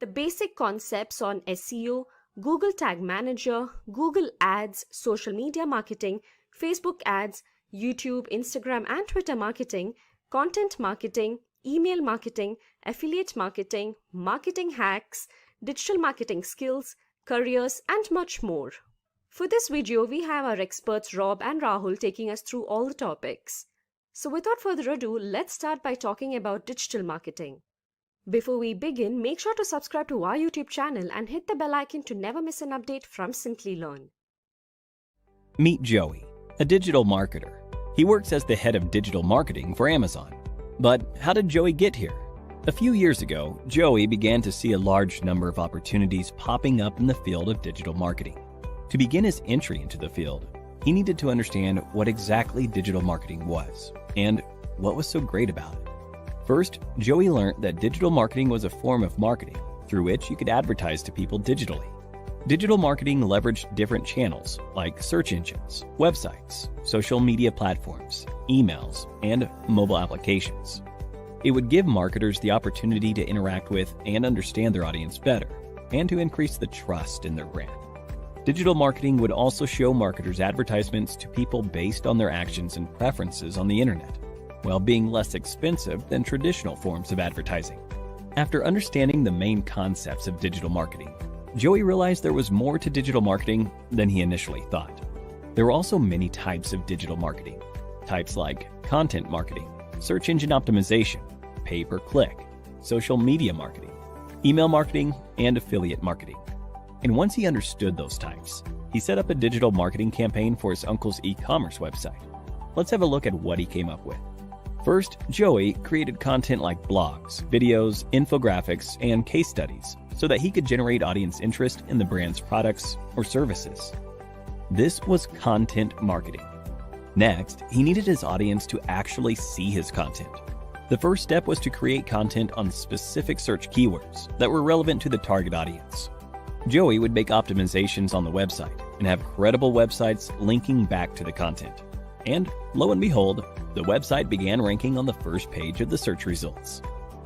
the basic concepts on SEO, Google Tag Manager, Google Ads, social media marketing, Facebook ads, YouTube, Instagram, and Twitter marketing, content marketing, email marketing, affiliate marketing, marketing hacks, digital marketing skills, careers, and much more. For this video, we have our experts Rob and Rahul taking us through all the topics. So without further ado, let's start by talking about digital marketing. Before we begin, make sure to subscribe to our YouTube channel and hit the bell icon to never miss an update from Simplilearn. Meet Joey, a digital marketer. He works as the head of digital marketing for Amazon. But how did Joey get here? A few years ago, Joey began to see a large number of opportunities popping up in the field of digital marketing. To begin his entry into the field, he needed to understand what exactly digital marketing was and what was so great about it. First, Joey learned that digital marketing was a form of marketing through which you could advertise to people digitally. Digital marketing leveraged different channels like search engines, websites, social media platforms, emails, and mobile applications. It would give marketers the opportunity to interact with and understand their audience better, and to increase the trust in their brand. Digital marketing would also show marketers advertisements to people based on their actions and preferences on the internet, while being less expensive than traditional forms of advertising. After understanding the main concepts of digital marketing, Joey realized there was more to digital marketing than he initially thought. There were also many types of digital marketing. Types like content marketing, search engine optimization, pay-per-click, social media marketing, email marketing, and affiliate marketing. And once he understood those types, he set up a digital marketing campaign for his uncle's e-commerce website. Let's have a look at what he came up with. First, Joey created content like blogs, videos, infographics, and case studies so that he could generate audience interest in the brand's products or services. This was content marketing. Next, he needed his audience to actually see his content. The first step was to create content on specific search keywords that were relevant to the target audience. Joey would make optimizations on the website and have credible websites linking back to the content. And lo and behold, the website began ranking on the first page of the search results.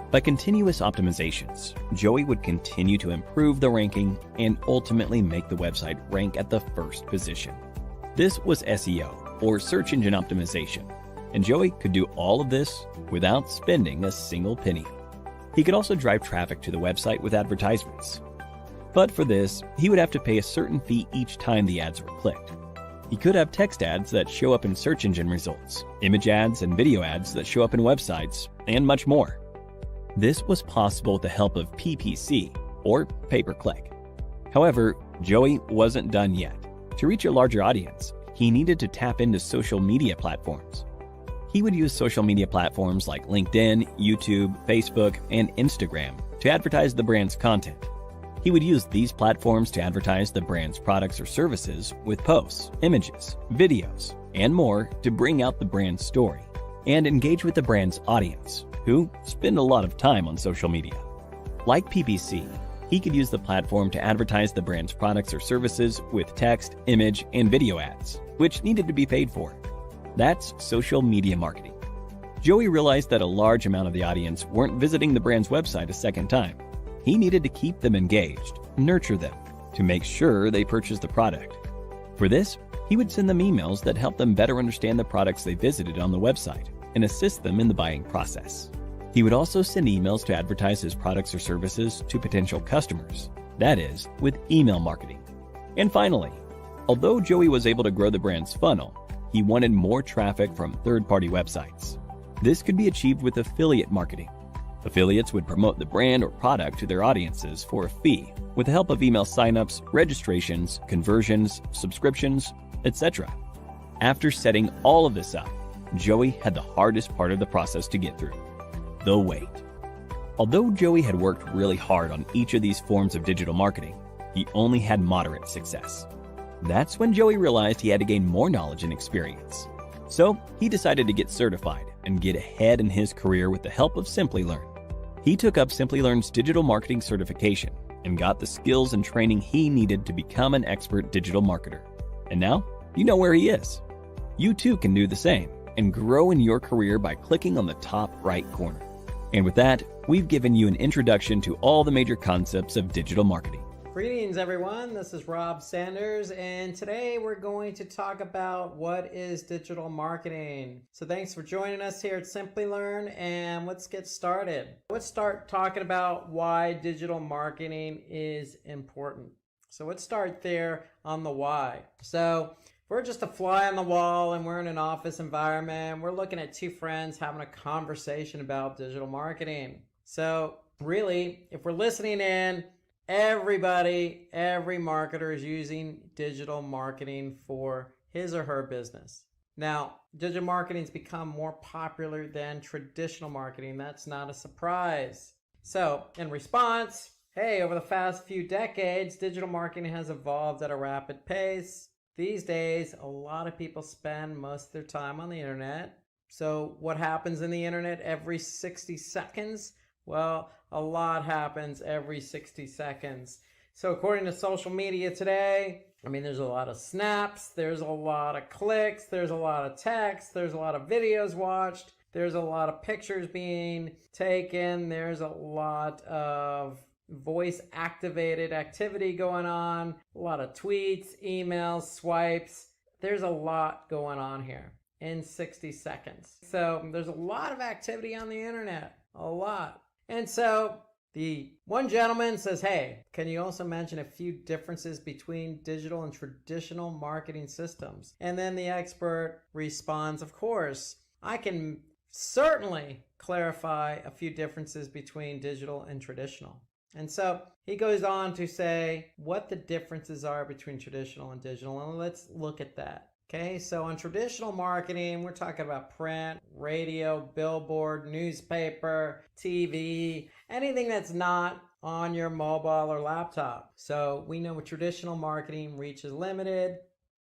By continuous optimizations, Joey would continue to improve the ranking and ultimately make the website rank at the first position. This was SEO, or search engine optimization, and Joey could do all of this without spending a single penny. He could also drive traffic to the website with advertisements. But for this, he would have to pay a certain fee each time the ads were clicked. He could have text ads that show up in search engine results, image ads and video ads that show up in websites, and much more. This was possible with the help of PPC, or pay-per-click. However, Joey wasn't done yet. To reach a larger audience, he needed to tap into social media platforms. He would use social media platforms like LinkedIn, YouTube, Facebook, and Instagram to advertise the brand's content. He would use these platforms to advertise the brand's products or services with posts, images, videos, and more to bring out the brand's story and engage with the brand's audience, who spend a lot of time on social media. Like PPC, he could use the platform to advertise the brand's products or services with text, image, and video ads, which needed to be paid for. That's social media marketing. Joey realized that a large amount of the audience weren't visiting the brand's website a second time. He needed to keep them engaged, nurture them, to make sure they purchased the product. For this, he would send them emails that helped them better understand the products they visited on the website and assist them in the buying process. He would also send emails to advertise his products or services to potential customers, that is, with email marketing. And finally, although Joey was able to grow the brand's funnel, he wanted more traffic from third-party websites. This could be achieved with affiliate marketing. Affiliates would promote the brand or product to their audiences for a fee with the help of email signups, registrations, conversions, subscriptions, etc. After setting all of this up, Joey had the hardest part of the process to get through: the wait. Although Joey had worked really hard on each of these forms of digital marketing, he only had moderate success. That's when Joey realized he had to gain more knowledge and experience. So he decided to get certified and get ahead in his career with the help of Simplilearn. He took up Simplilearn's digital marketing certification and got the skills and training he needed to become an expert digital marketer. And now, you know where he is. You too can do the same and grow in your career by clicking on the top right corner. And with that, we've given you an introduction to all the major concepts of digital marketing. Greetings everyone, this is Rob Sanders, and today we're going to talk about what is digital marketing. So thanks for joining us here at Simplilearn, and let's get started. Let's start talking about why digital marketing is important. So let's start there on the why. So we're just a fly on the wall and we're in an office environment. We're looking at two friends having a conversation about digital marketing. So really, if we're listening in, every marketer is using digital marketing for his or her business. Now, digital marketing's become more popular than traditional marketing. That's not a surprise. So, in response, hey, over the past few decades, digital marketing has evolved at a rapid pace. These days, a lot of people spend most of their time on the internet. So, what happens in the internet every 60 seconds? Well, a lot happens every 60 seconds. So according to social media today, there's a lot of snaps, there's a lot of clicks, there's a lot of text, there's a lot of videos watched, there's a lot of pictures being taken, there's a lot of voice activated activity going on, a lot of tweets, emails, swipes. There's a lot going on here in 60 seconds. So there's a lot of activity on the internet, a lot. And so the one gentleman says, hey, can you also mention a few differences between digital and traditional marketing systems? And then the expert responds, of course, I can certainly clarify a few differences between digital and traditional. And so he goes on to say what the differences are between traditional and digital. And let's look at that. Okay, so on traditional marketing, we're talking about print, radio, billboard, newspaper, TV, anything that's not on your mobile or laptop. So we know with traditional marketing, reach is limited.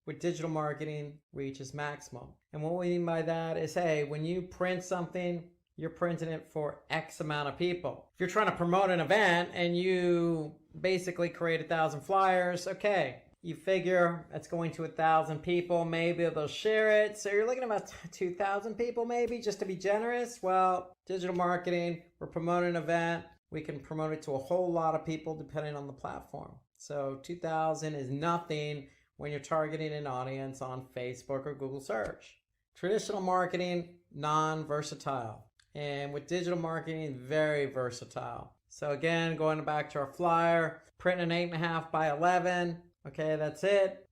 With digital marketing, reach is maximum. And what we mean by that is, hey, when you print something, you're printing it for X amount of people. If you're trying to promote an event and you basically create 1,000 flyers, okay. You figure it's going to 1,000 people, maybe they'll share it. So you're looking at about 2,000 people maybe, just to be generous. Well, digital marketing, we're promoting an event. We can promote it to a whole lot of people depending on the platform. So 2,000 is nothing when you're targeting an audience on Facebook or Google search. Traditional marketing, non-versatile. And with digital marketing, very versatile. So again, going back to our flyer, printing an 8.5 by 11. Okay, that's it.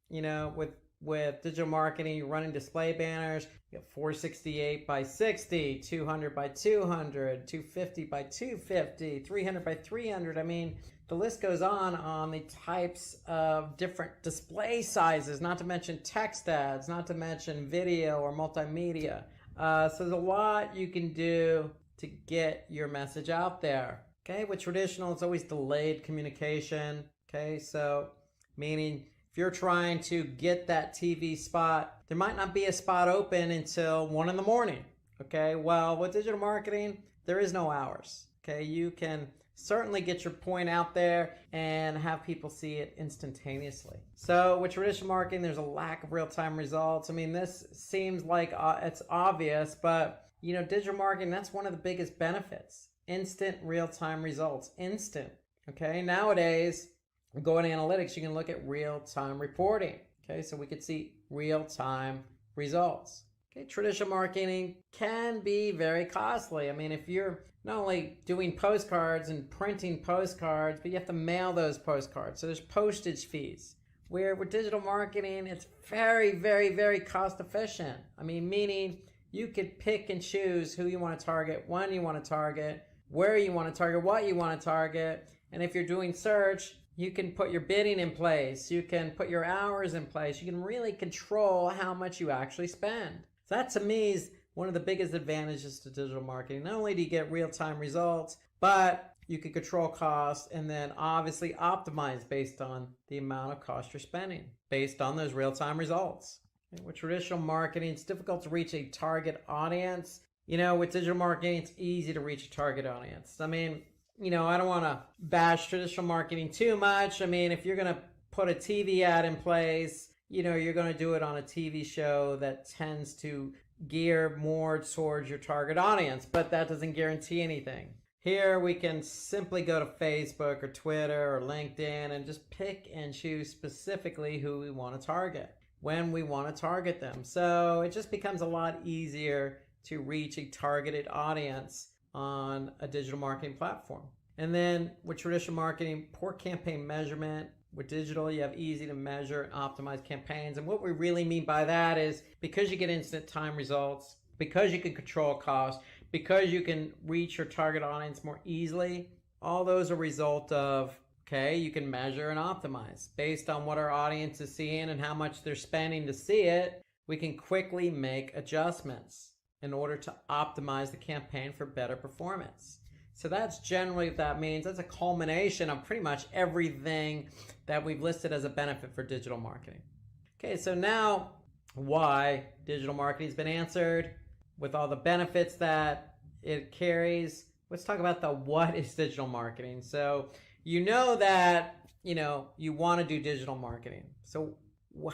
With digital marketing, you're running display banners. You got 468 by 60, 200 by 200, 250 by 250, 300 by 300. The list goes on the types of different display sizes, not to mention text ads, not to mention video or multimedia. So there's a lot you can do to get your message out there. Okay, with traditional, it's always delayed communication. Okay, so meaning if you're trying to get that TV spot, there might not be a spot open until 1 in the morning. Okay, well, with digital marketing, there is no hours. Okay, you can certainly get your point out there and have people see it instantaneously. So with traditional marketing, there's a lack of real-time results. This seems like it's obvious, but digital marketing, that's one of the biggest benefits. Instant real-time results, instant. Okay, nowadays, going to analytics, you can look at real-time reporting. Okay, so we could see real-time results. Okay, traditional marketing can be very costly. If you're not only doing postcards and printing postcards, but you have to mail those postcards. So there's postage fees. Where with digital marketing, it's very, very, very cost efficient. Meaning you could pick and choose who you want to target, when you want to target, where you want to target, what you want to target. And if you're doing search, you can put your bidding in place. You can put your hours in place. You can really control how much you actually spend. So that to me is one of the biggest advantages to digital marketing. Not only do you get real-time results, but you can control costs and then obviously optimize based on the amount of cost you're spending based on those real-time results. And with traditional marketing, it's difficult to reach a target audience. With digital marketing, it's easy to reach a target audience. I don't want to bash traditional marketing too much. If you're going to put a TV ad in place, you're going to do it on a TV show that tends to gear more towards your target audience, but that doesn't guarantee anything. Here we can simply go to Facebook or Twitter or LinkedIn and just pick and choose specifically who we want to target, when we want to target them. So it just becomes a lot easier to reach a targeted audience on a digital marketing platform. And then with traditional marketing, poor campaign measurement. With digital, you have easy to measure and optimize campaigns. And what we really mean by that is because you get instant time results, because you can control costs, because you can reach your target audience more easily, all those are a result of, you can measure and optimize. Based on what our audience is seeing and how much they're spending to see it, we can quickly make adjustments in order to optimize the campaign for better performance. So that's generally what that means. That's a culmination of pretty much everything that we've listed as a benefit for digital marketing. Okay, so now why digital marketing has been answered with all the benefits that it carries. Let's talk about the what is digital marketing. So you know that, you want to do digital marketing. So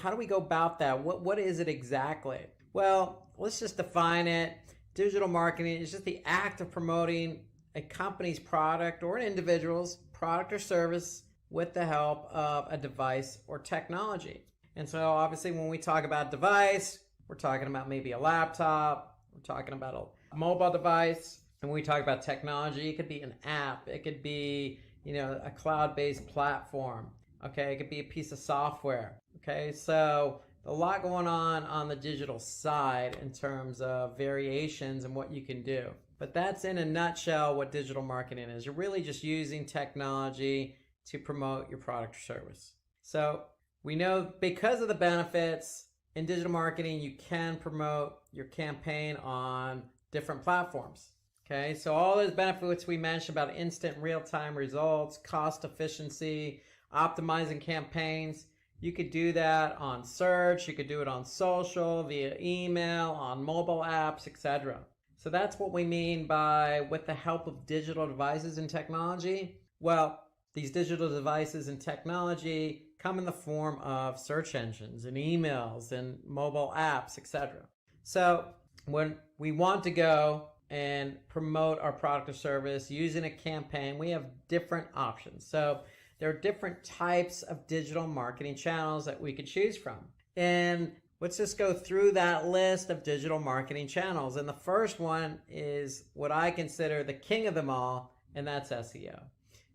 how do we go about that? What is it exactly? Well, let's just define it. Digital marketing is just the act of promoting a company's product or an individual's product or service with the help of a device or technology. And so obviously when we talk about device, we're talking about maybe a laptop, we're talking about a mobile device. And when we talk about technology, it could be an app, it could be, a cloud-based platform. Okay, it could be a piece of software. Okay, so a lot going on the digital side in terms of variations and what you can do. But that's in a nutshell what digital marketing is. You're really just using technology to promote your product or service. So we know because of the benefits in digital marketing, you can promote your campaign on different platforms. Okay, so all those benefits we mentioned about instant real-time results, cost efficiency, optimizing campaigns, you could do that on search, you could do it on social, via email, on mobile apps, etc. So that's what we mean by with the help of digital devices and technology. Well, these digital devices and technology come in the form of search engines and emails and mobile apps, etc. So when we want to go and promote our product or service using a campaign, we have different options. So there are different types of digital marketing channels that we could choose from. And let's just go through that list of digital marketing channels. And the first one is what I consider the king of them all, and that's SEO.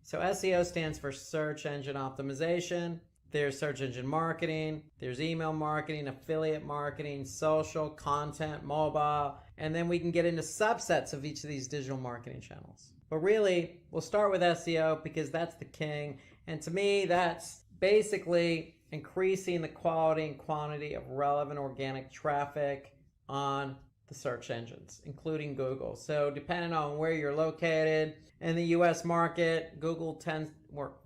So SEO stands for search engine optimization. There's search engine marketing, there's email marketing, affiliate marketing, social, content, mobile, and then we can get into subsets of each of these digital marketing channels. But really, we'll start with SEO because that's the king. And to me, that's basically increasing the quality and quantity of relevant organic traffic on the search engines, including Google. So depending on where you're located in the US market, Google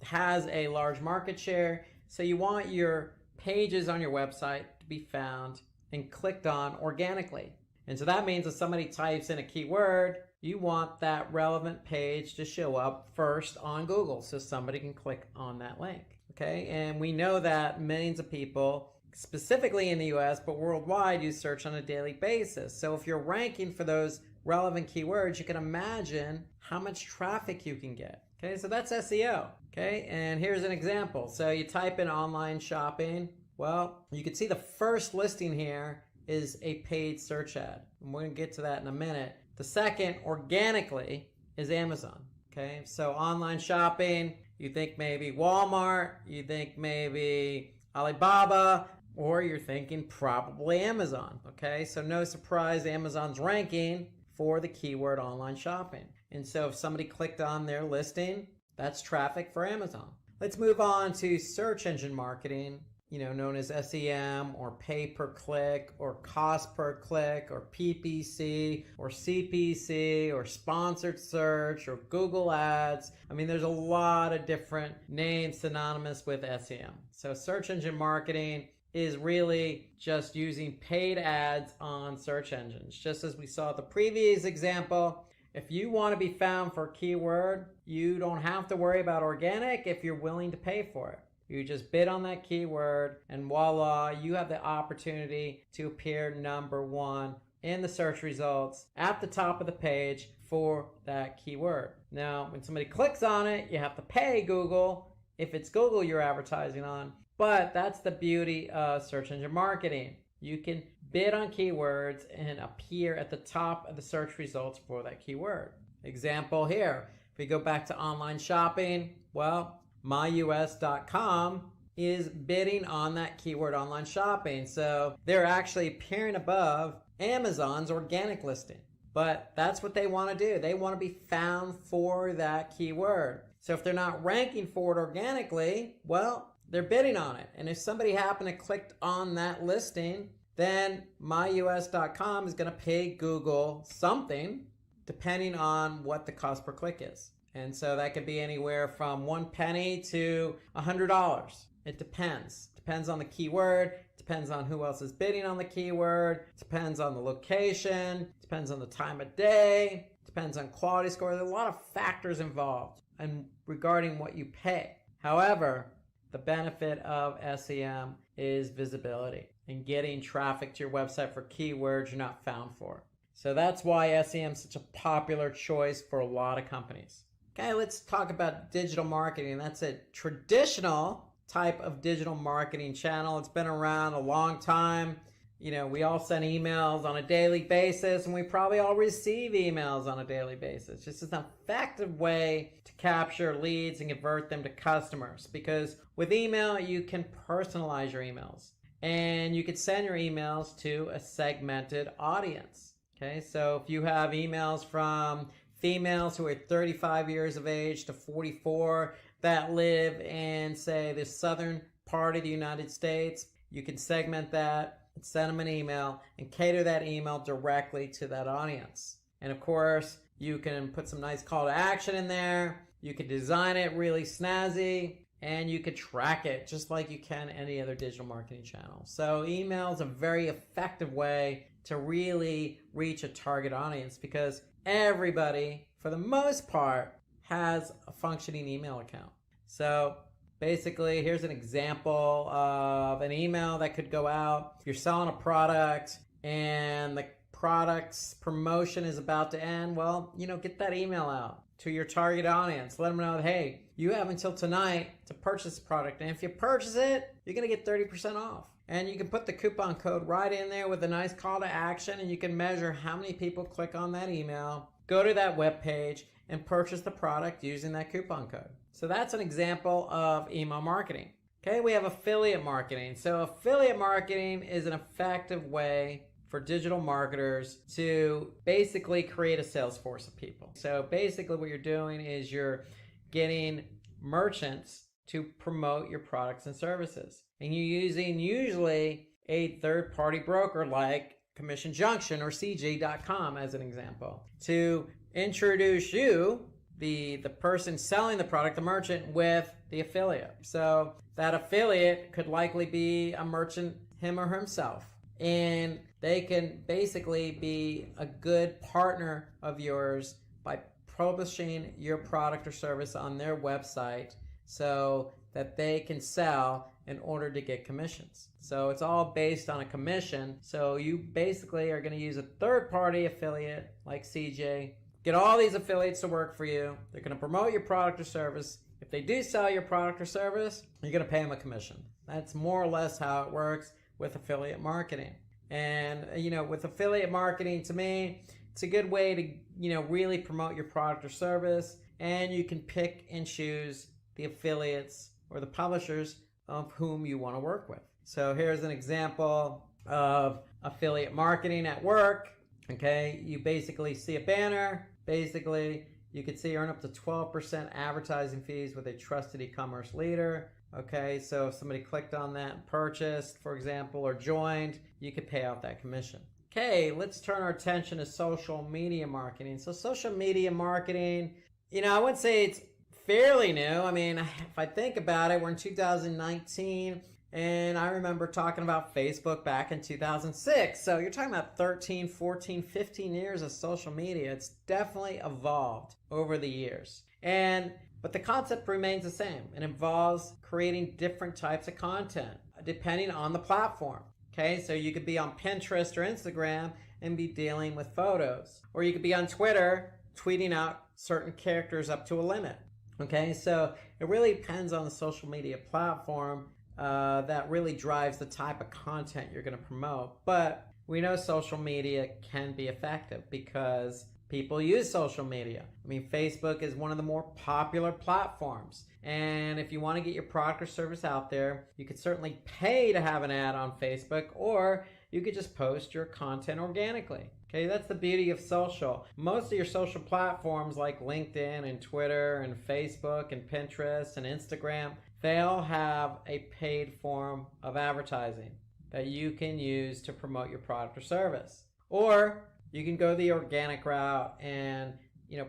has a large market share. So you want your pages on your website to be found and clicked on organically. And so that means if somebody types in a keyword, you want that relevant page to show up first on Google so somebody can click on that link. Okay, and we know that millions of people, specifically in the US, but worldwide, use search on a daily basis. So if you're ranking for those relevant keywords, you can imagine how much traffic you can get. Okay, so that's SEO. Okay, and here's an example. So you type in online shopping. Well, you can see the first listing here is a paid search ad. And we're going to get to that in a minute. The second, organically, is Amazon. Okay, so online shopping, you think maybe Walmart, you think maybe Alibaba, or you're thinking probably Amazon. Okay, so no surprise, Amazon's ranking for the keyword online shopping. And so if somebody clicked on their listing, that's traffic for Amazon. Let's move on to search engine marketing, known as SEM or pay per click or cost per click or PPC or CPC or sponsored search or Google ads. I mean, there's a lot of different names synonymous with SEM. So search engine marketing is really just using paid ads on search engines. Just as we saw the previous example, if you want to be found for a keyword, you don't have to worry about organic if you're willing to pay for it. You just bid on that keyword, and voila, you have the opportunity to appear number one in the search results at the top of the page for that keyword. Now, when somebody clicks on it, you have to pay Google if it's Google you're advertising on, but that's the beauty of search engine marketing. You can bid on keywords and appear at the top of the search results for that keyword. Example here, if we go back to online shopping, well, myus.com is bidding on that keyword online shopping. So they're actually appearing above Amazon's organic listing. But that's what they want to do. They want to be found for that keyword. So if they're not ranking for it organically, well, they're bidding on it. And if somebody happened to click on that listing, then myus.com is going to pay Google something depending on what the cost per click is. And so that could be anywhere from 1 penny to $100. It depends. Depends on the keyword. Depends on who else is bidding on the keyword. Depends on the location. Depends on the time of day. Depends on quality score. There's a lot of factors involved and regarding what you pay. However, the benefit of SEM is visibility and getting traffic to your website for keywords you're not found for. So that's why SEM is such a popular choice for a lot of companies. Okay, let's talk about digital marketing. That's a traditional type of digital marketing channel. It's been around a long time. You know, we all send emails on a daily basis, and we probably all receive emails on a daily basis. Just an effective way to capture leads and convert them to customers, because with email, you can personalize your emails and you can send your emails to a segmented audience. Okay, so if you have emails from females who are 35 years of age to 44 that live in, say, the southern part of the United States, you can segment that, send them an email, and cater that email directly to that audience. And of course, you can put some nice call to action in there. You can design it really snazzy, and you can track it just like you can any other digital marketing channel. So email is a very effective way to really reach a target audience, because everybody, for the most part, has a functioning email account. So basically, here's an example of an email that could go out. If you're selling a product and the product's promotion is about to end, well, get that email out to your target audience. Let them know that, hey, you have until tonight to purchase the product. And if you purchase it, you're going to get 30% off. And you can put the coupon code right in there with a nice call to action, and you can measure how many people click on that email, go to that web page, and purchase the product using that coupon code. So that's an example of email marketing. Okay, we have affiliate marketing. So affiliate marketing is an effective way for digital marketers to basically create a sales force of people. So basically what you're doing is you're getting merchants to promote your products and services. And you're using usually a third-party broker like Commission Junction or CJ.com as an example to introduce you, the person selling the product, the merchant, with the affiliate. So that affiliate could likely be a merchant, him or himself. And they can basically be a good partner of yours by publishing your product or service on their website so that they can sell in order to get commissions. So it's all based on a commission. So you basically are going to use a third-party affiliate like CJ, get all these affiliates to work for you. They're going to promote your product or service. If they do sell your product or service, you're going to pay them a commission. That's more or less how it works with affiliate marketing. And, with affiliate marketing, to me, it's a good way to, really promote your product or service. And you can pick and choose the affiliates or the publishers of whom you want to work with. So here's an example of affiliate marketing at work. Okay, you basically see a banner. Basically, you could see earn up to 12% advertising fees with a trusted e-commerce leader. Okay, so if somebody clicked on that and purchased, for example, or joined, you could pay out that commission. Okay, let's turn our attention to social media marketing. So social media marketing, I wouldn't say it's fairly new. I mean, if I think about it, we're in 2019, And I remember talking about Facebook back in 2006. So you're talking about 13, 14, 15 years of social media. It's definitely evolved over the years. But the concept remains the same. It involves creating different types of content depending on the platform. Okay, so you could be on Pinterest or Instagram and be dealing with photos. Or you could be on Twitter tweeting out certain characters up to a limit. Okay, so it really depends on the social media platform that really drives the type of content you're going to promote. But we know social media can be effective because people use social media. I mean, Facebook is one of the more popular platforms. And if you want to get your product or service out there, you could certainly pay to have an ad on Facebook, or you could just post your content organically. Okay, that's the beauty of social. Most of your social platforms like LinkedIn and Twitter and Facebook and Pinterest and Instagram, they all have a paid form of advertising that you can use to promote your product or service. Or you can go the organic route and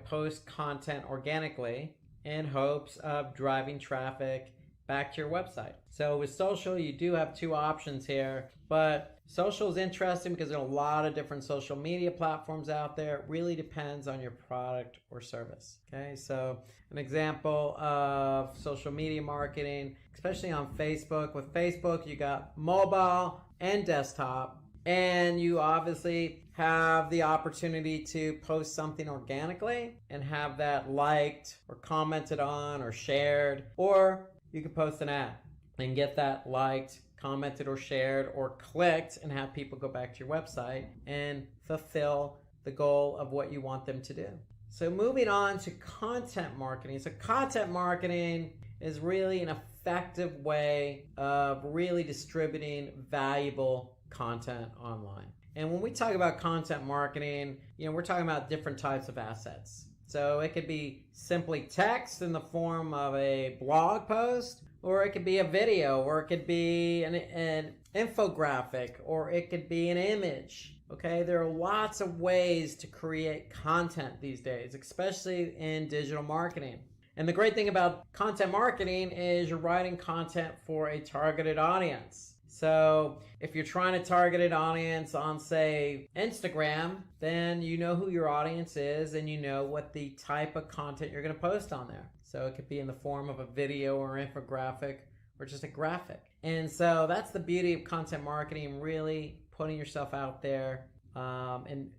post content organically in hopes of driving traffic back to your website. So with social, you do have two options here, but social is interesting because there are a lot of different social media platforms out there. It really depends on your product or service. Okay, so an example of social media marketing, especially on Facebook. With Facebook, you got mobile and desktop, and you obviously have the opportunity to post something organically and have that liked or commented on or shared, or you can post an ad and get that liked, commented, or shared, or clicked, and have people go back to your website and fulfill the goal of what you want them to do. So moving on to content marketing. So content marketing is really an effective way of really distributing valuable content online. And when we talk about content marketing, we're talking about different types of assets. So it could be simply text in the form of a blog post, or it could be a video, or it could be an infographic, or it could be an image. Okay, there are lots of ways to create content these days, especially in digital marketing. And the great thing about content marketing is you're writing content for a targeted audience. So if you're trying to target an audience on, say, Instagram, then you know who your audience is and you know what the type of content you're going to post on there. So it could be in the form of a video or infographic or just a graphic. And so that's the beauty of content marketing, really putting yourself out there and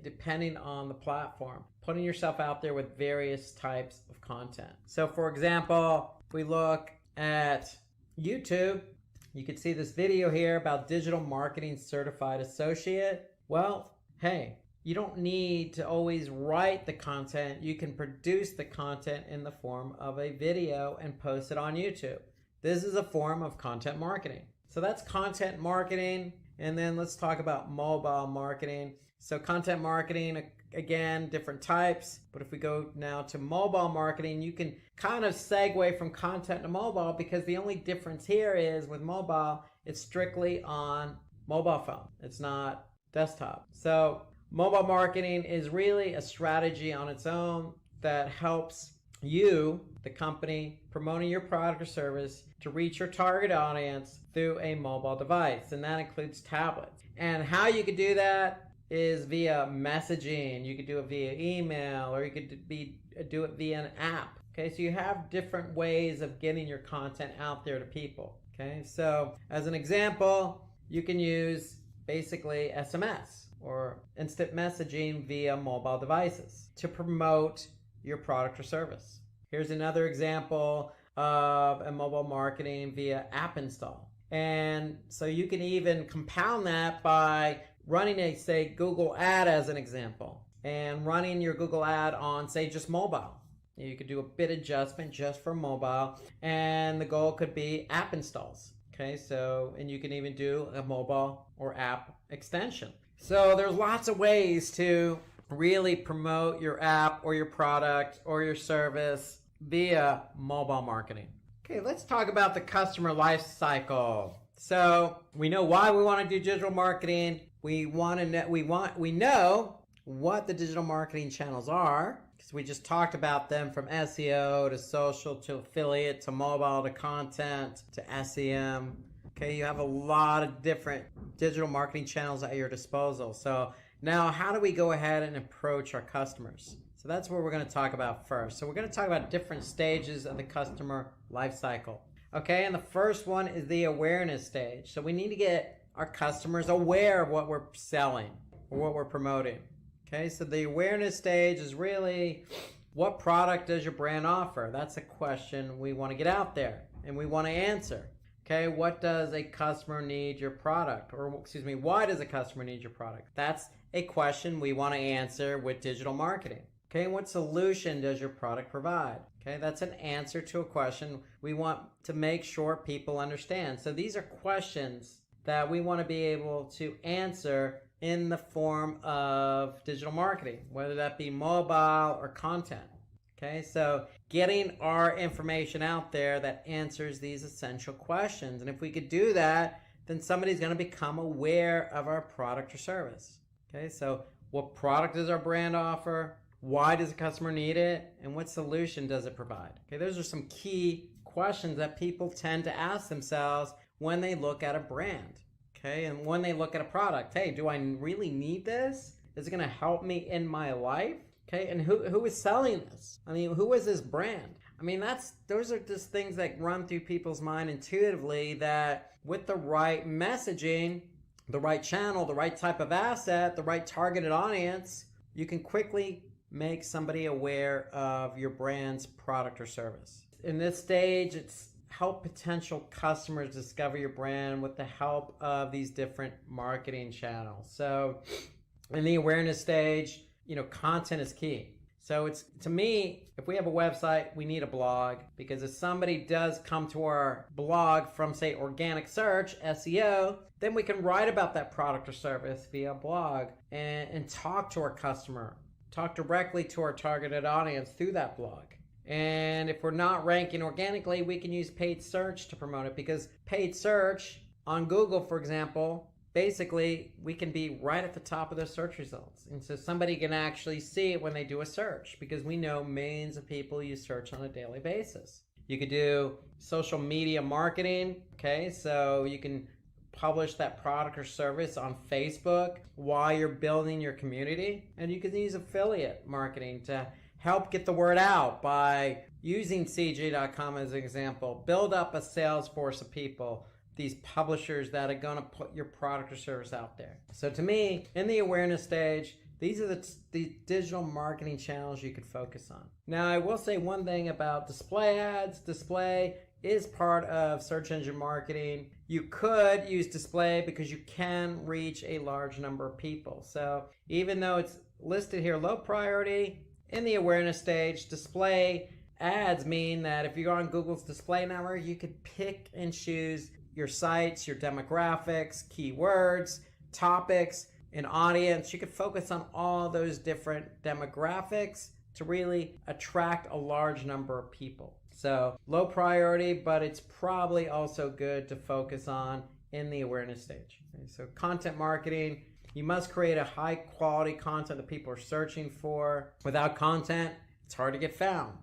depending on the platform, putting yourself out there with various types of content. So for example, if we look at YouTube, you can see this video here about digital marketing certified associate. Well, hey, you don't need to always write the content. You can produce the content in the form of a video and post it on YouTube. This is a form of content marketing. So that's content marketing. And then let's talk about mobile marketing. So content marketing, again, different types. But if we go now to mobile marketing, you can kind of segue from content to mobile, because the only difference here is with mobile, it's strictly on mobile phone. It's not desktop. So mobile marketing is really a strategy on its own that helps you, the company, promoting your product or service to reach your target audience through a mobile device. And that includes tablets. And how you could do that is via messaging. You could do it via email, or you could do it via an app. Okay, so you have different ways of getting your content out there to people. Okay, so as an example, you can use basically SMS or instant messaging via mobile devices to promote your product or service. Here's another example of a mobile marketing via app install. And so you can even compound that by running a, say, Google ad as an example, and running your Google ad on, say, just mobile. You could do a bit adjustment just for mobile, and the goal could be app installs. Okay, so, and you can even do a mobile or app extension. So there's lots of ways to really promote your app or your product or your service via mobile marketing. Okay, let's talk about the customer life cycle. So we know why we want to do digital marketing. We know what the digital marketing channels are, because we just talked about them, from SEO to social to affiliate to mobile to content to SEM. Okay, you have a lot of different digital marketing channels at your disposal. So now how do we go ahead and approach our customers? So that's what we're going to talk about first. So we're going to talk about different stages of the customer life cycle. Okay, and the first one is the awareness stage. So we need to get our customers aware of what we're selling or what we're promoting. Okay, so the awareness stage is really, what product does your brand offer? That's a question we want to get out there and we want to answer. Okay, what does a customer need your product? Or excuse me, why does a customer need your product? That's a question we want to answer with digital marketing. Okay, and what solution does your product provide? Okay, that's an answer to a question we want to make sure people understand. So these are questions that we want to be able to answer in the form of digital marketing, whether that be mobile or content. Okay, so getting our information out there that answers these essential questions. And if we could do that, then somebody's going to become aware of our product or service. Okay, so what product does our brand offer? Why does the customer need it? And what solution does it provide? Okay, those are some key questions that people tend to ask themselves when they look at a brand. Okay, and when they look at a product, hey, do I really need this? Is it going to help me in my life? Okay, and who is selling this? I mean, who is this brand? I mean, those are just things that run through people's mind intuitively, that with the right messaging, the right channel, the right type of asset, the right targeted audience, you can quickly make somebody aware of your brand's product or service. In this stage, it's help potential customers discover your brand with the help of these different marketing channels. So in the awareness stage, content is key. So it's, to me, if we have a website, we need a blog, because if somebody does come to our blog from, say, organic search, SEO, then we can write about that product or service via blog and talk to our customer, talk directly to our targeted audience through that blog. And if we're not ranking organically, we can use paid search to promote it, because paid search on Google, for example, basically we can be right at the top of the search results. And so somebody can actually see it when they do a search, because we know millions of people use search on a daily basis. You could do social media marketing. Okay, so you can publish that product or service on Facebook while you're building your community. And you can use affiliate marketing to help get the word out by using CJ.com as an example. Build up a sales force of people, these publishers that are going to put your product or service out there. So to me, in the awareness stage, these are the digital marketing channels you could focus on. Now, I will say one thing about display ads. Display is part of search engine marketing. You could use display because you can reach a large number of people. So even though it's listed here low priority, in the awareness stage, display ads mean that if you're on Google's display network, you could pick and choose your sites, your demographics, keywords, topics, an audience. You could focus on all those different demographics to really attract a large number of people. So low priority, but it's probably also good to focus on in the awareness stage. Okay, so content marketing, you must create a high quality content that people are searching for. Without content, it's hard to get found.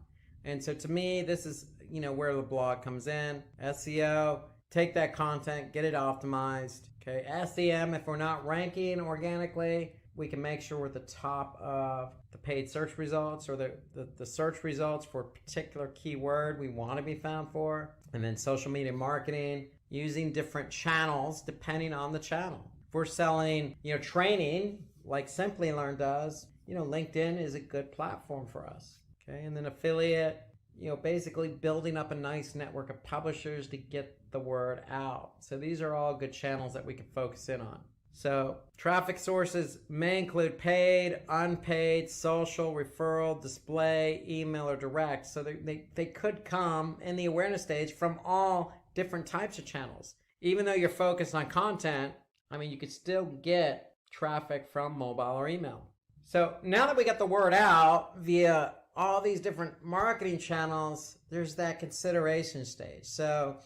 And so to me, this is where the blog comes in. SEO, take that content, get it optimized. Okay, SEM, if we're not ranking organically, we can make sure we're at the top of the paid search results, or the search results for a particular keyword we want to be found for. And then social media marketing, using different channels depending on the channel. If we're selling, training like Simplilearn does, LinkedIn is a good platform for us. Okay, and then affiliate, basically building up a nice network of publishers to get the word out. So these are all good channels that we can focus in on. So traffic sources may include paid, unpaid, social, referral, display, email, or direct. So they could come in the awareness stage from all different types of channels. Even though you're focused on content, you could still get traffic from mobile or email. So now that we got the word out via all these different marketing channels, there's that consideration stage. So,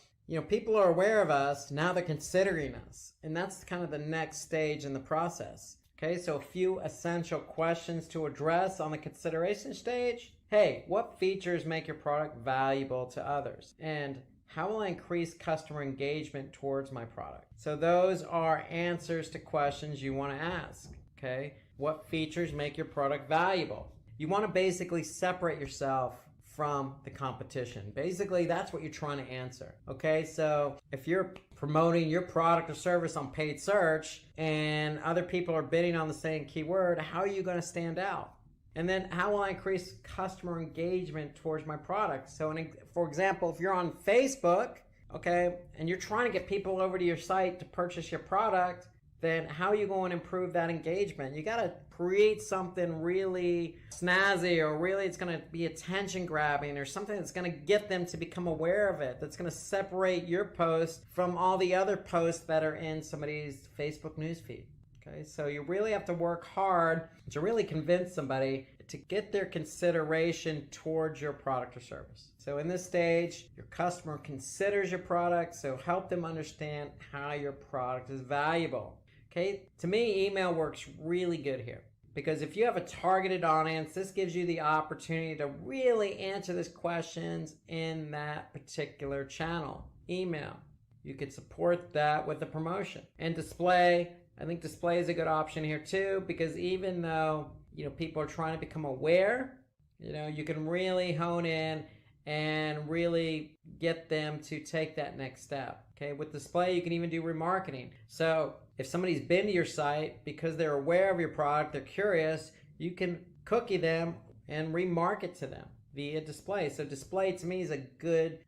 people are aware of us, now they're considering us. And that's kind of the next stage in the process. Okay, so a few essential questions to address on the consideration stage. Hey, what features make your product valuable to others? And how will I increase customer engagement towards my product? So those are answers to questions you want to ask, okay? What features make your product valuable? You want to basically separate yourself from the competition. Basically, that's what you're trying to answer, okay? So if you're promoting your product or service on paid search and other people are bidding on the same keyword, how are you going to stand out? And then how will I increase customer engagement towards my product? So for example, if you're on Facebook, okay, and you're trying to get people over to your site to purchase your product, then how are you going to improve that engagement? You got to create something really snazzy, or really it's going to be attention grabbing, or something that's going to get them to become aware of it, that's going to separate your post from all the other posts that are in somebody's Facebook newsfeed. Okay, so you really have to work hard to really convince somebody to get their consideration towards your product or service. So in this stage, your customer considers your product, so help them understand how your product is valuable. Okay, to me, email works really good here, because if you have a targeted audience, this gives you the opportunity to really answer these questions in that particular channel, email. You could support that with a promotion. And display, I think display is a good option here too, because even though, people are trying to become aware, you can really hone in and really get them to take that next step. Okay, with display, you can even do remarketing. So if somebody's been to your site because they're aware of your product, they're curious, you can cookie them and remarket to them via display. So display to me is a good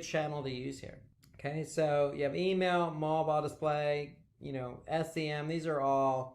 channel to use here. Okay, so you have email, mobile display, SEM. These are all,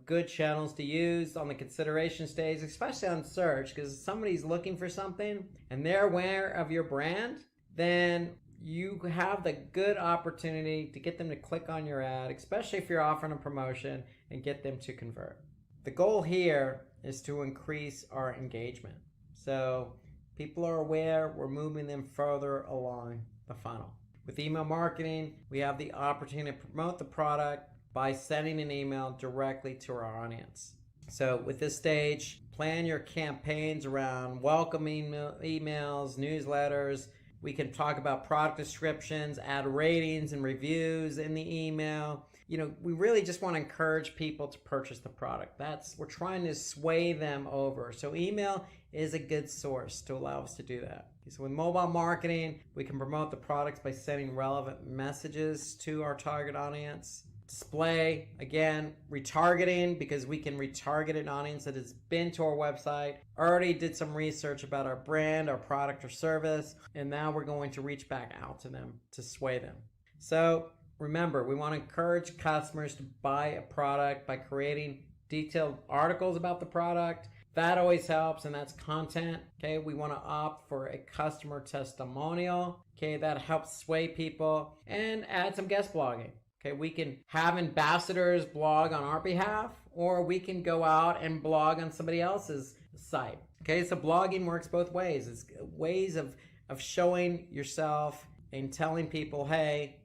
good channels to use on the consideration stage, especially on search, because if somebody's looking for something and they're aware of your brand, then you have the good opportunity to get them to click on your ad, especially if you're offering a promotion, and get them to convert. The goal here is to increase our engagement. So people are aware, we're moving them further along the funnel. With email marketing, we have the opportunity to promote the product by sending an email directly to our audience. So with this stage, plan your campaigns around welcoming emails, newsletters. We can talk about product descriptions, add ratings and reviews in the email. We really just want to encourage people to purchase the product. We're trying to sway them over. So email is a good source to allow us to do that. So with mobile marketing, we can promote the products by sending relevant messages to our target audience. Display, again, retargeting, because we can retarget an audience that has been to our website, already did some research about our brand, our product or service, and now we're going to reach back out to them to sway them. So remember, we want to encourage customers to buy a product by creating detailed articles about the product. That always helps, and that's content. Okay, we want to opt for a customer testimonial. Okay, that helps sway people, and add some guest blogging. Okay, we can have ambassadors blog on our behalf, or we can go out and blog on somebody else's site. Okay, so blogging works both ways. It's ways of showing yourself and telling people, hey,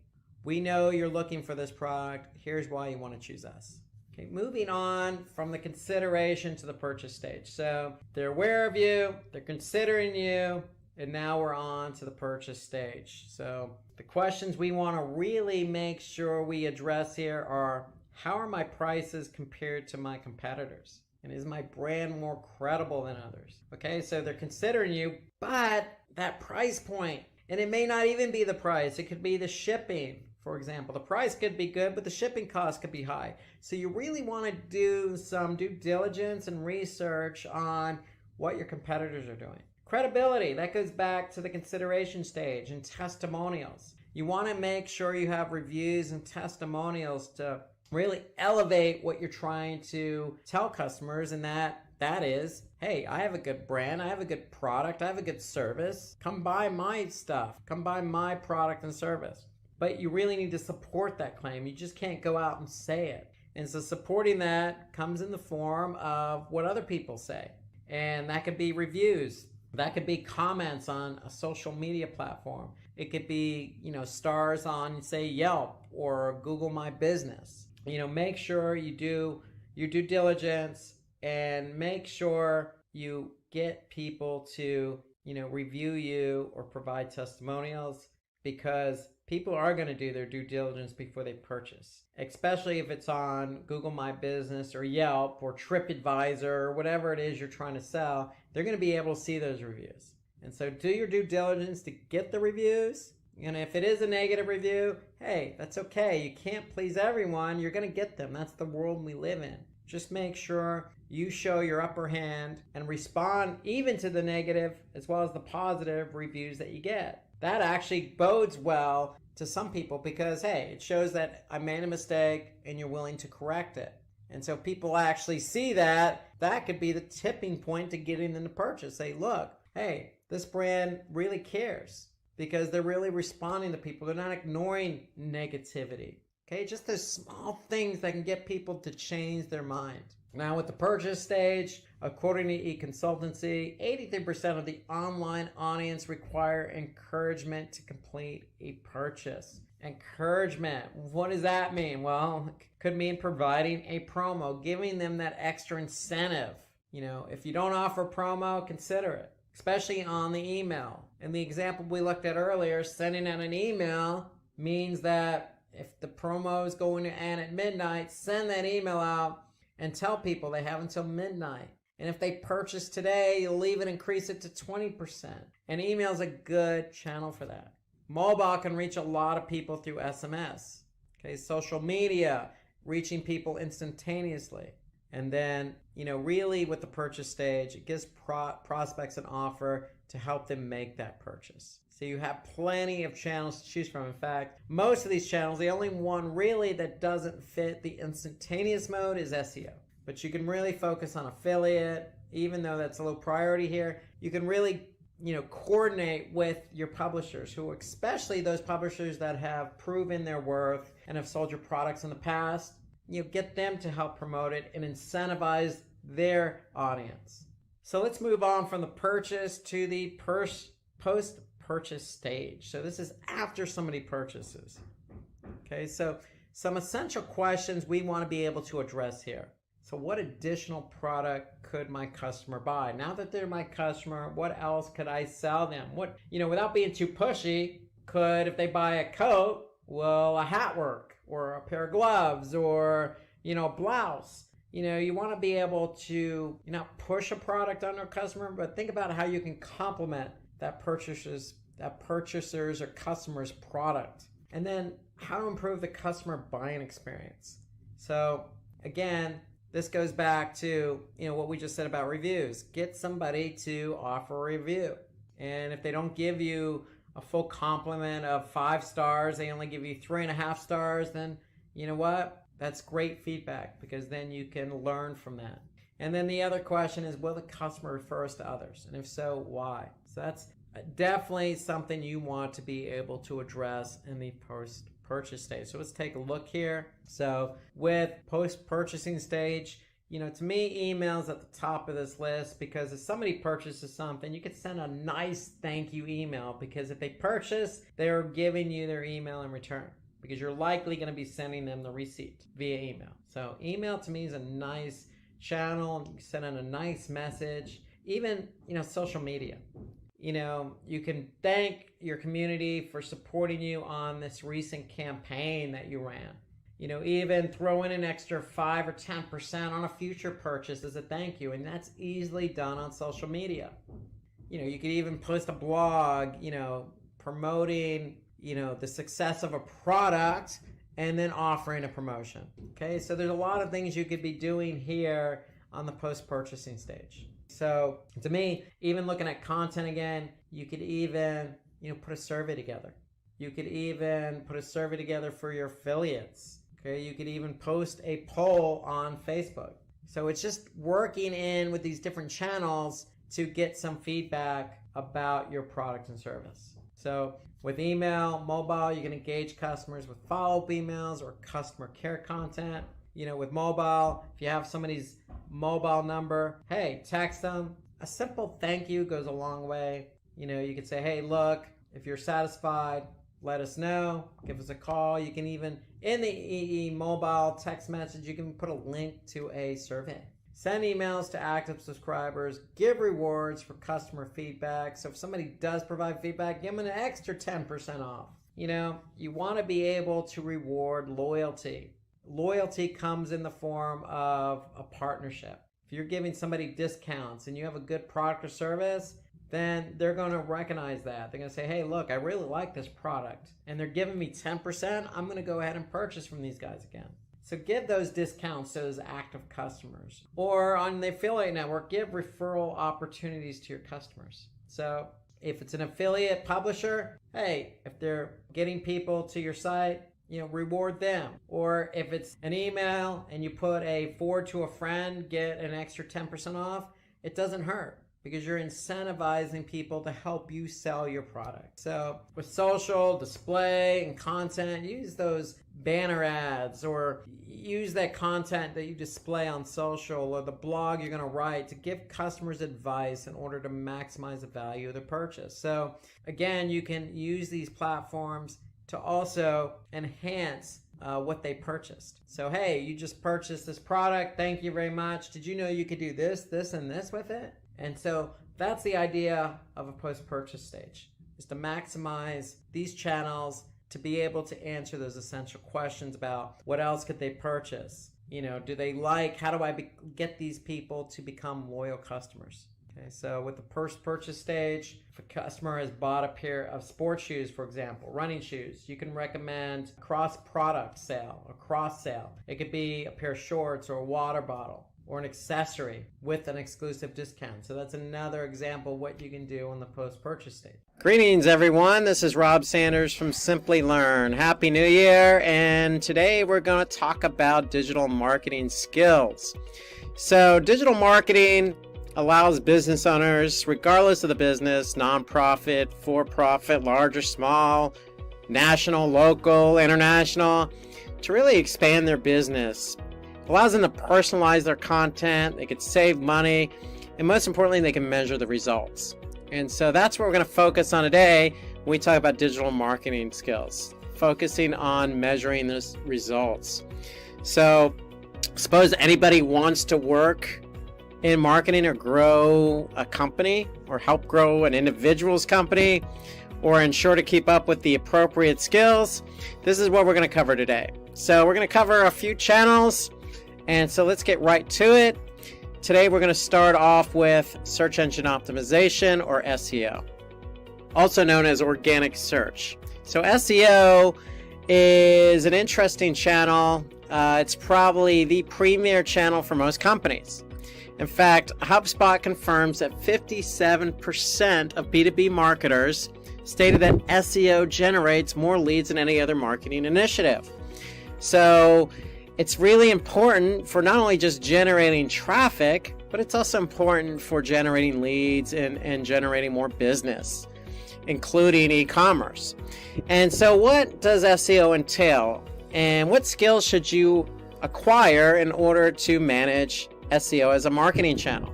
we know you're looking for this product. Here's why you want to choose us. Okay, moving on from the consideration to the purchase stage. So they're aware of you, they're considering you, and now we're on to the purchase stage. So the questions we want to really make sure we address here are, how are my prices compared to my competitors? And is my brand more credible than others? Okay, so they're considering you, but that price point, and it may not even be the price, it could be the shipping. For example, the price could be good, but the shipping cost could be high. So you really want to do some due diligence and research on what your competitors are doing. Credibility, that goes back to the consideration stage, and testimonials. You want to make sure you have reviews and testimonials to really elevate what you're trying to tell customers, and that is, hey, I have a good brand, I have a good product, I have a good service. Come buy my stuff, come buy my product and service. But you really need to support that claim. You just can't go out and say it. And so supporting that comes in the form of what other people say. And that could be reviews. That could be comments on a social media platform. It could be, stars on, say, Yelp or Google My Business. Make sure you do your due diligence and make sure you get people to, review you or provide testimonials. because people are going to do their due diligence before they purchase, especially if it's on Google My Business or Yelp or TripAdvisor or whatever it is you're trying to sell. They're going to be able to see those reviews. And so do your due diligence to get the reviews. And if it is a negative review, hey, that's okay. You can't please everyone. You're going to get them. That's the world we live in. Just make sure you show your upper hand and respond even to the negative as well as the positive reviews that you get. That actually bodes well to some people because, hey, it shows that I made a mistake and you're willing to correct it. And so people actually see that. That could be the tipping point to getting them to purchase. Say, look, hey, this brand really cares because they're really responding to people. They're not ignoring negativity. Okay, just those small things that can get people to change their mind. Now with the purchase stage, according to eConsultancy, 83% of the online audience require encouragement to complete a purchase. Encouragement, what does that mean? Well, it could mean providing a promo, giving them that extra incentive. If you don't offer promo, consider it, especially on the email. And the example we looked at earlier, sending out an email means that if the promo is going to end at midnight, send that email out and tell people they have until midnight. And if they purchase today, you'll even increase it to 20%. And email is a good channel for that. Mobile can reach a lot of people through SMS. Okay, social media, reaching people instantaneously. And then, really with the purchase stage, it gives prospects an offer to help them make that purchase. So you have plenty of channels to choose from. In fact, most of these channels, the only one really that doesn't fit the instantaneous mode is SEO. But you can really focus on affiliate, even though that's a low priority here. You can really, coordinate with your publishers, who, especially those publishers that have proven their worth and have sold your products in the past. Get them to help promote it and incentivize their audience. So let's move on from the purchase to the post-purchase stage. So this is after somebody purchases. Okay, so some essential questions we want to be able to address here. So what additional product could my customer buy? Now that they're my customer, what else could I sell them? What, without being too pushy, if they buy a coat, a hat work or a pair of gloves or, a blouse. You want to be able to not push a product on a customer, but think about how you can complement that purchaser's or customer's product. And then how to improve the customer buying experience. So again, this goes back to, what we just said about reviews. Get somebody to offer a review. And if they don't give you a full compliment of 5 stars, they only give you 3.5 stars, then you know what? That's great feedback because then you can learn from that. And then the other question is, will the customer refer us to others? And if so, why? So that's definitely something you want to be able to address in the post-purchase stage. So let's take a look here. So with post-purchasing stage, to me, email's at the top of this list because if somebody purchases something, you could send a nice thank you email because if they purchase, they're giving you their email in return because you're likely going to be sending them the receipt via email. So email to me is a nice channel. You can send out a nice message. Even, social media. You can thank your community for supporting you on this recent campaign that you ran. Even throw in an extra 5 or 10% on a future purchase as a thank you. And that's easily done on social media. You could even post a blog, promoting, the success of a product and then offering a promotion. Okay, so there's a lot of things you could be doing here on the post-purchasing stage. So to me, even looking at content again, you could even, put a survey together. You could even put a survey together for your affiliates. Okay, you could even post a poll on Facebook. So it's just working in with these different channels to get some feedback about your product and service. So with email, mobile, you can engage customers with follow-up emails or customer care content. With mobile, if you have somebody's mobile number, hey, text them. A simple thank you goes a long way. You could say, hey, look, if you're satisfied, let us know. Give us a call. You can even, in the mobile text message, you can put a link to a survey. send emails to active subscribers, give rewards for customer feedback. So if somebody does provide feedback, give them an extra 10% off. You want to be able to reward loyalty. Loyalty comes in the form of a partnership. If you're giving somebody discounts and you have a good product or service, then they're going to recognize that. They're going to say, hey, look, I really like this product and they're giving me 10%. I'm going to go ahead and purchase from these guys again. So give those discounts to those active customers. Or on the affiliate network, give referral opportunities to your customers. So if it's an affiliate publisher, hey, if they're getting people to your site, reward them. Or if it's an email and you put a forward to a friend, get an extra 10% off, it doesn't hurt, because you're incentivizing people to help you sell your product. So with social, display, and content, use those banner ads, or use that content that you display on social or the blog you're going to write to give customers advice in order to maximize the value of the purchase. So again, you can use these platforms to also enhance what they purchased. So, hey, you just purchased this product. Thank you very much. Did you know you could do this, this, and this with it? And so that's the idea of a post-purchase stage, is to maximize these channels to be able to answer those essential questions about what else could they purchase? Do they like, how do I get these people to become loyal customers? Okay, so with the post-purchase stage, if a customer has bought a pair of sports shoes, for example, running shoes, you can recommend cross-product sale or cross-sale. It could be a pair of shorts or a water bottle, or an accessory with an exclusive discount. So that's another example of what you can do on the post-purchase stage. Greetings, everyone. This is Rob Sanders from Simplilearn. Happy New Year. And today we're going to talk about digital marketing skills. So digital marketing allows business owners, regardless of the business, nonprofit, for-profit, large or small, national, local, international, to really expand their business. Allows them to personalize their content, they could save money, and most importantly, they can measure the results. And so that's what we're going to focus on today when we talk about digital marketing skills, focusing on measuring those results. So suppose anybody wants to work in marketing or grow a company or help grow an individual's company or ensure to keep up with the appropriate skills. This is what we're going to cover today. So we're going to cover a few channels. And so let's get right to it. Today we're going to start off with search engine optimization, or SEO, also known as organic search. So SEO is an interesting channel. It's probably the premier channel for most companies. In fact, HubSpot confirms that 57% of B2B marketers stated that SEO generates more leads than any other marketing initiative. So it's really important for not only just generating traffic, but it's also important for generating leads and generating more business, including e-commerce. And so what does SEO entail? And what skills should you acquire in order to manage SEO as a marketing channel?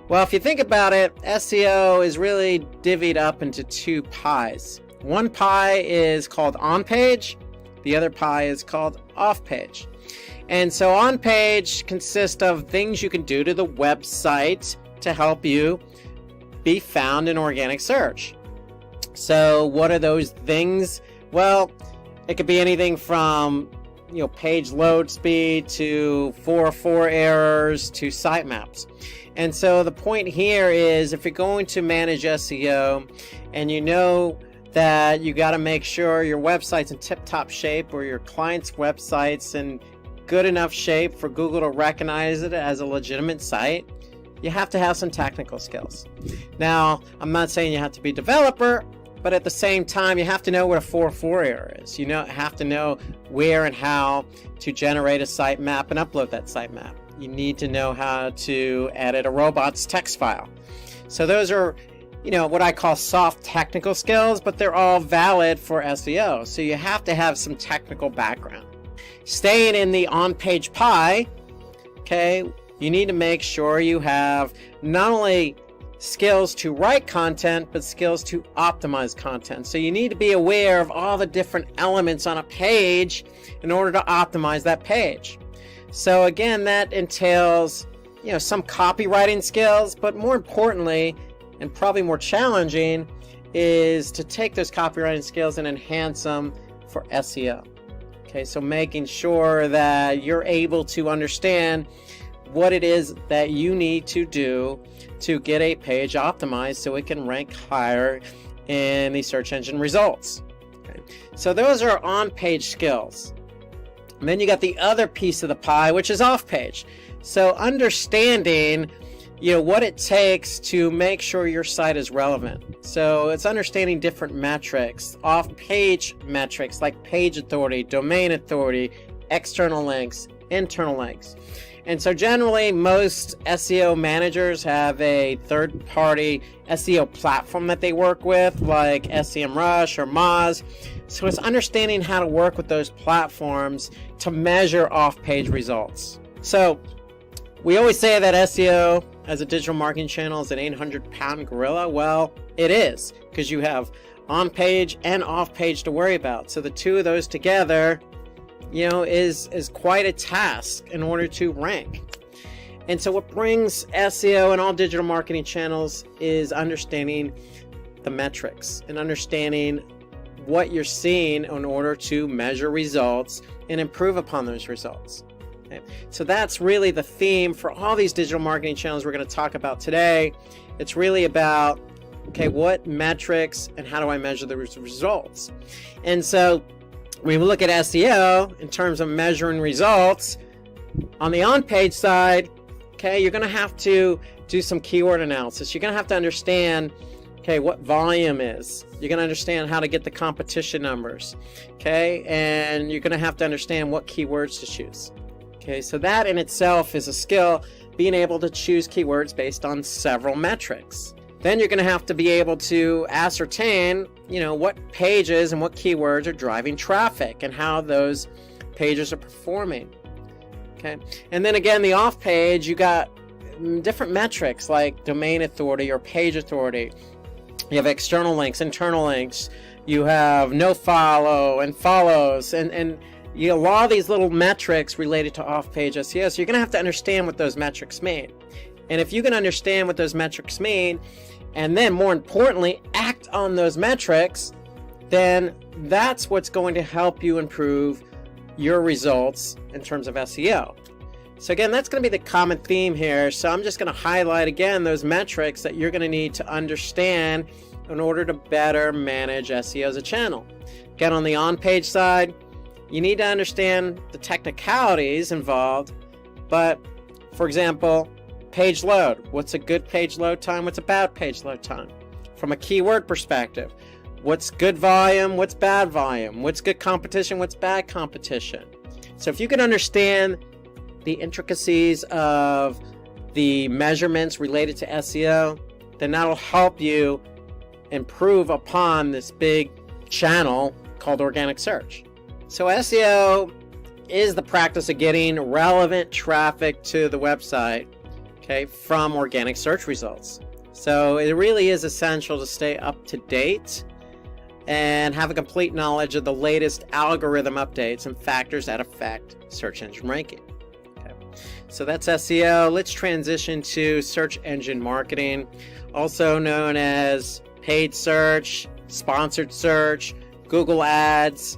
Well, if you think about it, SEO is really divvied up into two pies. One pie is called on-page, the other pie is called off-page. And so on-page consists of things you can do to the website to help you be found in organic search. So what are those things? Well, it could be anything from page load speed to 404 errors to sitemaps. And so the point here is, if you're going to manage SEO and you know that you got to make sure your website's in tip-top shape, or your client's website's in good enough shape for Google to recognize it as a legitimate site, you have to have some technical skills. Now, I'm not saying you have to be a developer, but at the same time, you have to know what a 404 error is. You have to know where and how to generate a sitemap and upload that sitemap. You need to know how to edit a robot's text file. So those are, what I call soft technical skills, but they're all valid for SEO. So you have to have some technical background. Staying in the on-page pie, okay, you need to make sure you have not only skills to write content, but skills to optimize content. So you need to be aware of all the different elements on a page in order to optimize that page. So again, that entails some copywriting skills, but more importantly, and probably more challenging, is to take those copywriting skills and enhance them for SEO. Okay, so making sure that you're able to understand what it is that you need to do to get a page optimized so it can rank higher in the search engine results. Okay, so those are on-page skills. And then you got the other piece of the pie, which is off-page. So understanding what it takes to make sure your site is relevant. So it's understanding different metrics, off-page metrics like page authority, domain authority, external links, internal links. And so generally most SEO managers have a third-party SEO platform that they work with, like SEMrush or Moz. So it's understanding how to work with those platforms to measure off-page results. So we always say that SEO as a digital marketing channel is an 800-pound gorilla. Well, it is, because you have on-page and off-page to worry about. So the two of those together, is quite a task in order to rank. And so what brings SEO and all digital marketing channels is understanding the metrics and understanding what you're seeing in order to measure results and improve upon those results. Okay. So that's really the theme for all these digital marketing channels we're going to talk about today. It's really about, what metrics and how do I measure the results? And so when we look at SEO in terms of measuring results, on the on-page side, you're going to have to do some keyword analysis. You're going to have to understand, what volume is. You're going to understand how to get the competition numbers, and you're going to have to understand what keywords to choose. So that in itself is a skill, being able to choose keywords based on several metrics. Then you're going to have to be able to ascertain, what pages and what keywords are driving traffic and how those pages are performing. And then again, the off page, you got different metrics like domain authority or page authority. You have external links, internal links. You have no follow and follows, and a lot of these little metrics related to off-page SEO. So you're going to have to understand what those metrics mean. And if you can understand what those metrics mean, and then more importantly, act on those metrics, then that's what's going to help you improve your results in terms of SEO. So again, that's going to be the common theme here. So I'm just going to highlight again those metrics that you're going to need to understand in order to better manage SEO as a channel. Again, on the on-page side, you need to understand the technicalities involved, but for example, page load. What's a good page load time? What's a bad page load time? From a keyword perspective, what's good volume? What's bad volume? What's good competition? What's bad competition? So if you can understand the intricacies of the measurements related to SEO, then that'll help you improve upon this big channel called organic search. So SEO is the practice of getting relevant traffic to the website, from organic search results. So it really is essential to stay up to date and have a complete knowledge of the latest algorithm updates and factors that affect search engine ranking. So that's SEO. Let's transition to search engine marketing, also known as paid search, sponsored search, Google ads,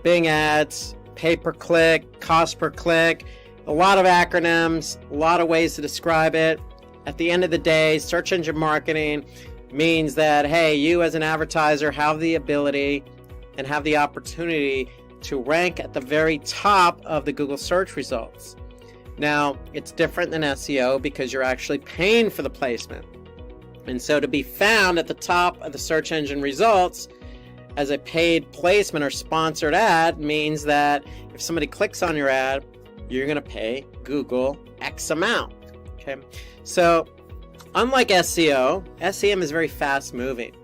Bing ads, pay-per-click, cost per click, a lot of acronyms, a lot of ways to describe it. At the end of the day, search engine marketing means that, hey, you as an advertiser have the ability and have the opportunity to rank at the very top of the Google search results. Now, it's different than SEO because you're actually paying for the placement. And so to be found at the top of the search engine results as a paid placement or sponsored ad means that if somebody clicks on your ad, you're going to pay Google X amount. So unlike SEO, SEM is very fast moving.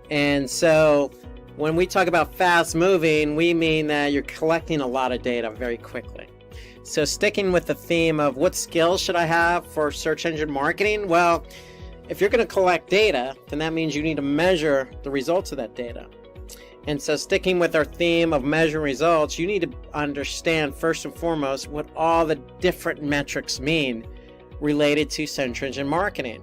And so when we talk about fast moving, we mean that you're collecting a lot of data very quickly. So sticking with the theme of what skills should I have for search engine marketing? Well, if you're going to collect data, then that means you need to measure the results of that data. And so sticking with our theme of measuring results, you need to understand first and foremost what all the different metrics mean related to search engine marketing.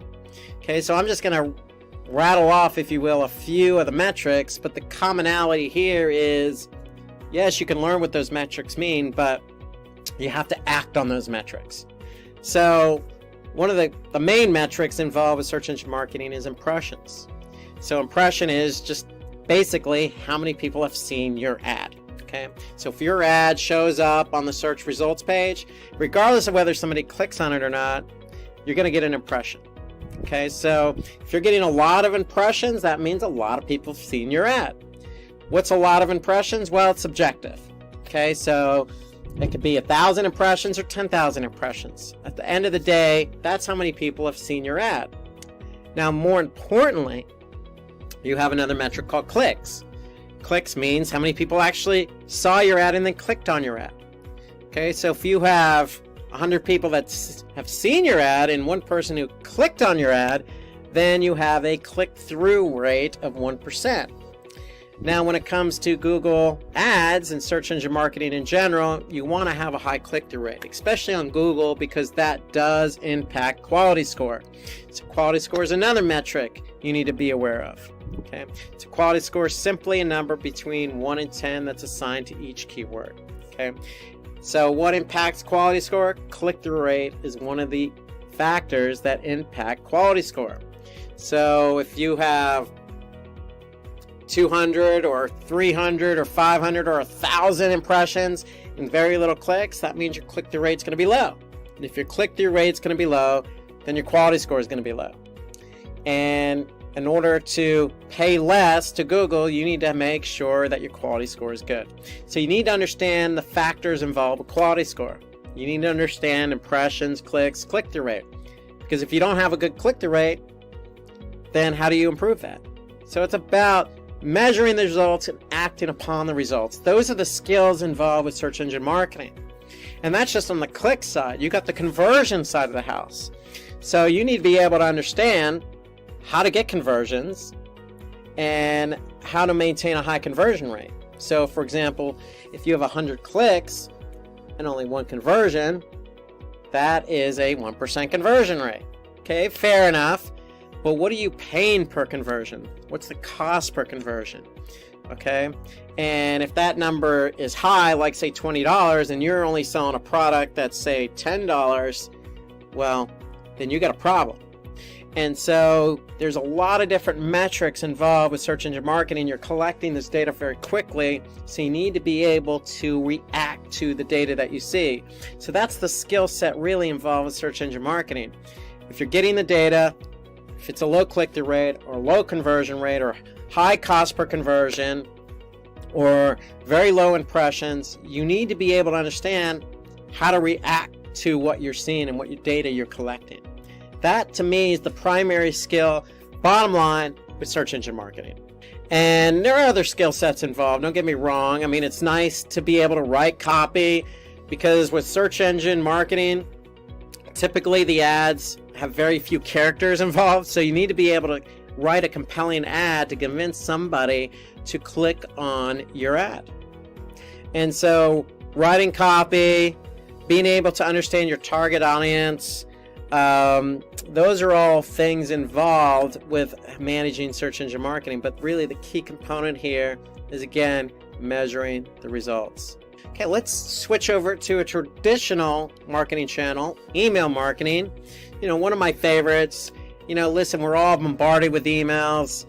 Okay, so I'm just going to rattle off, if you will, a few of the metrics, but the commonality here is, yes, you can learn what those metrics mean, but you have to act on those metrics. So one of the main metrics involved with search engine marketing is impressions. So impression is just basically how many people have seen your ad. Okay, so if your ad shows up on the search results page, regardless of whether somebody clicks on it or not, you're going to get an impression. Okay, so if you're getting a lot of impressions, that means a lot of people have seen your ad. What's a lot of impressions? Well, it's subjective. Okay, so it could be 1,000 impressions or 10,000 impressions. At the end of the day, that's how many people have seen your ad. Now, more importantly, you have another metric called clicks. Clicks means how many people actually saw your ad and then clicked on your ad. Okay, so if you have 100 people that have seen your ad and one person who clicked on your ad, then you have a click-through rate of 1%. Now, when it comes to Google Ads and search engine marketing in general, you want to have a high click-through rate, especially on Google, because that does impact quality score. So quality score is another metric you need to be aware of. Okay, so quality score is simply a number between 1 and 10 that's assigned to each keyword. Okay, so what impacts quality score? Click-through rate is one of the factors that impact quality score. So if you have 200 or 300 or 500 or 1,000 impressions and very little clicks, that means your click-through rate is going to be low. And if your click-through rate is going to be low, then your quality score is going to be low. And in order to pay less to Google, you need to make sure that your quality score is good. So you need to understand the factors involved with quality score. You need to understand impressions, clicks, click-through rate. Because if you don't have a good click-through rate, then how do you improve that? So it's about measuring the results and acting upon the results. Those are the skills involved with search engine marketing. And that's just on the click side. You got the conversion side of the house. So you need to be able to understand how to get conversions and how to maintain a high conversion rate. So for example, if you have 100 clicks and only one conversion, that is a 1% conversion rate. Okay, fair enough. But what are you paying per conversion? What's the cost per conversion? Okay, and if that number is high, like say $20, and you're only selling a product that's say $10, well, then you got a problem. And so there's a lot of different metrics involved with search engine marketing. You're collecting this data very quickly, so you need to be able to react to the data that you see. So that's the skill set really involved with search engine marketing. If you're getting the data, if it's a low click-through rate or low conversion rate or high cost per conversion or very low impressions, you need to be able to understand how to react to what you're seeing and what your data you're collecting. That to me is the primary skill, bottom line, with search engine marketing. And there are other skill sets involved, don't get me wrong. I mean, it's nice to be able to write copy because with search engine marketing, typically the ads have very few characters involved, so you need to be able to write a compelling ad to convince somebody to click on your ad. And so writing copy, being able to understand your target audience, those are all things involved with managing search engine marketing, but really the key component here is, again, measuring the results. Okay, let's switch over to a traditional marketing channel, email marketing. You know, one of my favorites. You know, listen, we're all bombarded with emails,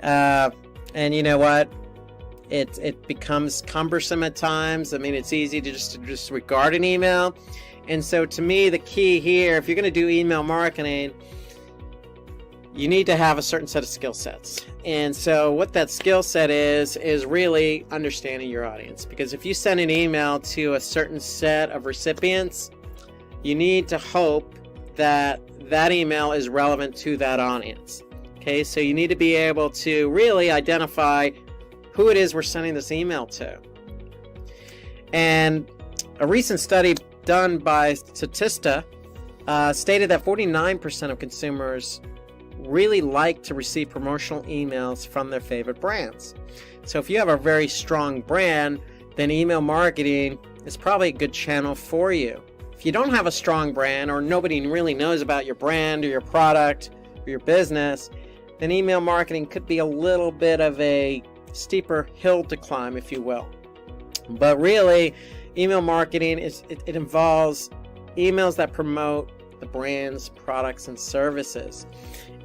and you know what? It becomes cumbersome at times. I mean, it's easy to just disregard an email. And so to me, the key here, if you're going to do email marketing, you need to have a certain set of skill sets. And so what that skill set is really understanding your audience. Because if you send an email to a certain set of recipients, you need to hope that that email is relevant to that audience. Okay, so you need to be able to really identify who it is we're sending this email to. And a recent study done by Statista stated that 49% of consumers really like to receive promotional emails from their favorite brands. So if you have a very strong brand, then email marketing is probably a good channel for you. if you don't have a strong brand or nobody really knows about your brand or your product or your business, then email marketing could be a little bit of a steeper hill to climb, if you will. But really, email marketing it involves emails that promote the brand's products and services.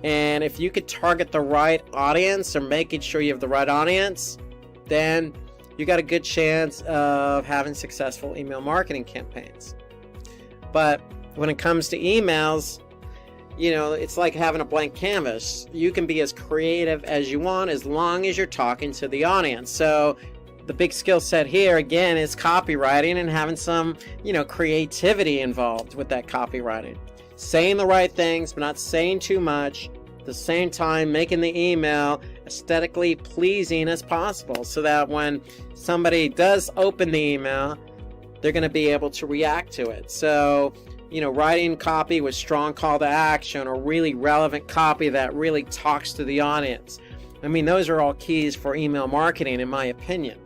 And if you could target the right audience or making sure you have the right audience, then you got a good chance of having successful email marketing campaigns. But when it comes to emails, it's like having a blank canvas. You can be as creative as you want as long as you're talking to the audience. So the big skill set here, again, is copywriting and having some, creativity involved with that copywriting. Saying the right things, but not saying too much. At the same time, making the email aesthetically pleasing as possible so that when somebody does open the email, they're going to be able to react to it. So, writing copy with strong call to action or really relevant copy that really talks to the audience. Those are all keys for email marketing, in my opinion.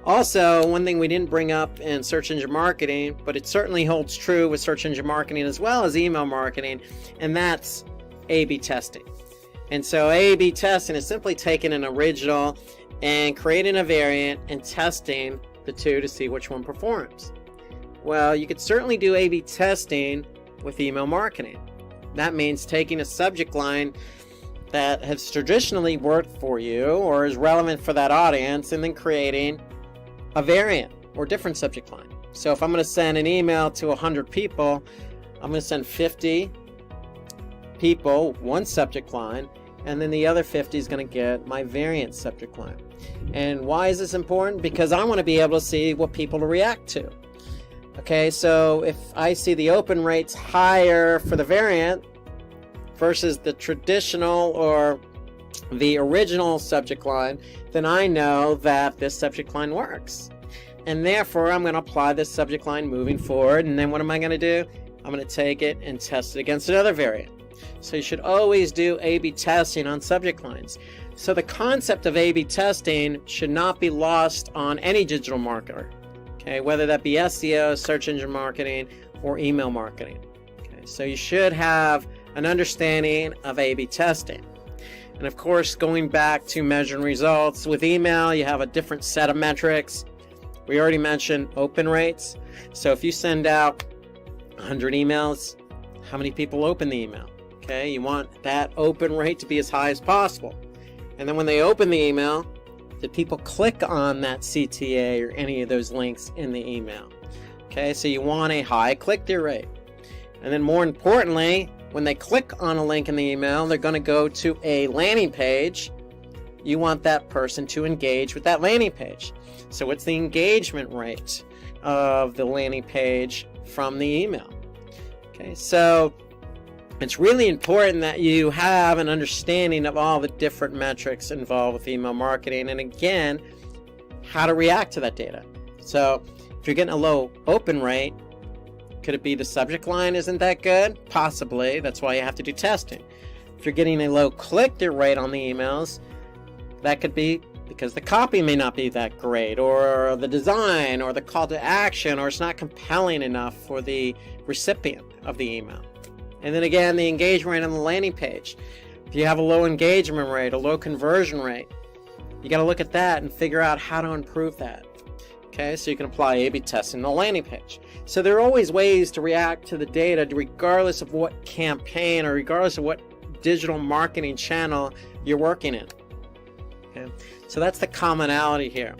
Also, one thing we didn't bring up in search engine marketing, but it certainly holds true with search engine marketing as well as email marketing, and that's A/B testing. And so A/B testing is simply taking an original and creating a variant and testing the two to see which one performs. Well, you could certainly do A/B testing with email marketing. That means taking a subject line that has traditionally worked for you or is relevant for that audience and then creating a variant or different subject line. So if I'm going to send an email to 100 people, I'm going to send 50 people one subject line, and then the other 50 is going to get my variant subject line. And why is this important? Because I want to be able to see what people react to. Okay, so if I see the open rates higher for the variant versus the traditional or the original subject line, then I know that this subject line works. And therefore, I'm going to apply this subject line moving forward. And then what am I going to do? I'm going to take it and test it against another variant. So you should always do A/B testing on subject lines. So the concept of A/B testing should not be lost on any digital marketer, okay, whether that be SEO, search engine marketing, or email marketing. Okay, so you should have an understanding of A/B testing. And of course, going back to measuring results, with email, you have a different set of metrics. We already mentioned open rates. So if you send out 100 emails, how many people open the email? Okay, you want that open rate to be as high as possible. And then when they open the email, did people click on that CTA or any of those links in the email? Okay, so you want a high click-through rate. And then more importantly, when they click on a link in the email, they're going to go to a landing page. You want that person to engage with that landing page. So what's the engagement rate of the landing page from the email? Okay, so it's really important that you have an understanding of all the different metrics involved with email marketing, and again, how to react to that data. So if you're getting a low open rate, could it be the subject line isn't that good? Possibly. That's why you have to do testing. If you're getting a low click-through rate on the emails, that could be because the copy may not be that great, or the design, or the call to action, or it's not compelling enough for the recipient of the email. And then again, the engagement rate on the landing page. If you have a low engagement rate, a low conversion rate, you got to look at that and figure out how to improve that. Okay, so you can apply A/B testing on the landing page. So there are always ways to react to the data regardless of what campaign or regardless of what digital marketing channel you're working in. Okay, so that's the commonality here.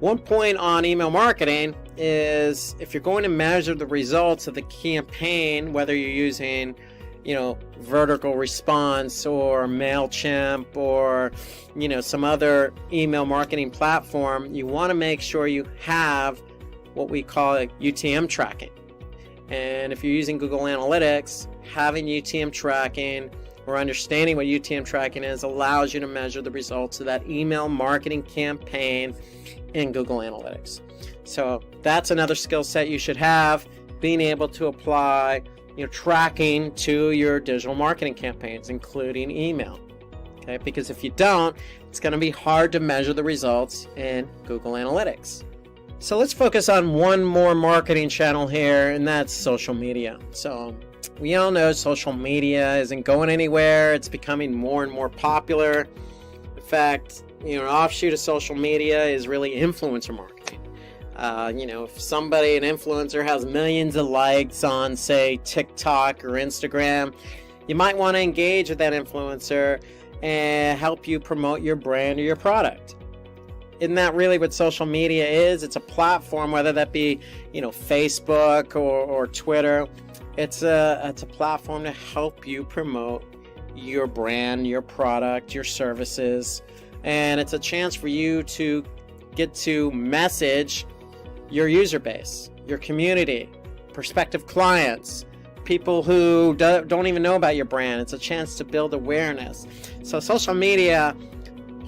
One point on email marketing is if you're going to measure the results of the campaign, whether you're using, vertical response or MailChimp or, some other email marketing platform, you want to make sure you have what we call UTM tracking. And if you're using Google Analytics, having UTM tracking or understanding what UTM tracking is allows you to measure the results of that email marketing campaign in Google Analytics. So that's another skill set you should have, being able to apply tracking to your digital marketing campaigns, including email. Okay, because if you don't, it's going to be hard to measure the results in Google Analytics. So let's focus on one more marketing channel here, and that's social media. So we all know social media isn't going anywhere. It's becoming more and more popular. In fact, an offshoot of social media is really influencer marketing. If somebody, an influencer, has millions of likes on, say, TikTok or Instagram, you might want to engage with that influencer and help you promote your brand or your product. Isn't that really what social media is? It's a platform, whether that be, Facebook or Twitter. It's a platform to help you promote your brand, your product, your services, and it's a chance for you to get to message your user base, your community, prospective clients, people who don't even know about your brand. It's a chance to build awareness. So social media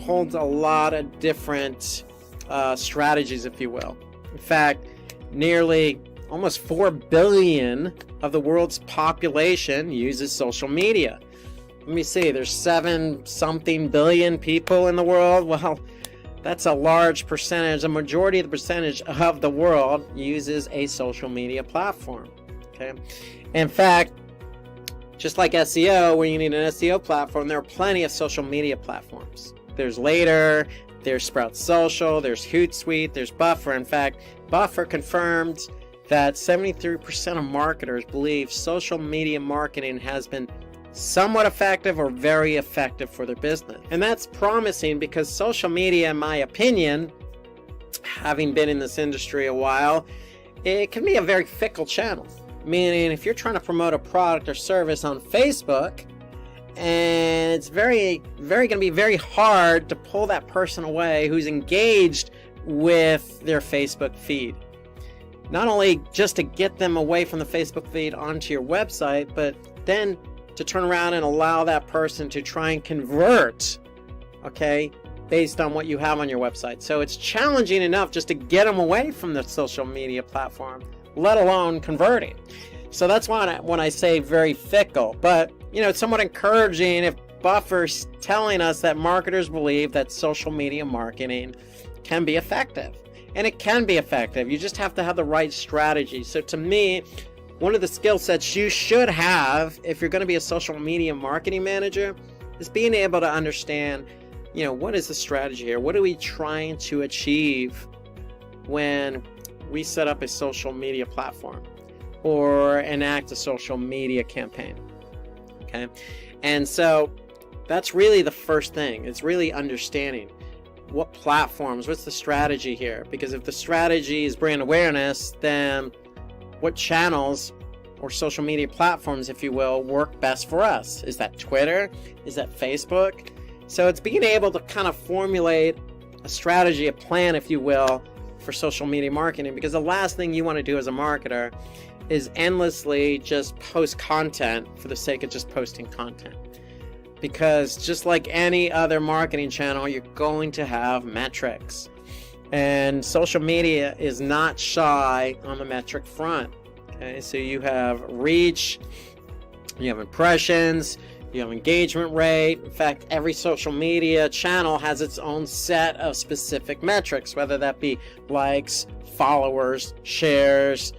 holds a lot of different strategies, if you will. In fact, nearly almost 4 billion of the world's population uses social media. Let me see, there's 7-something billion people in the world. Well, that's a large percentage. A majority of the percentage of the world uses a social media platform. Okay. In fact, just like SEO, where you need an SEO platform, there are plenty of social media platforms. There's Later, there's Sprout Social, there's Hootsuite, there's Buffer. In fact, Buffer confirmed that 73% of marketers believe social media marketing has been somewhat effective or very effective for their business. And that's promising because social media, in my opinion, having been in this industry a while, it can be a very fickle channel. Meaning, if you're trying to promote a product or service on Facebook, and it's going to be very hard to pull that person away who's engaged with their Facebook feed. Not only just to get them away from the Facebook feed onto your website, but then to turn around and allow that person to try and convert, okay, based on what you have on your website. So it's challenging enough just to get them away from the social media platform, let alone converting. So that's why when I say very fickle, but it's somewhat encouraging if Buffer's telling us that marketers believe that social media marketing can be effective. And it can be effective. You just have to have the right strategy. So to me, one of the skill sets you should have if you're going to be a social media marketing manager is being able to understand, what is the strategy here? What are we trying to achieve when we set up a social media platform or enact a social media campaign? Okay. And so that's really the first thing. It's really understanding what platforms, what's the strategy here? Because if the strategy is brand awareness, then what channels or social media platforms, if you will, work best for us? Is that Twitter? Is that Facebook? So it's being able to kind of formulate a strategy, a plan, if you will, for social media marketing, because the last thing you want to do as a marketer is endlessly just post content for the sake of just posting content. Because just like any other marketing channel, you're going to have metrics. And social media is not shy on the metric front. Okay, so you have reach, you have impressions, you have engagement rate. In fact, every social media channel has its own set of specific metrics, whether that be likes, followers, shares,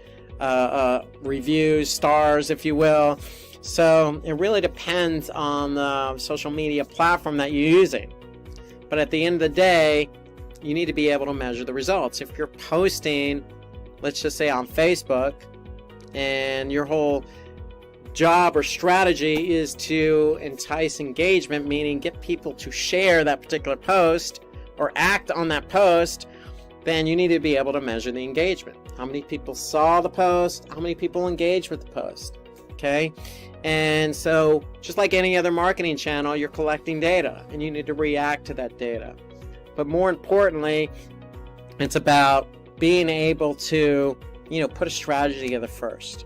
reviews, stars, if you will. So it really depends on the social media platform that you're using. But at the end of the day, you need to be able to measure the results. If you're posting, let's just say on Facebook, and your whole job or strategy is to entice engagement, meaning get people to share that particular post or act on that post, then you need to be able to measure the engagement. How many people saw the post? How many people engaged with the post? Okay? And so, just like any other marketing channel, you're collecting data and you need to react to that data. But more importantly, it's about being able to, put a strategy together first.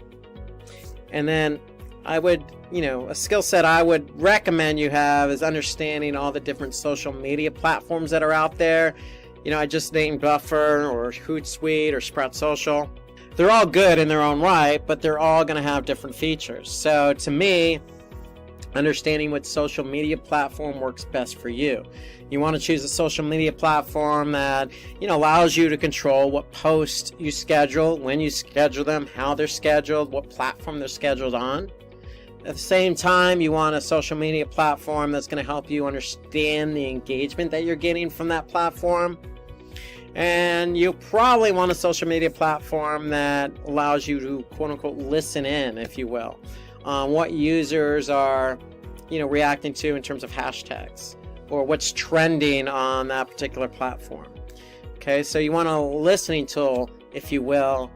And then I would, a skill set I would recommend you have is understanding all the different social media platforms that are out there. I just named Buffer or Hootsuite or Sprout Social. They're all good in their own right, but they're all going to have different features. So to me, understanding what social media platform works best for you. You want to choose a social media platform that, allows you to control what posts you schedule, when you schedule them, how they're scheduled, what platform they're scheduled on. At the same time, you want a social media platform that's going to help you understand the engagement that you're getting from that platform. And you'll probably want a social media platform that allows you to, quote unquote, listen in, if you will, on what users are, reacting to in terms of hashtags or what's trending on that particular platform. Okay, so you want a listening tool, if you will,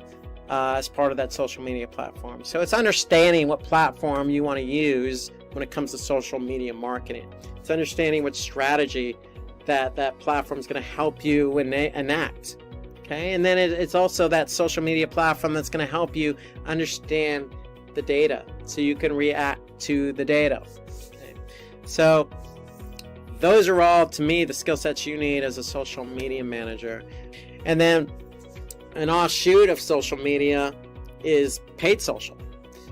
as part of that social media platform. So it's understanding what platform you want to use when it comes to social media marketing. It's understanding what strategy that platform is going to help you enact. Okay, and then it's also that social media platform that's going to help you understand the data so you can react to the data. Okay. So those are all, to me, the skill sets you need as a social media manager. And then an offshoot of social media is paid social.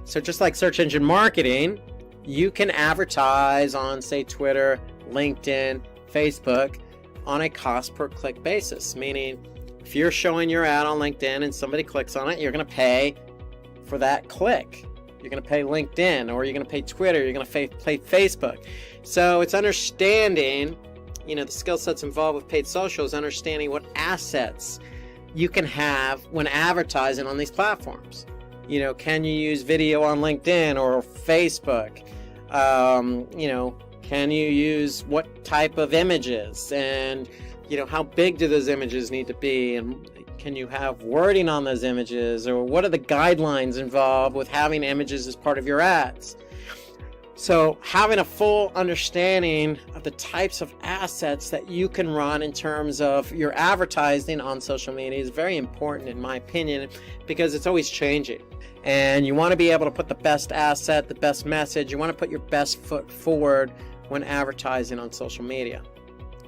So just like search engine marketing, you can advertise on, say, Twitter, LinkedIn, Facebook on a cost per click basis, meaning if you're showing your ad on LinkedIn and somebody clicks on it, you're going to pay for that click. You're going to pay LinkedIn, or you're going to pay Twitter, you're going to pay Facebook. So it's understanding, the skill sets involved with paid social is understanding what assets you can have when advertising on these platforms. Can you use video on LinkedIn or Facebook? Can you use what type of images, and how big do those images need to be, and can you have wording on those images, or what are the guidelines involved with having images as part of your ads? So having a full understanding of the types of assets that you can run in terms of your advertising on social media is very important, in my opinion, because it's always changing. And you want to be able to put the best asset, the best message. You want to put your best foot forward when advertising on social media.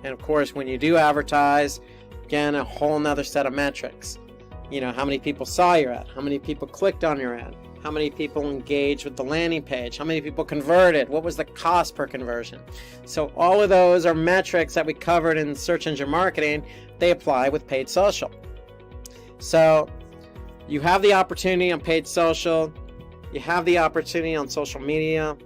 And of course, when you do advertise, again, a whole nother set of metrics. How many people saw your ad? How many people clicked on your ad? How many people engaged with the landing page? How many people converted? What was the cost per conversion? So all of those are metrics that we covered in search engine marketing. They apply with paid social. So you have the opportunity on paid social. You have the opportunity on social media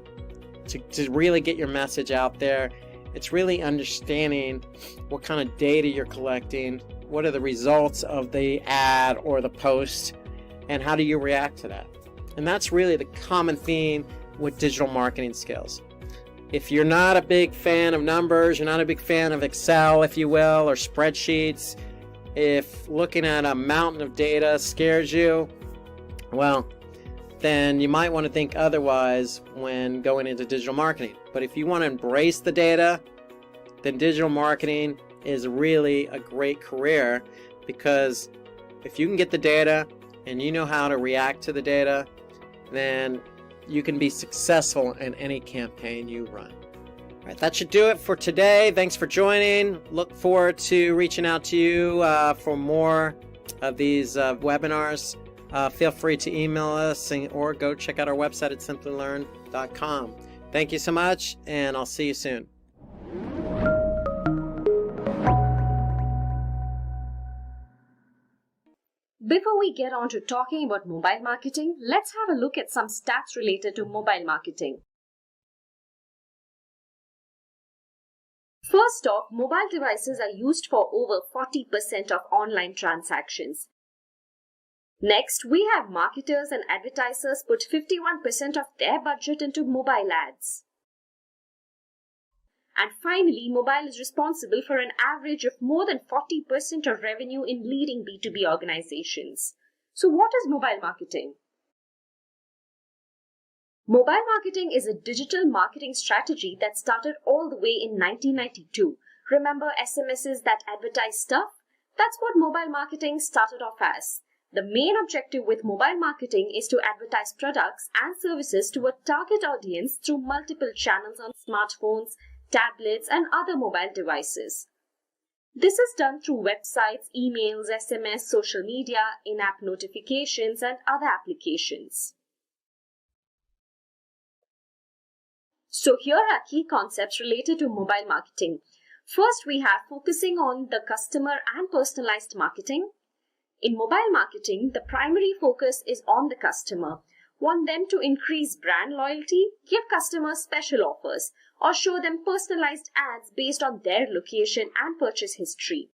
to really get your message out there. It's really understanding what kind of data you're collecting, what are the results of the ad or the post, and how do you react to that? And that's really the common theme with digital marketing skills. If you're not a big fan of numbers, you're not a big fan of Excel, if you will, or spreadsheets, if looking at a mountain of data scares you, well, then you might want to think otherwise when going into digital marketing. But if you want to embrace the data, then digital marketing is really a great career, because if you can get the data and you know how to react to the data, then you can be successful in any campaign you run. All right, that should do it for today. Thanks for joining. Look forward to reaching out to you for more of these webinars. Feel free to email us or go check out our website at simplilearn.com. Thank you so much, and I'll see you soon. Before we get on to talking about mobile marketing, let's have a look at some stats related to mobile marketing. First off, mobile devices are used for over 40% of online transactions. Next, we have marketers and advertisers put 51% of their budget into mobile ads. And finally, mobile is responsible for an average of more than 40% of revenue in leading B2B organizations. So what is mobile marketing? Mobile marketing is a digital marketing strategy that started all the way in 1992. Remember SMSs that advertise stuff? That's what mobile marketing started off as. The main objective with mobile marketing is to advertise products and services to a target audience through multiple channels on smartphones, tablets, and other mobile devices. This is done through websites, emails, SMS, social media, in-app notifications, and other applications. So here are key concepts related to mobile marketing. First, we have focusing on the customer and personalized marketing. In mobile marketing, the primary focus is on the customer. Want them to increase brand loyalty? Give customers special offers or show them personalized ads based on their location and purchase history.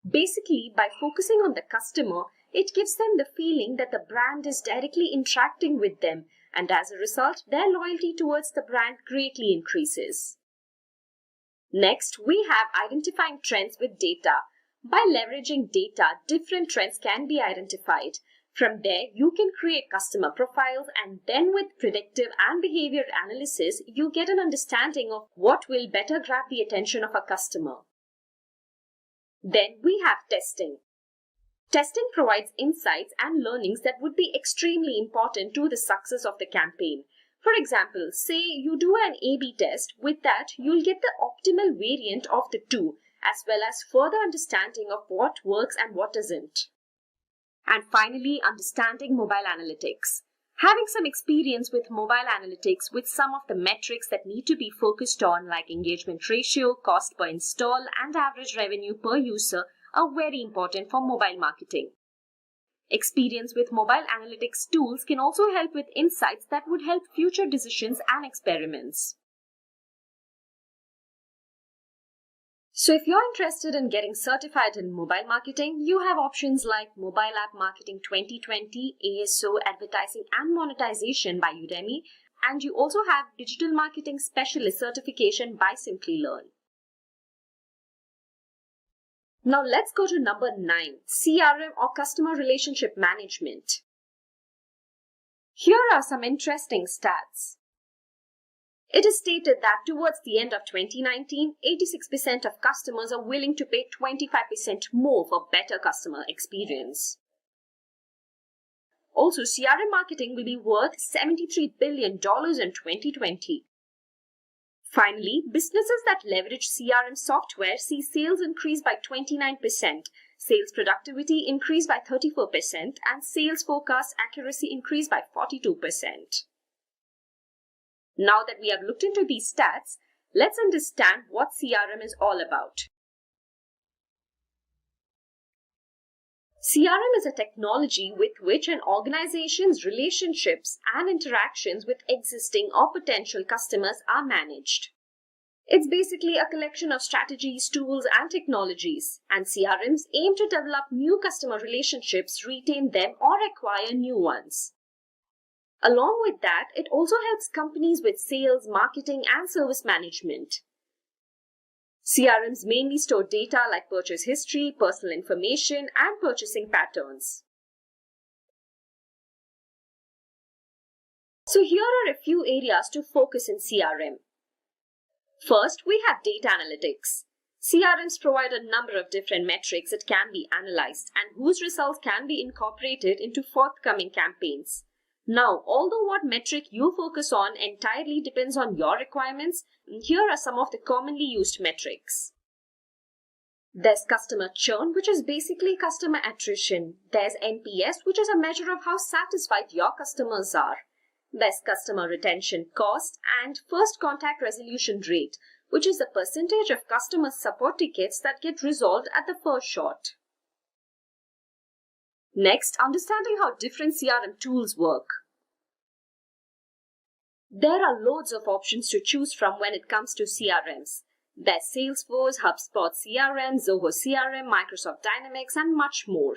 Basically, by focusing on the customer, it gives them the feeling that the brand is directly interacting with them, and as a result, their loyalty towards the brand greatly increases. Next, we have identifying trends with data. By leveraging data, different trends can be identified. From there, you can create customer profiles, and then with predictive and behavior analysis, you get an understanding of what will better grab the attention of a customer. Then we have testing. Testing provides insights and learnings that would be extremely important to the success of the campaign. For example, say you do an A/B test. With that, you'll get the optimal variant of the two, as well as further understanding of what works and what doesn't. And finally, understanding mobile analytics. Having some experience with mobile analytics with some of the metrics that need to be focused on, like engagement ratio, cost per install, and average revenue per user, are very important for mobile marketing. Experience with mobile analytics tools can also help with insights that would help future decisions and experiments. So if you're interested in getting certified in mobile marketing, you have options like Mobile App Marketing 2020, ASO, Advertising and Monetization by Udemy, and you also have Digital Marketing Specialist certification by Simplilearn. Now let's go to number 9, CRM or Customer Relationship Management. Here are some interesting stats. It is stated that towards the end of 2019, 86% of customers are willing to pay 25% more for better customer experience. Also, CRM marketing will be worth $73 billion in 2020. Finally, businesses that leverage CRM software see sales increase by 29%, sales productivity increase by 34%, and sales forecast accuracy increase by 42%. Now that we have looked into these stats, let's understand what CRM is all about. CRM is a technology with which an organization's relationships and interactions with existing or potential customers are managed. It's basically a collection of strategies, tools, and technologies, and CRMs aim to develop new customer relationships, retain them, or acquire new ones. Along with that, it also helps companies with sales, marketing, and service management. CRMs mainly store data like purchase history, personal information, and purchasing patterns. So here are a few areas to focus in CRM. First, we have data analytics. CRMs provide a number of different metrics that can be analyzed and whose results can be incorporated into forthcoming campaigns. Now, although what metric you focus on entirely depends on your requirements, here are some of the commonly used metrics. There's customer churn, which is basically customer attrition. There's NPS, which is a measure of how satisfied your customers are. There's customer retention cost and first contact resolution rate, which is the percentage of customer support tickets that get resolved at the first shot. Next, understanding how different CRM tools work. There are loads of options to choose from when it comes to CRMs. There's Salesforce, HubSpot CRM, Zoho CRM, Microsoft Dynamics, and much more.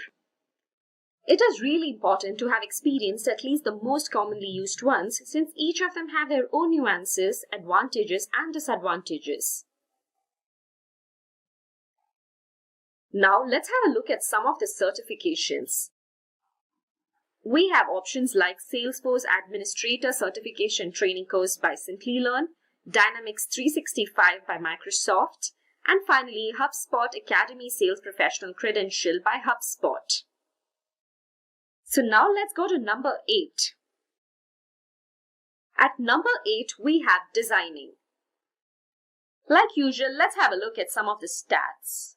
It is really important to have experienced at least the most commonly used ones, since each of them have their own nuances, advantages, and disadvantages. Now let's have a look at some of the certifications. We have options like Salesforce Administrator Certification Training Course by Simplilearn, Dynamics 365 by Microsoft, and finally HubSpot Academy Sales Professional Credential by HubSpot. So now let's go to number 8. At number 8, we have designing. Like usual, let's have a look at some of the stats.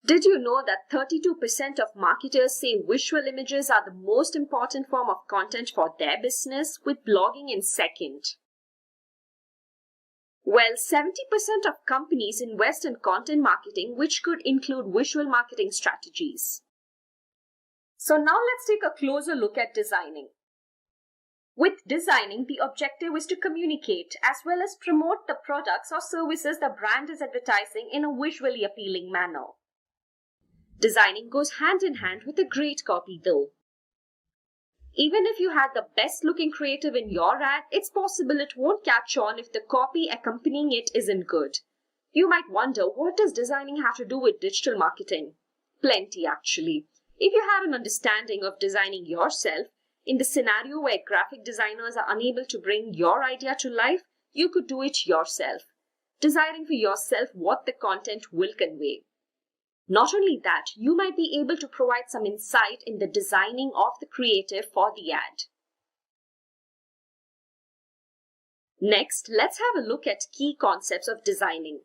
Did you know that 32% of marketers say visual images are the most important form of content for their business, with blogging in second? Well, 70% of companies invest in content marketing, which could include visual marketing strategies. So now let's take a closer look at designing. With designing, the objective is to communicate as well as promote the products or services the brand is advertising in a visually appealing manner. Designing goes hand in hand with a great copy though. Even if you had the best looking creative in your ad, it's possible it won't catch on if the copy accompanying it isn't good. You might wonder, what does designing have to do with digital marketing? Plenty actually. If you have an understanding of designing yourself, in the scenario where graphic designers are unable to bring your idea to life, you could do it yourself, deciding for yourself what the content will convey. Not only that, you might be able to provide some insight in the designing of the creative for the ad. Next, let's have a look at key concepts of designing.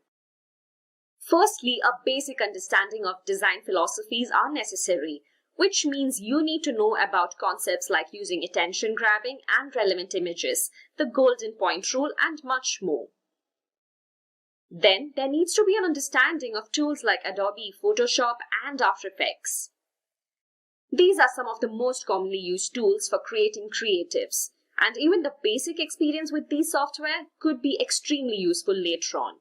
Firstly, a basic understanding of design philosophies are necessary, which means you need to know about concepts like using attention grabbing and relevant images, the golden point rule, and much more. Then there needs to be an understanding of tools like Adobe, Photoshop, and After Effects. These are some of the most commonly used tools for creating creatives, and even the basic experience with these software could be extremely useful later on.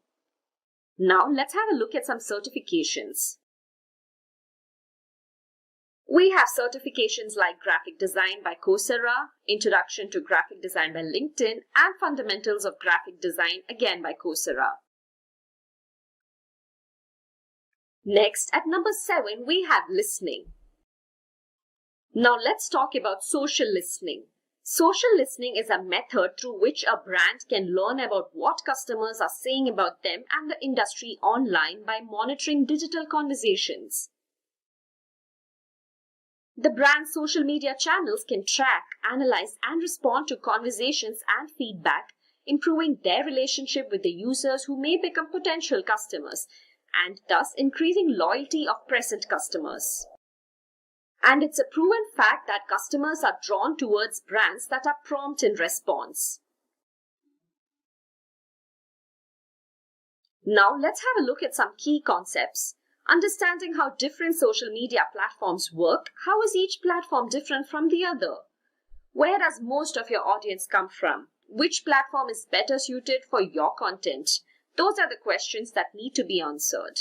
Now let's have a look at some certifications. We have certifications like Graphic Design by Coursera, Introduction to Graphic Design by LinkedIn, and Fundamentals of Graphic Design again by Coursera. Next, at number 7, we have listening. Now let's talk about social listening. Social listening is a method through which a brand can learn about what customers are saying about them and the industry online by monitoring digital conversations. The brand's social media channels can track, analyze, and respond to conversations and feedback, improving their relationship with the users who may become potential customers, and thus increasing loyalty of present customers. And it's a proven fact that customers are drawn towards brands that are prompt in response. Now let's have a look at some key concepts. Understanding how different social media platforms work. How is each platform different from the other? Where does most of your audience come from? Which platform is better suited for your content? Those are the questions that need to be answered.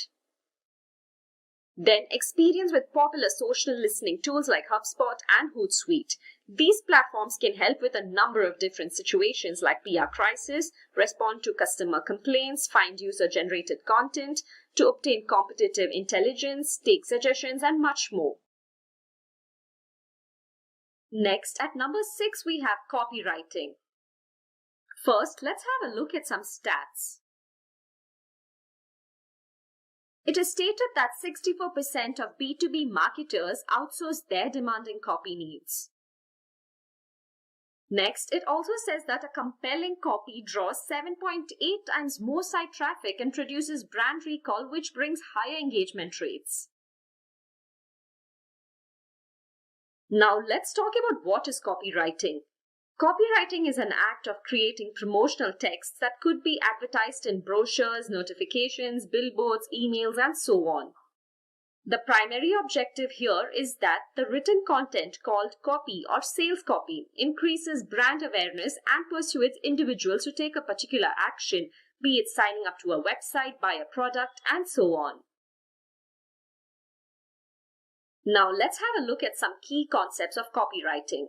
Then, experience with popular social listening tools like HubSpot and Hootsuite. These platforms can help with a number of different situations like PR crisis, respond to customer complaints, find user-generated content, to obtain competitive intelligence, take suggestions, and much more. Next, at number 6, we have copywriting. First, let's have a look at some stats. It is stated that 64% of B2B marketers outsource their demanding copy needs. Next, it also says that a compelling copy draws 7.8 times more site traffic and produces brand recall, which brings higher engagement rates. Now, let's talk about what is copywriting. Copywriting is an act of creating promotional texts that could be advertised in brochures, notifications, billboards, emails, and so on. The primary objective here is that the written content called copy or sales copy increases brand awareness and persuades individuals to take a particular action, be it signing up to a website, buy a product, and so on. Now let's have a look at some key concepts of copywriting.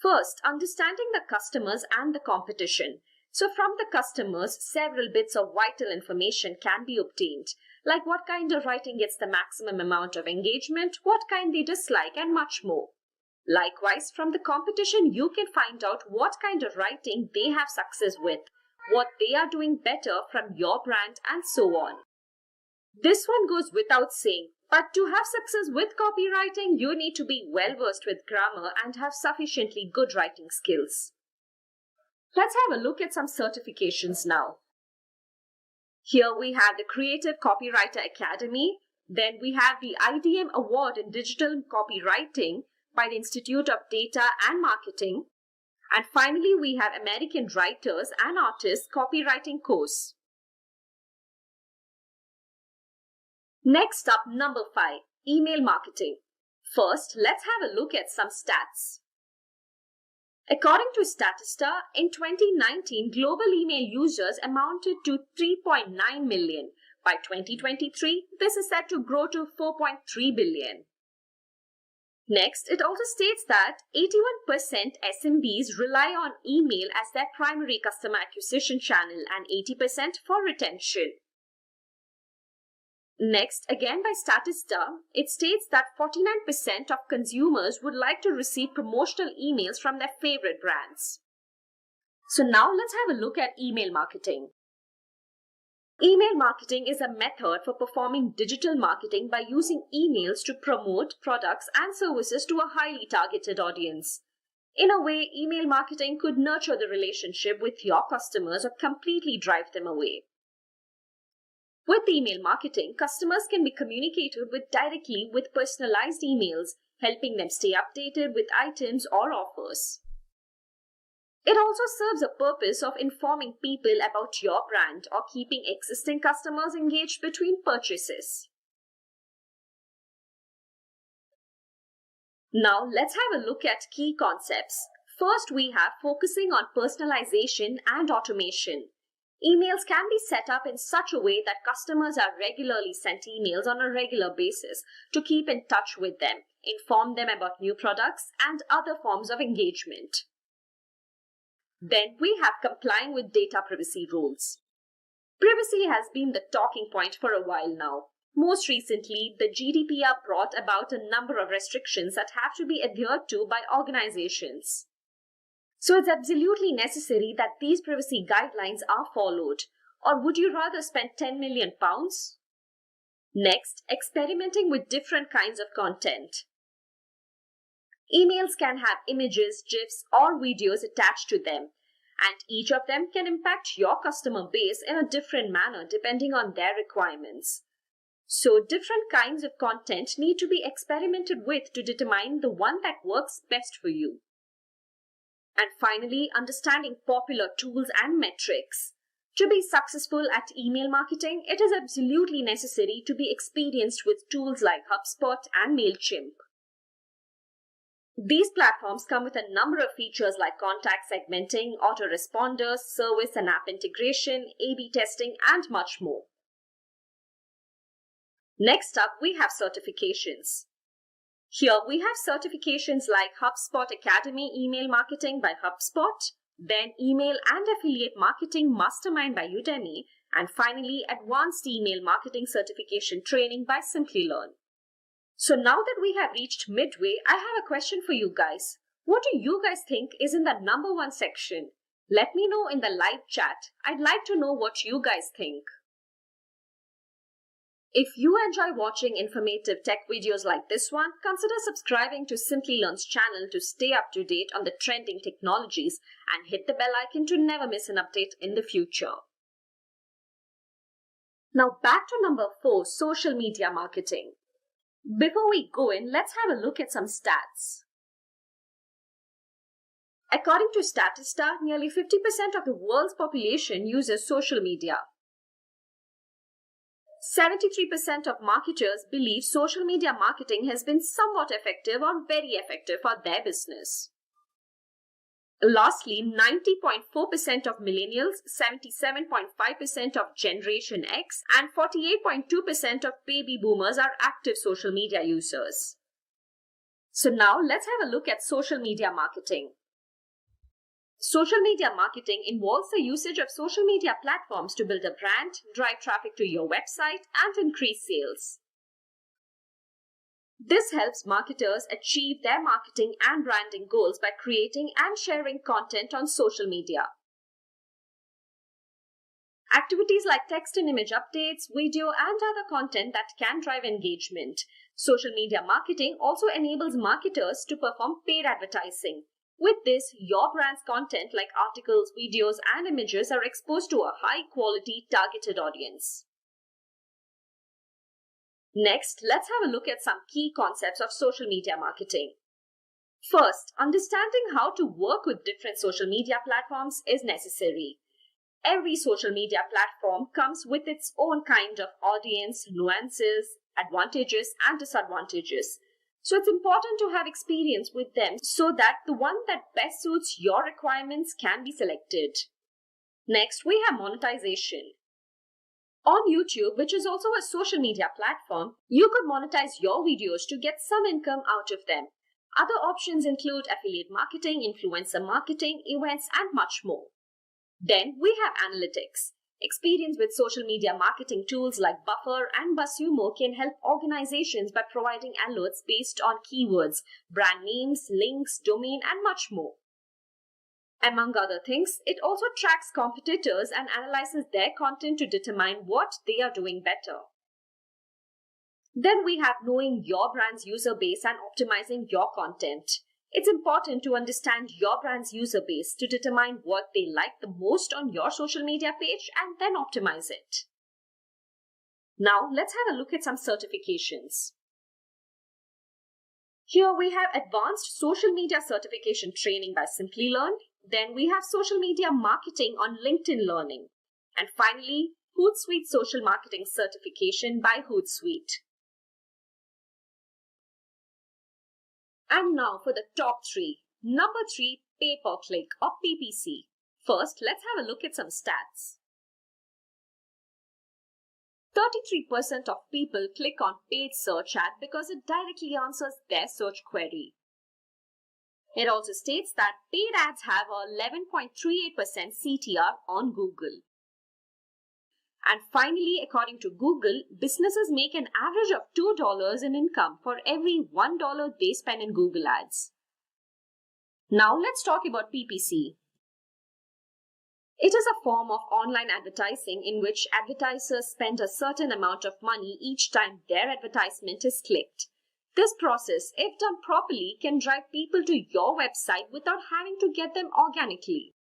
First, understanding the customers and the competition. So from the customers, several bits of vital information can be obtained, like what kind of writing gets the maximum amount of engagement, what kind they dislike, and much more. Likewise, from the competition, you can find out what kind of writing they have success with, what they are doing better from your brand, and so on. This one goes without saying, but to have success with copywriting, you need to be well versed with grammar and have sufficiently good writing skills. Let's have a look at some certifications now. Here we have the Creative Copywriter Academy, Then we have the IDM Award in Digital Copywriting by the Institute of Data and Marketing. And finally, we have American Writers and Artists Copywriting Course. Next up, number 5, email marketing. First, let's have a look at some stats. According to Statista, in 2019, global email users amounted to 3.9 million. By 2023, this is set to grow to 4.3 billion. Next, it also states that 81% SMBs rely on email as their primary customer acquisition channel and 80% for retention. Next, again by Statista, it states that 49% of consumers would like to receive promotional emails from their favorite brands. So now let's have a look at email marketing. Email marketing is a method for performing digital marketing by using emails to promote products and services to a highly targeted audience. In a way, email marketing could nurture the relationship with your customers or completely drive them away. With email marketing, customers can be communicated with directly with personalized emails, helping them stay updated with items or offers. It also serves a purpose of informing people about your brand or keeping existing customers engaged between purchases. Now let's have a look at key concepts. First, we have focusing on personalization and automation. Emails can be set up in such a way that customers are regularly sent emails on a regular basis to keep in touch with them, inform them about new products, and other forms of engagement. Then we have complying with data privacy rules. Privacy has been the talking point for a while now. Most recently, the GDPR brought about a number of restrictions that have to be adhered to by organizations. So it's absolutely necessary that these privacy guidelines are followed. Or would you rather spend £10 million? Next, experimenting with different kinds of content. Emails can have images, GIFs, or videos attached to them, and each of them can impact your customer base in a different manner depending on their requirements. So different kinds of content need to be experimented with to determine the one that works best for you. And finally, understanding popular tools and metrics. To be successful at email marketing, it is absolutely necessary to be experienced with tools like HubSpot and MailChimp. These platforms come with a number of features like contact segmenting, autoresponders, service and app integration, A/B testing, and much more. Next up, we have certifications. Here we have certifications like HubSpot Academy Email Marketing by HubSpot, then Email and Affiliate Marketing Mastermind by Udemy, and finally Advanced Email Marketing Certification Training by Simplilearn. So now that we have reached midway, I have a question for you guys. What do you guys think is in the number 1 section? Let me know in the live chat. I'd like to know what you guys think. If you enjoy watching informative tech videos like this one, consider subscribing to Simplilearn's channel to stay up to date on the trending technologies and hit the bell icon to never miss an update in the future. Now back to number 4, social media marketing. Before we go in, let's have a look at some stats. According to Statista, nearly 50% of the world's population uses social media. 73% of marketers believe social media marketing has been somewhat effective or very effective for their business. Lastly, 90.4% of millennials, 77.5% of Generation X, and 48.2% of baby boomers are active social media users. So now let's have a look at social media marketing. Social media marketing involves the usage of social media platforms to build a brand, drive traffic to your website, and increase sales. This helps marketers achieve their marketing and branding goals by creating and sharing content on social media. Activities like text and image updates, video, and other content that can drive engagement. Social media marketing also enables marketers to perform paid advertising. With this, your brand's content like articles, videos, and images are exposed to a high-quality targeted audience. Next, let's have a look at some key concepts of social media marketing. First, understanding how to work with different social media platforms is necessary. Every social media platform comes with its own kind of audience, nuances, advantages, and disadvantages. So it's important to have experience with them so that the one that best suits your requirements can be selected. Next, we have monetization. On YouTube, which is also a social media platform, you could monetize your videos to get some income out of them. Other options include affiliate marketing, influencer marketing, events, and much more. Then we have analytics. Experience with social media marketing tools like Buffer and BuzzSumo can help organizations by providing alerts based on keywords, brand names, links, domain, and much more. Among other things, it also tracks competitors and analyzes their content to determine what they are doing better. Then we have knowing your brand's user base and optimizing your content. It's important to understand your brand's user base to determine what they like the most on your social media page and then optimize it. Now, let's have a look at some certifications. Here we have Advanced Social Media Certification Training by Simplilearn. Then we have Social Media Marketing on LinkedIn Learning. And finally, Hootsuite Social Marketing Certification by Hootsuite. And now for the top 3. Number 3, pay-per-click or PPC. First, let's have a look at some stats. 33% of people click on paid search ad because it directly answers their search query. It also states that paid ads have a 11.38% CTR on Google. And finally, according to Google, businesses make an average of $2 in income for every $1 they spend in Google Ads. Now let's talk about PPC. It is a form of online advertising in which advertisers spend a certain amount of money each time their advertisement is clicked. This process, if done properly, can drive people to your website without having to get them organically.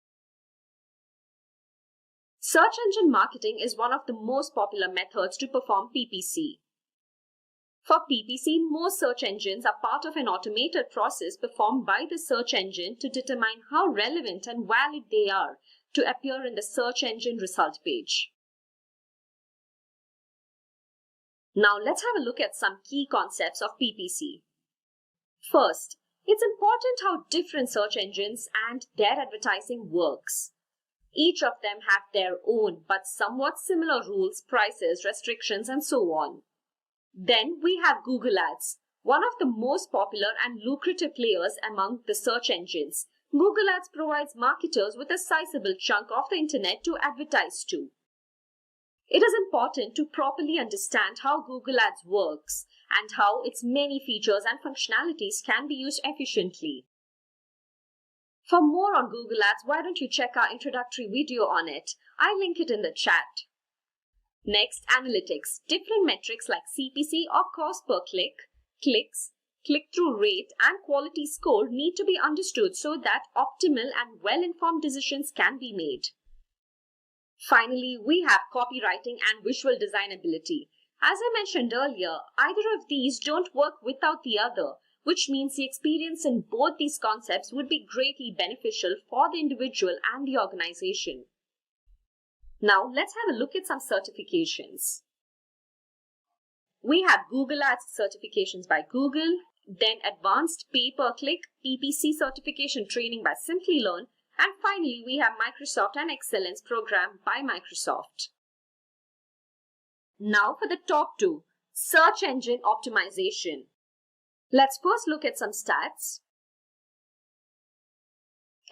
Search engine marketing is one of the most popular methods to perform PPC. For PPC, most search engines are part of an automated process performed by the search engine to determine how relevant and valid they are to appear in the search engine result page. Now let's have a look at some key concepts of PPC. First, it's important how different search engines and their advertising works. Each of them have their own but somewhat similar rules, prices, restrictions, and so on. Then we have Google Ads, one of the most popular and lucrative players among the search engines. Google Ads provides marketers with a sizable chunk of the internet to advertise to. It is important to properly understand how Google Ads works and how its many features and functionalities can be used efficiently. For more on Google Ads, why don't you check our introductory video on it? I'll link it in the chat. Next, analytics. Different metrics like CPC or cost per click, clicks, click-through rate, and quality score need to be understood so that optimal and well-informed decisions can be made. Finally, we have copywriting and visual designability. As I mentioned earlier, either of these don't work without the other, which means the experience in both these concepts would be greatly beneficial for the individual and the organization. Now, let's have a look at some certifications. We have Google Ads certifications by Google, then Advanced Pay-per-Click PPC certification training by Simplilearn, and finally, we have Microsoft and Excellence program by Microsoft. Now for the top 2, search engine optimization. Let's first look at some stats.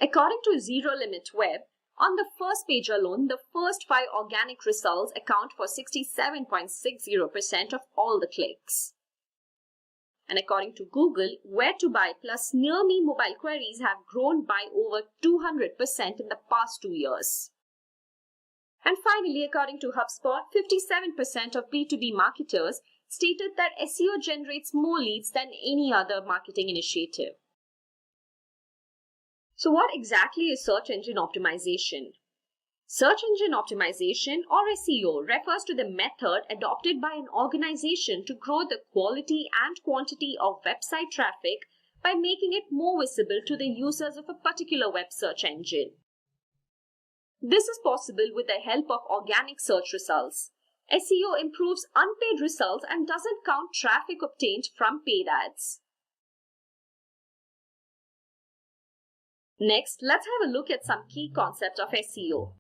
According to Zero Limit Web, on the first page alone, the first 5 organic results account for 67.60% of all the clicks. And according to Google, where to buy plus near me mobile queries have grown by over 200% in the past 2 years. And finally, according to HubSpot, 57% of B2B marketers stated that SEO generates more leads than any other marketing initiative. So what exactly is search engine optimization? Search engine optimization or SEO refers to the method adopted by an organization to grow the quality and quantity of website traffic by making it more visible to the users of a particular web search engine. This is possible with the help of organic search results. SEO improves unpaid results and doesn't count traffic obtained from paid ads. Next, let's have a look at some key concepts of SEO.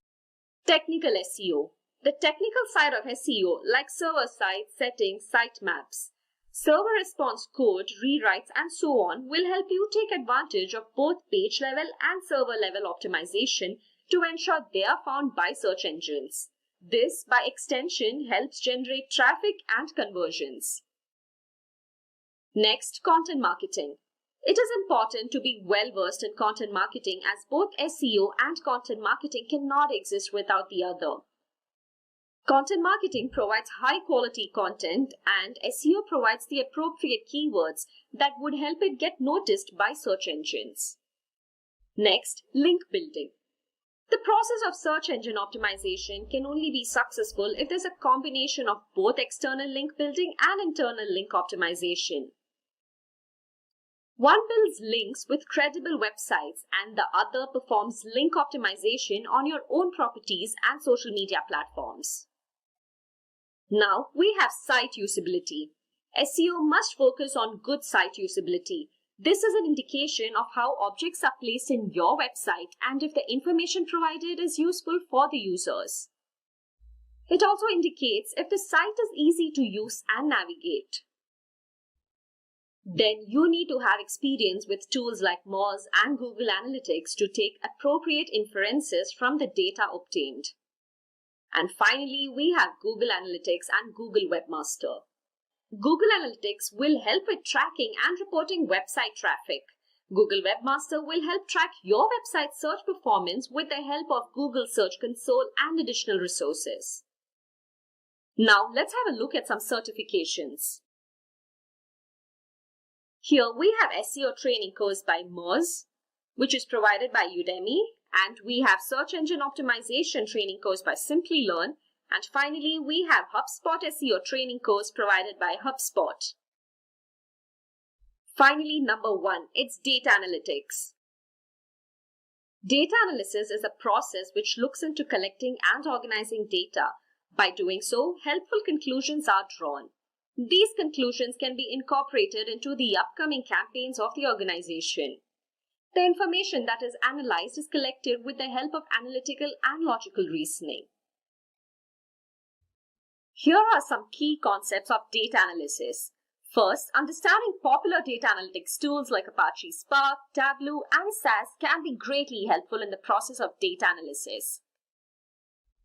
Technical SEO. The technical side of SEO, like server side settings, sitemaps, server response code, rewrites, and so on, will help you take advantage of both page level and server level optimization to ensure they are found by search engines. This, by extension, helps generate traffic and conversions. Next, content marketing. It is important to be well versed in content marketing, as both SEO and content marketing cannot exist without the other. Content marketing provides high quality content and SEO provides the appropriate keywords that would help it get noticed by search engines. Next, link building. The process of search engine optimization can only be successful if there's a combination of both external link building and internal link optimization. One builds links with credible websites and the other performs link optimization on your own properties and social media platforms. Now we have site usability. SEO must focus on good site usability. This is an indication of how objects are placed in your website and if the information provided is useful for the users. It also indicates if the site is easy to use and navigate. Then you need to have experience with tools like Moz and Google Analytics to take appropriate inferences from the data obtained. And finally, we have Google Analytics and Google Webmaster. Google Analytics will help with tracking and reporting website traffic. Google Webmaster will help track your website search performance with the help of Google Search Console and additional resources. Now let's have a look at some certifications. Here we have SEO training course by Moz, which is provided by Udemy, and we have search engine optimization training course by Simplilearn, and finally we have HubSpot SEO training course provided by HubSpot. Finally, number 1, it's data analytics. Data analysis is a process which looks into collecting and organizing data. By doing so, helpful conclusions are drawn. These conclusions can be incorporated into the upcoming campaigns of the organization. The information that is analyzed is collected with the help of analytical and logical reasoning. Here are some key concepts of data analysis. First, understanding popular data analytics tools like Apache Spark, Tableau, and SAS can be greatly helpful in the process of data analysis.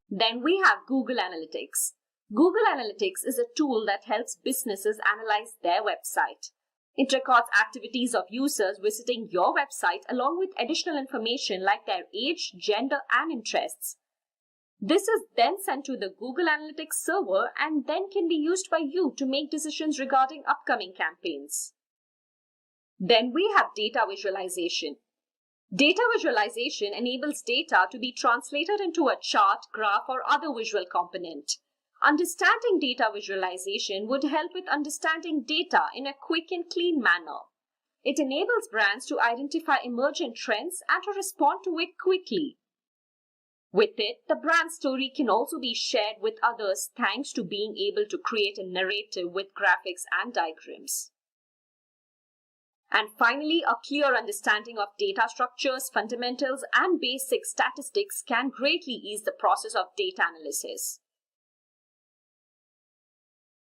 Then we have Google Analytics. Google Analytics is a tool that helps businesses analyze their website. It records activities of users visiting your website along with additional information like their age, gender, and interests. This is then sent to the Google Analytics server and then can be used by you to make decisions regarding upcoming campaigns. Then we have data visualization. Data visualization enables data to be translated into a chart, graph, or other visual component. Understanding data visualization would help with understanding data in a quick and clean manner. It enables brands to identify emergent trends and to respond to it quickly. With it, the brand story can also be shared with others thanks to being able to create a narrative with graphics and diagrams. And finally, a clear understanding of data structures, fundamentals, and basic statistics can greatly ease the process of data analysis.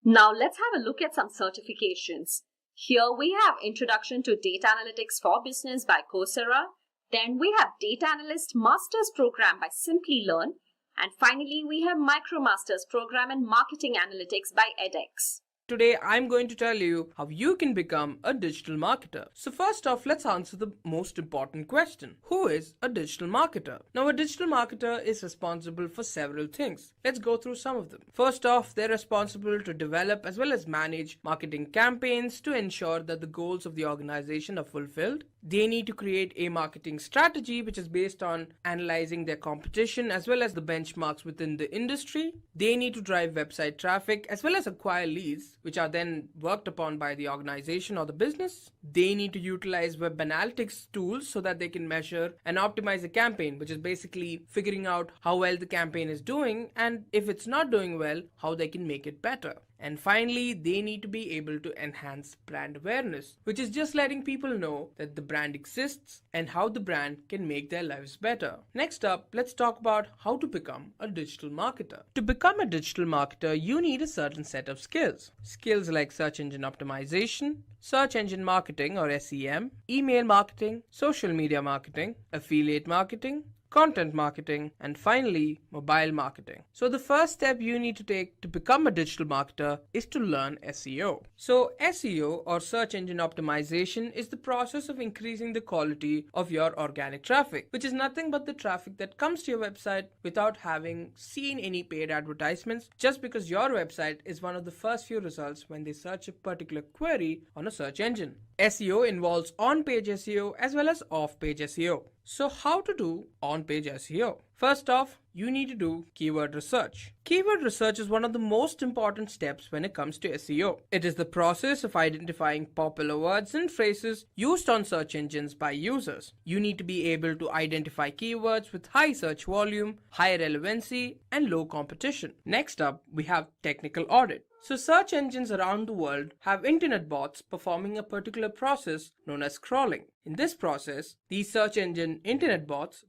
Now let's have a look at some certifications. Here we have Introduction to Data Analytics for Business by Coursera. Then we have Data Analyst Masters Program by Simplilearn. And finally, we have MicroMasters Program in Marketing Analytics by edX. Today, I'm going to tell you how you can become a digital marketer. So first off, let's answer the most important question. Who is a digital marketer? Now, a digital marketer is responsible for several things. Let's go through some of them. First off, they're responsible to develop as well as manage marketing campaigns to ensure that the goals of the organization are fulfilled. They need to create a marketing strategy which is based on analyzing their competition as well as the benchmarks within the industry. They need to drive website traffic as well as acquire leads, which are then worked upon by the organization or the business. They need to utilize web analytics tools so that they can measure and optimize a campaign, which is basically figuring out how well the campaign is doing, and if it's not doing well, how they can make it better. And finally, they need to be able to enhance brand awareness, which is just letting people know that the brand exists and how the brand can make their lives better. Next up, let's talk about how to become a digital marketer. To become a digital marketer, you need a certain set of skills. Skills like search engine optimization, search engine marketing or SEM, email marketing, social media marketing, affiliate marketing, content marketing, and finally, mobile marketing. So the first step you need to take to become a digital marketer is to learn SEO. So SEO or search engine optimization is the process of increasing the quality of your organic traffic, which is nothing but the traffic that comes to your website without having seen any paid advertisements, just because your website is one of the first few results when they search a particular query on a search engine. SEO involves on-page SEO as well as off-page SEO. So how to do on-page SEO? First off, you need to do keyword research. Keyword research is one of the most important steps when it comes to SEO. It is the process of identifying popular words and phrases used on search engines by users. You need to be able to identify keywords with high search volume, high relevancy, and low competition. Next up, we have technical audit. So search engines around the world have internet bots performing a particular process known as crawling. In this process, these search engine bots,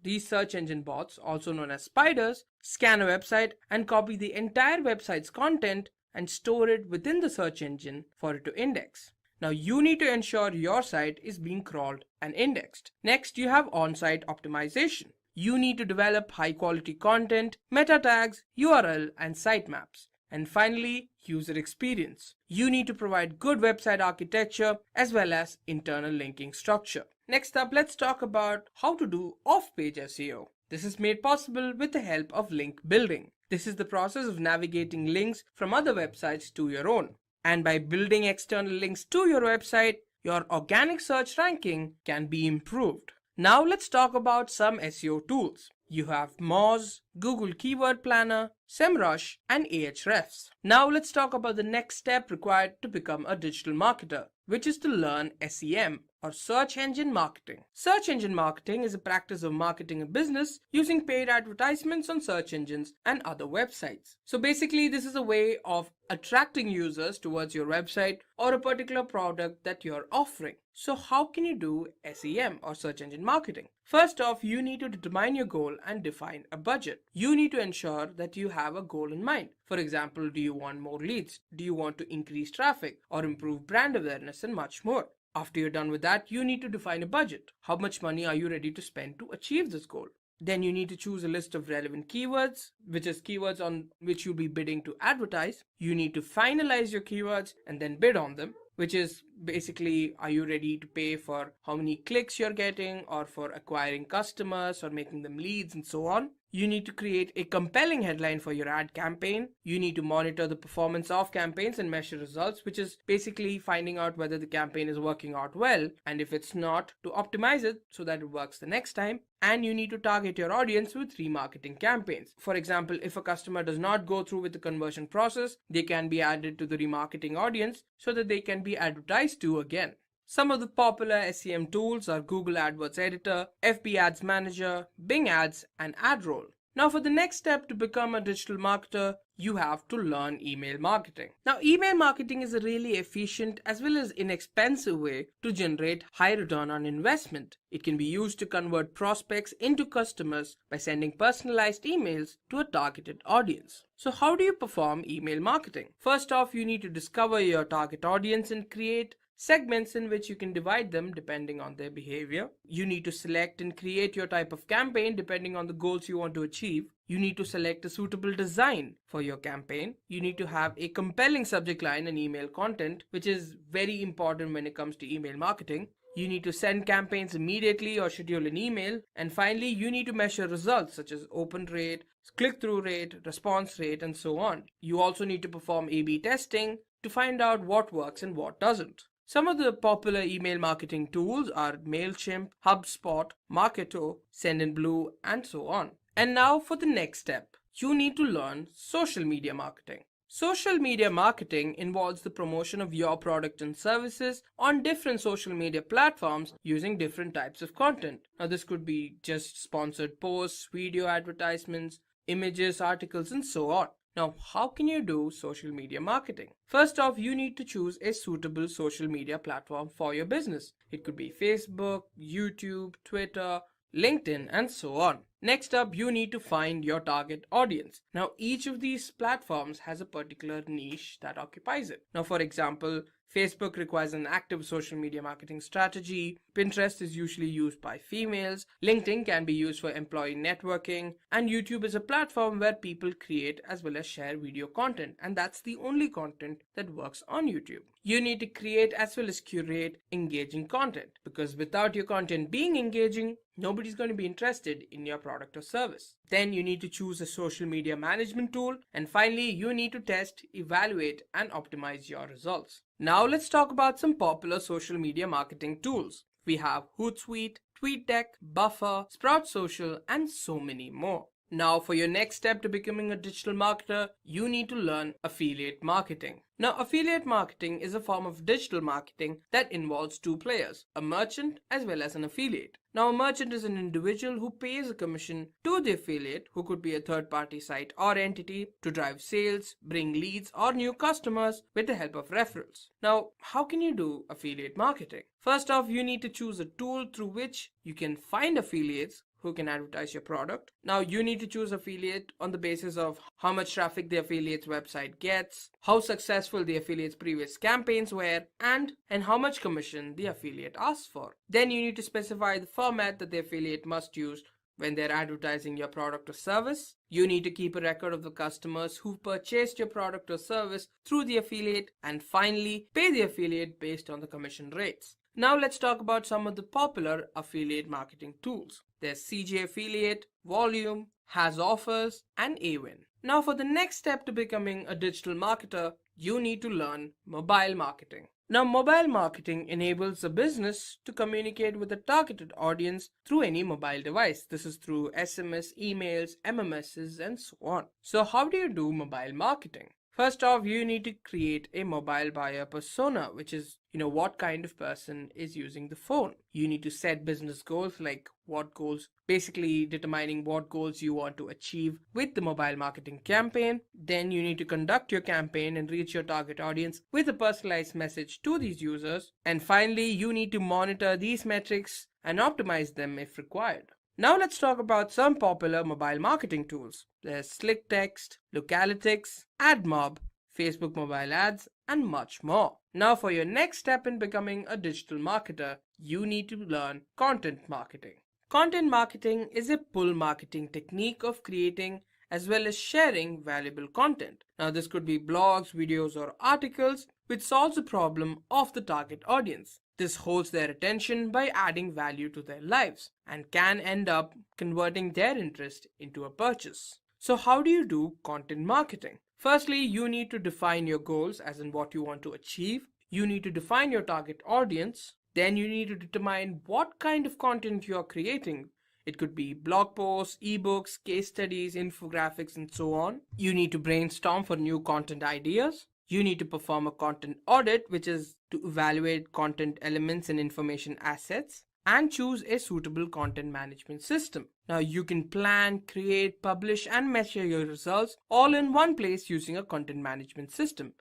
also known as spiders, scan a website and copy the entire website's content and store it within the search engine for it to index. Now you need to ensure your site is being crawled and indexed. Next, you have on-site optimization. You need to develop high quality content, meta tags, URL, and sitemaps. And finally, user experience. You need to provide good website architecture as well as internal linking structure. Next up, let's talk about how to do off-page SEO. This is made possible with the help of link building. This is the process of navigating links from other websites to your own. And by building external links to your website, your organic search ranking can be improved. Now let's talk about some SEO tools. You have Moz, Google Keyword Planner, SEMrush, and Ahrefs. Now let's talk about the next step required to become a digital marketer, which is to learn SEM or search engine marketing. Search engine marketing is a practice of marketing a business using paid advertisements on search engines and other websites. So basically, this is a way of attracting users towards your website or a particular product that you're offering. So how can you do SEM or search engine marketing? First off, you need to determine your goal and define a budget. You need to ensure that you have a goal in mind. For example, do you want more leads? Do you want to increase traffic or improve brand awareness and much more? After you're done with that, you need to define a budget. How much money are you ready to spend to achieve this goal? Then you need to choose a list of relevant keywords, which is keywords on which you'll be bidding to advertise. You need to finalize your keywords and then bid on them, which is basically, are you ready to pay for how many clicks you're getting or for acquiring customers or making them leads and so on. You need to create a compelling headline for your ad campaign. You need to monitor the performance of campaigns and measure results, which is basically finding out whether the campaign is working out well, and if it's not, to optimize it so that it works the next time. And you need to target your audience with remarketing campaigns. For example, if a customer does not go through with the conversion process, they can be added to the remarketing audience so that they can be advertised to again. Some of the popular SEM tools are Google AdWords Editor, FB Ads Manager, Bing Ads, and AdRoll. Now for the next step to become a digital marketer, you have to learn email marketing. Now email marketing is a really efficient as well as inexpensive way to generate high return on investment. It can be used to convert prospects into customers by sending personalized emails to a targeted audience. So how do you perform email marketing? First off, you need to discover your target audience and create segments in which you can divide them depending on their behavior. You need to select and create your type of campaign depending on the goals you want to achieve. You need to select a suitable design for your campaign. You need to have a compelling subject line and email content, which is very important when it comes to email marketing. You need to send campaigns immediately or schedule an email. And finally, you need to measure results such as open rate, click-through rate, response rate, and so on. You also need to perform A/B testing to find out what works and what doesn't. Some of the popular email marketing tools are MailChimp, HubSpot, Marketo, Sendinblue, and so on. And now for the next step, you need to learn social media marketing. Social media marketing involves the promotion of your product and services on different social media platforms using different types of content. Now, this could be just sponsored posts, video advertisements, images, articles, and so on. Now, how can you do social media marketing? First off, you need to choose a suitable social media platform for your business. It could be Facebook, YouTube, Twitter, LinkedIn, and so on. Next up, you need to find your target audience. Now, each of these platforms has a particular niche that occupies it. Now, for example, Facebook requires an active social media marketing strategy. Pinterest is usually used by females. LinkedIn can be used for employee networking. And YouTube is a platform where people create as well as share video content. And that's the only content that works on YouTube. You need to create as well as curate engaging content, because without your content being engaging, nobody's going to be interested in your product or service. Then you need to choose a social media management tool. And finally, you need to test, evaluate, and optimize your results. Now let's talk about some popular social media marketing tools. We have Hootsuite, TweetDeck, Buffer, Sprout Social, and so many more. Now, for your next step to becoming a digital marketer, you need to learn affiliate marketing. Now, affiliate marketing is a form of digital marketing that involves two players, a merchant as well as an affiliate. Now, a merchant is an individual who pays a commission to the affiliate, who could be a third-party site or entity, to drive sales, bring leads or new customers with the help of referrals. Now, how can you do affiliate marketing? First off, you need to choose a tool through which you can find affiliates who can advertise your product. Now, you need to choose affiliate on the basis of how much traffic the affiliate's website gets, how successful the affiliate's previous campaigns were, and how much commission the affiliate asks for. Then you need to specify the format that the affiliate must use when they're advertising your product or service. You need to keep a record of the customers who purchased your product or service through the affiliate, and finally, pay the affiliate based on the commission rates. Now let's talk about some of the popular affiliate marketing tools. There's CJ Affiliate, Volume, Has Offers, and Awin. Now for the next step to becoming a digital marketer, you need to learn mobile marketing. Now, mobile marketing enables a business to communicate with a targeted audience through any mobile device. This is through SMS, emails, MMSs, and so on. So how do you do mobile marketing? First off, you need to create a mobile buyer persona, which is, what kind of person is using the phone. You need to set business goals, like what goals, basically determining what goals you want to achieve with the mobile marketing campaign. Then you need to conduct your campaign and reach your target audience with a personalized message to these users. And finally, you need to monitor these metrics and optimize them if required. Now let's talk about some popular mobile marketing tools. There's Slick Text, Localytics, AdMob, Facebook mobile ads, and much more. Now for your next step in becoming a digital marketer, you need to learn content marketing. Content marketing is a pull marketing technique of creating as well as sharing valuable content. Now this could be blogs, videos, or articles which solves the problem of the target audience. This holds their attention by adding value to their lives and can end up converting their interest into a purchase. So how do you do content marketing? Firstly, you need to define your goals, as in what you want to achieve. You need to define your target audience. Then you need to determine what kind of content you are creating. It could be blog posts, ebooks, case studies, infographics, and so on. You need to brainstorm for new content ideas. You need to perform a content audit, which is to evaluate content elements and information assets, and choose a suitable content management system. Now you can plan, create, publish, and measure your results all in one place using a content management system,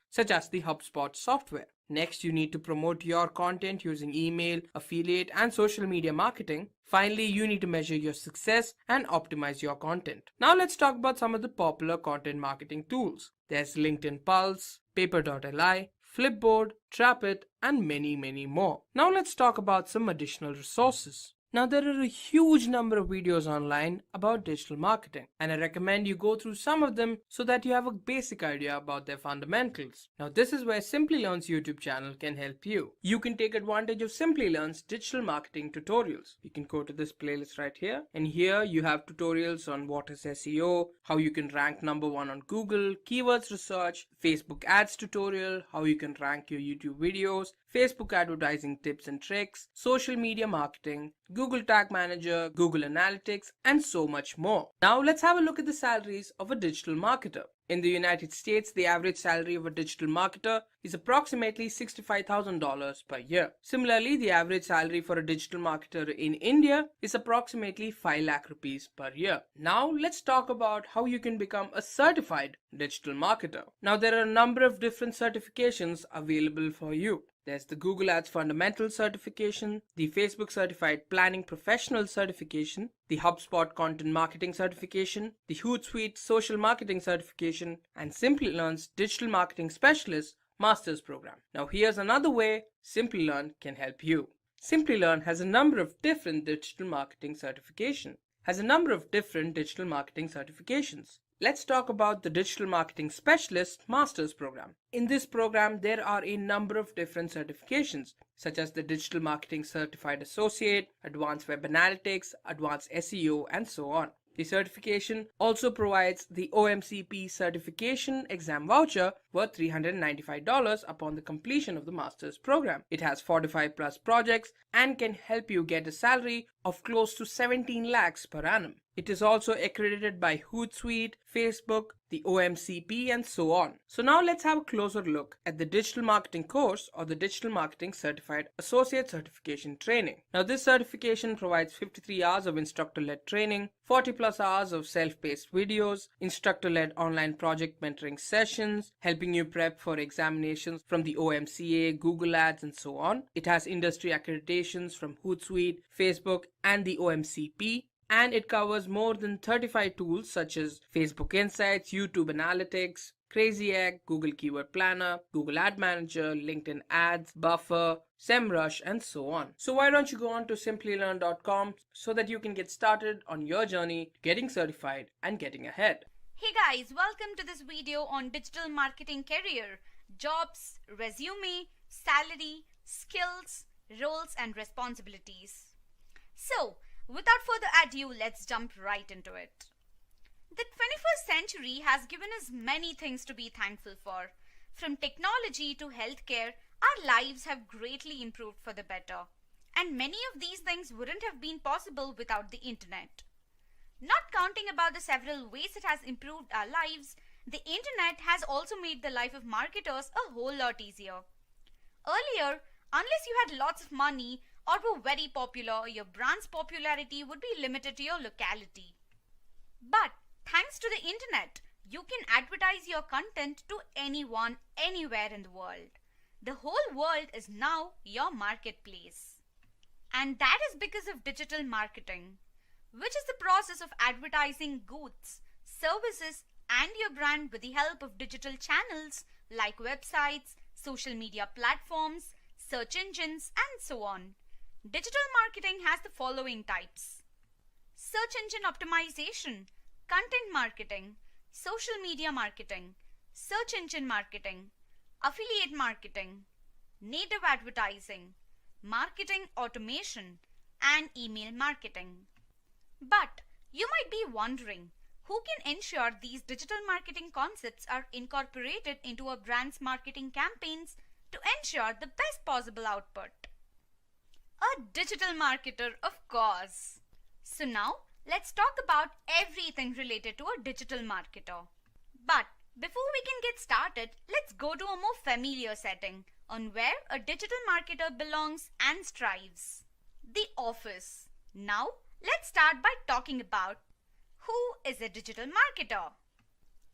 such as the HubSpot software. Next, you need to promote your content using email, affiliate, and social media marketing. Finally, you need to measure your success and optimize your content. Now let's talk about some of the popular content marketing tools. There's LinkedIn Pulse, Paper.li, Flipboard, Trapit, and many more. Now let's talk about some additional resources. Now, there are a huge number of videos online about digital marketing, and I recommend you go through some of them so that you have a basic idea about their fundamentals. Now, this is where Simplilearn's YouTube channel can help you. You can take advantage of Simplilearn's digital marketing tutorials. You can go to this playlist right here, and here you have tutorials on what is SEO, how you can rank #1 on Google, keywords research, Facebook ads tutorial, how you can rank your YouTube videos, Facebook advertising tips and tricks, social media marketing, Google Tag Manager, Google Analytics, and so much more. Now let's have a look at the salaries of a digital marketer. In the United States, the average salary of a digital marketer is approximately $65,000 per year. Similarly, the average salary for a digital marketer in India is approximately 5 lakh rupees per year. Now, let's talk about how you can become a certified digital marketer. Now, there are a number of different certifications available for you. There's the Google Ads Fundamental Certification, the Facebook Certified Planning Professional Certification, the HubSpot Content Marketing Certification, the Hootsuite Social Marketing Certification, and Simplilearn's Digital Marketing Specialist Master's Program. Now here's another way Simplilearn can help you. Simplilearn has a number of different digital marketing certifications. Let's talk about the Digital Marketing Specialist Master's Program. In this program, there are a number of different certifications, such as the Digital Marketing Certified Associate, Advanced Web Analytics, Advanced SEO, and so on. The certification also provides the OMCP certification exam voucher worth $395 upon the completion of the master's program. It has 45 plus projects and can help you get a salary of close to 17 lakhs per annum. It is also accredited by Hootsuite, Facebook, the OMCP, and so on. So now let's have a closer look at the Digital Marketing Course or the Digital Marketing Certified Associate Certification Training. Now this certification provides 53 hours of instructor-led training, 40 plus hours of self-paced videos, instructor-led online project mentoring sessions, helping you prep for examinations from the OMCA, Google Ads, and so on. It has industry accreditations from Hootsuite, Facebook, and the OMCP. And it covers more than 35 tools such as Facebook Insights, YouTube Analytics, Crazy Egg, Google Keyword Planner, Google Ad Manager, LinkedIn Ads, Buffer, SEMrush, and so on. So why don't you go on to simplylearn.com so that you can get started on your journey getting certified and getting ahead. Hey guys, welcome to this video on digital marketing career, jobs, resume, salary, skills, roles and responsibilities. So, without further ado, let's jump right into it. The 21st century has given us many things to be thankful for. From technology to healthcare, our lives have greatly improved for the better. And many of these things wouldn't have been possible without the internet. Not counting about the several ways it has improved our lives, the internet has also made the life of marketers a whole lot easier. Earlier, unless you had lots of money or were very popular, your brand's popularity would be limited to your locality. But thanks to the internet, you can advertise your content to anyone, anywhere in the world. The whole world is now your marketplace. And that is because of digital marketing, which is the process of advertising goods, services, and your brand with the help of digital channels like websites, social media platforms, search engines, and so on. Digital marketing has the following types: search engine optimization, content marketing, social media marketing, search engine marketing, affiliate marketing, native advertising, marketing automation, and email marketing. But you might be wondering, who can ensure these digital marketing concepts are incorporated into a brand's marketing campaigns to ensure the best possible output? A digital marketer, of course. So now, let's talk about everything related to a digital marketer. But before we can get started, let's go to a more familiar setting on where a digital marketer belongs and strives: the office. Now, let's start by talking about who is a digital marketer.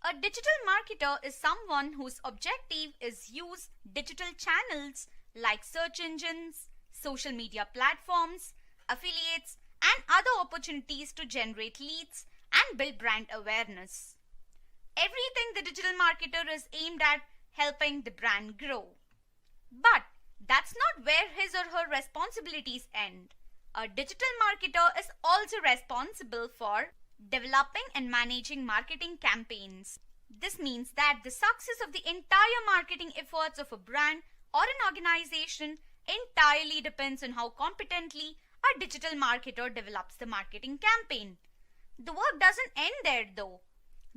A digital marketer is someone whose objective is use digital channels like search engines, social media platforms, affiliates, and other opportunities to generate leads and build brand awareness. Everything the digital marketer is aimed at helping the brand grow. But that's not where his or her responsibilities end. A digital marketer is also responsible for developing and managing marketing campaigns. This means that the success of the entire marketing efforts of a brand or an organization entirely depends on how competently a digital marketer develops the marketing campaign. The work doesn't end there though.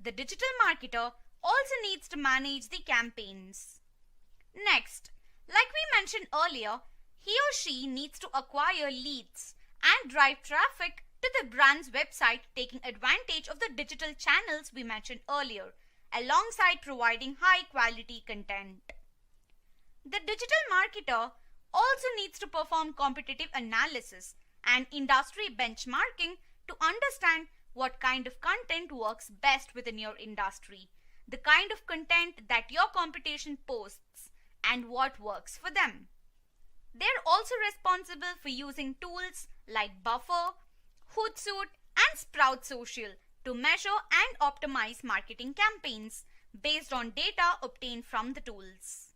The digital marketer also needs to manage the campaigns. Next, like we mentioned earlier, he or she needs to acquire leads and drive traffic to the brand's website, taking advantage of the digital channels we mentioned earlier, alongside providing high quality content. The digital marketer also needs to perform competitive analysis and industry benchmarking to understand what kind of content works best within your industry, the kind of content that your competition posts, and what works for them. They're also responsible for using tools like Buffer, Hootsuite, and Sprout Social to measure and optimize marketing campaigns based on data obtained from the tools.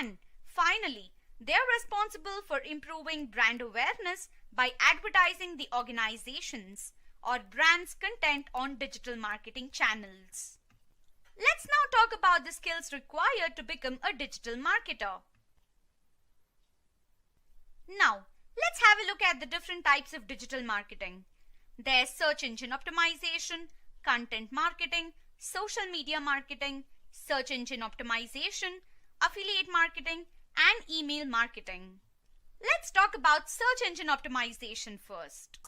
And finally, they're responsible for improving brand awareness by advertising the organization's or brand's content on digital marketing channels. Let's now talk about the skills required to become a digital marketer. Now, let's have a look at the different types of digital marketing. There's search engine optimization, content marketing, social media marketing, search engine optimization, affiliate marketing, and email marketing. Let's talk about search engine optimization first.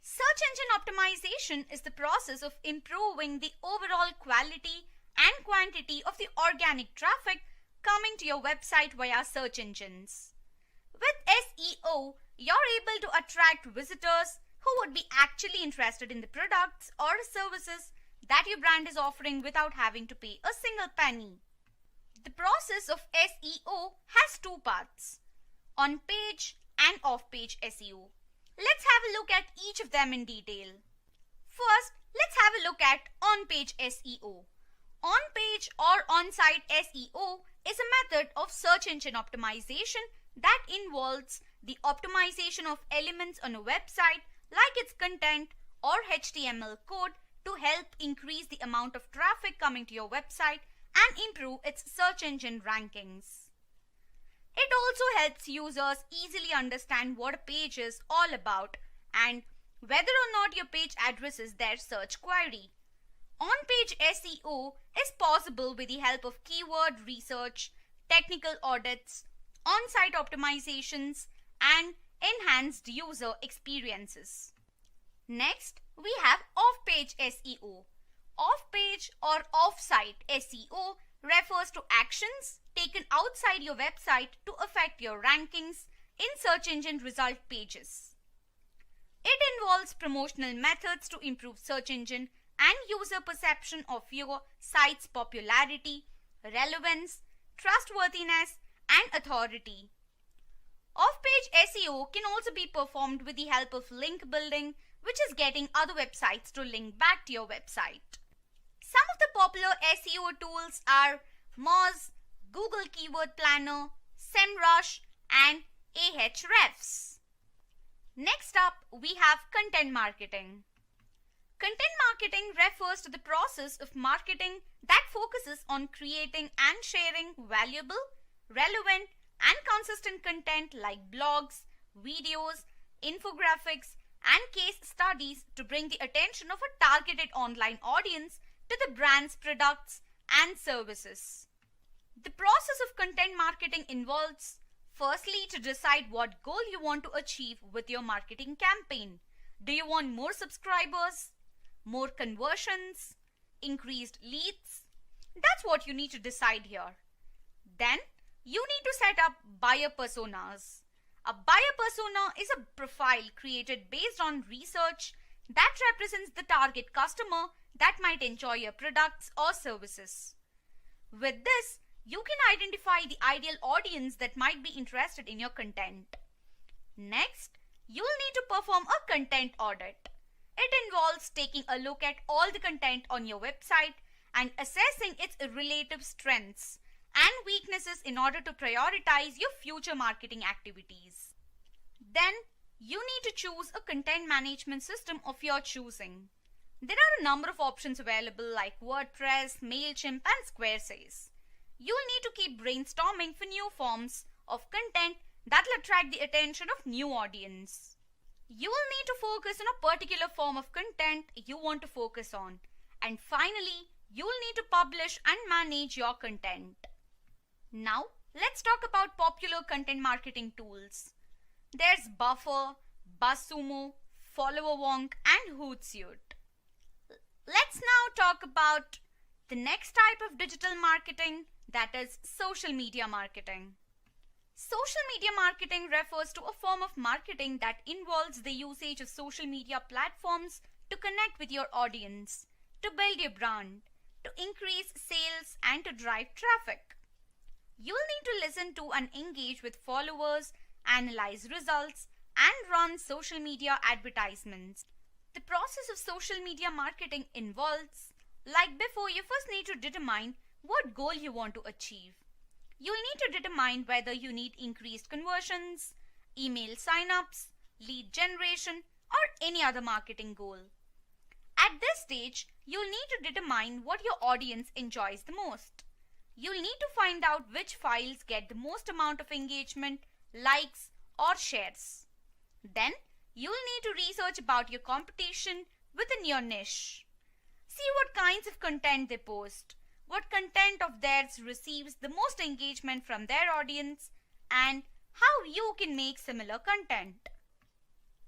Search engine optimization is the process of improving the overall quality and quantity of the organic traffic coming to your website via search engines. With SEO, you're able to attract visitors who would be actually interested in the products or services that your brand is offering without having to pay a single penny. The process of SEO has two parts: on-page and off-page SEO. Let's have a look at each of them in detail. First, let's have a look at on-page SEO. On-page or on-site SEO is a method of search engine optimization that involves the optimization of elements on a website like its content or HTML code to help increase the amount of traffic coming to your website and improve its search engine rankings. It also helps users easily understand what a page is all about and whether or not your page addresses their search query. On-page SEO is possible with the help of keyword research, technical audits, on-site optimizations, and enhanced user experiences. Next, we have off-page SEO. Off-page or off-site SEO refers to actions taken outside your website to affect your rankings in search engine result pages. It involves promotional methods to improve search engine and user perception of your site's popularity, relevance, trustworthiness, and authority. Off-page SEO can also be performed with the help of link building, which is getting other websites to link back to your website. Some of the popular SEO tools are Moz, Google Keyword Planner, SEMrush, and Ahrefs. Next up, we have content marketing. Content marketing refers to the process of marketing that focuses on creating and sharing valuable, relevant, and consistent content like blogs, videos, infographics, and case studies to bring the attention of a targeted online audience to the brand's products and services. The process of content marketing involves, firstly, to decide what goal you want to achieve with your marketing campaign. Do you want more subscribers, more conversions, increased leads? That's what you need to decide here. Then, you need to set up buyer personas. A buyer persona is a profile created based on research that represents the target customer that might enjoy your products or services. With this, you can identify the ideal audience that might be interested in your content. Next, you'll need to perform a content audit. It involves taking a look at all the content on your website and assessing its relative strengths and weaknesses in order to prioritize your future marketing activities. Then, you need to choose a content management system of your choosing. There are a number of options available like WordPress, MailChimp and Squarespace. You will need to keep brainstorming for new forms of content that will attract the attention of new audience. You will need to focus on a particular form of content you want to focus on. And finally, you will need to publish and manage your content. Now, let's talk about popular content marketing tools. There's Buffer, BuzzSumo, FollowerWonk and Hootsuite. Let's now talk about the next type of digital marketing, that is social media marketing. Social media marketing refers to a form of marketing that involves the usage of social media platforms to connect with your audience, to build your brand, to increase sales and to drive traffic. You will need to listen to and engage with followers, analyze results, and run social media advertisements. The process of social media marketing involves, like before, you first need to determine what goal you want to achieve. You'll need to determine whether you need increased conversions, email signups, lead generation, or any other marketing goal. At this stage, you'll need to determine what your audience enjoys the most. You'll need to find out which files get the most amount of engagement, likes, or shares. Then, you'll need to research about your competition within your niche. See what kinds of content they post, what content of theirs receives the most engagement from their audience, and how you can make similar content.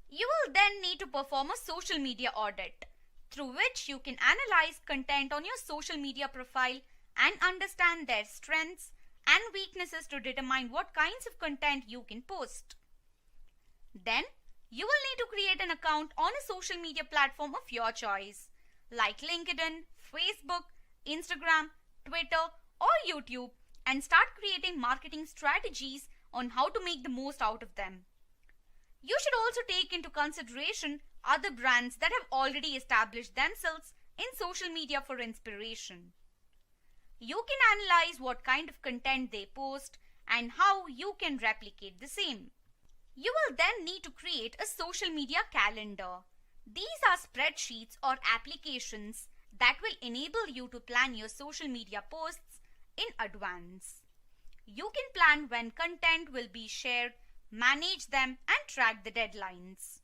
You will then need to perform a social media audit, through which you can analyze content on your social media profile and understand their strengths and weaknesses to determine what kinds of content you can post. Then, you will need to create an account on a social media platform of your choice, like LinkedIn, Facebook, Instagram, Twitter, or YouTube, and start creating marketing strategies on how to make the most out of them. You should also take into consideration other brands that have already established themselves in social media for inspiration. You can analyze what kind of content they post and how you can replicate the same. You will then need to create a social media calendar. These are spreadsheets or applications that will enable you to plan your social media posts in advance. You can plan when content will be shared, manage them, and track the deadlines.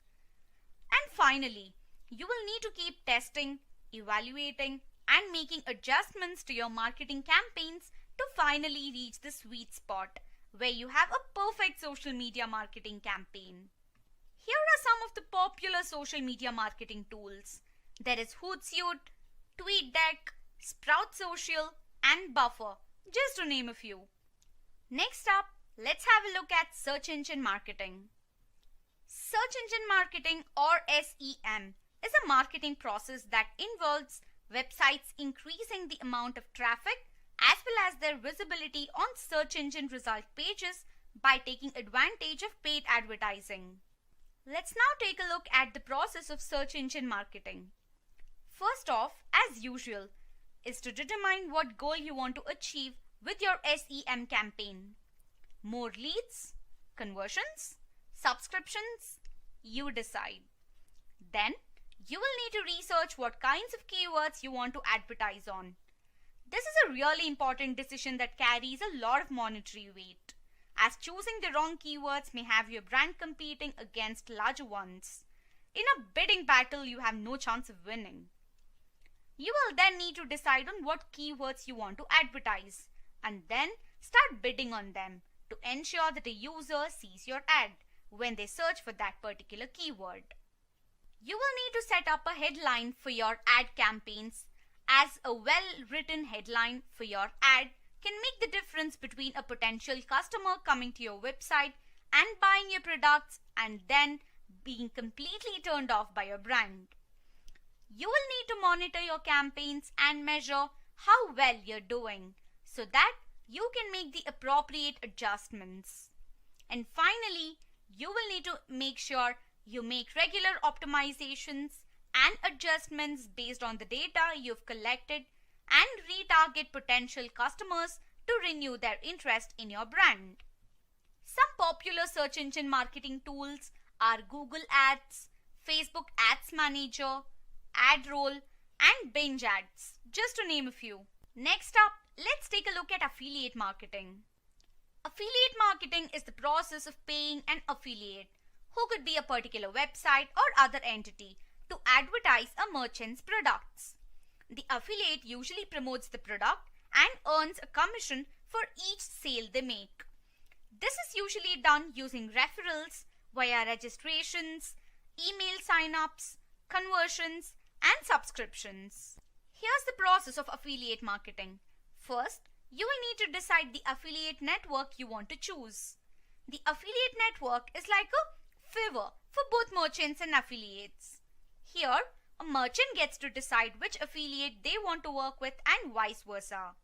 And finally, you will need to keep testing, evaluating, and making adjustments to your marketing campaigns to finally reach the sweet spot where you have a perfect social media marketing campaign. Here are some of the popular social media marketing tools. There is Hootsuite, TweetDeck, Sprout Social, and Buffer, just to name a few. Next up, let's have a look at search engine marketing. Search engine marketing, or SEM, is a marketing process that involves websites increasing the amount of traffic as well as their visibility on search engine result pages by taking advantage of paid advertising. Let's now take a look at the process of search engine marketing. First off, as usual, is to determine what goal you want to achieve with your SEM campaign. More leads, conversions, subscriptions, you decide. Then, you will need to research what kinds of keywords you want to advertise on. This is a really important decision that carries a lot of monetary weight, as choosing the wrong keywords may have your brand competing against larger ones. In a bidding battle, you have no chance of winning. You will then need to decide on what keywords you want to advertise, and then start bidding on them to ensure that a user sees your ad when they search for that particular keyword. You will need to set up a headline for your ad campaigns, as a well-written headline for your ad can make the difference between a potential customer coming to your website and buying your products and then being completely turned off by your brand. You will need to monitor your campaigns and measure how well you're doing so that you can make the appropriate adjustments. And finally, you will need to make sure you make regular optimizations and adjustments based on the data you've collected and retarget potential customers to renew their interest in your brand. Some popular search engine marketing tools are Google Ads, Facebook Ads Manager, AdRoll, and Binge Ads, just to name a few. Next up, let's take a look at affiliate marketing. Affiliate marketing is the process of paying an affiliate, who could be a particular website or other entity, to advertise a merchant's products. The affiliate usually promotes the product and earns a commission for each sale they make. This is usually done using referrals via registrations, email sign-ups, conversions, and subscriptions. Here's the process of affiliate marketing. First, you will need to decide the affiliate network you want to choose. The affiliate network is like a favor for both merchants and affiliates. Here, a merchant gets to decide which affiliate they want to work with and vice versa.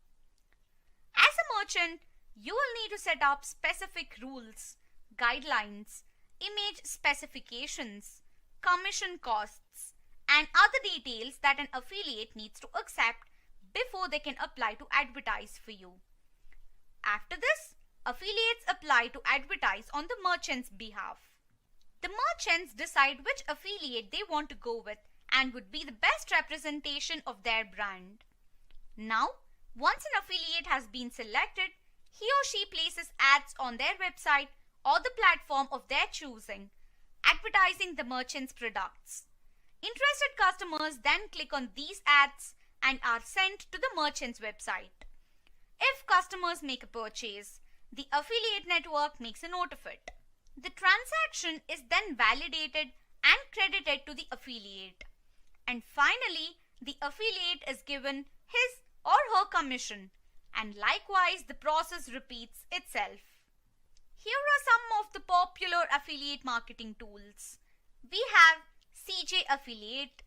As a merchant, you will need to set up specific rules, guidelines, image specifications, commission costs, and other details that an affiliate needs to accept before they can apply to advertise for you. After this, affiliates apply to advertise on the merchant's behalf. The merchants decide which affiliate they want to go with and would be the best representation of their brand. Now, once an affiliate has been selected, he or she places ads on their website or the platform of their choosing, advertising the merchant's products. Interested customers then click on these ads and are sent to the merchant's website. If customers make a purchase, the affiliate network makes a note of it. The transaction is then validated and credited to the affiliate. And finally, the affiliate is given his or her commission, and likewise the process repeats itself. Here are some of the popular affiliate marketing tools. We have CJ Affiliate,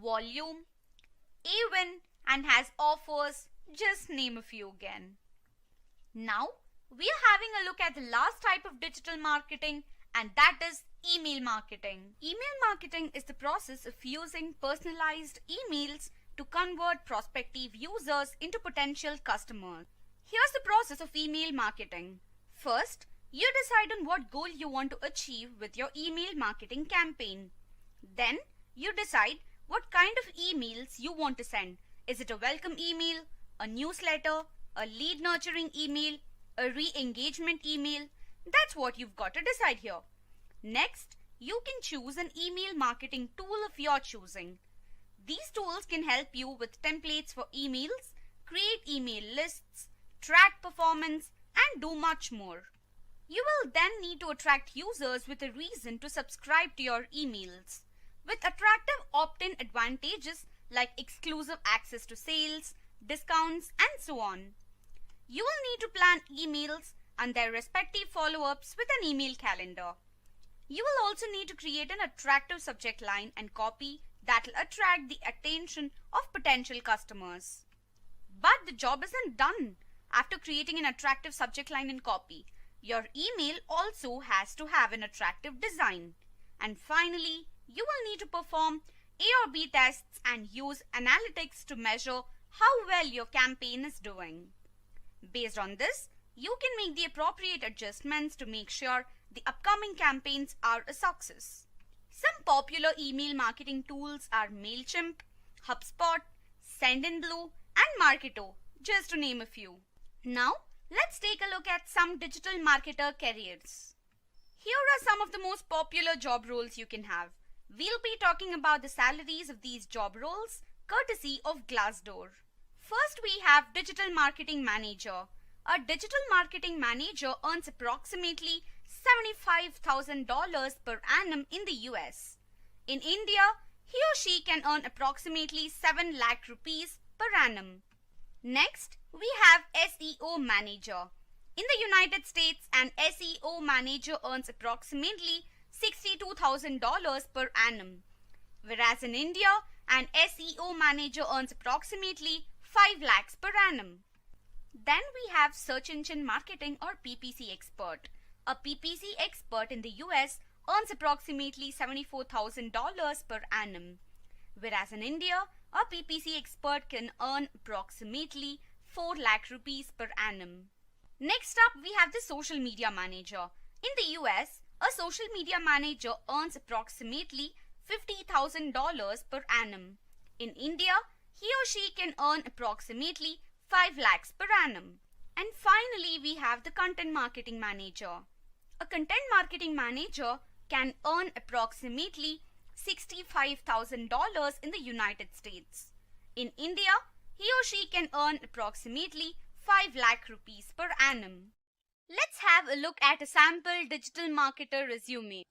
Volume, Awin, and has offers, just name a few again. Now, we are having a look at the last type of digital marketing, and that is email marketing. Email marketing is the process of using personalized emails to convert prospective users into potential customers. Here's the process of email marketing. First, you decide on what goal you want to achieve with your email marketing campaign. Then, you decide what kind of emails you want to send. Is it a welcome email, a newsletter, a lead nurturing email, a re-engagement email? That's what you've got to decide here. Next, you can choose an email marketing tool of your choosing. These tools can help you with templates for emails, create email lists, track performance, and do much more. You will then need to attract users with a reason to subscribe to your emails, with attractive opt-in advantages like exclusive access to sales, discounts, and so on. You will need to plan emails and their respective follow-ups with an email calendar. You will also need to create an attractive subject line and copy that will attract the attention of potential customers. But the job isn't done. After creating an attractive subject line and copy, your email also has to have an attractive design. And finally, you will need to perform A or B tests and use analytics to measure how well your campaign is doing. Based on this, you can make the appropriate adjustments to make sure the upcoming campaigns are a success. Some popular email marketing tools are MailChimp, HubSpot, Sendinblue, and Marketo, just to name a few. Now, let's take a look at some digital marketer careers. Here are some of the most popular job roles you can have. We'll be talking about the salaries of these job roles, courtesy of Glassdoor. First, we have Digital Marketing Manager. A digital marketing manager earns approximately $75,000 per annum in the US. In India, he or she can earn approximately 7 lakh rupees per annum. Next, we have SEO Manager. In the United States, an SEO manager earns approximately $62,000 per annum, whereas in India, an SEO manager earns approximately 5 lakhs per annum. Then we have Search Engine Marketing or PPC Expert. A PPC expert in the US earns approximately $74,000 per annum, whereas in India, a PPC expert can earn approximately 4 lakh rupees per annum. Next up, we have the Social Media Manager. In the US, A social media manager earns approximately $50,000 per annum. In India, he or she can earn approximately 5 lakhs per annum. And finally, we have the content marketing manager. A content marketing manager can earn approximately $65,000 in the United States. In India, he or she can earn approximately 5 lakh rupees per annum. Let's have a look at a sample digital marketer resume.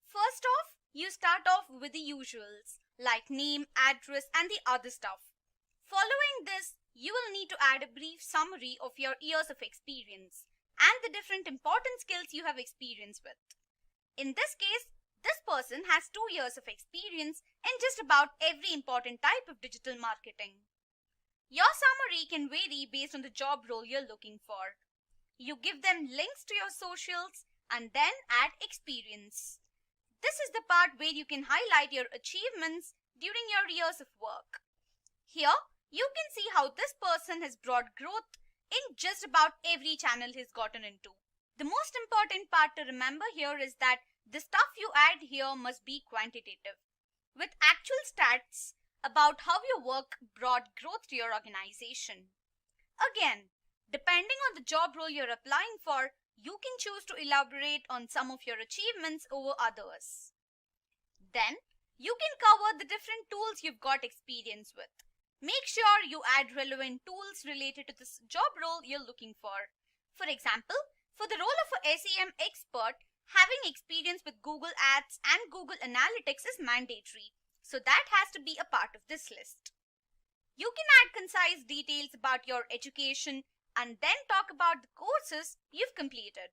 First off, you start off with the usuals like name, address and the other stuff. Following this, you will need to add a brief summary of your years of experience and the different important skills you have experience with. In this case, this person has 2 years of experience in just about every important type of digital marketing. Your summary can vary based on the job role you're looking for. You give them links to your socials and then add experience. This is the part where you can highlight your achievements during your years of work. Here, you can see how this person has brought growth in just about every channel he's gotten into. The most important part to remember here is that the stuff you add here must be quantitative, with actual stats about how your work brought growth to your organization. Again, depending on the job role you're applying for, you can choose to elaborate on some of your achievements over others. Then, you can cover the different tools you've got experience with. Make sure you add relevant tools related to this job role you're looking for. For example, for the role of a SEM expert, having experience with Google Ads and Google Analytics is mandatory, so that has to be a part of this list. You can add concise details about your education and then talk about the courses you've completed.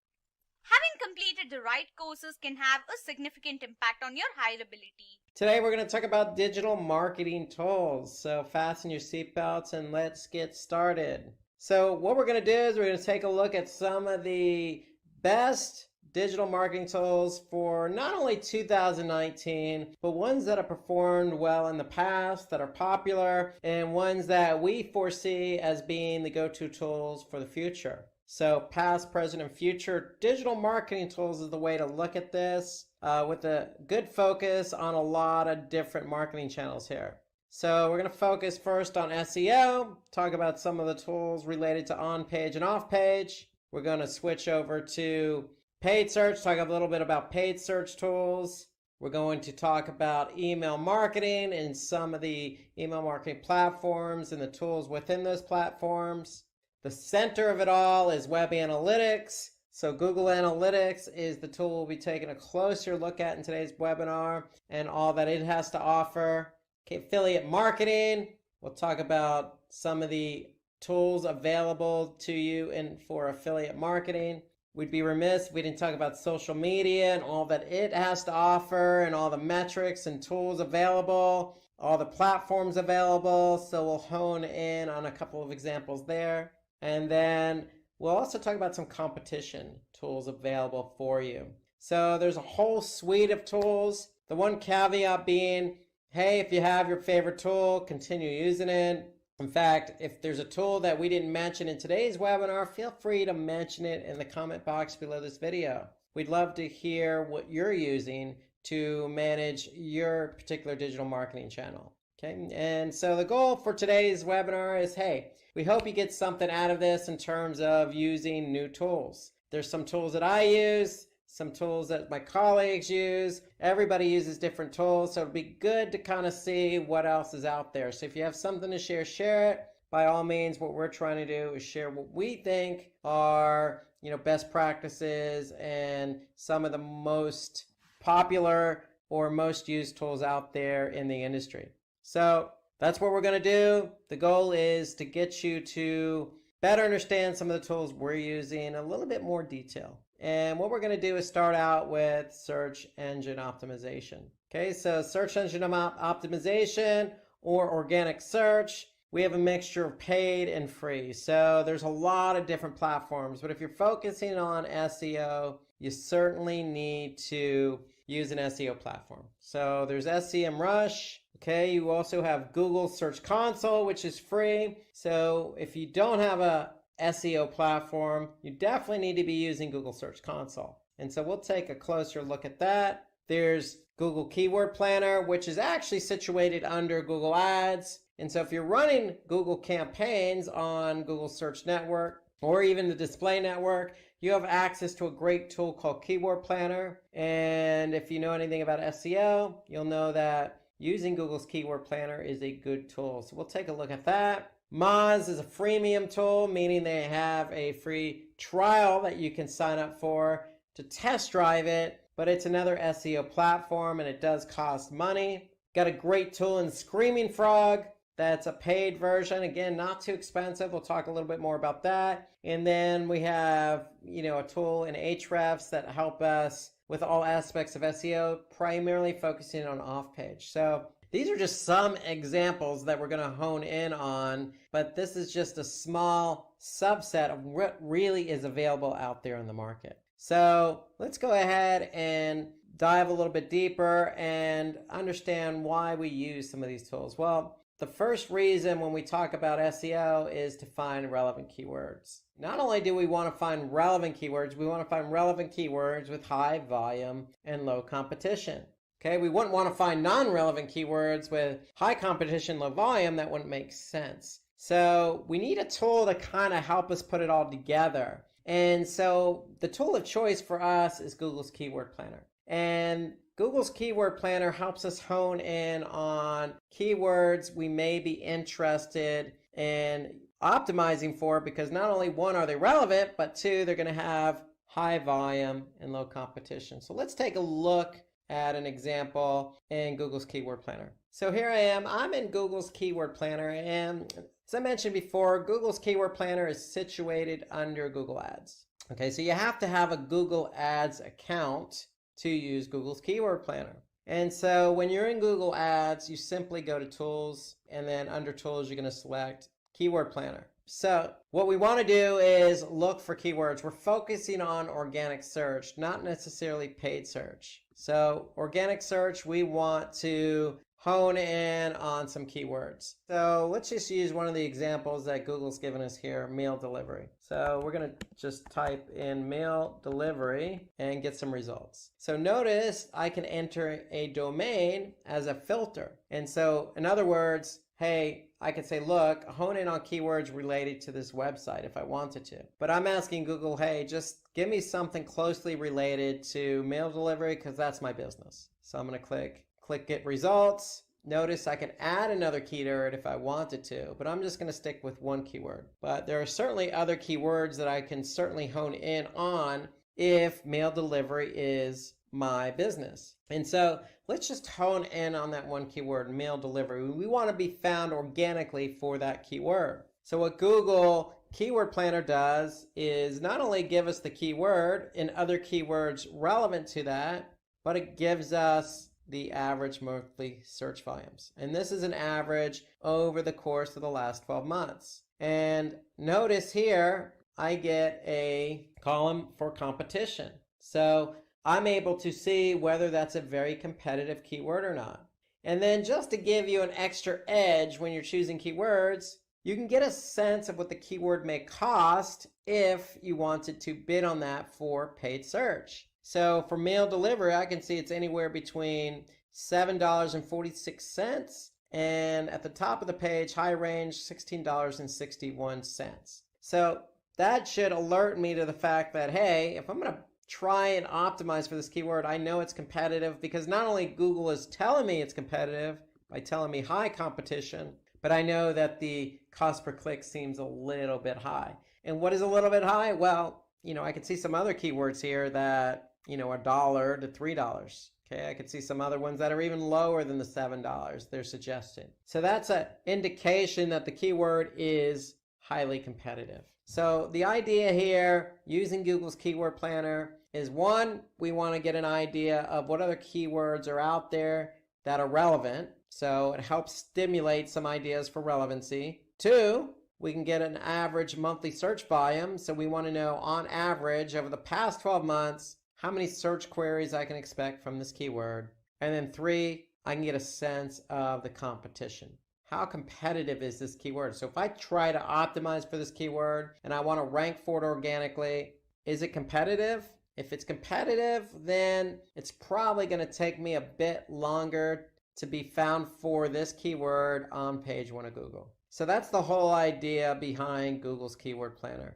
Having completed the right courses can have a significant impact on your hireability. Today we're going to talk about digital marketing tools. So fasten your seatbelts and let's get started. So what we're going to do is we're going to take a look at some of the best digital marketing tools for not only 2019, but ones that have performed well in the past, that are popular, and ones that we foresee as being the go-to tools for the future. So past, present, and future digital marketing tools is the way to look at this with a good focus on a lot of different marketing channels here. So we're going to focus first on SEO, talk about some of the tools related to on-page and off-page. We're going to switch over to paid search, talk a little bit about paid search tools. We're going to talk about email marketing and some of the email marketing platforms and the tools within those platforms. The center of it all is web analytics. So Google Analytics is the tool we'll be taking a closer look at in today's webinar and all that it has to offer. Okay, affiliate marketing. We'll talk about some of the tools available to you for affiliate marketing. We'd be remiss if we didn't talk about social media and all that it has to offer and all the metrics and tools available, all the platforms available. So we'll hone in on a couple of examples there. And then we'll also talk about some competition tools available for you. So there's a whole suite of tools. The one caveat being, hey, if you have your favorite tool, continue using it. In fact, if there's a tool that we didn't mention in today's webinar, feel free to mention it in the comment box below this video. We'd love to hear what you're using to manage your particular digital marketing channel. Okay, and so the goal for today's webinar is, hey, we hope you get something out of this in terms of using new tools. There's some tools that I use, some tools that my colleagues use. Everybody uses different tools, so it'd be good to kind of see what else is out there. So if you have something to share, share it. By all means, what we're trying to do is share what we think are, best practices and some of the most popular or most used tools out there in the industry. So that's what we're going to do. The goal is to get you to better understand some of the tools we're using in a little bit more detail. And what we're going to do is start out with search engine optimization. Okay, so search engine optimization or organic search, we have a mixture of paid and free. So there's a lot of different platforms, but if you're focusing on SEO, you certainly need to use an SEO platform. So there's SEMrush. Okay, you also have Google Search Console, which is free. So if you don't have a SEO platform, you definitely need to be using Google Search Console. And so we'll take a closer look at that. There's Google Keyword Planner, which is actually situated under Google Ads. And so if you're running Google campaigns on Google Search Network or even the Display Network, you have access to a great tool called Keyword Planner. And if you know anything about SEO, you'll know that using Google's Keyword Planner is a good tool. So we'll take a look at that. Moz is a freemium tool, meaning they have a free trial that you can sign up for to test drive it, but it's another SEO platform and it does cost money. Got a great tool in Screaming Frog. That's a paid version. Again, not too expensive. We'll talk a little bit more about that. And then we have, a tool in Ahrefs that help us with all aspects of SEO, primarily focusing on off-page. So these are just some examples that we're going to hone in on, but this is just a small subset of what really is available out there in the market. So let's go ahead and dive a little bit deeper and understand why we use some of these tools. Well, the first reason when we talk about SEO is to find relevant keywords. Not only do we want to find relevant keywords, we want to find relevant keywords with high volume and low competition. Okay, we wouldn't want to find non-relevant keywords with high competition, low volume. That wouldn't make sense. So we need a tool to kind of help us put it all together. And so the tool of choice for us is Google's Keyword Planner. And Google's Keyword Planner helps us hone in on keywords we may be interested in optimizing for, because not only one, are they relevant, but two, they're going to have high volume and low competition. So let's take a look at an example in Google's Keyword Planner. So here I am. I'm in Google's Keyword Planner, and as I mentioned before, Google's Keyword Planner is situated under Google Ads. Okay, so you have to have a Google Ads account to use Google's Keyword Planner. And so when you're in Google Ads, you simply go to Tools, and then under Tools, you're going to select Keyword Planner. So what we want to do is look for keywords. We're focusing on organic search, not necessarily paid search. So organic search, we want to hone in on some keywords. So let's just use one of the examples that Google's given us here, meal delivery. So we're going to just type in meal delivery and get some results. So notice I can enter a domain as a filter. And so in other words, hey, I could say, look, hone in on keywords related to this website if I wanted to. But I'm asking Google, hey, just give me something closely related to meal delivery because that's my business. So I'm going to click Get Results. Notice I can add another keyword if I wanted to, but I'm just going to stick with one keyword. But there are certainly other keywords that I can certainly hone in on if meal delivery is my business. And so let's just hone in on that one keyword, meal delivery. We want to be found organically for that keyword. So what Google Keyword Planner does is not only give us the keyword and other keywords relevant to that, but it gives us the average monthly search volumes. And this is an average over the course of the last 12 months. And notice here, I get a column for competition. So I'm able to see whether that's a very competitive keyword or not. And then just to give you an extra edge when you're choosing keywords, you can get a sense of what the keyword may cost if you wanted to bid on that for paid search. So for meal delivery, I can see it's anywhere between $7.46 and at the top of the page, high range, $16.61. So that should alert me to the fact that, hey, if I'm going to try and optimize for this keyword, I know it's competitive because not only Google is telling me it's competitive by telling me high competition, but I know that the cost per click seems a little bit high. And what is a little bit high? Well, I can see some other keywords here that, $1 to $3. Okay, I could see some other ones that are even lower than the $7 they're suggesting. So that's an indication that the keyword is highly competitive. So the idea here using Google's Keyword Planner is, one, we want to get an idea of what other keywords are out there that are relevant. So it helps stimulate some ideas for relevancy. Two, we can get an average monthly search volume. So we want to know on average over the past 12 months, how many search queries I can expect from this keyword. And then three, I can get a sense of the competition. How competitive is this keyword? So if I try to optimize for this keyword and I want to rank for it organically, is it competitive? If it's competitive, then it's probably going to take me a bit longer to be found for this keyword on page 1 of Google. So that's the whole idea behind Google's Keyword Planner.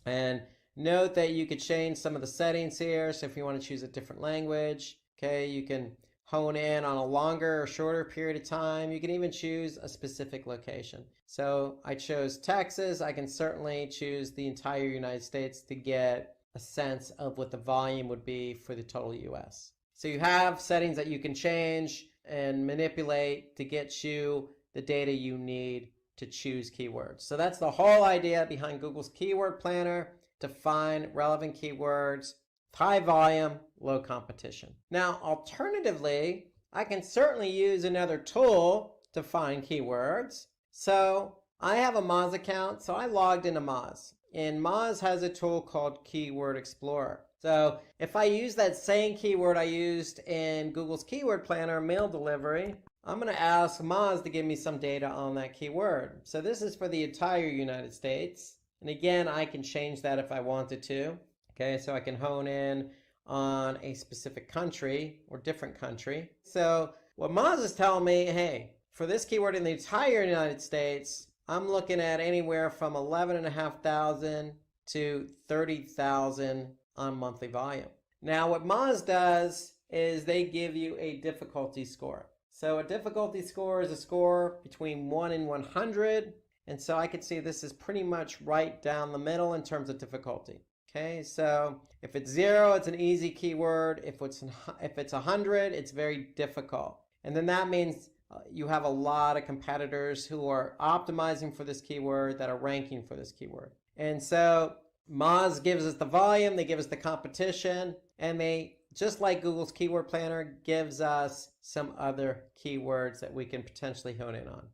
And note that you could change some of the settings here. So if you want to choose a different language, okay, you can hone in on a longer or shorter period of time. You can even choose a specific location. So I chose Texas. I can certainly choose the entire United States to get a sense of what the volume would be for the total US. So you have settings that you can change and manipulate to get you the data you need to choose keywords. So that's the whole idea behind Google's Keyword Planner, to find relevant keywords, high volume, low competition. Now, alternatively, I can certainly use another tool to find keywords. So I have a Moz account, so I logged into Moz. And Moz has a tool called Keyword Explorer. So if I use that same keyword I used in Google's Keyword Planner, mail delivery, I'm going to ask Moz to give me some data on that keyword. So this is for the entire United States. And again, I can change that if I wanted to. Okay, so I can hone in on a specific country or different country. So what Moz is telling me, hey, for this keyword in the entire United States, I'm looking at anywhere from 11,500 to 30,000 on monthly volume. Now what Moz does is they give you a difficulty score. So a difficulty score is a score between 1 and 100. And so I could see this is pretty much right down the middle in terms of difficulty. Okay, so if it's 0, it's an easy keyword. If it's 100, it's very difficult. And then that means you have a lot of competitors who are optimizing for this keyword, that are ranking for this keyword. And so Moz gives us the volume, they give us the competition, and they, just like Google's Keyword Planner, gives us some other keywords that we can potentially hone in on.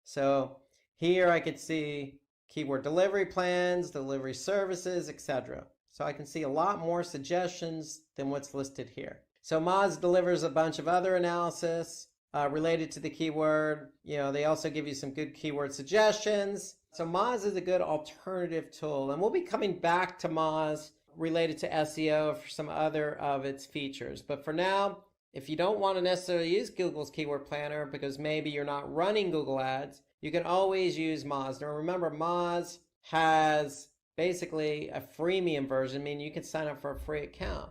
So here I could see keyword delivery plans, delivery services, etc. So I can see a lot more suggestions than what's listed here. So Moz delivers a bunch of other analysis related to the keyword. You know, they also give you some good keyword suggestions. So Moz is a good alternative tool, and we'll be coming back to Moz related to SEO for some other of its features. But for now, if you don't want to necessarily use Google's Keyword Planner because maybe you're not running Google Ads, you can always use Moz. Now remember, Moz has basically a freemium version, meaning you can sign up for a free account.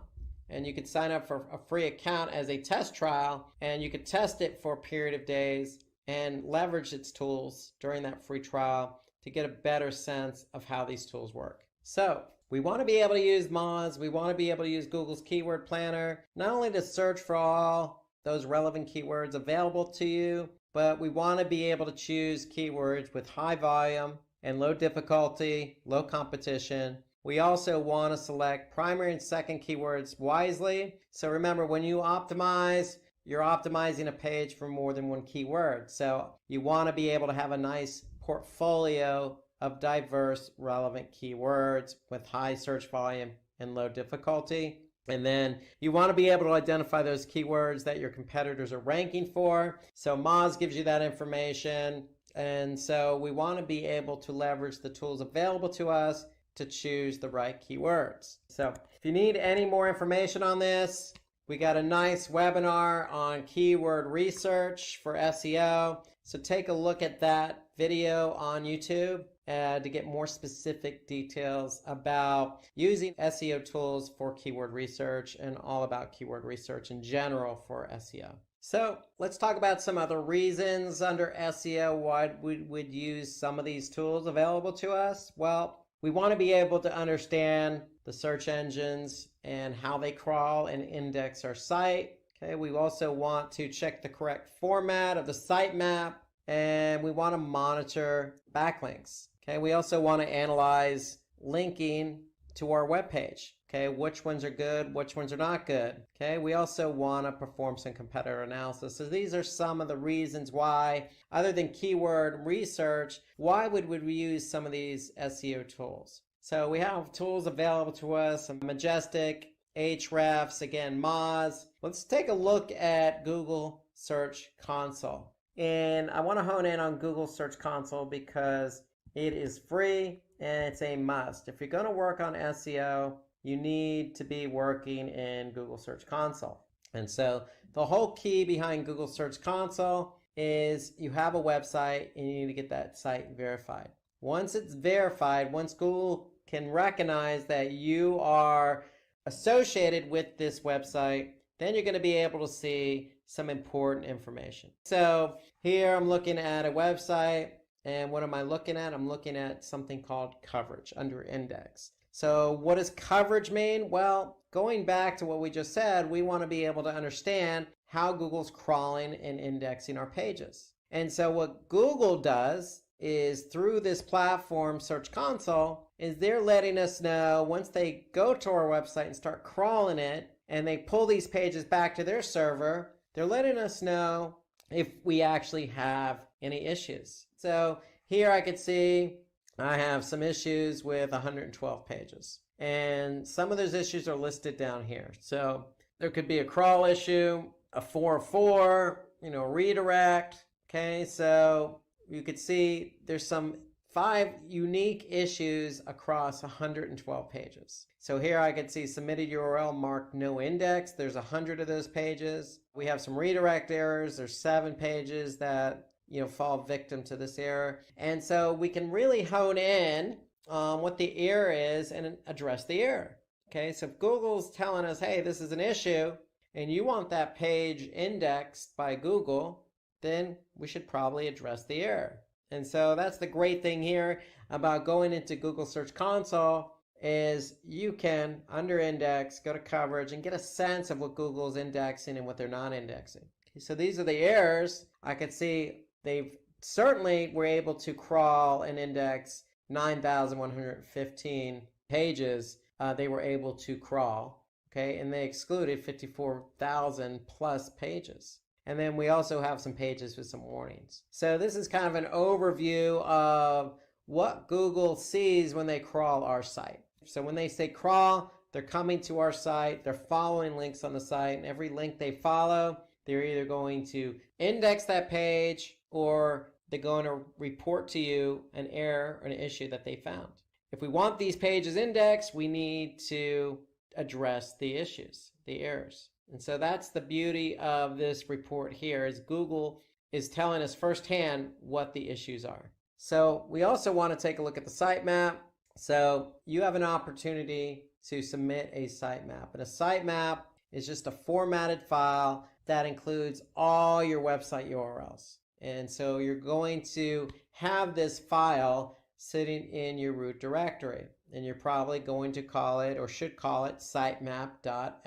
And you could sign up for a free account as a test trial, and you could test it for a period of days and leverage its tools during that free trial to get a better sense of how these tools work. So we want to be able to use Moz. We want to be able to use Google's Keyword Planner, not only to search for all those relevant keywords available to you, but we want to be able to choose keywords with high volume and low difficulty, low competition. We also want to select primary and second keywords wisely. So remember, when you optimize, you're optimizing a page for more than one keyword. So you want to be able to have a nice portfolio of diverse, relevant keywords with high search volume and low difficulty. And then you want to be able to identify those keywords that your competitors are ranking for. So Moz gives you that information. And so we want to be able to leverage the tools available to us to choose the right keywords. So if you need any more information on this, we got a nice webinar on keyword research for SEO. So take a look at that video on YouTube to get more specific details about using SEO tools for keyword research and all about keyword research in general for SEO. So let's talk about some other reasons under SEO why we would use some of these tools available to us. Well, we want to be able to understand the search engines and how they crawl and index our site. Okay, we also want to check the correct format of the sitemap, and we want to monitor backlinks. Okay, we also want to analyze linking to our web page. Okay, which ones are good, which ones are not good. Okay, we also want to perform some competitor analysis. So these are some of the reasons why, other than keyword research, why would we use some of these SEO tools? So we have tools available to us, Majestic, Ahrefs, again, Moz. Let's take a look at Google Search Console. And I want to hone in on Google Search Console because it is free and it's a must. If you're going to work on SEO, you need to be working in Google Search Console. And so the whole key behind Google Search Console is you have a website and you need to get that site verified. Once it's verified, once Google can recognize that you are associated with this website, then you're going to be able to see some important information. So here I'm looking at a website, and what am I looking at? I'm looking at something called coverage under index. So what does coverage mean? Well, going back to what we just said, we want to be able to understand how Google's crawling and indexing our pages. And so what Google does is through this platform, Search Console, is they're letting us know once they go to our website and start crawling it, and they pull these pages back to their server, they're letting us know if we actually have any issues. So here I could see I have some issues with 112 pages. And some of those issues are listed down here. So there could be a crawl issue, a 404, redirect. Okay, so you could see there's some 5 unique issues across 112 pages. So here I could see submitted URL marked no index. There's 100 of those pages. We have some redirect errors. There's 7 pages that fall victim to this error. And so we can really hone in on what the error is and address the error. Okay, so if Google's telling us, hey, this is an issue, and you want that page indexed by Google, then we should probably address the error. And so that's the great thing here about going into Google Search Console is you can, under index, go to coverage and get a sense of what Google's indexing and what they're not indexing. Okay, so these are the errors. I could see they've certainly were able to crawl and index 9,115 pages. They were able to crawl, okay, and they excluded 54,000 plus pages. And then we also have some pages with some warnings. So this is kind of an overview of what Google sees when they crawl our site. So when they say crawl, they're coming to our site, they're following links on the site, and every link they follow, they're either going to index that page or they're going to report to you an error or an issue that they found. If we want these pages indexed, we need to address the issues, the errors. And so that's the beauty of this report here is Google is telling us firsthand what the issues are. So we also want to take a look at the sitemap. So you have an opportunity to submit a sitemap. And a sitemap is just a formatted file that includes all your website URLs. And so you're going to have this file sitting in your root directory. And you're probably going to call it, or should call it, sitemap.xml,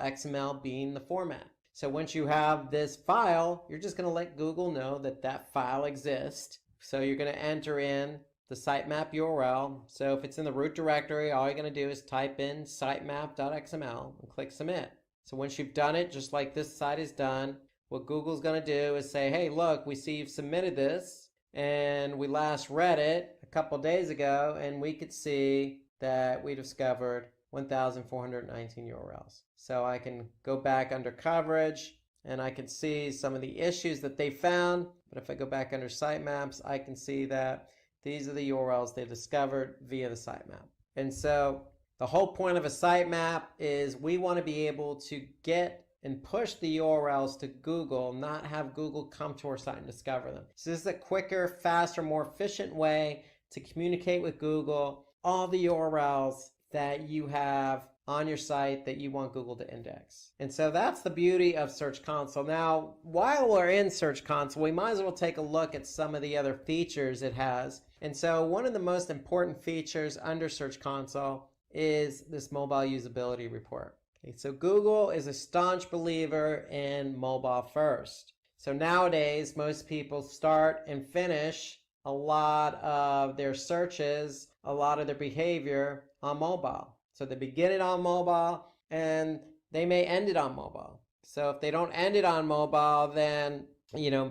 XML being the format. So once you have this file, you're just going to let Google know that that file exists. So you're going to enter in the sitemap URL. So if it's in the root directory, all you're going to do is type in sitemap.xml and click submit. So once you've done it, just like this site is done, what Google's going to do is say, hey, look, we see you've submitted this, and we last read it a couple days ago, and we could see that we discovered 1,419 URLs. So I can go back under coverage, and I can see some of the issues that they found. But if I go back under sitemaps, I can see that these are the URLs they discovered via the sitemap. And so the whole point of a sitemap is we want to be able to get and push the URLs to Google, not have Google come to our site and discover them. So this is a quicker, faster, more efficient way to communicate with Google all the URLs that you have on your site that you want Google to index. And so that's the beauty of Search Console. Now, while we're in Search Console, we might as well take a look at some of the other features it has. And so one of the most important features under Search Console is this mobile usability report. Okay, so Google is a staunch believer in mobile first. So nowadays, most people start and finish a lot of their searches, a lot of their behavior on mobile. So they begin it on mobile and they may end it on mobile. So if they don't end it on mobile, then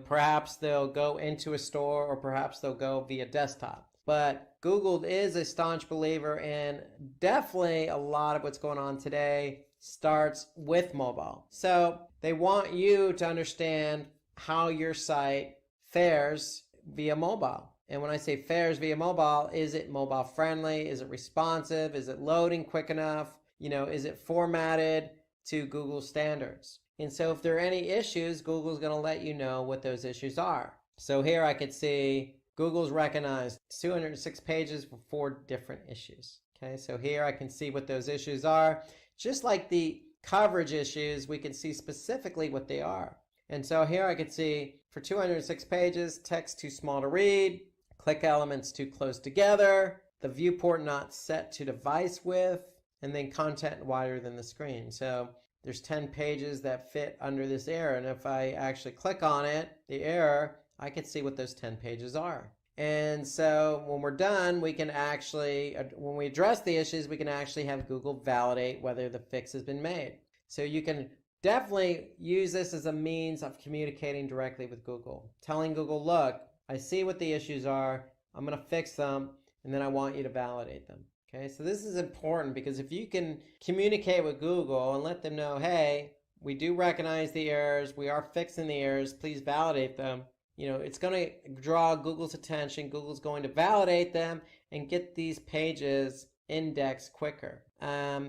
perhaps they'll go into a store or perhaps they'll go via desktop. But Google is a staunch believer, and definitely a lot of what's going on today starts with mobile. So they want you to understand how your site fares via mobile. And when I say fares via mobile, is it mobile friendly? Is it responsive? Is it loading quick enough? Is it formatted to Google standards? And so if there are any issues, Google's going to let you know what those issues are. So here I could see Google's recognized 206 pages with 4 different issues. Okay, so here I can see what those issues are. Just like the coverage issues, we can see specifically what they are. And so here I could see for 206 pages, text too small to read, click elements too close together, the viewport not set to device width, and then content wider than the screen. So there's 10 pages that fit under this error. And if I actually click on it, the error, I can see what those 10 pages are. And so when we're done, we can actually, when we address the issues, we can actually have Google validate whether the fix has been made. So you can definitely use this as a means of communicating directly with Google. Telling Google, look, I see what the issues are, I'm going to fix them, and then I want you to validate them. Okay, so this is important because if you can communicate with Google and let them know, hey, we do recognize the errors, we are fixing the errors, please validate them. It's going to draw Google's attention. Google's going to validate them and get these pages indexed quicker.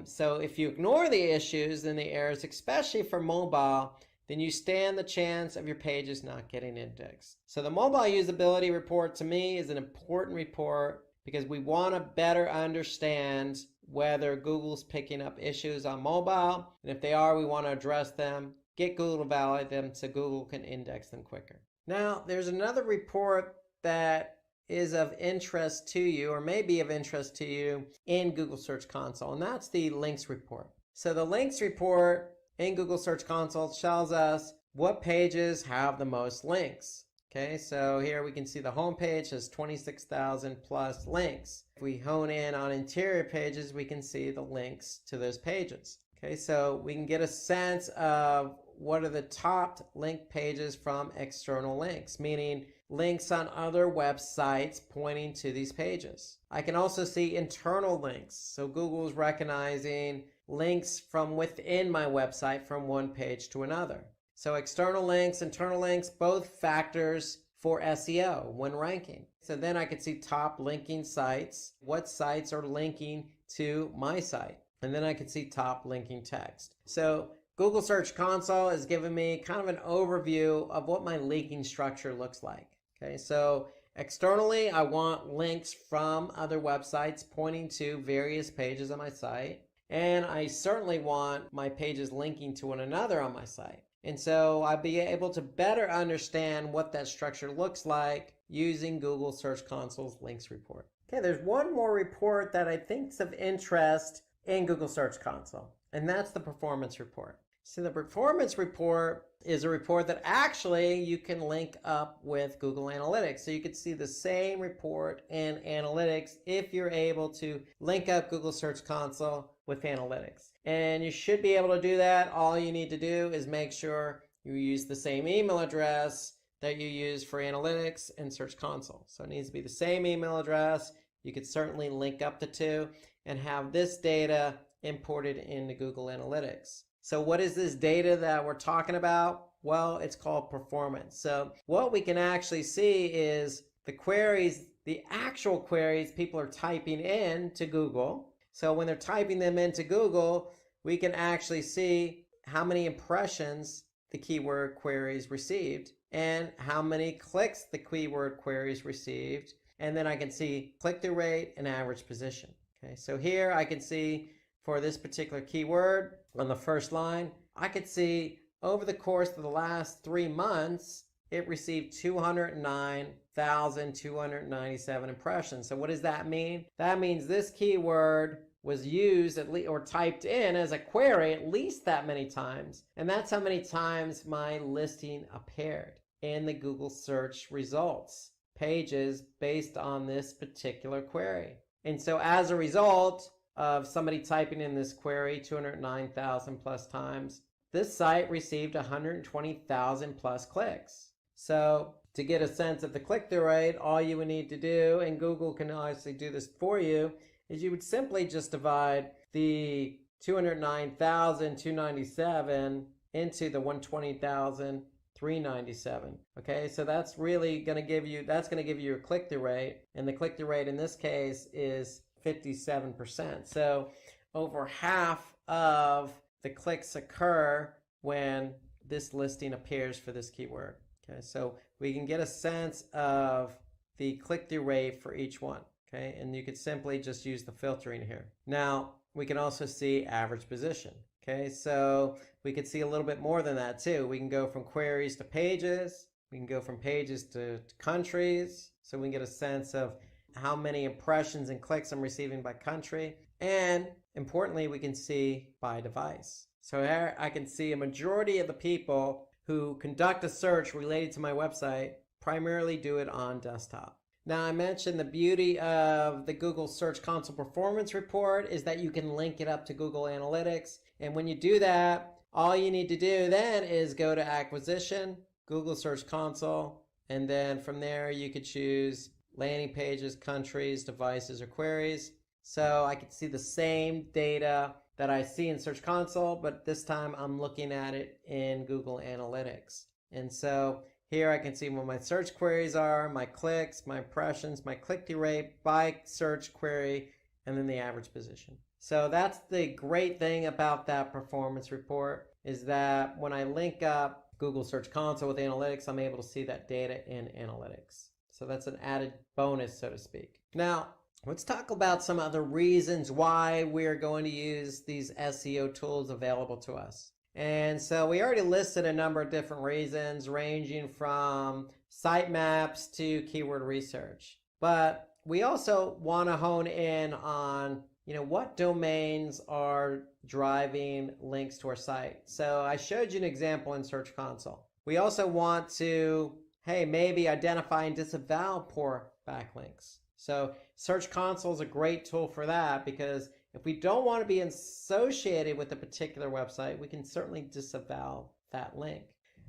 So if you ignore the issues and the errors, especially for mobile, then you stand the chance of your pages not getting indexed. So the mobile usability report to me is an important report because we want to better understand whether Google's picking up issues on mobile. And if they are, we want to address them, get Google to validate them so Google can index them quicker. Now, there's another report that is of interest to you or may be of interest to you in Google Search Console, and that's the links report. So the links report in Google Search Console tells us what pages have the most links. Okay, so here we can see the home page has 26,000 plus links. If we hone in on interior pages, we can see the links to those pages. Okay, so we can get a sense of what are the top link pages from external links, meaning links on other websites pointing to these pages. I can also see internal links. So Google is recognizing links from within my website from one page to another. So external links, internal links, both factors for SEO when ranking. So then I could see top linking sites, what sites are linking to my site. And then I could see top linking text. So Google Search Console is giving me kind of an overview of what my linking structure looks like. Okay, so externally, I want links from other websites pointing to various pages on my site. And I certainly want my pages linking to one another on my site. And so I'll be able to better understand what that structure looks like using Google Search Console's links report. Okay, there's one more report that I think is of interest in Google Search Console, and that's the performance report. So the performance report is a report that actually you can link up with Google Analytics. So you could see the same report in Analytics if you're able to link up Google Search Console with Analytics. And you should be able to do that. All you need to do is make sure you use the same email address that you use for Analytics and Search Console. So it needs to be the same email address. You could certainly link up the two and have this data imported into Google Analytics. So what is this data that we're talking about? Well, it's called performance. So what we can actually see is the queries, the actual queries people are typing in to Google. So when they're typing them into Google, we can actually see how many impressions the keyword queries received and how many clicks the keyword queries received. And then I can see click-through rate and average position. Okay, so here I can see for this particular keyword on the first line, I could see over the course of the last 3 months, it received 209,297 impressions. So what does that mean? That means this keyword was used at least or typed in as a query at least that many times. And that's how many times my listing appeared in the Google search results pages based on this particular query. And so as a result of somebody typing in this query 209,000 plus times, this site received 120,000 plus clicks. So to get a sense of the click-through rate, all you would need to do, and Google can obviously do this for you, is you would simply just divide the 209,297 into the 120,000 397. Okay, so that's really going to give you, that's going to give you your click-through rate, and the click-through rate in this case is 57%. So over half of the clicks occur when this listing appears for this keyword. Okay, so we can get a sense of the click-through rate for each one. Okay, and you could simply just use the filtering here. Now, we can also see average position. Okay, so we could see a little bit more than that too. We can go from queries to pages. We can go from pages to countries. So we can get a sense of how many impressions and clicks I'm receiving by country. And importantly, we can see by device. So here I can see a majority of the people who conduct a search related to my website primarily do it on desktop. Now, I mentioned the beauty of the Google Search Console Performance Report is that you can link it up to Google Analytics. And when you do that, all you need to do then is go to Acquisition, Google Search Console, and then from there you could choose landing pages, countries, devices, or queries. So I can see the same data that I see in Search Console, but this time I'm looking at it in Google Analytics. And so here I can see what my search queries are, my clicks, my impressions, my click-through rate by search query, and then the average position. So that's the great thing about that performance report, is that when I link up Google Search Console with Analytics, I'm able to see that data in Analytics. So that's an added bonus, so to speak. Now, let's talk about some other reasons why we're going to use these SEO tools available to us. And so we already listed a number of different reasons, ranging from sitemaps to keyword research. But we also want to hone in on, what domains are driving links to our site. So I showed you an example in Search Console. We also want to, maybe identify and disavow poor backlinks. So Search Console is a great tool for that, because if we don't want to be associated with a particular website, we can certainly disavow that link.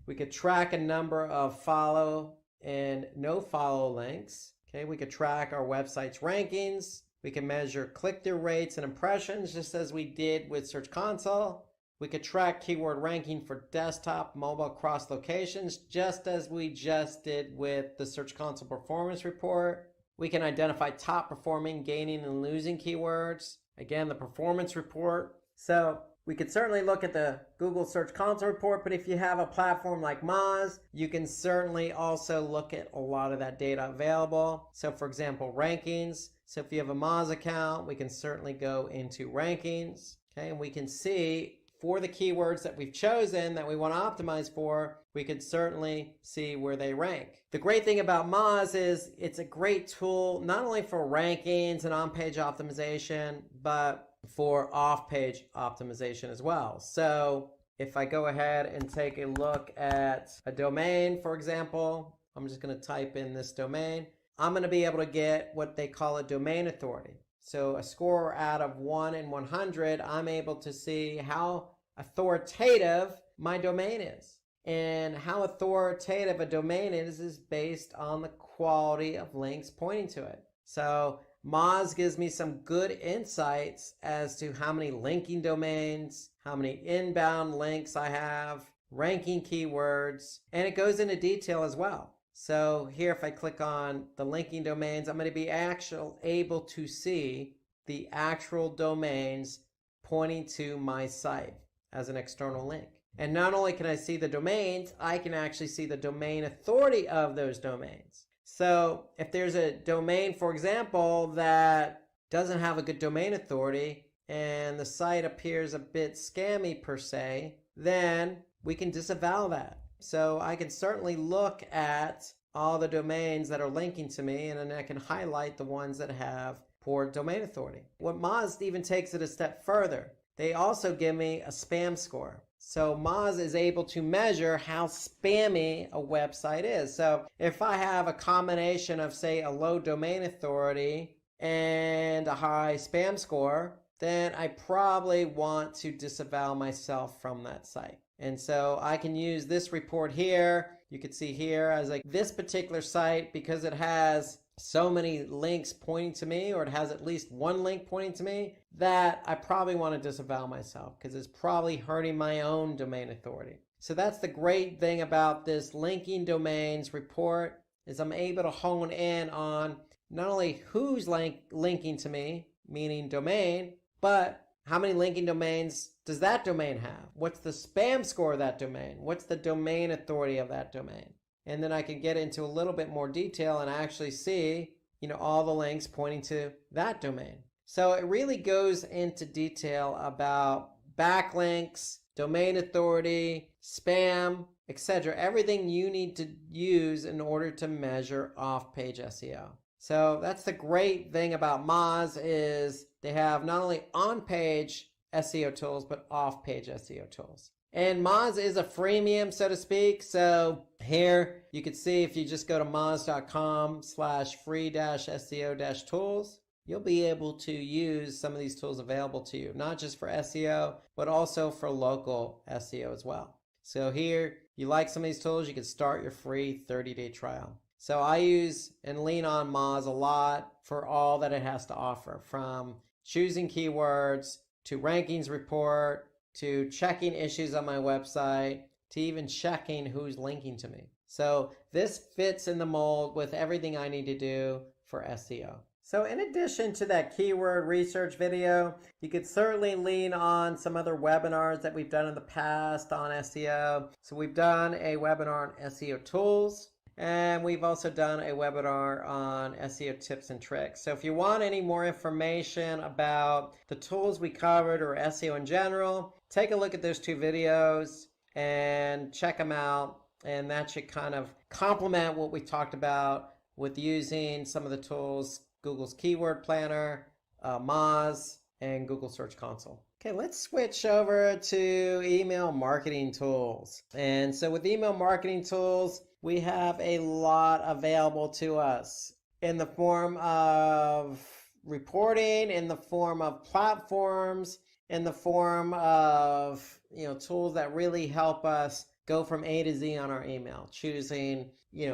We could track a number of follow and no follow links. Okay, we could track our website's rankings. We can measure click-through rates and impressions, just as we did with Search Console. We could track keyword ranking for desktop, mobile, across locations, just as we just did with the Search Console Performance Report. We can identify top performing, gaining, and losing keywords. Again, the performance report. So we could certainly look at the Google Search Console report, but if you have a platform like Moz, you can certainly also look at a lot of that data available. So for example, rankings. So if you have a Moz account, we can certainly go into rankings. Okay, and we can see for the keywords that we've chosen that we want to optimize for, we could certainly see where they rank. The great thing about Moz is it's a great tool, not only for rankings and on-page optimization, but for off-page optimization as well. So if I go ahead and take a look at a domain, for example, I'm just going to type in this domain. I'm going to be able to get what they call a domain authority. So a score out of 1 in 100, I'm able to see how authoritative my domain is. And how authoritative a domain is based on the quality of links pointing to it. So Moz gives me some good insights as to how many linking domains, how many inbound links I have, ranking keywords, and it goes into detail as well. So here, if I click on the linking domains, I'm going to be able to see the actual domains pointing to my site as an external link. And not only can I see the domains, I can actually see the domain authority of those domains. So if there's a domain, for example, that doesn't have a good domain authority and the site appears a bit scammy per se, then we can disavow that. So I can certainly look at all the domains that are linking to me, and then I can highlight the ones that have poor domain authority. What Moz even takes it a step further. They also give me a spam score. So Moz is able to measure how spammy a website is. So if I have a combination of, say, a low domain authority and a high spam score, then I probably want to disavow myself from that site. And so I can use this report here. You can see here as like this particular site, because it has so many links pointing to me, or it has at least one link pointing to me, that I probably want to disavow myself because it's probably hurting my own domain authority. So that's the great thing about this linking domains report, is I'm able to hone in on not only who's linking to me, meaning domain, but how many linking domains does that domain have? What's the spam score of that domain? What's the domain authority of that domain? And then I can get into a little bit more detail and actually see, all the links pointing to that domain. So it really goes into detail about backlinks, domain authority, spam, etc. Everything you need to use in order to measure off-page SEO. So that's the great thing about Moz, is they have not only on-page SEO tools, but off-page SEO tools. And Moz is a freemium, so to speak. So here you can see, if you just go to moz.com/free-SEO-tools, you'll be able to use some of these tools available to you, not just for SEO, but also for local SEO as well. So here, you like some of these tools, you can start your free 30-day trial. So I use and lean on Moz a lot for all that it has to offer, from choosing keywords to rankings report, to checking issues on my website, to even checking who's linking to me. So this fits in the mold with everything I need to do for SEO. So in addition to that keyword research video, you could certainly lean on some other webinars that we've done in the past on SEO. So we've done a webinar on SEO tools, and we've also done a webinar on SEO tips and tricks. So if you want any more information about the tools we covered or SEO in general, take a look at those two videos and check them out. And that should kind of complement what we talked about with using some of the tools, Google's Keyword Planner, Moz, and Google Search Console. Okay, let's switch over to email marketing tools. And so with email marketing tools, we have a lot available to us in the form of reporting, in the form of platforms, in the form of tools that really help us go from A to Z on our email, choosing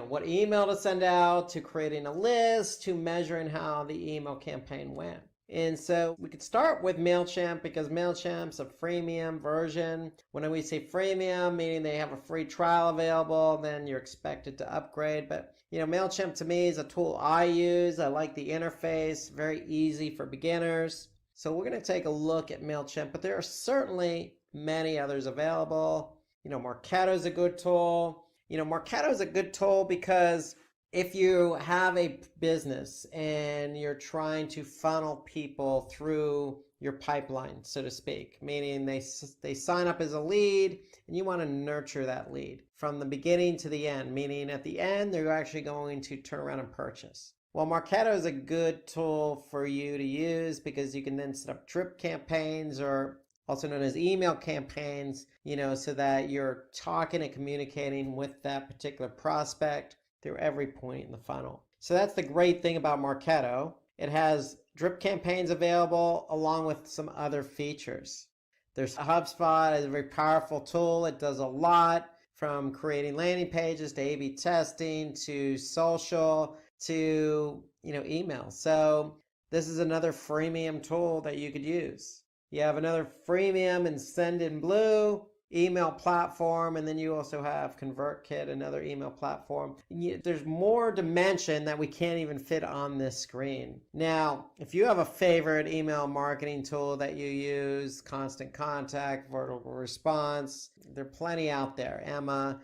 what email to send out, to creating a list, to measuring how the email campaign went. And so we could start with MailChimp, because MailChimp's a freemium version. When we say freemium, meaning they have a free trial available, then you're expected to upgrade. But MailChimp to me is a tool I use. I like the interface, very easy for beginners. So we're going to take a look at MailChimp, but there are certainly many others available. Marketo is a good tool. Marketo is a good tool because if you have a business and you're trying to funnel people through your pipeline, so to speak, meaning they sign up as a lead and you want to nurture that lead from the beginning to the end, meaning at the end they're actually going to turn around and purchase. Well, Marketo is a good tool for you to use because you can then set up drip campaigns, or also known as email campaigns, so that you're talking and communicating with that particular prospect through every point in the funnel. So that's the great thing about Marketo. It has drip campaigns available along with some other features. There's HubSpot, is a very powerful tool. It does a lot, from creating landing pages to A/B testing to social to email. So this is another freemium tool that you could use. You have another freemium and Sendinblue email platform, and then you also have ConvertKit, another email platform. There's more dimension that we can't even fit on this screen. Now, if you have a favorite email marketing tool that you use, Constant Contact, Vertical Response, there are plenty out there. Emma,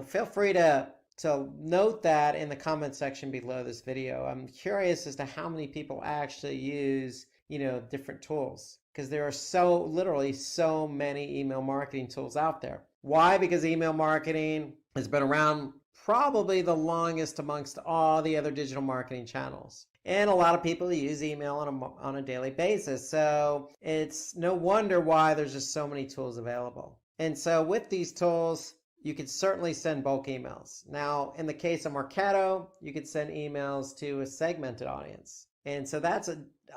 feel free to note that in the comment section below this video. I'm curious as to how many people actually use different tools, because there are literally so many email marketing tools out there. Why? Because email marketing has been around probably the longest amongst all the other digital marketing channels. And a lot of people use email on a daily basis. So it's no wonder why there's just so many tools available. And so with these tools, you could certainly send bulk emails. Now, in the case of Marketo, you could send emails to a segmented audience. And so that's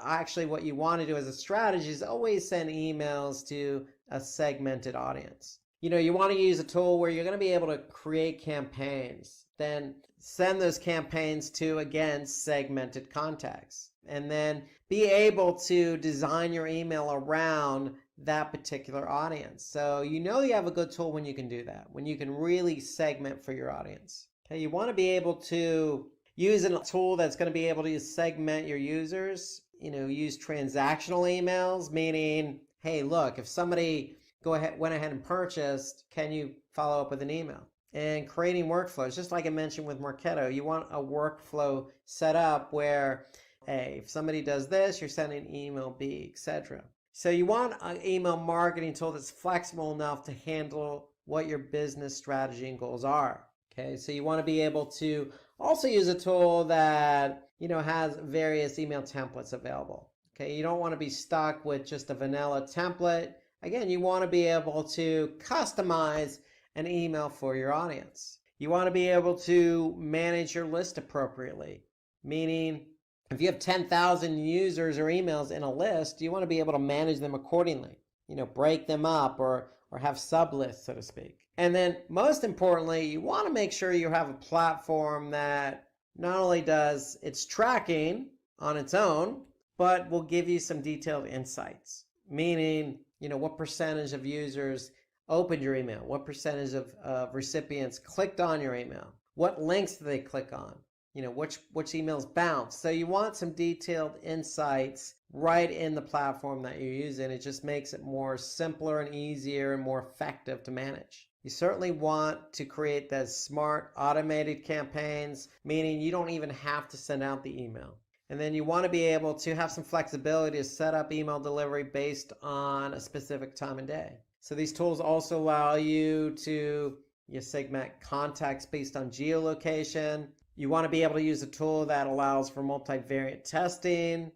actually what you want to do as a strategy, is always send emails to a segmented audience. You want to use a tool where you're going to be able to create campaigns, then send those campaigns to, again, segmented contacts, and then be able to design your email around that particular audience. So you know you have a good tool when you can do that, when you can really segment for your audience. Okay, you want to be able to use a tool that's going to be able to segment your users. Use transactional emails, meaning, hey, look, if somebody went ahead and purchased, can you follow up with an email? And creating workflows, just like I mentioned with Marketo, you want a workflow set up where, hey, if somebody does this, you're sending email B, etc. So you want an email marketing tool that's flexible enough to handle what your business strategy and goals are. Okay, so you want to be able to also use a tool that has various email templates available. Okay, you don't want to be stuck with just a vanilla template. Again, you want to be able to customize an email for your audience. You want to be able to manage your list appropriately, meaning if you have 10,000 users or emails in a list, you want to be able to manage them accordingly, break them up or have sub-lists, so to speak. And then most importantly, you want to make sure you have a platform that not only does its tracking on its own, but will give you some detailed insights, meaning, what percentage of users opened your email, what percentage of recipients clicked on your email, what links do they click on, which emails bounce. So you want some detailed insights right in the platform that you're using. It just makes it more simpler and easier and more effective to manage. You certainly want to create those smart automated campaigns, meaning you don't even have to send out the email. And then you want to be able to have some flexibility to set up email delivery based on a specific time and day. So these tools also allow you to segment contacts based on geolocation. You want to be able to use a tool that allows for multivariate testing.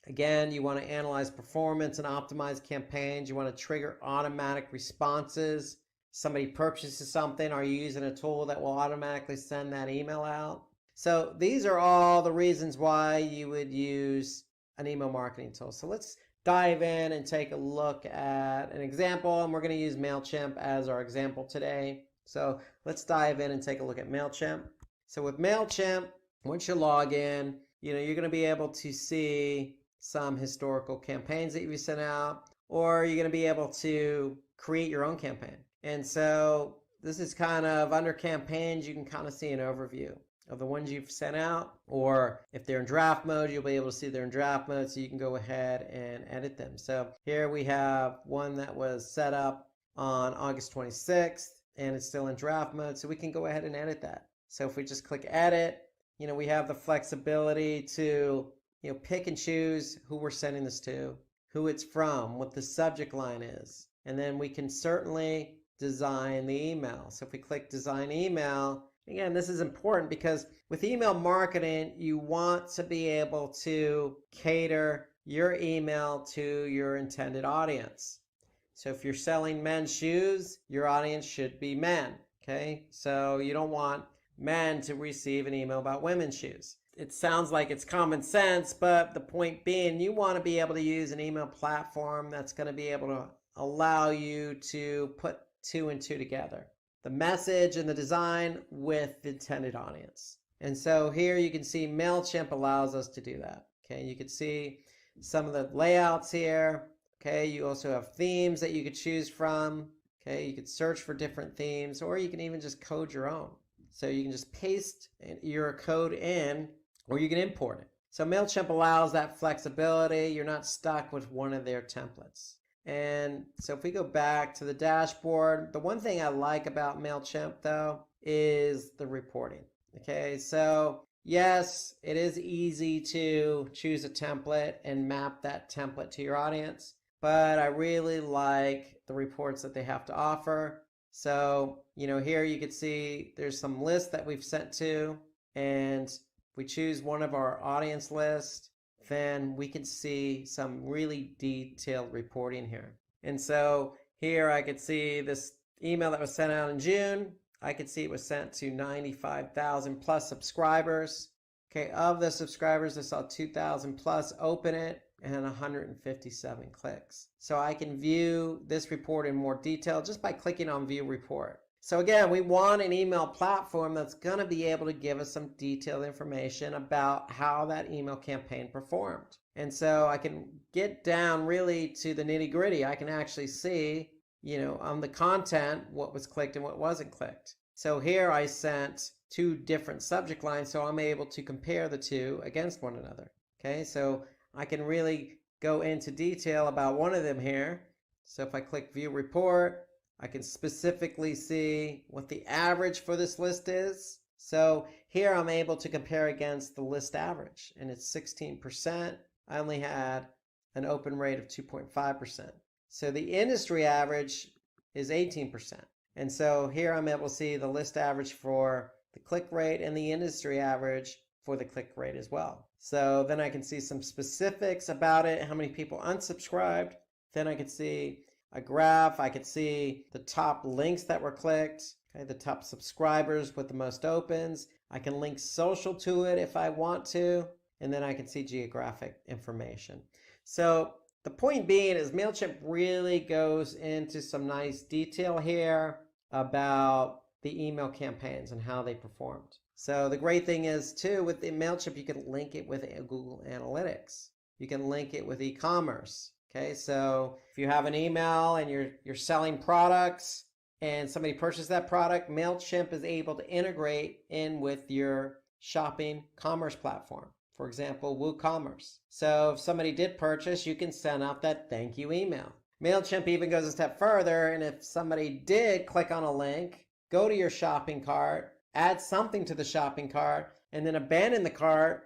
Again, you want to analyze performance and optimize campaigns. You want to trigger automatic responses. Somebody purchases something, are you using a tool that will automatically send that email out? So these are all the reasons why you would use an email marketing tool. So let's dive in and take a look at an example, and we're going to use MailChimp as our example today. So let's dive in and take a look at MailChimp. So with MailChimp, once you log in, you're going to be able to see some historical campaigns that you've sent out, or you're going to be able to create your own campaign. And so this is kind of under campaigns, you can kind of see an overview of the ones you've sent out, or if they're in draft mode, you'll be able to see they're in draft mode, so you can go ahead and edit them. So here we have one that was set up on August 26th, and it's still in draft mode, so we can go ahead and edit that. So if we just click edit, we have the flexibility to pick and choose who we're sending this to, who it's from, what the subject line is, and then we can certainly design the email. So if we click design email, again, this is important because with email marketing, you want to be able to cater your email to your intended audience. So if you're selling men's shoes, your audience should be men, okay? So you don't want men to receive an email about women's shoes. It sounds like it's common sense, but the point being, you want to be able to use an email platform that's going to be able to allow you to put two and two together, the message and the design with the intended audience. And so here you can see MailChimp allows us to do that. Okay, you can see some of the layouts here. Okay, you also have themes that you could choose from. Okay, you could search for different themes, or you can even just code your own. So you can just paste your code in, or you can import it. So MailChimp allows that flexibility. You're not stuck with one of their templates. And so if we go back to the dashboard, the one thing I like about MailChimp though is the reporting. Okay, so yes, it is easy to choose a template and map that template to your audience, but I really like the reports that they have to offer. So, here you can see there's some lists that we've sent to, and we choose one of our audience lists, then we can see some really detailed reporting here. And so here I could see this email that was sent out in June. I could see it was sent to 95,000 plus subscribers. Okay, of the subscribers, I saw 2,000 plus open it and 157 clicks. So I can view this report in more detail just by clicking on view report. So again, we want an email platform that's going to be able to give us some detailed information about how that email campaign performed. And so I can get down really to the nitty-gritty. I can actually see, on the content, what was clicked and what wasn't clicked. So here I sent 2 different subject lines, so I'm able to compare the 2 against one another. Okay, so I can really go into detail about one of them here. So if I click View Report, I can specifically see what the average for this list is. So here I'm able to compare against the list average, and it's 16%. I only had an open rate of 2.5%. So the industry average is 18%. And so here I'm able to see the list average for the click rate and the industry average for the click rate as well. So then I can see some specifics about it, how many people unsubscribed. Then I can see a graph. I could see the top links that were clicked, okay, the top subscribers with the most opens. I can link social to it if I want to, and then I can see geographic information. So the point being is MailChimp really goes into some nice detail here about the email campaigns and how they performed. So the great thing is too, with the MailChimp, you can link it with Google Analytics. You can link it with e-commerce. Okay, so if you have an email and you're selling products and somebody purchased that product, MailChimp is able to integrate in with your shopping commerce platform. For example, WooCommerce. So if somebody did purchase, you can send out that thank you email. MailChimp even goes a step further, and if somebody did click on a link, go to your shopping cart, add something to the shopping cart, and then abandon the cart,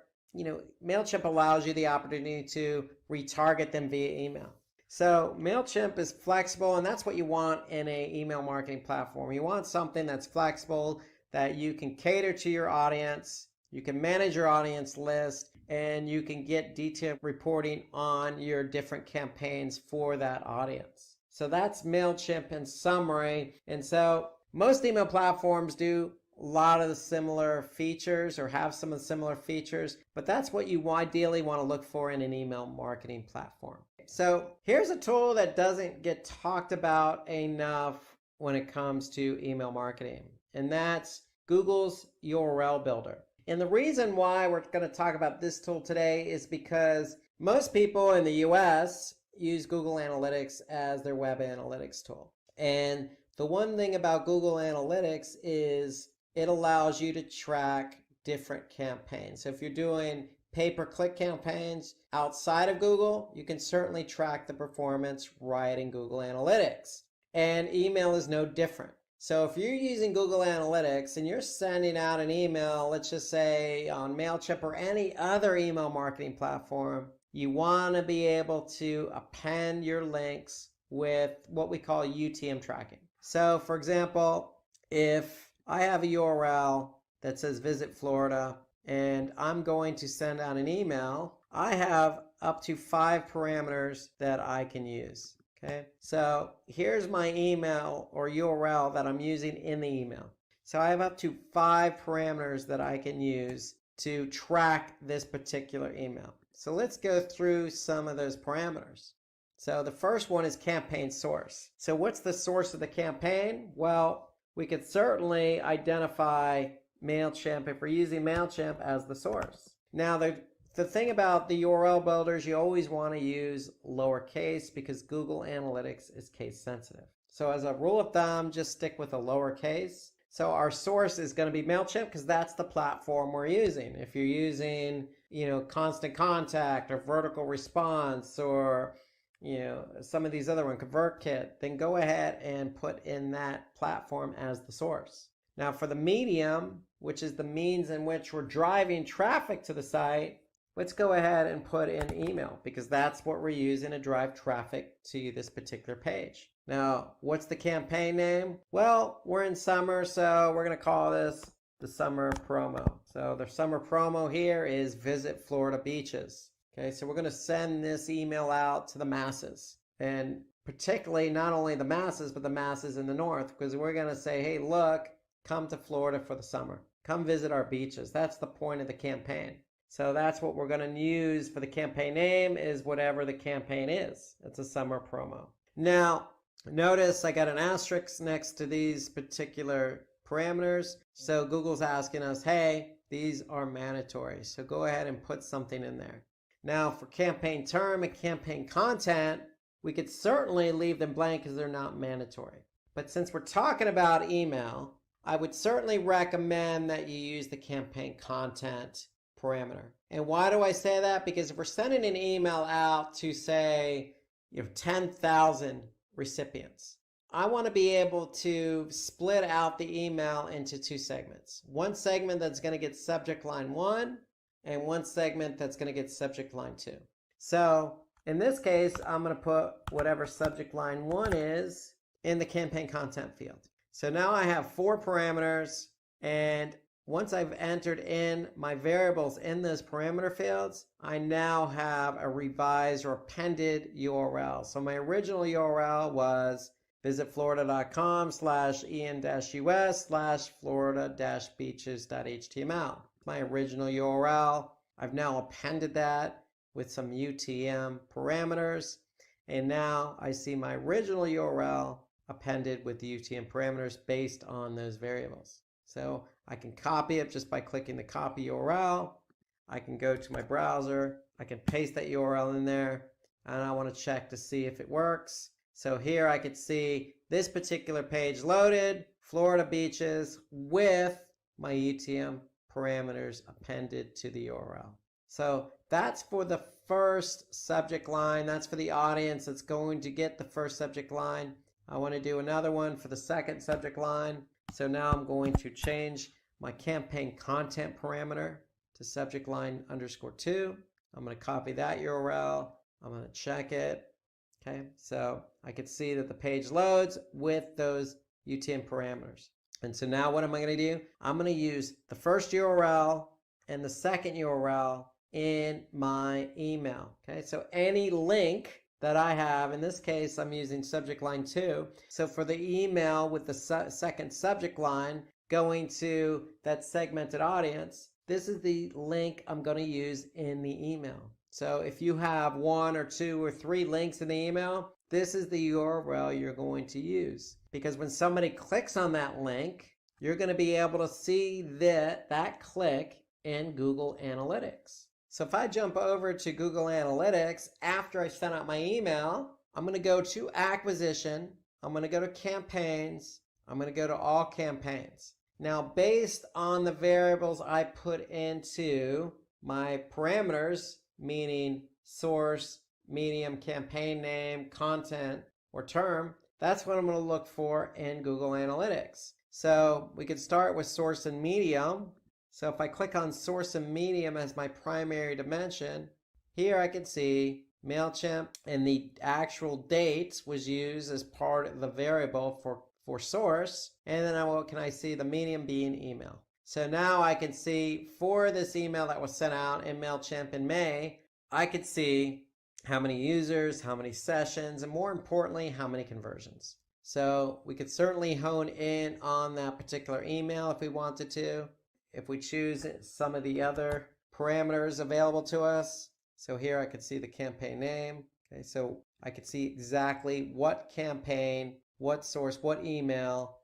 MailChimp allows you the opportunity to retarget them via email. So MailChimp is flexible, and that's what you want in an email marketing platform. You want something that's flexible, that you can cater to your audience, you can manage your audience list, and you can get detailed reporting on your different campaigns for that audience. So that's MailChimp in summary. And so most email platforms do a lot of the similar features or have some of the similar features, but that's what you ideally want to look for in an email marketing platform. So here's a tool that doesn't get talked about enough when it comes to email marketing, and that's Google's URL Builder. And the reason why we're going to talk about this tool today is because most people in the US use Google Analytics as their web analytics tool. And the one thing about Google Analytics is it allows you to track different campaigns. So if you're doing pay-per-click campaigns outside of Google, you can certainly track the performance right in Google Analytics. And email is no different. So if you're using Google Analytics and you're sending out an email, let's just say on MailChimp or any other email marketing platform, you want to be able to append your links with what we call UTM tracking. So for example, if I have a URL that says visit Florida and I'm going to send out an email, I have up to 5 parameters that I can use. Okay, so here's my email or URL that I'm using in the email. So I have up to 5 parameters that I can use to track this particular email. So let's go through some of those parameters. So the first one is campaign source. So what's the source of the campaign? Well, we could certainly identify MailChimp if we're using MailChimp as the source. Now the thing about the URL builders, you always want to use lowercase because Google Analytics is case sensitive. So as a rule of thumb, just stick with a lowercase. So our source is going to be MailChimp because that's the platform we're using. If you're using, Constant Contact or Vertical Response or, some of these other ones, ConvertKit, then go ahead and put in that platform as the source. Now for the medium, which is the means in which we're driving traffic to the site, let's go ahead and put in email because that's what we're using to drive traffic to this particular page. Now, what's the campaign name? Well, we're in summer, so we're going to call this the summer promo. So the summer promo here is visit Florida beaches. Okay, so we're going to send this email out to the masses, and particularly not only the masses, but the masses in the north, because we're going to say, hey, look, come to Florida for the summer. Come visit our beaches. That's the point of the campaign. So that's what we're going to use for the campaign name is whatever the campaign is. It's a summer promo. Now, Notice I got an asterisk next to these particular parameters. So Google's asking us, hey, these are mandatory. So go ahead and put something in there. Now for campaign term and campaign content, we could certainly leave them blank because they're not mandatory. But since we're talking about email, I would certainly recommend that you use the campaign content parameter. And why do I say that? Because if we're sending an email out to say, 10,000 recipients, I want to be able to split out the email into two segments. One segment that's going to get subject line 1 and one segment that's going to get subject line 2. So in this case, I'm going to put whatever subject line 1 is in the campaign content field. So now I have 4 parameters, and once I've entered in my variables in those parameter fields, I now have a revised or appended URL. So my original URL was visitflorida.com/en-us/florida-beaches.html. My original URL. I've now appended that with some UTM parameters. And now I see my original URL appended with the UTM parameters based on those variables. So I can copy it just by clicking the copy URL. I can go to my browser. I can paste that URL in there. And I want to check to see if it works. So here I could see this particular page loaded, Florida beaches, with my UTM parameters appended to the URL. So that's for the first subject line. That's for the audience that's going to get the first subject line. I want to do another one for the second subject line. So now I'm going to change my campaign content parameter to subject line _2. I'm going to copy that URL. I'm going to check it. Okay, so I can see that the page loads with those UTM parameters. And so now what am I going to do? I'm going to use the first URL and the second URL in my email. Okay, so any link that I have, in this case, I'm using subject line 2. So for the email with the second subject line going to that segmented audience, this is the link I'm going to use in the email. So if you have 1 or 2 or 3 links in the email, this is the URL you're going to use. Because when somebody clicks on that link, you're going to be able to see that click in Google Analytics. So if I jump over to Google Analytics after I sent out my email, I'm going to go to acquisition. I'm going to go to campaigns. I'm going to go to all campaigns. Now, based on the variables I put into my parameters, meaning source, medium, campaign name, content, or term, that's what I'm going to look for in Google Analytics. So we could start with source and medium. So if I click on source and medium as my primary dimension, here I can see MailChimp, and the actual date was used as part of the variable for source. And then what can I see? The medium being email. So now I can see for this email that was sent out in MailChimp in May, I could see how many users, how many sessions, and more importantly, how many conversions. So we could certainly hone in on that particular email if we wanted to. If we choose some of the other parameters available to us. So here I could see the campaign name. Okay, so I could see exactly what campaign, what source, what email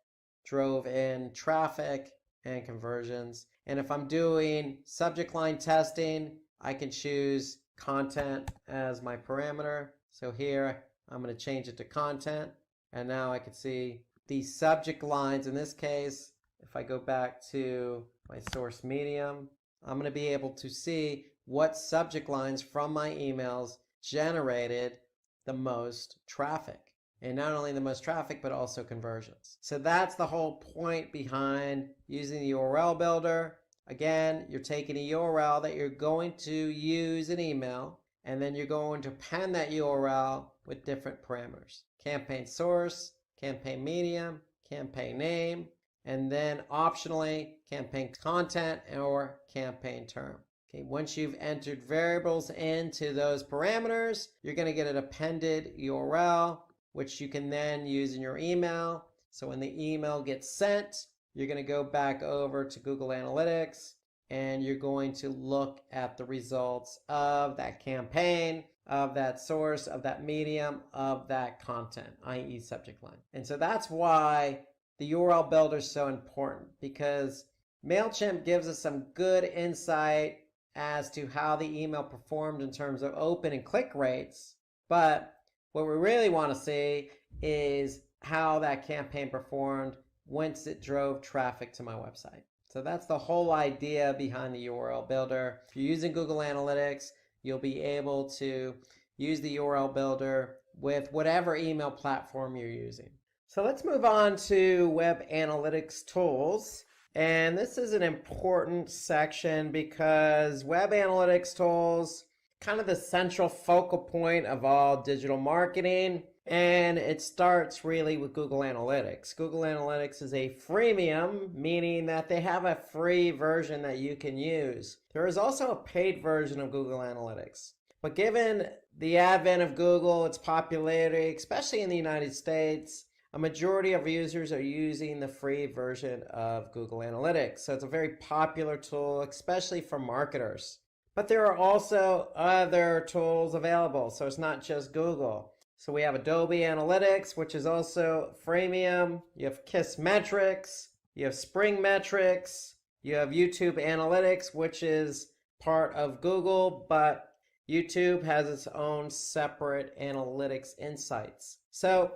drove in traffic and conversions. And if I'm doing subject line testing, I can choose content as my parameter. So here I'm going to change it to content. And now I can see the subject lines in this case. If I go back to my source medium, I'm going to be able to see what subject lines from my emails generated the most traffic. And not only the most traffic, but also conversions. So that's the whole point behind using the URL builder. Again, you're taking a URL that you're going to use in email, and then you're going to append that URL with different parameters. Campaign source, campaign medium, campaign name, and then optionally campaign content or campaign term. Okay, once you've entered variables into those parameters, you're going to get an appended URL, which you can then use in your email. So when the email gets sent, you're going to go back over to Google Analytics. and you're going to look at the results of that campaign, of that source, of that medium, of that content, i.e. subject line. And so that's why the URL builder is so important, because MailChimp gives us some good insight as to how the email performed in terms of open and click rates. But what we really want to see is how that campaign performed once it drove traffic to my website. So that's the whole idea behind the URL builder. If you're using Google Analytics, you'll be able to use the URL builder with whatever email platform you're using. So let's move on to web analytics tools. And this is an important section because web analytics tools, kind of the central focal point of all digital marketing. And it starts really with Google Analytics. Google Analytics is a freemium, meaning that they have a free version that you can use. There is also a paid version of Google Analytics. But given the advent of Google, its popularity, especially in the United States, a majority of users are using the free version of Google Analytics. So it's a very popular tool, especially for marketers. But there are also other tools available. So it's not just Google. So we have Adobe Analytics, which is also freemium. You have Kissmetrics, you have Spring Metrics, you have YouTube Analytics, which is part of Google, but YouTube has its own separate analytics insights. So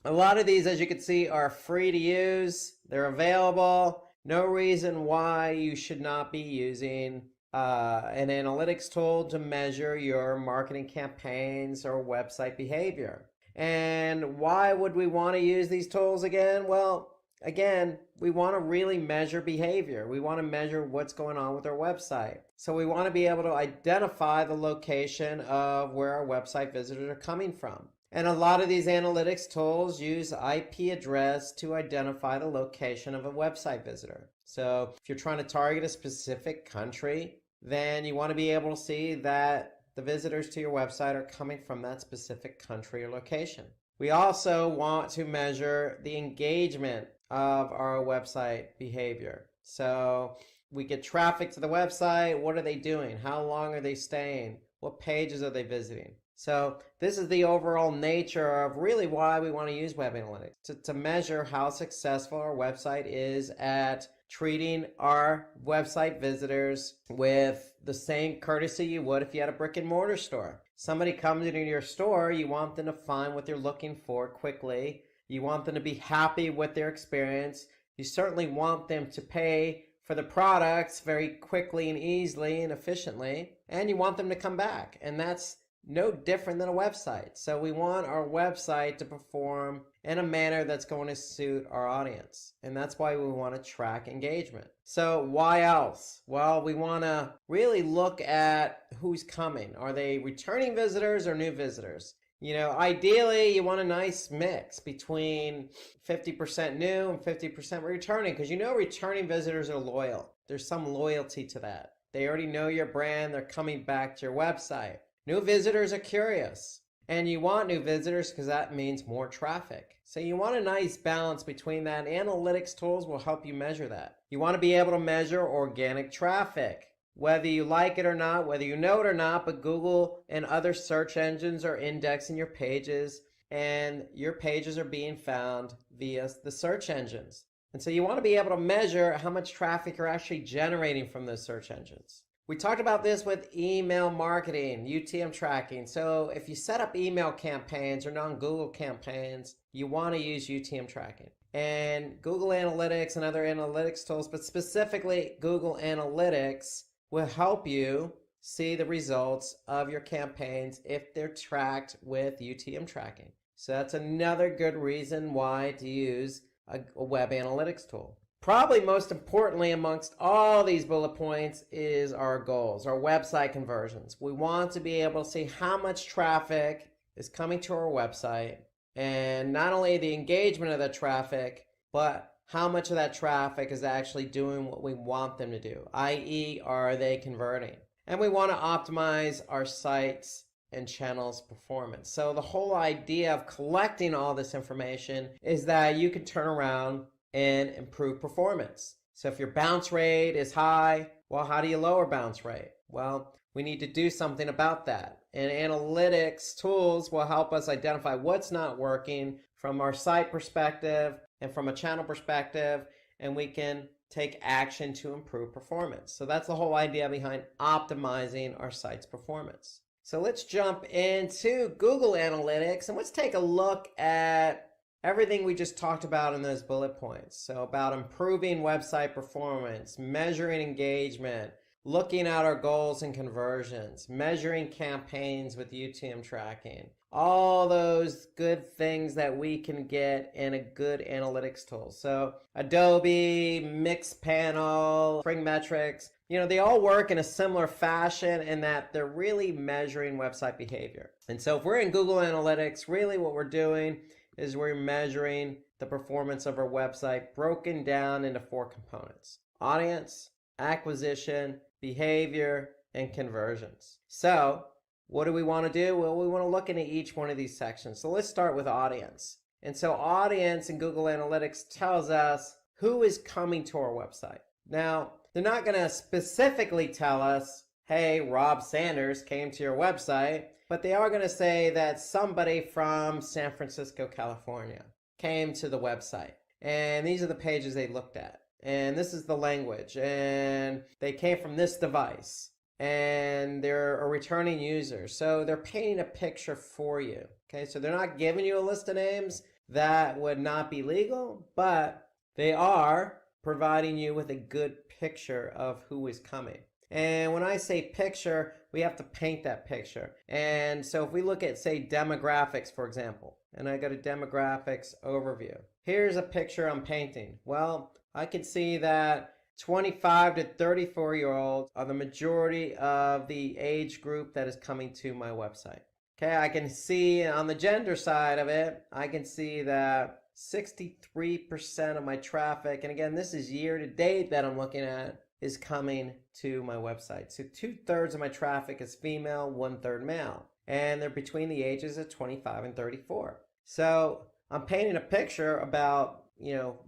a lot of these, as you can see, are free to use. They're available. No reason why you should not be using an analytics tool to measure your marketing campaigns or website behavior. And why would we want to use these tools again? Well, again, we want to really measure behavior. We want to measure what's going on with our website. So we want to be able to identify the location of where our website visitors are coming from. And a lot of these analytics tools use IP address to identify the location of a website visitor. So if you're trying to target a specific country, then you want to be able to see that the visitors to your website are coming from that specific country or location. We also want to measure the engagement of our website behavior. So we get traffic to the website. What are they doing? How long are they staying? What pages are they visiting? So this is the overall nature of really why we want to use web analytics, to measure how successful our website is at treating our website visitors with the same courtesy you would if you had a brick and mortar store. Somebody comes into your store, you want them to find what they're looking for quickly. You want them to be happy with their experience. You certainly want them to pay for the products very quickly and easily and efficiently. And you want them to come back. And that's no different than a website. So we want our website to perform in a manner that's going to suit our audience. And that's why we want to track engagement. So why else? Well, we want to really look at who's coming. Are they returning visitors or new visitors? You know, ideally, you want a nice mix between 50% new and 50% returning, because you know returning visitors are loyal. There's some loyalty to that. They already know your brand. They're coming back to your website. New visitors are curious, and you want new visitors because that means more traffic. So you want a nice balance between that. Analytics tools will help you measure that. You want to be able to measure organic traffic, whether you like it or not, whether you know it or not, but Google and other search engines are indexing your pages, and your pages are being found via the search engines. And so you want to be able to measure how much traffic you're actually generating from those search engines. We talked about this with email marketing, UTM tracking. So if you set up email campaigns or non-Google campaigns, you want to use UTM tracking. And Google Analytics and other analytics tools, but specifically Google Analytics, will help you see the results of your campaigns if they're tracked with UTM tracking. So that's another good reason why to use a web analytics tool. Probably most importantly amongst all these bullet points is our goals, our website conversions. We want to be able to see how much traffic is coming to our website, and not only the engagement of that traffic, but how much of that traffic is actually doing what we want them to do, i.e. are they converting? And we want to optimize our sites and channels performance. So the whole idea of collecting all this information is that you can turn around and improve performance. So if your bounce rate is high, Well, how do you lower bounce rate? Well, we need to do something about that. And analytics tools will help us identify what's not working from our site perspective and from a channel perspective, and we can take action to improve performance. So that's the whole idea behind optimizing our site's performance. So let's jump into Google Analytics and let's take a look at everything we just talked about in those bullet points. So about improving website performance, measuring engagement, looking at our goals and conversions, measuring campaigns with UTM tracking, all those good things that we can get in a good analytics tool. So Adobe, Mixpanel, Spring Metrics, they all work in a similar fashion in that they're really measuring website behavior. And so if we're in Google Analytics, really what we're doing is we're measuring the performance of our website broken down into 4 components: audience, acquisition, behavior, and conversions. So what do we want to do? Well, we want to look into each one of these sections. So let's start with audience. And so audience in Google Analytics tells us who is coming to our website. Now, they're not going to specifically tell us, hey, Rob Sanders came to your website, but they are going to say that somebody from San Francisco, California came to the website. And these are the pages they looked at. And this is the language. And they came from this device. And they're a returning user. So they're painting a picture for you. Okay, so they're not giving you a list of names. That would not be legal, but they are providing you with a good picture of who is coming. And when I say picture, we have to paint that picture. And so if we look at, say, demographics, for example, and I go to demographics overview, here's a picture I'm painting. Well, I can see that 25 to 34-year-olds are the majority of the age group that is coming to my website. Okay, I can see on the gender side of it, I can see that 63% of my traffic, and again, this is year to date that I'm looking at, is coming to my website. So 2/3 of my traffic is female, 1/3 male. And they're between the ages of 25 and 34. So I'm painting a picture about,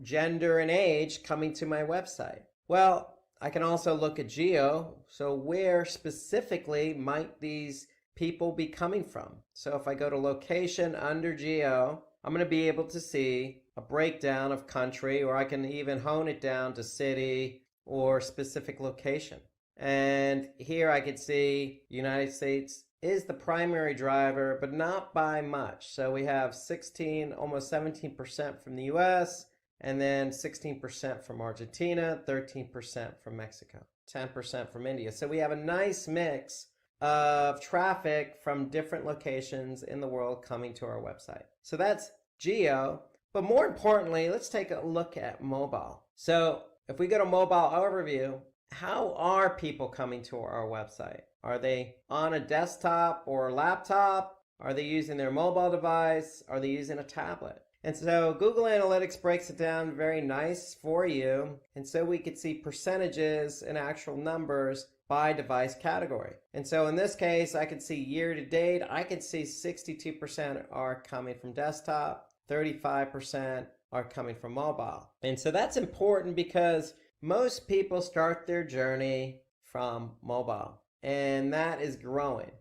gender and age coming to my website. Well, I can also look at geo. So where specifically might these people be coming from? So if I go to location under geo, I'm going to be able to see a breakdown of country, or I can even hone it down to city or specific location. And here I can see United States is the primary driver, but not by much. So we have 16, almost 17% from the US, and then 16% from Argentina, 13% from Mexico, 10% from India. So we have a nice mix of traffic from different locations in the world coming to our website. So that's geo. But more importantly, let's take a look at mobile. So if we go to mobile overview, how are people coming to our website? Are they on a desktop or a laptop? Are they using their mobile device? Are they using a tablet? And so Google Analytics breaks it down very nice for you. And so we could see percentages and actual numbers by device category. And so in this case, I could see year to date, I could see 62% are coming from desktop, 35% are coming from mobile. And so that's important because most people start their journey from mobile, and that is growing,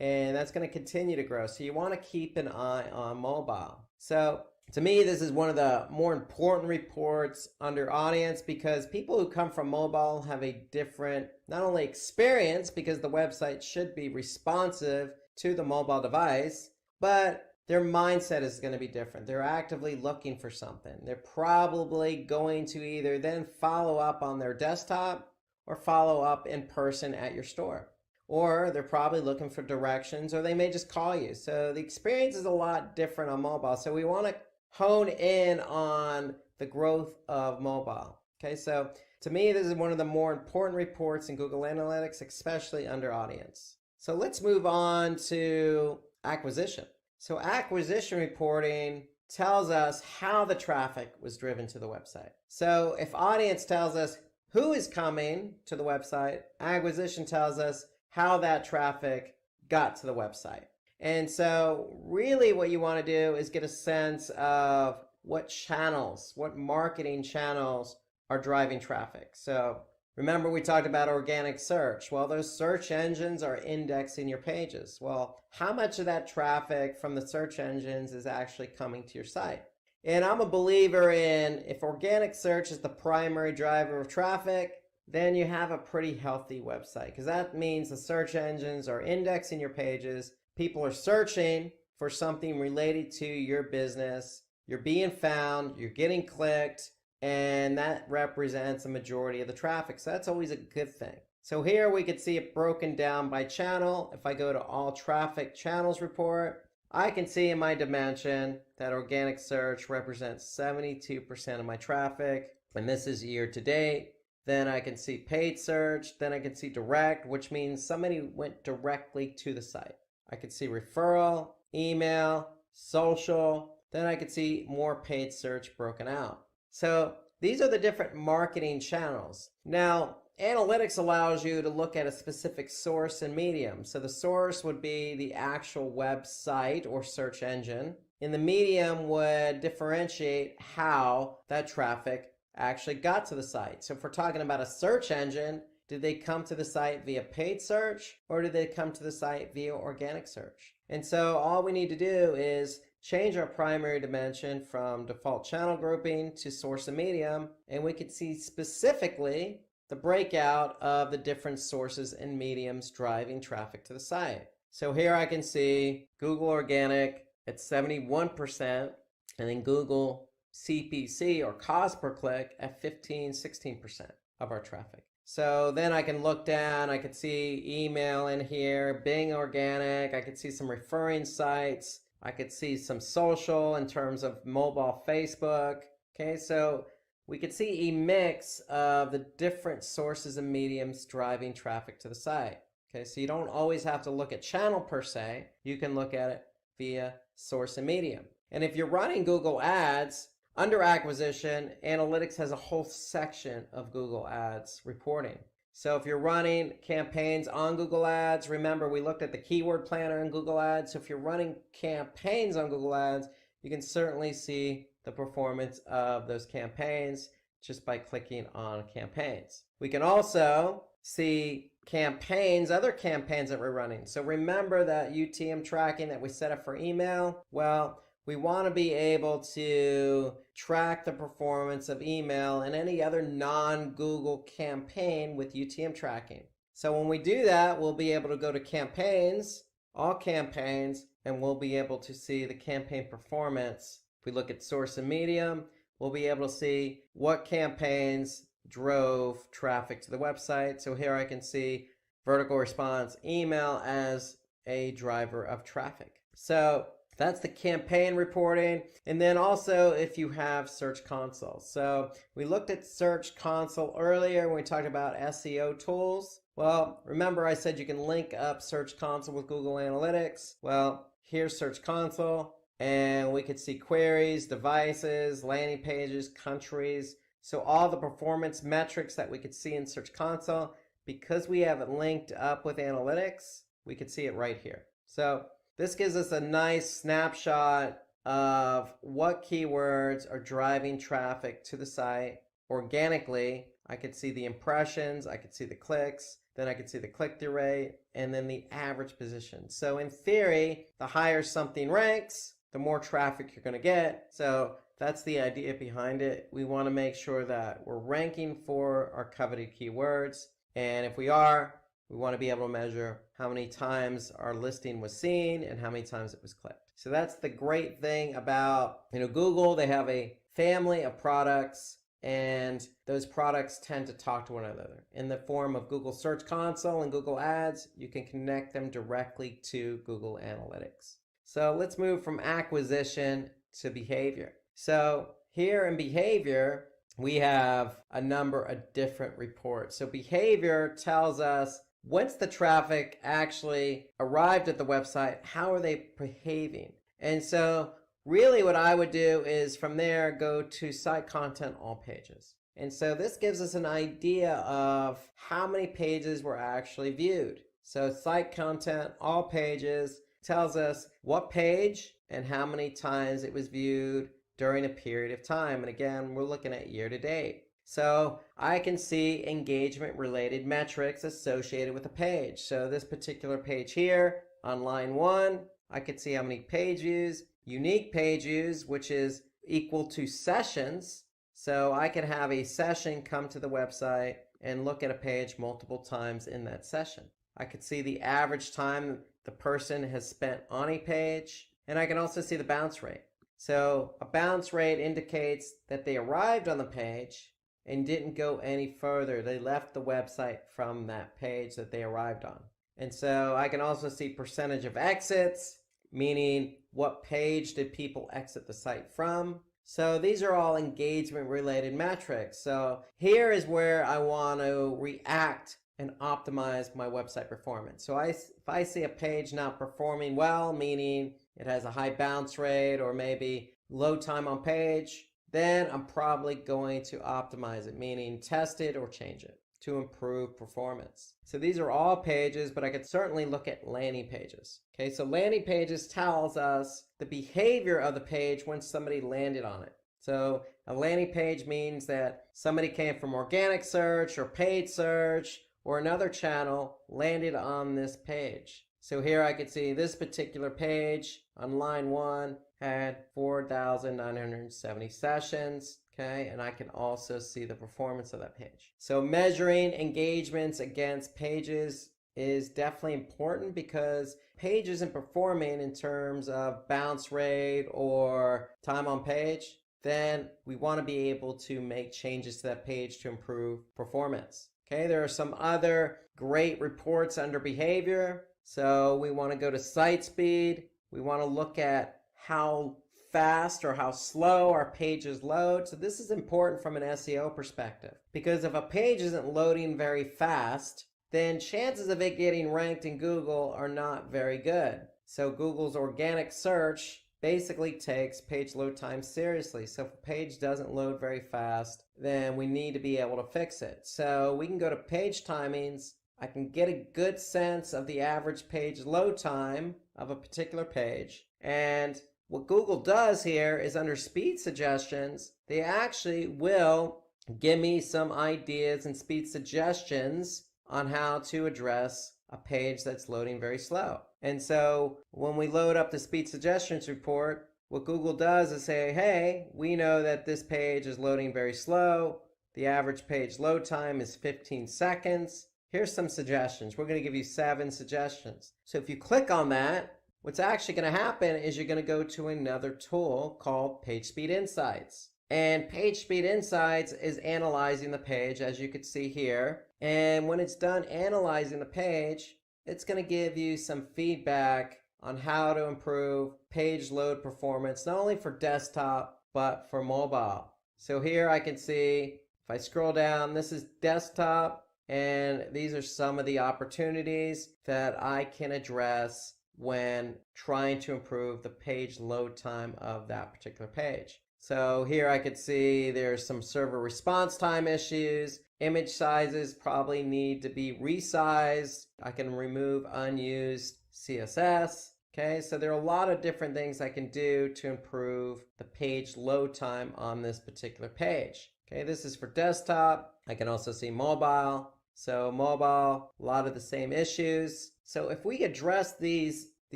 and that's going to continue to grow. So you want to keep an eye on mobile. So to me, this is one of the more important reports under audience because people who come from mobile have a different, not only experience, because the website should be responsive to the mobile device, but their mindset is going to be different. They're actively looking for something. They're probably going to either then follow up on their desktop or follow up in person at your store. Or they're probably looking for directions, or they may just call you. So the experience is a lot different on mobile. So we want to hone in on the growth of mobile. Okay, so to me, this is one of the more important reports in Google Analytics, especially under audience. So let's move on to acquisition. So acquisition reporting tells us how the traffic was driven to the website. So if audience tells us who is coming to the website, acquisition tells us how that traffic got to the website. And so really what you want to do is get a sense of what channels, what marketing channels are driving traffic. So Remember we talked about organic search. Well, those search engines are indexing your pages. Well, how much of that traffic from the search engines is actually coming to your site? And I'm a believer in if organic search is the primary driver of traffic, then you have a pretty healthy website, because that means the search engines are indexing your pages. People are searching for something related to your business. You're being found, you're getting clicked, and that represents a majority of the traffic. So that's always a good thing. So here we could see it broken down by channel. If I go to all traffic channels report, I can see in my dimension that organic search represents 72% of my traffic. And this is year to date. Then I can see paid search. Then I can see direct, which means somebody went directly to the site. I could see referral, email, social. Then I could see more paid search broken out. So these are the different marketing channels. Now, analytics allows you to look at a specific source and medium. So the source would be the actual website or search engine, and the medium would differentiate how that traffic actually got to the site. So if we're talking about a search engine, did they come to the site via paid search, or did they come to the site via organic search? And so all we need to do is change our primary dimension from default channel grouping to source and medium, and we could see specifically the breakout of the different sources and mediums driving traffic to the site. So here I can see Google Organic at 71%, and then Google CPC or cost per click at 16% of our traffic. So then I can look down, I could see email in here, Bing Organic, I could see some referring sites, I could see some social in terms of mobile Facebook. Okay, so we could see a mix of the different sources and mediums driving traffic to the site. Okay, so you don't always have to look at channel per se. You can look at it via source and medium. And if you're running Google Ads, under acquisition, analytics has a whole section of Google Ads reporting. So if you're running campaigns on Google Ads, remember we looked at the keyword planner in Google Ads. So if you're running campaigns on Google Ads, you can certainly see the performance of those campaigns just by clicking on campaigns. We can also see campaigns, other campaigns that we're running. So remember that UTM tracking that we set up for email. Well, we want to be able to track the performance of email and any other non-Google campaign with UTM tracking. So when we do that, we'll be able to go to campaigns, all campaigns, and we'll be able to see the campaign performance. If we look at source and medium, we'll be able to see what campaigns drove traffic to the website. So here I can see vertical response email as a driver of traffic. So that's the campaign reporting. And then also if you have Search Console. So we looked at Search Console earlier when we talked about SEO tools. Well, remember I said you can link up Search Console with Google Analytics. Well, here's Search Console, and we could see queries, devices, landing pages, countries. So all the performance metrics that we could see in Search Console, because we have it linked up with analytics, we could see it right here. So this gives us a nice snapshot of what keywords are driving traffic to the site organically. I could see the impressions, I could see the clicks, then I could see the click-through rate, and then the average position. So in theory, the higher something ranks, the more traffic you're going to get. So that's the idea behind it. We want to make sure that we're ranking for our coveted keywords. And if we are, we want to be able to measure how many times our listing was seen and how many times it was clicked. So that's the great thing about, Google. They have a family of products, and those products tend to talk to one another. In the form of Google Search Console and Google Ads, you can connect them directly to Google Analytics. So let's move from acquisition to behavior. So here in behavior, we have a number of different reports. So behavior tells us, once the traffic actually arrived at the website, how are they behaving? And so really what I would do is from there go to site content all pages. And so this gives us an idea of how many pages were actually viewed. So site content all pages tells us what page and how many times it was viewed during a period of time. And again, we're looking at year to date. So I can see engagement related metrics associated with a page. So this particular page here on line 1, I could see how many page views, unique page views, which is equal to sessions. So I can have a session come to the website and look at a page multiple times in that session. I could see the average time the person has spent on a page, and I can also see the bounce rate. So a bounce rate indicates that they arrived on the page and didn't go any further. They left the website from that page that they arrived on. And so I can also see percentage of exits, meaning what page did people exit the site from. So these are all engagement related metrics. So here is where I want to react and optimize my website performance. So if I see a page not performing well, meaning it has a high bounce rate or maybe low time on page, then I'm probably going to optimize it, meaning test it or change it to improve performance. So these are all pages, but I could certainly look at landing pages. Okay, so landing pages tells us the behavior of the page when somebody landed on it. So a landing page means that somebody came from organic search or paid search or another channel, landed on this page. So here I could see this particular page on line 1 had 4,970 sessions. Okay, and I can also see the performance of that page. So measuring engagements against pages is definitely important, because page isn't performing in terms of bounce rate or time on page, then we want to be able to make changes to that page to improve performance. Okay, there are some other great reports under behavior. So we want to go to site speed. We want to look at how fast or how slow our pages load. So this is important from an SEO perspective, because if a page isn't loading very fast, then chances of it getting ranked in Google are not very good. So Google's organic search basically takes page load time seriously. So if a page doesn't load very fast, then we need to be able to fix it. So we can go to page timings. I can get a good sense of the average page load time of a particular page. And what Google does here is, under speed suggestions, they actually will give me some ideas and speed suggestions on how to address a page that's loading very slow. And so when we load up the speed suggestions report, what Google does is say, hey, we know that this page is loading very slow. The average page load time is 15 seconds. Here's some suggestions. We're going to give you 7 suggestions. So if you click on that, what's actually going to happen is you're going to go to another tool called PageSpeed Insights. And PageSpeed Insights is analyzing the page, as you can see here. And when it's done analyzing the page, it's going to give you some feedback on how to improve page load performance, not only for desktop, but for mobile. So here I can see, if I scroll down, this is desktop, and these are some of the opportunities that I can address when trying to improve the page load time of that particular page. So here I could see there's some server response time issues. Image sizes probably need to be resized. I can remove unused CSS. Okay, so there are a lot of different things I can do to improve the page load time on this particular page. Okay, this is for desktop. I can also see mobile. So mobile, a lot of the same issues. So if we address these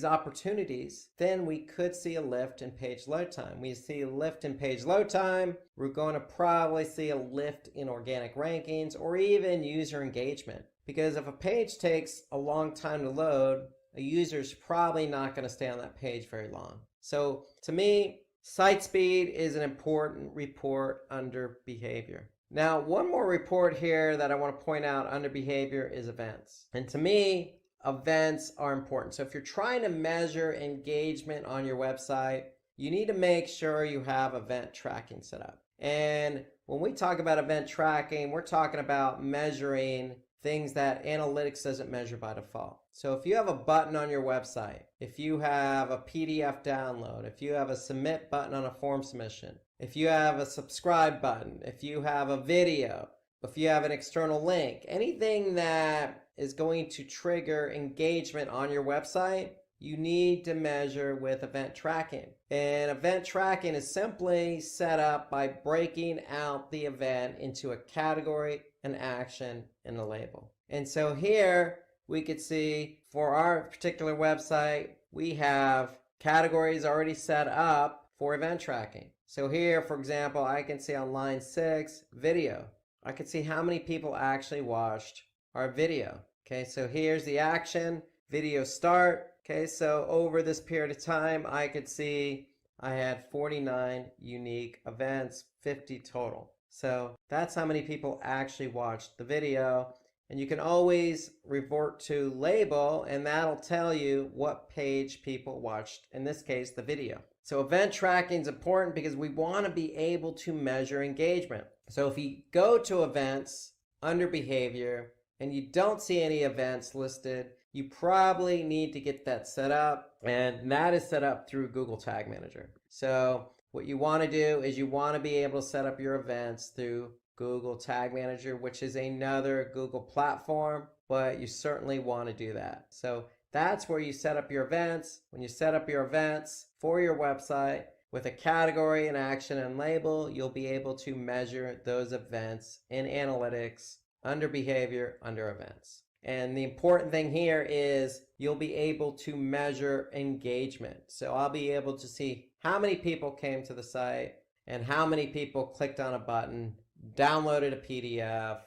opportunities, then we could see a lift in page load time. We see a lift in page load time. We're going to probably see a lift in organic rankings or even user engagement. Because if a page takes a long time to load, a user's probably not going to stay on that page very long. So to me, site speed is an important report under behavior. Now, one more report here that I want to point out under behavior is events. And to me, events are important. So if you're trying to measure engagement on your website, you need to make sure you have event tracking set up. And when we talk about event tracking, we're talking about measuring things that analytics doesn't measure by default. So if you have a button on your website, if you have a PDF download, if you have a submit button on a form submission, if you have a subscribe button, if you have a video, if you have an external link, anything that is going to trigger engagement on your website, you need to measure with event tracking. And event tracking is simply set up by breaking out the event into a category, an action, and a label. And so here we could see for our particular website, we have categories already set up for event tracking. So here, for example, I can see on line 6, video. I can see how many people actually watched our video. Okay, so here's the action, video start. Okay, so over this period of time, I could see I had 49 unique events, 50 total. So that's how many people actually watched the video. And you can always revert to label, and that'll tell you what page people watched, in this case, the video. So event tracking is important because we want to be able to measure engagement. So if you go to events under behavior and you don't see any events listed, you probably need to get that set up, and that is set up through Google Tag Manager. So what you want to do is you want to be able to set up your events through Google Tag Manager, which is another Google platform, but you certainly want to do that. So that's where you set up your events. When you set up your events for your website with a category, an action, and label, you'll be able to measure those events in analytics under behavior, under events. And the important thing here is you'll be able to measure engagement. So I'll be able to see how many people came to the site and how many people clicked on a button, downloaded a PDF,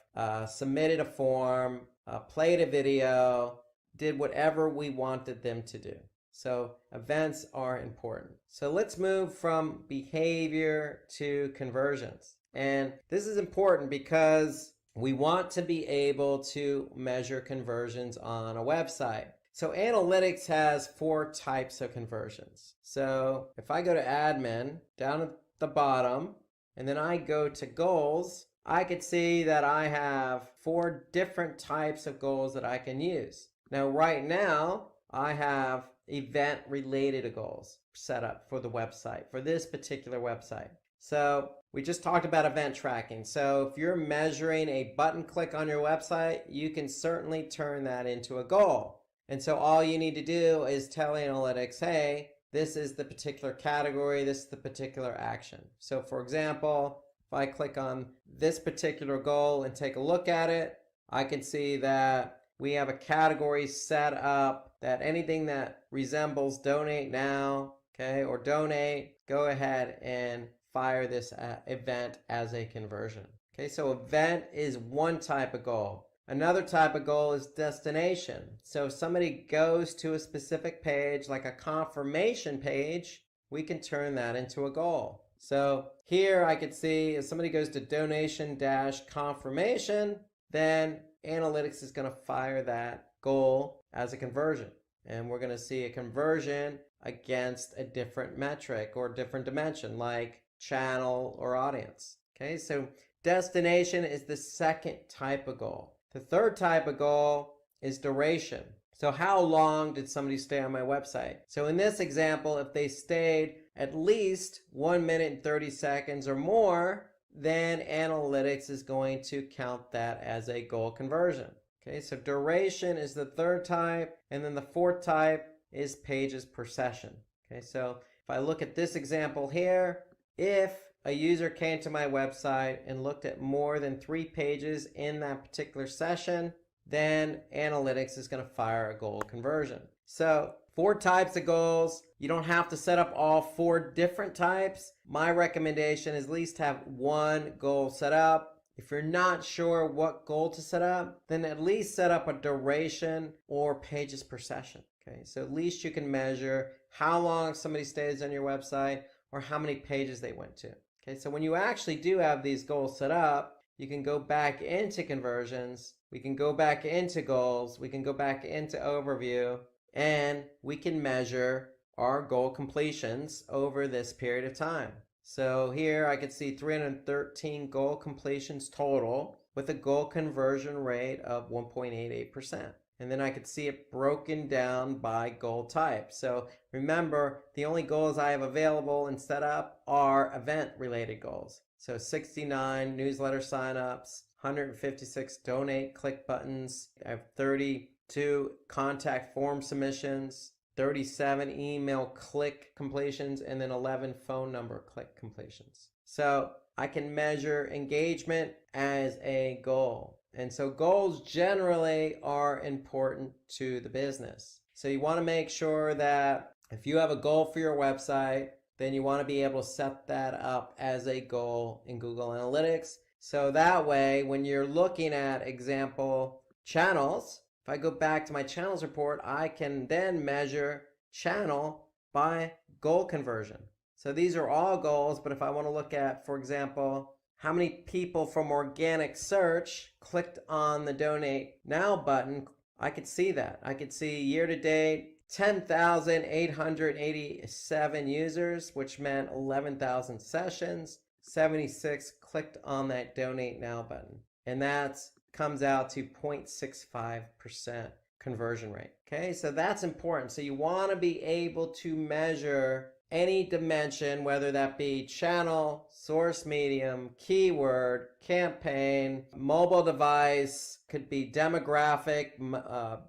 submitted a form, played a video, did whatever we wanted them to do. So events are important. So let's move from behavior to conversions. And this is important because we want to be able to measure conversions on a website. So analytics has 4 types of conversions. So if I go to admin down at the bottom, and then I go to goals, I could see that I have 4 different types of goals that I can use. Now, right now, I have event-related goals set up for the website, for this particular website. So we just talked about event tracking. So if you're measuring a button click on your website, you can certainly turn that into a goal. And so all you need to do is tell analytics, hey, this is the particular category, this is the particular action. So for example, if I click on this particular goal and take a look at it, I can see that we have a category set up that anything that resembles donate now, okay, or donate, go ahead and fire this event as a conversion. Okay, so event is one type of goal. Another type of goal is destination. So if somebody goes to a specific page, like a confirmation page, we can turn that into a goal. So here I could see if somebody goes to donation-confirmation, then analytics is going to fire that goal as a conversion. And we're going to see a conversion against a different metric or different dimension, like channel or audience. Okay, so destination is the second type of goal. The third type of goal is duration. So how long did somebody stay on my website? So in this example, if they stayed at least 1 minute and 30 seconds or more, then analytics is going to count that as a goal conversion. Okay, so duration is the third type, and then the fourth type is pages per session. Okay, so if I look at this example here, if a user came to my website and looked at more than 3 pages in that particular session, then analytics is going to fire a goal conversion. So 4 types of goals. You don't have to set up all 4 different types. My recommendation is at least have 1 goal set up. If you're not sure what goal to set up, then at least set up a duration or pages per session. Okay, so at least you can measure how long somebody stays on your website or how many pages they went to. Okay, so when you actually do have these goals set up, you can go back into conversions, we can go back into goals, we can go back into overview, and we can measure our goal completions over this period of time. So here I could see 313 goal completions total with a goal conversion rate of 1.88%. And then I could see it broken down by goal type. So remember, the only goals I have available and set up are event-related goals. So 69 newsletter signups, 156 donate click buttons. I have 32 contact form submissions, 37 email click completions, and then 11 phone number click completions. So I can measure engagement as a goal. And so goals generally are important to the business. So you want to make sure that if you have a goal for your website, then you want to be able to set that up as a goal in Google Analytics. So that way, when you're looking at example channels, if I go back to my channels report, I can then measure channel by goal conversion. So these are all goals, but if I want to look at, for example, how many people from organic search clicked on the Donate Now button, I could see that. I could see year to date, 10,887 users, which meant 11,000 sessions. 76 clicked on that Donate Now button. And that comes out to 0.65% conversion rate. Okay, so that's important. So you want to be able to measure any dimension, whether that be channel, source medium, keyword, campaign, mobile device, could be demographic,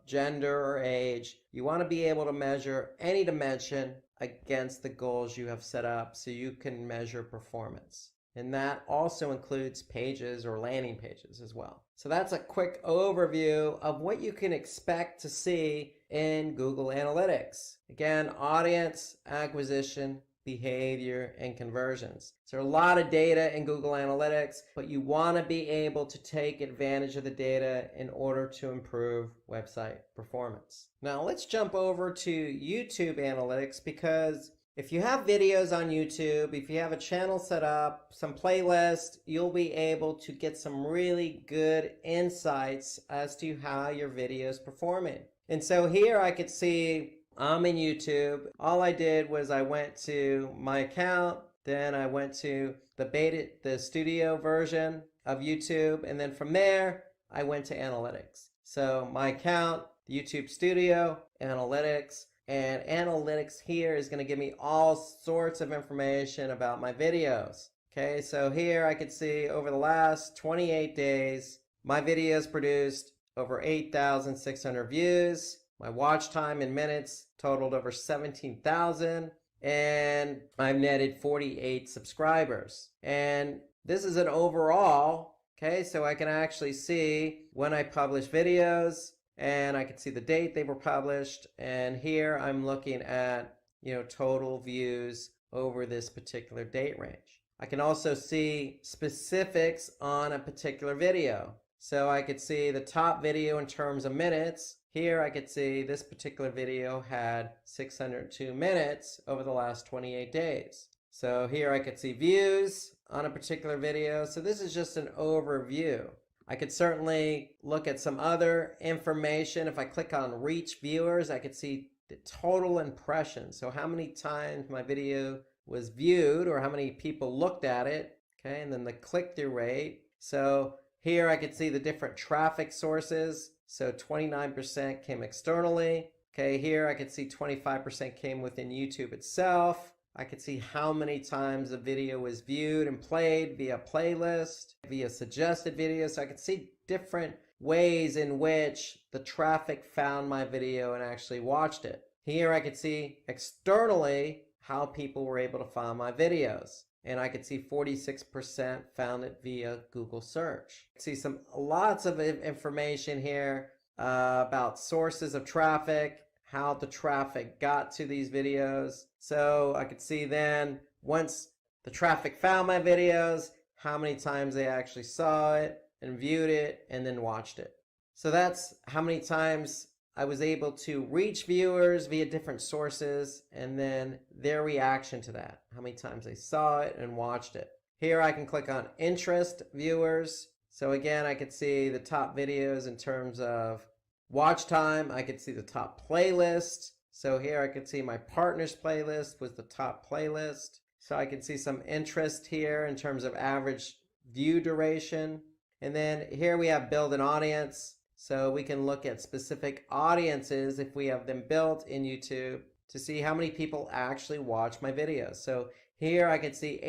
gender, or age. You want to be able to measure any dimension against the goals you have set up so you can measure performance. And that also includes pages or landing pages as well. So that's a quick overview of what you can expect to see in Google Analytics. Again, audience, acquisition, behavior, and conversions. So there are a lot of data in Google Analytics, but you want to be able to take advantage of the data in order to improve website performance. Now let's jump over to YouTube Analytics, because if you have videos on YouTube, if you have a channel set up, some playlist, you'll be able to get some really good insights as to how your video is performing. And so here I could see I'm in YouTube. All I did was I went to my account, then I went to the studio version of YouTube, and then from there I went to Analytics. So my account, YouTube Studio, Analytics, and Analytics here is going to give me all sorts of information about my videos. Okay, so here I could see over the last 28 days, my videos produced over 8,600 views. My watch time in minutes totaled over 17,000, and I've netted 48 subscribers. And this is an overall, okay, so I can actually see when I publish videos, and I can see the date they were published. And here I'm looking at, total views over this particular date range. I can also see specifics on a particular video. So I could see the top video in terms of minutes. Here I could see this particular video had 602 minutes over the last 28 days. So here I could see views on a particular video. So this is just an overview. I could certainly look at some other information. If I click on reach viewers, I could see the total impressions. So how many times my video was viewed, or how many people looked at it, okay, and then the click-through rate. So here I could see the different traffic sources. So 29% came externally. Okay, here I could see 25% came within YouTube itself. I could see how many times a video was viewed and played via playlist, via suggested videos. So I could see different ways in which the traffic found my video and actually watched it. Here I could see externally how people were able to find my videos. And I could see 46% found it via Google search. I see lots of information here about sources of traffic, how the traffic got to these videos. So I could see then, once the traffic found my videos, how many times they actually saw it and viewed it and then watched it. So that's how many times I was able to reach viewers via different sources, and then their reaction to that, how many times they saw it and watched it. Here I can click on interest viewers. So again, I could see the top videos in terms of watch time. I could see the top playlist. So here I could see my partners playlist was the top playlist. So I could see some interest here in terms of average view duration. And then here we have build an audience. So we can look at specific audiences if we have them built in YouTube to see how many people actually watch my videos. So here I can see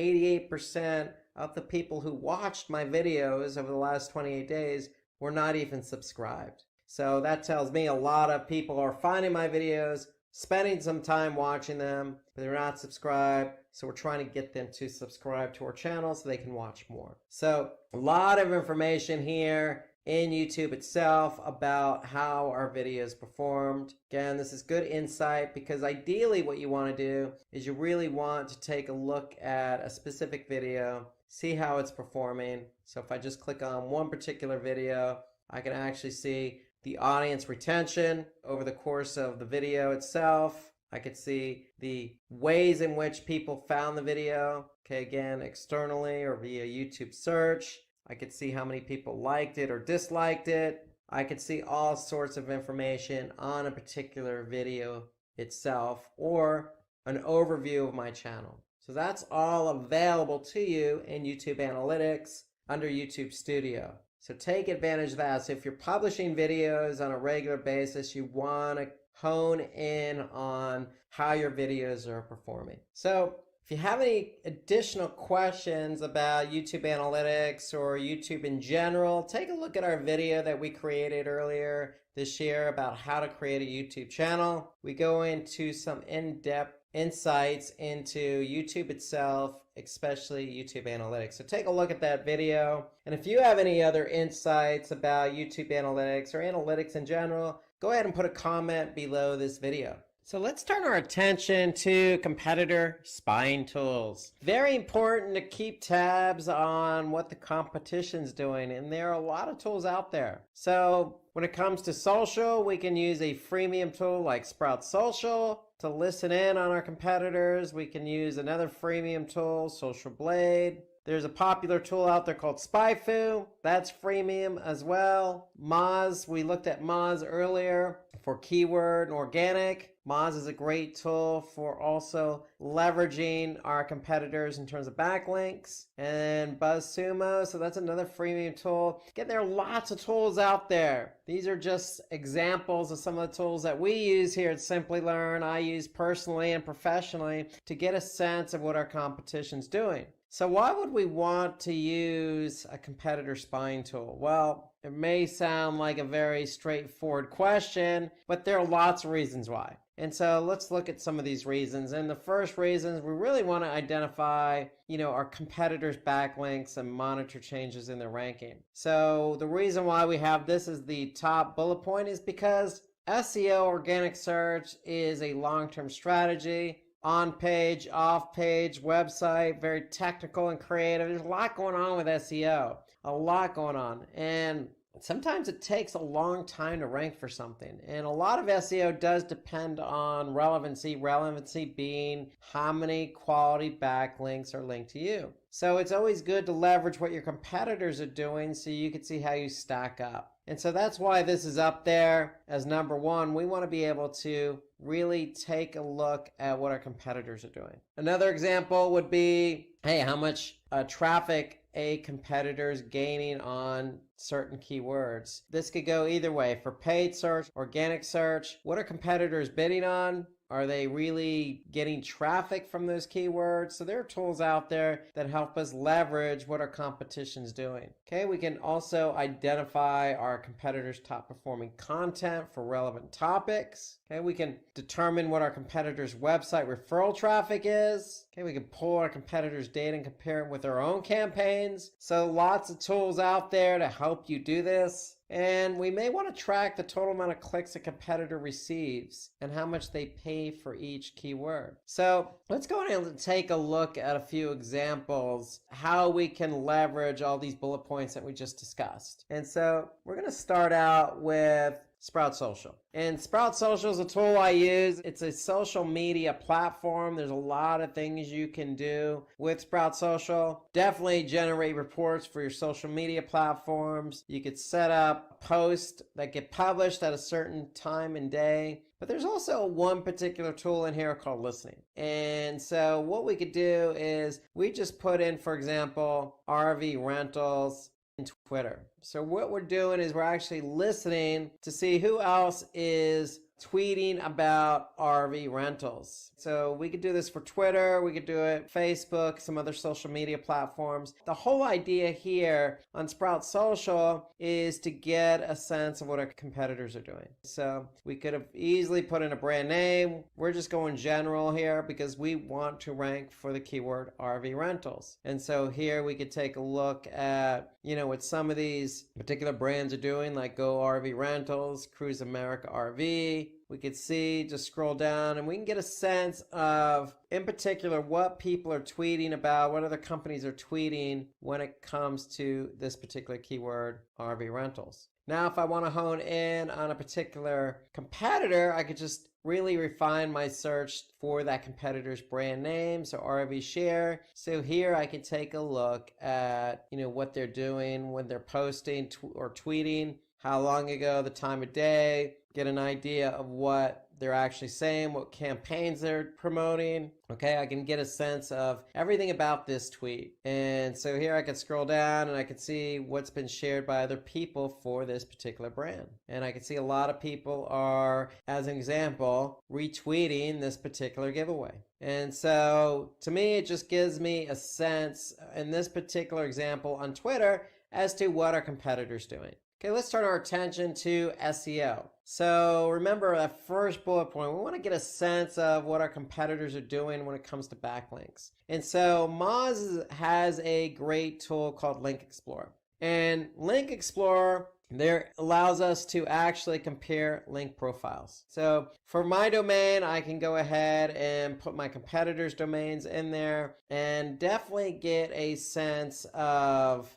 88% of the people who watched my videos over the last 28 days were not even subscribed. So that tells me a lot of people are finding my videos, spending some time watching them, but they're not subscribed. So we're trying to get them to subscribe to our channel so they can watch more. So a lot of information here in YouTube itself about how our videos performed. Again, this is good insight because ideally what you want to do is you really want to take a look at a specific video, see how it's performing. So if I just click on one particular video, I can actually see the audience retention over the course of the video itself. I could see the ways in which people found the video, okay, again, externally or via YouTube search. I could see how many people liked it or disliked it. I could see all sorts of information on a particular video itself or an overview of my channel. So that's all available to you in YouTube Analytics under YouTube Studio. So take advantage of that. So if you're publishing videos on a regular basis, you want to hone in on how your videos are performing. So if you have any additional questions about YouTube Analytics or YouTube in general, take a look at our video that we created earlier this year about how to create a YouTube channel. We go into some in-depth insights into YouTube itself, especially YouTube Analytics. So take a look at that video. And if you have any other insights about YouTube Analytics or analytics in general, go ahead and put a comment below this video. So let's turn our attention to competitor spying tools. Very important to keep tabs on what the competition's doing, and there are a lot of tools out there. So when it comes to social, we can use a freemium tool like Sprout Social to listen in on our competitors. We can use another freemium tool, Social Blade. There's a popular tool out there called SpyFu. That's freemium as well. Moz, we looked at Moz earlier for keyword and organic. Moz is a great tool for also leveraging our competitors in terms of backlinks. And BuzzSumo, so that's another freemium tool. Again, there are lots of tools out there. These are just examples of some of the tools that we use here at Simplilearn. I use personally and professionally to get a sense of what our competition's doing. So why would we want to use a competitor spying tool? Well, it may sound like a very straightforward question, but there are lots of reasons why. And so let's look at some of these reasons. And the first reason is we really want to identify, our competitors' backlinks and monitor changes in their ranking. So the reason why we have this as the top bullet point is because SEO organic search is a long-term strategy. On page, off page, website, very technical and creative. There's a lot going on with SEO, a lot going on. And sometimes it takes a long time to rank for something. And a lot of SEO does depend on relevancy, relevancy being how many quality backlinks are linked to you. So it's always good to leverage what your competitors are doing so you can see how you stack up. And so that's why this is up there as number one. We want to be able to really take a look at what our competitors are doing. Another example would be, hey, how much traffic a competitor is gaining on certain keywords. This could go either way. For paid search, organic search, what are competitors bidding on? Are they really getting traffic from those keywords? So there are tools out there that help us leverage what our competition's doing. Okay, we can also identify our competitors' top performing content for relevant topics. Okay, we can determine what our competitors' website referral traffic is. Okay, we can pull our competitors' data and compare it with our own campaigns. So lots of tools out there to help you do this. And we may want to track the total amount of clicks a competitor receives and how much they pay for each keyword. So let's go ahead and take a look at a few examples how we can leverage all these bullet points that we just discussed. And so we're going to start out with Sprout Social. And Sprout Social is a tool I use. It's a social media platform. There's a lot of things you can do with Sprout Social. Definitely generate reports for your social media platforms. You could set up posts that get published at a certain time and day. But there's also one particular tool in here called listening. And so what we could do is we just put in, for example, RV rentals in Twitter. So what we're doing is we're actually listening to see who else is tweeting about RV rentals. So we could do this for Twitter, we could do it Facebook, some other social media platforms. The whole idea here on Sprout Social is to get a sense of what our competitors are doing. So we could have easily put in a brand name. We're just going general here because we want to rank for the keyword RV rentals. And so here we could take a look at, what some of these particular brands are doing, like Go RV Rentals, Cruise America RV. We could see, just scroll down, and we can get a sense of, in particular, what people are tweeting about, what other companies are tweeting when it comes to this particular keyword, RV rentals. Now, if I want to hone in on a particular competitor, I could just really refine my search for that competitor's brand name, so RV Share. So here I can take a look at, what they're doing when they're posting or tweeting, how long ago, the time of day, get an idea of what they're actually saying, what campaigns they're promoting. Okay, I can get a sense of everything about this tweet. And so here I can scroll down and I can see what's been shared by other people for this particular brand. And I can see a lot of people are, as an example, retweeting this particular giveaway. And so to me, it just gives me a sense in this particular example on Twitter as to what our competitors doing. Okay, let's turn our attention to SEO. So remember that first bullet point, we want to get a sense of what our competitors are doing when it comes to backlinks. And so Moz has a great tool called Link Explorer. And Link Explorer there allows us to actually compare link profiles. So for my domain, I can go ahead and put my competitors' domains in there and definitely get a sense of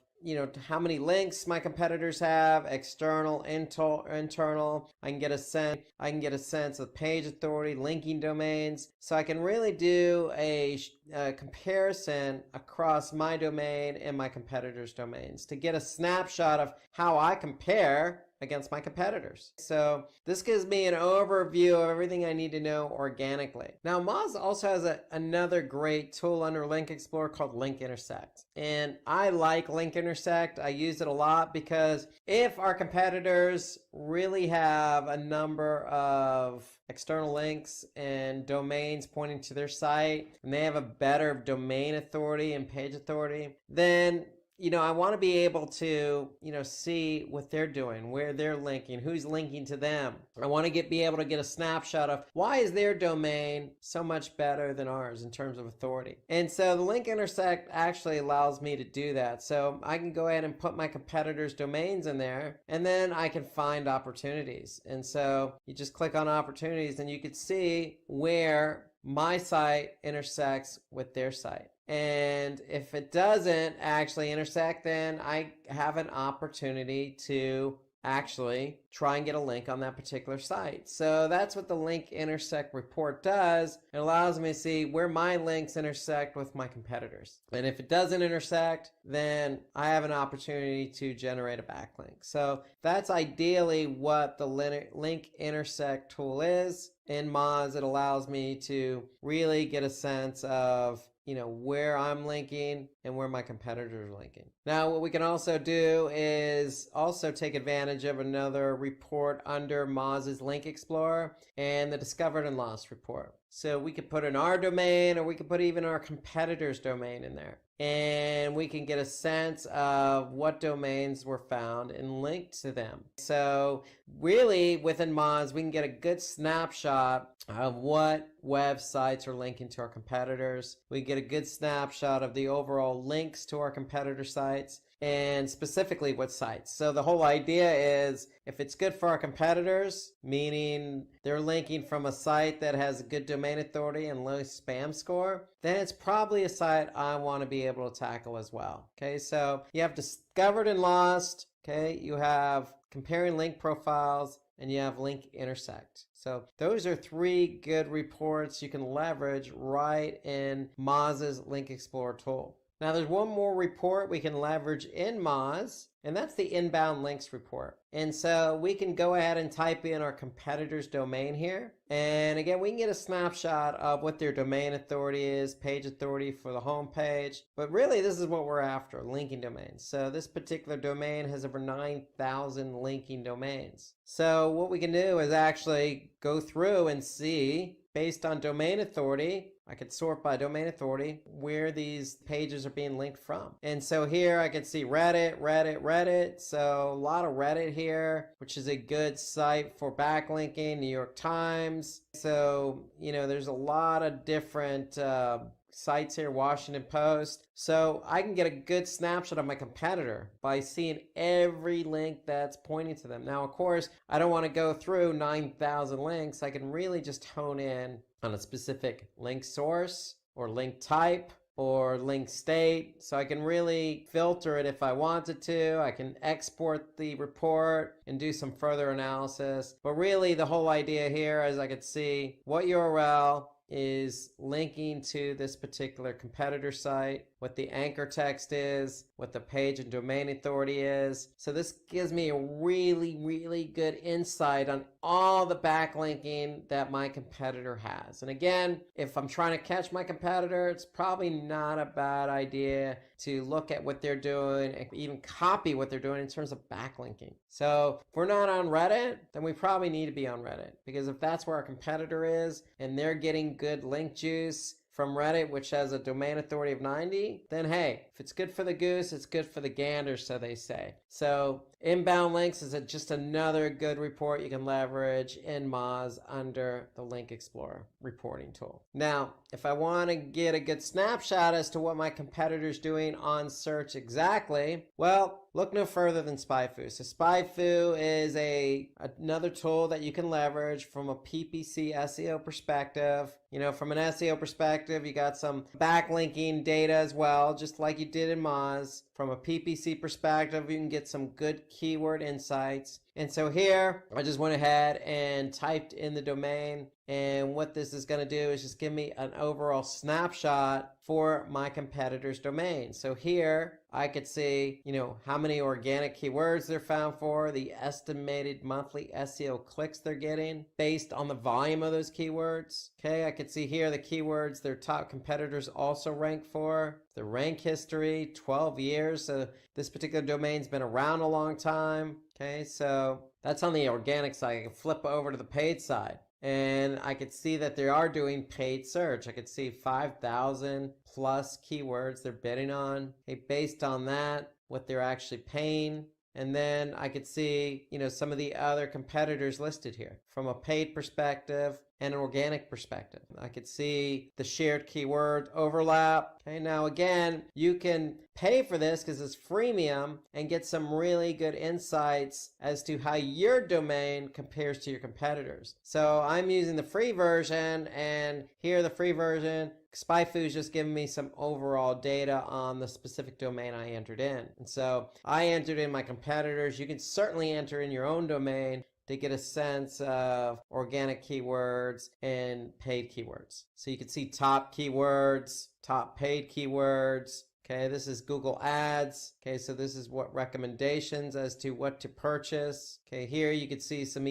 how many links my competitors have, external, internal. I can get a sense of page authority, linking domains. So I can really do a comparison across my domain and my competitors' domains to get a snapshot of how I compare against my competitors. So this gives me an overview of everything I need to know organically. Now, Moz also has another great tool under Link Explorer called Link Intersect. And I like Link Intersect. I use it a lot because if our competitors really have a number of external links and domains pointing to their site, and they have a better domain authority and page authority, then I want to be able to, see what they're doing, where they're linking, who's linking to them. I want to be able to get a snapshot of why is their domain so much better than ours in terms of authority. And so the Link Intersect actually allows me to do that. So I can go ahead and put my competitors' domains in there, and then I can find opportunities. And so you just click on opportunities and you can see where my site intersects with their site. And if it doesn't actually intersect, then I have an opportunity to actually try and get a link on that particular site. So that's what the Link Intersect report does. It allows me to see where my links intersect with my competitors. And if it doesn't intersect, then I have an opportunity to generate a backlink. So that's ideally what the Link Intersect tool is. In Moz, it allows me to really get a sense of where I'm linking and where my competitors are linking. Now, what we can also do is also take advantage of another report under Moz's Link Explorer and the Discovered and Lost report. So we could put in our domain, or we could put even our competitor's domain in there. And we can get a sense of what domains were found and linked to them. So really within Moz, we can get a good snapshot of what websites are linking to our competitors. We get a good snapshot of the overall links to our competitor sites and specifically what sites. So the whole idea is if it's good for our competitors, meaning they're linking from a site that has a good domain authority and low spam score, then it's probably a site I want to be able to tackle as well. Okay, so you have Discovered and Lost. Okay, you have comparing link profiles, and you have Link Intersect. So those are three good reports you can leverage right in Moz's Link Explorer tool. Now there's one more report we can leverage in Moz, and that's the inbound links report. And so we can go ahead and type in our competitor's domain here. And again, we can get a snapshot of what their domain authority is, page authority for the home page. But really, this is what we're after, linking domains. So this particular domain has over 9,000 linking domains. So what we can do is actually go through and see, based on domain authority, I could sort by domain authority where these pages are being linked from. And so here I can see Reddit. So a lot of Reddit here, which is a good site for backlinking, New York Times. So, there's a lot of different sites here, Washington Post. So I can get a good snapshot of my competitor by seeing every link that's pointing to them. Now, of course, I don't want to go through 9,000 links. I can really just hone in on a specific link source or link type or link state. So I can really filter it if I wanted to. I can export the report and do some further analysis. But really the whole idea here is I could see what URL is linking to this particular competitor site, what the anchor text is, what the page and domain authority is. So this gives me a really good insight on all the backlinking that my competitor has. And again, if I'm trying to catch my competitor, it's probably not a bad idea to look at what they're doing and even copy what they're doing in terms of backlinking. So if we're not on Reddit, then we probably need to be on Reddit, because if that's where our competitor is and they're getting good link juice from Reddit, which has a domain authority of 90, then hey, if it's good for the goose, it's good for the gander, so they say. So inbound links is just another good report you can leverage in Moz under the Link Explorer reporting tool. Now, if I want to get a good snapshot as to what my competitor's doing on search exactly, well, look no further than SpyFu. So SpyFu is another tool that you can leverage from a PPC SEO perspective. From an SEO perspective, you got some backlinking data as well, just like you did in Moz. From a PPC perspective, you can get some good keyword insights. And so here, I just went ahead and typed in the domain. And what this is going to do is just give me an overall snapshot for my competitor's domain. So here, I could see, how many organic keywords they're found for, the estimated monthly SEO clicks they're getting based on the volume of those keywords. Okay, I could see here the keywords their top competitors also rank for, the rank history, 12 years. So this particular domain's been around a long time. Okay, so that's on the organic side. I can flip over to the paid side, and I could see that they are doing paid search. I could see 5,000 plus keywords they're bidding on. Okay, based on that, what they're actually paying. And then I could see, some of the other competitors listed here from a paid perspective and an organic perspective. I could see the shared keyword overlap. Okay, now again, you can pay for this because it's freemium and get some really good insights as to how your domain compares to your competitors. So I'm using the free version, and here the free version, SpyFu is just giving me some overall data on the specific domain I entered in. And so I entered in my competitors. You can certainly enter in your own domain to get a sense of organic keywords and paid keywords. So you can see top keywords, top paid keywords. Okay, this is Google Ads. Okay, so this is what recommendations as to what to purchase. Okay, here you could see some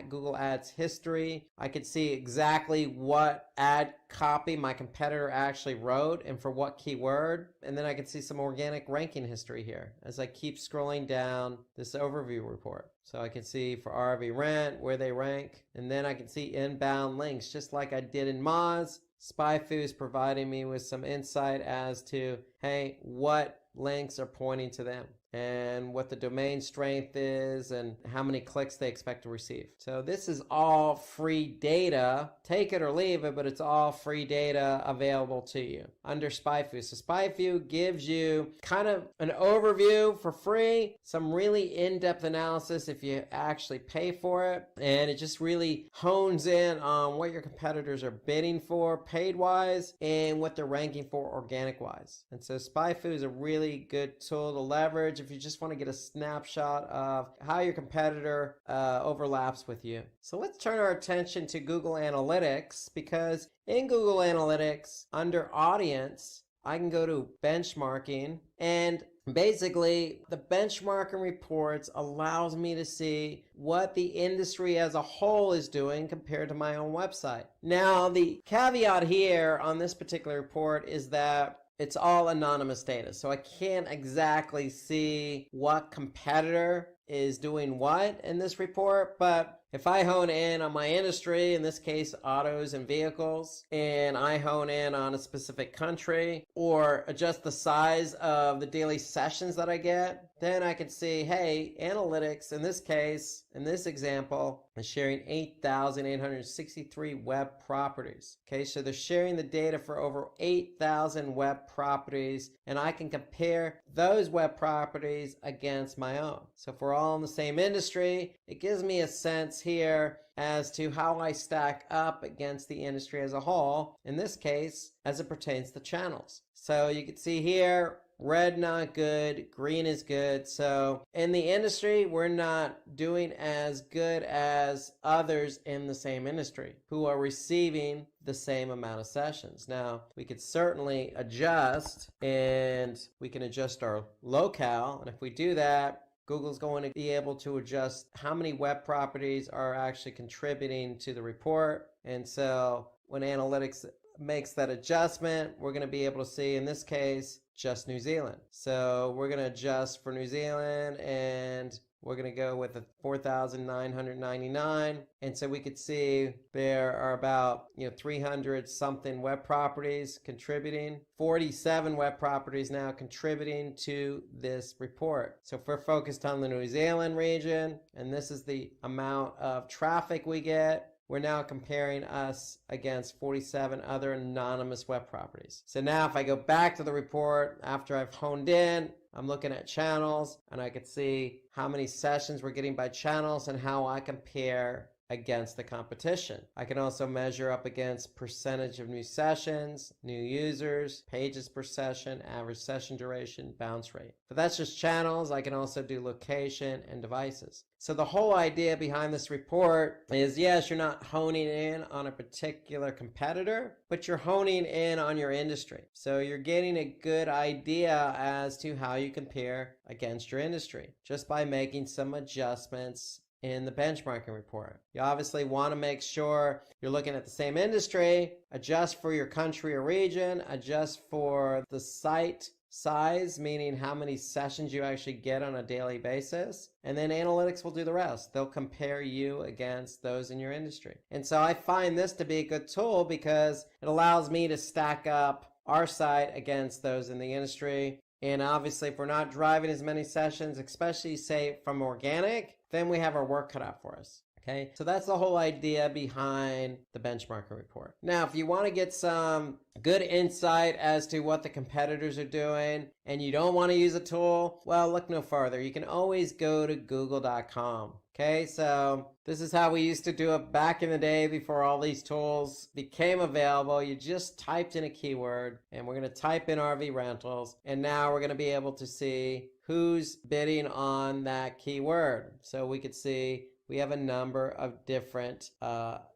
Google Ads history. I could see exactly what ad copy my competitor actually wrote and for what keyword. And then I could see some organic ranking history here as I keep scrolling down this overview report. So I can see for RV Rent where they rank, and then I can see inbound links just like I did in Moz. SpyFu is providing me with some insight as to, hey, what links are pointing to them and what the domain strength is and how many clicks they expect to receive. So this is all free data. Take it or leave it, but it's all free data available to you under SpyFu. So SpyFu gives you kind of an overview for free, some really in-depth analysis if you actually pay for it, and it just really hones in on what your competitors are bidding for paid-wise and what they're ranking for organic-wise. And so SpyFu is a really good tool to leverage if you just want to get a snapshot of how your competitor overlaps with you. So let's turn our attention to Google Analytics, because in Google Analytics, under Audience, I can go to benchmarking, and basically the benchmarking reports allows me to see what the industry as a whole is doing compared to my own website. Now, the caveat here on this particular report is that it's all anonymous data, so I can't exactly see what competitor is doing what in this report. But if I hone in on my industry, in this case autos and vehicles, and I hone in on a specific country or adjust the size of the daily sessions that I get, then I can see, hey, analytics in this case, in this example, is sharing 8,863 web properties. Okay, so they're sharing the data for over 8,000 web properties, and I can compare those web properties against my own. So if we're all in the same industry, it gives me a sense here as to how I stack up against the industry as a whole, in this case, as it pertains to channels. So you can see here, red not good, green is good. So in the industry, we're not doing as good as others in the same industry who are receiving the same amount of sessions. Now, we could certainly adjust, and we can adjust our locale. And if we do that, Google's going to be able to adjust how many web properties are actually contributing to the report. And so when analytics makes that adjustment, we're going to be able to see, in this case, just New Zealand. So we're going to adjust for New Zealand, and we're going to go with a 4,999. And so we could see there are about 300 something web properties contributing, 47 web properties now contributing to this report. So if we're focused on the New Zealand region, and this is the amount of traffic we get, we're now comparing us against 47 other anonymous web properties. So now if I go back to the report after I've honed in, I'm looking at channels, and I could see how many sessions we're getting by channels and how I compare against the competition. I can also measure up against percentage of new sessions, new users, pages per session, average session duration, bounce rate. But that's just channels. I can also do location and devices. So the whole idea behind this report is, yes, you're not honing in on a particular competitor, but you're honing in on your industry. So you're getting a good idea as to how you compare against your industry just by making some adjustments in the benchmarking report. You obviously want to make sure you're looking at the same industry, adjust for your country or region, adjust for the site size, meaning how many sessions you actually get on a daily basis, and then analytics will do the rest. They'll compare you against those in your industry. And so I find this to be a good tool because it allows me to stack up our site against those in the industry. And obviously, if we're not driving as many sessions, especially say from organic, then we have our work cut out for us. Okay, so that's the whole idea behind the benchmarking report. Now, if you want to get some good insight as to what the competitors are doing and you don't want to use a tool, well, look no further. You can always go to google.com. Okay, so this is how we used to do it back in the day before all these tools became available. You just typed in a keyword, and we're going to type in RV rentals, and now we're going to be able to see who's bidding on that keyword. So we could see we have a number of different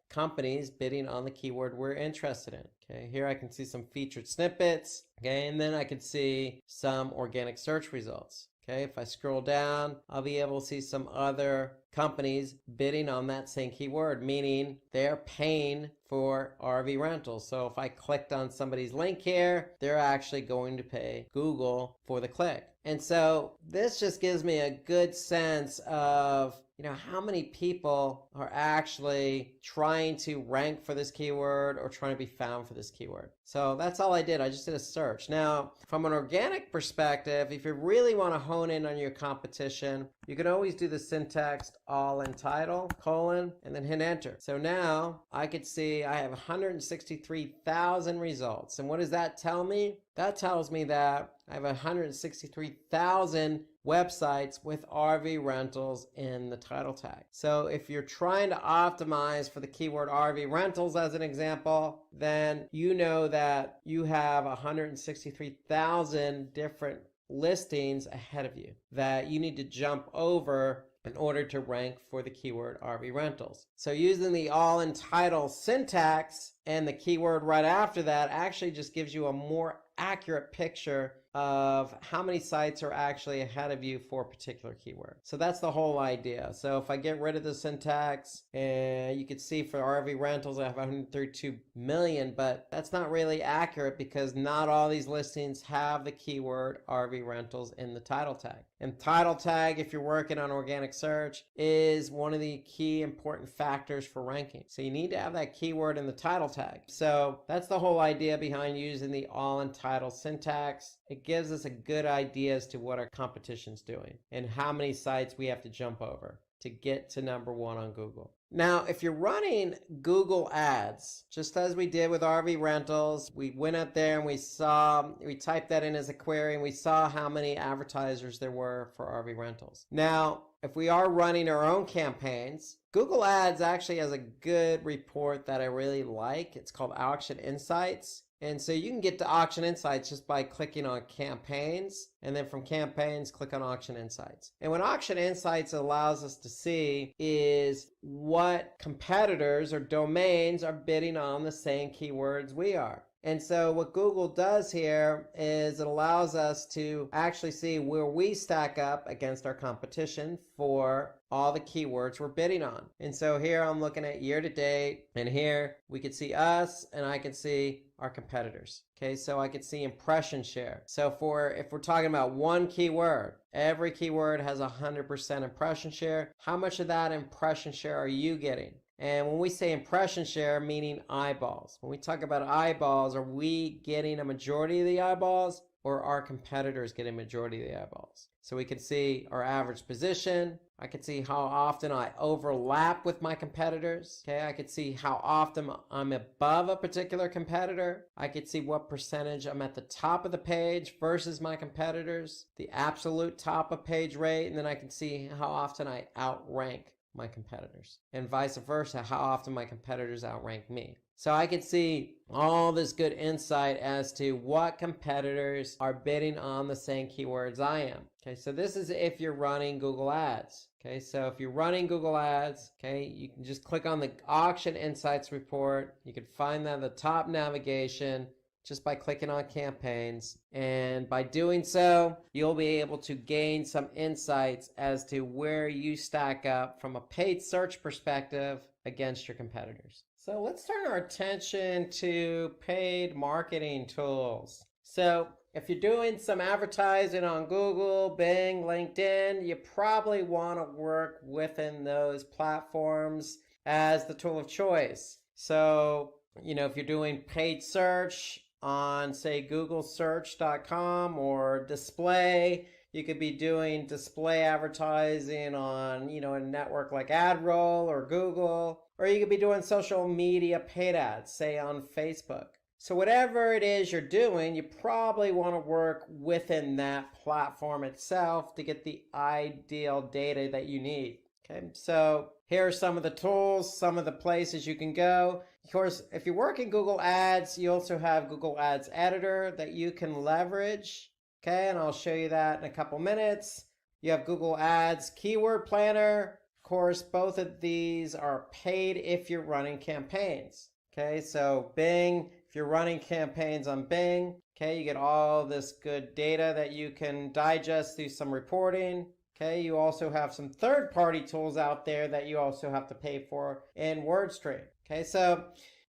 companies bidding on the keyword we're interested in. Okay, here I can see some featured snippets. Okay, and then I can see some organic search results. Okay, if I scroll down, I'll be able to see some other companies bidding on that same keyword, meaning they're paying for RV rentals. So if I clicked on somebody's link here, they're actually going to pay Google for the click. And so this just gives me a good sense of how many people are actually trying to rank for this keyword or trying to be found for this keyword. So that's all I did. I just did a search. Now, from an organic perspective, if you really want to hone in on your competition, you can always do the syntax all in title, colon, and then hit enter. So now I could see I have 163,000 results. And what does that tell me? That tells me that I have 163,000 websites with RV rentals in the title tag. So if you're trying to optimize for the keyword RV rentals as an example, then you know that you have 163,000 different listings ahead of you that you need to jump over in order to rank for the keyword RV rentals. So using the all in title syntax and the keyword right after that actually just gives you a more accurate picture of how many sites are actually ahead of you for a particular keyword. So that's the whole idea. So if I get rid of the syntax, and you can see for RV rentals I have 132 million, but that's not really accurate because not all these listings have the keyword RV rentals in the title tag. And title tag, if you're working on organic search, is one of the key important factors for ranking. So you need to have that keyword in the title tag. So that's the whole idea behind using the all in title syntax. It gives us a good idea as to what our competition's doing and how many sites we have to jump over to get to number one on Google. Now, if you're running Google ads, just as we did with RV rentals, we went up there and we typed that in as a query and we saw how many advertisers there were for RV rentals. Now, if we are running our own campaigns, Google Ads actually has a good report that I really like. It's called Auction Insights. And so you can get to Auction Insights just by clicking on campaigns, and then from campaigns, click on Auction Insights. And what Auction Insights allows us to see is what competitors or domains are bidding on the same keywords we are. And so what Google does here is it allows us to actually see where we stack up against our competition for all the keywords we're bidding on. And so here I'm looking at year to date, and here we can see us and I can see our competitors. Okay, so I can see impression share. So if we're talking about one keyword, every keyword has 100% impression share. How much of that impression share are you getting? And when we say impression share, meaning eyeballs. When we talk about eyeballs, are we getting a majority of the eyeballs or are competitors getting a majority of the eyeballs? So we can see our average position. I can see how often I overlap with my competitors. Okay, I can see how often I'm above a particular competitor. I can see what percentage I'm at the top of the page versus my competitors, the absolute top of page rate, and then I can see how often I outrank my competitors, and vice versa, how often my competitors outrank me. So I can see all this good insight as to what competitors are bidding on the same keywords I am. Okay, so this is if you're running Google Ads. Okay, so if you're running Google Ads, okay, you can just click on the Auction Insights report. You can find that at the top navigation just by clicking on campaigns. And by doing so, you'll be able to gain some insights as to where you stack up from a paid search perspective against your competitors. So let's turn our attention to paid marketing tools. So if you're doing some advertising on Google, Bing, LinkedIn, you probably want to work within those platforms as the tool of choice. So, if you're doing paid search on, say, googlesearch.com or display, you could be doing display advertising on, a network like AdRoll or Google, or you could be doing social media paid ads, say on Facebook. So whatever it is you're doing, you probably want to work within that platform itself to get the ideal data that you need. Okay, so here are some of the tools, some of the places you can go. Of course, if you work in Google Ads, you also have Google Ads Editor that you can leverage. Okay, and I'll show you that in a couple minutes. You have Google Ads Keyword Planner. Of course, both of these are paid if you're running campaigns. Okay, so Bing, if you're running campaigns on Bing, okay, you get all this good data that you can digest through some reporting. Okay, you also have some third-party tools out there that you also have to pay for in WordStream. Okay, so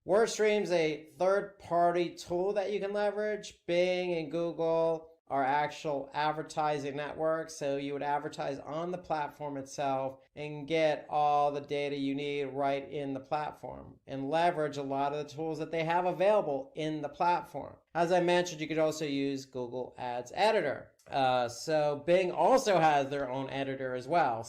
WordStream is a third-party tool that you can leverage. Bing and Google are actual advertising networks, so you would advertise on the platform itself and get all the data you need right in the platform and leverage a lot of the tools that they have available in the platform. As I mentioned, you could also use Google Ads Editor. So Bing also has their own editor as well.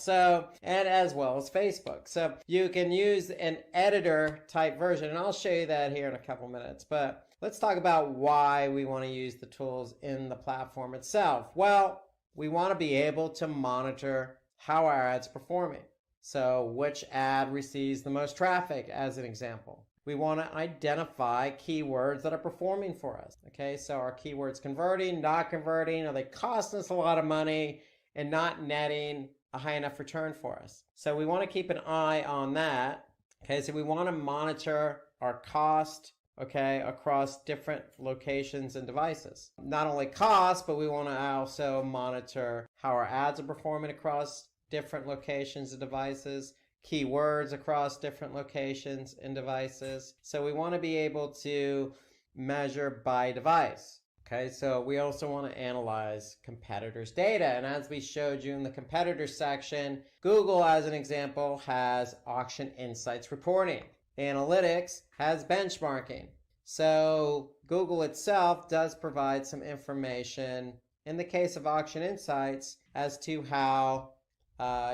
And as well as Facebook. So you can use an editor type version, and I'll show you that here in a couple minutes. But let's talk about why we want to use the tools in the platform itself. Well, we want to be able to monitor how our ad's performing. So which ad receives the most traffic, as an example. We want to identify keywords that are performing for us. Okay, so are keywords converting, not converting? Are they costing us a lot of money and not netting a high enough return for us. So we want to keep an eye on that. Okay, so we want to monitor our cost, okay, across different locations and devices. Not only cost, but we want to also monitor how our ads are performing across different locations and devices, keywords across different locations and devices. So we want to be able to measure by device. Okay, so we also want to analyze competitors' data. And as we showed you in the competitors section, Google, as an example, has auction insights reporting. Analytics has benchmarking. So Google itself does provide some information in the case of auction insights as to how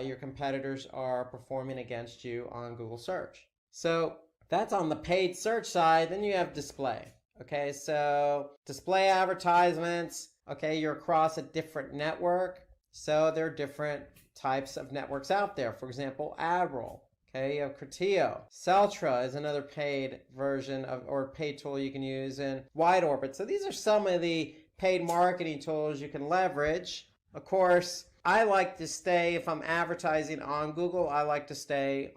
your competitors are performing against you on Google search. So that's on the paid search side. Then you have display. Okay, so display advertisements, okay, you're across a different network. So there are different types of networks out there. For example, AdRoll. Okay, you have Criteo. Celtra is another paid version of, or paid tool you can use, in Wide Orbit. So these are some of the paid marketing tools you can leverage. Of course, I like to stay, if I'm advertising on Google, I like to stay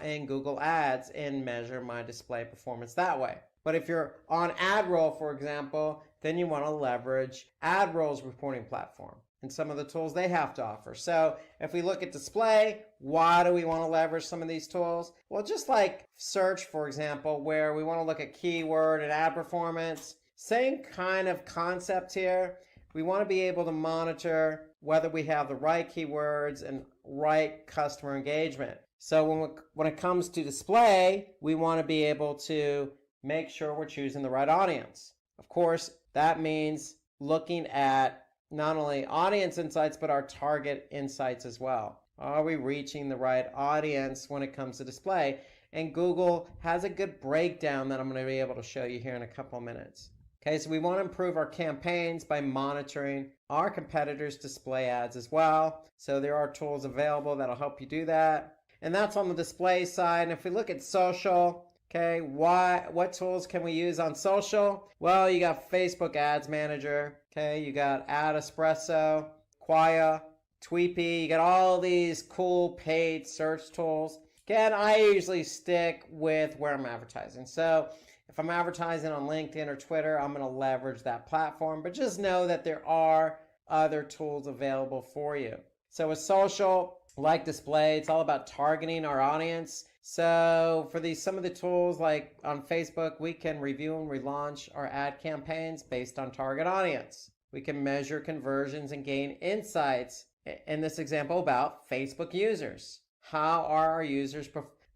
in Google Ads and measure my display performance that way. But if you're on AdRoll, for example, then you want to leverage AdRoll's reporting platform and some of the tools they have to offer. So if we look at display, why do we want to leverage some of these tools? Well, just like search, for example, where we want to look at keyword and ad performance, same kind of concept here. We want to be able to monitor whether we have the right keywords and right customer engagement. So when it comes to display, we want to be able to make sure we're choosing the right audience. Of course, that means looking at not only audience insights, but our target insights as well. Are we reaching the right audience when it comes to display? And Google has a good breakdown that I'm going to be able to show you here in a couple of minutes. Okay, so we want to improve our campaigns by monitoring our competitors' display ads as well. So there are tools available that'll help you do that. And that's on the display side. And if we look at social, okay, what tools can we use on social? Well, you got Facebook Ads Manager, okay, you got Ad Espresso, Quaya, Tweepy, you got all these cool paid search tools. Again, I usually stick with where I'm advertising. So if I'm advertising on LinkedIn or Twitter, I'm going to leverage that platform, but just know that there are other tools available for you. So with social, like display, it's all about targeting our audience. So for some of the tools, like on Facebook, we can review and relaunch our ad campaigns based on target audience. We can measure conversions and gain insights, in this example, about Facebook users. How are our users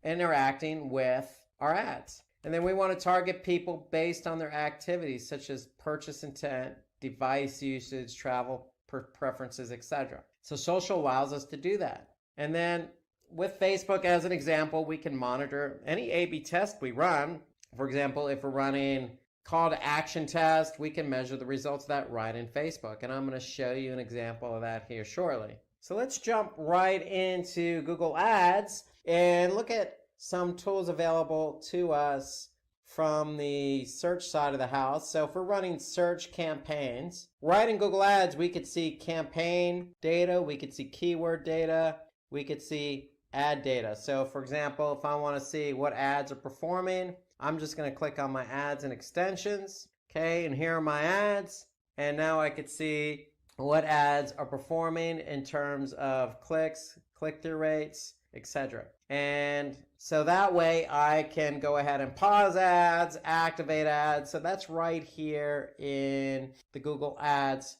interacting with our ads? And then we want to target people based on their activities, such as purchase intent, device usage, travel preferences, etc. So social allows us to do that. And then with Facebook, as an example, we can monitor any A/B test we run. For example, if we're running call to action test, we can measure the results of that right in Facebook. And I'm going to show you an example of that here shortly. So let's jump right into Google Ads and look at some tools available to us from the search side of the house. So if we're running search campaigns, right in Google Ads, we could see campaign data, we could see keyword data, we could see ad data. So for example, if I want to see what ads are performing, I'm just going to click on my ads and extensions. Okay, and here are my ads. And now I could see what ads are performing in terms of clicks, click-through rates, etc. And so that way I can go ahead and pause ads, activate ads. So that's right here in the Google Ads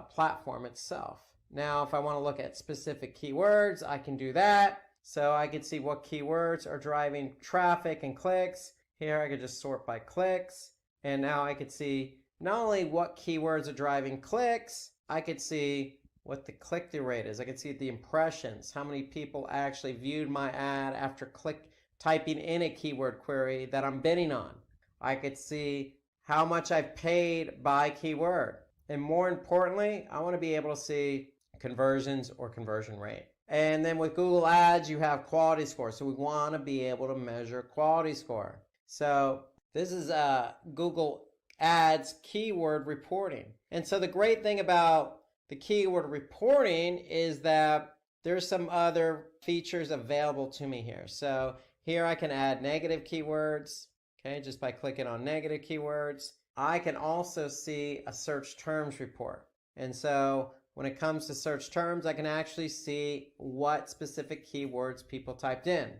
platform itself. Now, if I want to look at specific keywords, I can do that. So I can see what keywords are driving traffic and clicks. Here I could just sort by clicks. And now I could see not only what keywords are driving clicks, I could see what the click-through rate is. I can see the impressions, how many people actually viewed my ad after typing in a keyword query that I'm bidding on. I could see how much I've paid by keyword. And more importantly, I want to be able to see conversions or conversion rate. And then with Google Ads, you have quality score. So we want to be able to measure quality score. So this is Google Ads keyword reporting. And so the great thing about the keyword reporting is that there's some other features available to me here. So here I can add negative keywords, okay, just by clicking on negative keywords. I can also see a search terms report. And so when it comes to search terms, I can actually see what specific keywords people typed in.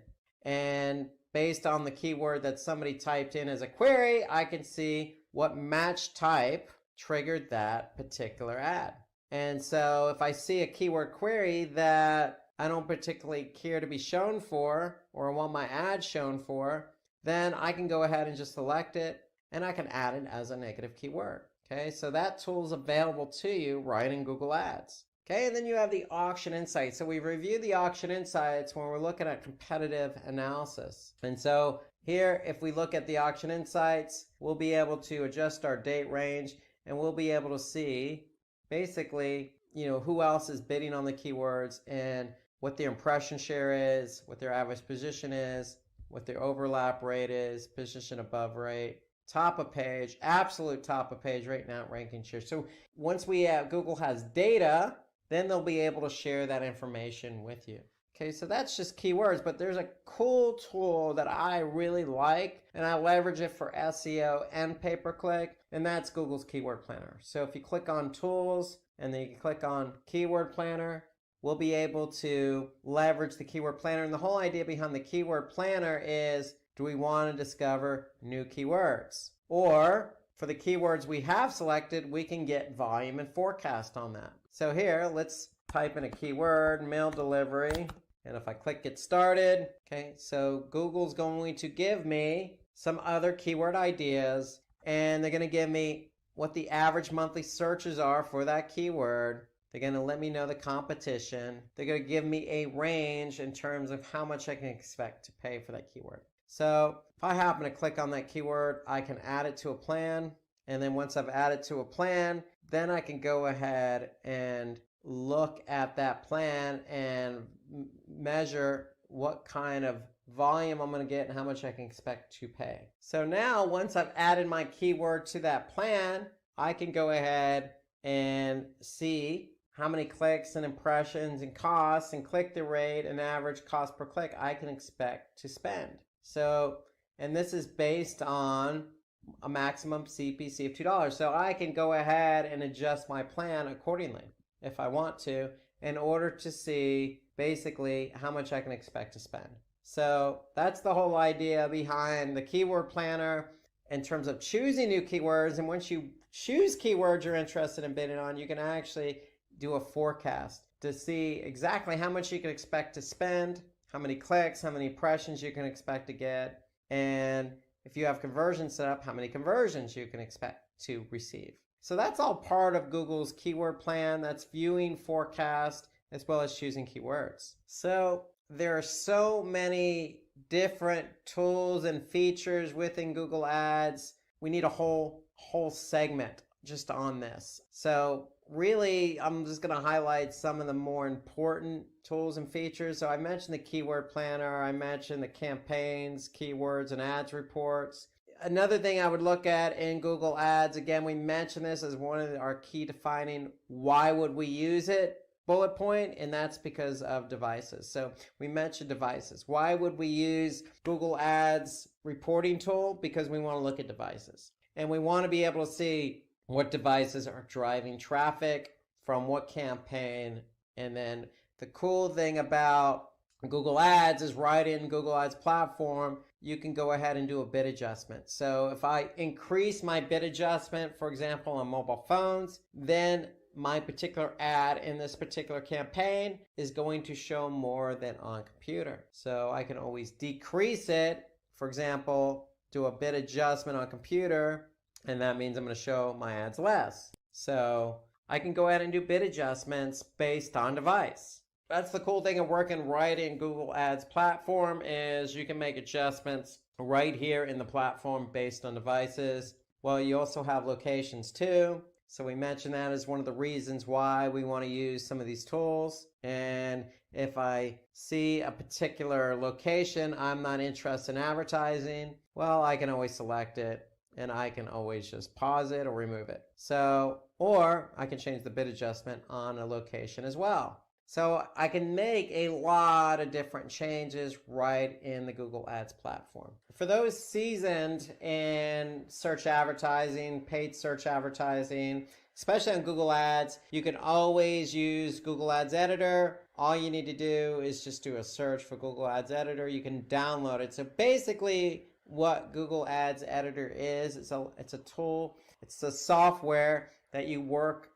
And based on the keyword that somebody typed in as a query, I can see what match type triggered that particular ad. And so if I see a keyword query that I don't particularly care to be shown for, or want my ad shown for, then I can go ahead and just select it, and I can add it as a negative keyword. Okay, so that tool is available to you right in Google Ads. Okay, and then you have the auction insights. So we review the auction insights when we're looking at competitive analysis. And so here, if we look at the auction insights, we'll be able to adjust our date range, and we'll be able to see basically, who else is bidding on the keywords and what their impression share is, what their average position is, what their overlap rate is, position above rate, top of page, absolute top of page right now ranking share. So once Google has data, then they'll be able to share that information with you. Okay, so that's just keywords, but there's a cool tool that I really like, and I leverage it for SEO and pay-per-click, and that's Google's Keyword Planner. So if you click on Tools, and then you click on Keyword Planner, we'll be able to leverage the Keyword Planner. And the whole idea behind the Keyword Planner is, do we want to discover new keywords? Or for the keywords we have selected, we can get volume and forecast on that. So here, let's type in a keyword, mail delivery. And if I click Get Started, okay, so Google's going to give me some other keyword ideas, and they're going to give me what the average monthly searches are for that keyword. They're going to let me know the competition. They're going to give me a range in terms of how much I can expect to pay for that keyword. So if I happen to click on that keyword, I can add it to a plan. And then once I've added to a plan, then I can go ahead and look at that plan and measure what kind of volume I'm going to get and how much I can expect to pay. So now once I've added my keyword to that plan, I can go ahead and see how many clicks and impressions and costs and click-through rate and average cost per click I can expect to spend. So, and this is based on a maximum CPC of $2. So I can go ahead and adjust my plan accordingly if I want to, in order to see basically how much I can expect to spend. So that's the whole idea behind the Keyword Planner in terms of choosing new keywords. And once you choose keywords you're interested in bidding on, you can actually do a forecast to see exactly how much you can expect to spend, how many clicks, how many impressions you can expect to get, and if you have conversions set up, how many conversions you can expect to receive. So that's all part of Google's keyword plan. That's viewing, forecast, as well as choosing keywords. So there are so many different tools and features within Google Ads. We need a whole segment just on this. So really, I'm just going to highlight some of the more important tools and features. So I mentioned the keyword planner. I mentioned the campaigns, keywords, and ads reports. Another thing I would look at in Google Ads, again, we mentioned this as one of our key defining why would we use it bullet point, and that's because of devices. So we mentioned devices. Why would we use Google Ads reporting tool? Because we want to look at devices. And we want to be able to see what devices are driving traffic from what campaign. And then the cool thing about Google Ads is right in Google Ads platform, you can go ahead and do a bid adjustment. So if I increase my bid adjustment, for example, on mobile phones, then my particular ad in this particular campaign is going to show more than on computer. So I can always decrease it. For example, do a bid adjustment on computer, and that means I'm going to show my ads less. So I can go ahead and do bid adjustments based on device. That's the cool thing of working right in Google Ads platform, is you can make adjustments right here in the platform based on devices. Well, you also have locations too. So we mentioned that as one of the reasons why we want to use some of these tools. And if I see a particular location I'm not interested in advertising, well, I can always select it and I can always just pause it or remove it. So, or I can change the bid adjustment on a location as well. So I can make a lot of different changes right in the Google Ads platform. For those seasoned in search advertising, paid search advertising, especially on Google Ads, you can always use Google Ads Editor. All you need to do is just do a search for Google Ads Editor. You can download it. So basically what Google Ads Editor is, it's a tool, it's a software that you work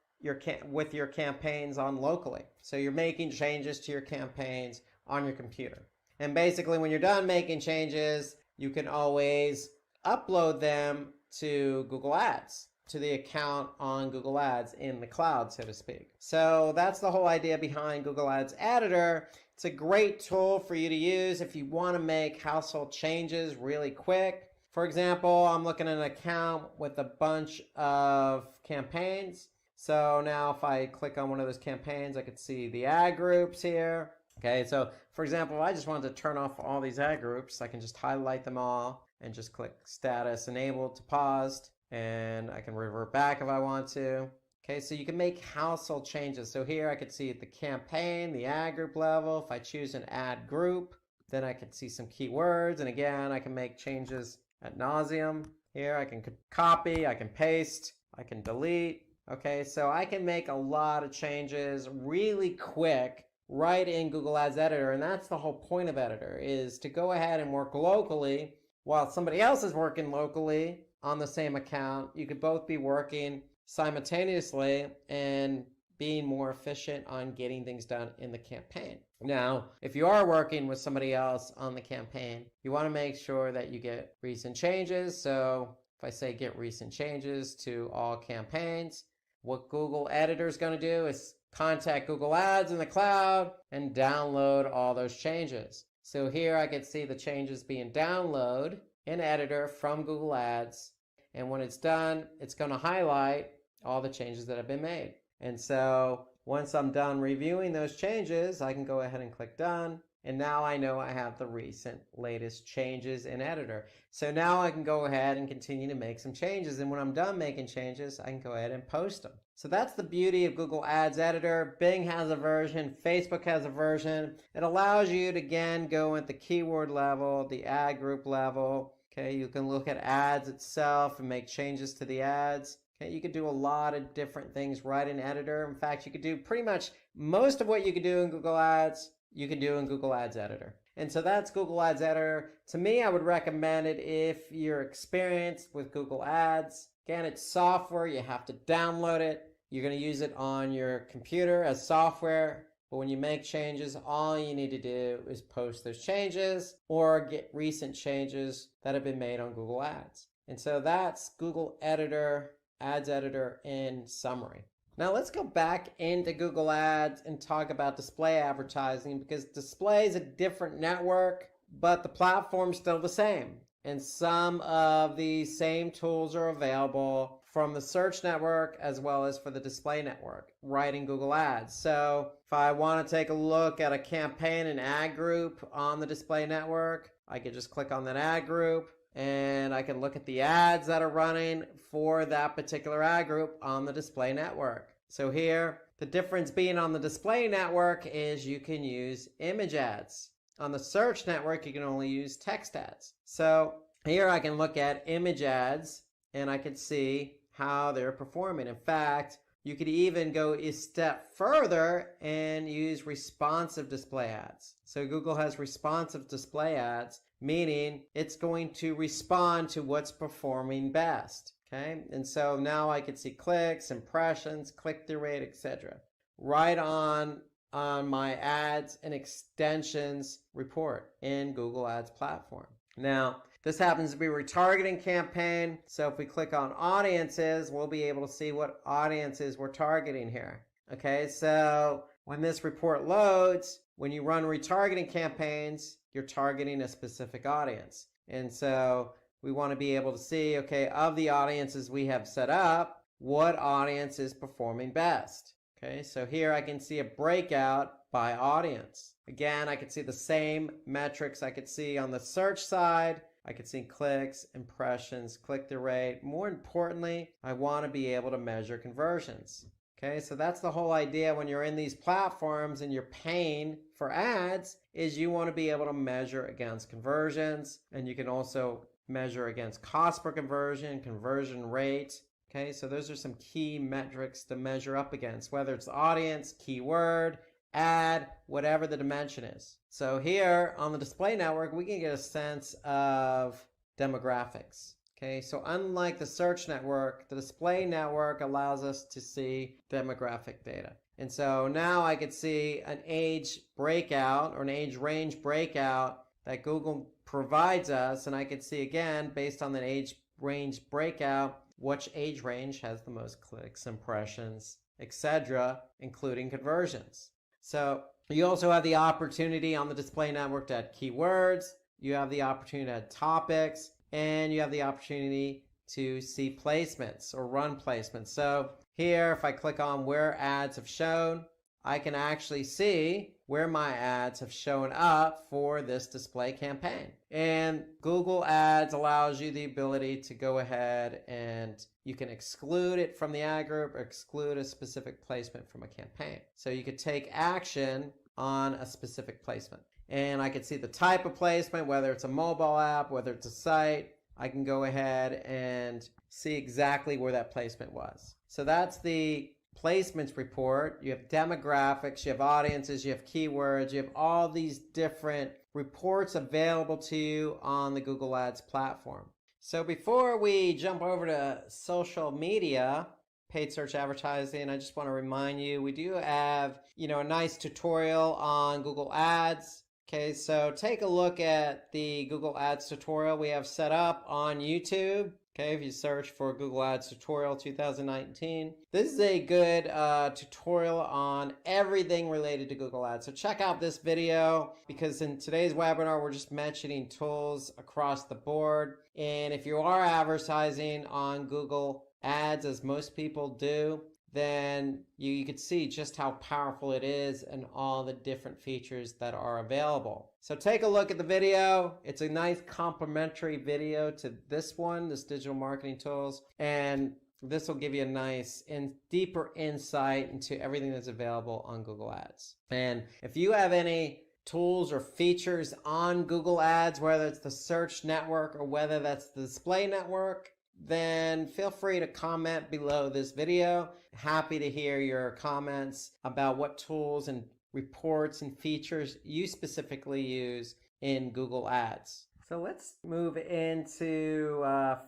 with your campaigns on locally. So you're making changes to your campaigns on your computer. And basically when you're done making changes, you can always upload them to Google Ads, to the account on Google Ads in the cloud, so to speak. So that's the whole idea behind Google Ads Editor. It's a great tool for you to use if you want to make household changes really quick. For example, I'm looking at an account with a bunch of campaigns. So now if I click on one of those campaigns, I could see the ad groups here. Okay, so for example, I just wanted to turn off all these ad groups. I can just highlight them all and just click status enabled to paused, and I can revert back if I want to. Okay, so you can make household changes. So here I could see the campaign, the ad group level. If I choose an ad group, then I can see some keywords. And again, I can make changes ad nauseum. Here I can copy, I can paste, I can delete. Okay, so I can make a lot of changes really quick right in Google Ads Editor. And that's the whole point of Editor, is to go ahead and work locally while somebody else is working locally on the same account. You could both be working simultaneously and being more efficient on getting things done in the campaign. Now, if you are working with somebody else on the campaign, you want to make sure that you get recent changes. So if I say get recent changes to all campaigns, what Google Editor is going to do is contact Google Ads in the cloud and download all those changes. So here I can see the changes being downloaded in Editor from Google Ads. And when it's done, it's going to highlight all the changes that have been made. And so once I'm done reviewing those changes, I can go ahead and click done. And now I know I have the recent latest changes in Editor. So now I can go ahead and continue to make some changes. And when I'm done making changes, I can go ahead and post them. So that's the beauty of Google Ads Editor. Bing has a version, Facebook has a version. It allows you to, again, go at the keyword level, the ad group level. Okay, you can look at ads itself and make changes to the ads. Okay, you could do a lot of different things right in Editor. In fact, you could do pretty much most of what you could do in Google Ads, you can do in Google Ads Editor. And so that's Google Ads Editor. To me, I would recommend it if you're experienced with Google Ads. Again, it's software. You have to download it. You're going to use it on your computer as software. But when you make changes, all you need to do is post those changes or get recent changes that have been made on Google Ads. And so that's Google Editor, Ads Editor in summary. Now let's go back into Google Ads and talk about display advertising, because display is a different network, but the platform's still the same. And some of the same tools are available from the search network as well as for the display network right in Google Ads. So if I want to take a look at a campaign and ad group on the display network, I can just click on that ad group and I can look at the ads that are running for that particular ad group on the display network. So here, the difference being on the display network is you can use image ads. On the search network, you can only use text ads. So here I can look at image ads and I can see how they're performing. In fact, you could even go a step further and use responsive display ads. So Google has responsive display ads, meaning it's going to respond to what's performing best. Okay, and so now I can see clicks, impressions, click-through rate, etc. right on my ads and extensions report in Google Ads platform. Now, this happens to be a retargeting campaign. So if we click on audiences, we'll be able to see what audiences we're targeting here. Okay, so when this report loads, when you run retargeting campaigns, you're targeting a specific audience. And so we want to be able to see, okay, of the audiences we have set up, what audience is performing best. Okay, so here I can see a breakout by audience. Again, I can see the same metrics I could see on the search side. I could see clicks, impressions, click-through rate. More importantly, I want to be able to measure conversions. Okay, so that's the whole idea when you're in these platforms and you're paying for ads, is you want to be able to measure against conversions, and you can also measure against cost per conversion, conversion rate. Okay, so those are some key metrics to measure up against, whether it's audience, keyword, ad, whatever the dimension is. So here on the display network, we can get a sense of demographics. Okay, so unlike the search network, the display network allows us to see demographic data. And so now I could see an age breakout or an age range breakout that Google provides us. And I could see again, based on the age range breakout, which age range has the most clicks, impressions, etc., including conversions. So you also have the opportunity on the display network to add keywords. You have the opportunity to add topics. And you have the opportunity to see placements or run placements. So here, if I click on where ads have shown, I can actually see where my ads have shown up for this display campaign. And Google Ads allows you the ability to go ahead and you can exclude it from the ad group or exclude a specific placement from a campaign. So you could take action on a specific placement. And I can see the type of placement, whether it's a mobile app, whether it's a site. I can go ahead and see exactly where that placement was. So that's the placements report. You have demographics, you have audiences, you have keywords, you have all these different reports available to you on the Google Ads platform. So before we jump over to social media, paid search advertising, I just want to remind you, we do have, a nice tutorial on Google Ads. Okay, so take a look at the Google Ads tutorial we have set up on YouTube. Okay, if you search for Google Ads tutorial 2019, this is a good tutorial on everything related to Google Ads. So check out this video because in today's webinar, we're just mentioning tools across the board. And if you are advertising on Google Ads, as most people do, then you could see just how powerful it is and all the different features that are available. So take a look at the video. It's a nice complementary video to this one, this digital marketing tools, and this will give you a nice and deeper insight into everything that's available on Google Ads. And if you have any tools or features on Google Ads, whether it's the search network or whether that's the display network, then feel free to comment below this video. Happy to hear your comments about what tools and reports and features you specifically use in Google Ads. So let's move into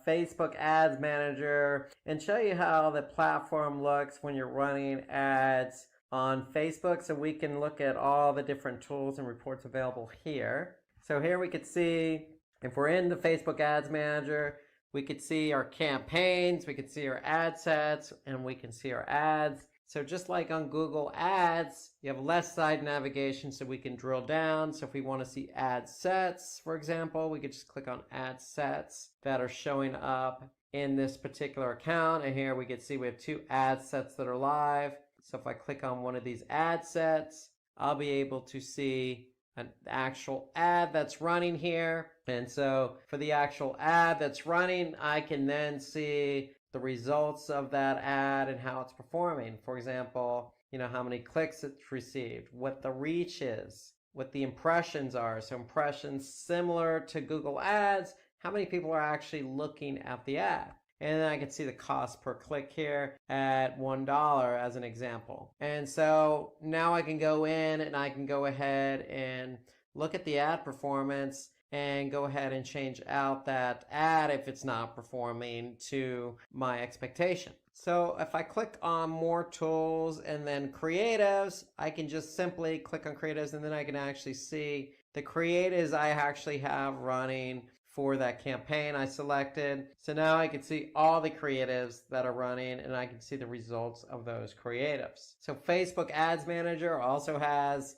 Facebook Ads Manager and show you how the platform looks when you're running ads on Facebook. So we can look at all the different tools and reports available here. So here we could see, if we're in the Facebook Ads Manager, we could see our campaigns, we could see our ad sets, and we can see our ads. So just like on Google Ads, you have left side navigation so we can drill down. So if we want to see ad sets, for example, we could just click on ad sets that are showing up in this particular account. And here we can see we have 2 ad sets that are live. So if I click on one of these ad sets, I'll be able to see an actual ad that's running here. And so for the actual ad that's running, I can then see the results of that ad and how it's performing. For example, how many clicks it's received, what the reach is, what the impressions are. So impressions similar to Google Ads, how many people are actually looking at the ad. And then I can see the cost per click here at $1 as an example. And so now I can go in and I can go ahead and look at the ad performance and go ahead and change out that ad if it's not performing to my expectation. So if I click on more tools and then creatives, I can just simply click on creatives and then I can actually see the creatives I actually have running for that campaign I selected. So now I can see all the creatives that are running and I can see the results of those creatives. So Facebook Ads Manager also has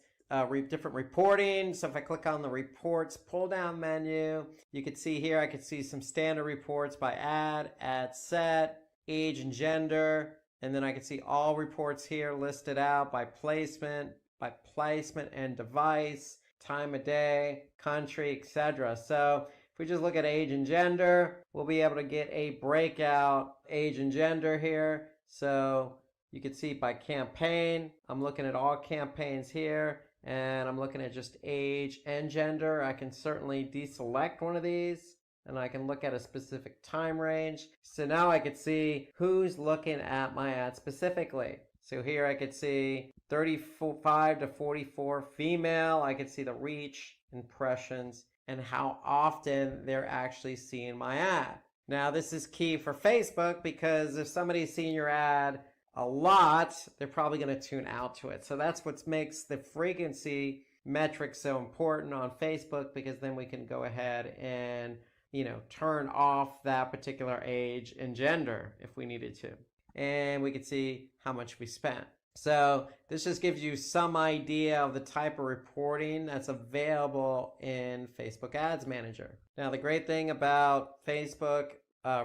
different reporting. So if I click on the reports pull down menu, you can see here, I can see some standard reports by ad set, age and gender, and then I can see all reports here listed out by placement and device, time of day, country, etc. So if we just look at age and gender, we'll be able to get a breakout age and gender here. So You can see by campaign. I'm looking at all campaigns here, and I'm looking at just age and gender. I can certainly deselect one of these, and I can look at a specific time range. So now I could see who's looking at my ad specifically. So here I could see 35 to 44 female. I could see the reach, impressions, and how often they're actually seeing my ad. Now this is key for Facebook, because if somebody's seeing your ad a lot, they're probably going to tune out to it. So that's what makes the frequency metric so important on Facebook, because then we can go ahead and turn off that particular age and gender if we needed to. And we can see how much we spent. So this just gives you some idea of the type of reporting that's available in Facebook Ads Manager. Now, the great thing about Facebook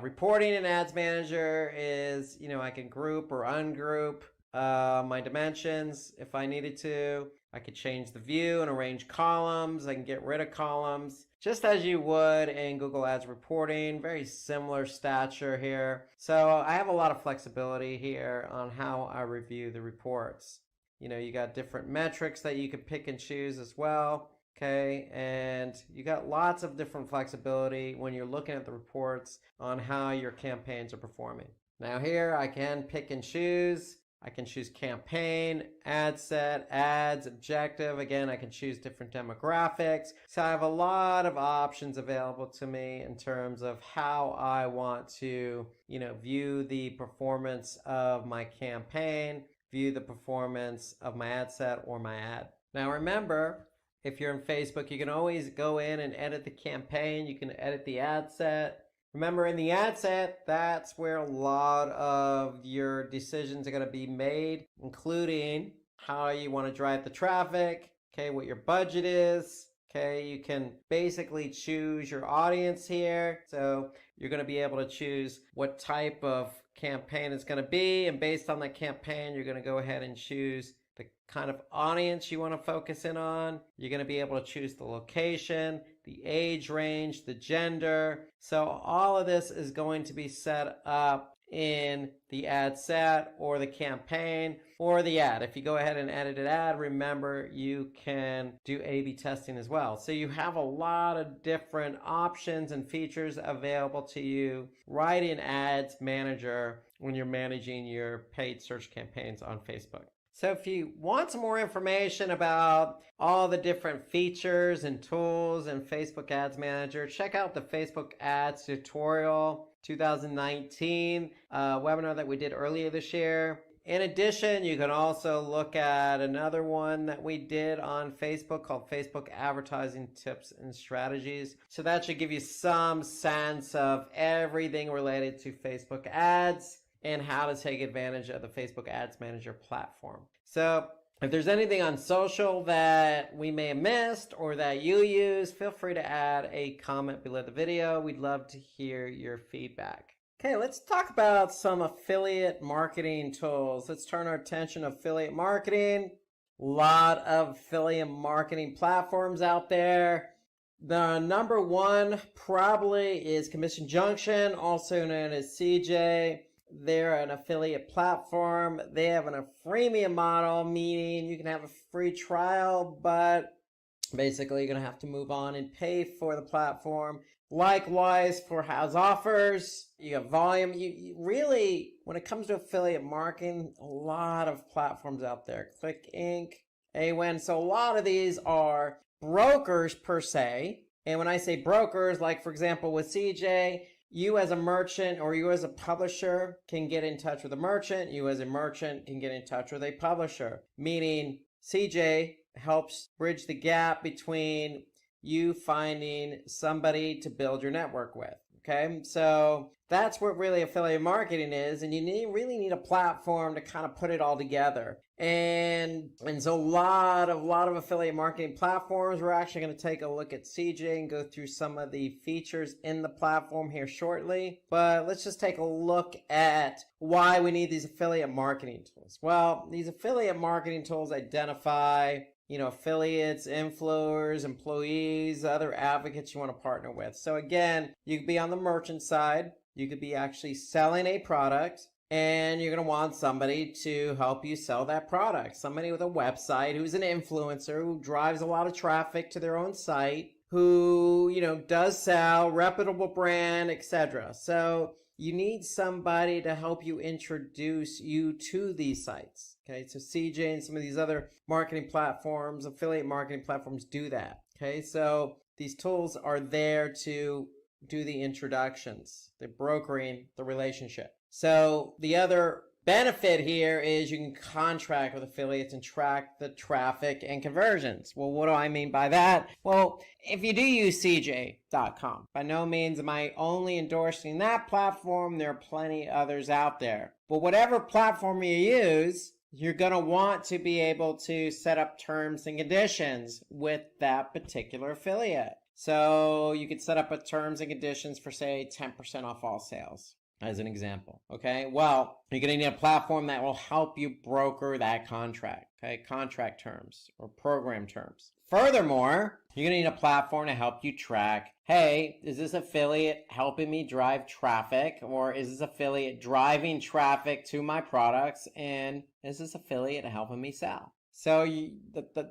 reporting in Ads Manager is, I can group or ungroup my dimensions if I needed to. I could change the view and arrange columns. I can get rid of columns, just as you would in Google Ads reporting. Very similar stature here. So I have a lot of flexibility here on how I review the reports. You got different metrics that you could pick and choose as well. Okay, and you got lots of different flexibility when you're looking at the reports on how your campaigns are performing. Now here I can pick and choose. I can choose campaign, ad set, ads, objective. Again, I can choose different demographics. So I have a lot of options available to me in terms of how I want to, view the performance of my campaign, view the performance of my ad set or my ad. Now remember, if you're in Facebook, you can always go in and edit the campaign. You can edit the ad set. Remember, in the ad set, that's where a lot of your decisions are going to be made, including how you want to drive the traffic, okay, what your budget is. Okay, you can basically choose your audience here. So you're going to be able to choose what type of campaign it's going to be. And based on that campaign, you're going to go ahead and choose the kind of audience you want to focus in on. You're going to be able to choose the location, the age range, the gender. So all of this is going to be set up in the ad set or the campaign or the ad. If you go ahead and edit an ad, remember you can do A/B testing as well. So you have a lot of different options and features available to you right in Ads Manager when you're managing your paid search campaigns on Facebook. So if you want some more information about all the different features and tools in Facebook Ads Manager, check out the Facebook Ads Tutorial 2019 webinar that we did earlier this year. In addition, you can also look at another one that we did on Facebook called Facebook Advertising Tips and Strategies. So that should give you some sense of everything related to Facebook ads and how to take advantage of the Facebook Ads Manager platform. So if there's anything on social that we may have missed or that you use, feel free to add a comment below the video. We'd love to hear your feedback. Okay, let's talk about some affiliate marketing tools. Let's turn our attention to affiliate marketing. A lot of affiliate marketing platforms out there. The number one probably is Commission Junction, also known as CJ. They're an affiliate platform. They have a freemium model, meaning you can have a free trial, but basically you're going to have to move on and pay for the platform. Likewise, for House Offers, you have volume. You really, when it comes to affiliate marketing, a lot of platforms out there. Click Inc., AWIN. So a lot of these are brokers per se. And when I say brokers, like for example with CJ, you as a merchant or you as a publisher can get in touch with a merchant. You as a merchant can get in touch with a publisher. Meaning CJ helps bridge the gap between you finding somebody to build your network with. Okay, so that's what really affiliate marketing is, and you really need a platform to kind of put it all together. And so a lot of affiliate marketing platforms. We're actually going to take a look at CJ and go through some of the features in the platform here shortly. But let's just take a look at why we need these affiliate marketing tools. Well, these affiliate marketing tools identify affiliates, influencers, employees, other advocates you want to partner with. So again, you could be on the merchant side. You could be actually selling a product. and you're going to want somebody to help you sell that product. Somebody with a website who's an influencer who drives a lot of traffic to their own site, who, does sell, reputable brand, etc. So you need somebody to help you introduce you to these sites. Okay, so CJ and some of these other marketing platforms, affiliate marketing platforms do that. Okay, so these tools are there to do the introductions. They're brokering the relationship. So the other benefit here is you can contract with affiliates and track the traffic and conversions. Well, what do I mean by that? Well, if you do use CJ.com, by no means am I only endorsing that platform. There are plenty others out there. But whatever platform you use, you're going to want to be able to set up terms and conditions with that particular affiliate. So you could set up a terms and conditions for, say, 10% off all sales, as an example. Okay, well, you're going to need a platform that will help you broker that contract. Okay, contract terms or program terms. Furthermore, you're going to need a platform to help you track, hey, is this affiliate helping me drive traffic, or is this affiliate driving traffic to my products, and is this affiliate helping me sell? So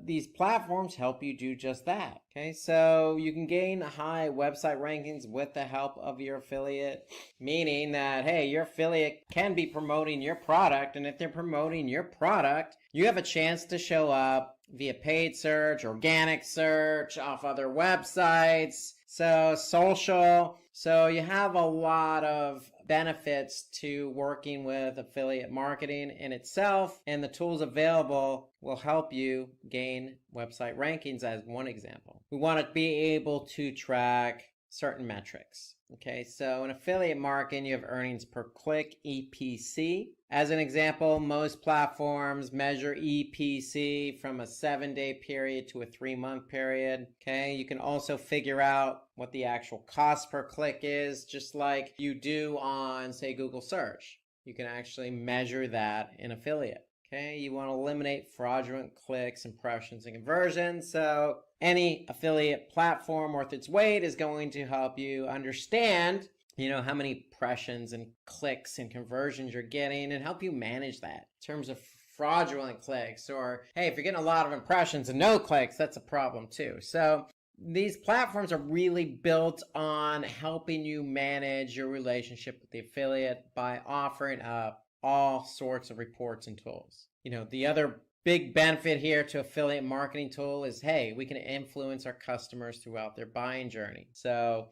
these platforms help you do just that. Okay, so you can gain high website rankings with the help of your affiliate, meaning that, hey, your affiliate can be promoting your product, and if they're promoting your product, you have a chance to show up via paid search, organic search, off other websites, so social. So you have a lot of benefits to working with affiliate marketing in itself, and the tools available will help you gain website rankings as one example. We want to be able to track certain metrics. Okay, so in affiliate marketing, you have earnings per click, EPC. As an example, most platforms measure EPC from a 7-day period to a 3-month period. Okay, you can also figure out what the actual cost per click is, just like you do on, say, Google search. You can actually measure that in affiliate. Okay, you want to eliminate fraudulent clicks, impressions, and conversions. So any affiliate platform worth its weight is going to help you understand, how many impressions and clicks and conversions you're getting, and help you manage that in terms of fraudulent clicks. Or, hey, if you're getting a lot of impressions and no clicks, that's a problem too. So these platforms are really built on helping you manage your relationship with the affiliate by offering up all sorts of reports and tools. The other big benefit here to affiliate marketing tool is, hey, we can influence our customers throughout their buying journey. So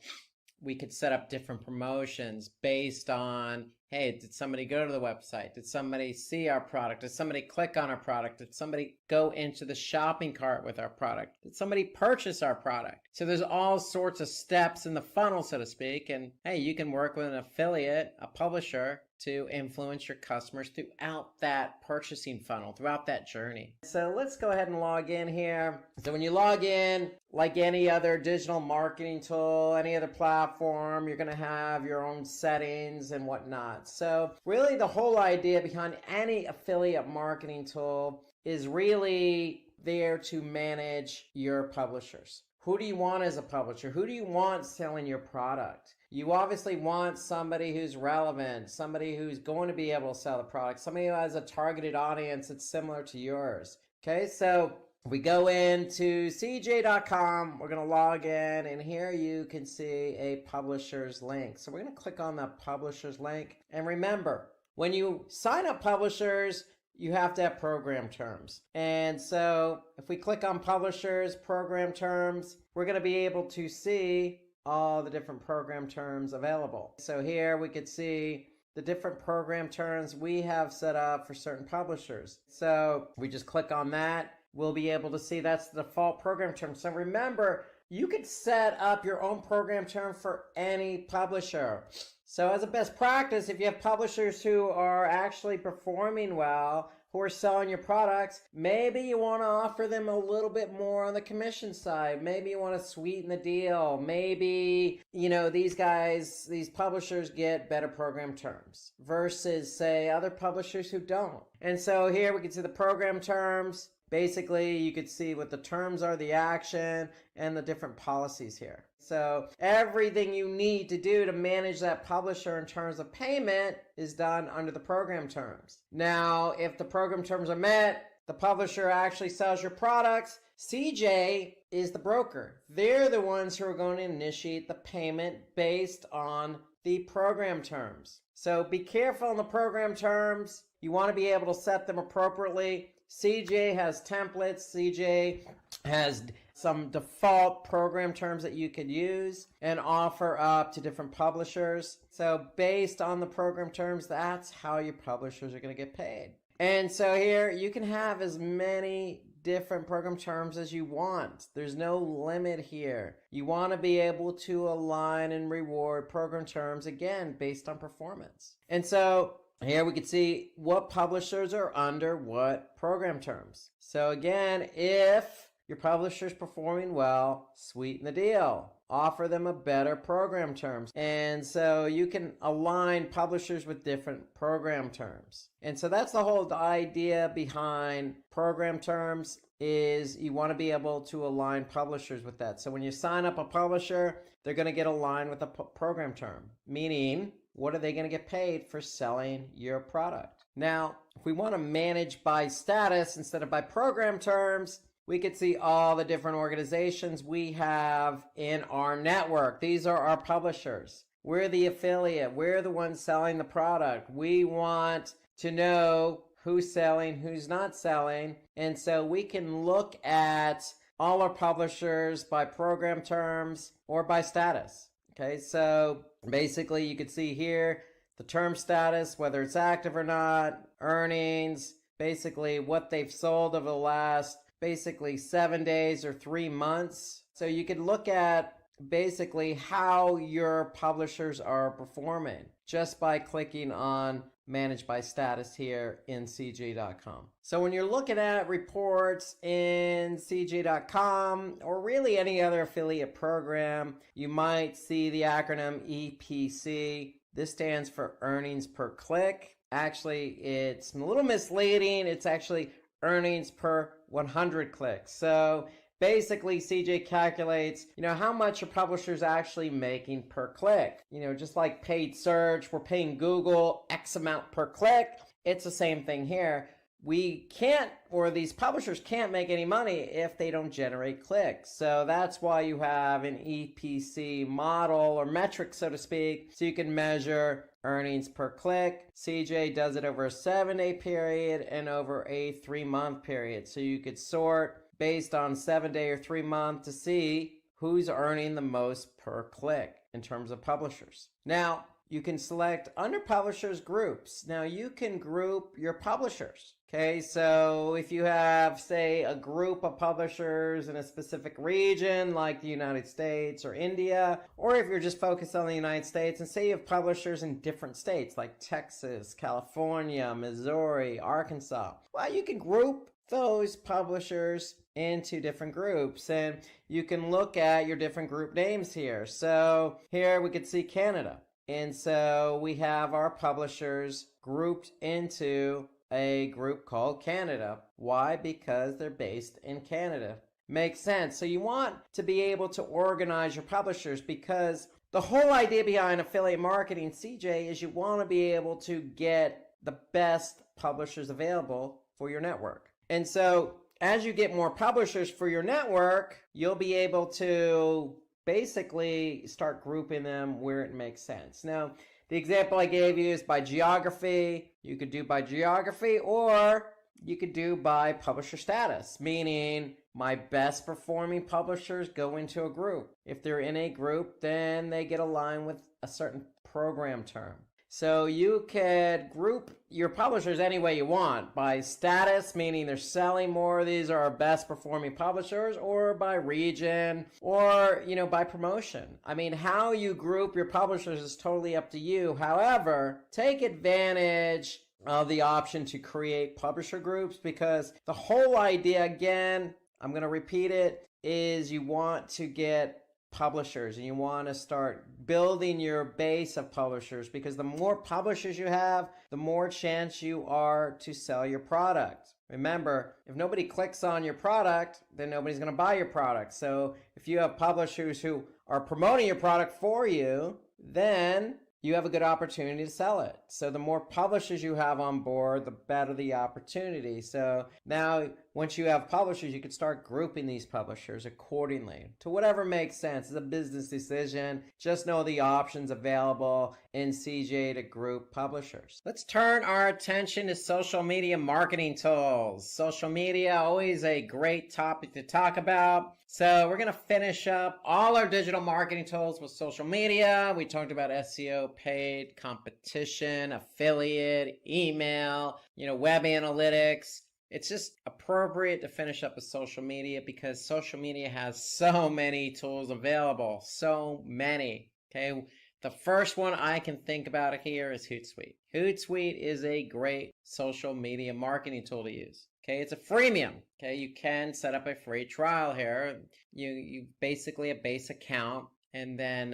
we could set up different promotions based on, hey, did somebody go to the website? Did somebody see our product? Did somebody click on our product? Did somebody go into the shopping cart with our product? Did somebody purchase our product? So there's all sorts of steps in the funnel, so to speak. And hey, you can work with an affiliate, a publisher, to influence your customers throughout that purchasing funnel, throughout that journey. So let's go ahead and log in here. So when you log in, like any other digital marketing tool, any other platform, you're going to have your own settings and whatnot. So really the whole idea behind any affiliate marketing tool is really there to manage your publishers. Who do you want as a publisher? Who do you want selling your product? You obviously want somebody who's relevant, somebody who's going to be able to sell the product, somebody who has a targeted audience that's similar to yours. Okay, so we go into cj.com, we're going to log in, and here you can see a publisher's link. So we're going to click on the publisher's link. And remember, when you sign up publishers, you have to have program terms. And so if we click on publishers, program terms, we're going to be able to see all the different program terms available. So here we could see the different program terms we have set up for certain publishers. So we just click on that. We'll be able to see that's the default program term. So remember, you could set up your own program term for any publisher. So as a best practice, if you have publishers who are actually performing well, who are selling your products, maybe you want to offer them a little bit more on the commission side. Maybe you want to sweeten the deal. Maybe, these publishers get better program terms versus, say, other publishers who don't. And so here we can see the program terms. basically you could see what the terms are, the action, and the different policies here. So everything you need to do to manage that publisher in terms of payment is done under the program terms. Now, if the program terms are met, the publisher actually sells your products. CJ is the broker. They're the ones who are going to initiate the payment based on the program terms. So be careful in the program terms. You want to be able to set them appropriately. CJ has templates. CJ has some default program terms that you could use and offer up to different publishers. So based on the program terms, that's how your publishers are going to get paid. And so here you can have as many different program terms as you want. There's no limit here. You want to be able to align and reward program terms, again, based on performance. And so here we can see what publishers are under what program terms. So again, if your publisher's performing well, sweeten the deal. Offer them a better program terms. And so you can align publishers with different program terms. And so that's the whole idea behind program terms, is you want to be able to align publishers with that. So when you sign up a publisher, they're going to get aligned with a program term, meaning what are they going to get paid for selling your product? Now, if we want to manage by status instead of by program terms, we could see all the different organizations we have in our network. These are our publishers. We're the affiliate. We're the ones selling the product. We want to know who's selling, who's not selling. And so we can look at all our publishers by program terms or by status. Okay, so basically you could see here the term status, whether it's active or not, earnings, basically what they've sold over the last basically 7 days or 3 months. So you could look at basically how your publishers are performing just by clicking on Manage by Status here in CJ.com. So when you're looking at reports in CJ.com or really any other affiliate program, you might see the acronym EPC. This stands for earnings per click. Actually, it's a little misleading. It's actually earnings per 100 clicks. So basically CJ calculates, how much your publisher's actually making per click. Just like paid search, we're paying Google X amount per click. It's the same thing here. We can't, or these publishers can't make any money if they don't generate clicks. So that's why you have an EPC model or metric, so to speak, so you can measure earnings per click. CJ does it over a 7-day period and over a 3-month period. So you could sort based on 7-day or 3-month to see who's earning the most per click in terms of publishers. Now, you can select under publishers groups. Now, you can group your publishers. Okay, so if you have, say, a group of publishers in a specific region like the United States or India, or if you're just focused on the United States and say you have publishers in different states like Texas, California, Missouri, Arkansas, well, you can group those publishers into different groups, and you can look at your different group names here. So here we could see Canada, and so we have our publishers grouped into a group called Canada. Why? Because they're based in Canada. Makes sense. So you want to be able to organize your publishers, because the whole idea behind affiliate marketing, CJ, is you want to be able to get the best publishers available for your network. And so as you get more publishers for your network, you'll be able to basically start grouping them where it makes sense. Now, the example I gave you is by geography. You could do by geography, or you could do by publisher status, meaning my best performing publishers go into a group. If they're in a group, then they get aligned with a certain program term. So you could group your publishers any way you want, by status, meaning they're selling more, these are our best performing publishers, or by region, or by promotion. I mean, how you group your publishers is totally up to you. However, take advantage of the option to create publisher groups, because the whole idea, again, I'm going to repeat it, is you want to get publishers and you want to start building your base of publishers, because the more publishers you have, the more chance you are to sell your product. Remember, if nobody clicks on your product, then nobody's going to buy your product. So if you have publishers who are promoting your product for you, then you have a good opportunity to sell it. So the more publishers you have on board, the better the opportunity. So now once you have publishers, you can start grouping these publishers accordingly to whatever makes sense. It's a business decision. Just know the options available in CJ to group publishers. Let's turn our attention to social media marketing tools. Social media, always a great topic to talk about. So we're going to finish up all our digital marketing tools with social media. We talked about SEO, paid, competition, affiliate, email, web analytics. It's just appropriate to finish up with social media because social media has so many tools available. So many. Okay. The first one I can think about here is Hootsuite. Hootsuite is a great social media marketing tool to use. Okay, it's a freemium. Okay, you can set up a free trial here. You basically a base account, and then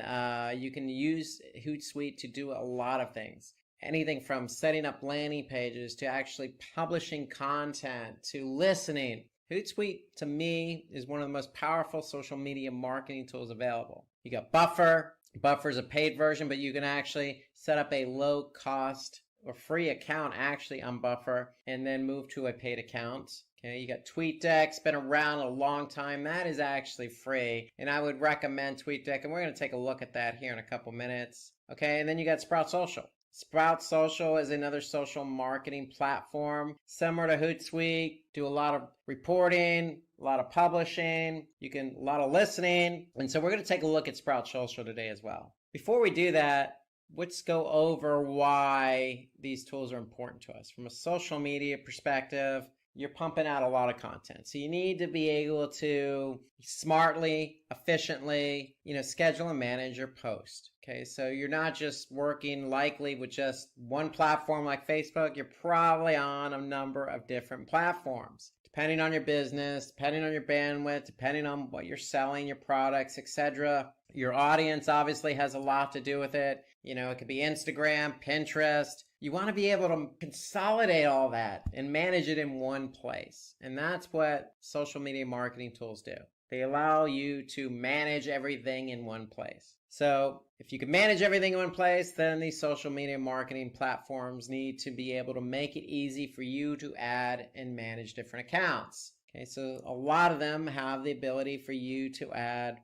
you can use Hootsuite to do a lot of things. Anything from setting up landing pages to actually publishing content to listening. Hootsuite, to me, is one of the most powerful social media marketing tools available. You got Buffer. Buffer is a paid version, but you can actually set up a low cost or free account actually on Buffer and then move to a paid account. Okay, you got TweetDeck, it's been around a long time. That is actually free, and I would recommend TweetDeck, and we're going to take a look at that here in a couple minutes. Okay, and then you got Sprout Social. Sprout Social is another social marketing platform similar to Hootsuite. Do a lot of reporting, a lot of publishing, a lot of listening. And so we're going to take a look at Sprout Social today as well. Before we do that, let's go over why these tools are important to us. From a social media perspective, you're pumping out a lot of content. So you need to be able to smartly, efficiently, schedule and manage your post. Okay, so you're not just working likely with just one platform like Facebook. You're probably on a number of different platforms. Depending on your business, depending on your bandwidth, depending on what you're selling, your products, etc. Your audience obviously has a lot to do with it. It could be Instagram, Pinterest. You want to be able to consolidate all that and manage it in one place. And that's what social media marketing tools do. They allow you to manage everything in one place. So if you can manage everything in one place, then these social media marketing platforms need to be able to make it easy for you to add and manage different accounts. Okay, so a lot of them have the ability for you to add,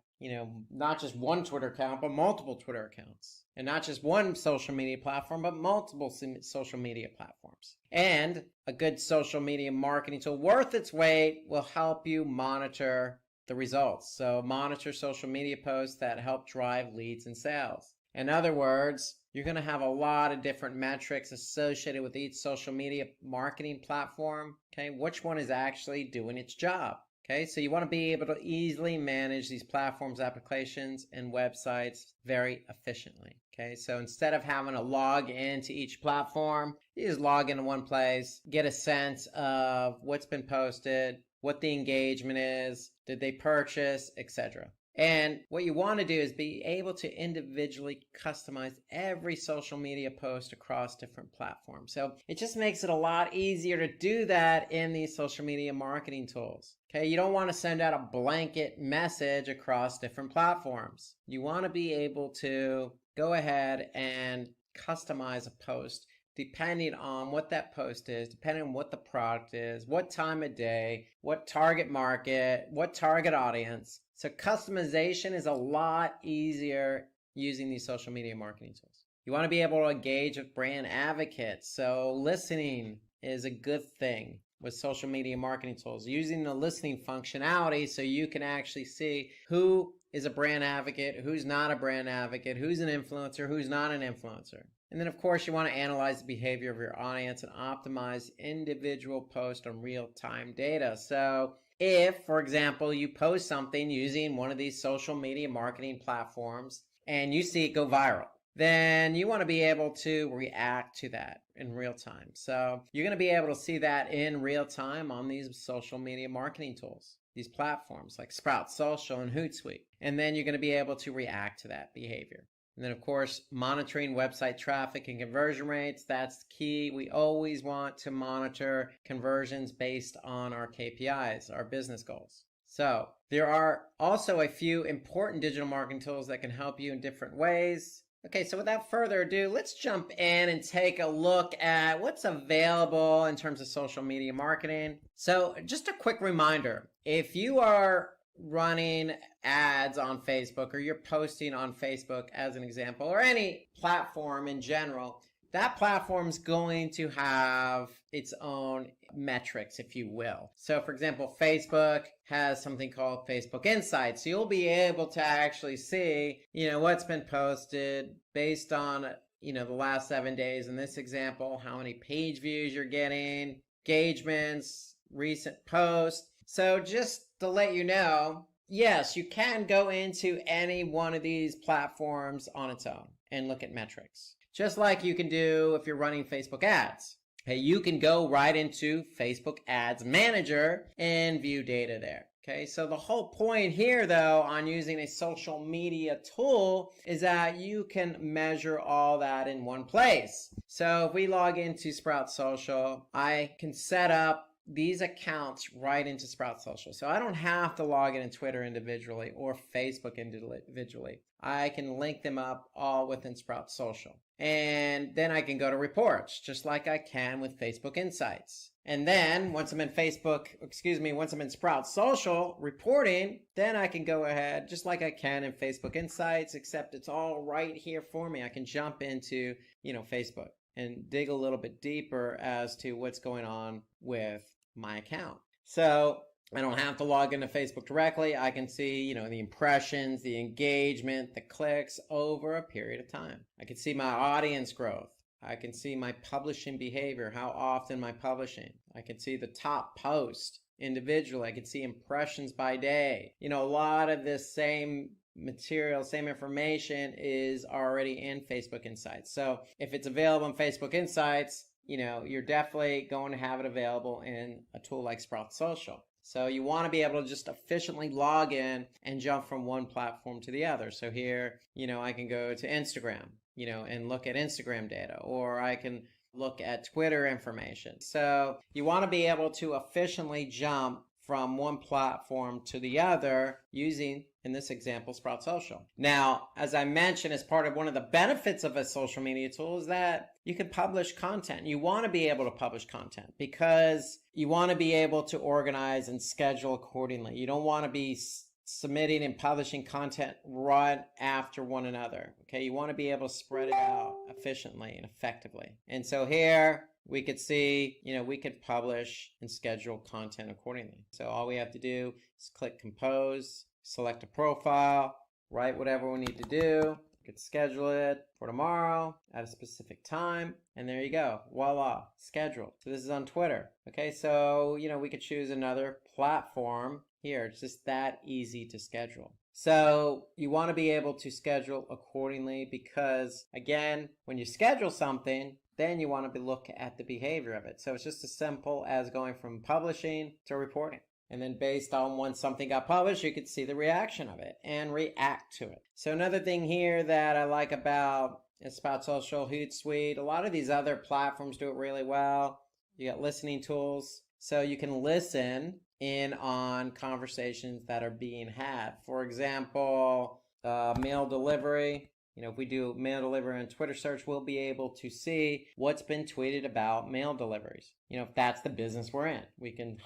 not just one Twitter account, but multiple Twitter accounts. And not just one social media platform, but multiple social media platforms. And a good social media marketing tool worth its weight will help you monitor the results. So monitor social media posts that help drive leads and sales. In other words, you're going to have a lot of different metrics associated with each social media marketing platform. Okay, which one is actually doing its job? Okay, so you want to be able to easily manage these platforms, applications, and websites very efficiently. Okay, so instead of having to log into each platform, you just log into one place, get a sense of what's been posted, what the engagement is, did they purchase, etc. And what you want to do is be able to individually customize every social media post across different platforms. So it just makes it a lot easier to do that in these social media marketing tools. Okay, you don't want to send out a blanket message across different platforms. You want to be able to go ahead and customize a post depending on what that post is, depending on what the product is, what time of day, what target market, what target audience. So customization is a lot easier using these social media marketing tools. You want to be able to engage with brand advocates. So listening is a good thing with social media marketing tools. Using the listening functionality so you can actually see who is a brand advocate, who's not a brand advocate, who's an influencer, who's not an influencer. And then, of course, you want to analyze the behavior of your audience and optimize individual posts on real-time data. So if, for example, you post something using one of these social media marketing platforms and you see it go viral, then you want to be able to react to that in real time. So you're going to be able to see that in real time on these social media marketing tools. these platforms like Sprout Social and Hootsuite. And then you're going to be able to react to that behavior. And then, of course, monitoring website traffic and conversion rates. That's key. We always want to monitor conversions based on our KPIs, our business goals. So there are also a few important digital marketing tools that can help you in different ways. Okay, so without further ado, let's jump in and take a look at what's available in terms of social media marketing. So just a quick reminder, if you are running ads on Facebook or you're posting on Facebook as an example, or any platform in general, that platform's going to have its own metrics, if you will. So for example, Facebook has something called Facebook Insights. So you'll be able to actually see, what's been posted based on, the last 7 days. In this example, how many page views you're getting, engagements, recent posts. So just to let you know, yes, you can go into any one of these platforms on its own and look at metrics. Just like you can do if you're running Facebook ads. Okay, you can go right into Facebook Ads Manager and view data there. Okay, so the whole point here, though, on using a social media tool is that you can measure all that in one place. So if we log into Sprout Social, I can set up these accounts right into Sprout Social. So I don't have to log in Twitter individually or Facebook individually. I can link them up all within Sprout Social. And then I can go to reports, just like I can with Facebook Insights. And then once I'm in Sprout Social reporting, then I can go ahead, just like I can in Facebook Insights, except it's all right here for me. I can jump into, Facebook and dig a little bit deeper as to what's going on with my account. So I don't have to log into Facebook directly. I can see, the impressions, the engagement, the clicks over a period of time. I can see my audience growth. I can see my publishing behavior, how often am I publishing. I can see the top post individually. I can see impressions by day. A lot of this same material, same information is already in Facebook Insights. So if it's available in Facebook Insights, you're definitely going to have it available in a tool like Sprout Social. So you want to be able to just efficiently log in and jump from one platform to the other. So here, I can go to Instagram, and look at Instagram data, or I can look at Twitter information. So you want to be able to efficiently jump from one platform to the other using, in this example, Sprout Social. Now, as I mentioned, as part of one of the benefits of a social media tool is that you can publish content. You want to be able to publish content because you want to be able to organize and schedule accordingly. You don't want to be submitting and publishing content right after one another. Okay, you want to be able to spread it out efficiently and effectively. And so here, we could see, we could publish and schedule content accordingly. So all we have to do is click compose, select a profile, write whatever we need to do. We could schedule it for tomorrow at a specific time. And there you go. Voila, scheduled. So this is on Twitter. Okay, so, we could choose another platform here. It's just that easy to schedule. So you want to be able to schedule accordingly because, again, when you schedule something, then you want to look at the behavior of it. So it's just as simple as going from publishing to reporting. And then based on when something got published, you could see the reaction of it and react to it. So another thing here that I like about Sprout Social, Hootsuite, a lot of these other platforms do it really well. You got listening tools. So you can listen in on conversations that are being had. For example, mail delivery. If we do mail delivery on Twitter search, we'll be able to see what's been tweeted about mail deliveries. If that's the business we're in, we can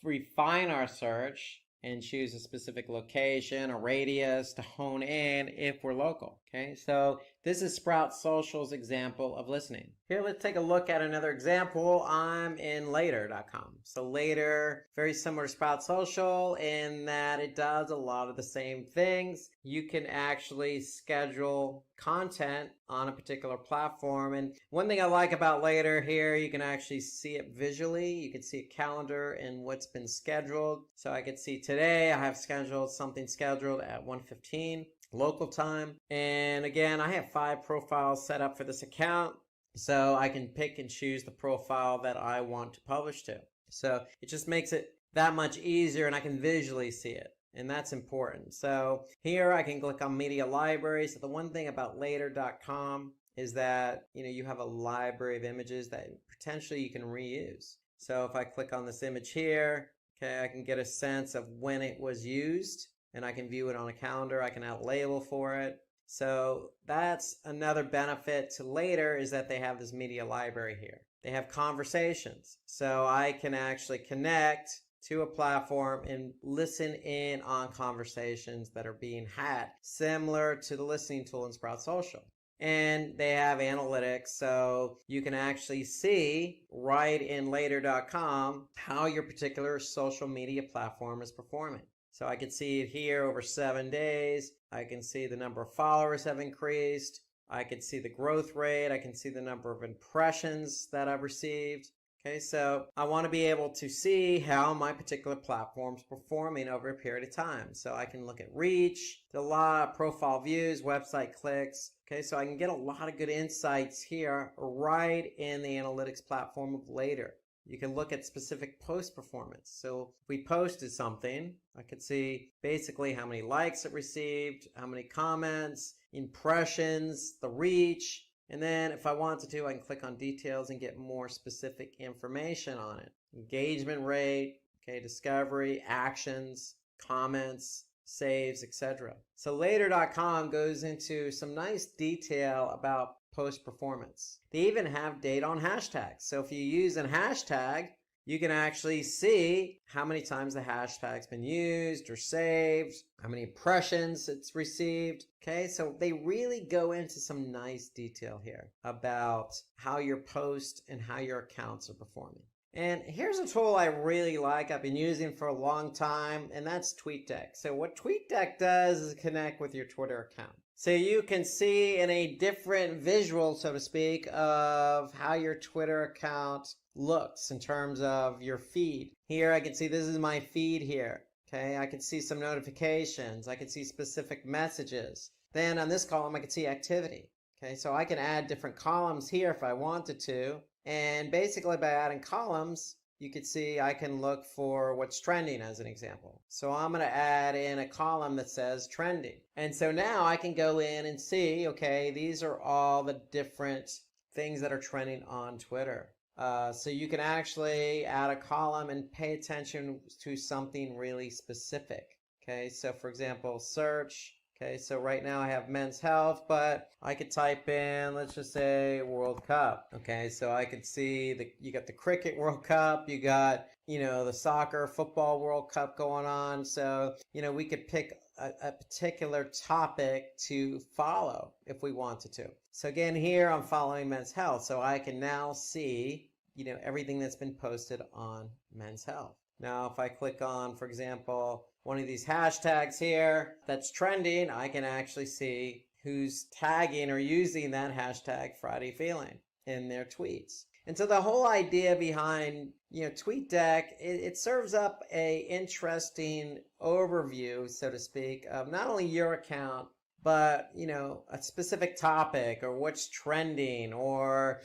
refine our search and choose a specific location, a radius to hone in if we're local. Okay, so this is Sprout Social's example of listening. Here, let's take a look at another example. I'm in later.com. So later, very similar to Sprout Social in that it does a lot of the same things. You can actually schedule content on a particular platform. And one thing I like about later here, you can actually see it visually. You can see a calendar and what's been scheduled. So I can see today I have something scheduled at 1:15 local time. And again, I have 5 profiles set up for this account. So I can pick and choose the profile that I want to publish to. So it just makes it that much easier and I can visually see it. And that's important. So here I can click on media library. So the one thing about later.com is that, you have a library of images that potentially you can reuse. So if I click on this image here, okay, I can get a sense of when it was used and I can view it on a calendar. I can add a label for it. So that's another benefit to Later, is that they have this media library here. They have conversations. So I can actually connect to a platform and listen in on conversations that are being had, similar to the listening tool in Sprout Social. And they have analytics, so you can actually see right in later.com how your particular social media platform is performing. So I can see it here over 7 days. I can see the number of followers have increased. I can see the growth rate. I can see the number of impressions that I've received. Okay, so I want to be able to see how my particular platform's performing over a period of time. So I can look at reach, a lot of profile views, website clicks. Okay, so I can get a lot of good insights here right in the analytics platform of Later. You can look at specific post performance. So if we posted something, I could see basically how many likes it received, how many comments, impressions, the reach. And then if I wanted to, I can click on details and get more specific information on it. Engagement rate, okay, discovery, actions, comments, saves, etc. So later.com goes into some nice detail about post performance. They even have data on hashtags. So if you use a hashtag, you can actually see how many times the hashtag's been used or saved, how many impressions it's received. Okay, so they really go into some nice detail here about how your post and how your accounts are performing. And here's a tool I really like, I've been using for a long time, and that's TweetDeck. So what TweetDeck does is connect with your Twitter account. So you can see in a different visual, so to speak, of how your Twitter account looks in terms of your feed. Here I can see this is my feed here. Okay, I can see some notifications. I can see specific messages. Then on this column, I can see activity. Okay, so I can add different columns here if I wanted to. And basically by adding columns, you can see I can look for what's trending as an example. So I'm going to add in a column that says trending. And so now I can go in and see, okay, these are all the different things that are trending on Twitter. So you can actually add a column and pay attention to something really specific. Okay, so for example, search. Okay, so right now I have men's health, but I could type in, let's just say World Cup. Okay, so I could see you got the cricket World Cup, you got, the soccer, football World Cup going on. So, we could pick a particular topic to follow if we wanted to. So again, here I'm following men's health. So I can now see, everything that's been posted on men's health. Now, if I click on, for example, one of these hashtags here that's trending, I can actually see who's tagging or using that hashtag Friday Feeling in their tweets. And so the whole idea behind, TweetDeck, it serves up a interesting overview, so to speak, of not only your account, but, a specific topic or what's trending or,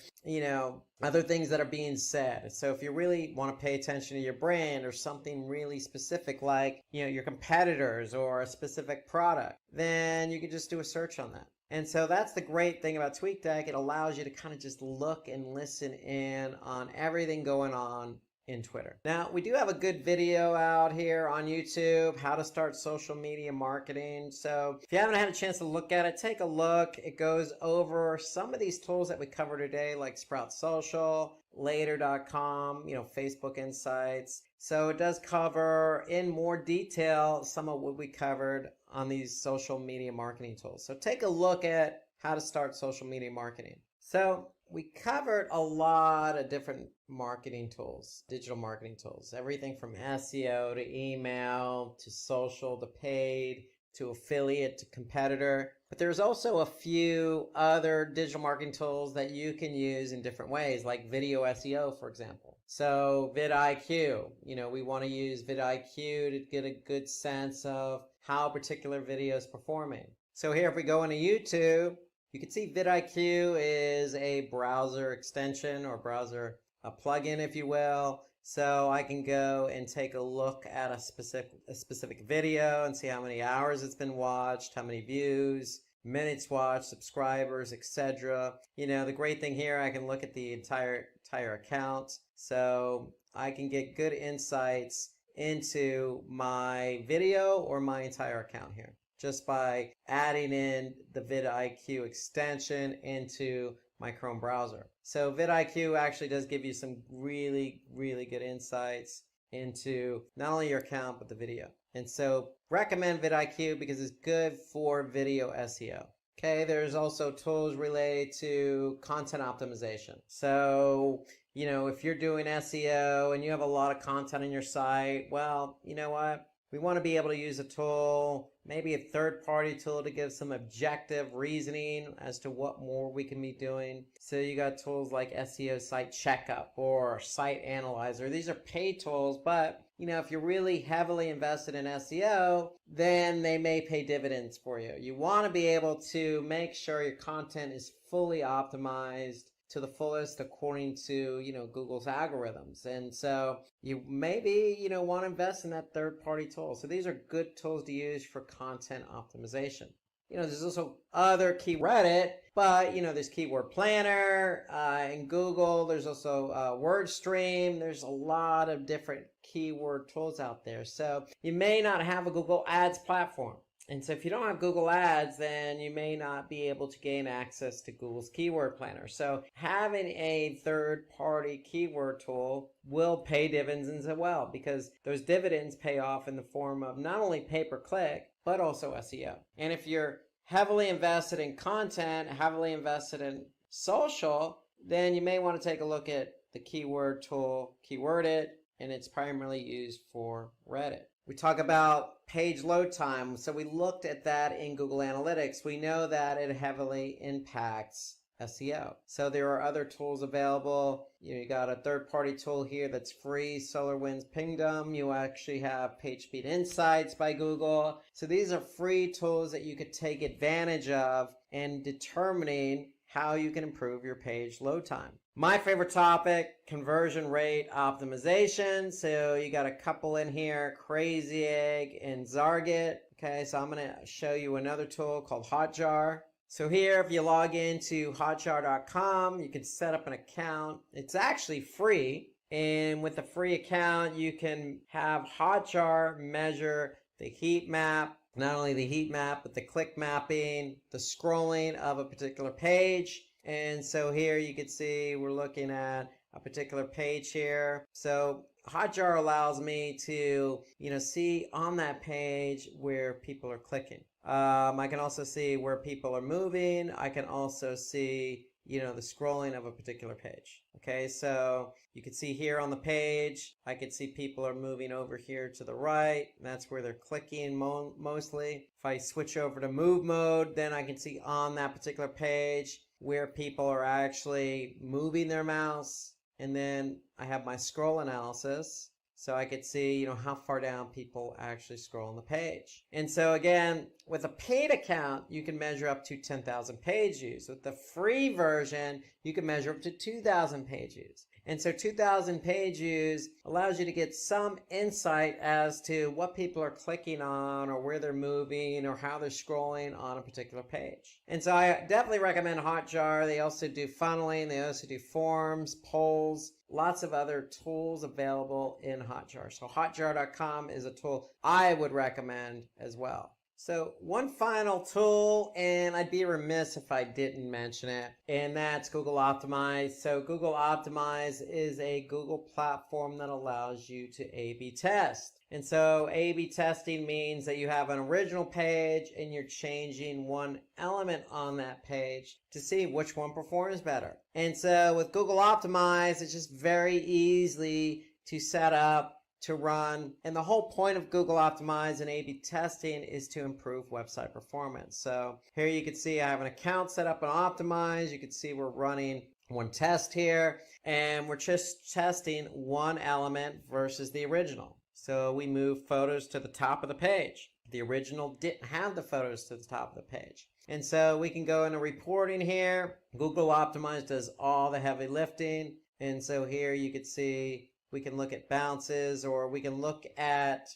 other things that are being said. So if you really want to pay attention to your brand or something really specific like, your competitors or a specific product, then you can just do a search on that. And so that's the great thing about TweetDeck. It allows you to kind of just look and listen in on everything going on in Twitter. Now, we do have a good video out here on YouTube, how to start social media marketing. So if you haven't had a chance to look at it, take a look. It goes over some of these tools that we cover today, like Sprout Social, later.com, Facebook Insights. So it does cover in more detail some of what we covered on these social media marketing tools. So take a look at how to start social media marketing. So we covered a lot of different marketing tools, digital marketing tools, everything from SEO to email to social to paid to affiliate to competitor. But there's also a few other digital marketing tools that you can use in different ways, like video SEO, for example. So vidIQ, we want to use vidIQ to get a good sense of how a particular video is performing. So here, if we go into YouTube, you can see vidIQ is a browser extension or browser a plugin, if you will. So I can go and take a look at a specific video and see how many hours it's been watched, how many views, minutes watched, subscribers, etc. The great thing here, I can look at the entire account. So I can get good insights into my video or my entire account here just by adding in the vidIQ extension into my Chrome browser. So vidIQ actually does give you some really, really good insights into not only your account, but the video. And so recommend vidIQ because it's good for video SEO. Okay, there's also tools related to content optimization. So, if you're doing SEO and you have a lot of content on your site, well, you know what? We want to be able to use a tool, maybe a third-party tool to give some objective reasoning as to what more we can be doing. So you got tools like SEO Site Checkup or Site Analyzer. These are paid tools, but if you're really heavily invested in SEO, then they may pay dividends for you. You want to be able to make sure your content is fully optimized to the fullest according to, Google's algorithms. And so you maybe, want to invest in that third-party tool. So these are good tools to use for content optimization. There's also other Reddit, but, there's Keyword Planner in Google. There's also WordStream. There's a lot of different keyword tools out there. So you may not have a Google Ads platform. And so if you don't have Google Ads, then you may not be able to gain access to Google's Keyword Planner. So having a third-party keyword tool will pay dividends as well, because those dividends pay off in the form of not only pay-per-click, but also SEO. And if you're heavily invested in content, heavily invested in social, then you may want to take a look at the keyword tool, Keywordit, and it's primarily used for Reddit. We talk about page load time. So we looked at that in Google Analytics. We know that it heavily impacts SEO. So there are other tools available. You got a third-party tool here that's free, SolarWinds Pingdom. You actually have PageSpeed Insights by Google. So these are free tools that you could take advantage of in determining how you can improve your page load time. My favorite topic, conversion rate optimization. So you got a couple in here, Crazy Egg and Zarget. Okay, so I'm going to show you another tool called Hotjar. So here, if you log into hotjar.com, you can set up an account. It's actually free. And with a free account, you can have Hotjar measure the heat map, not only the heat map, but the click mapping, the scrolling of a particular page. And so here you can see we're looking at a particular page here. So Hotjar allows me to, see on that page where people are clicking. I can also see where people are moving. I can also see, the scrolling of a particular page. Okay, so you can see here on the page, I can see people are moving over here to the right. That's where they're clicking mostly. If I switch over to move mode, then I can see on that particular page where people are actually moving their mouse. And then I have my scroll analysis. So I could see, how far down people actually scroll on the page. And so again, with a paid account, you can measure up to 10,000 page views. With the free version, you can measure up to 2,000 page views. And so 2,000 page views allows you to get some insight as to what people are clicking on or where they're moving or how they're scrolling on a particular page. And so I definitely recommend Hotjar. They also do funneling. They also do forms, polls, lots of other tools available in Hotjar. So hotjar.com is a tool I would recommend as well. So one final tool, and I'd be remiss if I didn't mention it, and that's Google Optimize. So Google Optimize is a Google platform that allows you to A/B test. And so A/B testing means that you have an original page and you're changing one element on that page to see which one performs better. And so with Google Optimize, it's just very easy to set up, to run. And the whole point of Google Optimize and A/B testing is to improve website performance. So here you can see I have an account set up on Optimize. You can see we're running one test here, and we're just testing one element versus the original. So we move photos to the top of the page. The original didn't have the photos to the top of the page. And so we can go into reporting here. Google Optimize does all the heavy lifting. And so here you could see we can look at bounces, or we can look at,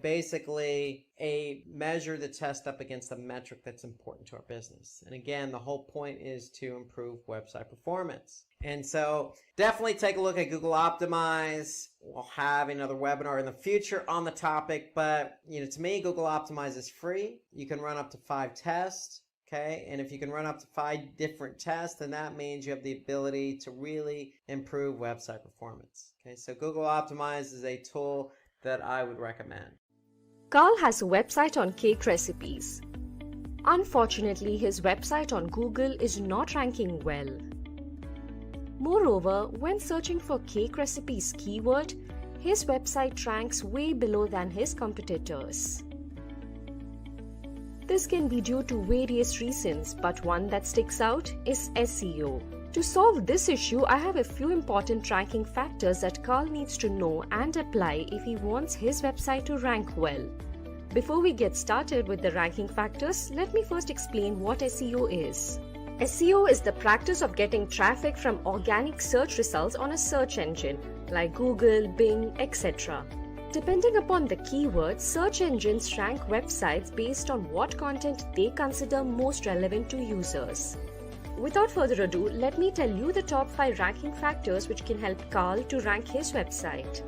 basically a measure to test up against a metric that's important to our business. And again, the whole point is to improve website performance. And so definitely take a look at Google Optimize. We'll have another webinar in the future on the topic, but to me, Google Optimize is free. You can run up to 5 tests. Okay, and if you can run up to 5 different tests, then that means you have the ability to really improve website performance. Okay, so Google Optimize is a tool that I would recommend. Carl has a website on cake recipes. Unfortunately, his website on Google is not ranking well. Moreover, when searching for cake recipes keyword, his website ranks way below than his competitors. This can be due to various reasons, but one that sticks out is SEO. To solve this issue, I have a few important ranking factors that Carl needs to know and apply if he wants his website to rank well. Before we get started with the ranking factors, let me first explain what SEO is. SEO is the practice of getting traffic from organic search results on a search engine like Google, Bing, etc. Depending upon the keyword, search engines rank websites based on what content they consider most relevant to users. Without further ado, let me tell you the top 5 ranking factors which can help Carl to rank his website.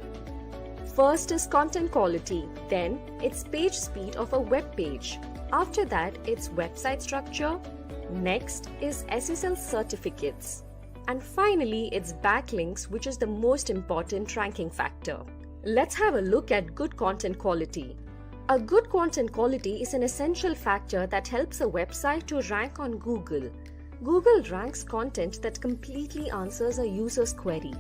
First is content quality, then it's page speed of a web page. After that, it's website structure. Next is SSL certificates. And finally, it's backlinks, which is the most important ranking factor. Let's have a look at good content quality. A good content quality is an essential factor that helps a website to rank on Google. Google ranks content that completely answers a user's query.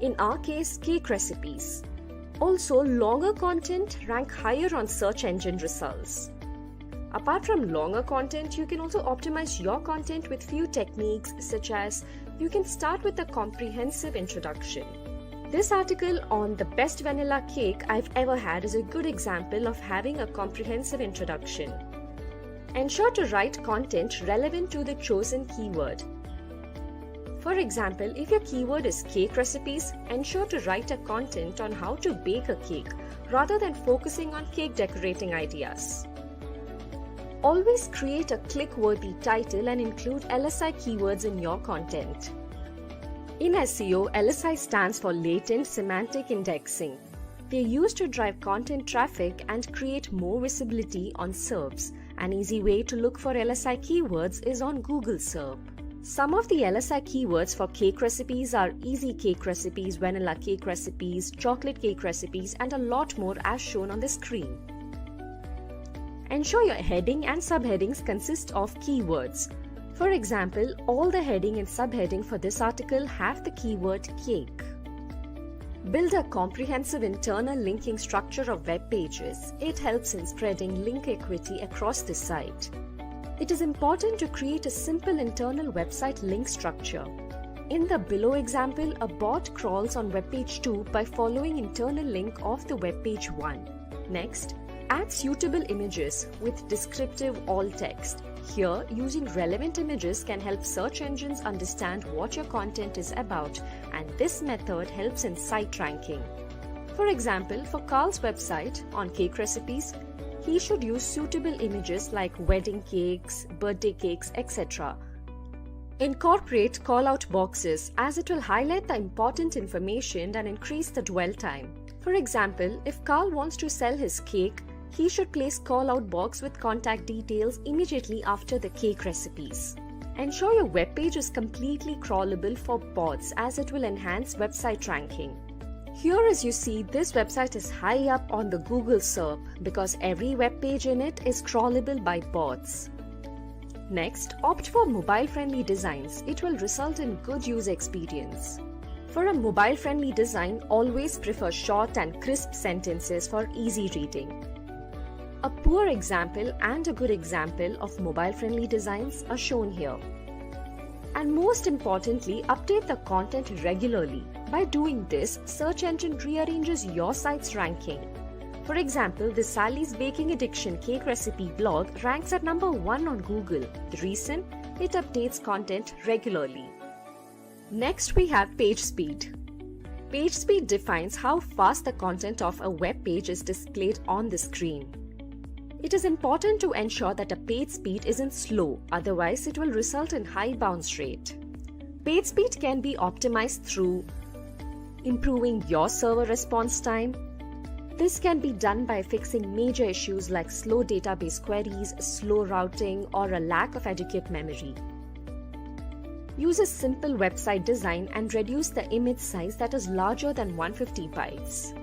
In our case, cake recipes. Also, longer content rank higher on search engine results. Apart from longer content, you can also optimize your content with few techniques, such as you can start with a comprehensive introduction. This article on the best vanilla cake I've ever had is a good example of having a comprehensive introduction. Ensure to write content relevant to the chosen keyword. For example, if your keyword is cake recipes, ensure to write a content on how to bake a cake rather than focusing on cake decorating ideas. Always create a click-worthy title and include LSI keywords in your content. In SEO, LSI stands for Latent Semantic Indexing. They're used to drive content traffic and create more visibility on SERPs. An easy way to look for LSI keywords is on Google SERP. Some of the LSI keywords for cake recipes are easy cake recipes, vanilla cake recipes, chocolate cake recipes, and a lot more as shown on the screen. Ensure your heading and subheadings consist of keywords. For example, all the heading and subheading for this article have the keyword cake. Build a comprehensive internal linking structure of web pages. It helps in spreading link equity across the site. It is important to create a simple internal website link structure. In the below example, a bot crawls on web page 2 by following internal link of the web page 1. Next, add suitable images with descriptive alt text. Here, using relevant images can help search engines understand what your content is about, and this method helps in site ranking. For example, for Carl's website on cake recipes, he should use suitable images like wedding cakes, birthday cakes, etc. Incorporate call-out boxes as it will highlight the important information and increase the dwell time. For example, if Carl wants to sell his cake, he should place call-out box with contact details immediately after the cake recipes. Ensure your web page is completely crawlable for bots as it will enhance website ranking. Here as you see, this website is high up on the Google SERP because every web page in it is crawlable by bots. Next, opt for mobile-friendly designs. It will result in good user experience. For a mobile-friendly design, always prefer short and crisp sentences for easy reading. A poor example and a good example of mobile-friendly designs are shown here. And most importantly, update the content regularly. By doing this, search engine rearranges your site's ranking. For example, the Sally's Baking Addiction cake recipe blog ranks at number 1 on Google. The reason? It updates content regularly. Next, we have page speed. Page speed defines how fast the content of a web page is displayed on the screen. It is important to ensure that a page speed isn't slow, otherwise it will result in high bounce rate. Page speed can be optimized through improving your server response time. This can be done by fixing major issues like slow database queries, slow routing, or a lack of adequate memory. Use a simple website design and reduce the image size that is larger than 150 bytes.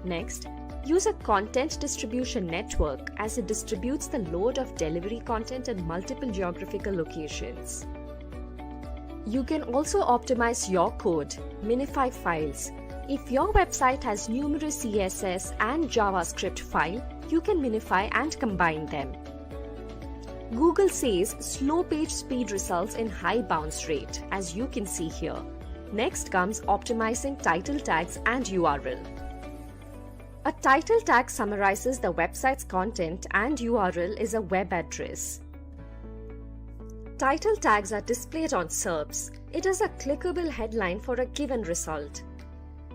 Next, use a content distribution network as it distributes the load of delivery content in multiple geographical locations. You can also optimize your code, minify files. If your website has numerous CSS and JavaScript files, you can minify and combine them. Google says slow page speed results in high bounce rate, as you can see here. Next comes optimizing title tags and URL. A title tag summarizes the website's content and URL is a web address. Title tags are displayed on SERPs. It is a clickable headline for a given result.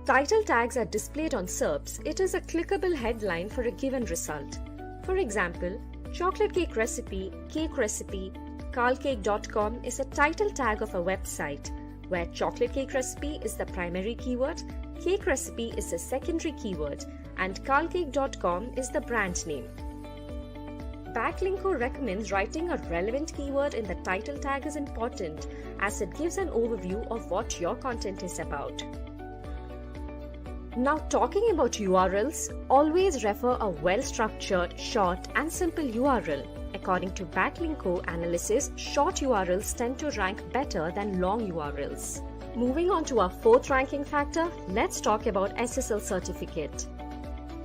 Title tags are displayed on SERPs. It is a clickable headline for a given result. For example, chocolate cake recipe, carlcake.com is a title tag of a website, where chocolate cake recipe is the primary keyword, cake recipe is the secondary keyword, and carlcake.com is the brand name. Backlinko recommends writing a relevant keyword in the title tag is important, as it gives an overview of what your content is about. Now, talking about URLs, always refer a well-structured, short and simple URL. According to Backlinko analysis, short URLs tend to rank better than long URLs. Moving on to our fourth ranking factor, let's talk about SSL certificate.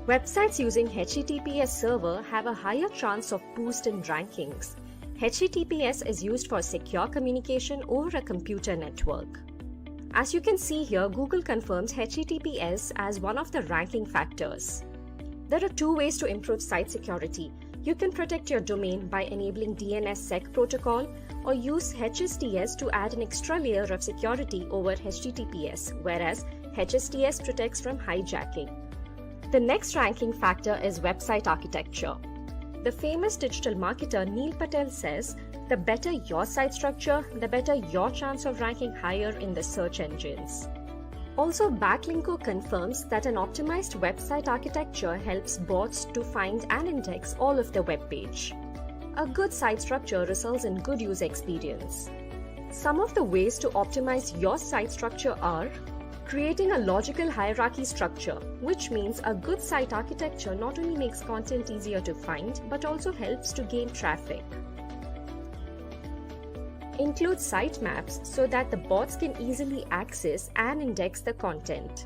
Websites using HTTPS server have a higher chance of boost in rankings. HTTPS is used for secure communication over a computer network. As you can see here, Google confirms HTTPS as one of the ranking factors. There are two ways to improve site security. You can protect your domain by enabling DNSSEC protocol or use HSTS to add an extra layer of security over HTTPS, whereas HSTS protects from hijacking. The next ranking factor is website architecture. The famous digital marketer Neil Patel says, the better your site structure, the better your chance of ranking higher in the search engines. Also, Backlinko confirms that an optimized website architecture helps bots to find and index all of the web page. A good site structure results in good user experience. Some of the ways to optimize your site structure are creating a logical hierarchy structure, which means a good site architecture not only makes content easier to find, but also helps to gain traffic. Include sitemaps so that the bots can easily access and index the content.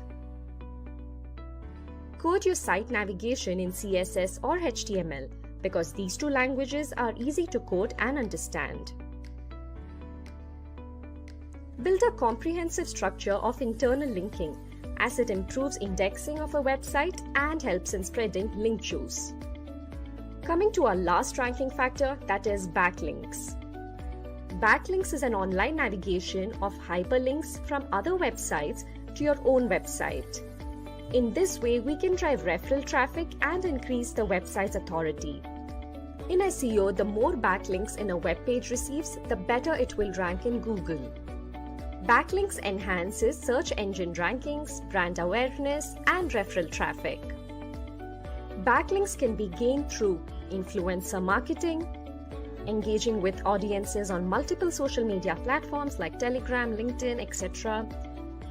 Code your site navigation in CSS or HTML because these two languages are easy to code and understand. Build a comprehensive structure of internal linking, as it improves indexing of a website and helps in spreading link juice. Coming to our last ranking factor, that is backlinks. Backlinks is an online navigation of hyperlinks from other websites to your own website. In this way, we can drive referral traffic and increase the website's authority. In SEO, the more backlinks in a web page receives, the better it will rank in Google. Backlinks enhances search engine rankings, brand awareness, and referral traffic. Backlinks can be gained through influencer marketing, engaging with audiences on multiple social media platforms like Telegram, LinkedIn, etc.,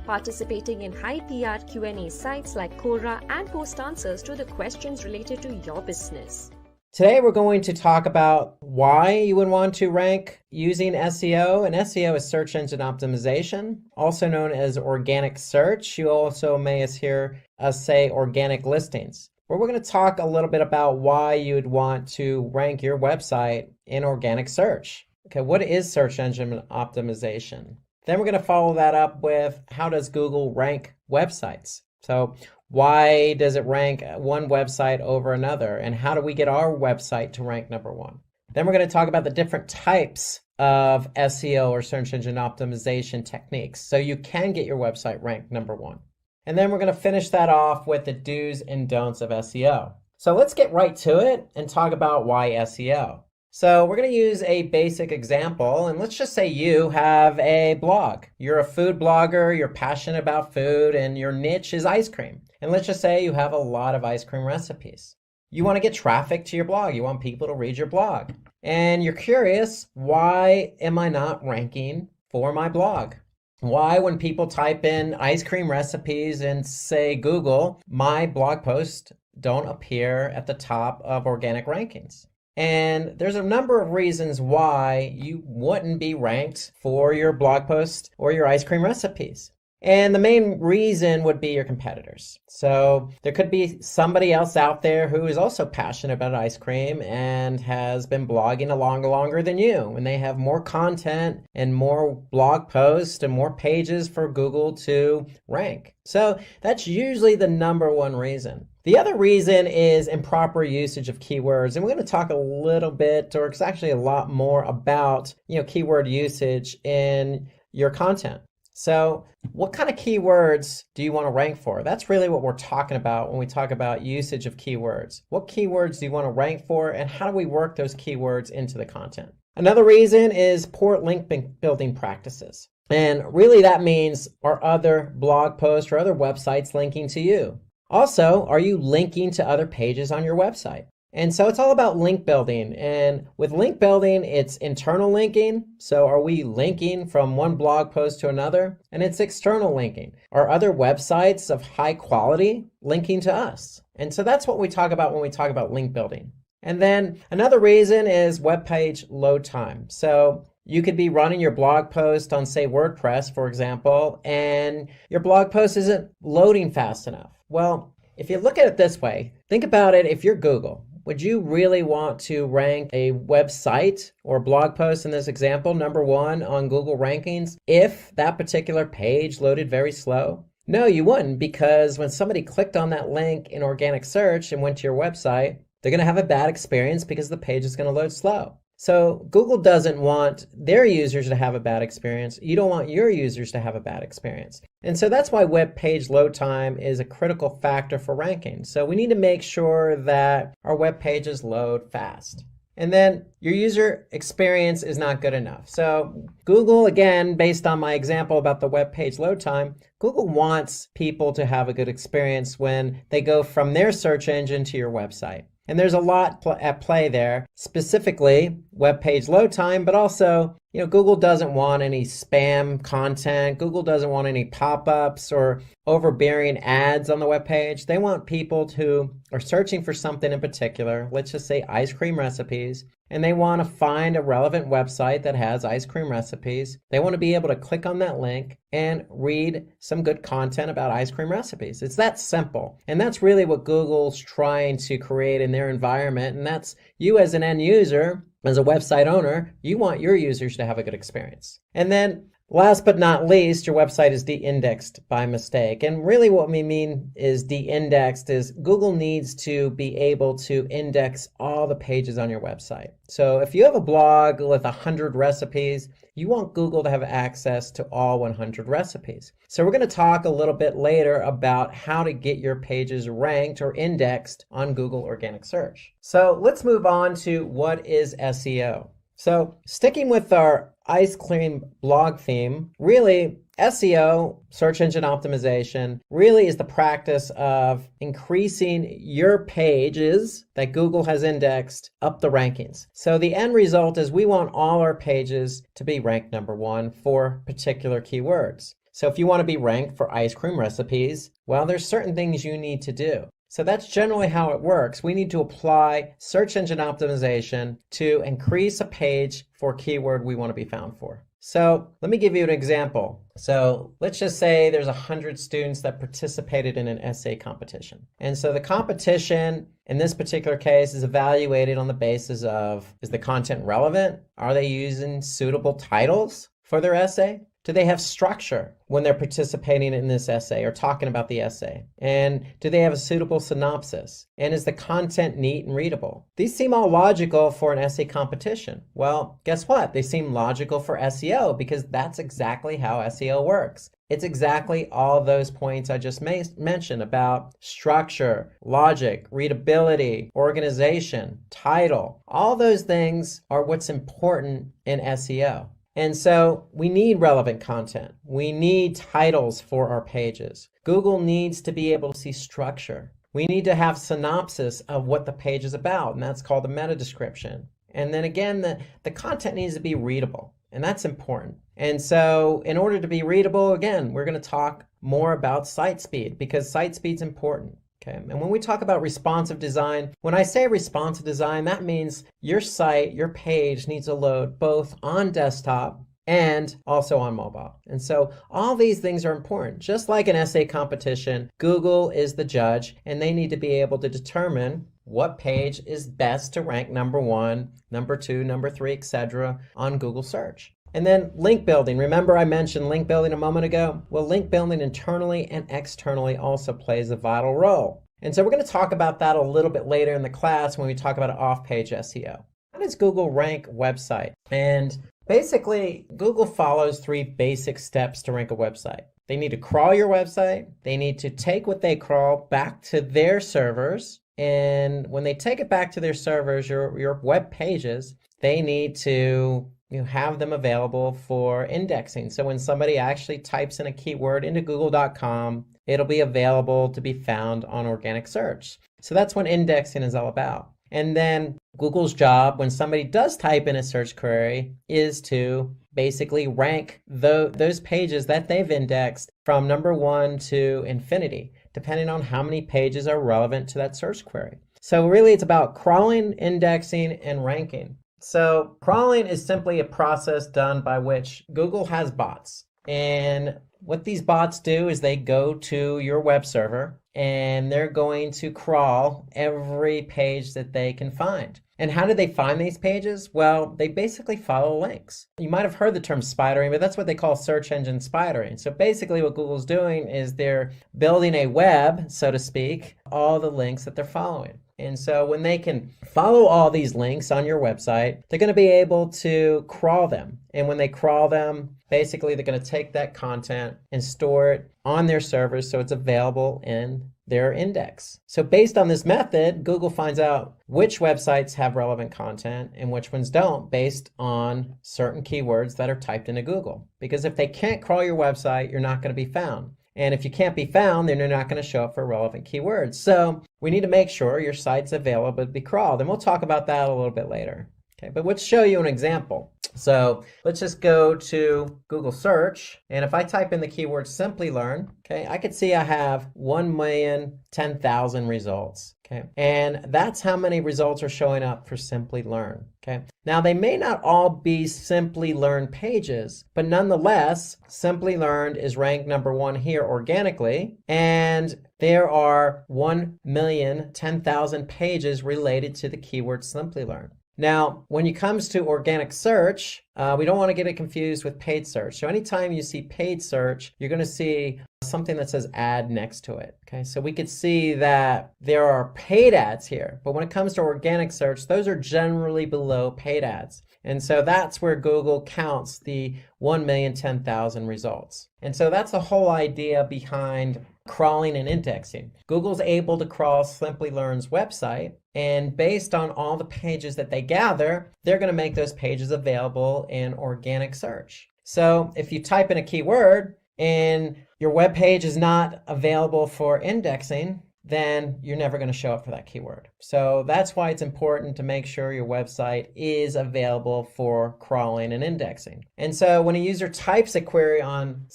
participating in high PR Q&A sites like Quora, and post answers to the questions related to your business. Today we're going to talk about why you would want to rank using SEO. And SEO is search engine optimization, also known as organic search. You also may hear us say organic listings. But we're going to talk a little bit about why you'd want to rank your website in organic search. Okay, what is search engine optimization? Then we're going to follow that up with how does Google rank websites? So why does it rank one website over another? And how do we get our website to rank number one? Then we're going to talk about the different types of SEO or search engine optimization techniques. So you can get your website ranked number one. And then we're going to finish that off with the do's and don'ts of SEO. So let's get right to it and talk about why SEO. So we're going to use a basic example, and let's just say you have a blog. You're a food blogger, you're passionate about food, and your niche is ice cream. And let's just say you have a lot of ice cream recipes. You want to get traffic to your blog. You want people to read your blog. And you're curious, why am I not ranking for my blog? Why, when people type in ice cream recipes and say Google, my blog posts don't appear at the top of organic rankings? And there's a number of reasons why you wouldn't be ranked for your blog post or your ice cream recipes. And the main reason would be your competitors. So there could be somebody else out there who is also passionate about ice cream and has been blogging longer than you. And they have more content and more blog posts and more pages for Google to rank. So that's usually the number one reason. The other reason is improper usage of keywords. And we're going to talk a little bit, or it's actually a lot more about, keyword usage in your content. So what kind of keywords do you want to rank for? That's really what we're talking about when we talk about usage of keywords. What keywords do you want to rank for, and how do we work those keywords into the content? Another reason is poor link building practices. And really that means, are other blog posts or other websites linking to you? Also, are you linking to other pages on your website? And so it's all about link building. And with link building, it's internal linking. So are we linking from one blog post to another? And it's external linking. Are other websites of high quality linking to us? And so that's what we talk about when we talk about link building. And then another reason is web page load time. So you could be running your blog post on, say, WordPress, for example, and your blog post isn't loading fast enough. Well, if you look at it this way, think about it. If you're Google, would you really want to rank a website or blog post in this example number one on Google rankings if that particular page loaded very slow? No, you wouldn't, because when somebody clicked on that link in organic search and went to your website, they're going to have a bad experience because the page is going to load slow. So Google doesn't want their users to have a bad experience. You don't want your users to have a bad experience. And so that's why web page load time is a critical factor for ranking. So we need to make sure that our web pages load fast. And then your user experience is not good enough. So Google, again, based on my example about the web page load time, Google wants people to have a good experience when they go from their search engine to your website. And there's a lot at play there, specifically web page load time, but also, Google doesn't want any spam content. Google doesn't want any pop-ups or overbearing ads on the web page. They want people who are searching for something in particular, let's just say ice cream recipes, and they want to find a relevant website that has ice cream recipes. They want to be able to click on that link and read some good content about ice cream recipes. It's that simple. And that's really what Google's trying to create in their environment. And that's you as an end user, as a website owner, you want your users to have a good experience. And then last but not least, your website is de-indexed by mistake. And really what we mean is de-indexed is Google needs to be able to index all the pages on your website. So if you have a blog with 100 recipes, you want Google to have access to all 100 recipes. So we're going to talk a little bit later about how to get your pages ranked or indexed on Google organic search. So let's move on to what is SEO. So sticking with our ice cream blog theme, really SEO, search engine optimization, really is the practice of increasing your pages that Google has indexed up the rankings. So the end result is we want all our pages to be ranked number one for particular keywords. So if you want to be ranked for ice cream recipes, well, there's certain things you need to do. So that's generally how it works. We need to apply search engine optimization to increase a page for a keyword we want to be found for. So let me give you an example. So let's just say there's 100 students that participated in an essay competition. And so the competition in this particular case is evaluated on the basis of, is the content relevant? Are they using suitable titles for their essay? Do they have structure when they're participating in this essay or talking about the essay? And do they have a suitable synopsis? And is the content neat and readable? These seem all logical for an essay competition. Well, guess what? They seem logical for SEO because that's exactly how SEO works. It's exactly all of those points I just mentioned about structure, logic, readability, organization, title. All those things are what's important in SEO. And so we need relevant content. We need titles for our pages. Google needs to be able to see structure. We need to have synopsis of what the page is about, and that's called a meta description. And then again, the content needs to be readable, and that's important. And so in order to be readable, again, we're going to talk more about site speed because site speed's important. Okay. And when we talk about responsive design, when I say responsive design, that means your site, your page needs to load both on desktop and also on mobile. And so all these things are important. Just like an essay competition, Google is the judge, and they need to be able to determine what page is best to rank number 1, number 2, number 3, etc. on Google search. And then link building. Remember I mentioned link building a moment ago? Well, link building internally and externally also plays a vital role. And so we're going to talk about that a little bit later in the class when we talk about off-page SEO. How does Google rank website? And basically, Google follows 3 basic steps to rank a website. They need to crawl your website. They need to take what they crawl back to their servers. And when they take it back to their servers, your web pages, they need to have them available for indexing. So when somebody actually types in a keyword into google.com, it'll be available to be found on organic search. So that's what indexing is all about. And then Google's job when somebody does type in a search query is to basically rank those pages that they've indexed from number 1 to infinity, depending on how many pages are relevant to that search query. So really it's about crawling, indexing, and ranking. So crawling is simply a process done by which Google has bots. And what these bots do is they go to your web server and they're going to crawl every page that they can find. And how do they find these pages? Well, they basically follow links. You might have heard the term spidering, but that's what they call search engine spidering. So basically what Google's doing is they're building a web, so to speak, all the links that they're following. And so when they can follow all these links on your website, they're going to be able to crawl them. And when they crawl them, basically they're going to take that content and store it on their servers so it's available in their index. So based on this method, Google finds out which websites have relevant content and which ones don't based on certain keywords that are typed into Google. Because if they can't crawl your website, you're not going to be found. And if you can't be found, then you're not going to show up for relevant keywords. So we need to make sure your site's available to be crawled. And we'll talk about that a little bit later. Okay, but let's show you an example. So let's just go to Google search. And if I type in the keyword Simplilearn, okay, I could see I have 1,010,000 results. Okay, and that's how many results are showing up for Simplilearn. Okay, now they may not all be Simplilearn pages, but nonetheless, Simplilearn is ranked number 1 here organically, and there are 1,010,000 pages related to the keyword Simplilearn. Now, when it comes to organic search, we don't want to get it confused with paid search. So anytime you see paid search, you're going to see something that says ad next to it. Okay, so we could see that there are paid ads here, but when it comes to organic search, those are generally below paid ads. And so that's where Google counts the 1,010,000 results. And so that's the whole idea behind crawling and indexing. Google's able to crawl Simplilearn's website, and based on all the pages that they gather, they're going to make those pages available in organic search. So if you type in a keyword and your web page is not available for indexing, then you're never going to show up for that keyword. So that's why it's important to make sure your website is available for crawling and indexing. And so when a user types a query on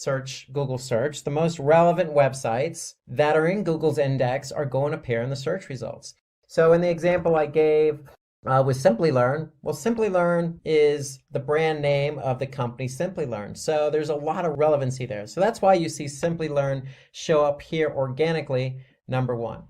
Google search, the most relevant websites that are in Google's index are going to appear in the search results. So in the example I gave with Simplilearn, well, Simplilearn is the brand name of the company Simplilearn. So there's a lot of relevancy there. So that's why you see Simplilearn show up here organically, number 1.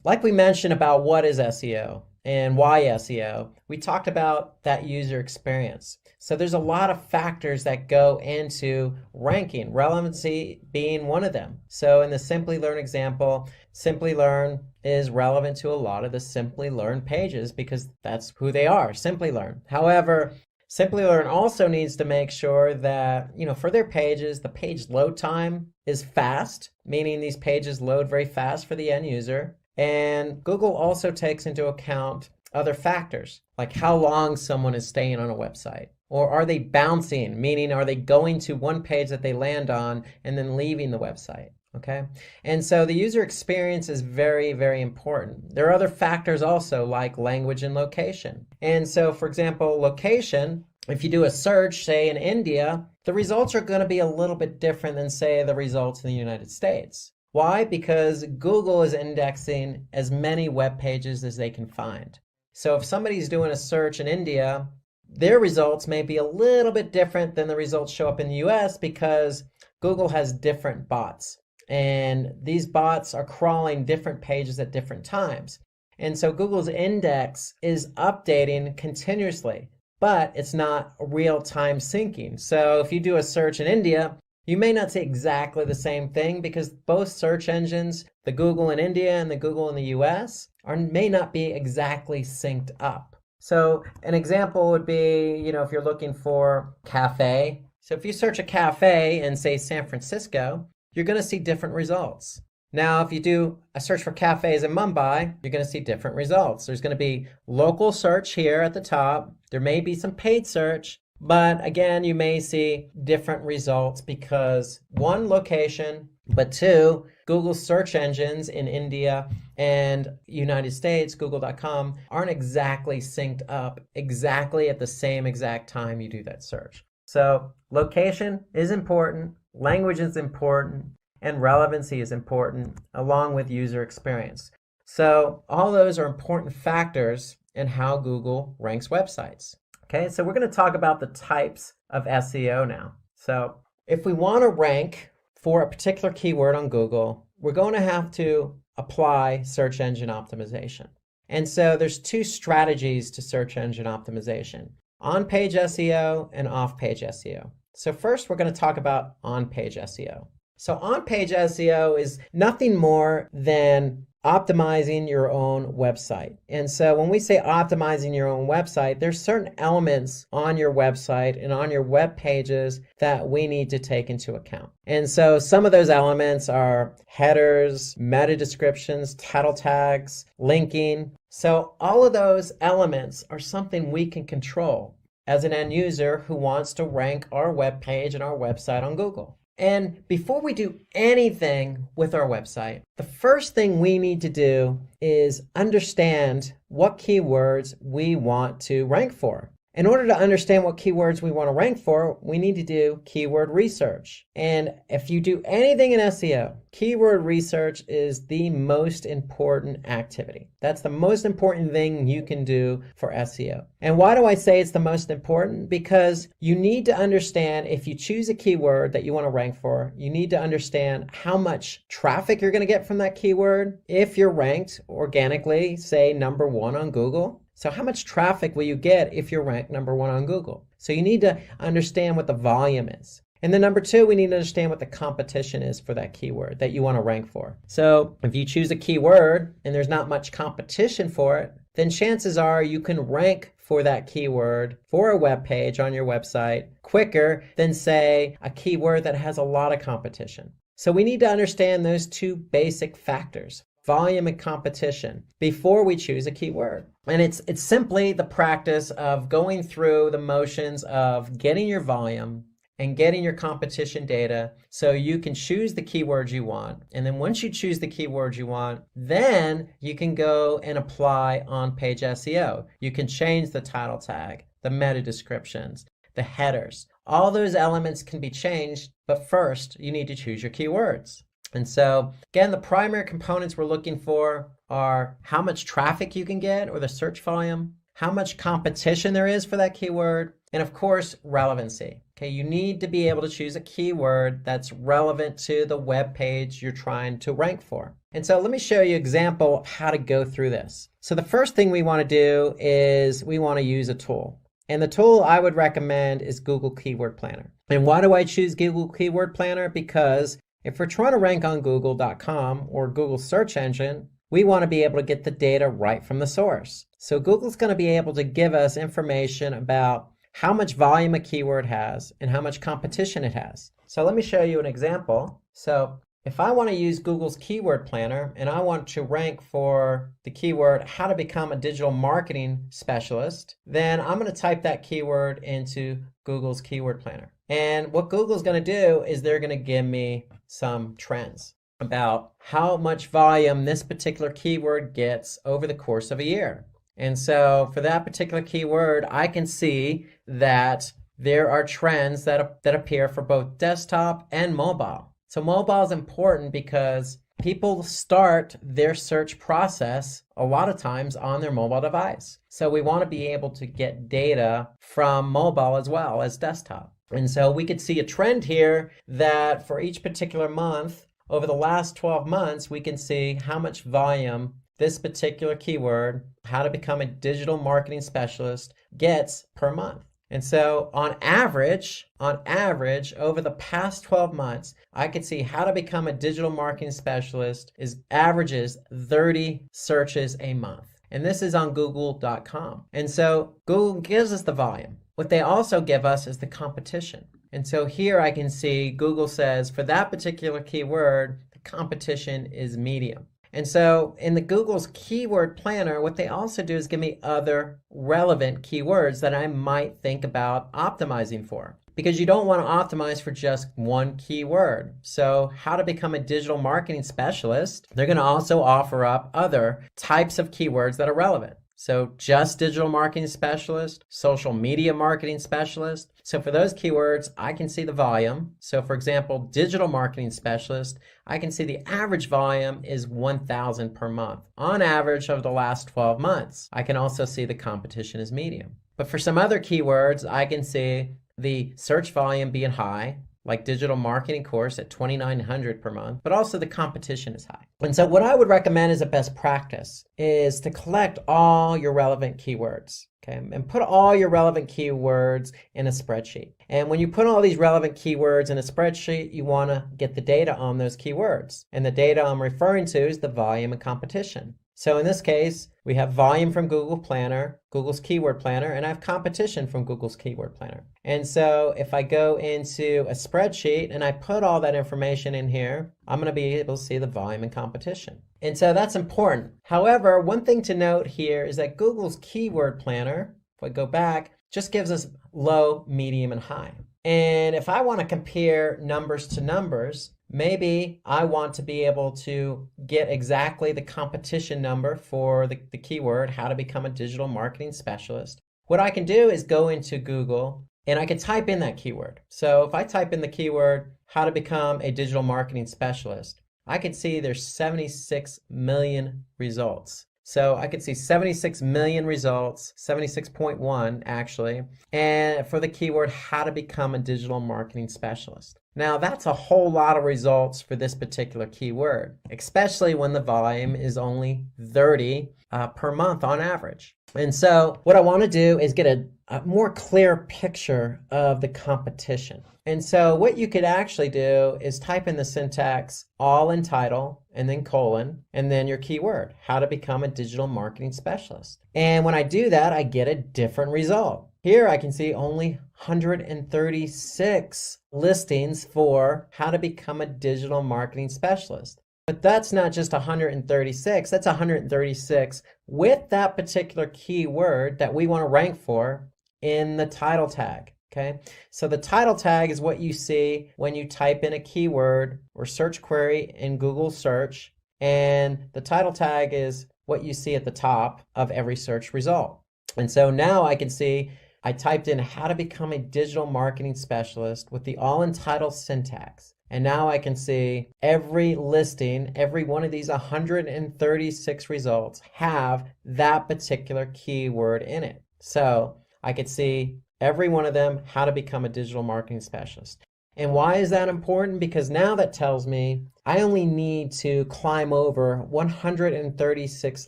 Like we mentioned about what is SEO, and why SEO, we talked about that user experience. So there's a lot of factors that go into ranking, relevancy being one of them. So in the Simplilearn example, Simplilearn is relevant to a lot of the Simplilearn pages because that's who they are, Simplilearn. However, Simplilearn also needs to make sure that, for their pages, the page load time is fast, meaning these pages load very fast for the end user. And Google also takes into account other factors, like how long someone is staying on a website. Or are they bouncing, meaning are they going to one page that they land on and then leaving the website? Okay. And so the user experience is very, very important. There are other factors also like language and location. And so, for example, location, if you do a search, say in India, the results are going to be a little bit different than, say, the results in the United States. Why? Because Google is indexing as many web pages as they can find. So if somebody's doing a search in India, their results may be a little bit different than the results show up in the US because Google has different bots. And these bots are crawling different pages at different times. And so Google's index is updating continuously, but it's not real-time syncing. So if you do a search in India, you may not see exactly the same thing because both search engines, the Google in India and the Google in the US, may not be exactly synced up. So an example would be, if you're looking for cafe. So if you search a cafe in, say, San Francisco, you're going to see different results. Now, if you do a search for cafes in Mumbai, you're going to see different results. There's going to be local search here at the top. There may be some paid search, but again, you may see different results because one, location, but two, Google's search engines in India and United States, google.com, aren't exactly synced up exactly at the same exact time you do that search. So location is important, language is important, and relevancy is important, along with user experience. So all those are important factors in how Google ranks websites. Okay, so we're going to talk about the types of SEO now. So if we want to rank for a particular keyword on Google, we're going to have to apply search engine optimization. And so there's two strategies to search engine optimization: on-page SEO and off-page SEO. So first, we're going to talk about on-page SEO. So on-page SEO is nothing more than optimizing your own website. And so when we say optimizing your own website, there's certain elements on your website and on your web pages that we need to take into account. And so some of those elements are headers, meta descriptions, title tags, linking. So all of those elements are something we can control as an end user who wants to rank our web page and our website on Google. And before we do anything with our website, the first thing we need to do is understand what keywords we want to rank for. In order to understand what keywords we want to rank for, we need to do keyword research. And if you do anything in SEO, keyword research is the most important activity. That's the most important thing you can do for SEO. And why do I say it's the most important? Because you need to understand, if you choose a keyword that you want to rank for, you need to understand how much traffic you're going to get from that keyword if you're ranked organically, say number 1 on Google. So how much traffic will you get if you're ranked number 1 on Google? So you need to understand what the volume is. And then number 2, we need to understand what the competition is for that keyword that you want to rank for. So if you choose a keyword and there's not much competition for it, then chances are you can rank for that keyword for a web page on your website quicker than, say, a keyword that has a lot of competition. So we need to understand those two basic factors, volume and competition, before we choose a keyword. And it's simply the practice of going through the motions of getting your volume and getting your competition data so you can choose the keywords you want. And then once you choose the keywords you want, then you can go and apply on-page SEO. You can change the title tag, the meta descriptions, the headers. All those elements can be changed, but first you need to choose your keywords. And so, again, the primary components we're looking for are how much traffic you can get, or the search volume, how much competition there is for that keyword, and of course, relevancy. Okay, you need to be able to choose a keyword that's relevant to the web page you're trying to rank for. And so let me show you an example of how to go through this. So the first thing we want to do is we want to use a tool. And the tool I would recommend is Google Keyword Planner. And why do I choose Google Keyword Planner? Because if we're trying to rank on Google.com or Google search engine, we want to be able to get the data right from the source. So Google's going to be able to give us information about how much volume a keyword has and how much competition it has. So let me show you an example. So if I want to use Google's Keyword Planner and I want to rank for the keyword how to become a digital marketing specialist, then I'm going to type that keyword into Google's Keyword Planner. And what Google's going to do is they're going to give me some trends about how much volume this particular keyword gets over the course of a year. And so for that particular keyword, I can see that there are trends that appear for both desktop and mobile. So mobile is important because people start their search process a lot of times on their mobile device. So we want to be able to get data from mobile as well as desktop. And so we could see a trend here that for each particular month, over the last 12 months, we can see how much volume this particular keyword, how to become a digital marketing specialist, gets per month. And so on average, over the past 12 months, I could see how to become a digital marketing specialist averages 30 searches a month. And this is on Google.com. And so Google gives us the volume. What they also give us is the competition. And so here I can see Google says for that particular keyword, the competition is medium. And so in the Google's Keyword Planner, what they also do is give me other relevant keywords that I might think about optimizing for. Because you don't want to optimize for just one keyword. So how to become a digital marketing specialist, they're going to also offer up other types of keywords that are relevant. So just digital marketing specialist, social media marketing specialist. So for those keywords, I can see the volume. So for example, digital marketing specialist, I can see the average volume is 1,000 per month on average over the last 12 months. I can also see the competition is medium. But for some other keywords, I can see the search volume being high, like digital marketing course at 2,900 per month, but also the competition is high. And so what I would recommend as a best practice is to collect all your relevant keywords, okay? And put all your relevant keywords in a spreadsheet. And when you put all these relevant keywords in a spreadsheet, you want to get the data on those keywords. And the data I'm referring to is the volume and competition. So in this case, we have volume from Google Planner, Google's Keyword Planner, and I have competition from Google's Keyword Planner. And so if I go into a spreadsheet and I put all that information in here, I'm going to be able to see the volume and competition. And so that's important. However, one thing to note here is that Google's Keyword Planner, if I go back, just gives us low, medium, and high. And if I want to compare numbers to numbers, maybe I want to be able to get exactly the competition number for the keyword, how to become a digital marketing specialist. What I can do is go into Google and I can type in that keyword. So if I type in the keyword, how to become a digital marketing specialist, I can see there's 76 million results. So I could see 76 million results, 76.1 actually, and for the keyword, how to become a digital marketing specialist. Now that's a whole lot of results for this particular keyword, especially when the volume is only 30 per month on average. And so what I want to do is get a more clear picture of the competition. And so what you could actually do is type in the syntax all in title and then colon and then your keyword, how to become a digital marketing specialist. And when I do that, I get a different result. Here I can see only 136 listings for how to become a digital marketing specialist. But that's not just 136, that's 136 with that particular keyword that we want to rank for in the title tag. Okay, so the title tag is what you see when you type in a keyword or search query in Google search, and the title tag is what you see at the top of every search result. And so now I can see I typed in how to become a digital marketing specialist with the all in title syntax. And now I can see every listing, every one of these 136 results have that particular keyword in it. So I could see every one of them, how to become a digital marketing specialist. And why is that important? Because now that tells me I only need to climb over 136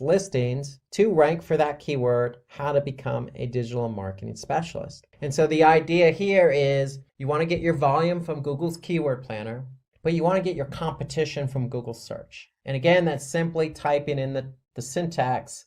listings to rank for that keyword, how to become a digital marketing specialist. And so the idea here is you want to get your volume from Google's keyword planner, but you want to get your competition from Google search. And again, that's simply typing in the syntax,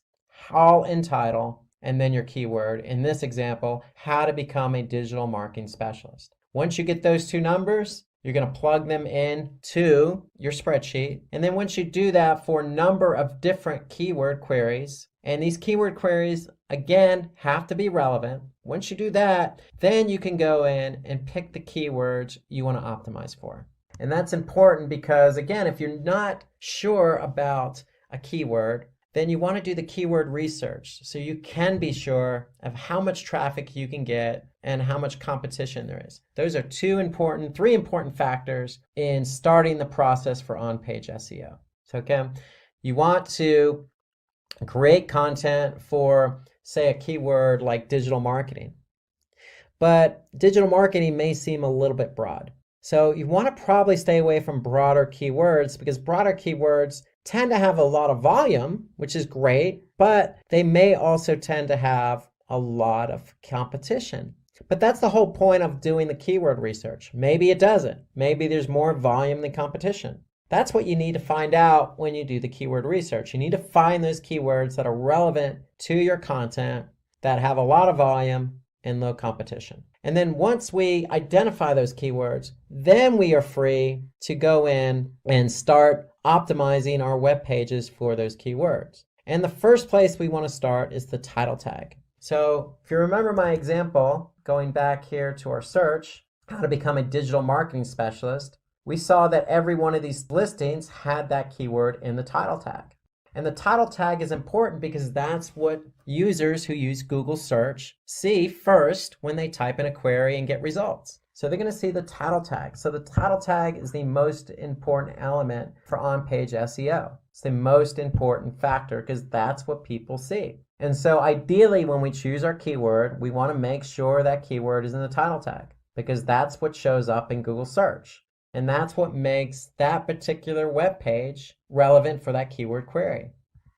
all in title, and then your keyword. In this example, how to become a digital marketing specialist. Once you get those two numbers, you're going to plug them in to your spreadsheet. And then once you do that for a number of different keyword queries, and these keyword queries, again, have to be relevant. Once you do that, then you can go in and pick the keywords you want to optimize for. And that's important because, again, if you're not sure about a keyword, then you want to do the keyword research so you can be sure of how much traffic you can get and how much competition there is. Those are three important factors in starting the process for on-page SEO. So again, you want to create content for, say, a keyword like digital marketing. But digital marketing may seem a little bit broad. So you want to probably stay away from broader keywords because broader keywords tend to have a lot of volume, which is great, but they may also tend to have a lot of competition. But that's the whole point of doing the keyword research. Maybe it doesn't. Maybe there's more volume than competition. That's what you need to find out when you do the keyword research. You need to find those keywords that are relevant to your content, that have a lot of volume and low competition. And then once we identify those keywords, then we are free to go in and start optimizing our web pages for those keywords. And the first place we want to start is the title tag. So if you remember my example, going back here to our search, how to become a digital marketing specialist, we saw that every one of these listings had that keyword in the title tag. And the title tag is important because that's what users who use Google search see first when they type in a query and get results. So they're going to see the title tag. So the title tag is the most important element for on-page SEO. It's the most important factor because that's what people see. And so ideally when we choose our keyword, we want to make sure that keyword is in the title tag because that's what shows up in Google search. And that's what makes that particular web page relevant for that keyword query.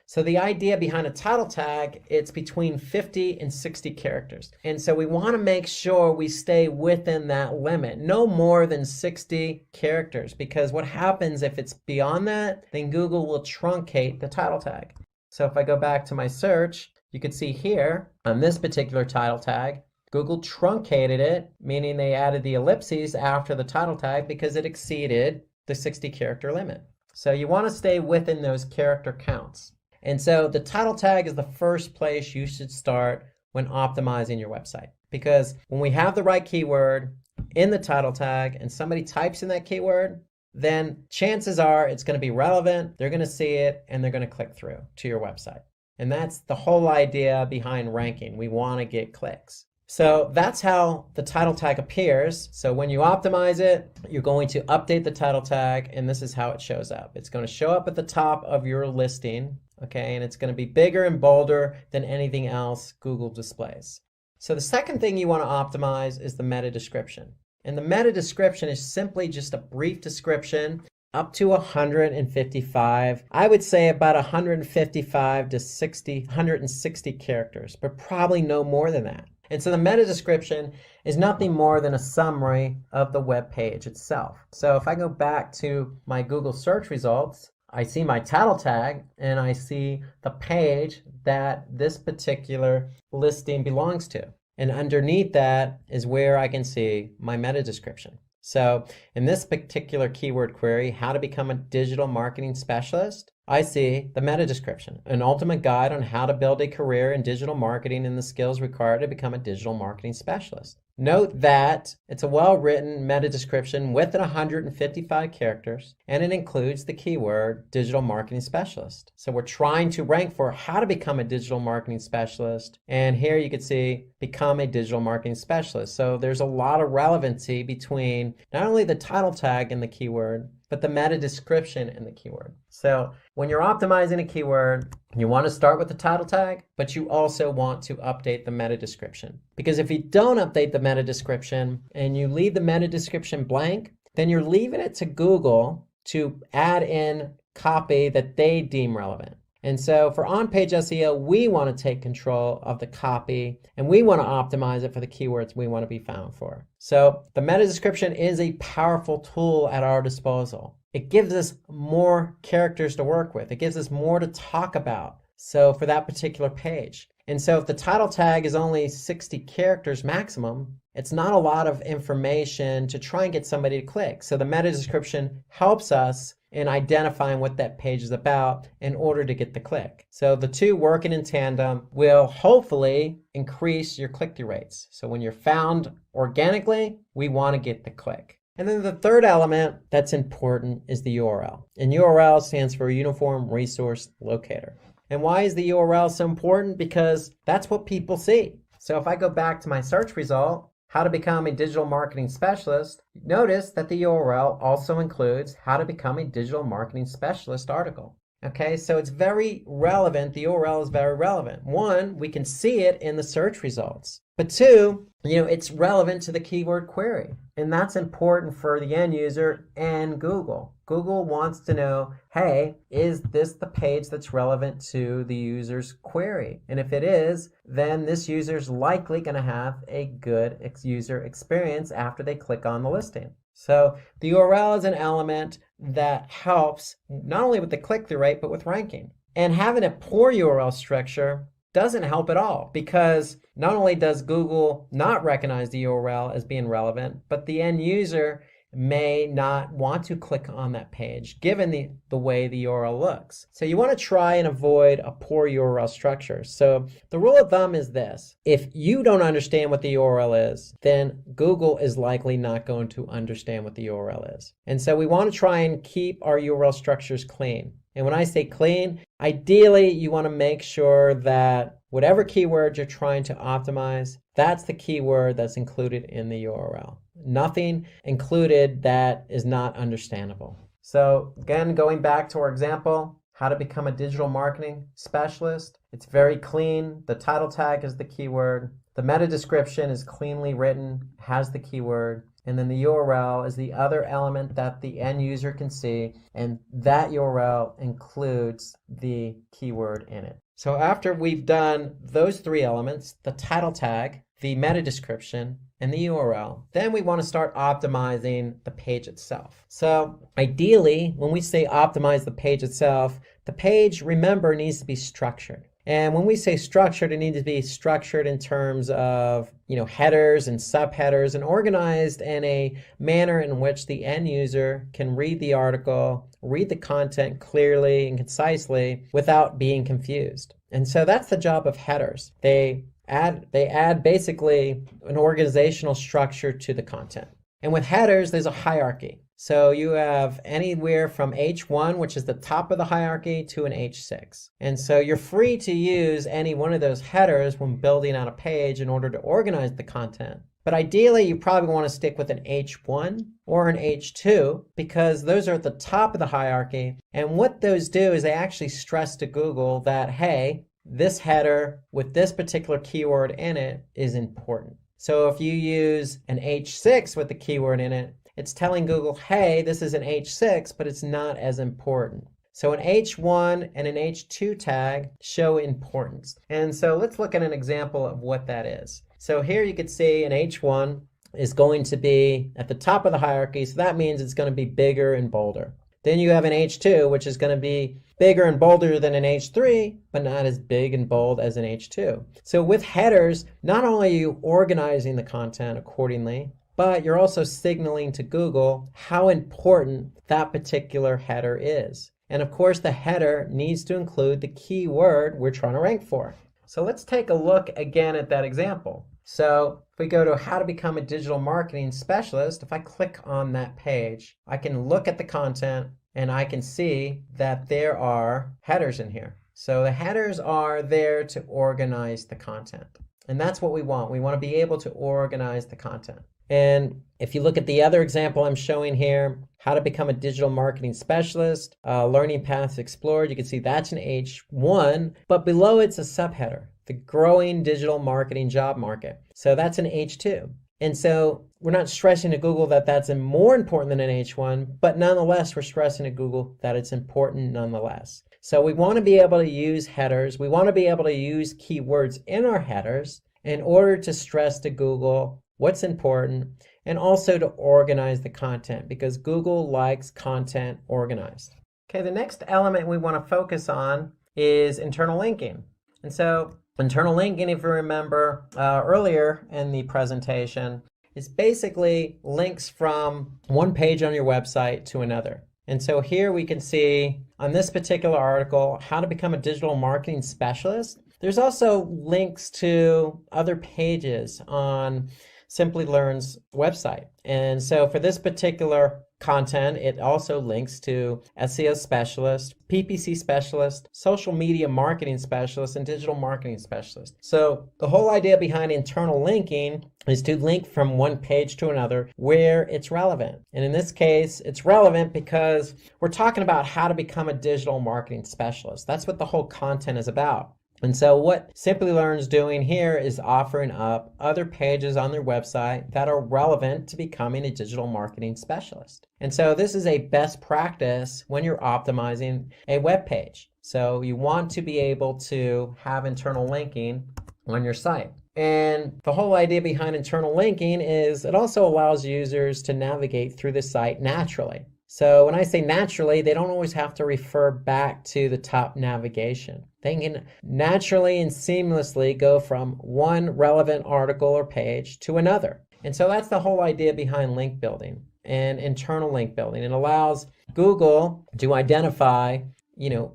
So the idea behind a title tag, it's between 50 and 60 characters. And so we want to make sure we stay within that limit, no more than 60 characters, because what happens if it's beyond that, then Google will truncate the title tag. So if I go back to my search, you can see here on this particular title tag, Google truncated it, meaning they added the ellipses after the title tag because it exceeded the 60 character limit. So you want to stay within those character counts. And so the title tag is the first place you should start when optimizing your website. Because when we have the right keyword in the title tag and somebody types in that keyword, then chances are it's going to be relevant, they're going to see it, and they're going to click through to your website. And that's the whole idea behind ranking. We want to get clicks. So that's how the title tag appears. So when you optimize it, you're going to update the title tag, and this is how it shows up. It's going to show up at the top of your listing, okay, and it's going to be bigger and bolder than anything else Google displays. So the second thing you want to optimize is the meta description. And the meta description is simply just a brief description up to 155. I would say about 155 to 160 characters, but probably no more than that. And so the meta description is nothing more than a summary of the web page itself. So if I go back to my Google search results, I see my title tag and I see the page that this particular listing belongs to. And underneath that is where I can see my meta description. So in this particular keyword query, how to become a digital marketing specialist, I see the meta description, an ultimate guide on how to build a career in digital marketing and the skills required to become a digital marketing specialist. Note that it's a well-written meta description with 155 characters, and it includes the keyword digital marketing specialist. So we're trying to rank for how to become a digital marketing specialist, and here you can see become a digital marketing specialist. So there's a lot of relevancy between not only the title tag and the keyword, but the meta description in the keyword. So when you're optimizing a keyword, you want to start with the title tag, but you also want to update the meta description. Because if you don't update the meta description and you leave the meta description blank, then you're leaving it to Google to add in copy that they deem relevant. And so for on-page SEO, we want to take control of the copy and we want to optimize it for the keywords we want to be found for. So the meta description is a powerful tool at our disposal. It gives us more characters to work with. It gives us more to talk about. So for that particular page. And so if the title tag is only 60 characters maximum, it's not a lot of information to try and get somebody to click. So the meta description helps us in identifying what that page is about in order to get the click. So the two working in tandem will hopefully increase your click-through rates. So when you're found organically, we want to get the click. And then the third element that's important is the URL. And URL stands for Uniform Resource Locator. And why is the URL so important? Because that's what people see. So if I go back to my search result, how to become a digital marketing specialist, notice that the URL also includes how to become a digital marketing specialist article. Okay, so it's very relevant. The URL is very relevant. One, we can see it in the search results. But two, it's relevant to the keyword query. And that's important for the end user and Google. Google wants to know, hey, is this the page that's relevant to the user's query? And if it is, then this user's likely going to have a good user experience after they click on the listing. So the URL is an element that helps not only with the click-through rate, but with ranking. And having a poor URL structure doesn't help at all, because not only does Google not recognize the URL as being relevant, but the end user may not want to click on that page given the way the URL looks. So you want to try and avoid a poor URL structure. So the rule of thumb is this: if you don't understand what the URL is, then Google is likely not going to understand what the URL is. And so we want to try and keep our URL structures clean. And when I say clean, ideally you want to make sure that whatever keyword you're trying to optimize, that's the keyword that's included in the URL. Nothing included that is not understandable. So again, going back to our example, how to become a digital marketing specialist. It's very clean. The title tag is the keyword. The meta description is cleanly written, has the keyword. And then the URL is the other element that the end user can see, and that URL includes the keyword in it. So after we've done those three elements, the title tag, the meta description, and the URL, then we want to start optimizing the page itself. So ideally, when we say optimize the page itself, the page, remember, needs to be structured. And when we say structured, it needs to be structured in terms of, headers and subheaders, and organized in a manner in which the end user can read the article, read the content clearly and concisely without being confused. And so that's the job of headers. They add basically an organizational structure to the content. And with headers, there's a hierarchy. So you have anywhere from H1, which is the top of the hierarchy, to an H6. And so you're free to use any one of those headers when building out a page in order to organize the content. But ideally, you probably want to stick with an H1 or an H2, because those are at the top of the hierarchy. And what those do is they actually stress to Google that, hey, this header with this particular keyword in it is important. So if you use an H6 with the keyword in it, it's telling Google, hey, this is an H6, but it's not as important. So an H1 and an H2 tag show importance. And so let's look at an example of what that is. So here you can see an H1 is going to be at the top of the hierarchy, so that means it's going to be bigger and bolder. Then you have an H2, which is going to be bigger and bolder than an H3, but not as big and bold as an H2. So with headers, not only are you organizing the content accordingly, but you're also signaling to Google how important that particular header is. And of course, the header needs to include the keyword we're trying to rank for. So let's take a look again at that example. So if we go to how to become a digital marketing specialist, if I click on that page, I can look at the content and I can see that there are headers in here. So the headers are there to organize the content. And that's what we want. We want to be able to organize the content. And if you look at the other example I'm showing here, how to become a digital marketing specialist, learning paths explored, you can see that's an H1, but below it's a subheader, the growing digital marketing job market. So that's an H2. And so we're not stressing to Google that that's more important than an H1, but nonetheless, we're stressing to Google that it's important nonetheless. So we want to be able to use headers. We want to be able to use keywords in our headers in order to stress to Google what's important and also to organize the content, because Google likes content organized. Okay, the next element we want to focus on is internal linking. And so internal linking, if you remember earlier in the presentation, is basically links from one page on your website to another. And so here we can see on this particular article, how to become a digital marketing specialist. There's also links to other pages on Simplilearn's website. And so for this particular content, it also links to SEO specialist, PPC specialist, social media marketing specialist, and digital marketing specialist. So the whole idea behind internal linking is to link from one page to another where it's relevant. And in this case, it's relevant because we're talking about how to become a digital marketing specialist. That's what the whole content is about. And so what Simplilearn's doing here is offering up other pages on their website that are relevant to becoming a digital marketing specialist. And so this is a best practice when you're optimizing a web page. So you want to be able to have internal linking on your site. And the whole idea behind internal linking is it also allows users to navigate through the site naturally. So when I say naturally, they don't always have to refer back to the top navigation. They can naturally and seamlessly go from one relevant article or page to another. And so that's the whole idea behind link building and internal link building. It allows Google to identify,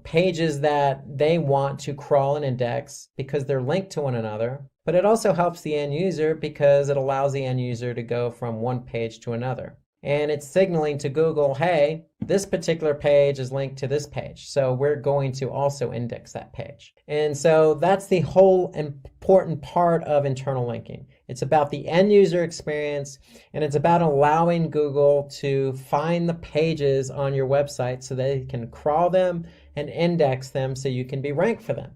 pages that they want to crawl and index because they're linked to one another. But it also helps the end user because it allows the end user to go from one page to another. And it's signaling to Google, hey, this particular page is linked to this page, so we're going to also index that page. And so that's the whole important part of internal linking. It's about the end user experience, and it's about allowing Google to find the pages on your website so they can crawl them and index them so you can be ranked for them.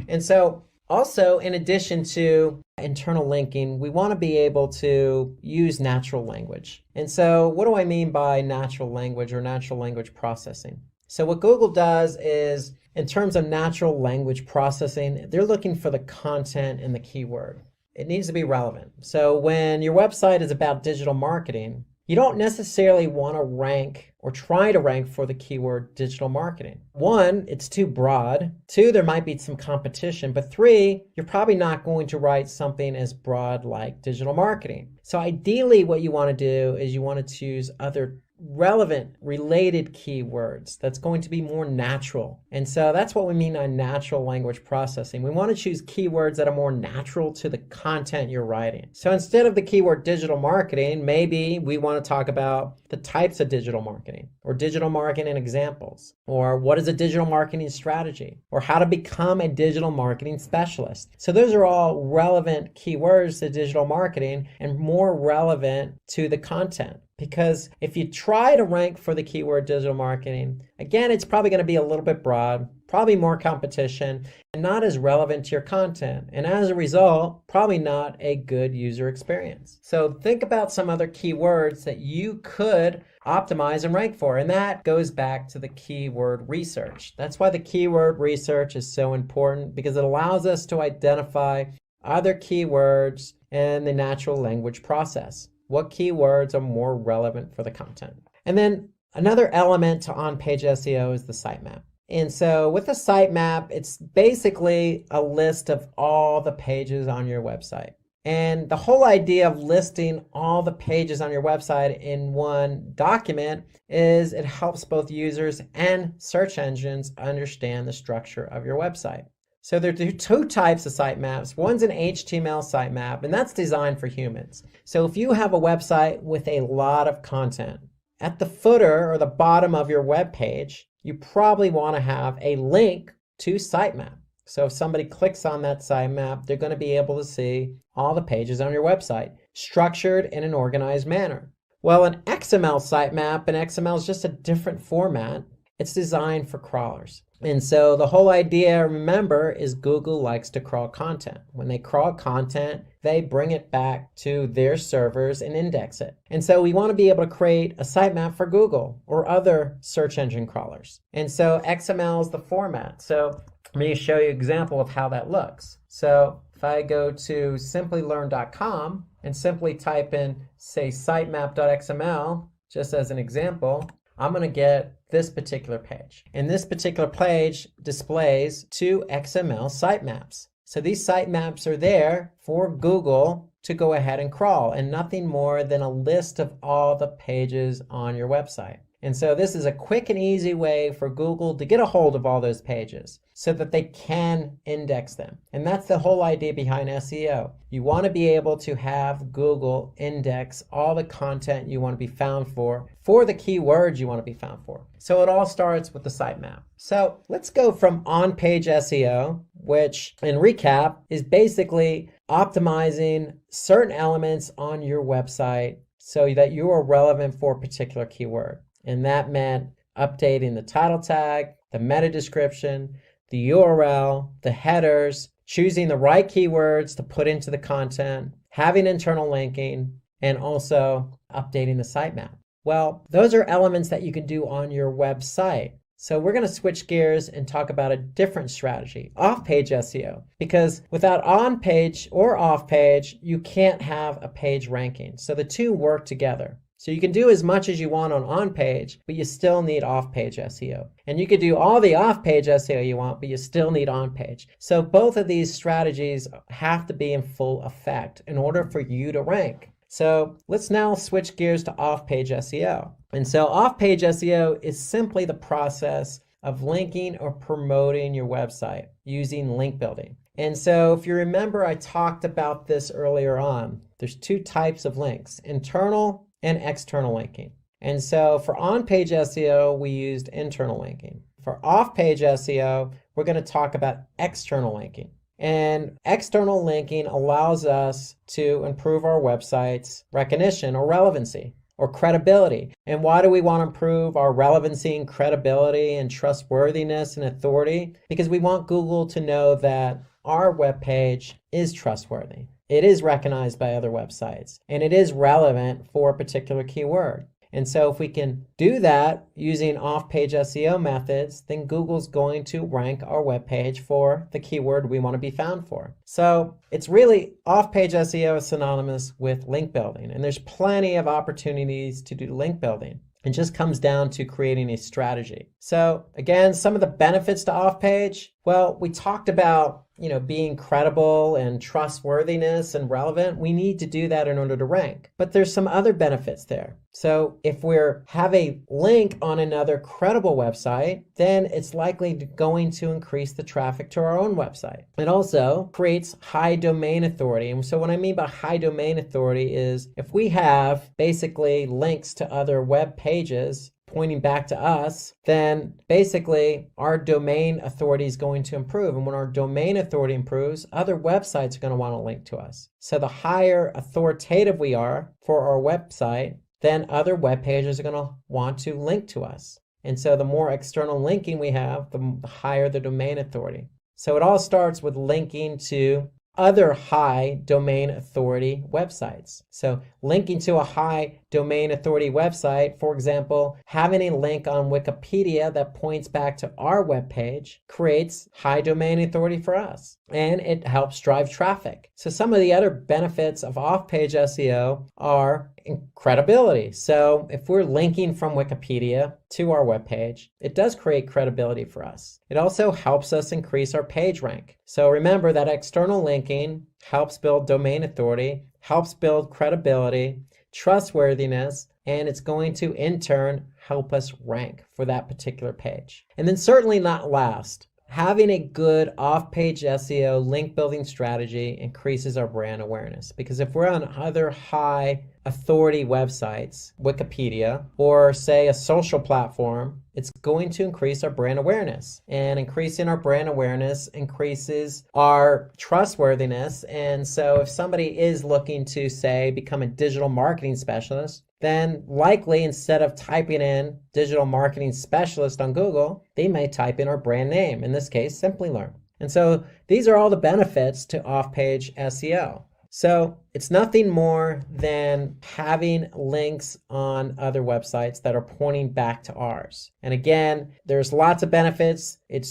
And so also, in addition to internal linking, we want to be able to use natural language. And so what do I mean by natural language or natural language processing? So what Google does is, in terms of natural language processing, they're looking for the content and the keyword. It needs to be relevant. So when your website is about digital marketing, you don't necessarily want to rank or try to rank for the keyword digital marketing. One, it's too broad. Two, there might be some competition. But three, you're probably not going to write something as broad like digital marketing. So ideally, what you want to do is you want to choose other relevant, related keywords that's going to be more natural. And so that's what we mean on natural language processing. We want to choose keywords that are more natural to the content you're writing. So instead of the keyword digital marketing, maybe we want to talk about the types of digital marketing, or digital marketing examples, or what is a digital marketing strategy, or how to become a digital marketing specialist. So those are all relevant keywords to digital marketing and more relevant to the content. Because if you try to rank for the keyword digital marketing, again, it's probably going to be a little bit broad, probably more competition, and not as relevant to your content. And as a result, probably not a good user experience. So think about some other keywords that you could optimize and rank for. And that goes back to the keyword research. That's why the keyword research is so important, because it allows us to identify other keywords in the natural language process. What keywords are more relevant for the content? And then another element to on-page SEO is the sitemap. And so with the sitemap, it's basically a list of all the pages on your website. And the whole idea of listing all the pages on your website in one document is it helps both users and search engines understand the structure of your website. So there are two types of sitemaps. One's an HTML sitemap, and that's designed for humans. So if you have a website with a lot of content, at the footer or the bottom of your web page, you probably want to have a link to sitemap. So if somebody clicks on that sitemap, they're going to be able to see all the pages on your website, structured in an organized manner. Well, an XML sitemap, and XML is just a different format. It's designed for crawlers. And so the whole idea, remember, is Google likes to crawl content. When they crawl content, they bring it back to their servers and index it. And so we want to be able to create a sitemap for Google or other search engine crawlers. And so XML is the format. So let me show you an example of how that looks. So if I go to Simplilearn.com and simply type in, say, sitemap.xml, just as an example, I'm going to get this particular page. And this particular page displays 2 XML sitemaps. So these sitemaps are there for Google to go ahead and crawl, and nothing more than a list of all the pages on your website. And so this is a quick and easy way for Google to get a hold of all those pages so that they can index them. And that's the whole idea behind SEO. You want to be able to have Google index all the content you want to be found for the keywords you want to be found for. So it all starts with the sitemap. So let's go from on-page SEO, which in recap is basically optimizing certain elements on your website so that you are relevant for a particular keyword. And that meant updating the title tag, the meta description, the URL, the headers, choosing the right keywords to put into the content, having internal linking, and also updating the sitemap. Well, those are elements that you can do on your website. So we're going to switch gears and talk about a different strategy, off-page SEO, because without on-page or off-page, you can't have a page ranking. So the two work together. So you can do as much as you want on-page, but you still need off-page SEO. And you could do all the off-page SEO you want, but you still need on-page. So both of these strategies have to be in full effect in order for you to rank. So let's now switch gears to off-page SEO. And so off-page SEO is simply the process of linking or promoting your website using link building. And so if you remember, I talked about this earlier on. There's 2 types of links, internal and external linking. And so for on-page SEO, we used internal linking. For off-page SEO, we're going to talk about external linking. And external linking allows us to improve our website's recognition or relevancy or credibility. And why do we want to improve our relevancy and credibility and trustworthiness and authority? Because we want Google to know that our web page is trustworthy. It is recognized by other websites, and it is relevant for a particular keyword. And so if we can do that using off-page SEO methods, then Google's going to rank our web page for the keyword we want to be found for. So it's really off-page SEO is synonymous with link building, and there's plenty of opportunities to do link building. It just comes down to creating a strategy. So again, some of the benefits to off-page, well, we talked about being credible and trustworthiness and relevant. We need to do that in order to rank. But there's some other benefits there. So if we have a link on another credible website, then it's likely going to increase the traffic to our own website. It also creates high domain authority. And so what I mean by high domain authority is if we have basically links to other web pages pointing back to us, then basically our domain authority is going to improve. And when our domain authority improves, other websites are going to want to link to us. So the higher authoritative we are for our website, then other web pages are going to want to link to us. And so the more external linking we have, the higher the domain authority. So it all starts with linking to other high domain authority websites. So linking to a high domain authority website, for example, having a link on Wikipedia that points back to our webpage creates high domain authority for us, and it helps drive traffic. So some of the other benefits of off-page SEO are credibility. So if we're linking from Wikipedia to our webpage, it does create credibility for us. It also helps us increase our page rank. So remember that external linking helps build domain authority, helps build credibility, trustworthiness, and it's going to in turn help us rank for that particular page. And then certainly not last, having a good off-page SEO link building strategy increases our brand awareness, because if we're on other high authority websites, Wikipedia, or say a social platform, it's going to increase our brand awareness. And increasing our brand awareness increases our trustworthiness. And so if somebody is looking to, say, become a digital marketing specialist, then likely instead of typing in digital marketing specialist on Google, they may type in our brand name, in this case, Simplilearn. And so these are all the benefits to off-page SEO. So it's nothing more than having links on other websites that are pointing back to ours. And again, there's lots of benefits. It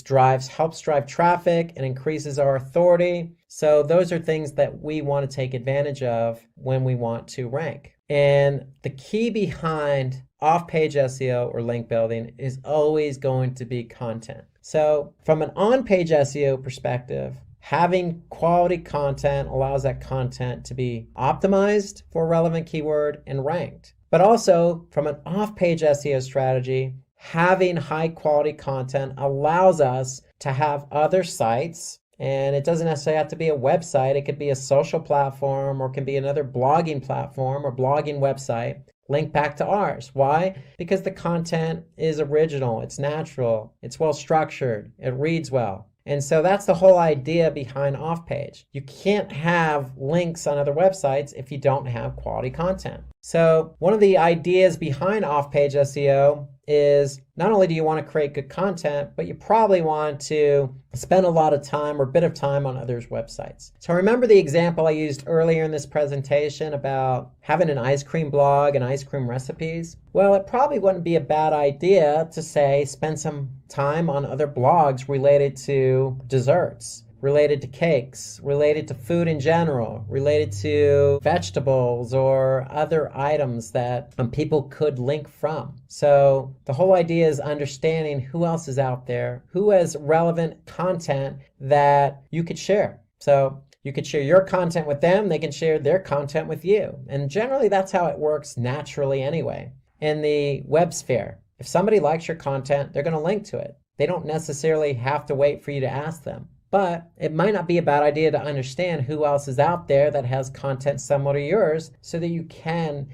helps drive traffic and increases our authority. So those are things that we want to take advantage of when we want to rank. And the key behind off-page SEO or link building is always going to be content. So from an on-page SEO perspective, having quality content allows that content to be optimized for a relevant keyword and ranked. But also from an off-page SEO strategy, having high quality content allows us to have other sites, and it doesn't necessarily have to be a website. It could be a social platform, or it can be another blogging platform or blogging website, link back to ours. Why? Because the content is original, it's natural, it's well structured, it reads well. And so that's the whole idea behind off-page. You can't have links on other websites if you don't have quality content. So one of the ideas behind off-page SEO is not only do you want to create good content, but you probably want to spend a lot of time or a bit of time on others' websites. So remember the example I used earlier in this presentation about having an ice cream blog and ice cream recipes? Well, it probably wouldn't be a bad idea to say spend some time on other blogs related to desserts, related to cakes, related to food in general, related to vegetables or other items that people could link from. So the whole idea is understanding who else is out there, who has relevant content that you could share. So you could share your content with them, they can share their content with you. And generally that's how it works naturally anyway. In the web sphere, if somebody likes your content, they're going to link to it. They don't necessarily have to wait for you to ask them. But it might not be a bad idea to understand who else is out there that has content similar to yours so that you can,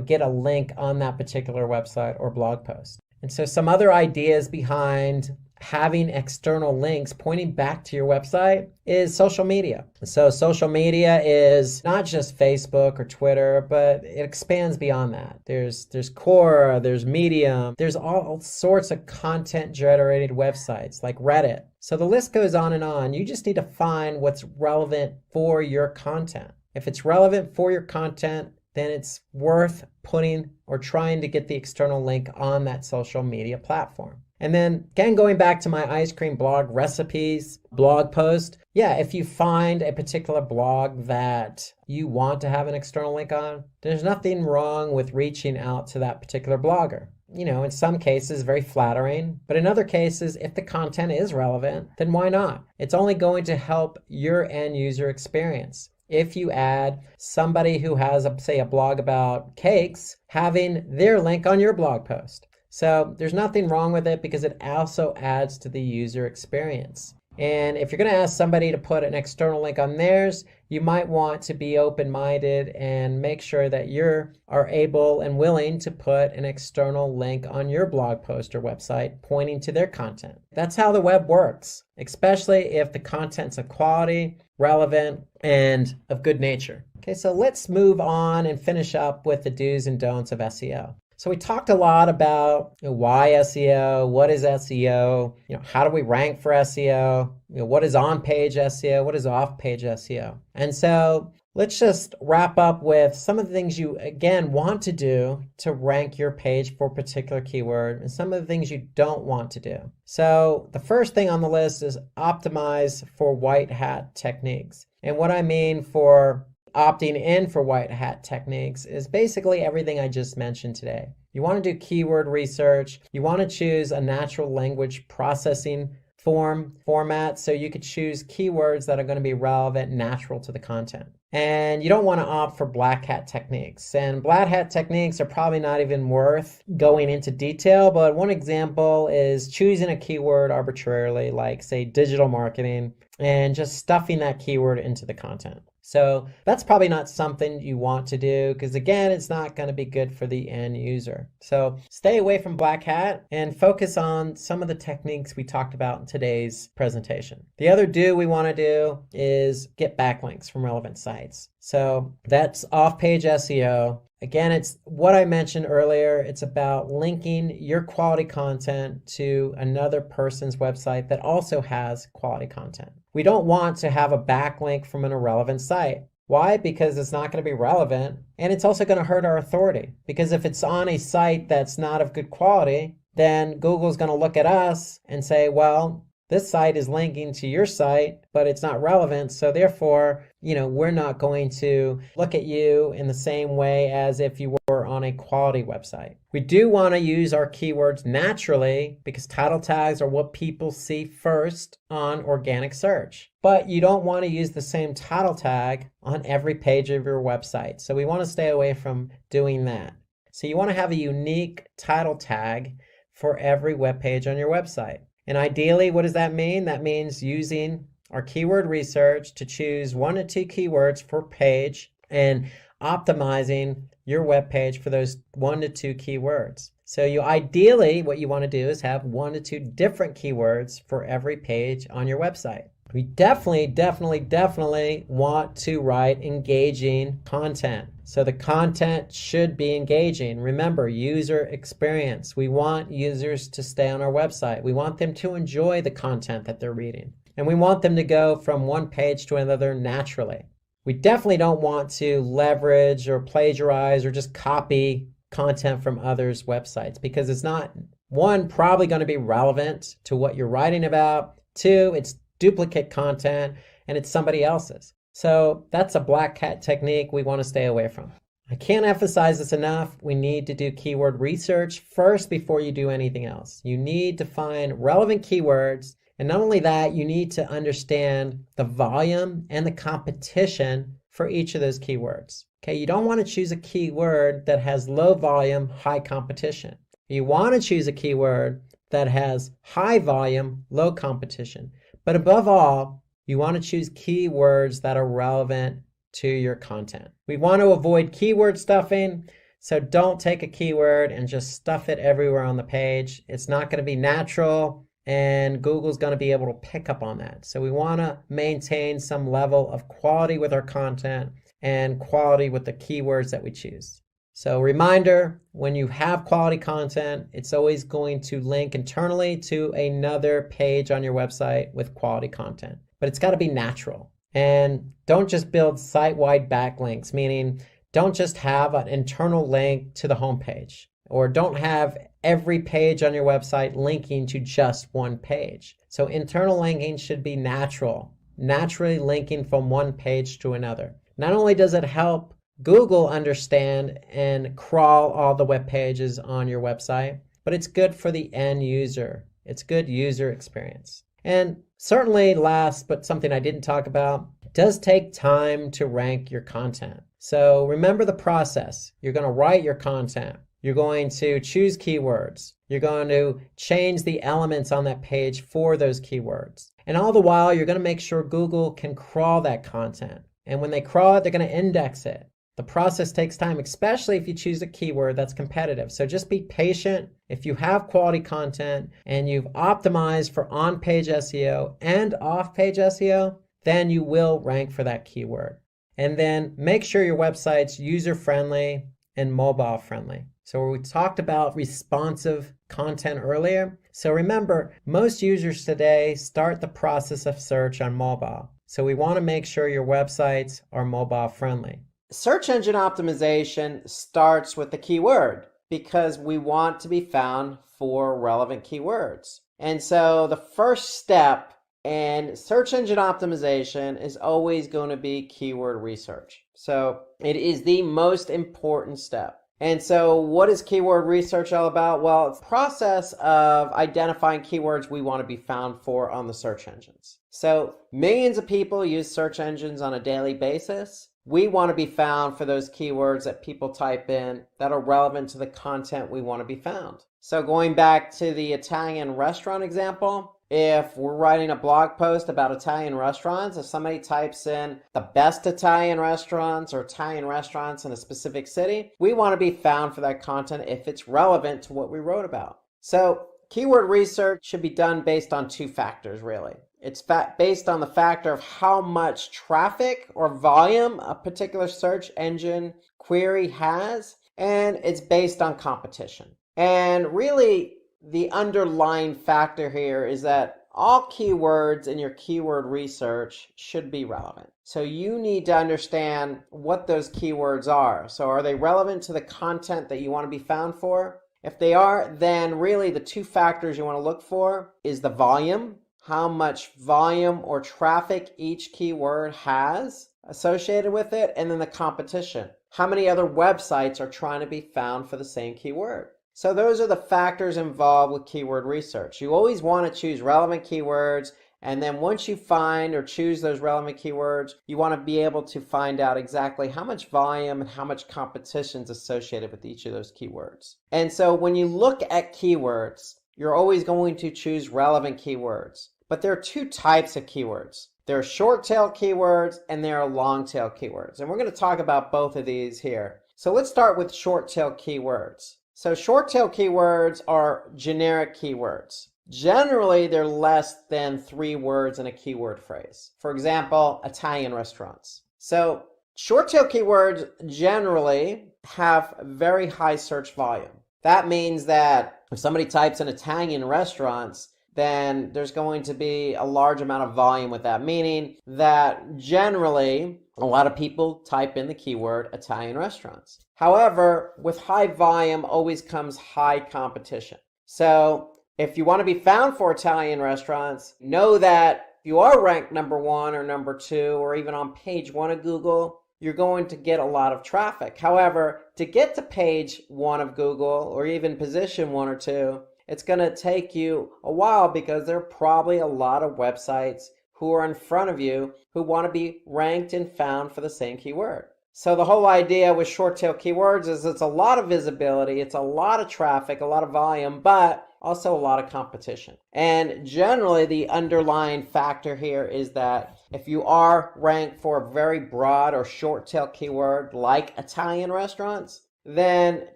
get a link on that particular website or blog post. And so some other ideas behind having external links pointing back to your website is social media. So social media is not just Facebook or Twitter, but it expands beyond that. There's Quora, there's Medium, there's all sorts of content generated websites like Reddit. So the list goes on and on. You just need to find what's relevant for your content. If it's relevant for your content, then it's worth putting or trying to get the external link on that social media platform. And then again, going back to my ice cream blog recipes blog post, if you find a particular blog that you want to have an external link on, there's nothing wrong with reaching out to that particular blogger. In some cases, very flattering, but in other cases, if the content is relevant, then why not? It's only going to help your end user experience. If you add somebody who has, say, a blog about cakes, having their link on your blog post. So there's nothing wrong with it because it also adds to the user experience. And if you're going to ask somebody to put an external link on theirs, you might want to be open-minded and make sure that you are able and willing to put an external link on your blog post or website pointing to their content. That's how the web works, especially if the content's of quality, relevant, and of good nature. Okay, so let's move on and finish up with the do's and don'ts of SEO. So we talked a lot about why SEO, what is SEO, how do we rank for SEO, what is on-page SEO, what is off-page SEO. And so let's just wrap up with some of the things you, again, want to do to rank your page for a particular keyword and some of the things you don't want to do. So the first thing on the list is optimize for white hat techniques. And what I mean for opting in for white hat techniques is basically everything I just mentioned today. You want to do keyword research. You want to choose a natural language processing format, so you could choose keywords that are going to be relevant and natural to the content. And you don't want to opt for black hat techniques. And black hat techniques are probably not even worth going into detail, but one example is choosing a keyword arbitrarily, like say digital marketing, and just stuffing that keyword into the content. So that's probably not something you want to do because, again, it's not going to be good for the end user. So stay away from black hat and focus on some of the techniques we talked about in today's presentation. The other do we want to do is get backlinks from relevant sites. So that's off-page SEO. Again, it's what I mentioned earlier. It's about linking your quality content to another person's website that also has quality content. We don't want to have a backlink from an irrelevant site. Why? Because it's not going to be relevant, and it's also going to hurt our authority. Because if it's on a site that's not of good quality, then Google's going to look at us and say, well, this site is linking to your site, but it's not relevant. So therefore, we're not going to look at you in the same way as if you were on a quality website. We do want to use our keywords naturally because title tags are what people see first on organic search. But you don't want to use the same title tag on every page of your website. So we want to stay away from doing that. So you want to have a unique title tag for every web page on your website. And ideally, what does that mean? That means using our keyword research to choose 1 to 2 keywords per page and optimizing your web page for those 1 to 2 keywords. So ideally, what you want to do is have 1 to 2 different keywords for every page on your website. We definitely want to write engaging content. So the content should be engaging. Remember, user experience. We want users to stay on our website. We want them to enjoy the content that they're reading. And we want them to go from one page to another naturally. We definitely don't want to leverage or plagiarize or just copy content from others' websites because it's not, one, probably going to be relevant to what you're writing about. 2, it's duplicate content and it's somebody else's. So that's a black hat technique we want to stay away from. I can't emphasize this enough. We need to do keyword research first before you do anything else. You need to find relevant keywords. And not only that, you need to understand the volume and the competition for each of those keywords. Okay, you don't want to choose a keyword that has low volume, high competition. You want to choose a keyword that has high volume, low competition. But above all, you want to choose keywords that are relevant to your content. We want to avoid keyword stuffing, so don't take a keyword and just stuff it everywhere on the page. It's not going to be natural, and Google's going to be able to pick up on that. So we want to maintain some level of quality with our content and quality with the keywords that we choose. So reminder, when you have quality content, it's always going to link internally to another page on your website with quality content. But it's got to be natural. And don't just build site-wide backlinks, meaning don't just have an internal link to the homepage, or don't have every page on your website linking to just one page. So internal linking should be natural, naturally linking from one page to another. Not only does it help Google understand and crawl all the web pages on your website, but it's good for the end user. It's good user experience. And certainly last, but something I didn't talk about, it does take time to rank your content. So remember the process. You're going to write your content. You're going to choose keywords. You're going to change the elements on that page for those keywords. And all the while, you're going to make sure Google can crawl that content. And when they crawl it, they're going to index it. The process takes time, especially if you choose a keyword that's competitive. So just be patient. If you have quality content and you've optimized for on-page SEO and off-page SEO, then you will rank for that keyword. And then make sure your website's user-friendly and mobile-friendly. So we talked about responsive content earlier. So remember, most users today start the process of search on mobile. So we want to make sure your websites are mobile-friendly. Search engine optimization starts with the keyword because we want to be found for relevant keywords. And so the first step in search engine optimization is always going to be keyword research. So it is the most important step. And so what is keyword research all about? Well, it's the process of identifying keywords we want to be found for on the search engines. So millions of people use search engines on a daily basis. We want to be found for those keywords that people type in that are relevant to the content we want to be found. So going back to the Italian restaurant example, if we're writing a blog post about Italian restaurants, if somebody types in the best Italian restaurants or Italian restaurants in a specific city, we want to be found for that content if it's relevant to what we wrote about. So keyword research should be done based on two factors, really. It's based on the factor of how much traffic or volume a particular search engine query has, and it's based on competition. And really, the underlying factor here is that all keywords in your keyword research should be relevant. So you need to understand what those keywords are. So are they relevant to the content that you want to be found for? If they are, then really the two factors you want to look for is the volume, how much volume or traffic each keyword has associated with it, and then the competition. How many other websites are trying to be found for the same keyword? So those are the factors involved with keyword research. You always want to choose relevant keywords, and then once you find or choose those relevant keywords, you want to be able to find out exactly how much volume and how much competition is associated with each of those keywords. And so when you look at keywords, you're always going to choose relevant keywords. But there are two types of keywords. There are short tail keywords and there are long tail keywords. And we're going to talk about both of these here. So let's start with short tail keywords. So short tail keywords are generic keywords. Generally, they're less than 3 words in a keyword phrase. For example, Italian restaurants. So short tail keywords generally have very high search volume. That means that if somebody types in Italian restaurants, then there's going to be a large amount of volume with that, meaning that generally a lot of people type in the keyword Italian restaurants. However, with high volume always comes high competition. So if you want to be found for Italian restaurants, know that if you are ranked number 1 or number 2 or even on page 1 of Google, you're going to get a lot of traffic. However, to get to page 1 of Google or even position 1 or 2, it's going to take you a while because there are probably a lot of websites who are in front of you who want to be ranked and found for the same keyword. So the whole idea with short tail keywords is it's a lot of visibility, it's a lot of traffic, a lot of volume, but also a lot of competition. And generally the underlying factor here is that if you are ranked for a very broad or short tail keyword like Italian restaurants, then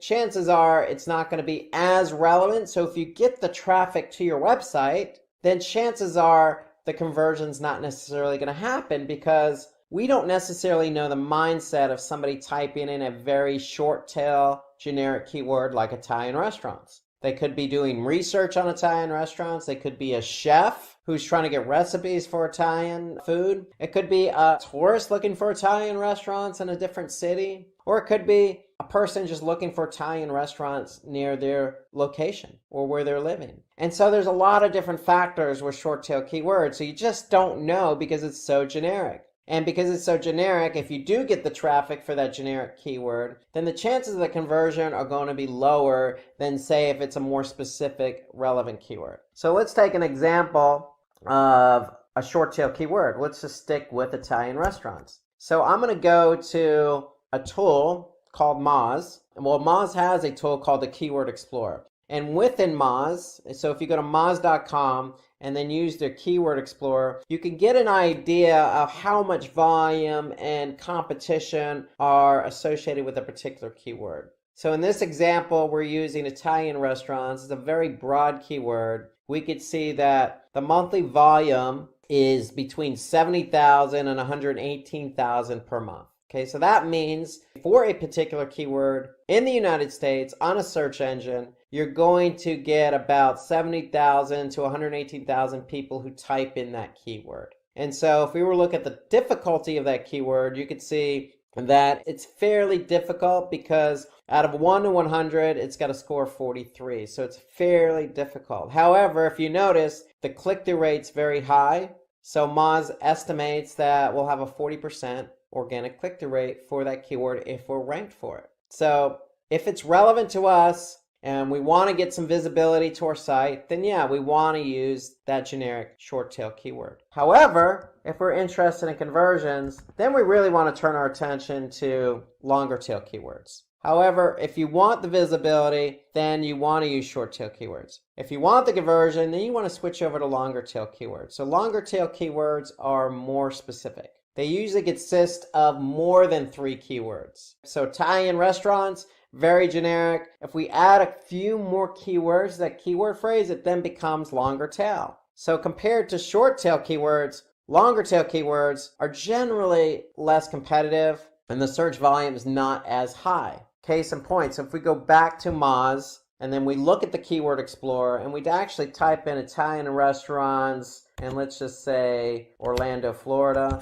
chances are it's not going to be as relevant. So if you get the traffic to your website, then chances are the conversion's not necessarily going to happen because we don't necessarily know the mindset of somebody typing in a very short tail generic keyword like Italian restaurants. They could be doing research on Italian restaurants. They could be a chef who's trying to get recipes for Italian food. It could be a tourist looking for Italian restaurants in a different city. Or it could be a person just looking for Italian restaurants near their location or where they're living. And so there's a lot of different factors with short tail keywords. So you just don't know because it's so generic. And because it's so generic, if you do get the traffic for that generic keyword, then the chances of the conversion are going to be lower than, say, if it's a more specific relevant keyword. So let's take an example of a short tail keyword. Let's just stick with Italian restaurants. So I'm going to go to a tool called Moz. Well, Moz has a tool called the Keyword Explorer. And within Moz, so if you go to moz.com and then use their Keyword Explorer, you can get an idea of how much volume and competition are associated with a particular keyword. So in this example, we're using Italian restaurants. It's a very broad keyword. We could see that the monthly volume is between 70,000 and 118,000 per month. Okay, so that means for a particular keyword in the United States on a search engine, you're going to get about 70,000 to 118,000 people who type in that keyword. And so if we were to look at the difficulty of that keyword, you could see that it's fairly difficult because out of 1 to 100, it's got a score of 43. So it's fairly difficult. However, if you notice, the click-through rate's very high. So Moz estimates that we'll have a 40% organic click-through rate for that keyword if we're ranked for it. So if it's relevant to us and we want to get some visibility to our site, then yeah, we want to use that generic short tail keyword. However, if we're interested in conversions, then we really want to turn our attention to longer tail keywords. However, if you want the visibility, then you want to use short tail keywords. If you want the conversion, then you want to switch over to longer tail keywords. So longer tail keywords are more specific. They usually consist of more than 3 keywords. So Italian restaurants, very generic. If we add a few more keywords to that keyword phrase, it then becomes longer tail. So compared to short tail keywords, longer tail keywords are generally less competitive and the search volume is not as high. Case in point, so if we go back to Moz and then we look at the Keyword Explorer and we'd actually type in Italian restaurants and let's just say Orlando, Florida,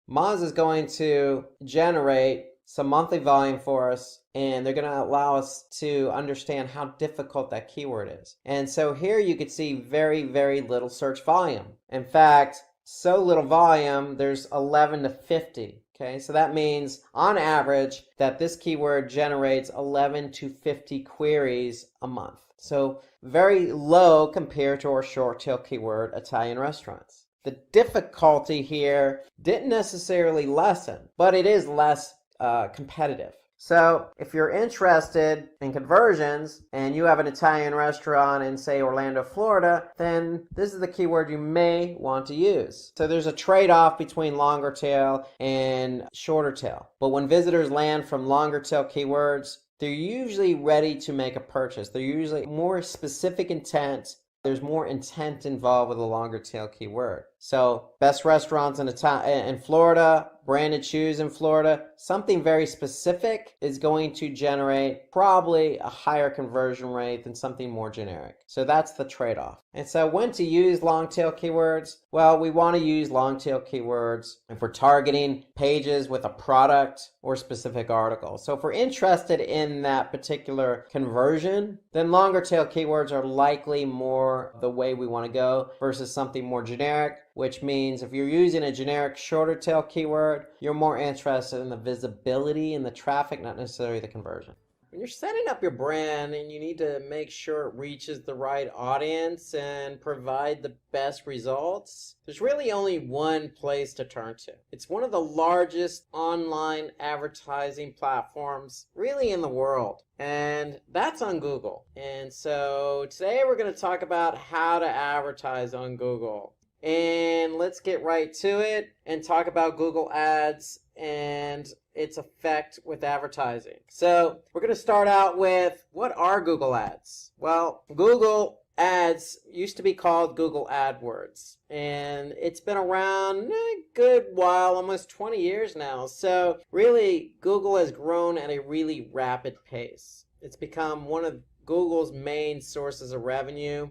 Moz is going to generate some monthly volume for us, and they're going to allow us to understand how difficult that keyword is. And so here you could see very, very little search volume. In fact, so little volume, there's 11 to 50. Okay, so that means on average that this keyword generates 11 to 50 queries a month. So very low compared to our short tail keyword, Italian restaurants. The difficulty here didn't necessarily lessen, but it is less competitive. So if you're interested in conversions and you have an Italian restaurant in, say, Orlando, Florida, then this is the keyword you may want to use. So there's a trade-off between longer tail and shorter tail. But when visitors land from longer tail keywords, they're usually ready to make a purchase. They're usually more specific intent. There's more intent involved with a longer tail keyword. So best restaurants in Florida, branded shoes in Florida, something very specific is going to generate probably a higher conversion rate than something more generic. So that's the trade-off. And so when to use long tail keywords? Well, we want to use long tail keywords if we're targeting pages with a product or specific article. So if we're interested in that particular conversion, then longer tail keywords are likely more the way we want to go versus something more generic, which means if you're using a generic shorter tail keyword, you're more interested in the visibility and the traffic, not necessarily the conversion. When you're setting up your brand and you need to make sure it reaches the right audience and provide the best results, there's really only one place to turn to. It's one of the largest online advertising platforms really in the world, and that's on Google. And so today we're going to talk about how to advertise on Google. And let's get right to it and talk about Google Ads and its effect with advertising. So we're going to start out with, what are Google Ads? Well, Google Ads used to be called Google AdWords, and it's been around a good while, almost 20 years now. So really, Google has grown at a really rapid pace. It's become one of Google's main sources of revenue.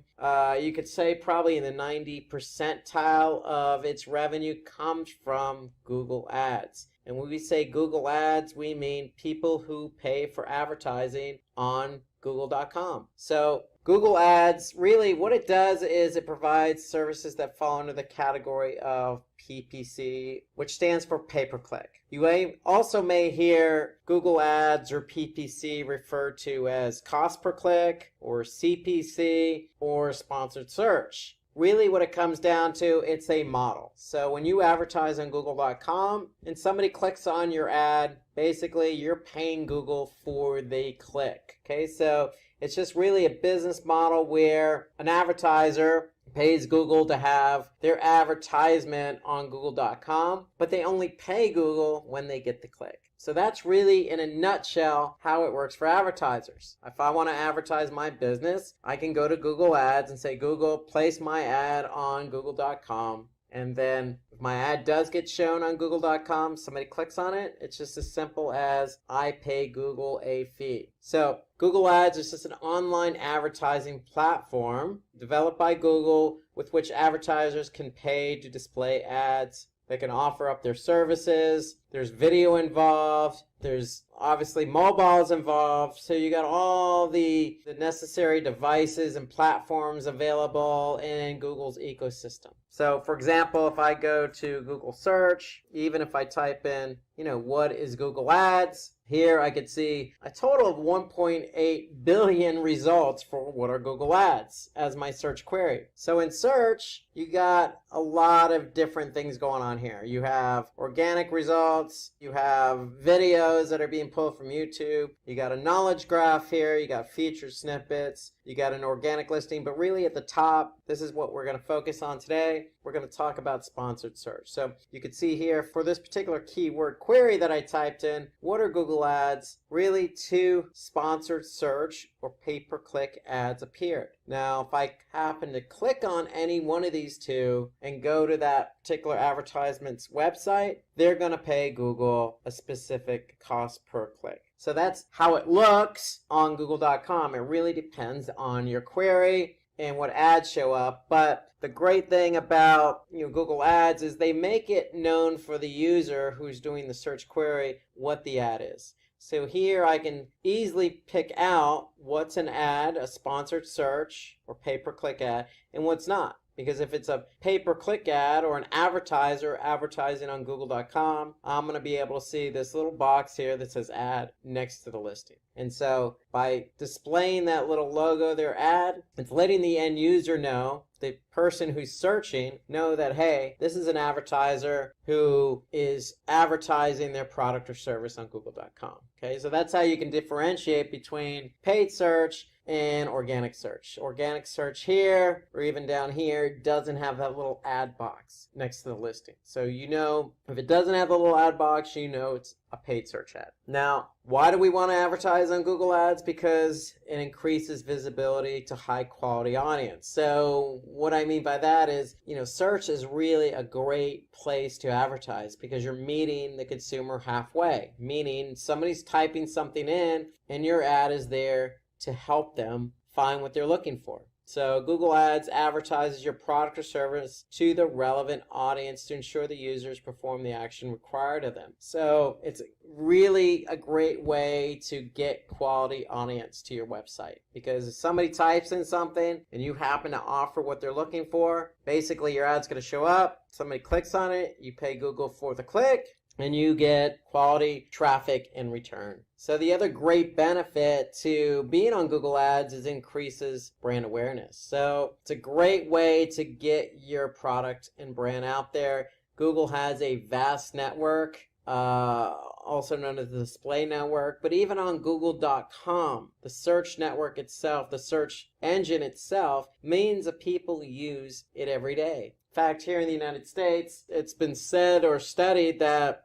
You could say probably in the 90th percentile of its revenue comes from Google Ads. And when we say Google Ads, we mean people who pay for advertising on Google.com. So Google Ads, really what it does is it provides services that fall under the category of PPC, which stands for pay-per-click. You also may hear Google Ads or PPC referred to as cost per click or CPC or sponsored search. Really what it comes down to, it's a model. So when you advertise on Google.com and somebody clicks on your ad, basically you're paying Google for the click. Okay, so it's just really a business model where an advertiser pays Google to have their advertisement on Google.com, but they only pay Google when they get the click. So that's really, in a nutshell, how it works for advertisers. If I want to advertise my business, I can go to Google Ads and say, Google, place my ad on Google.com. And then if my ad does get shown on Google.com, somebody clicks on it, it's just as simple as I pay Google a fee. So Google Ads is just an online advertising platform developed by Google with which advertisers can pay to display ads. They can offer up their services. There's video involved. There's obviously mobiles involved. So you got all the necessary devices and platforms available in Google's ecosystem. So for example, if I go to Google search, even if I type in, what is Google Ads? Here I could see a total of 1.8 billion results for what are Google Ads as my search query. So in search, you got a lot of different things going on here. You have organic results, you have videos that are being pulled from YouTube, you got a knowledge graph here, you got featured snippets, you got an organic listing, but really at the top, this is what we're going to focus on today. We're going to talk about sponsored search. So you can see here for this particular keyword query that I typed in, what are Google Ads? Really 2 sponsored search or pay-per-click ads appeared. Now, if I happen to click on any one of these 2 and go to that particular advertisement's website, they're going to pay Google a specific cost per click. So that's how it looks on Google.com. It really depends on your query and what ads show up. But the great thing about Google Ads is they make it known for the user who's doing the search query what the ad is. So here I can easily pick out what's an ad, a sponsored search or pay-per-click ad, and what's not. Because if it's a pay-per-click ad or an advertiser advertising on Google.com, I'm going to be able to see this little box here that says ad next to the listing. And so by displaying that little logo, their ad, it's letting the end user know, the person who's searching, know that, hey, this is an advertiser who is advertising their product or service on Google.com. Okay, so that's how you can differentiate between paid search and organic search. Organic search here, or even down here, doesn't have that little ad box next to the listing. So if it doesn't have the little ad box, it's a paid search ad. Now, why do we want to advertise on Google Ads? Because it increases visibility to high quality audience. So what I mean by that is, search is really a great place to advertise because you're meeting the consumer halfway, meaning somebody's typing something in and your ad is there to help them find what they're looking for. So Google Ads advertises your product or service to the relevant audience to ensure the users perform the action required of them. So it's really a great way to get quality audience to your website, because if somebody types in something and you happen to offer what they're looking for, basically your ad's going to show up, somebody clicks on it, you pay Google for the click, and you get quality traffic in return. So the other great benefit to being on Google Ads is increases brand awareness. So it's a great way to get your product and brand out there. Google has a vast network, also known as the display network, but even on Google.com, the search network itself, the search engine itself, millions of people use it every day. In fact, here in the United States, it's been said or studied that,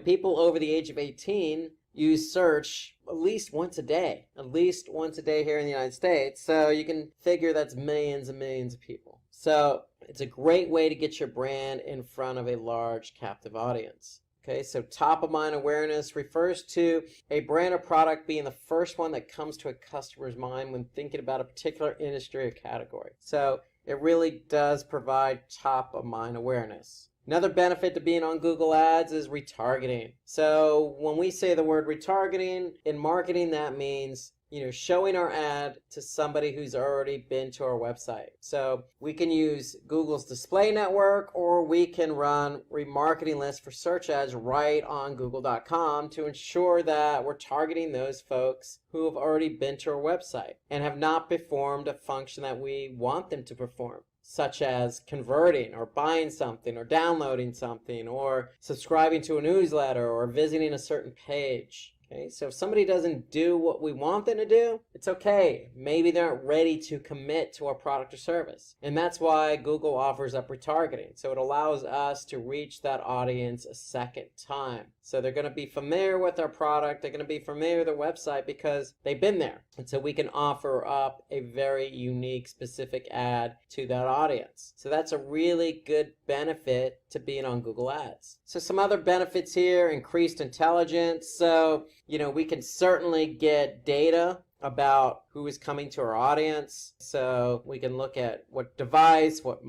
people over the age of 18 use search at least once a day here in the United States. So you can figure that's millions and millions of people. So it's a great way to get your brand in front of a large captive audience. Okay, so top of mind awareness refers to a brand or product being the first one that comes to a customer's mind when thinking about a particular industry or category. So it really does provide top of mind awareness. Another benefit to being on Google Ads is retargeting. So when we say the word retargeting in marketing, that means showing our ad to somebody who's already been to our website. So we can use Google's display network, or we can run remarketing lists for search ads right on Google.com to ensure that we're targeting those folks who have already been to our website and have not performed a function that we want them to perform, such as converting or buying something or downloading something or subscribing to a newsletter or visiting a certain page. Okay, so if somebody doesn't do what we want them to do, it's okay. Maybe they aren't ready to commit to our product or service. And that's why Google offers up retargeting. So it allows us to reach that audience a second time. So they're going to be familiar with our product. They're going to be familiar with our website because they've been there. And so we can offer up a very unique, specific ad to that audience. So that's a really good benefit to being on Google Ads. So some other benefits here: increased intelligence. So we can certainly get data about who is coming to our audience. So we can look at what device, what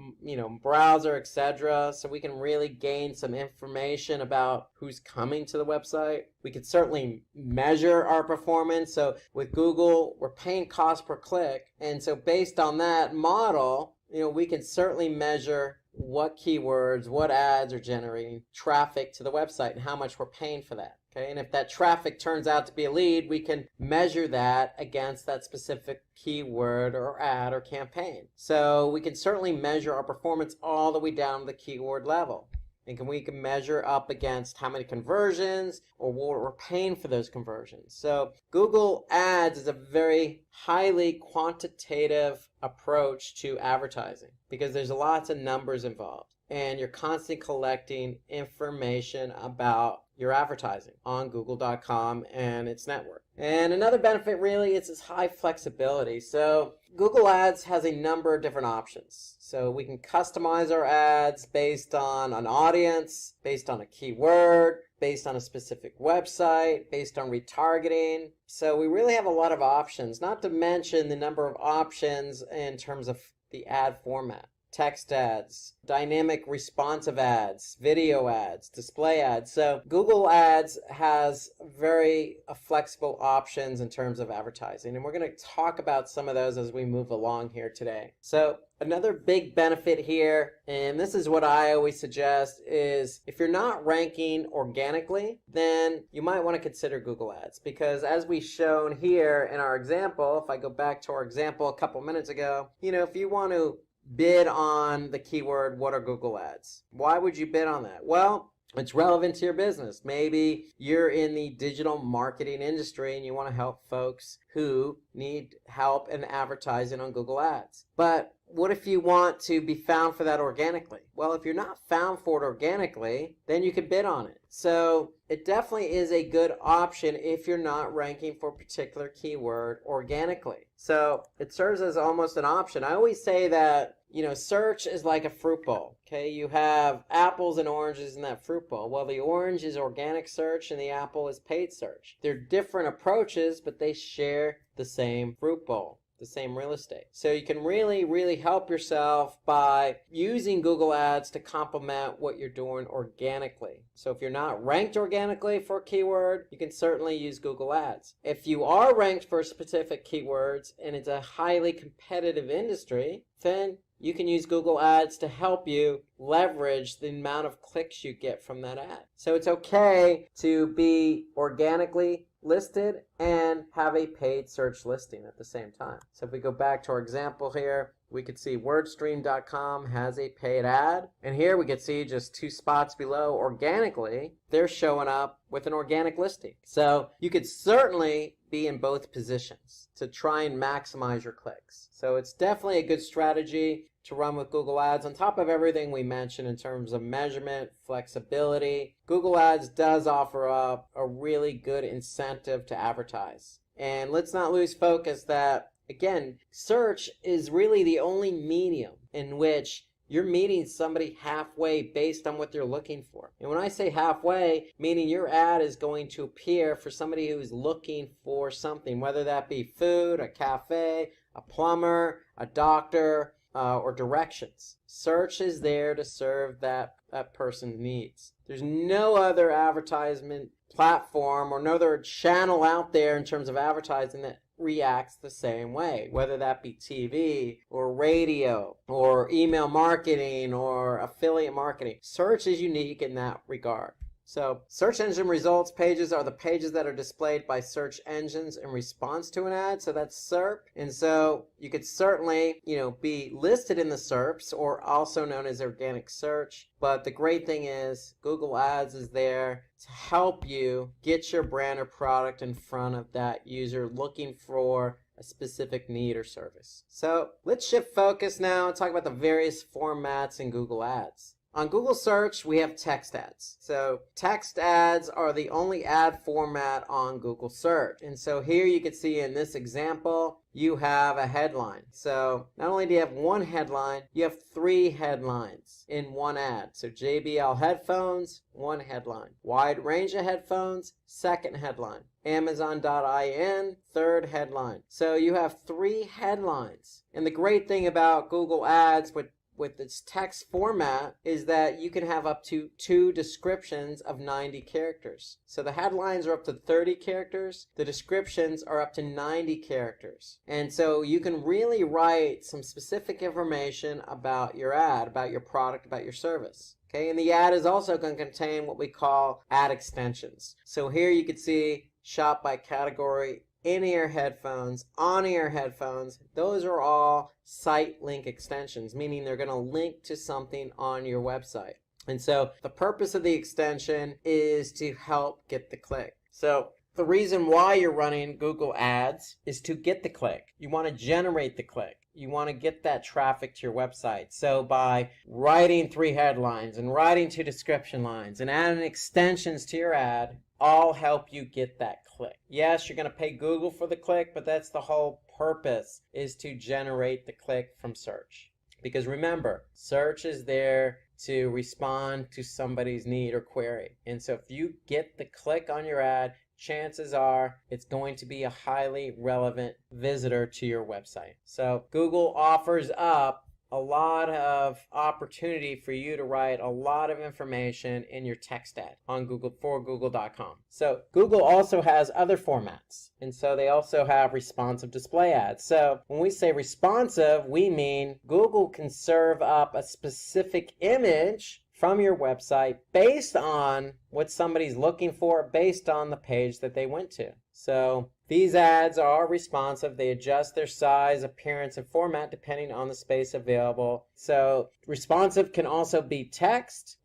browser, etc. So we can really gain some information about who's coming to the website. We can certainly measure our performance. So with Google, we're paying cost per click. And so based on that model, we can certainly measure what keywords, what ads are generating traffic to the website and how much we're paying for that. Okay, and if that traffic turns out to be a lead, we can measure that against that specific keyword or ad or campaign. So we can certainly measure our performance all the way down to the keyword level. And we can measure up against how many conversions or what we're paying for those conversions. So Google Ads is a very highly quantitative approach to advertising because there's lots of numbers involved. And you're constantly collecting information about your advertising on Google.com and its network. And another benefit really is its high flexibility. So Google Ads has a number of different options. So we can customize our ads based on an audience, based on a keyword, based on a specific website, based on retargeting. So we really have a lot of options, not to mention the number of options in terms of the ad format. Text ads, dynamic responsive ads, video ads, display ads. So Google Ads has very flexible options in terms of advertising. And we're going to talk about some of those as we move along here today. So another big benefit here, and this is what I always suggest, is if you're not ranking organically, then you might want to consider Google Ads. Because as we've shown here in our example, if I go back to our example a couple minutes ago, if you want to bid on the keyword, what are Google Ads? Why would you bid on that? Well, it's relevant to your business. Maybe you're in the digital marketing industry and you want to help folks who need help in advertising on Google Ads. But what if you want to be found for that organically? Well, if you're not found for it organically, then you could bid on it. So it definitely is a good option if you're not ranking for a particular keyword organically. So it serves as almost an option. I always say that, search is like a fruit bowl. Okay, you have apples and oranges in that fruit bowl. Well, the orange is organic search and the apple is paid search. They're different approaches, but they share the same fruit bowl, the same real estate. So you can really help yourself by using Google Ads to complement what you're doing organically. So if you're not ranked organically for a keyword, you can certainly use Google Ads. If you are ranked for specific keywords and it's a highly competitive industry, then you can use Google Ads to help you leverage the amount of clicks you get from that ad. So it's okay to be organically listed and have a paid search listing at the same time. So if we go back to our example here, we could see wordstream.com has a paid ad. And here we could see just 2 spots below organically, they're showing up with an organic listing. So you could certainly be in both positions to try and maximize your clicks. So it's definitely a good strategy to run with Google Ads. On top of everything we mentioned in terms of measurement, flexibility, Google Ads does offer up a really good incentive to advertise. And let's not lose focus that, again, search is really the only medium in which you're meeting somebody halfway based on what they're looking for. And when I say halfway, meaning your ad is going to appear for somebody who's looking for something, whether that be food, a cafe, a plumber, a doctor, or directions. Search is there to serve that person's needs. There's no other advertisement platform or no other channel out there in terms of advertising that reacts the same way, whether that be TV or radio or email marketing or affiliate marketing. Search is unique in that regard. So search engine results pages are the pages that are displayed by search engines in response to an ad. So that's SERP. And so you could certainly, be listed in the SERPs, or also known as organic search. But the great thing is Google Ads is there to help you get your brand or product in front of that user looking for a specific need or service. So let's shift focus now and talk about the various formats in Google Ads. On Google Search, we have text ads. So text ads are the only ad format on Google Search. And so here you can see in this example, you have a headline. So not only do you have one headline, you have 3 headlines in one ad. So JBL headphones, 1 headline. Wide range of headphones, 2nd headline. Amazon.in, 3rd headline. So you have 3 headlines. And the great thing about Google Ads, with its text format is that you can have up to 2 descriptions of 90 characters. So the headlines are up to 30 characters, the descriptions are up to 90 characters. And so you can really write some specific information about your ad, about your product, about your service. Okay, and the ad is also going to contain what we call ad extensions. So here you can see shop by category, in-ear headphones, on-ear headphones. Those are all site link extensions, meaning they're going to link to something on your website. And so the purpose of the extension is to help get the click. So the reason why you're running Google Ads is to get the click. You want to generate the click. You want to get that traffic to your website. So by writing 3 headlines and writing 2 description lines and adding extensions to your ad, all help you get that click. Yes, you're going to pay Google for the click, but that's the whole purpose, is to generate the click from search. Because remember, search is there to respond to somebody's need or query. And so if you get the click on your ad, chances are it's going to be a highly relevant visitor to your website. So Google offers up a lot of opportunity for you to write a lot of information in your text ad on Google for Google.com. So Google also has other formats, and so they also have responsive display ads. So when we say responsive, we mean Google can serve up a specific image from your website based on what somebody's looking for, based on the page that they went to. So these ads are responsive. They adjust their size, appearance, and format depending on the space available. So responsive can also be text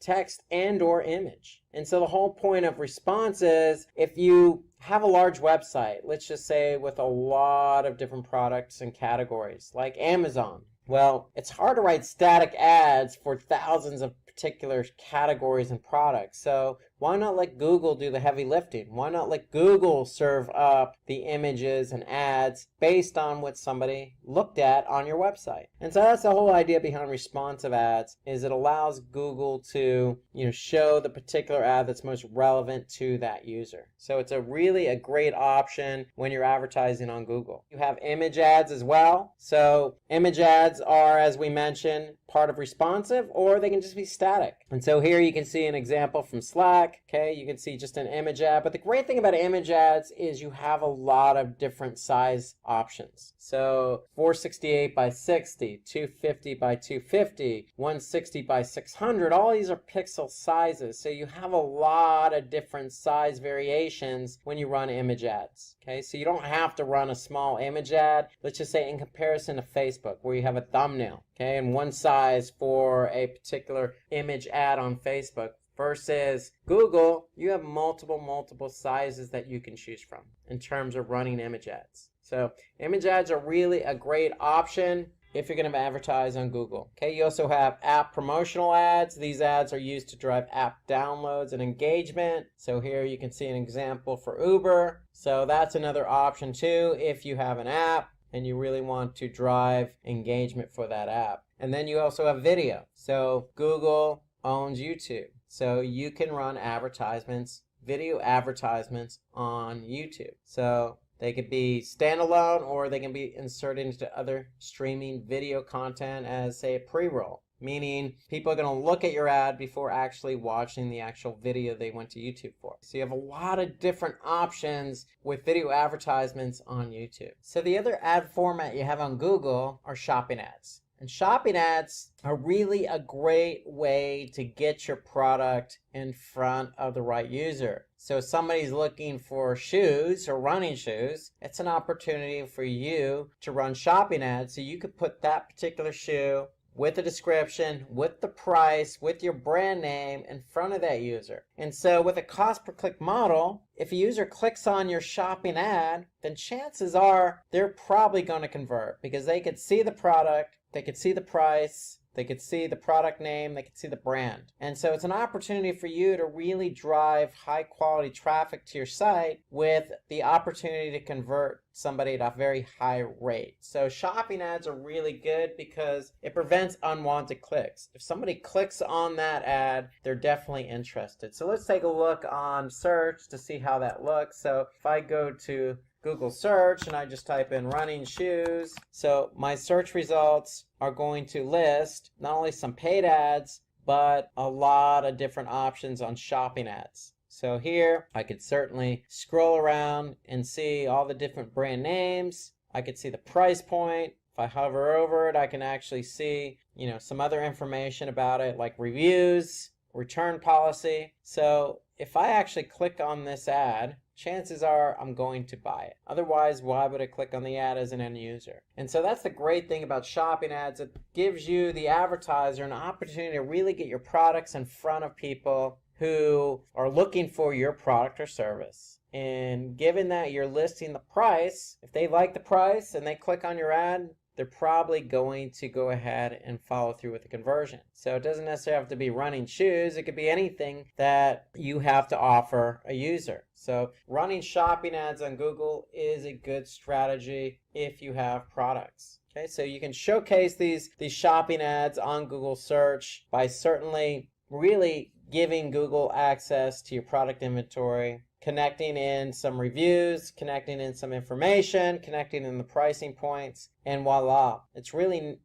and or image. And so the whole point of response is if you have a large website, let's just say with a lot of different products and categories like Amazon. Well, it's hard to write static ads for thousands of particular categories and products. So why not let Google do the heavy lifting? Why not let Google serve up the images and ads based on what somebody looked at on your website? And so that's the whole idea behind responsive ads, is it allows Google to, show the particular ad that's most relevant to that user. So it's really a great option when you're advertising on Google. You have image ads as well. So image ads are, as we mentioned, part of responsive, or they can just be static. And so here you can see an example from Slack. Okay, you can see just an image ad. But the great thing about image ads is you have a lot of different size options. So 468 by 60, 250 by 250, 160 by 600, all these are pixel sizes. So you have a lot of different size variations when you run image ads. Okay, so you don't have to run a small image ad, let's just say in comparison to Facebook, where you have a thumbnail, okay, and one size for a particular image ad on Facebook. Versus Google, you have multiple sizes that you can choose from in terms of running image ads. So image ads are really a great option if you're going to advertise on Google. Okay, you also have app promotional ads. These ads are used to drive app downloads and engagement. So here you can see an example for Uber. So that's another option too if you have an app and you really want to drive engagement for that app. And then you also have video. So Google owns YouTube. So you can run advertisements, video advertisements on YouTube. So they could be standalone or they can be inserted into other streaming video content as, say, a pre-roll. Meaning people are going to look at your ad before actually watching the actual video they went to YouTube for. So you have a lot of different options with video advertisements on YouTube. So the other ad format you have on Google are shopping ads. And shopping ads are really a great way to get your product in front of the right user. So if somebody's looking for shoes or running shoes, it's an opportunity for you to run shopping ads so you could put that particular shoe with the description, with the price, with your brand name in front of that user. And so with a cost per click model, if a user clicks on your shopping ad, then chances are they're probably going to convert because they could see the product, they could see the price, they could see the product name, they could see the brand. And so it's an opportunity for you to really drive high quality traffic to your site with the opportunity to convert somebody at a very high rate. So shopping ads are really good because it prevents unwanted clicks. If somebody clicks on that ad, they're definitely interested. So let's take a look on search to see how that looks. So if I go to Google search and I just type in running shoes, so my search results are going to list not only some paid ads, but a lot of different options on shopping ads. So here I could certainly scroll around and see all the different brand names. I could see the price point. If I hover over it, I can actually see, some other information about it, like reviews, return policy. So if I actually click on this ad, chances are I'm going to buy it. Otherwise, why would I click on the ad as an end user? And so that's the great thing about shopping ads. It gives you, the advertiser, an opportunity to really get your products in front of people who are looking for your product or service. And given that you're listing the price, if they like the price and they click on your ad, they're probably going to go ahead and follow through with the conversion. So it doesn't necessarily have to be running shoes. It could be anything that you have to offer a user. So running shopping ads on Google is a good strategy if you have products. Okay, so you can showcase these shopping ads on Google search by certainly really giving Google access to your product inventory, connecting in some reviews, connecting in some information, connecting in the pricing points, and voila. It's really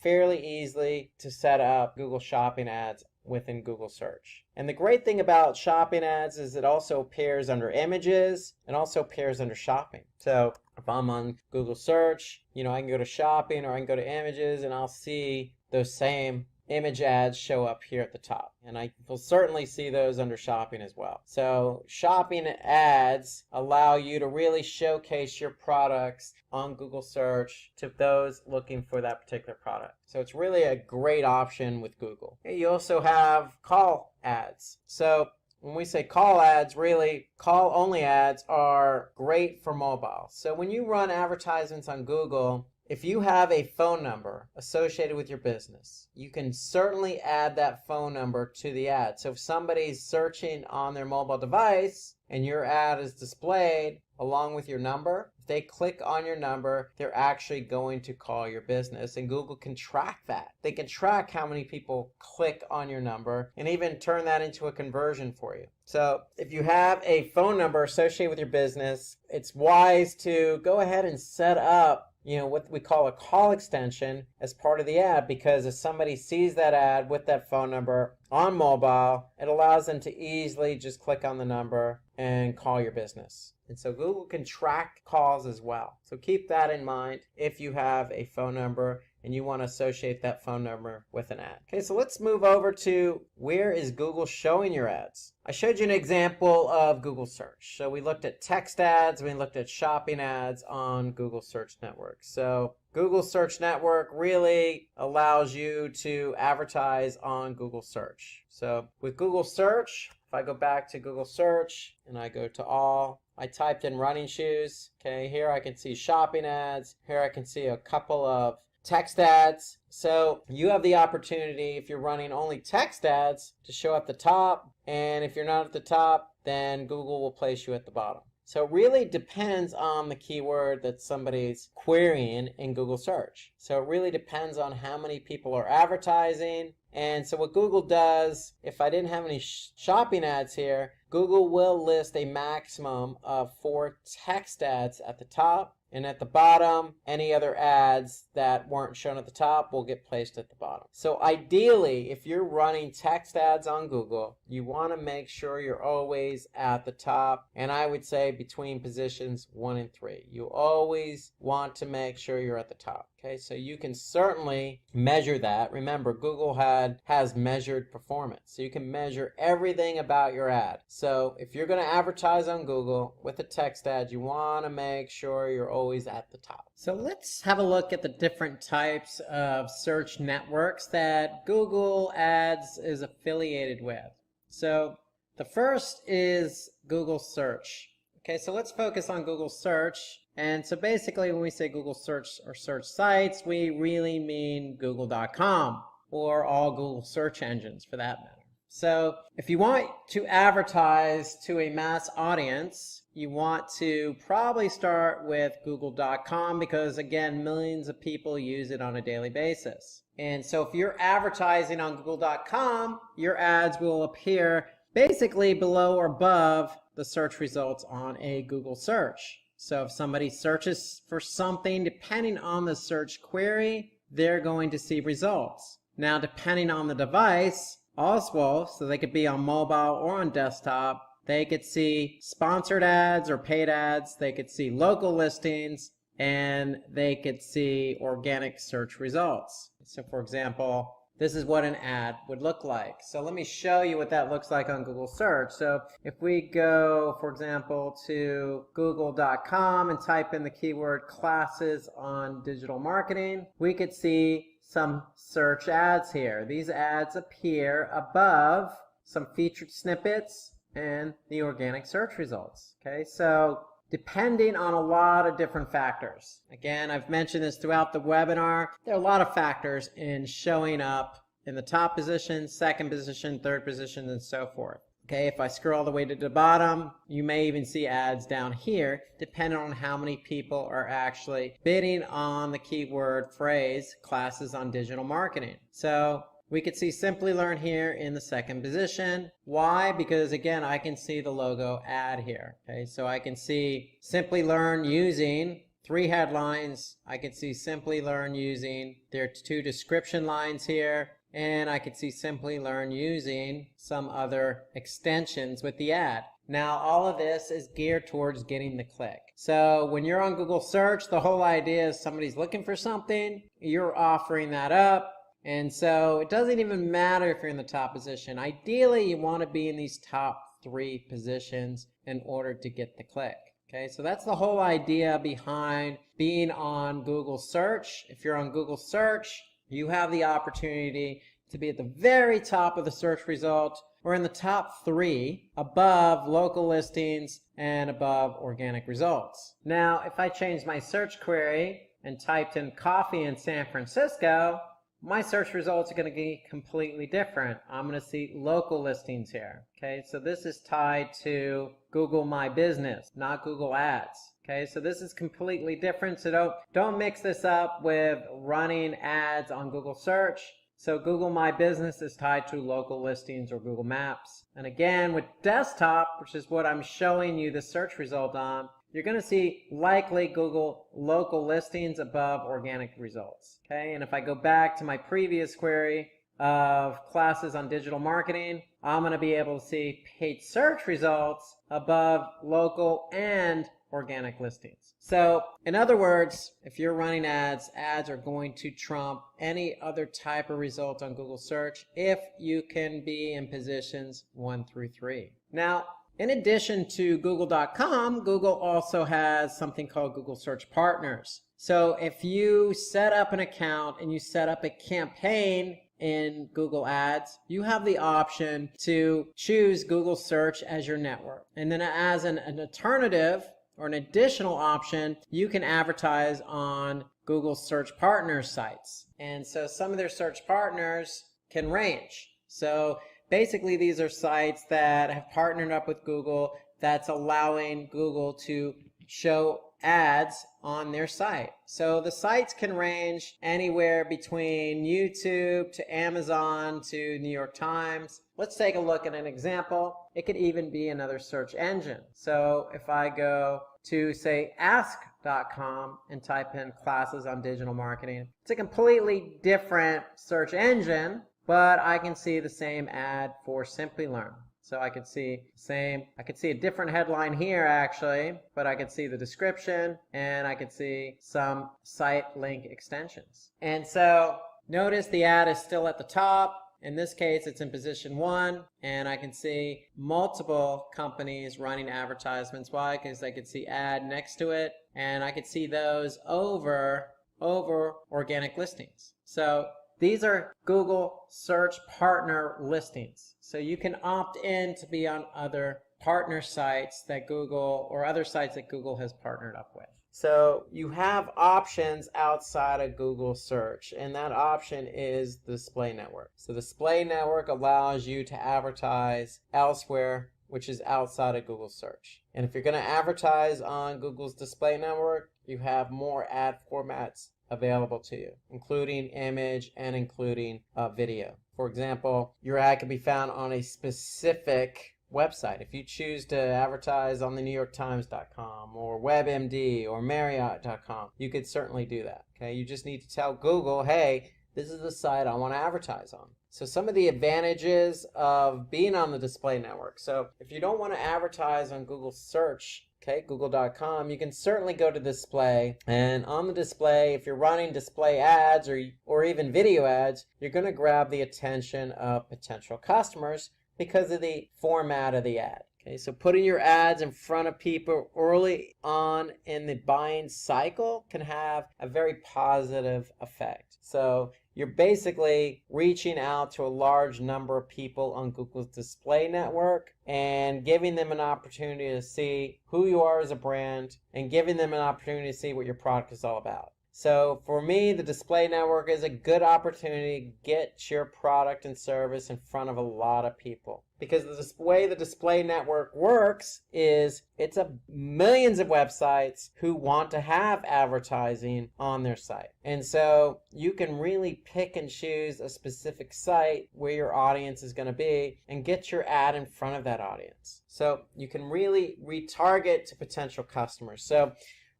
fairly easily to set up Google shopping ads within Google search. And the great thing about shopping ads is it also appears under images and also appears under shopping. So if I'm on Google search, I can go to shopping or I can go to images and I'll see those same image ads show up here at the top, and I will certainly see those under shopping as well. So shopping ads allow you to really showcase your products on Google search to those looking for that particular product. So it's really a great option with Google. You also have call ads. So when we say call ads, really call only ads are great for mobile. So when you run advertisements on Google, if you have a phone number associated with your business, you can certainly add that phone number to the ad. So if somebody's searching on their mobile device and your ad is displayed along with your number, if they click on your number, they're actually going to call your business, and Google can track that. They can track how many people click on your number and even turn that into a conversion for you. So if you have a phone number associated with your business, it's wise to go ahead and set up what we call a call extension as part of the ad, because if somebody sees that ad with that phone number on mobile, it allows them to easily just click on the number and call your business. And so Google can track calls as well. So keep that in mind if you have a phone number and you want to associate that phone number with an ad. Okay, so let's move over to where is Google showing your ads. I showed you an example of Google search. So we looked at text ads, we looked at shopping ads on Google Search Network. So Google Search Network really allows you to advertise on Google search. So with Google search, if I go back to Google search and I go to all, I typed in running shoes. Okay, here I can see shopping ads. Here I can see a couple of text ads. So you have the opportunity, if you're running only text ads, to show at the top, and if you're not at the top, then Google will place you at the bottom. So it really depends on the keyword that somebody's querying in Google search. So it really depends on how many people are advertising. And so what Google does, if I didn't have any shopping ads here, Google will list a maximum of 4 text ads at the top, and at the bottom, any other ads that weren't shown at the top will get placed at the bottom. So ideally, if you're running text ads on Google, you want to make sure you're always at the top, and I would say between positions 1 and 3. You always want to make sure you're at the top. Okay, so you can certainly measure that. Remember, Google has measured performance. So you can measure everything about your ad. So if you're going to advertise on Google with a text ad, you want to make sure you're always at the top. So let's have a look at the different types of search networks that Google Ads is affiliated with. So the first is Google Search. Okay, so let's focus on Google Search. And so basically when we say Google Search or search sites, we really mean google.com or all Google search engines for that matter. So if you want to advertise to a mass audience, you want to probably start with google.com because, again, millions of people use it on a daily basis. And so if you're advertising on google.com, your ads will appear basically below or above the search results on a Google search. So if somebody searches for something, depending on the search query, they're going to see results. Now, depending on the device, also, so they could be on mobile or on desktop, they could see sponsored ads or paid ads, they could see local listings, and they could see organic search results. So for example, this is what an ad would look like. So let me show you what that looks like on Google search. So if we go, for example, to google.com and type in the keyword classes on digital marketing, we could see some search ads here. These ads appear above some featured snippets and the organic search results. Okay, so depending on a lot of different factors. Again, I've mentioned this throughout the webinar. There are a lot of factors in showing up in the top position, second position, third position, and so forth. Okay, if I scroll all the way to the bottom, you may even see ads down here, depending on how many people are actually bidding on the keyword phrase, classes on digital marketing. So we could see Simplilearn here in the second position. Why? Because again, I can see the logo ad here. Okay, so I can see Simplilearn using 3 headlines. I can see Simplilearn using their 2 description lines here. And I could see Simplilearn using some other extensions with the ad. Now, all of this is geared towards getting the click. So when you're on Google search, the whole idea is somebody's looking for something, you're offering that up. And so it doesn't even matter if you're in the top position. Ideally, you want to be in these top 3 positions in order to get the click. Okay, so that's the whole idea behind being on Google search. If you're on Google search, you have the opportunity to be at the very top of the search result or in the top 3 above local listings and above organic results. Now, if I change my search query and typed in coffee in San Francisco, my search results are going to be completely different. I'm going to see local listings here. Okay, so this is tied to Google My Business, not Google Ads. Okay, so this is completely different. So don't mix this up with running ads on Google search. So Google My Business is tied to local listings or Google Maps. And again, with desktop, which is what I'm showing you the search result on, you're going to see likely Google local listings above organic results. Okay, and if I go back to my previous query of classes on digital marketing, I'm going to be able to see paid search results above local and organic listings. So in other words, if you're running ads, ads are going to trump any other type of result on Google search if you can be in positions 1 through 3. Now, in addition to google.com, Google also has something called Google Search Partners. So if you set up an account and you set up a campaign in Google Ads, you have the option to choose Google Search as your network. And then as an alternative or an additional option, you can advertise on Google Search Partners sites. And so some of their search partners can range. So basically, these are sites that have partnered up with Google that's allowing Google to show ads on their site. So the sites can range anywhere between YouTube to Amazon to New York Times. Let's take a look at an example. It could even be another search engine. So if I go to, say, ask.com and type in classes on digital marketing, it's a completely different search engine, but I can see the same ad for Simplilearn. So I could see a different headline here actually, but I could see the description and I could see some site link extensions. And so notice the ad is still at the top. In this case, it's in position 1, and I can see multiple companies running advertisements. Why? Because I could see ad next to it, and I could see those over organic listings. So these are Google Search Partner listings. So you can opt in to be on other partner sites that Google or other sites that Google has partnered up with. So you have options outside of Google search, and that option is the display network. So the display network allows you to advertise elsewhere, which is outside of Google search. And if you're going to advertise on Google's display network, you have more ad formats available to you, including image and including video. For example, your ad can be found on a specific website. If you choose to advertise on the NewYorkTimes.com or WebMD or Marriott.com, you could certainly do that. Okay, you just need to tell Google, hey, this is the site I want to advertise on. So some of the advantages of being on the display network. So if you don't want to advertise on Google search, okay, google.com, you can certainly go to display, and on the display, if you're running display ads or even video ads, you're going to grab the attention of potential customers because of the format of the ad. Okay, so putting your ads in front of people early on in the buying cycle can have a very positive effect. So you're basically reaching out to a large number of people on Google's display network and giving them an opportunity to see who you are as a brand and giving them an opportunity to see what your product is all about. So for me, the display network is a good opportunity to get your product and service in front of a lot of people. Because the way the display network works is it's millions of websites who want to have advertising on their site. And so you can really pick and choose a specific site where your audience is going to be and get your ad in front of that audience. So you can really retarget to potential customers. So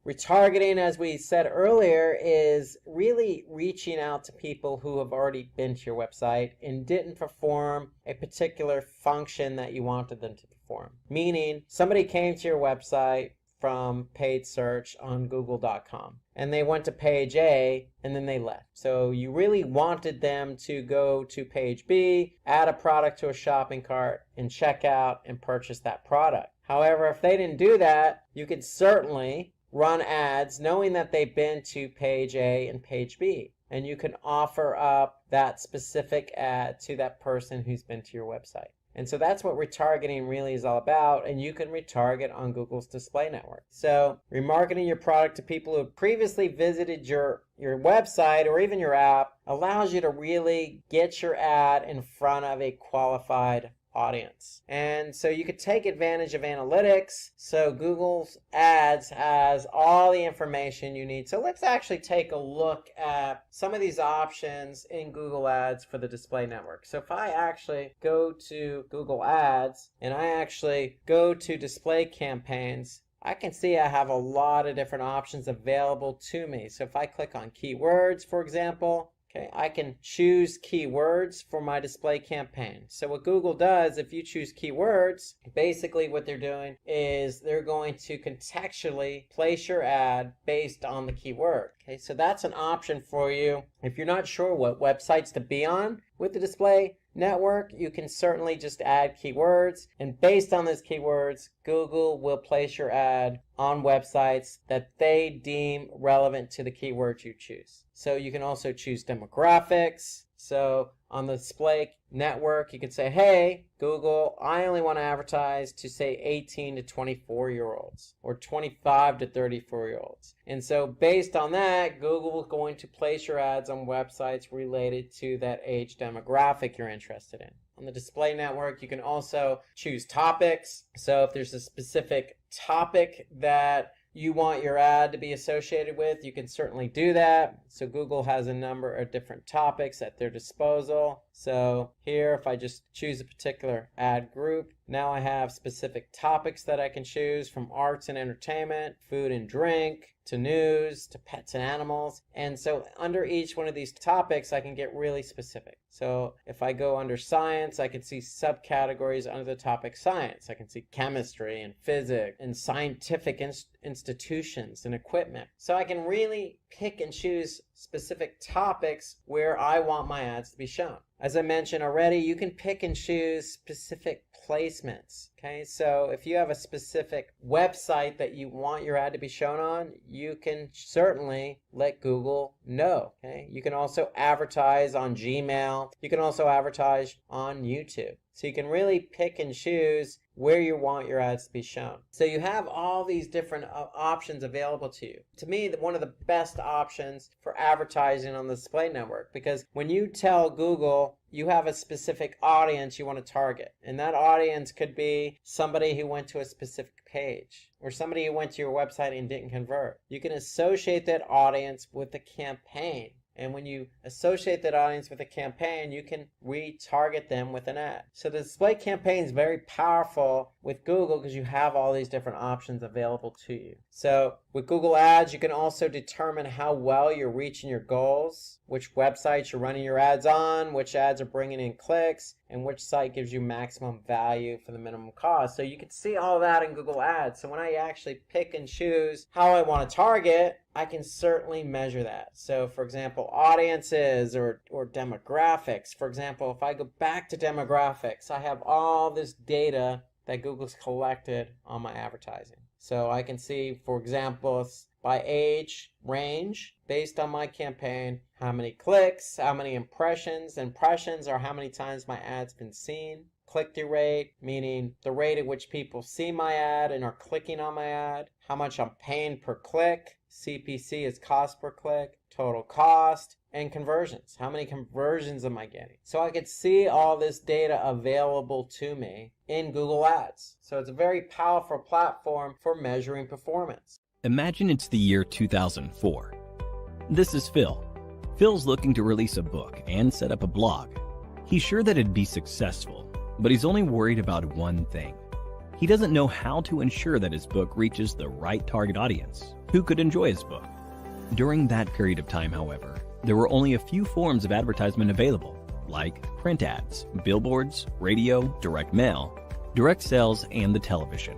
retargeting, as we said earlier, is really reaching out to people who have already been to your website and didn't perform a particular function that you wanted them to perform. Meaning, somebody came to your website from paid search on google.com and they went to page A and then they left. So you really wanted them to go to page B, add a product to a shopping cart, and check out and purchase that product. However, if they didn't do that, you could certainly run ads knowing that they've been to page A and page B, and you can offer up that specific ad to that person who's been to your website. And so that's what retargeting really is all about, and you can retarget on Google's display network. So remarketing your product to people who have previously visited your website or even your app allows you to really get your ad in front of a qualified audience. And so you could take advantage of analytics. So Google's ads has all the information you need. So let's actually take a look at some of these options in Google Ads for the display network. So if I actually go to Google Ads and I actually go to display campaigns, I can see I have a lot of different options available to me. So if I click on keywords, for example, okay, I can choose keywords for my display campaign. So what Google does, if you choose keywords, basically what they're doing is they're going to contextually place your ad based on the keyword. Okay, so that's an option for you. If you're not sure what websites to be on with the display network, you can certainly just add keywords, and based on those keywords, Google will place your ad on websites that they deem relevant to the keywords you choose. So you can also choose demographics. So on the display network, you can say, hey, Google, I only want to advertise to say 18 to 24-year-olds or 25 to 34-year-olds. And so based on that, Google is going to place your ads on websites related to that age demographic you're interested in. On the display network, you can also choose topics. So if there's a specific topic that you want your ad to be associated with, you can certainly do that. So Google has a number of different topics at their disposal. So here, if I just choose a particular ad group, now I have specific topics that I can choose, from arts and entertainment, food and drink, to news, to pets and animals. And so under each one of these topics, I can get really specific. So if I go under science, I can see subcategories under the topic science. I can see chemistry and physics and scientific institutions and equipment. So I can really pick and choose specific topics where I want my ads to be shown. As I mentioned already, you can pick and choose specific placements. Okay, so if you have a specific website that you want your ad to be shown on, you can certainly let Google know. Okay, you can also advertise on Gmail. You can also advertise on YouTube. So you can really pick and choose where you want your ads to be shown. So you have all these different options available to you. To me, one of the best options for advertising on the display network, because when you tell Google you have a specific audience you want to target, and that audience could be somebody who went to a specific page or somebody who went to your website and didn't convert. You can associate that audience with the campaign. And when you associate that audience with a campaign, you can retarget them with an ad. So the display campaign is very powerful with Google because you have all these different options available to you. So with Google Ads, you can also determine how well you're reaching your goals, which websites you're running your ads on, which ads are bringing in clicks, and which site gives you maximum value for the minimum cost. So you can see all that in Google Ads. So when I actually pick and choose how I want to target, I can certainly measure that. So for example, audiences or demographics. For example, if I go back to demographics, I have all this data that Google's collected on my advertising. So I can see, for example, by age range, based on my campaign, how many clicks, how many impressions. Impressions are how many times my ad's been seen. Click-through rate, meaning the rate at which people see my ad and are clicking on my ad. How much I'm paying per click. CPC is cost per click. Total cost. And conversions. How many conversions am I getting? So I could see all this data available to me in Google Ads. So it's a very powerful platform for measuring performance. Imagine it's the year 2004. This is Phil. Phil's looking to release a book and set up a blog. He's sure that it'd be successful, but he's only worried about one thing. He doesn't know how to ensure that his book reaches the right target audience who could enjoy his book. During that period of time, however, there were only a few forms of advertisement available, like print ads, billboards, radio, direct mail, direct sales, and the television.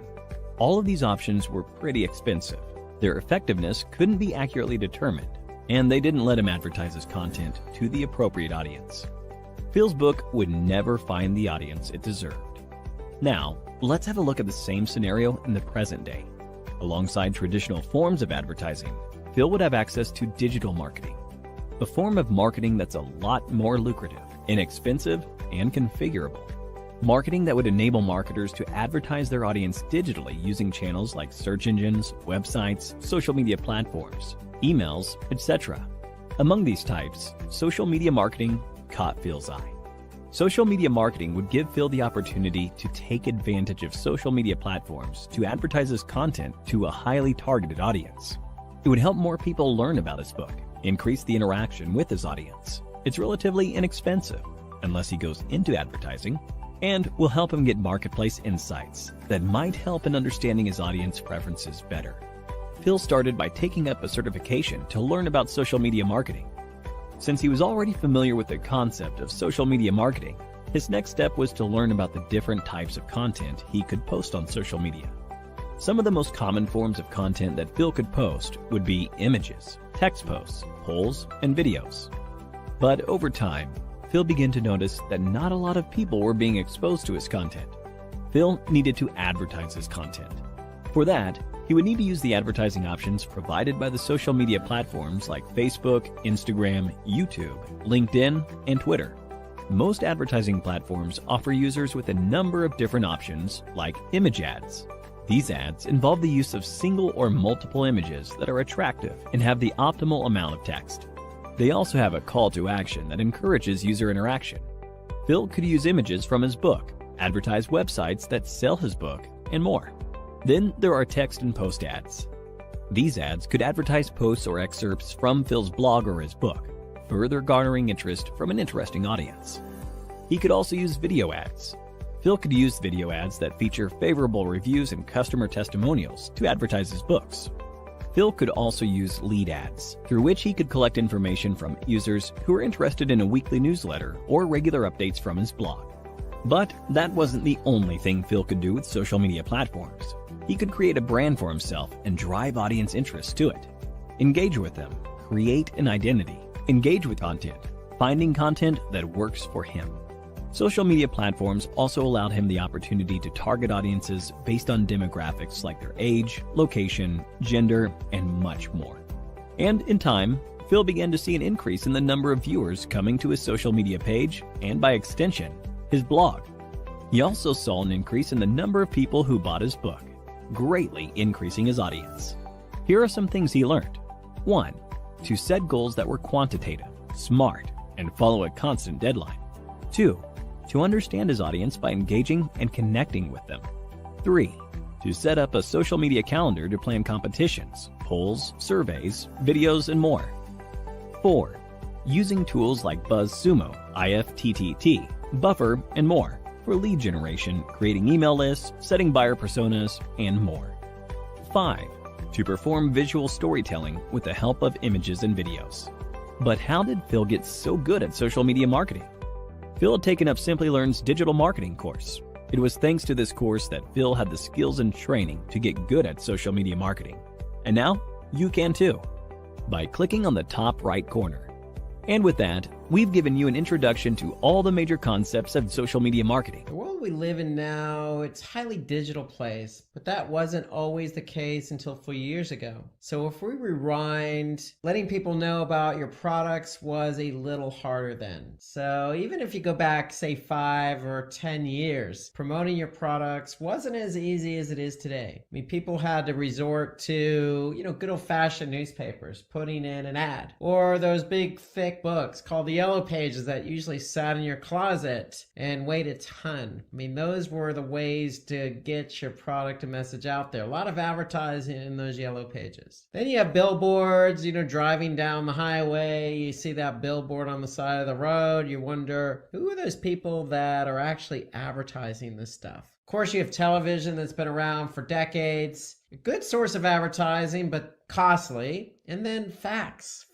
All of these options were pretty expensive. Their effectiveness couldn't be accurately determined, and they didn't let him advertise his content to the appropriate audience. Phil's book would never find the audience it deserved. Now, let's have a look at the same scenario in the present day. Alongside traditional forms of advertising, Phil would have access to digital marketing, a form of marketing that's a lot more lucrative, inexpensive, and configurable. Marketing that would enable marketers to advertise their audience digitally using channels like search engines, websites, social media platforms, emails, etc. Among these types, social media marketing caught Phil's eye. Social media marketing would give Phil the opportunity to take advantage of social media platforms to advertise his content to a highly targeted audience. It would help more people learn about his book, increase the interaction with his audience. It's relatively inexpensive, unless he goes into advertising, and will help him get marketplace insights that might help in understanding his audience preferences better. Phil started by taking up a certification to learn about social media marketing. Since he was already familiar with the concept of social media marketing, his next step was to learn about the different types of content he could post on social media. Some of the most common forms of content that Phil could post would be images, text posts, polls, and videos. But over time, Phil began to notice that not a lot of people were being exposed to his content. Phil needed to advertise his content. For that, he would need to use the advertising options provided by the social media platforms like Facebook, Instagram, YouTube, LinkedIn, and Twitter. Most advertising platforms offer users with a number of different options like image ads. These ads involve the use of single or multiple images that are attractive and have the optimal amount of text. They also have a call to action that encourages user interaction. Phil could use images from his book, advertise websites that sell his book, and more. Then there are text and post ads. These ads could advertise posts or excerpts from Phil's blog or his book, further garnering interest from an interesting audience. He could also use video ads. Phil could use video ads that feature favorable reviews and customer testimonials to advertise his books. Phil could also use lead ads, through which he could collect information from users who are interested in a weekly newsletter or regular updates from his blog. But that wasn't the only thing Phil could do with social media platforms. He could create a brand for himself and drive audience interest to it. Engage with them, create an identity, engage with content, finding content that works for him. Social media platforms also allowed him the opportunity to target audiences based on demographics like their age, location, gender, and much more. And in time, Phil began to see an increase in the number of viewers coming to his social media page and, by extension, his blog. He also saw an increase in the number of people who bought his book, greatly increasing his audience. Here are some things he learned. 1. To set goals that were quantitative, smart, and follow a constant deadline. 2. To understand his audience by engaging and connecting with them. 3. To set up a social media calendar to plan competitions, polls, surveys, videos, and more. 4. using tools like BuzzSumo, IFTTT, Buffer, and more for lead generation, creating email lists, setting buyer personas, and more. 5. To perform visual storytelling with the help of images and videos. But how did Phil get so good at social media marketing? Phil had taken up Simplilearn's digital marketing course. It was thanks to this course that Phil had the skills and training to get good at social media marketing. And now, you can too, by clicking on the top right corner. And with that, we've given you an introduction to all the major concepts of social media marketing. The world we live in now, it's a highly digital place, but that wasn't always the case until a few years ago. So if we rewind, letting people know about your products was a little harder then. So even if you go back, say 5 or 10 years, promoting your products wasn't as easy as it is today. I mean, people had to resort to, good old-fashioned newspapers, putting in an ad, or those big thick books called the Yellow Pages that usually sat in your closet and weighed a ton. I mean, those were the ways to get your product and message out there. A lot of advertising in those Yellow Pages. Then you have billboards, driving down the highway, you see that billboard on the side of the road, you wonder, who are those people that are actually advertising this stuff? Of course, you have television that's been around for decades. A good source of advertising, but costly. And then fax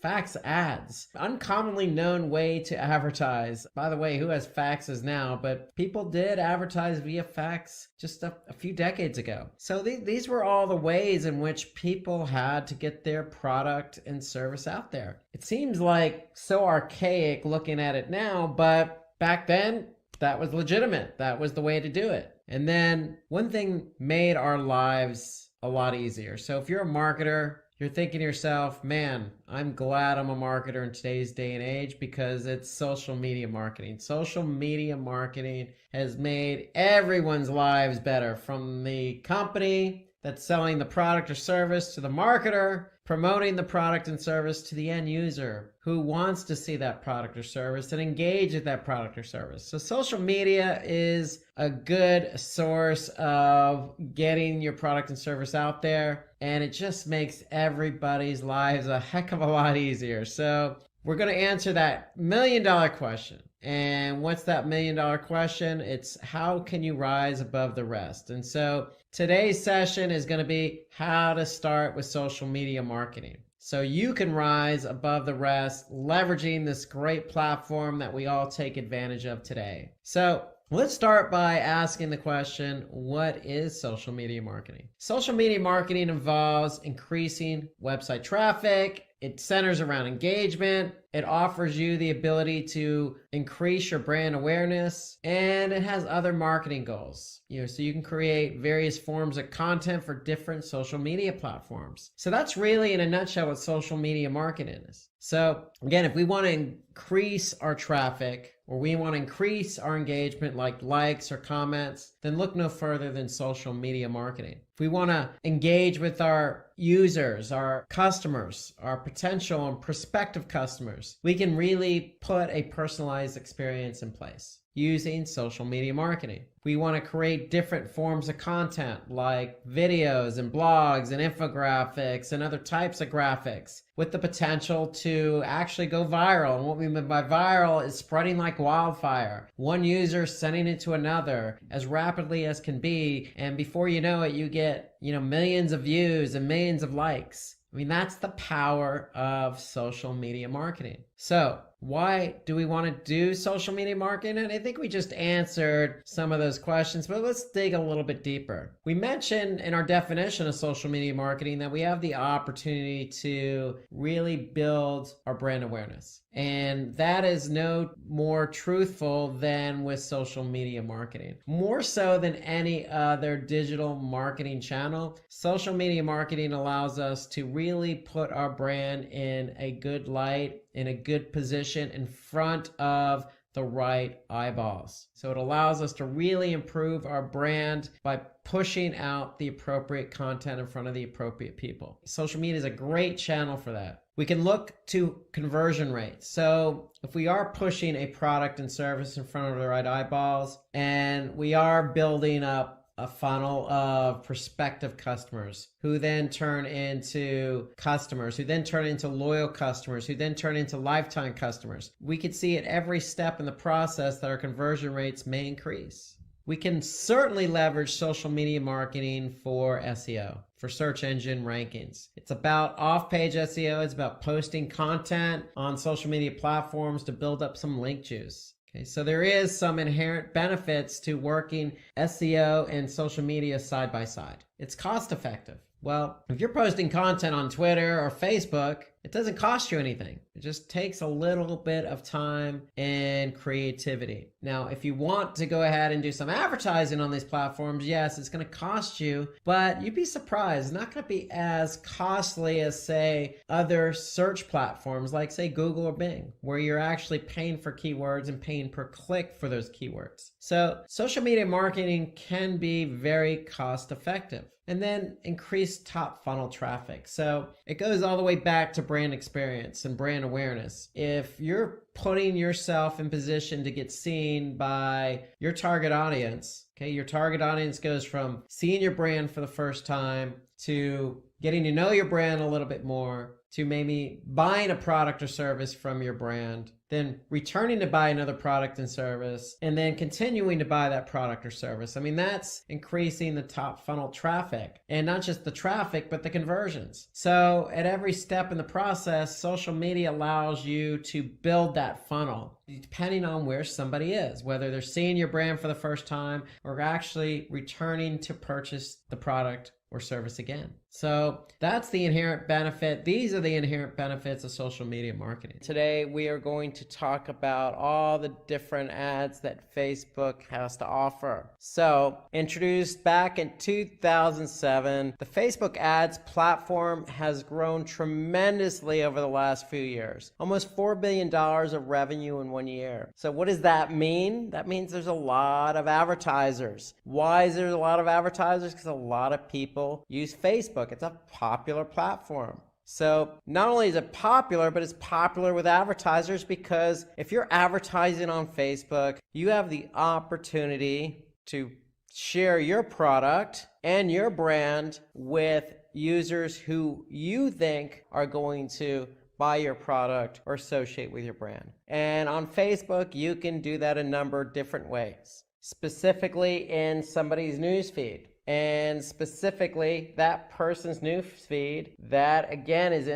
ads. Uncommonly known way to advertise. By the way, who has faxes now? But people did advertise via fax just a few decades ago. So these were all the ways in which people had to get their product and service out there. It seems like so archaic looking at it now, but back then, that was legitimate. That was the way to do it. And then one thing made our lives a lot easier. So if you're a marketer, you're thinking to yourself, man, I'm glad I'm a marketer in today's day and age because it's social media marketing. Social media marketing has made everyone's lives better, from the company that's selling the product or service to the marketer promoting the product and service to the end user who wants to see that product or service and engage with that product or service. So social media is a good source of getting your product and service out there, and it just makes everybody's lives a heck of a lot easier. So we're going to answer that $1 million question. And what's that $1 million question? It's how can you rise above the rest? And so today's session is going to be how to start with social media marketing, so you can rise above the rest, leveraging this great platform that we all take advantage of today. So let's start by asking the question, what is social media marketing? Social media marketing involves increasing website traffic. It centers around engagement. It offers you the ability to increase your brand awareness, and it has other marketing goals. So you can create various forms of content for different social media platforms. So that's really, in a nutshell, what social media marketing is. So again, if we want to increase our traffic, or we want to increase our engagement like likes or comments, then look no further than social media marketing. If we want to engage with our users, our customers, our potential and prospective customers, we can really put a personalized experience in place using social media marketing. We want to create different forms of content like videos and blogs and infographics and other types of graphics with the potential to actually go viral. And what we mean by viral is spreading like wildfire. One user sending it to another as rapidly as can be. And before you know it, you get, millions of views and millions of likes. I mean, that's the power of social media marketing. So why do we want to do social media marketing? And I think we just answered some of those questions, but let's dig a little bit deeper. We mentioned in our definition of social media marketing that we have the opportunity to really build our brand awareness. And that is no more truthful than with social media marketing. More so than any other digital marketing channel, social media marketing allows us to really put our brand in a good light, in a good position in front of the right eyeballs. So it allows us to really improve our brand by pushing out the appropriate content in front of the appropriate people. Social media is a great channel for that. We can look to conversion rates. So if we are pushing a product and service in front of the right eyeballs, and we are building up a funnel of prospective customers who then turn into customers, who then turn into loyal customers, who then turn into lifetime customers. We could see at every step in the process that our conversion rates may increase. We can certainly leverage social media marketing for SEO, for search engine rankings. It's about off-page SEO. It's about posting content on social media platforms to build up some link juice. Okay, so there is some inherent benefits to working SEO and social media side by side. It's cost effective. Well, if you're posting content on Twitter or Facebook, it doesn't cost you anything. It just takes a little bit of time and creativity. Now, if you want to go ahead and do some advertising on these platforms, yes, it's going to cost you, but you'd be surprised. It's not going to be as costly as, say, other search platforms like, say, Google or Bing, where you're actually paying for keywords and paying per click for those keywords. So social media marketing can be very cost effective. And then increase top funnel traffic. So it goes all the way back to brand experience and brand awareness. If you're putting yourself in position to get seen by your target audience, okay, your target audience goes from seeing your brand for the first time to getting to know your brand a little bit more, to maybe buying a product or service from your brand, then returning to buy another product and service, and then continuing to buy that product or service. I mean, that's increasing the top funnel traffic, and not just the traffic, but the conversions. So at every step in the process, social media allows you to build that funnel, depending on where somebody is, whether they're seeing your brand for the first time or actually returning to purchase the product or service again. So that's the inherent benefit. These are the inherent benefits of social media marketing. Today, we are going to talk about all the different ads that Facebook has to offer. So, introduced back in 2007, the Facebook ads platform has grown tremendously over the last few years. Almost $4 billion of revenue in 1 year. So what does that mean? That means there's a lot of advertisers. Why is there a lot of advertisers? Because a lot of people use Facebook. It's a popular platform. So not only is it popular, but it's popular with advertisers because if you're advertising on Facebook, you have the opportunity to share your product and your brand with users who you think are going to buy your product or associate with your brand. And on Facebook, you can do that a number of different ways, specifically in somebody's newsfeed. And specifically that person's newsfeed that again is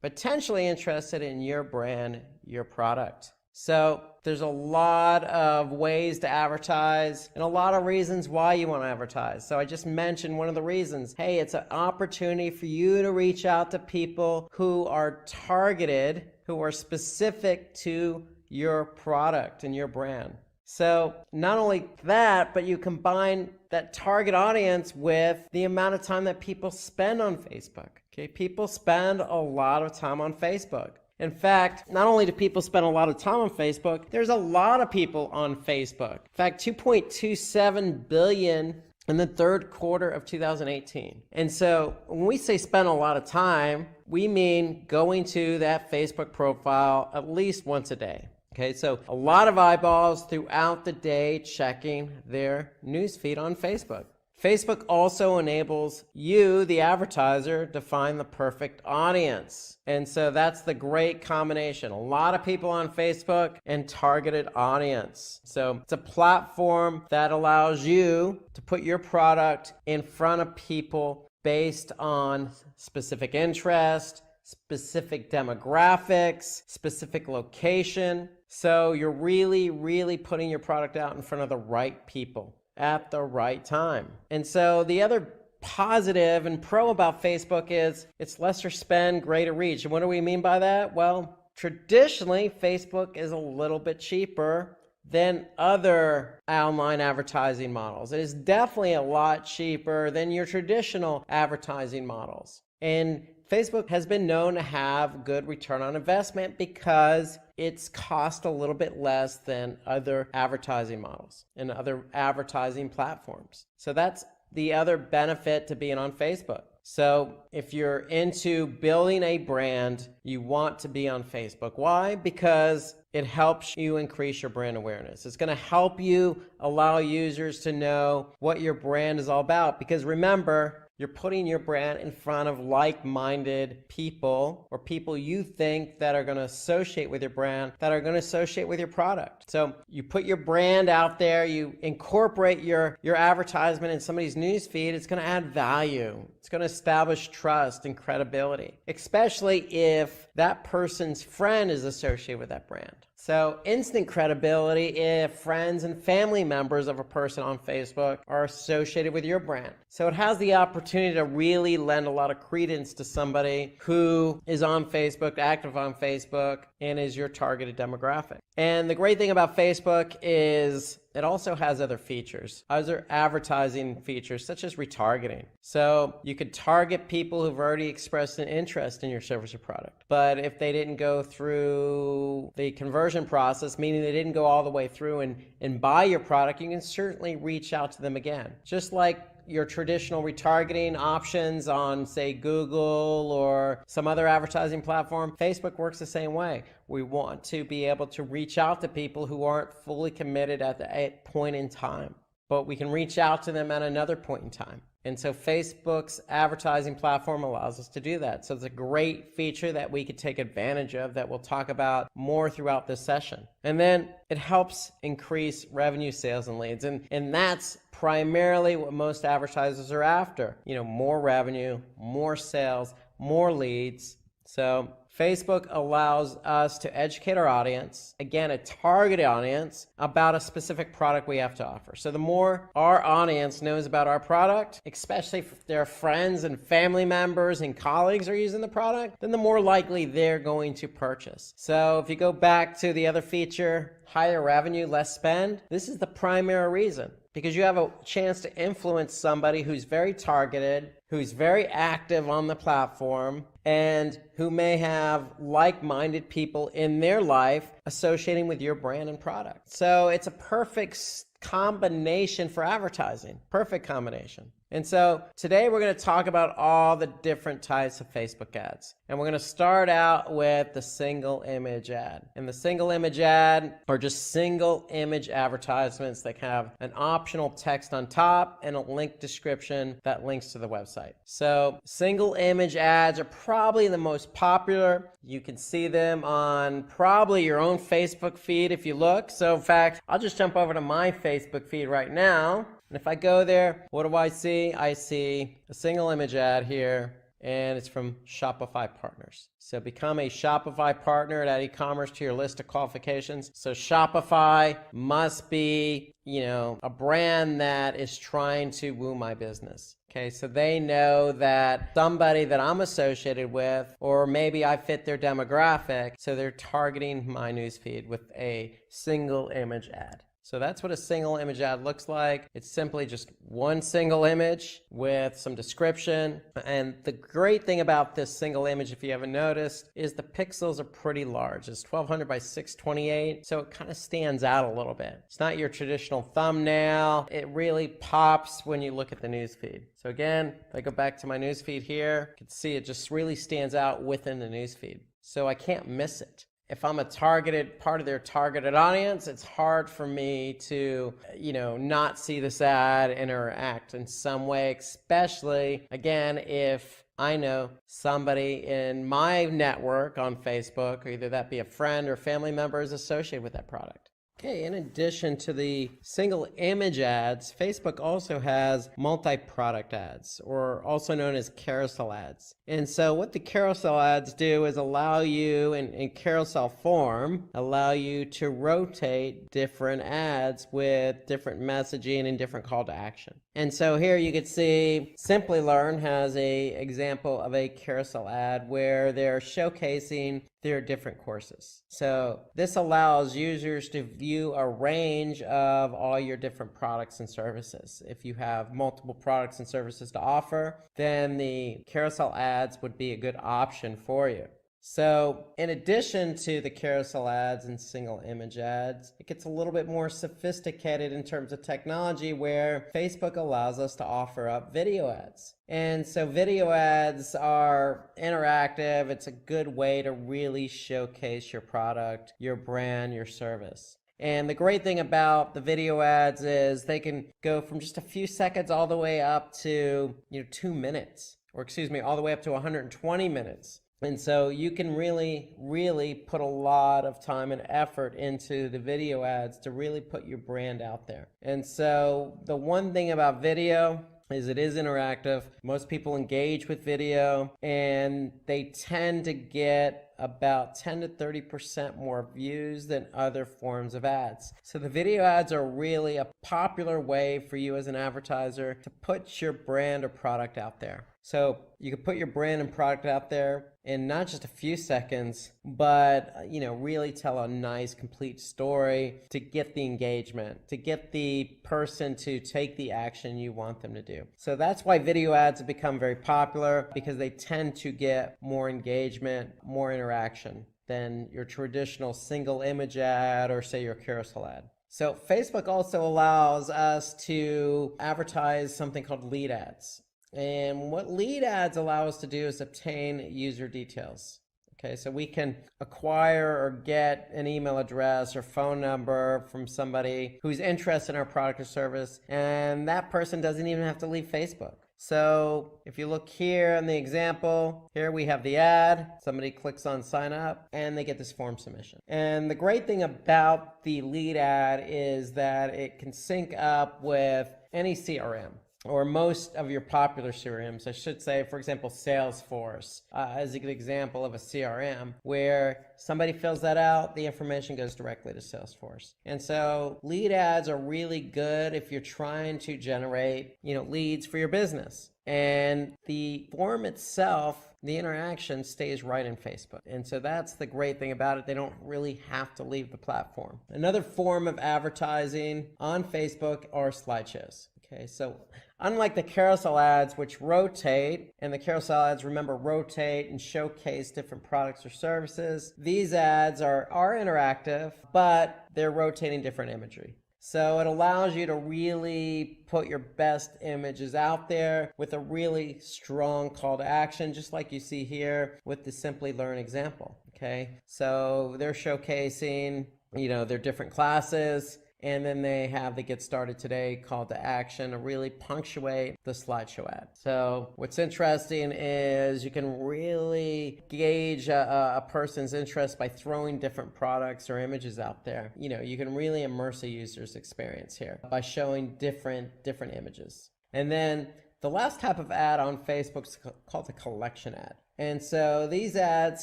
potentially interested in your brand, your product. So there's a lot of ways to advertise and a lot of reasons why you want to advertise. So I just mentioned one of the reasons. Hey, it's an opportunity for you to reach out to people who are targeted, who are specific to your product and your brand. So not only that, but you combine that target audience with the amount of time that people spend on Facebook. Okay, people spend a lot of time on Facebook. In fact, not only do people spend a lot of time on Facebook, there's a lot of people on Facebook. In fact, 2.27 billion in the third quarter of 2018. And so when we say spend a lot of time, we mean going to that Facebook profile at least once a day. Okay, so a lot of eyeballs throughout the day checking their newsfeed on Facebook. Facebook also enables you, the advertiser, to find the perfect audience. And so that's the great combination. A lot of people on Facebook and targeted audience. So it's a platform that allows you to put your product in front of people based on specific interest, specific demographics, specific location. So you're really, really putting your product out in front of the right people at the right time. And so the other positive and pro about Facebook is it's lesser spend, greater reach. And what do we mean by that? Well, traditionally, Facebook is a little bit cheaper than other online advertising models. It is definitely a lot cheaper than your traditional advertising models. And Facebook has been known to have good return on investment because it's cost a little bit less than other advertising models and other advertising platforms. So that's the other benefit to being on Facebook. So if you're into building a brand, you want to be on Facebook. Why? Because it helps you increase your brand awareness. It's going to help you allow users to know what your brand is all about. Because remember, you're putting your brand in front of like-minded people, or people you think that are going to associate with your brand, that are going to associate with your product. So you put your brand out there, you incorporate your advertisement in somebody's newsfeed, it's going to add value. It's going to establish trust and credibility, especially if that person's friend is associated with that brand. So instant credibility if friends and family members of a person on Facebook are associated with your brand. So it has the opportunity to really lend a lot of credence to somebody who is on Facebook, active on Facebook, and is your targeted demographic. And the great thing about Facebook is it also has other features, other advertising features, such as retargeting. So you could target people who've already expressed an interest in your service or product. But if they didn't go through the conversion process, meaning they didn't go all the way through and buy your product, you can certainly reach out to them again. Just like your traditional retargeting options on, say, Google or some other advertising platform, Facebook works the same way. We want to be able to reach out to people who aren't fully committed at the point in time, but we can reach out to them at another point in time. And so Facebook's advertising platform allows us to do that. So it's a great feature that we could take advantage of that we'll talk about more throughout this session. And then it helps increase revenue, sales, and leads. And that's primarily what most advertisers are after. You know, more revenue, more sales, more leads. So Facebook allows us to educate our audience, again, a targeted audience, about a specific product we have to offer. So the more our audience knows about our product, especially if their friends and family members and colleagues are using the product, then the more likely they're going to purchase. So if you go back to the other feature, higher revenue, less spend, this is the primary reason. Because you have a chance to influence somebody who's very targeted, who's very active on the platform, and who may have like-minded people in their life associating with your brand and product. So it's a perfect combination for advertising. Perfect combination. And so today we're going to talk about all the different types of Facebook ads. And we're going to start out with the single image ad. And the single image ad are just single image advertisements that have an optional text on top and a link description that links to the website. So single image ads are probably the most popular. You can see them on probably your own Facebook feed if you look. So in fact, I'll just jump over to my Facebook feed right now. And if I go there, what do I see? I see a single image ad here, and it's from Shopify Partners. So become a Shopify partner and add e-commerce to your list of qualifications. So Shopify must be, a brand that is trying to woo my business. Okay, so they know that somebody that I'm associated with, or maybe I fit their demographic, so they're targeting my newsfeed with a single image ad. So that's what a single image ad looks like. It's simply just one single image with some description. And the great thing about this single image, if you haven't noticed, is the pixels are pretty large. It's 1200 by 628, so it kind of stands out a little bit. It's not your traditional thumbnail. It really pops when you look at the newsfeed. So again, if I go back to my newsfeed here, you can see it just really stands out within the newsfeed. So I can't miss it. If I'm a targeted part of their targeted audience, it's hard for me to, not see this ad interact in some way, especially, again, if I know somebody in my network on Facebook, or either that be a friend or family member, is associated with that product. Okay, in addition to the single image ads, Facebook also has multi-product ads, or also known as carousel ads. And so what the carousel ads do is allow you, in carousel form, allow you to rotate different ads with different messaging and different call to action. And so here you can see Simplilearn has a example of a carousel ad where they're showcasing their different courses. So this allows users to view a range of all your different products and services. If you have multiple products and services to offer, then the carousel ads would be a good option for you. So in addition to the carousel ads and single image ads, it gets a little bit more sophisticated in terms of technology where Facebook allows us to offer up video ads. And so video ads are interactive. It's a good way to really showcase your product, your brand, your service. And the great thing about the video ads is they can go from just a few seconds all the way up to 2 minutes, or all the way up to 120 minutes. And so you can really put a lot of time and effort into the video ads to really put your brand out there. And so the one thing about video is it is interactive. Most people engage with video, and they tend to get about 10 to 30% more views than other forms of ads. So the video ads are really a popular way for you as an advertiser to put your brand or product out there. So you can put your brand and product out there in not just a few seconds, but really tell a nice complete story to get the engagement, to get the person to take the action you want them to do. So that's why video ads have become very popular, because they tend to get more engagement, more interaction than your traditional single image ad or say your carousel ad. So Facebook also allows us to advertise something called lead ads. And what lead ads allow us to do is obtain user details. Okay, so we can acquire or get an email address or phone number from somebody who's interested in our product or service, and that person doesn't even have to leave Facebook. So if you look here in the example, here we have the ad, somebody clicks on sign up, and they get this form submission. And the great thing about the lead ad is that it can sync up with any CRM, or most of your popular CRMs. I should say, for example, Salesforce is a good example of a CRM where somebody fills that out, the information goes directly to Salesforce. And so lead ads are really good if you're trying to generate, leads for your business. And the form itself, the interaction stays right in Facebook. And so that's the great thing about it. They don't really have to leave the platform. Another form of advertising on Facebook are slideshows. Okay, so unlike the carousel ads, which rotate, and the carousel ads, remember, rotate and showcase different products or services, these ads are interactive, but they're rotating different imagery. So it allows you to really put your best images out there with a really strong call to action, just like you see here with the Simplilearn example. Okay, so they're showcasing, their different classes, and then they have the Get Started Today call to action to really punctuate the slideshow ad. So what's interesting is you can really gauge a person's interest by throwing different products or images out there. You can really immerse a user's experience here by showing different images. And then the last type of ad on Facebook is called a collection ad. And so these ads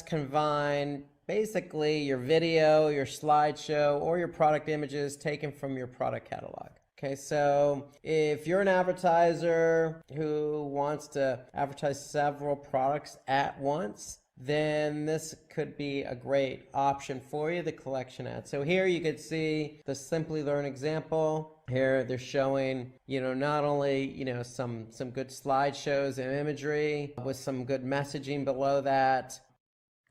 combine basically your video, your slideshow, or your product images taken from your product catalog. Okay, so if you're an advertiser who wants to advertise several products at once, then this could be a great option for you, the collection ad. So here you could see the Simplilearn example. Here they're showing, not only, some good slideshows and imagery with some good messaging below that.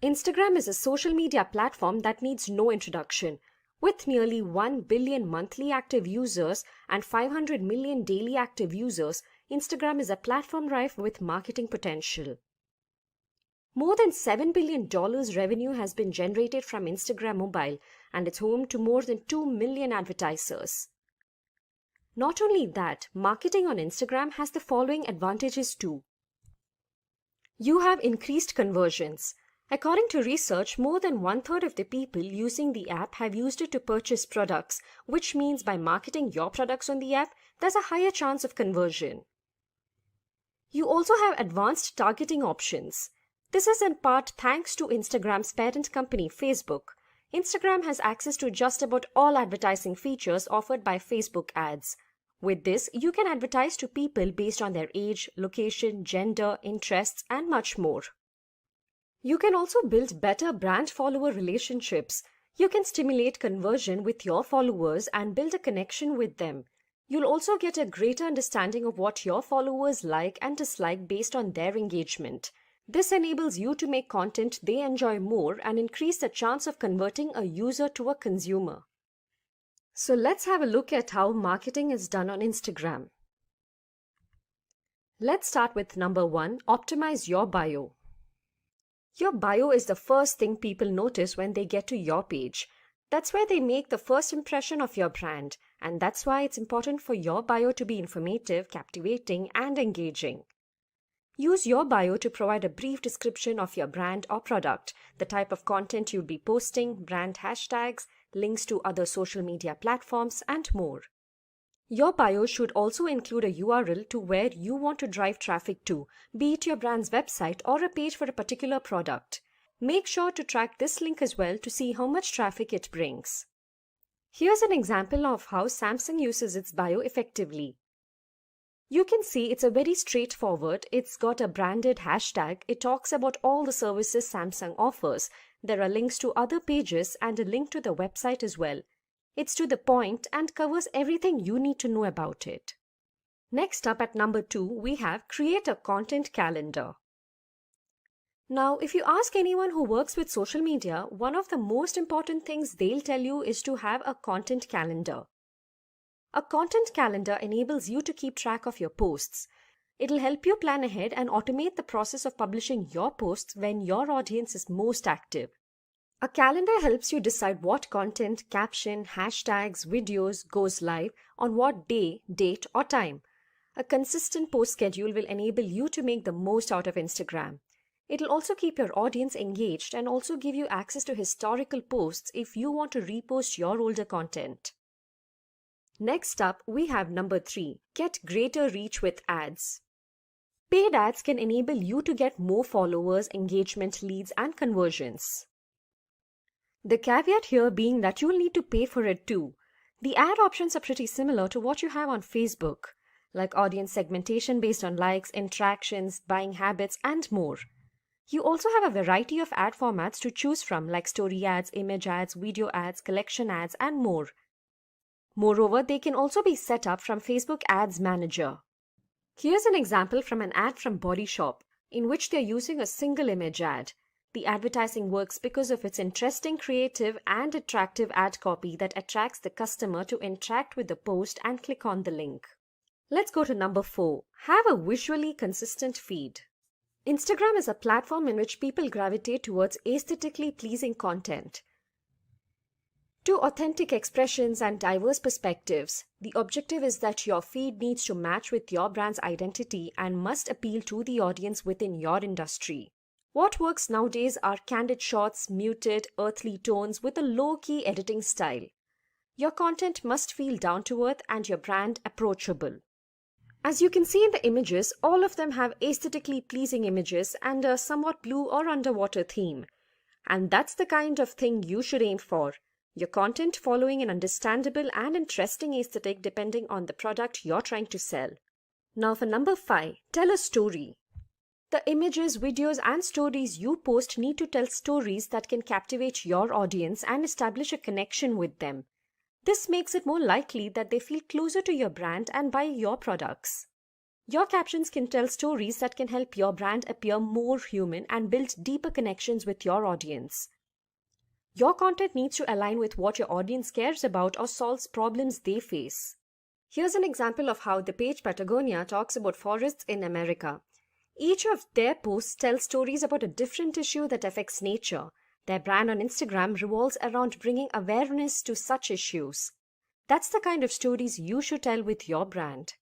Instagram is a social media platform that needs no introduction. With nearly 1 billion monthly active users and 500 million daily active users, Instagram is a platform rife with marketing potential. More than $7 billion revenue has been generated from Instagram Mobile, and it's home to more than 2 million advertisers. Not only that, marketing on Instagram has the following advantages too. You have increased conversions. According to research, more than 1/3 of the people using the app have used it to purchase products, which means by marketing your products on the app, there's a higher chance of conversion. You also have advanced targeting options. This is in part thanks to Instagram's parent company, Facebook. Instagram has access to just about all advertising features offered by Facebook ads. With this, you can advertise to people based on their age, location, gender, interests, and much more. You can also build better brand-follower relationships. You can stimulate conversion with your followers and build a connection with them. You'll also get a greater understanding of what your followers like and dislike based on their engagement. This enables you to make content they enjoy more and increase the chance of converting a user to a consumer. So let's have a look at how marketing is done on Instagram. Let's start with number 1, optimize your bio. Your bio is the first thing people notice when they get to your page. That's where they make the first impression of your brand, and that's why it's important for your bio to be informative, captivating, and engaging. Use your bio to provide a brief description of your brand or product, the type of content you'll be posting, brand hashtags, links to other social media platforms, and more. Your bio should also include a URL to where you want to drive traffic to, be it your brand's website or a page for a particular product. Make sure to track this link as well to see how much traffic it brings. Here's an example of how Samsung uses its bio effectively. You can see it's a very straightforward. It's got a branded hashtag. It talks about all the services Samsung offers. There are links to other pages and a link to the website as well. It's to the point and covers everything you need to know about it. Next up at number 2, we have create a content calendar. Now, if you ask anyone who works with social media, one of the most important things they'll tell you is to have a content calendar. A content calendar enables you to keep track of your posts. It'll help you plan ahead and automate the process of publishing your posts when your audience is most active. A calendar helps you decide what content, caption, hashtags, videos goes live on what day, date, or time. A consistent post schedule will enable you to make the most out of Instagram. It'll also keep your audience engaged and also give you access to historical posts if you want to repost your older content. Next up, we have number 3, get greater reach with ads. Paid ads can enable you to get more followers, engagement, leads, and conversions. The caveat here being that you'll need to pay for it too. The ad options are pretty similar to what you have on Facebook, like audience segmentation based on likes, interactions, buying habits, and more. You also have a variety of ad formats to choose from, like story ads, image ads, video ads, collection ads, and more. Moreover, they can also be set up from Facebook Ads Manager. Here's an example from an ad from Body Shop, in which they're using a single image ad. The advertising works because of its interesting, creative, and attractive ad copy that attracts the customer to interact with the post and click on the link. Let's go to number 4. Have a visually consistent feed. Instagram is a platform in which people gravitate towards aesthetically pleasing content. To authentic expressions and diverse perspectives, the objective is that your feed needs to match with your brand's identity and must appeal to the audience within your industry. What works nowadays are candid shots, muted, earthly tones with a low-key editing style. Your content must feel down to earth and your brand approachable. As you can see in the images, all of them have aesthetically pleasing images and a somewhat blue or underwater theme. And that's the kind of thing you should aim for. Your content following an understandable and interesting aesthetic depending on the product you're trying to sell. Now for number 5, tell a story. The images, videos, and stories you post need to tell stories that can captivate your audience and establish a connection with them. This makes it more likely that they feel closer to your brand and buy your products. Your captions can tell stories that can help your brand appear more human and build deeper connections with your audience. Your content needs to align with what your audience cares about or solves problems they face. Here's an example of how the page Patagonia talks about forests in America. Each of their posts tells stories about a different issue that affects nature. Their brand on Instagram revolves around bringing awareness to such issues. That's the kind of stories you should tell with your brand.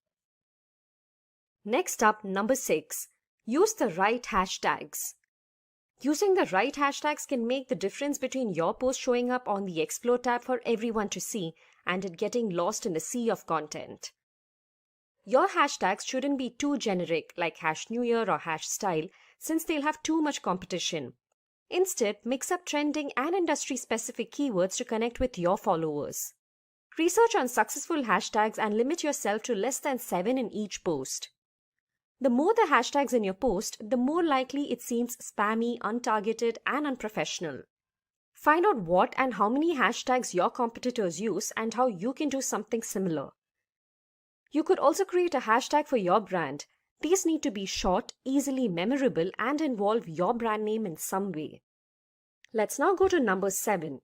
Next up, number 6. Use the right hashtags. Using the right hashtags can make the difference between your post showing up on the Explore tab for everyone to see and it getting lost in the sea of content. Your hashtags shouldn't be too generic like #NewYear or #style since they'll have too much competition. Instead, mix up trending and industry-specific keywords to connect with your followers. Research on successful hashtags and limit yourself to less than 7 in each post. The more the hashtags in your post, the more likely it seems spammy, untargeted, and unprofessional. Find out what and how many hashtags your competitors use and how you can do something similar. You could also create a hashtag for your brand. These need to be short, easily memorable, and involve your brand name in some way. Let's now go to number 7.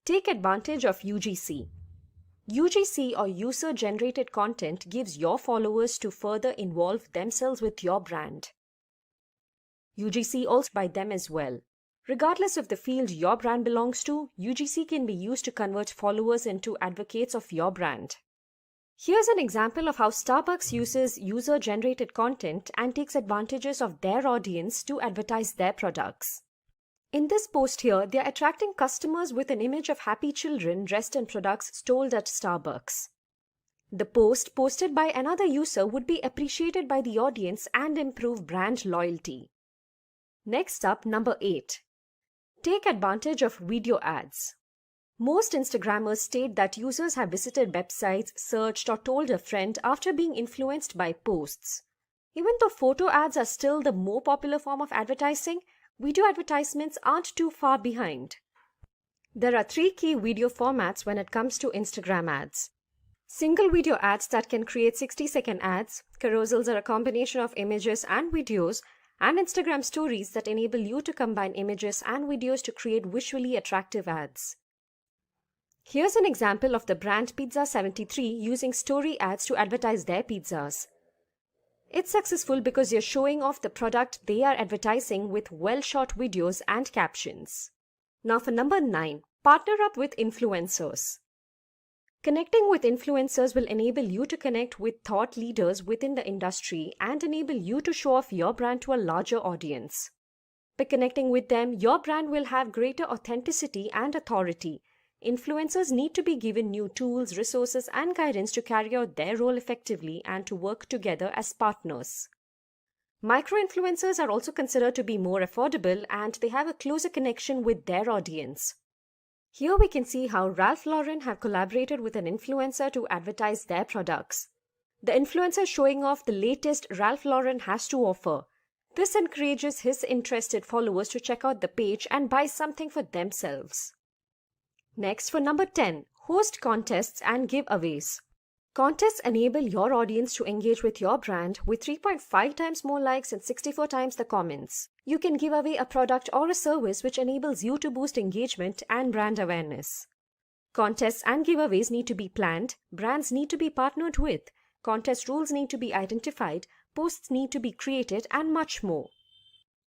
Take advantage of UGC. UGC or user-generated content gives your followers to further involve themselves with your brand. UGC also by them as well. Regardless of the field your brand belongs to, UGC can be used to convert followers into advocates of your brand. Here's an example of how Starbucks uses user-generated content and takes advantages of their audience to advertise their products. In this post here, they are attracting customers with an image of happy children dressed in products sold at Starbucks. The post posted by another user would be appreciated by the audience and improve brand loyalty. Next up, number 8. Take advantage of video ads. Most Instagrammers state that users have visited websites, searched, or told a friend after being influenced by posts. Even though photo ads are still the more popular form of advertising, video advertisements aren't too far behind. There are 3 key video formats when it comes to Instagram ads. Single video ads that can create 60-second ads, carousels are a combination of images and videos, and Instagram stories that enable you to combine images and videos to create visually attractive ads. Here's an example of the brand Pizza 73 using story ads to advertise their pizzas. It's successful because you're showing off the product they are advertising with well-shot videos and captions. Now for number 9, partner up with influencers. Connecting with influencers will enable you to connect with thought leaders within the industry and enable you to show off your brand to a larger audience. By connecting with them, your brand will have greater authenticity and authority. Influencers need to be given new tools, resources, and guidance to carry out their role effectively and to work together as partners. Micro-influencers are also considered to be more affordable and they have a closer connection with their audience. Here we can see how Ralph Lauren have collaborated with an influencer to advertise their products. The influencer showing off the latest Ralph Lauren has to offer. This encourages his interested followers to check out the page and buy something for themselves. Next, for number 10, host contests and giveaways. Contests enable your audience to engage with your brand with 3.5 times more likes and 64 times the comments. You can give away a product or a service which enables you to boost engagement and brand awareness. Contests and giveaways need to be planned, brands need to be partnered with, contest rules need to be identified, posts need to be created, and much more.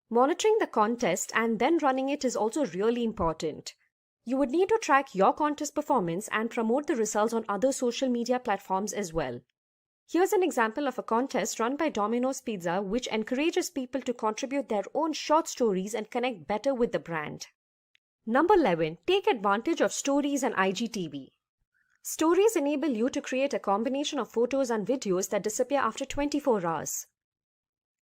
Monitoring the contest and then running it is also really important. You would need to track your contest performance and promote the results on other social media platforms as well. Here's an example of a contest run by Domino's Pizza which encourages people to contribute their own short stories and connect better with the brand. Number 11. Take advantage of stories and IGTV. Stories enable you to create a combination of photos and videos that disappear after 24 hours.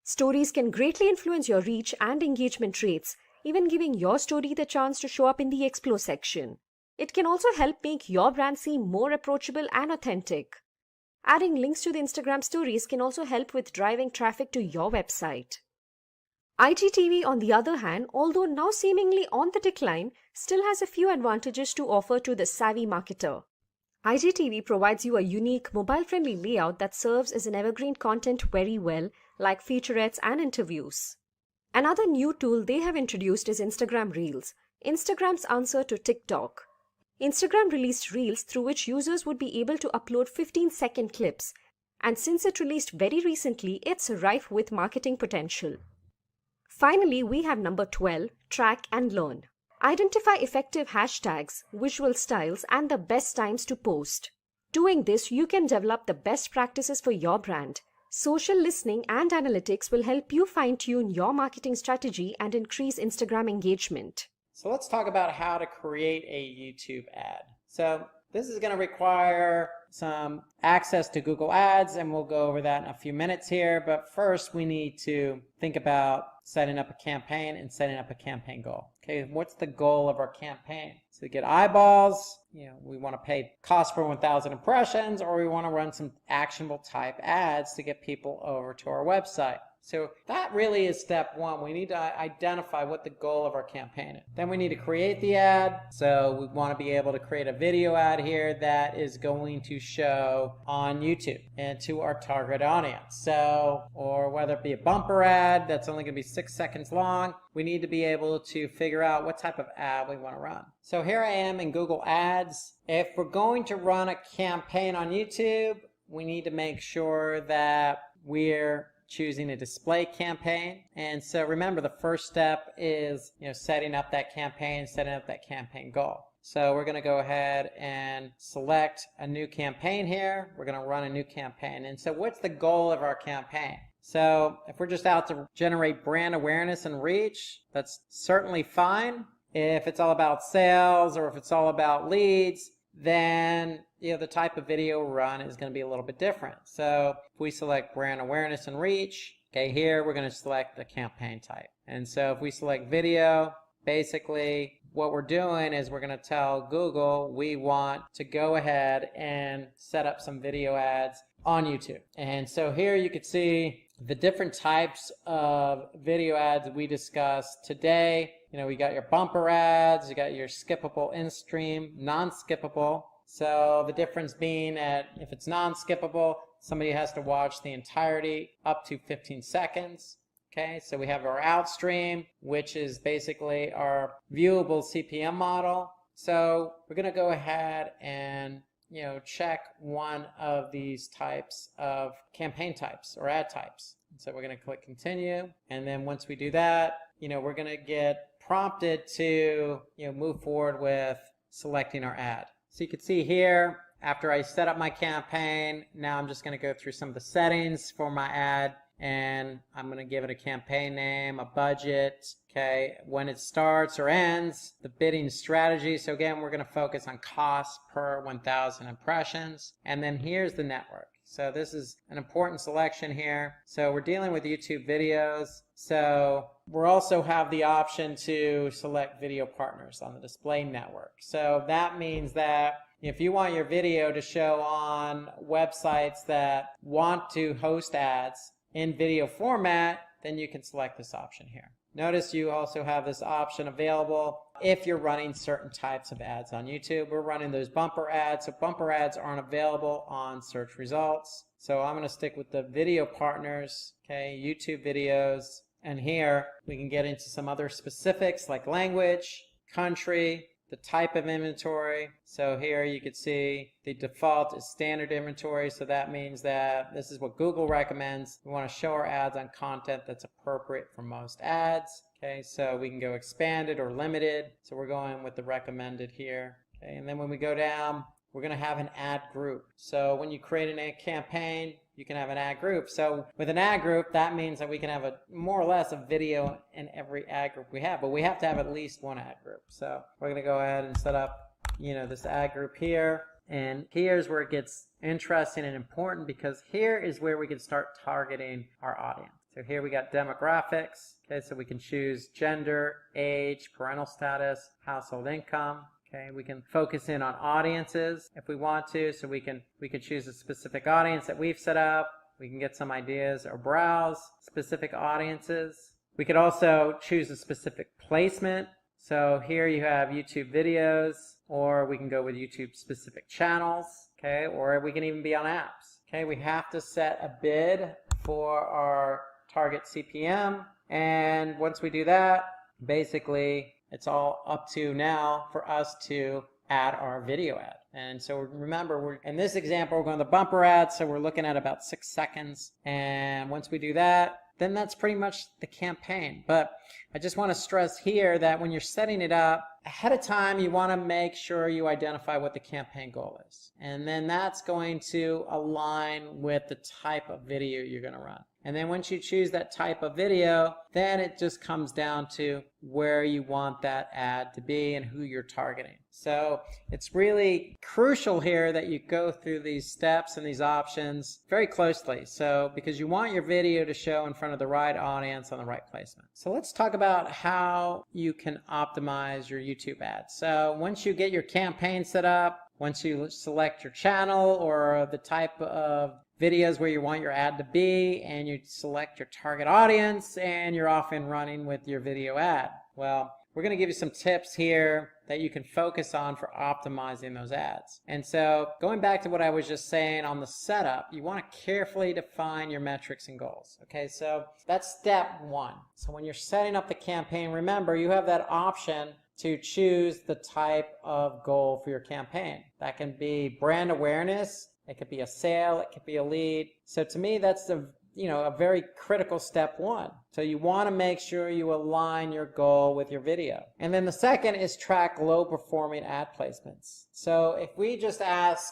Stories can greatly influence your reach and engagement rates, even giving your story the chance to show up in the Explore section. It can also help make your brand seem more approachable and authentic. Adding links to the Instagram stories can also help with driving traffic to your website. IGTV, on the other hand, although now seemingly on the decline, still has a few advantages to offer to the savvy marketer. IGTV provides you a unique, mobile-friendly layout that serves as an evergreen content very well, like featurettes and interviews. Another new tool they have introduced is Instagram Reels, Instagram's answer to TikTok. Instagram released Reels through which users would be able to upload 15-second clips, and since it released very recently, it's rife with marketing potential. Finally, we have number 12, Track and Learn. Identify effective hashtags, visual styles, and the best times to post. Doing this, you can develop the best practices for your brand. Social listening and analytics will help you fine-tune your marketing strategy and increase Instagram engagement. So let's talk about how to create a YouTube ad. So this is going to require some access to Google Ads, and we'll go over that in a few minutes here. But first, we need to think about setting up a campaign and setting up a campaign goal. Okay, what's the goal of our campaign? So to get eyeballs, we want to pay cost per 1,000 impressions, or we want to run some actionable type ads to get people over to our website. So that really is step one. We need to identify what the goal of our campaign is. Then we need to create the ad. So we want to be able to create a video ad here that is going to show on YouTube and to our target audience. So, or whether it be a bumper ad that's only going to be 6 seconds long, we need to be able to figure out what type of ad we want to run. So here I am in Google Ads. If we're going to run a campaign on YouTube, we need to make sure that we're choosing a display campaign. And so remember, the first step is setting up that campaign, setting up that campaign goal. So we're going to go ahead and select a new campaign here. We're going to run a new campaign. And so what's the goal of our campaign? So if we're just out to generate brand awareness and reach, that's certainly fine. If it's all about sales or if it's all about leads, then the type of video run is going to be a little bit different. So if we select brand awareness and reach, okay, here we're going to select the campaign type. And so if we select video, basically what we're doing is we're going to tell Google we want to go ahead and set up some video ads on YouTube. And so here you can see the different types of video ads we discussed today. We got your bumper ads, you got your skippable in-stream, non-skippable. So the difference being that if it's non-skippable, somebody has to watch the entirety up to 15 seconds. Okay, so we have our outstream, which is basically our viewable CPM model. So we're going to go ahead and check one of these types of campaign types or ad types. So we're going to click continue. And then once we do that, we're going to get prompted to move forward with selecting our ad. So you can see here, after I set up my campaign, now I'm just going to go through some of the settings for my ad, and I'm going to give it a campaign name, a budget, okay, when it starts or ends, the bidding strategy. So again, we're going to focus on cost per 1,000 impressions. And then here's the network. So this is an important selection here. So we're dealing with YouTube videos. So we'll also have the option to select video partners on the display network. So that means that if you want your video to show on websites that want to host ads in video format, then you can select this option here. Notice you also have this option available if you're running certain types of ads on YouTube. We're running those bumper ads, so bumper ads aren't available on search results. So I'm going to stick with the video partners, okay, YouTube videos. And here we can get into some other specifics like language, country, the type of inventory. So here you can see the default is standard inventory. So that means that this is what Google recommends. We want to show our ads on content that's appropriate for most ads. Okay, so we can go expanded or limited. So we're going with the recommended here. Okay, and then when we go down, we're going to have an ad group. So when you create an ad campaign, you can have an ad group. So with an ad group, that means that we can have more or less a video in every ad group we have, but we have to have at least one ad group. So we're going to go ahead and set up, this ad group here. And here's where it gets interesting and important, because here is where we can start targeting our audience. So here we got demographics. Okay, so we can choose gender, age, parental status, household income. Okay, we can focus in on audiences if we want to, so we can choose a specific audience that we've set up. We can get some ideas or browse specific audiences. We could also choose a specific placement. So here you have YouTube videos, or we can go with YouTube specific channels, okay, or we can even be on apps. Okay, we have to set a bid for our target CPM, and once we do that, basically it's all up to now for us to add our video ad. And so remember, in this example, we're going to the bumper ad, so we're looking at about 6 seconds. And once we do that, then that's pretty much the campaign. But I just want to stress here that when you're setting it up, ahead of time, you want to make sure you identify what the campaign goal is. And then that's going to align with the type of video you're going to run. And then once you choose that type of video, then it just comes down to where you want that ad to be and who you're targeting. So it's really crucial here that you go through these steps and these options very closely. So because you want your video to show in front of the right audience on the right placement. So let's talk about how you can optimize your YouTube ads. So once you get your campaign set up, once you select your channel or the type of videos where you want your ad to be, and you select your target audience, and you're off and running with your video ad. Well, we're going to give you some tips here that you can focus on for optimizing those ads. And so going back to what I was just saying on the setup, you want to carefully define your metrics and goals. Okay, so that's step one. So when you're setting up the campaign, remember you have that option to choose the type of goal for your campaign. That can be brand awareness, it could be a sale, it could be a lead. So to me, that's a very critical step one. So you want to make sure you align your goal with your video. And then the second is track low performing ad placements. So if we just ask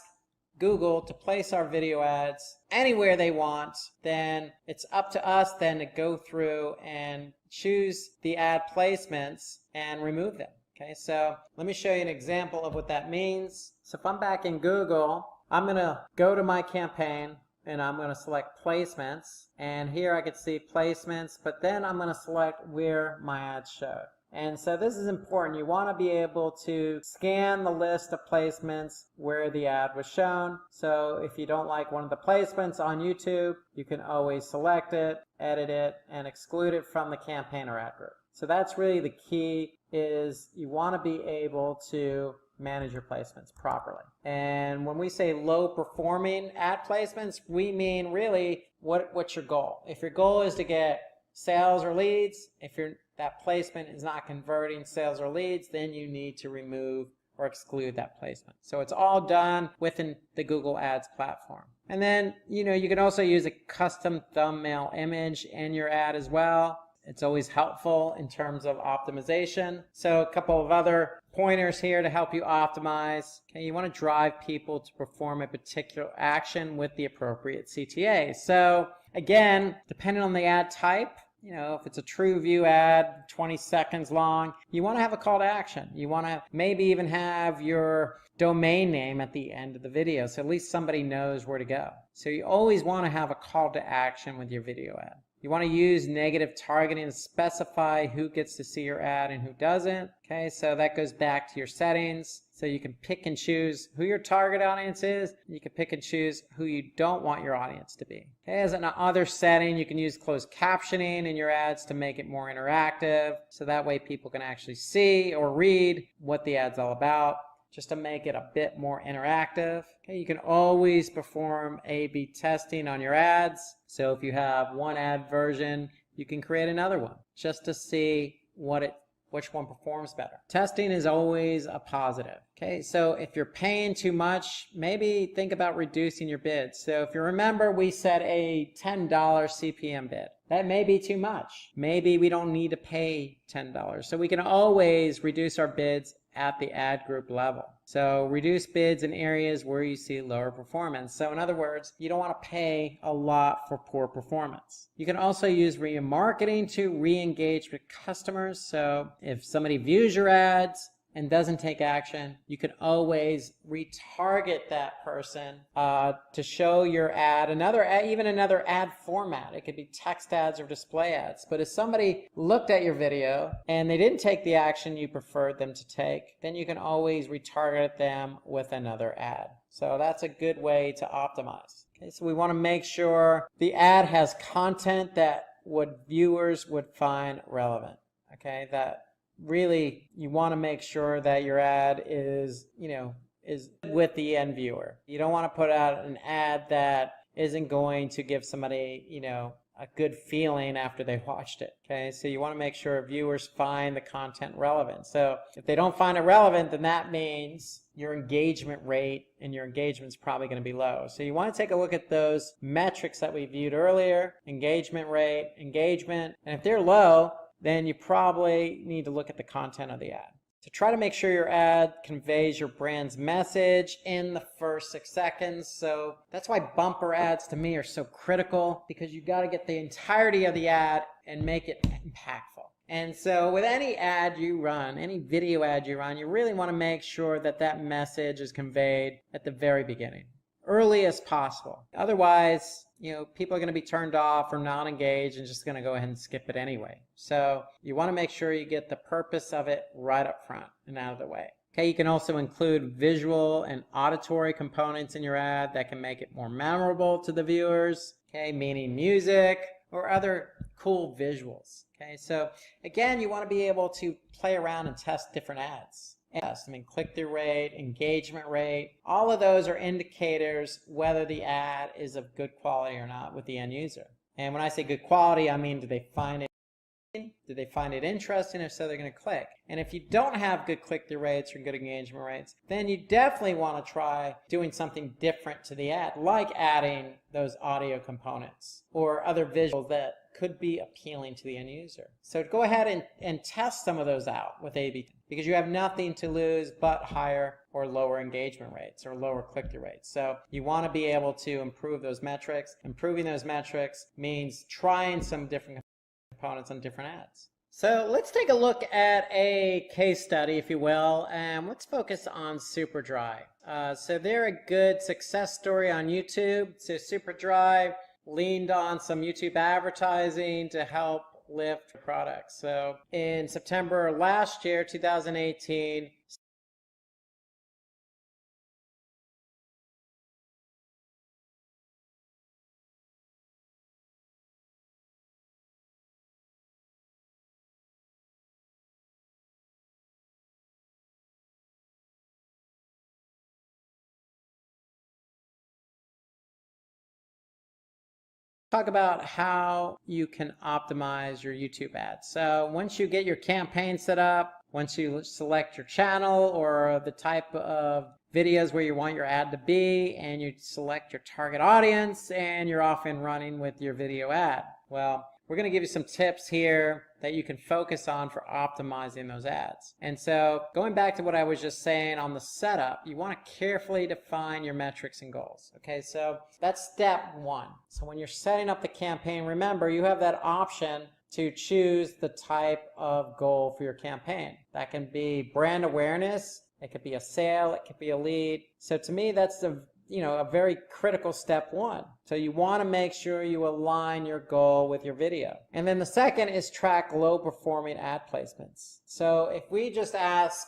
Google to place our video ads anywhere they want, then it's up to us then to go through and choose the ad placements and remove them. Okay, so let me show you an example of what that means. So if I'm back in Google, I'm going to go to my campaign and I'm going to select placements, and here I can see placements, but then I'm going to select where my ads show. And so this is important. You want to be able to scan the list of placements where the ad was shown. So if you don't like one of the placements on YouTube, you can always select it, edit it, and exclude it from the campaign or ad group. So that's really the key, is you want to be able to manage your placements properly. And when we say low performing ad placements, we mean really what's your goal. If your goal is to get sales or leads, if that placement is not converting sales or leads, then you need to remove or exclude that placement. So it's all done within the Google Ads platform. And then, you can also use a custom thumbnail image in your ad as well. It's always helpful in terms of optimization. So a couple of other pointers here to help you optimize. Okay, you want to drive people to perform a particular action with the appropriate CTA. So again, depending on the ad type, if it's a true view ad, 20 seconds long, you want to have a call to action. You want to maybe even have your domain name at the end of the video, so at least somebody knows where to go. So you always want to have a call to action with your video ad. You want to use negative targeting to specify who gets to see your ad and who doesn't. Okay, so that goes back to your settings. So you can pick and choose who your target audience is. You can pick and choose who you don't want your audience to be. Okay, as another setting, you can use closed captioning in your ads to make it more interactive. So that way people can actually see or read what the ad's all about, just to make it a bit more interactive. Okay, you can always perform A/B testing on your ads. So if you have one ad version, you can create another one just to see which one performs better. Testing is always a positive. Okay, so if you're paying too much, maybe think about reducing your bids. So if you remember, we set a $10 CPM bid. That may be too much. Maybe we don't need to pay $10. So we can always reduce our bids at the ad group level. So reduce bids in areas where you see lower performance. So in other words, you don't want to pay a lot for poor performance. You can also use remarketing to re-engage with customers. So if somebody views your ads and doesn't take action, you can always retarget that person to show your ad even another ad format. It could be text ads or display ads. But if somebody looked at your video and they didn't take the action you preferred them to take, then you can always retarget them with another ad. So that's a good way to optimize. Okay, so we want to make sure the ad has content that viewers would find relevant. Okay, that really, you want to make sure that your ad is with the end viewer. You don't want to put out an ad that isn't going to give somebody, a good feeling after they watched it. Okay, so you want to make sure viewers find the content relevant. So if they don't find it relevant, then that means your engagement rate and your engagement is probably going to be low. So you want to take a look at those metrics that we viewed earlier: engagement rate, engagement, and if they're low, then you probably need to look at the content of the ad. So try to make sure your ad conveys your brand's message in the first 6 seconds. So that's why bumper ads to me are so critical, because you got to get the entirety of the ad and make it impactful. And so with any ad you run, any video ad you run, you really want to make sure that that message is conveyed at the very beginning, early as possible. Otherwise, people are going to be turned off or not engaged and just going to go ahead and skip it anyway. So you want to make sure you get the purpose of it right up front and out of the way. Okay, you can also include visual and auditory components in your ad that can make it more memorable to the viewers. Okay, meaning music or other cool visuals. Okay, so again, you want to be able to play around and test different ads. Yes, I mean, click-through rate, engagement rate, all of those are indicators whether the ad is of good quality or not with the end user. And when I say good quality, I mean, do they find it interesting? If so, they're going to click. And if you don't have good click-through rates or good engagement rates, then you definitely want to try doing something different to the ad, like adding those audio components or other visuals that could be appealing to the end user. So go ahead and test some of those out with A/B, because you have nothing to lose but higher or lower engagement rates or lower click-through rates. So you want to be able to improve those metrics. Improving those metrics means trying some different components on different ads. So let's take a look at a case study, if you will, and let's focus on Superdry. So they're a good success story on YouTube. So Superdry leaned on some YouTube advertising to help lift products. So in September last year, 2018, talk about how you can optimize your YouTube ads. So once you get your campaign set up, once you select your channel or the type of videos where you want your ad to be, and you select your target audience, and you're off and running with your video ad. Well, we're going to give you some tips here that you can focus on for optimizing those ads. And so going back to what I was just saying on the setup, you want to carefully define your metrics and goals. Okay, so that's step one. So when you're setting up the campaign, remember you have that option to choose the type of goal for your campaign. That can be brand awareness, it could be a sale, it could be a lead. So to me, that's a very critical step one. So you want to make sure you align your goal with your video. And then the second is track low performing ad placements. So if we just ask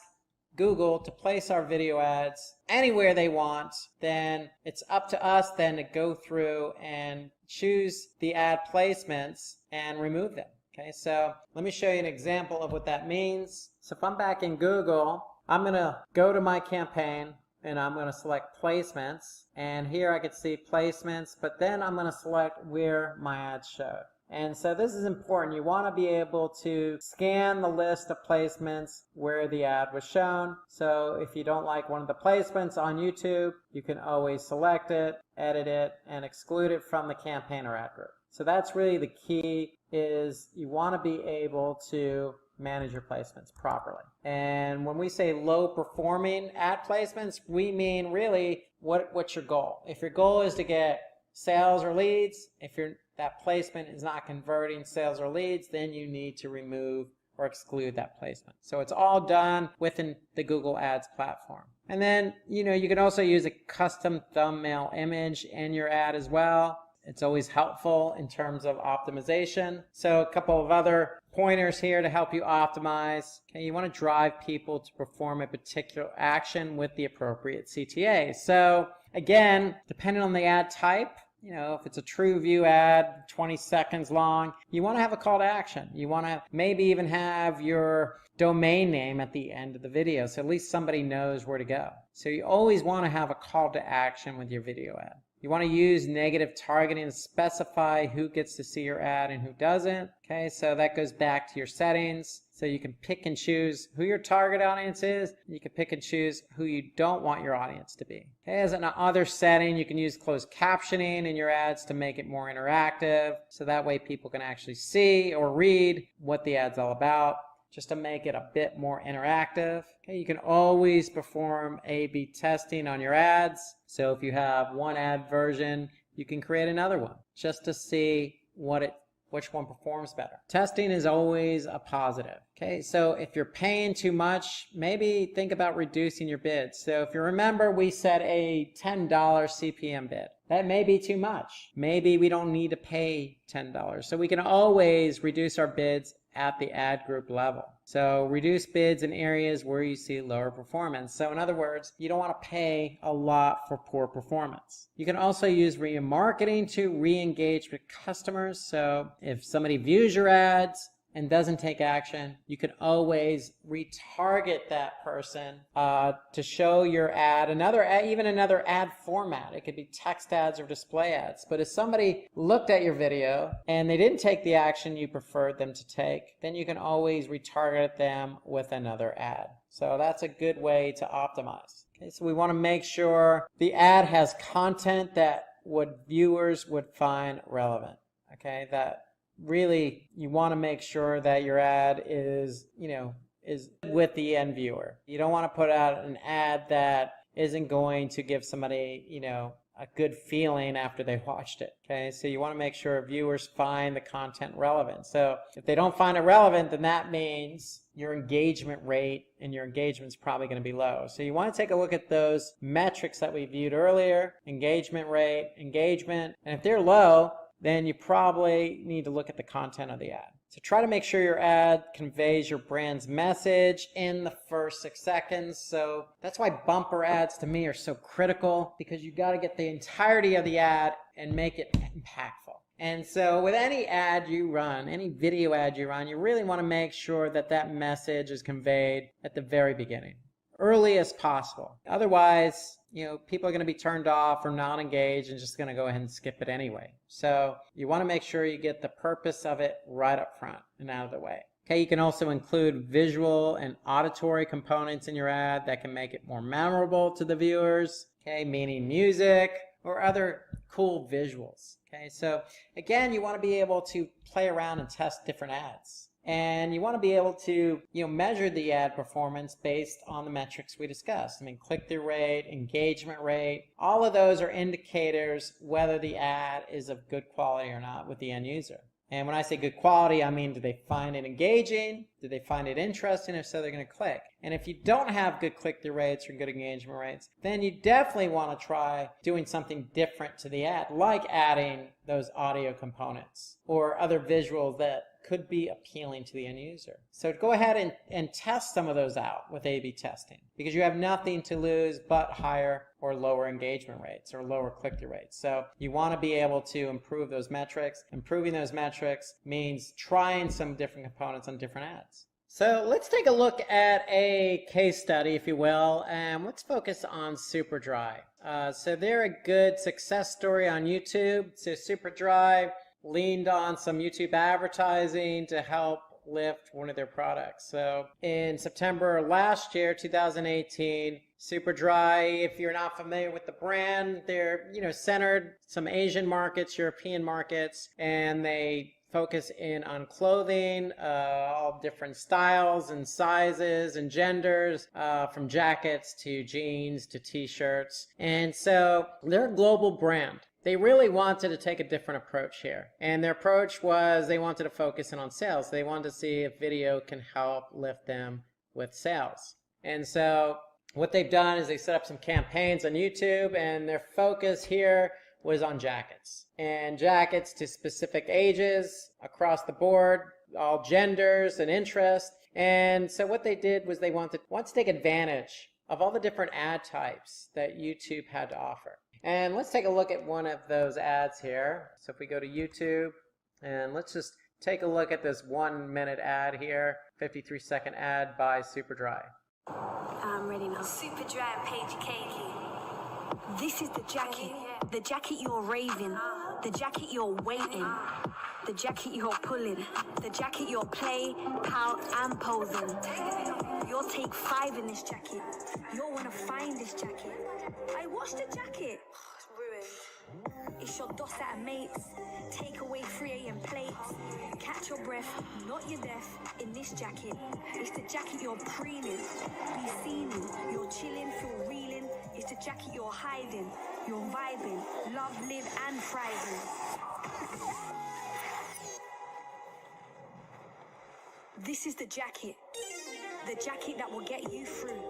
Google to place our video ads anywhere they want, then it's up to us then to go through and choose the ad placements and remove them. Okay, so let me show you an example of what that means. So if I'm back in Google, I'm going to go to my campaign, and I'm going to select placements, and here I can see placements, but then I'm going to select where my ads show. And so this is important. You want to be able to scan the list of placements where the ad was shown. So if you don't like one of the placements on YouTube, you can always select it, edit it, and exclude it from the campaign or ad group. So that's really the key, is you want to be able to manage your placements properly. And when we say low performing ad placements, we mean really what's your goal. If your goal is to get sales or leads, if that placement is not converting sales or leads, then you need to remove or exclude that placement. So it's all done within the Google Ads platform. And then you can also use a custom thumbnail image in your ad as well. It's always helpful in terms of optimization. So a couple of other pointers here to help you optimize. Okay, you want to drive people to perform a particular action with the appropriate CTA. So again, depending on the ad type, if it's a true view ad, 20 seconds long, you want to have a call to action. You want to maybe even have your domain name at the end of the video, so at least somebody knows where to go. So you always want to have a call to action with your video ad. You want to use negative targeting to specify who gets to see your ad and who doesn't. Okay, so that goes back to your settings. So you can pick and choose who your target audience is. You can pick and choose who you don't want your audience to be. Okay, as another setting, you can use closed captioning in your ads to make it more interactive. So that way people can actually see or read what the ad's all about, just to make it a bit more interactive. Okay, you can always perform A/B testing on your ads. So if you have one ad version, you can create another one just to see which one performs better. Testing is always a positive. Okay, so if you're paying too much, maybe think about reducing your bids. So if you remember, we set a $10 CPM bid. That may be too much. Maybe we don't need to pay $10. So we can always reduce our bids at the ad group level. So reduce bids in areas where you see lower performance. So in other words, you don't want to pay a lot for poor performance. You can also use remarketing to re-engage with customers. So if somebody views your ads and doesn't take action, you can always retarget that person to show your ad, even another ad format. It could be text ads or display ads. But if somebody looked at your video and they didn't take the action you preferred them to take, then you can always retarget them with another ad. So that's a good way to optimize. Okay, so we want to make sure the ad has content that viewers would find relevant. Okay, that really you want to make sure that your ad is with the end viewer. You don't want to put out an ad that isn't going to give somebody, a good feeling after they watched it. Okay, so you want to make sure viewers find the content relevant. So if they don't find it relevant, then that means your engagement rate and your engagement is probably going to be low. So you want to take a look at those metrics that we viewed earlier: engagement rate, engagement, and if they're low, then you probably need to look at the content of the ad. So try to make sure your ad conveys your brand's message in the first 6 seconds. So that's why bumper ads to me are so critical, because you got to get the entirety of the ad and make it impactful. And so with any ad you run, any video ad you run, you really want to make sure that that message is conveyed at the very beginning, early as possible. Otherwise, people are going to be turned off or not engaged and just going to go ahead and skip it anyway. So you want to make sure you get the purpose of it right up front and out of the way. Okay, you can also include visual and auditory components in your ad that can make it more memorable to the viewers. Okay, meaning music or other cool visuals. Okay, so again, you want to be able to play around and test different ads. And you want to be able to measure the ad performance based on the metrics we discussed. I mean, click-through rate, engagement rate, all of those are indicators whether the ad is of good quality or not with the end user. And when I say good quality, I mean, do they find it engaging? Do they find it interesting? If so, they're going to click. And if you don't have good click-through rates or good engagement rates, then you definitely want to try doing something different to the ad, like adding those audio components or other visuals that could be appealing to the end user. So go ahead and test some of those out with A/B testing, because you have nothing to lose but higher or lower engagement rates or lower click-through rates. So you want to be able to improve those metrics. Improving those metrics means trying some different components on different ads. So let's take a look at a case study, if you will, and let's focus on Superdry. So they're a good success story on YouTube. So Superdry leaned on some YouTube advertising to help lift one of their products. So in September last year, 2018, Superdry, if you're not familiar with the brand, they're centered some Asian markets, European markets, and they focus in on clothing, all different styles and sizes and genders, from jackets to jeans to t-shirts. And so they're a global brand. They really wanted to take a different approach here. And their approach was they wanted to focus in on sales. They wanted to see if video can help lift them with sales. And so what they've done is they set up some campaigns on YouTube, and their focus here was on jackets. And jackets to specific ages across the board, all genders and interests. And so what they did was they wanted to take advantage of all the different ad types that YouTube had to offer. And let's take a look at one of those ads here. So if we go to YouTube, and let's just take a look at this 1-minute ad here, 53-second ad by Superdry. I'm ready now. Superdry and Paige Cakey. This is the jacket you're raving, the jacket you're waiting, the jacket you're pulling, the jacket you're play, pout and posing. You'll take 5 in this jacket. You'll want to find this jacket. I washed the jacket. Oh, it's ruined. It's your dos at a mate's. Take away 3 AM plates. Catch your breath, not your death, in this jacket. It's the jacket you're preening. Be seen in. You're chilling, feel reeling. It's the jacket you're hiding. You're vibing. Love, live and thriving. This is the jacket. The jacket that will get you through.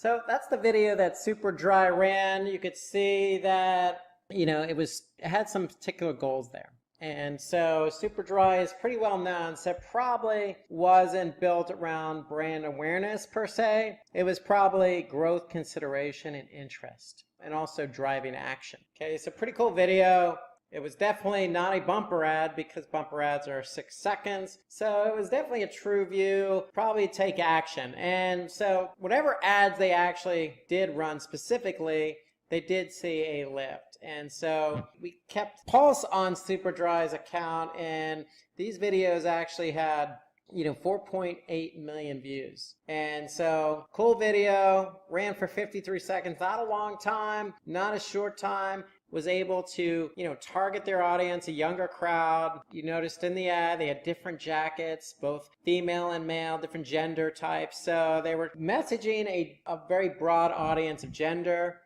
So that's the video that Super Dry ran. You could see that, it had some particular goals there. And so Super Dry is pretty well known, so it probably wasn't built around brand awareness per se. It was probably growth consideration and interest, and also driving action. Okay, so pretty cool video. It was definitely not a bumper ad because bumper ads are 6 seconds. So it was definitely a true view, probably take action. And so whatever ads they actually did run specifically, they did see a lift. And so we kept pulse on Super Dry's account, and these videos actually had 4.8 million views. And so cool video, ran for 53 seconds, not a long time, not a short time. Was able to, target their audience, a younger crowd. You noticed in the ad, they had different jackets, both female and male, different gender types. So they were messaging a very broad audience of gender.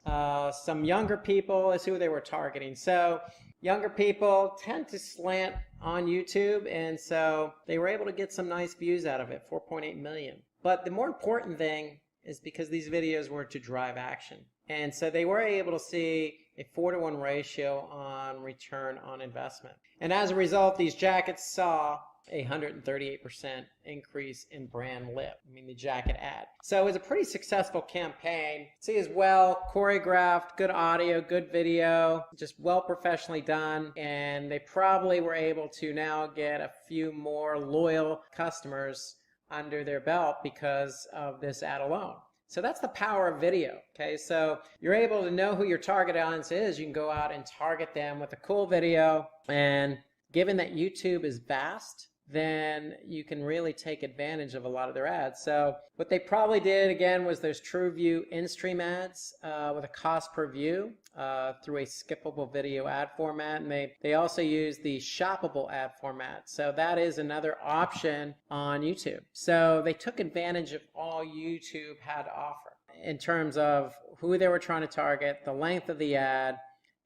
Some younger people is who they were targeting. So younger people tend to slant on YouTube, and so they were able to get some nice views out of it, 4.8 million. But the more important thing is because these videos were to drive action. And so they were able to see a 4-to-1 ratio on return on investment. And as a result, these jackets saw a 138% increase in brand lift. The jacket ad. So it was a pretty successful campaign. See as well, choreographed, good audio, good video, just well professionally done. And they probably were able to now get a few more loyal customers under their belt because of this ad alone. So that's the power of video, okay? So you're able to know who your target audience is. You can go out and target them with a cool video. And given that YouTube is vast, then you can really take advantage of a lot of their ads. So what they probably did, again, was those TrueView in-stream ads with a cost per view through a skippable video ad format. And they also use the shoppable ad format. So that is another option on YouTube. So they took advantage of all YouTube had to offer in terms of who they were trying to target, the length of the ad,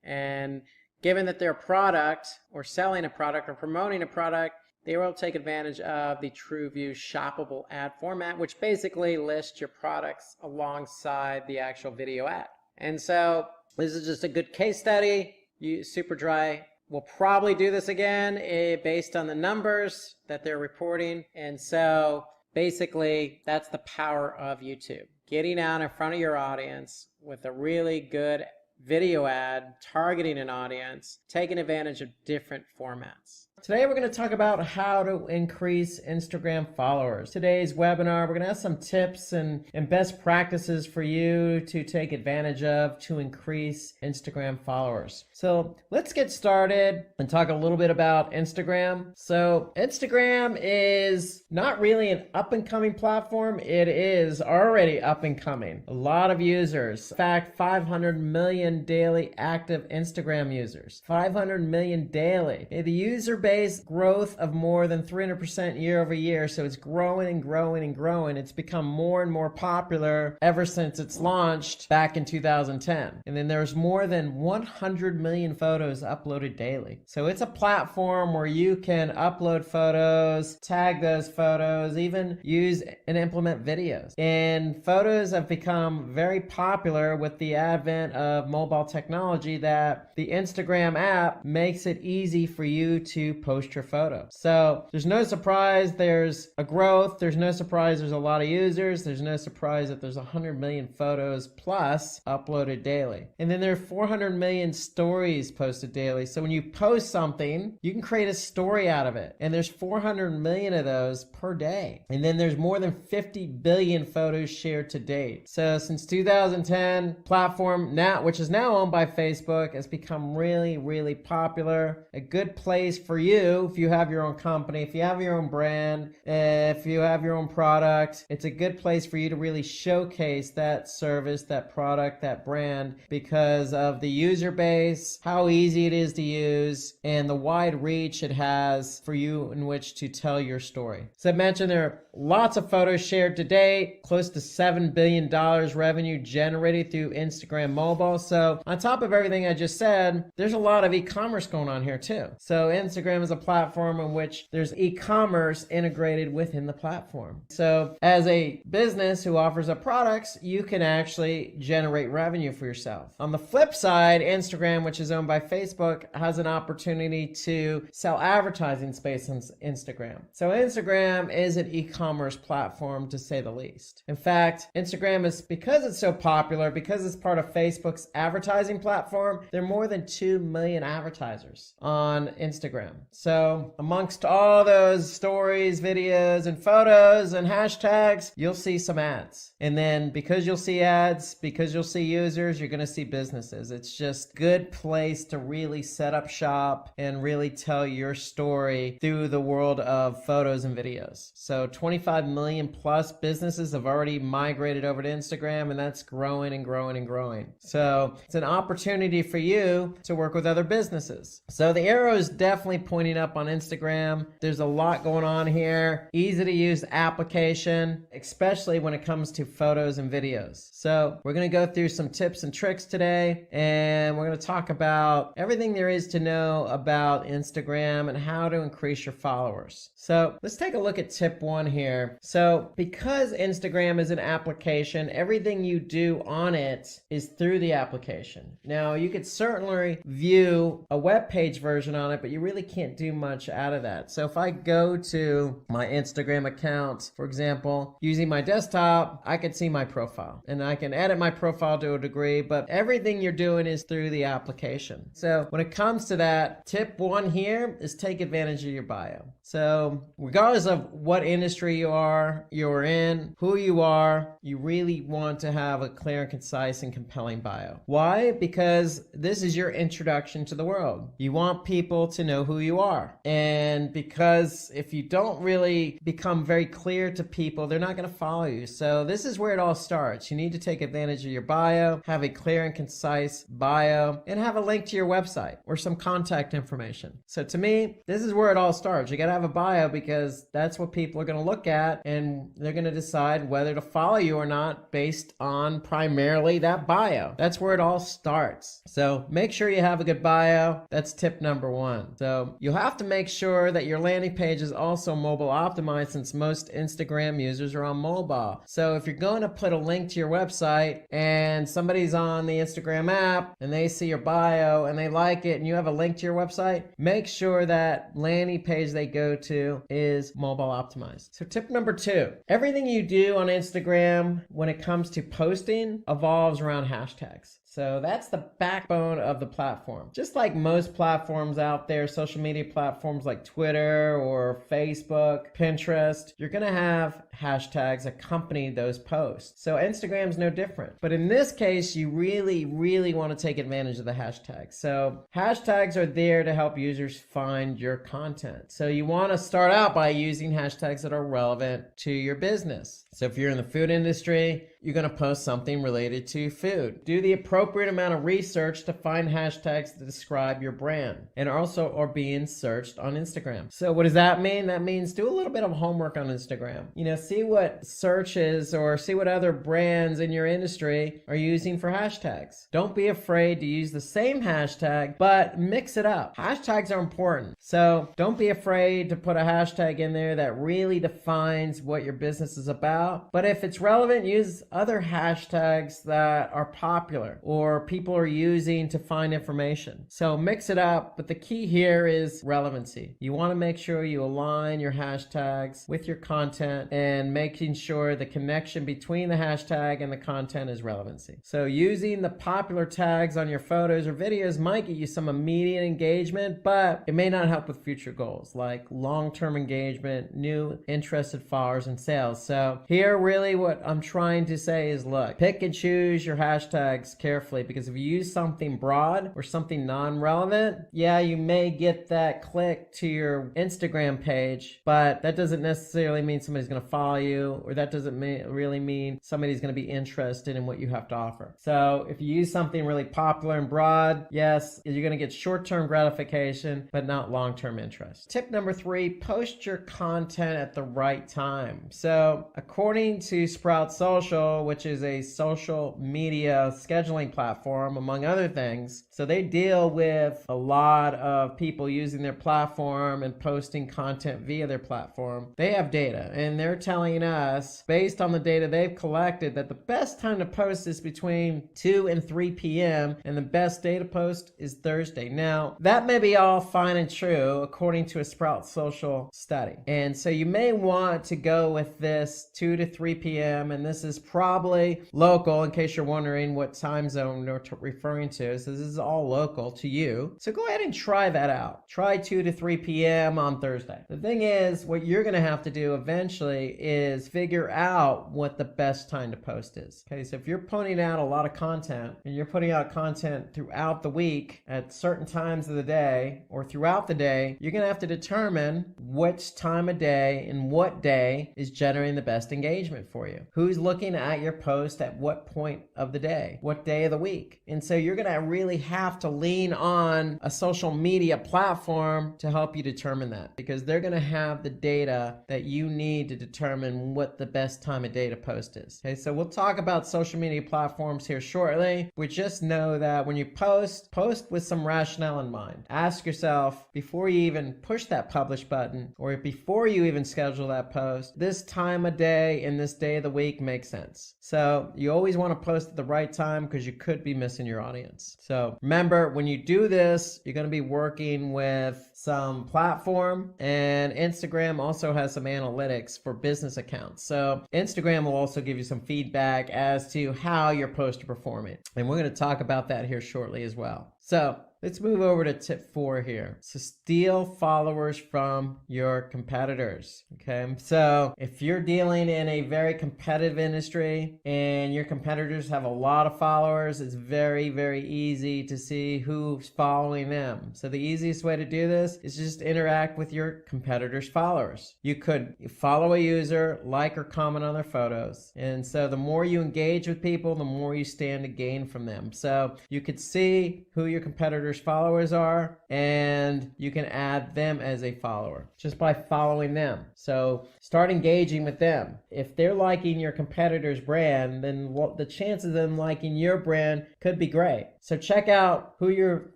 and given that their product or selling a product or promoting a product, they will take advantage of the TrueView shoppable ad format, which basically lists your products alongside the actual video ad. And so this is just a good case study. Super Dry will probably do this again based on the numbers that they're reporting. And so basically that's the power of YouTube. Getting out in front of your audience with a really good video ad, targeting an audience, taking advantage of different formats. Today we're going to talk about how to increase Instagram followers. Today's webinar, we're going to have some tips and best practices for you to take advantage of to increase Instagram followers. So let's get started and talk a little bit about Instagram. So Instagram is not really an up-and-coming platform. It is already up-and-coming. A lot of users. In fact, 500 million daily active Instagram users. 500 million daily. The user base growth of more than 300% year over year. So it's growing and growing and growing. It's become more and more popular ever since it's launched back in 2010. And then there's more than 100 million photos uploaded daily. So it's a platform where you can upload photos, tag those photos, even use and implement videos. And photos have become very popular with the advent of mobile technology that the Instagram app makes it easy for you to post your photo. So there's no surprise there's a growth. There's no surprise there's a lot of users. There's no surprise that there's 100 million photos plus uploaded daily. And then there are 400 million stories posted daily. So when you post something, you can create a story out of it. And there's 400 million of those per day. And then there's more than 50 billion photos shared to date. So since 2010, platform now, which is now owned by Facebook, has become really, really popular. A good place for you if you have your own company, if you have your own brand, if you have your own product. It's a good place for you to really showcase that service, that product, that brand because of the user base, how easy it is to use, and the wide reach it has for you in which to tell your story. So I mentioned there are lots of photos shared today, close to $7 billion revenue generated through Instagram mobile. So on top of everything I just said, there's a lot of e-commerce going on here too. So Instagram is a platform in which there's e-commerce integrated within the platform. So as a business who offers up products, you can actually generate revenue for yourself. On the flip side, Instagram, which is owned by Facebook, has an opportunity to sell advertising space on Instagram. So Instagram is an e-commerce platform, to say the least. In fact, Instagram is, because it's so popular, because it's part of Facebook's advertising platform, there are more than 2 million advertisers on Instagram. So amongst all those stories, videos, and photos and hashtags, you'll see some ads. And then because you'll see ads, because you'll see users, you're going to see businesses. It's just a good place to really set up shop and really tell your story through the world of photos and videos. So 25 million plus businesses have already migrated over to Instagram, and that's growing and growing and growing. So it's an opportunity for you to work with other businesses. So the arrow is definitely pointing up on Instagram. There's a lot going on here. Easy to use application, especially when it comes to photos and videos. So we're going to go through some tips and tricks today, and we're going to talk about everything there is to know about Instagram and how to increase your followers. So let's take a look at tip 1 here. So because Instagram is an application, everything you do on it is through the application. Now you could certainly view a web page version on it, but you really can't do much out of that. So if I go to my Instagram account, for example, using my desktop, I can see my profile and I can edit my profile to a degree, but everything you're doing is through the application. So when it comes to that, tip 1 here is take advantage of your bio. So regardless of what industry you're in, who you are, you really want to have a clear and concise and compelling bio. Why? Because this is your introduction to the world. You want people to know who you are. And because if you don't really become very clear to people, they're not going to follow you. So this is where it all starts. You need to take advantage of your bio, have a clear and concise bio, and have a link to your website or some contact information. So to me, this is where it all starts. You got to have a bio because that's what people are going to look at, and they're going to decide whether to follow you or not based on primarily that bio. That's where it all starts. So make sure you have a good bio. That's tip number 1. So you'll have to make sure that your landing page is also mobile optimized, since most Instagram users are on mobile. So if you're going to put a link to your website and somebody's on the Instagram app and they see your bio and they like it and you have a link to your website, make sure that landing page they go to is mobile optimized. So tip number 2, everything you do on Instagram when it comes to posting evolves around hashtags. So that's the backbone of the platform. Just like most platforms out there, social media platforms like Twitter or Facebook, Pinterest, you're going to have hashtags accompany those posts. So Instagram's no different. But in this case, you really, really want to take advantage of the hashtags. So hashtags are there to help users find your content. So you want to start out by using hashtags that are relevant to your business. So if you're in the food industry, you're going to post something related to food. Do the appropriate amount of research to find hashtags to describe your brand, and also are being searched on Instagram. So what does that mean? That means do a little bit of homework on Instagram. See what searches or see what other brands in your industry are using for hashtags. Don't be afraid to use the same hashtag, but mix it up. Hashtags are important. So don't be afraid to put a hashtag in there that really defines what your business is about. But if it's relevant, use other hashtags that are popular or people are using to find information. So mix it up, but the key here is relevancy. You want to make sure you align your hashtags with your content and making sure the connection between the hashtag and the content is relevancy. So using the popular tags on your photos or videos might get you some immediate engagement, but it may not help with future goals like long-term engagement, new interested followers, and sales. So here really what I'm trying to say is, look, pick and choose your hashtags carefully, because if you use something broad or something non-relevant, yeah, you may get that click to your Instagram page, but that doesn't necessarily mean somebody's going to follow you, or that doesn't really mean somebody's going to be interested in what you have to offer. So if you use something really popular and broad, yes, you're going to get short-term gratification, but not long-term interest. Tip number 3, post your content at the right time. So according to Sprout Social, which is a social media scheduling platform, among other things, so they deal with a lot of people using their platform and posting content via their platform. They have data, and they're telling us, based on the data they've collected, that the best time to post is between 2 and 3 p.m. and the best day to post is Thursday. Now, that may be all fine and true according to a Sprout Social study. And so you may want to go with this 2 to 3 p.m. and this is probably local, in case you're wondering what time zone we're referring to. So this is all local to you. So go ahead and try that out. Try 2 to 3 p.m. on Thursday. The thing is, what you're going to have to do eventually is figure out what the best time to post is. Okay, so if you're putting out a lot of content and you're putting out content throughout the week at certain times of the day or throughout the day, you're going to have to determine which time of day and what day is generating the best engagement for you. Who's looking at your post at what point of the day, what day of the week. And so you're going to really have to lean on a social media platform to help you determine that, because they're going to have the data that you need to determine what the best time of day to post is. Okay, so we'll talk about social media platforms here shortly. We just know that when you post with some rationale in mind. Ask yourself, before you even push that publish button or before you even schedule that post, this time of day and this day of the week makes sense. So you always want to post at the right time, because you could be missing your audience. So remember, when you do this, you're going to be working with some platform, and Instagram also has some analytics for business accounts. So Instagram will also give you some feedback as to how your posts are performing. And we're going to talk about that here shortly as well. So let's move over to tip 4 here. So steal followers from your competitors. Okay, so if you're dealing in a very competitive industry and your competitors have a lot of followers, it's very, very easy to see who's following them. So the easiest way to do this is just interact with your competitors' followers. You could follow a user, like or comment on their photos. And so the more you engage with people, the more you stand to gain from them. So you could see who your competitors' followers are, and you can add them as a follower just by following them. So start engaging with them. If they're liking your competitor's brand, then the chances of them liking your brand could be great. So check out who your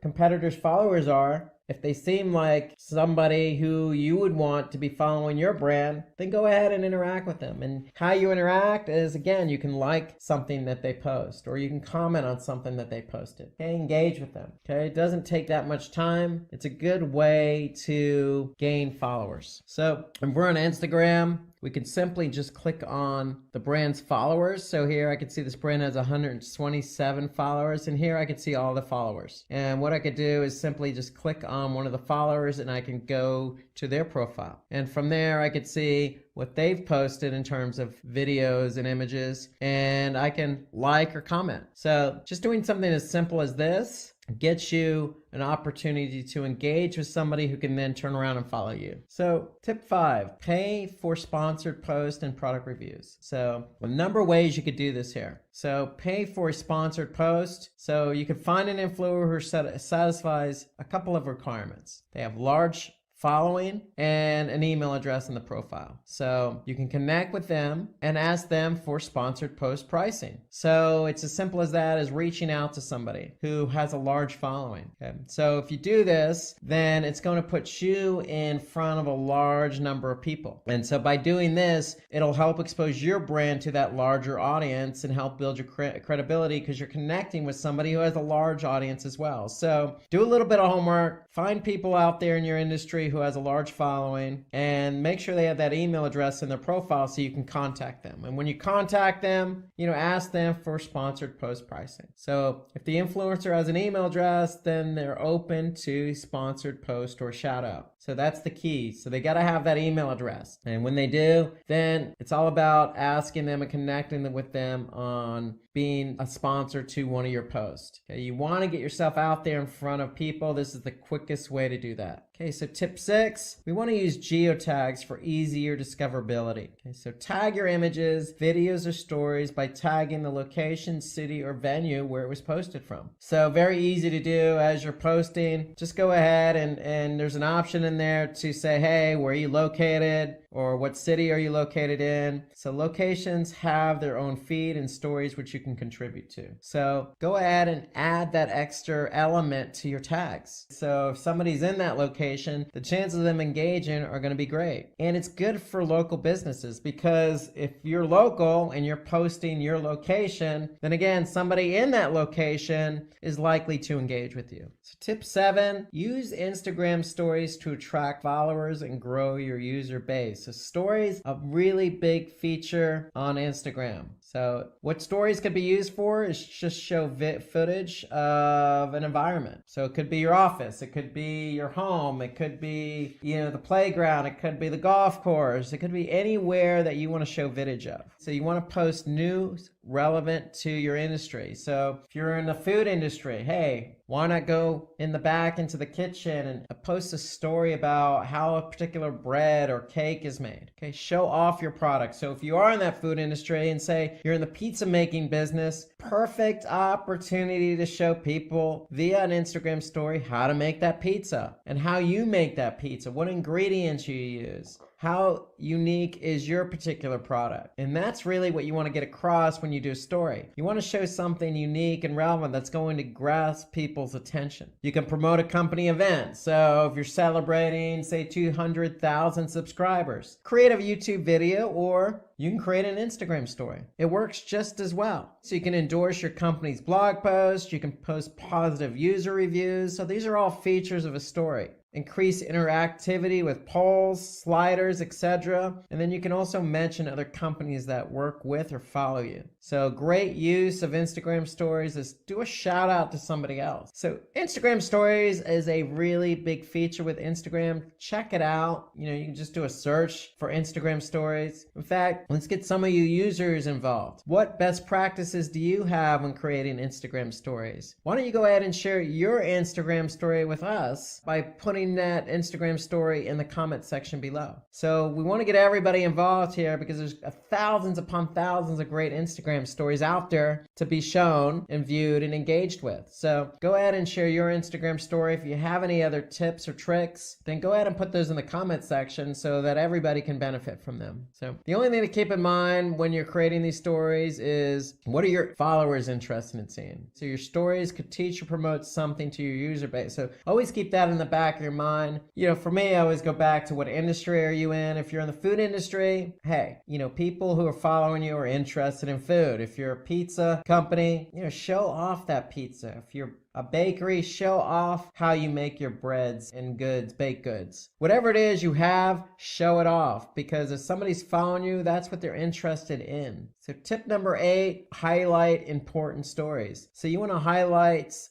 competitors' followers are. If they seem like somebody who you would want to be following your brand, then go ahead and interact with them. And how you interact is, again, you can like something that they post, or you can comment on something that they posted. Okay, engage with them. Okay, it doesn't take that much time. It's a good way to gain followers. So if we're on Instagram, we can simply just click on the brand's followers. So here I can see this brand has 127 followers, and here I can see all the followers. And what I could do is simply just click on one of the followers and I can go to their profile. And from there I could see what they've posted in terms of videos and images, and I can like or comment. So just doing something as simple as this gets you an opportunity to engage with somebody who can then turn around and follow you. So tip 5, pay for sponsored posts and product reviews. So a number of ways you could do this here. So pay for a sponsored post. So you could find an influencer who satisfies a couple of requirements. They have large following and an email address in the profile. So you can connect with them and ask them for sponsored post pricing. So it's as simple as that, as reaching out to somebody who has a large following. Okay. So if you do this, then it's going to put you in front of a large number of people. And so by doing this, it'll help expose your brand to that larger audience and help build your credibility, because you're connecting with somebody who has a large audience as well. So do a little bit of homework, find people out there in your industry industry who has a large following, and make sure they have that email address in their profile so you can contact them. And when you contact them, ask them for sponsored post pricing. So if the influencer has an email address, then they're open to sponsored post or shout out. So that's the key. So they got to have that email address. And when they do, then it's all about asking them and connecting with them on being a sponsor to one of your posts. Okay, you want to get yourself out there in front of people. This is the quickest way to do that. Okay, so tip 6, we want to use geotags for easier discoverability. Okay, so tag your images, videos, or stories by tagging the location, city, or venue where it was posted from. So very easy to do as you're posting. Just go ahead and there's an option in there to say, hey, where are you located? Or what city are you located in? So locations have their own feed and stories which you can contribute to. So go ahead and add that extra element to your tags. So if somebody's in that location, the chances of them engaging are going to be great. And it's good for local businesses because if you're local and you're posting your location, then again, somebody in that location is likely to engage with you. So tip 7, use Instagram stories to attract followers and grow your user base. So stories, a really big feature on Instagram. So what stories could be used for is just show footage of an environment. So it could be your office, it could be your home, it could be, the playground, it could be the golf course, it could be anywhere that you want to show footage of. So you want to post news relevant to your industry. So if you're in the food industry, hey, why not go in the back into the kitchen and post a story about how a particular bread or cake is made? Okay, show off your product. So if you are in that food industry and say you're in the pizza making business, perfect opportunity to show people via an Instagram story how to make that pizza and how you make that pizza, what ingredients you use. How unique is your particular product? And that's really what you want to get across when you do a story. You want to show something unique and relevant that's going to grasp people's attention. You can promote a company event. So if you're celebrating, say, 200,000 subscribers, create a YouTube video or you can create an Instagram story. It works just as well. So you can endorse your company's blog post. You can post positive user reviews. So these are all features of a story. Increase interactivity with polls, sliders, etc. And then you can also mention other companies that work with or follow you. So great use of Instagram stories is do a shout out to somebody else. So Instagram stories is a really big feature with Instagram. Check it out. You can just do a search for Instagram stories. In fact, let's get some of you users involved. What best practices do you have when creating Instagram stories? Why don't you go ahead and share your Instagram story with us by putting that Instagram story in the comment section below. So we want to get everybody involved here because there's thousands upon thousands of great Instagram stories out there to be shown and viewed and engaged with. So go ahead and share your Instagram story. If you have any other tips or tricks, then go ahead and put those in the comment section so that everybody can benefit from them. So the only thing to keep in mind when you're creating these stories is what are your followers interested in seeing? So your stories could teach or promote something to your user base. So always keep that in the back of your mind. For me, I always go back to what industry are you in? If you're in the food industry, hey, people who are following you are interested in food. If you're a pizza company, show off that pizza. If you're a bakery, show off how you make your breads and goods, baked goods. Whatever it is you have, show it off because if somebody's following you, that's what they're interested in. So tip number 8, highlight important stories. So you want to highlights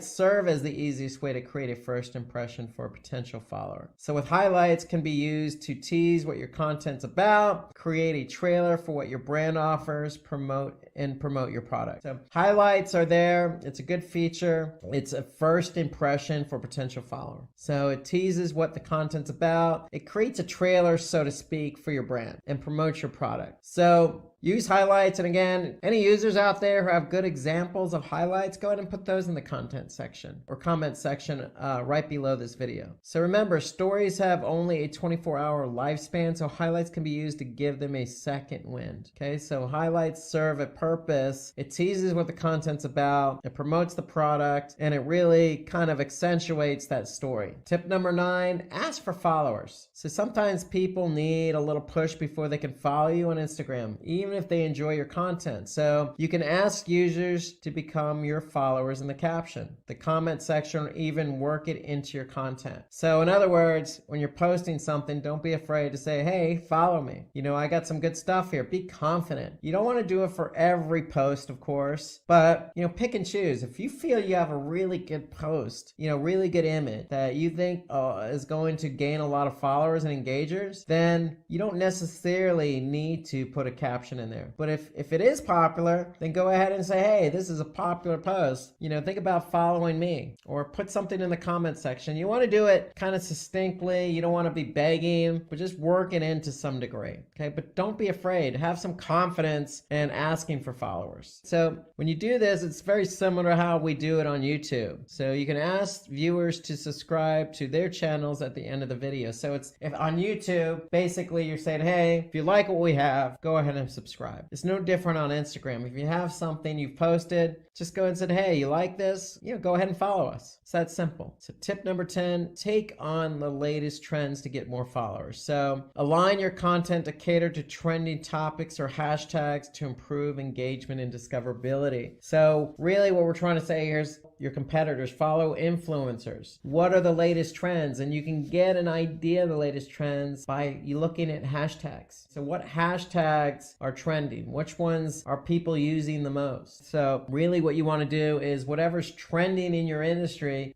serve as the easiest way to create a first impression for a potential follower. So with highlights can be used to tease what your content's about, create a trailer for what your brand offers, promote your product. So highlights are there. It's a good feature. It's a first impression for potential follower. So it teases what the content's about. It creates a trailer, so to speak, for your brand and promotes your product. So use highlights. And again, any users out there who have good examples of highlights, go ahead and put those in the content section or comment section right below this video. So remember, stories have only a 24-hour lifespan, so highlights can be used to give them a second wind. Okay, so highlights serve a purpose. It teases what the content's about, it promotes the product, and it really kind of accentuates that story. Tip number 9, ask for followers. So sometimes people need a little push before they can follow you on Instagram, even if they enjoy your content. So you can ask users to become your followers in the caption, the comment section, or even work it into your content. So in other words, when you're posting something, don't be afraid to say, hey, follow me. I got some good stuff here. Be confident. You don't want to do it for every post, of course, but pick and choose. If you feel you have a really good post, really good image that you think is going to gain a lot of followers and engagers, then you don't necessarily need to put a caption in there. But if it is popular, then go ahead and say, hey, this is a popular post. Think about following me, or put something in the comment section. You want to do it kind of succinctly. You don't want to be begging, but just work it into some degree. Okay, but don't be afraid. Have some confidence in asking for followers. So when you do this, it's very similar to how we do it on YouTube. So you can ask viewers to subscribe to their channels at the end of the video. So if on YouTube, basically you're saying, hey, if you like what we have, go ahead and subscribe. It's no different on Instagram. If you have something you've posted, just go and say, hey, you like this? Go ahead and follow us. It's that simple. So tip number 10, take on the latest trends to get more followers. So align your content to cater to trending topics or hashtags to improve engagement and discoverability. So really what we're trying to say here is your competitors follow influencers. What are the latest trends? And you can get an idea of the latest trends by you looking at hashtags. So what hashtags are trending? Which ones are people using the most? So really what you want to do is whatever's trending in your industry,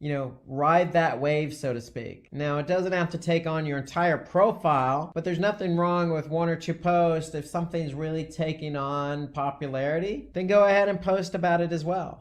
ride that wave, so to speak. Now, it doesn't have to take on your entire profile, but there's nothing wrong with one or two posts. If something's really taking on popularity, then go ahead and post about it as well.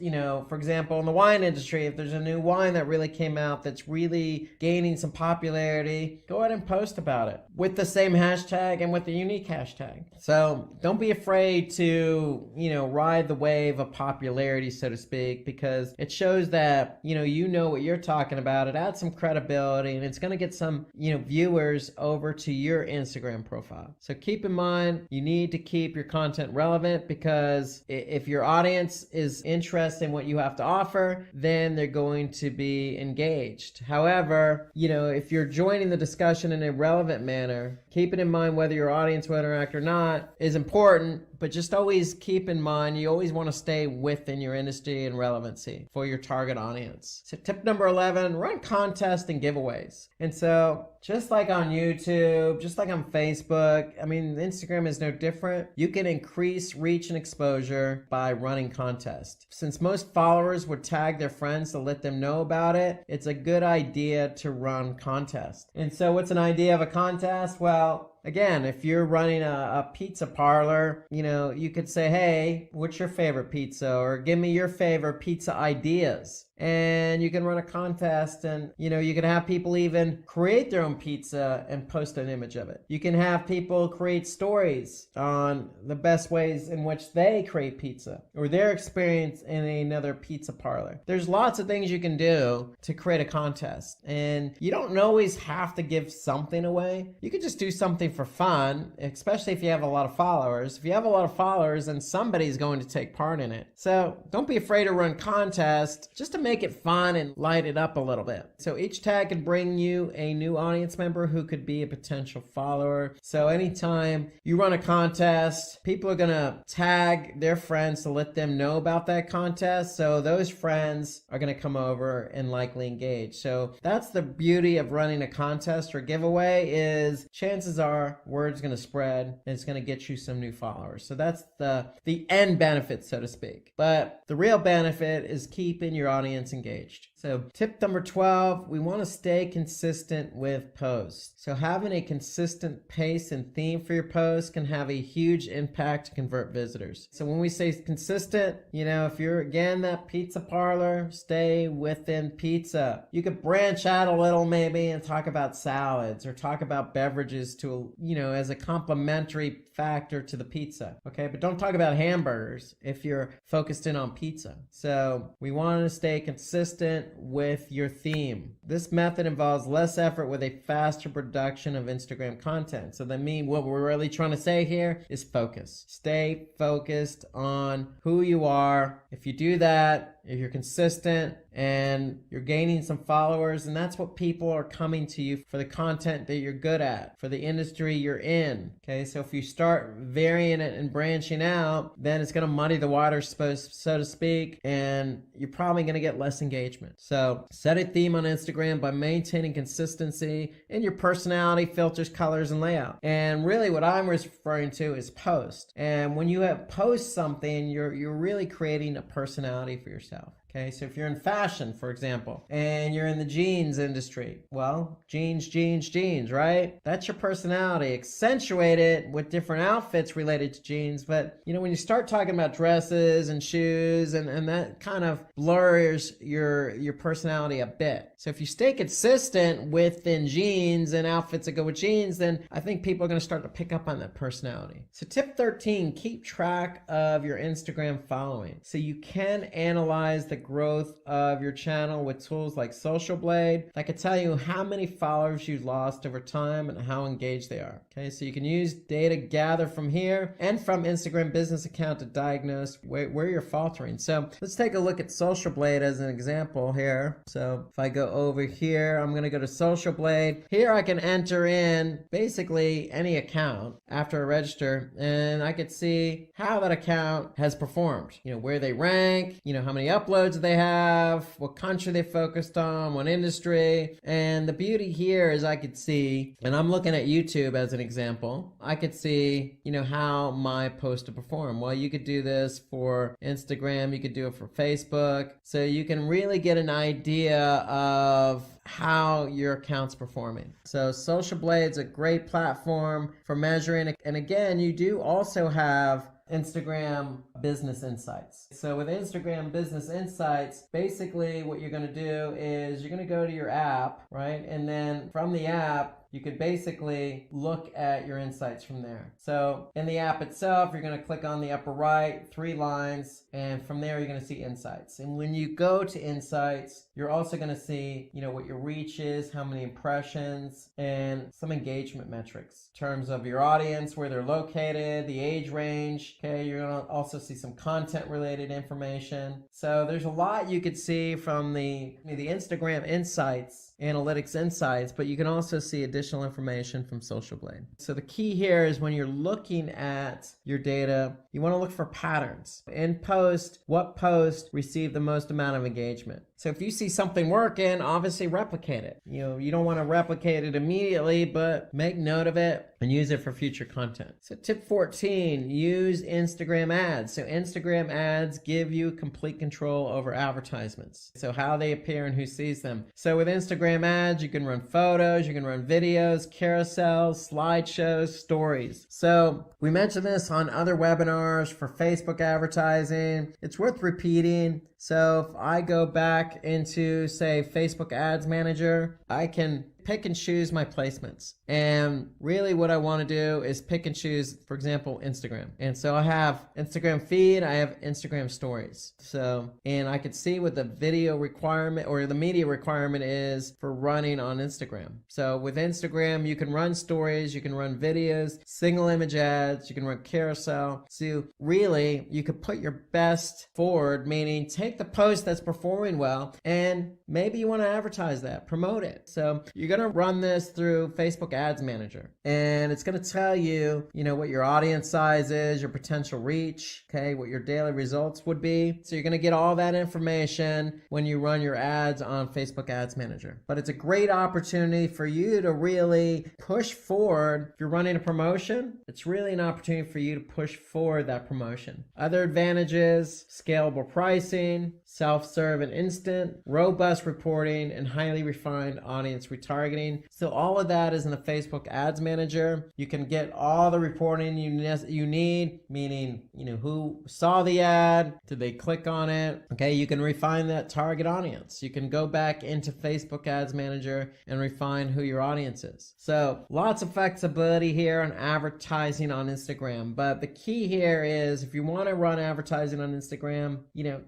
For example, in the wine industry, if there's a new wine that really came out that's really gaining some popularity, go ahead and post about it with the same hashtag and with the unique hashtag. So don't be afraid to, ride the wave of popularity, so to speak, because it shows that, you know what you're talking about. It adds some credibility, and it's going to get some, viewers over to your Instagram profile. So keep in mind, you need to keep your content relevant, because if your audience is interested in what you have to offer, then they're going to be engaged. However, if you're joining the discussion in a relevant manner, keep it in mind whether your audience will interact or not is important, but just always keep in mind, you always want to stay within your industry and relevancy for your target audience. So tip number 11, run contests and giveaways. And so just like on YouTube, just like on Facebook, Instagram is no different. You can increase reach and exposure by running contests. Since most followers would tag their friends to let them know about it, it's a good idea to run contests. And so what's an idea of a contest? Well, again, if you're running a pizza parlor, you could say, hey, what's your favorite pizza? Or give me your favorite pizza ideas. And you can run a contest, and you can have people even create their own pizza and post an image of it. You can have people create stories on the best ways in which they create pizza or their experience in another pizza parlor. There's lots of things you can do to create a contest, and you don't always have to give something away. You could just do something for fun, especially if you have a lot of followers. If you have a lot of followers, then somebody's going to take part in it. So don't be afraid to run contests just to make it fun and light it up a little bit. So each tag can bring you a new audience member who could be a potential follower. So anytime you run a contest, people are going to tag their friends to let them know about that contest. So those friends are going to come over and likely engage. So that's the beauty of running a contest or giveaway, is chances are word's going to spread and it's going to get you some new followers. So that's the end benefit, so to speak. But the real benefit is keeping your audience engaged. So tip number 12, we want to stay consistent with posts. So having a consistent pace and theme for your posts can have a huge impact to convert visitors. So when we say consistent, if you're again that pizza parlor, stay within pizza. You could branch out a little maybe and talk about salads or talk about beverages to, as a complementary factor to the pizza. Okay, but don't talk about hamburgers if you're focused in on pizza. So we want to stay consistent with your theme. This method involves less effort with a faster production of Instagram content. So that means what we're really trying to say here is focus. Stay focused on who you are. If you do that, if you're consistent, and you're gaining some followers, and that's what people are coming to you for, the content that you're good at, for the industry you're in. Okay, so if you start varying it and branching out, then it's going to muddy the water, so to speak, and you're probably going to get less engagement. So set a theme on Instagram by maintaining consistency in your personality, filters, colors, and layout. And really what I'm referring to is post. And when you have post something, you're really creating a personality for yourself. Okay, so if you're in fashion, for example, and you're in the jeans industry, well, jeans, right? That's your personality. Accentuate it with different outfits related to jeans. But, when you start talking about dresses and shoes, and that kind of blurs your personality a bit. So if you stay consistent within jeans and outfits that go with jeans, then I think people are going to start to pick up on that personality. So tip 13, keep track of your Instagram following. So you can analyze the growth of your channel with tools like Social Blade that can tell you how many followers you've lost over time and how engaged they are. Okay, so you can use data gathered from here and from Instagram business account to diagnose where you're faltering. So let's take a look at Social Blade as an example here. So if I go over here, I'm going to go to Social Blade. Here I can enter in basically any account after I register, and I could see how that account has performed. Where they rank, how many uploads they have, what country they focused on, what industry. And the beauty here is I could see, and I'm looking at YouTube as an example, I could see, how my post to perform. Well, you could do this for Instagram, you could do it for Facebook. So you can really get an idea of how your account's performing. So Social Blade's a great platform for measuring. And again, you do also have Instagram Business Insights. So with Instagram Business Insights, basically what you're going to do is you're going to go to your app, right? And then from the app, you could basically look at your insights from there. So in the app itself, you're going to click on the upper right, 3 lines, and from there you're going to see insights. And when you go to insights, you're also going to see, what your reach is, how many impressions, and some engagement metrics in terms of your audience, where they're located, the age range. Okay, you're going to also see some content related information. So there's a lot you could see from the Instagram Insights, Analytics Insights, but you can also see additional information from Social Blade. So the key here is when you're looking at your data, you want to look for patterns. In post, what post received the most amount of engagement? So if you see something working, obviously replicate it. You don't want to replicate it immediately, but make note of it and use it for future content. So tip 14, use Instagram ads. So Instagram ads give you complete control over advertisements. So how they appear and who sees them. So with Instagram ads, you can run photos, you can run videos, carousels, slideshows, stories. So we mentioned this on other webinars for Facebook advertising. It's worth repeating. So if I go back into, say, Facebook Ads Manager, I can pick and choose my placements. And really what I want to do is pick and choose, for example, Instagram. And so I have Instagram feed, I have Instagram stories. So, and I could see what the video requirement or the media requirement is for running on Instagram. So with Instagram, you can run stories, you can run videos, single image ads, you can run carousel. So really, you could put your best forward, meaning take the post that's performing well, and maybe you want to advertise that, promote it. So you're going to run this through Facebook Ads Manager, and it's going to tell you, what your audience size is, your potential reach, okay, what your daily results would be. So you're going to get all that information when you run your ads on Facebook Ads Manager. But it's a great opportunity for you to really push forward. If you're running a promotion, it's really an opportunity for you to push forward that promotion. Other advantages: scalable pricing, self-serve and instant, robust reporting, and highly refined audience retargeting. So all of that is in the Facebook Ads Manager. You can get all the reporting you need, meaning, who saw the ad, did they click on it? Okay, you can refine that target audience. You can go back into Facebook Ads Manager and refine who your audience is. So lots of flexibility here on advertising on Instagram. But the key here is, if you want to run advertising on Instagram,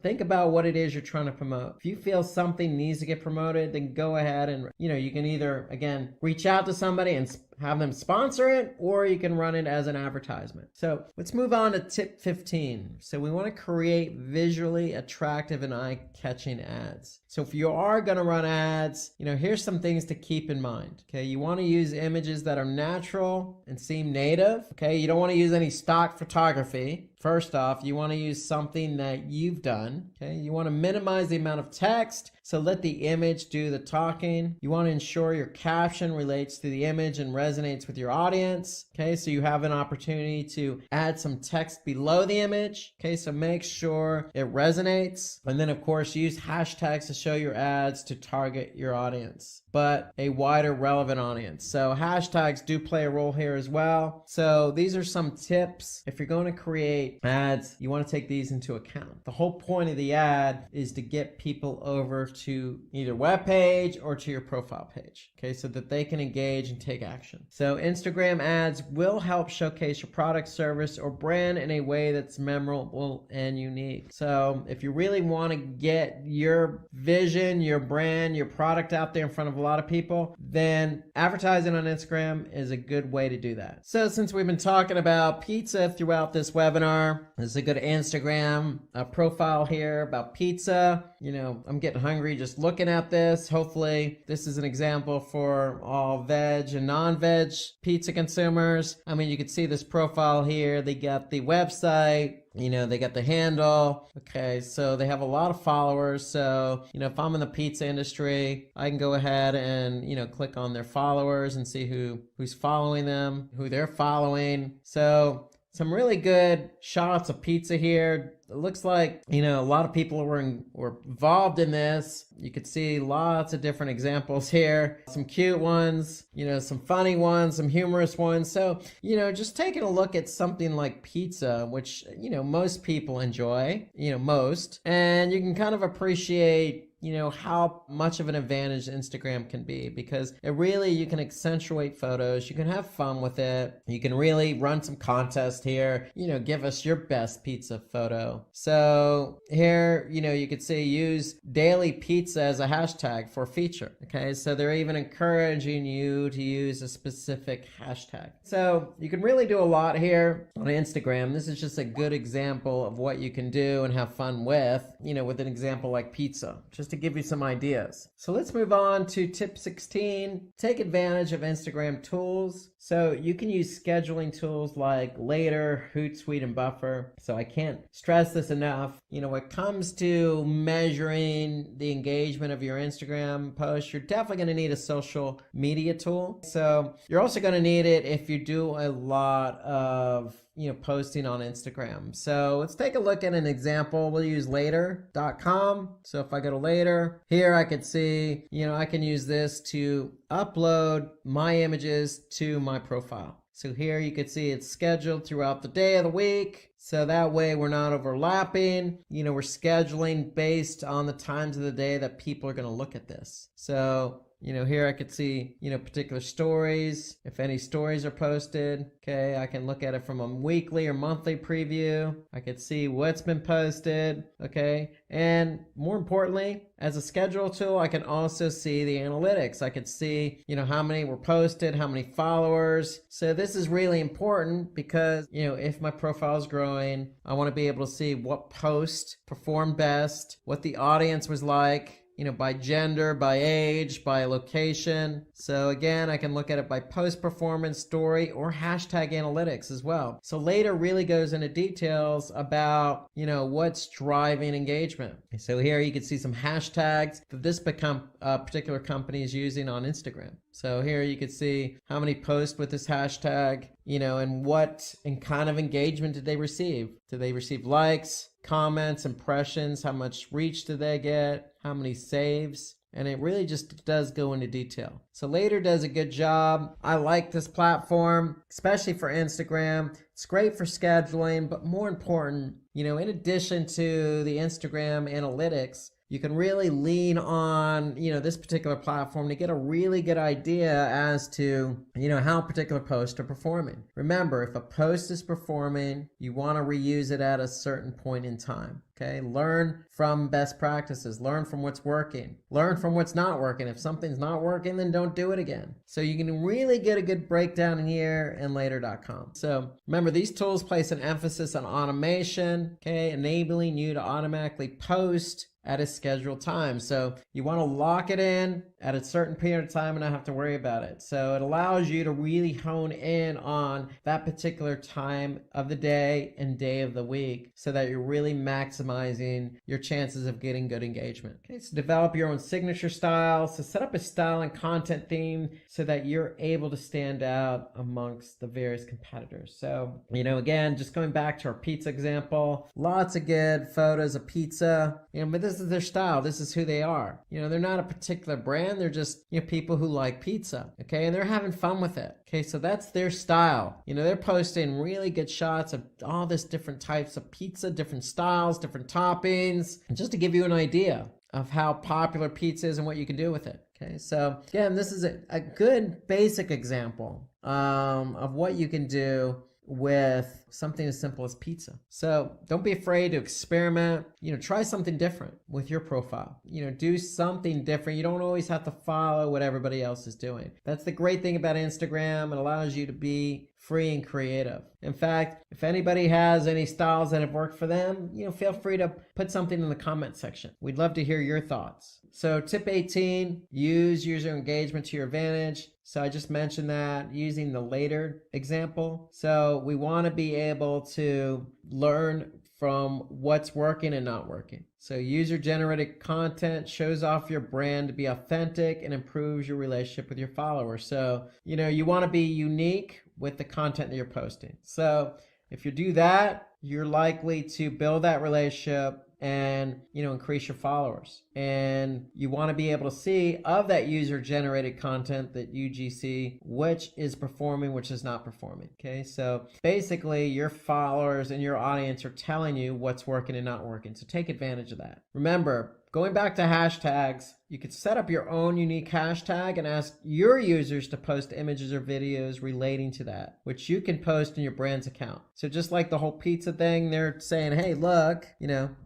think about what it is you're trying to promote. If you feel something needs to get promoted, then go ahead and, you can either, again, reach out to somebody and have them sponsor it, or you can run it as an advertisement. So let's move on to tip 15. So we want to create visually attractive and eye-catching ads. So if you are going to run ads, here's some things to keep in mind. Okay, you want to use images that are natural and seem native. Okay, you don't want to use any stock photography. First off, you want to use something that you've done. Okay, you want to minimize the amount of text, so let the image do the talking. You want to ensure your caption relates to the image and resonates with your audience. Okay, so you have an opportunity to add some text below the image. Okay, so make sure it resonates. And then of course use hashtags to show your ads to target your audience, but a wider relevant audience. So hashtags do play a role here as well. So these are some tips. If you're going to create ads, you want to take these into account. The whole point of the ad is to get people over to either web page or to your profile page, okay, so that they can engage and take action. So Instagram ads will help showcase your product, service, or brand in a way that's memorable and unique. So if you really want to get your vision, your brand, your product out there in front of a lot of people, then advertising on Instagram is a good way to do that. So since we've been talking about pizza throughout this webinar, this is a good Instagram profile here about pizza. I'm getting hungry just looking at this. Hopefully this is an example for all veg and non-veg pizza consumers. I mean, you can see this profile here. They got the website, they got the handle. Okay, so they have a lot of followers. So, if I'm in the pizza industry, I can go ahead and, click on their followers and see who's following them, who they're following. So some really good shots of pizza here. It looks like, a lot of people were involved in this. You could see lots of different examples here. Some cute ones, some funny ones, some humorous ones. So, just taking a look at something like pizza, which, most people enjoy, most. And you can kind of appreciate how much of an advantage Instagram can be, because you can accentuate photos, you can have fun with it, you can really run some contest here, give us your best pizza photo. So here, you could say use daily pizza as a hashtag for a feature. Okay, so they're even encouraging you to use a specific hashtag. So you can really do a lot here on Instagram. This is just a good example of what you can do and have fun with, with an example like pizza, just to give you some ideas. So let's move on to tip 16. Take advantage of Instagram tools. So you can use scheduling tools like Later, Hootsuite, and Buffer. So I can't stress this enough. When it comes to measuring the engagement of your Instagram post, you're definitely going to need a social media tool. So you're also going to need it if you do a lot of posting on Instagram. So let's take a look at an example. We'll use later.com. So if I go to Later, here I could see, I can use this to upload my images to my profile. So here you could see it's scheduled throughout the day of the week. So that way we're not overlapping. We're scheduling based on the times of the day that people are going to look at this. So here I could see, particular stories. If any stories are posted, okay, I can look at it from a weekly or monthly preview. I could see what's been posted, okay? And more importantly, as a schedule tool, I can also see the analytics. I could see, how many were posted, how many followers. So this is really important because, if my profile is growing, I want to be able to see what post performed best, what the audience was like, by gender, by age, by location. So again, I can look at it by post performance, story, or hashtag analytics as well. So Later really goes into details about, what's driving engagement. So here you can see some hashtags that this particular company is using on Instagram. So here you could see how many posts with this hashtag, and what kind of engagement did they receive? Did they receive likes, comments, impressions? How much reach did they get? How many saves? And it really just does go into detail. So Later does a good job. I like this platform, especially for Instagram. It's great for scheduling, but more important, in addition to the Instagram analytics, you can really lean on, this particular platform to get a really good idea as to, how particular posts are performing. Remember, if a post is performing, you want to reuse it at a certain point in time. Okay, learn from best practices, learn from what's working, learn from what's not working. If something's not working, then don't do it again. So you can really get a good breakdown in here in later.com. So remember, these tools place an emphasis on automation, okay, enabling you to automatically post at a scheduled time. So you want to lock it in at a certain period of time and not have to worry about it. So it allows you to really hone in on that particular time of the day and day of the week so that you're really maximizing your chances of getting good engagement. Okay, so develop your own signature style. So set up a style and content theme so that you're able to stand out amongst the various competitors. So, again, just going back to our pizza example, lots of good photos of pizza, but this is their style. This is who they are. They're not a particular brand. They're just, people who like pizza. Okay. And they're having fun with it. Okay. So that's their style. They're posting really good shots of all this different types of pizza, different styles, different toppings, and just to give you an idea of how popular pizza is and what you can do with it. Okay. So again, this is a good basic example of what you can do with something as simple as pizza. So don't be afraid to experiment, try something different with your profile, do something different. You don't always have to follow what everybody else is doing. That's the great thing about Instagram. It allows you to be free and creative. In fact, if anybody has any styles that have worked for them, feel free to put something in the comment section. We'd love to hear your thoughts. So tip 18, use user engagement to your advantage. So I just mentioned that using the later example. So we want to be able to learn from what's working and not working. So user-generated content shows off your brand to be authentic and improves your relationship with your followers. So, you want to be unique with the content that you're posting. So if you do that, you're likely to build that relationship and, increase your followers. And you want to be able to see of that user-generated content, that UGC, which is performing, which is not performing. Okay, so basically your followers and your audience are telling you what's working and not working. So take advantage of that. Remember, going back to hashtags, you could set up your own unique hashtag and ask your users to post images or videos relating to that, which you can post in your brand's account. So just like the whole pizza thing, they're saying, hey, look,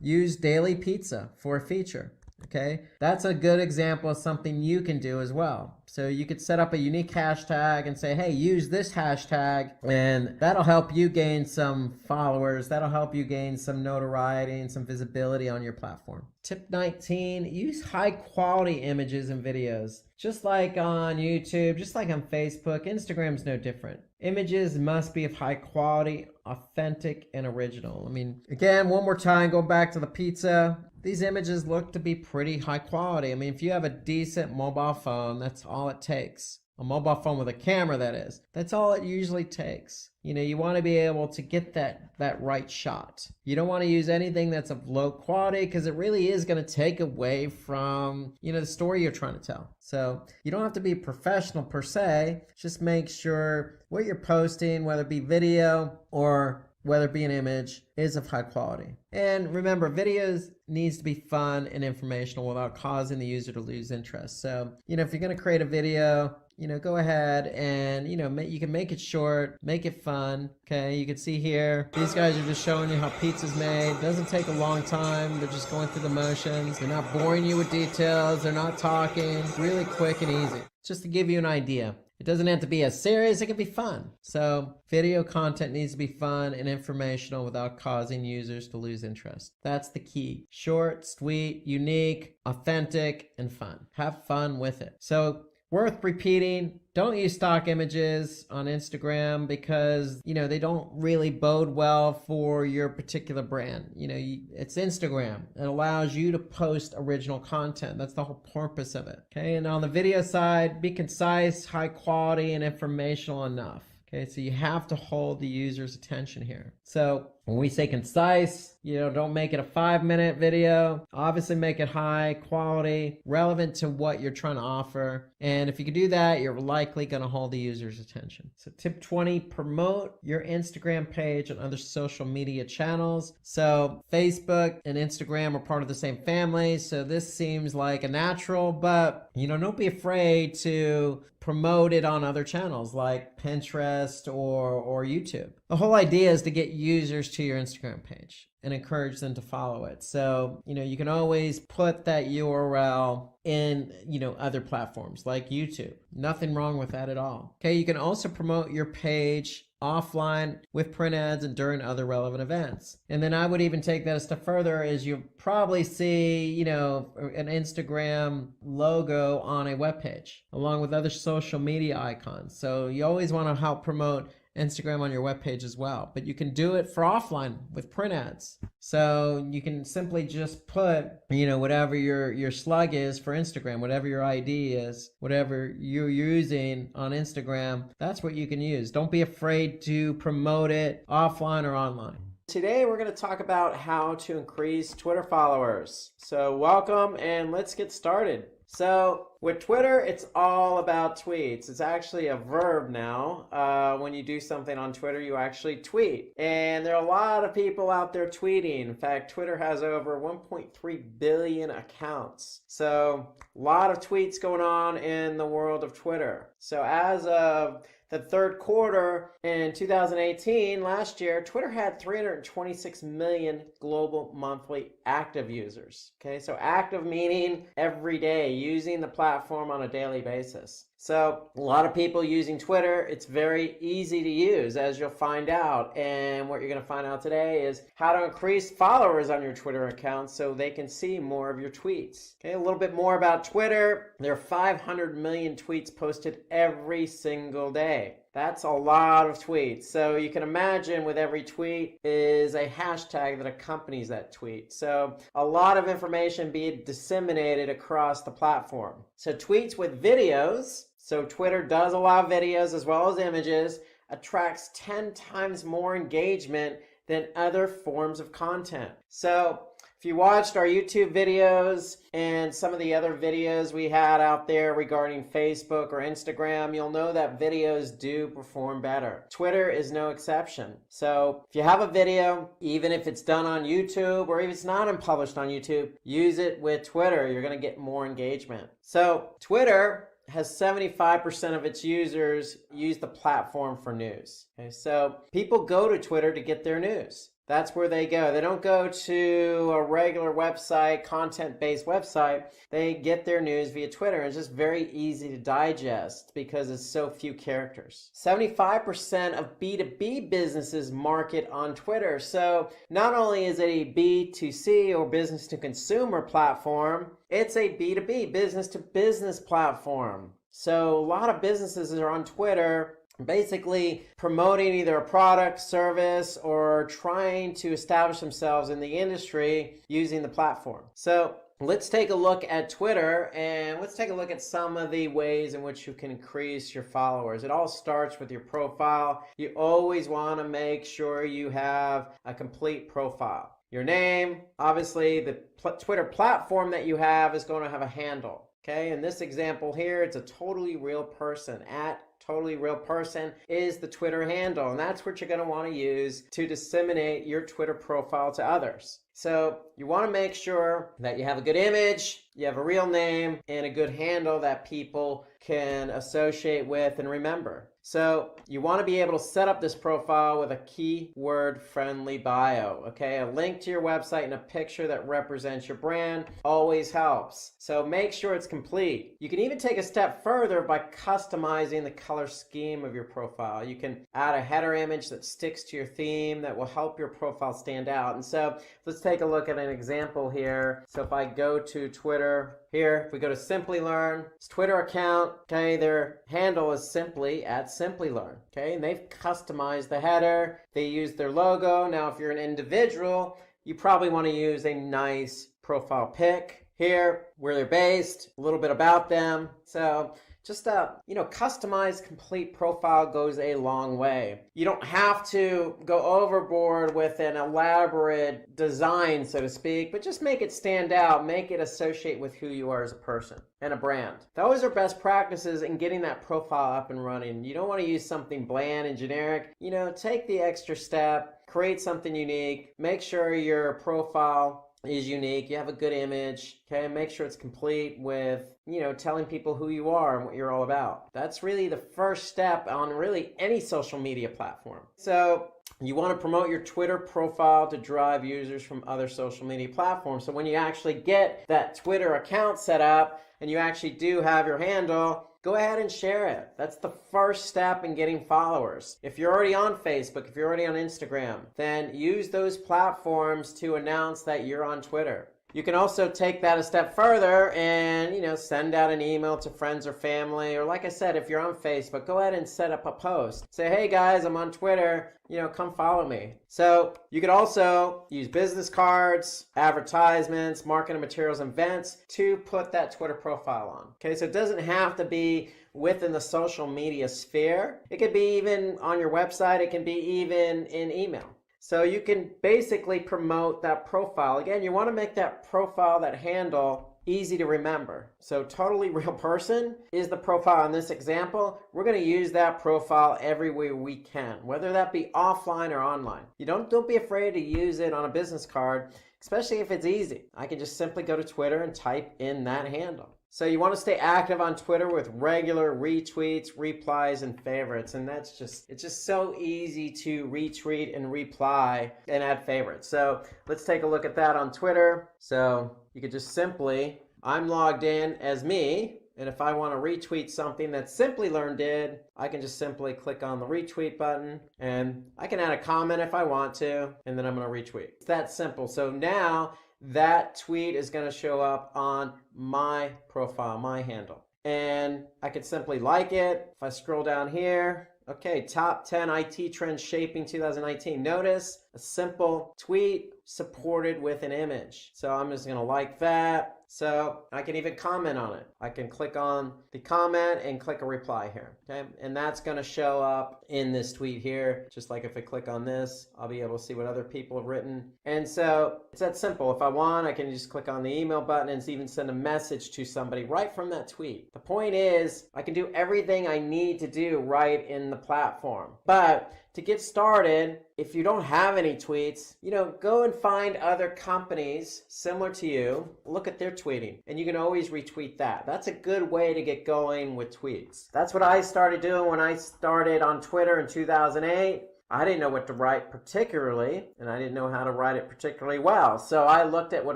use daily pizza for a feature. Okay, that's a good example of something you can do as well. So you could set up a unique hashtag and say, hey, use this hashtag, and that'll help you gain some followers. That'll help you gain some notoriety and some visibility on your platform. Tip 19, use high quality images and videos. Just like on YouTube, just like on Facebook, Instagram's no different. Images must be of high quality, authentic, and original. Again, one more time, going back to the pizza. These images look to be pretty high quality. If you have a decent mobile phone, that's all it takes. A mobile phone with a camera, that is. That's all it usually takes. You want to be able to get that right shot. You don't want to use anything that's of low quality because it really is going to take away from, the story you're trying to tell. So you don't have to be professional per se. Just make sure what you're posting, whether it be video or whether it be an image, is of high quality. And remember, videos needs to be fun and informational without causing the user to lose interest. So, if you're going to create a video, go ahead and, you can make it short, make it fun. Okay, you can see here, these guys are just showing you how pizza's made. It doesn't take a long time. They're just going through the motions. They're not boring you with details. They're not talking. Really quick and easy. Just to give you an idea. It doesn't have to be as serious, it can be fun. So video content needs to be fun and informational without causing users to lose interest. That's the key. Short, sweet, unique, authentic, and fun. Have fun with it. So worth repeating, don't use stock images on Instagram because, they don't really bode well for your particular brand. It's Instagram. It allows you to post original content. That's the whole purpose of it. Okay, and on the video side, be concise, high quality, and informational enough. Okay, so you have to hold the user's attention here. So When we say concise, don't make it a 5-minute video. Obviously make it high quality, relevant to what you're trying to offer. And if you can do that, you're likely going to hold the user's attention. So tip 20, promote your Instagram page and other social media channels. So Facebook and Instagram are part of the same family. So this seems like a natural, but don't be afraid to promote it on other channels like Pinterest or YouTube. The whole idea is to get users to your Instagram page and encourage them to follow it. So, you can always put that URL in, other platforms like YouTube. Nothing wrong with that at all. Okay, you can also promote your page offline with print ads and during other relevant events. And then I would even take that a step further is you'll probably see, an Instagram logo on a web page along with other social media icons. So you always want to help promote Instagram on your webpage as well, but you can do it for offline with print ads. So you can simply just put, whatever your slug is for Instagram, whatever your ID is, whatever you're using on Instagram, that's what you can use. Don't be afraid to promote it offline or online. Today we're going to talk about how to increase Twitter followers. So welcome and let's get started. So with Twitter, it's all about tweets. It's actually a verb now. When you do something on Twitter, you actually tweet. And there are a lot of people out there tweeting. In fact, Twitter has over 1.3 billion accounts. So a lot of tweets going on in the world of Twitter. So as of the third quarter in 2018, last year, Twitter had 326 million global monthly active users. Okay, so active meaning every day, using the platform on a daily basis. So a lot of people using Twitter. It's very easy to use, as you'll find out. And what you're going to find out today is how to increase followers on your Twitter account so they can see more of your tweets. Okay, a little bit more about Twitter. There are 500 million tweets posted every single day. That's a lot of tweets. So you can imagine with every tweet is a hashtag that accompanies that tweet. So a lot of information being disseminated across the platform. So tweets with videos, so Twitter does allow videos as well as images, attracts 10 times more engagement than other forms of content. So if you watched our YouTube videos and some of the other videos we had out there regarding Facebook or Instagram, you'll know that videos do perform better. Twitter is no exception. So if you have a video, even if it's done on YouTube or if it's not published on YouTube, use it with Twitter. You're going to get more engagement. So Twitter has 75% of its users use the platform for news. Okay, so people go to Twitter to get their news. That's where they go. They don't go to a regular website, content-based website. They get their news via Twitter. It's just very easy to digest because it's so few characters. 75% of B2B businesses market on Twitter. So not only is it a B2C or business to consumer platform, it's a B2B, business to business platform. So a lot of businesses are on Twitter basically promoting either a product, service, or trying to establish themselves in the industry using the platform. So let's take a look at Twitter and let's take a look at some of the ways in which you can increase your followers. It all starts with your profile. You always want to make sure you have a complete profile. Your name, obviously the Twitter platform that you have is going to have a handle. Okay, in this example here, it's a totally real person. At totally real person is the Twitter handle, and that's what you're going to want to use to disseminate your Twitter profile to others. So you want to make sure that you have a good image, you have a real name, and a good handle that people can associate with and remember. So you want to be able to set up this profile with a keyword-friendly bio, okay? A link to your website and a picture that represents your brand always helps. So make sure it's complete. You can even take a step further by customizing the color scheme of your profile. You can add a header image that sticks to your theme that will help your profile stand out. And so let's take a look at an example here. So if I go to Twitter, here, if we go to Simplilearn, it's Twitter account, okay, their handle is simply at Simplilearn, okay, and they've customized the header, they use their logo. Now, if you're an individual, you probably want to use a nice profile pic, here, where they're based, a little bit about them. So just a customized complete profile goes a long way. You don't have to go overboard with an elaborate design, so to speak, but just make it stand out, make it associate with who you are as a person and a brand. Those are best practices in getting that profile up and running. You don't want to use something bland and generic. Take the extra step, create something unique, make sure your profile is unique, you have a good image, okay? Make sure it's complete with, telling people who you are and what you're all about. That's really the first step on really any social media platform. So you want to promote your Twitter profile to drive users from other social media platforms. So when you actually get that Twitter account set up and you actually do have your handle, go ahead and share it. That's the first step in getting followers. If you're already on Facebook, if you're already on Instagram, then use those platforms to announce that you're on Twitter. You can also take that a step further and, send out an email to friends or family. Or like I said, if you're on Facebook, go ahead and set up a post. Say, hey guys, I'm on Twitter. Come follow me. So you could also use business cards, advertisements, marketing materials, and events to put that Twitter profile on. Okay, so it doesn't have to be within the social media sphere. It could be even on your website. It can be even in email. So you can basically promote that profile. Again, you want to make that profile, that handle, easy to remember. So totally real person is the profile in this example. We're going to use that profile everywhere we can, whether that be offline or online. Don't be afraid to use it on a business card, especially if it's easy. I can just simply go to Twitter and type in that handle. So you want to stay active on Twitter with regular retweets, replies, and favorites. And it's just so easy to retweet and reply and add favorites. So let's take a look at that on Twitter. So you could just simply, I'm logged in as me. And if I want to retweet something that Simplilearn did, I can just simply click on the retweet button and I can add a comment if I want to, and then I'm going to retweet. It's that simple. So now that tweet is going to show up on my profile, my handle. And I could simply like it. If I scroll down here, okay, top 10 IT trends shaping 2019. Notice a simple tweet supported with an image. So I'm just going to like that. So I can even comment on it. I can click on the comment and click a reply here, okay? And that's going to show up in this tweet here. Just like if I click on this, I'll be able to see what other people have written. And so it's that simple. If I want, I can just click on the email button and even send a message to somebody right from that tweet. The point is, I can do everything I need to do right in the platform. But to get started, if you don't have any tweets, go and find other companies similar to you, look at their tweeting, and you can always retweet that. That's a good way to get going with tweets. That's what I started doing when I started on Twitter in 2008. I didn't know what to write particularly, and I didn't know how to write it particularly well. So I looked at what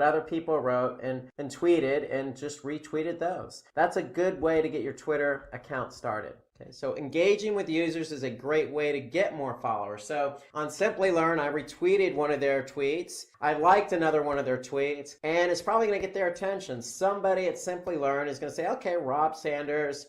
other people wrote and tweeted and just retweeted those. That's a good way to get your Twitter account started. Okay, so engaging with users is a great way to get more followers. So on Simplilearn, I retweeted one of their tweets. I liked another one of their tweets, and it's probably going to get their attention. Somebody at Simplilearn is going to say, okay, Rob Sanders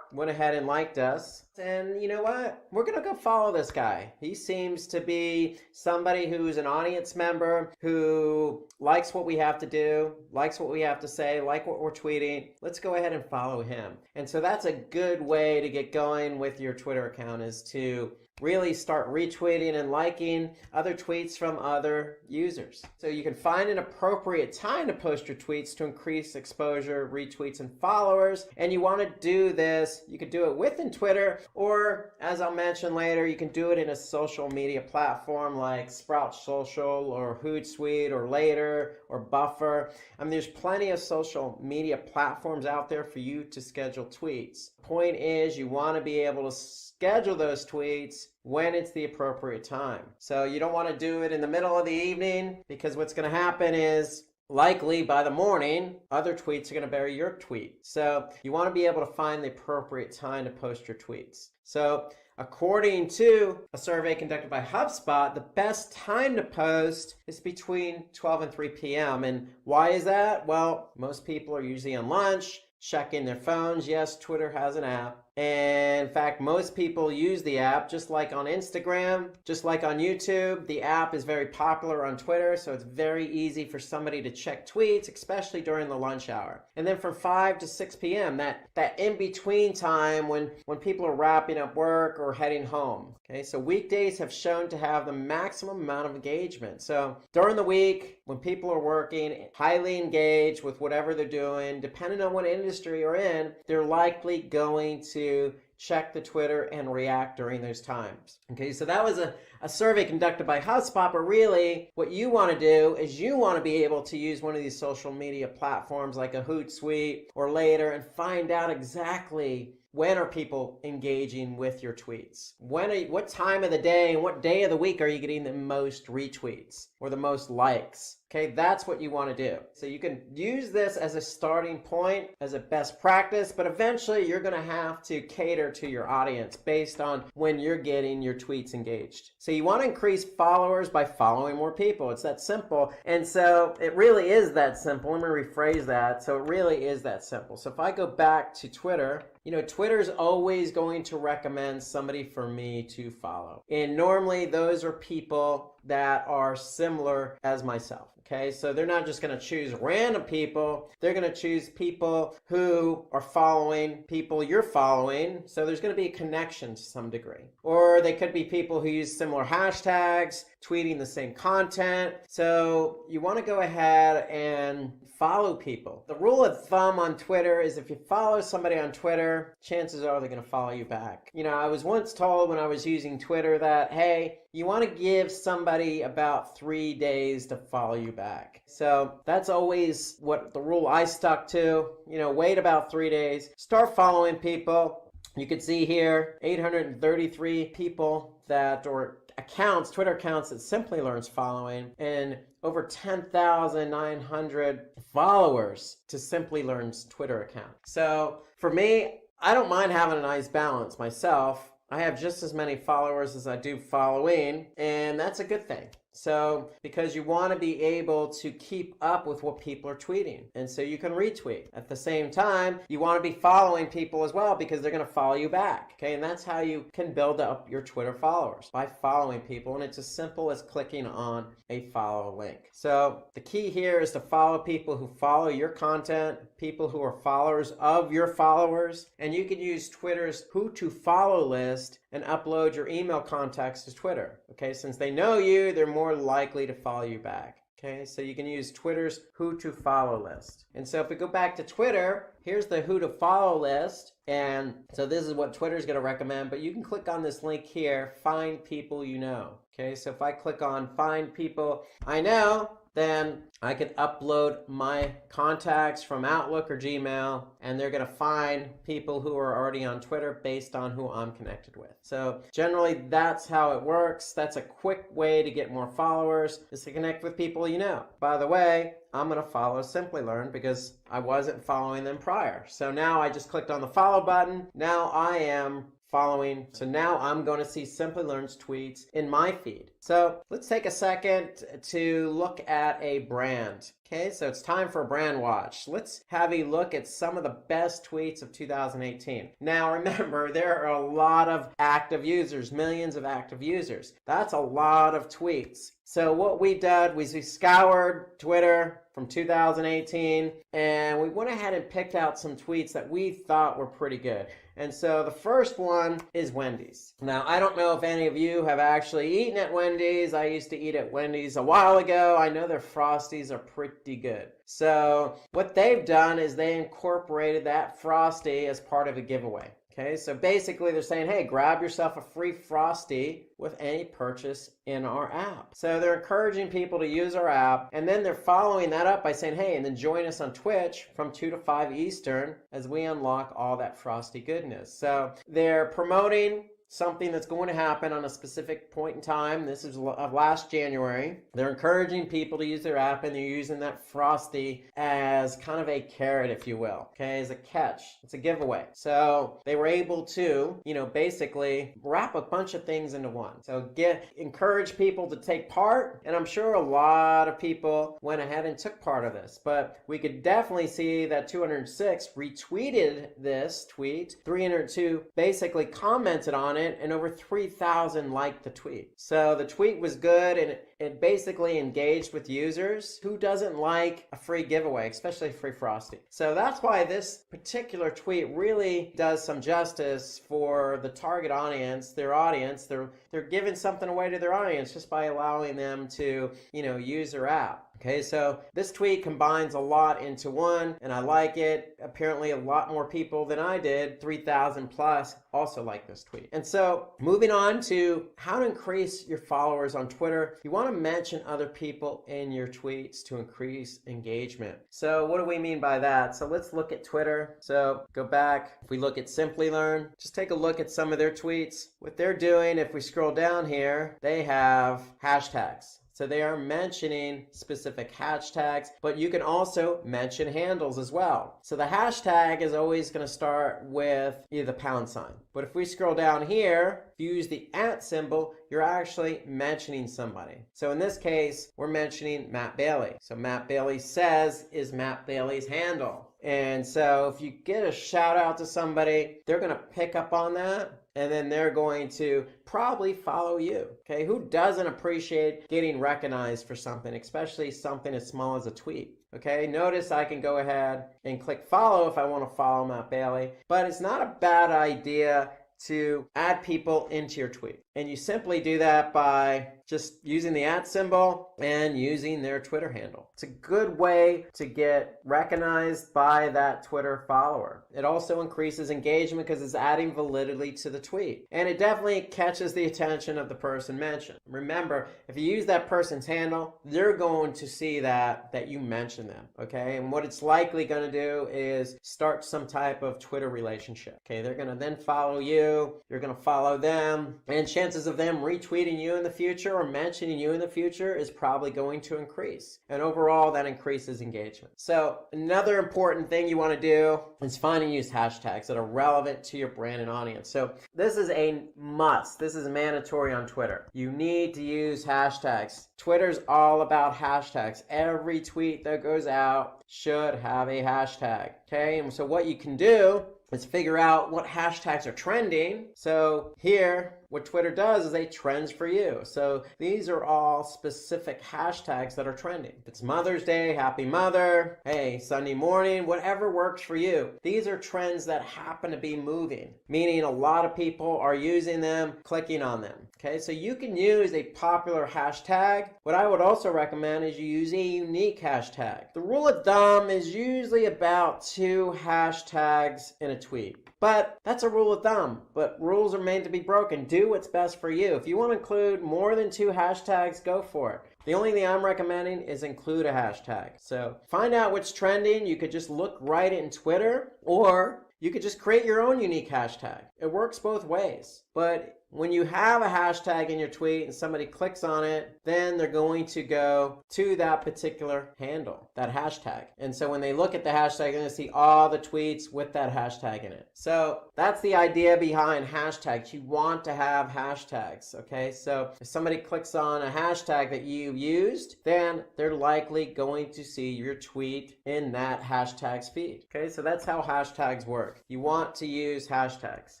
went ahead and liked us. And you know what? We're going to go follow this guy. He seems to be somebody who's an audience member, who likes what we have to do, likes what we have to say, like what we're tweeting. Let's go ahead and follow him. And so that's a good way to get going with your Twitter account, is to really start retweeting and liking other tweets from other users. So you can find an appropriate time to post your tweets to increase exposure, retweets, and followers. And you want to do this, you could do it within Twitter, or as I'll mention later, you can do it in a social media platform like Sprout Social or Hootsuite or Later or Buffer. I mean, there's plenty of social media platforms out there for you to schedule tweets. Point is, you want to be able to schedule those tweets when it's the appropriate time. So you don't want to do it in the middle of the evening, because what's going to happen is likely by the morning, other tweets are going to bury your tweet. So you want to be able to find the appropriate time to post your tweets. So according to a survey conducted by HubSpot, the best time to post is between 12 and 3 p.m. And why is that? Well, most people are usually on lunch, checking their phones. Yes, Twitter has an app. And in fact, most people use the app just like on Instagram, just like on YouTube. The app is very popular on Twitter, so it's very easy for somebody to check tweets, especially during the lunch hour. And then from 5 to 6 p.m., that in-between time when people are wrapping up work or heading home. Okay, so weekdays have shown to have the maximum amount of engagement. So during the week, when people are working, highly engaged with whatever they're doing, depending on what industry you're in, they're likely going to check the Twitter and react during those times. Okay, so that was a survey conducted by HubSpot, but really what you want to do is you want to be able to use one of these social media platforms like a Hootsuite or later and find out exactly when are people engaging with your tweets? What time of the day and what day of the week are you getting the most retweets or the most likes? Okay, that's what you want to do. So you can use this as a starting point, as a best practice, but eventually you're going to have to cater to your audience based on when you're getting your tweets engaged. So you want to increase followers by following more people. It's that simple. And so it really is that simple. Let me rephrase that. So it really is that simple. So if I go back to Twitter, Twitter's always going to recommend somebody for me to follow. And normally those are people that are similar as myself. Okay, so they're not just going to choose random people. They're going to choose people who are following people you're following. So there's going to be a connection to some degree. Or they could be people who use similar hashtags, tweeting the same content. So you want to go ahead and follow people. The rule of thumb on Twitter is if you follow somebody on Twitter, chances are they're going to follow you back. I was once told when I was using Twitter that, hey, you want to give somebody about 3 days to follow you back. So that's always what the rule I stuck to. Wait about 3 days, start following people. You can see here 833 people Twitter accounts that Simplilearn's following, and over 10,900 followers to Simplilearn's Twitter account. So for me, I don't mind having a nice balance myself. I have just as many followers as I do following, and that's a good thing. So, because you want to be able to keep up with what people are tweeting. And so you can retweet. At the same time, you want to be following people as well because they're going to follow you back. Okay, and that's how you can build up your Twitter followers, by following people. And it's as simple as clicking on a follow link. So the key here is to follow people who follow your content, people who are followers of your followers. And you can use Twitter's who to follow list and upload your email contacts to Twitter. Okay, since they know you, they're more likely to follow you back. Okay, so you can use Twitter's who to follow list. And so if we go back to Twitter, here's the who to follow list. And so this is what Twitter's going to recommend, but you can click on this link here, find people you know. Okay, so if I click on find people I know, then I can upload my contacts from Outlook or Gmail, and they're going to find people who are already on Twitter based on who I'm connected with. So generally, that's how it works. That's a quick way to get more followers, is to connect with people you know. By the way, I'm going to follow Simplilearn because I wasn't following them prior. So now I just clicked on the follow button. Now I am following. So now I'm going to see Simplilearn's tweets in my feed. So let's take a second to look at a brand. Okay, so it's time for a brand watch. Let's have a look at some of the best tweets of 2018. Now remember, there are a lot of active users, millions of active users. That's a lot of tweets. So what we did was we scoured Twitter from 2018 and we went ahead and picked out some tweets that we thought were pretty good. And so the first one is Wendy's. Now, I don't know if any of you have actually eaten at Wendy's. I used to eat at Wendy's a while ago. I know their Frosties are pretty good. So what they've done is they incorporated that Frosty as part of a giveaway. Okay, so basically they're saying, hey, grab yourself a free Frosty with any purchase in our app. So they're encouraging people to use our app, and then they're following that up by saying, hey, and then join us on Twitch from 2 to 5 Eastern as we unlock all that Frosty goodness. So they're promoting something that's going to happen on a specific point in time. This is of last January. They're encouraging people to use their app, and they're using that Frosty as kind of a carrot, if you will, okay, as a catch. It's a giveaway. So they were able to, basically wrap a bunch of things into one. So encourage people to take part, and I'm sure a lot of people went ahead and took part of this, but we could definitely see that 206 retweeted this tweet, 302 basically commented on it, and over 3,000 liked the tweet. So the tweet was good, and it basically engaged with users. Who doesn't like a free giveaway, especially free Frosty? So that's why this particular tweet really does some justice for the target audience, their audience. They're giving something away to their audience just by allowing them to, use their app. Okay, so this tweet combines a lot into one, and I like it. Apparently a lot more people than I did, 3,000 plus, also like this tweet. And so moving on to how to increase your followers on Twitter, you want to mention other people in your tweets to increase engagement. So what do we mean by that? So let's look at Twitter. So go back. If we look at Simplilearn, just take a look at some of their tweets. What they're doing, if we scroll down here, they have hashtags. So they are mentioning specific hashtags, but you can also mention handles as well. So the hashtag is always going to start with either the $sign. But if we scroll down here, if you use the @ symbol, you're actually mentioning somebody. So in this case, we're mentioning Matt Bailey. So Matt Bailey says is Matt Bailey's handle. And so if you get a shout out to somebody, they're going to pick up on that, and then they're going to probably follow you. Okay, who doesn't appreciate getting recognized for something, especially something as small as a tweet? Okay, notice I can go ahead and click follow if I want to follow Matt Bailey, but it's not a bad idea to add people into your tweet. And you simply do that by just using the @ symbol and using their Twitter handle. It's a good way to get recognized by that Twitter follower. It also increases engagement because it's adding validity to the tweet. And it definitely catches the attention of the person mentioned. Remember, if you use that person's handle, they're going to see that you mentioned them, okay? And what it's likely going to do is start some type of Twitter relationship, okay? They're going to then follow you, you're going to follow them, and chances of them retweeting you in the future or mentioning you in the future is probably going to increase. And overall, that increases engagement. So another important thing you want to do is find and use hashtags that are relevant to your brand and audience. So this is a must. This is mandatory on Twitter. You need to use hashtags. Twitter's all about hashtags. Every tweet that goes out should have a hashtag. Okay, and so what you can do is figure out what hashtags are trending. So here, what Twitter does is they trends for you. So these are all specific hashtags that are trending. If it's Mother's Day, Happy Mother, hey, Sunday morning, whatever works for you. These are trends that happen to be moving, meaning a lot of people are using them, clicking on them. Okay, so you can use a popular hashtag. What I would also recommend is you use a unique hashtag. The rule of thumb is usually about 2 hashtags in a tweet. But that's a rule of thumb. But rules are made to be broken. Do what's best for you. If you want to include more than 2 hashtags, go for it. The only thing I'm recommending is include a hashtag. So find out what's trending. You could just look right in Twitter, or you could just create your own unique hashtag. It works both ways. But when you have a hashtag in your tweet and somebody clicks on it, then they're going to go to that particular handle, that hashtag. And so when they look at the hashtag, they're going to see all the tweets with that hashtag in it. So that's the idea behind hashtags. You want to have hashtags, okay? So if somebody clicks on a hashtag that you used, then they're likely going to see your tweet in that hashtag's feed, okay? So that's how hashtags work. You want to use hashtags,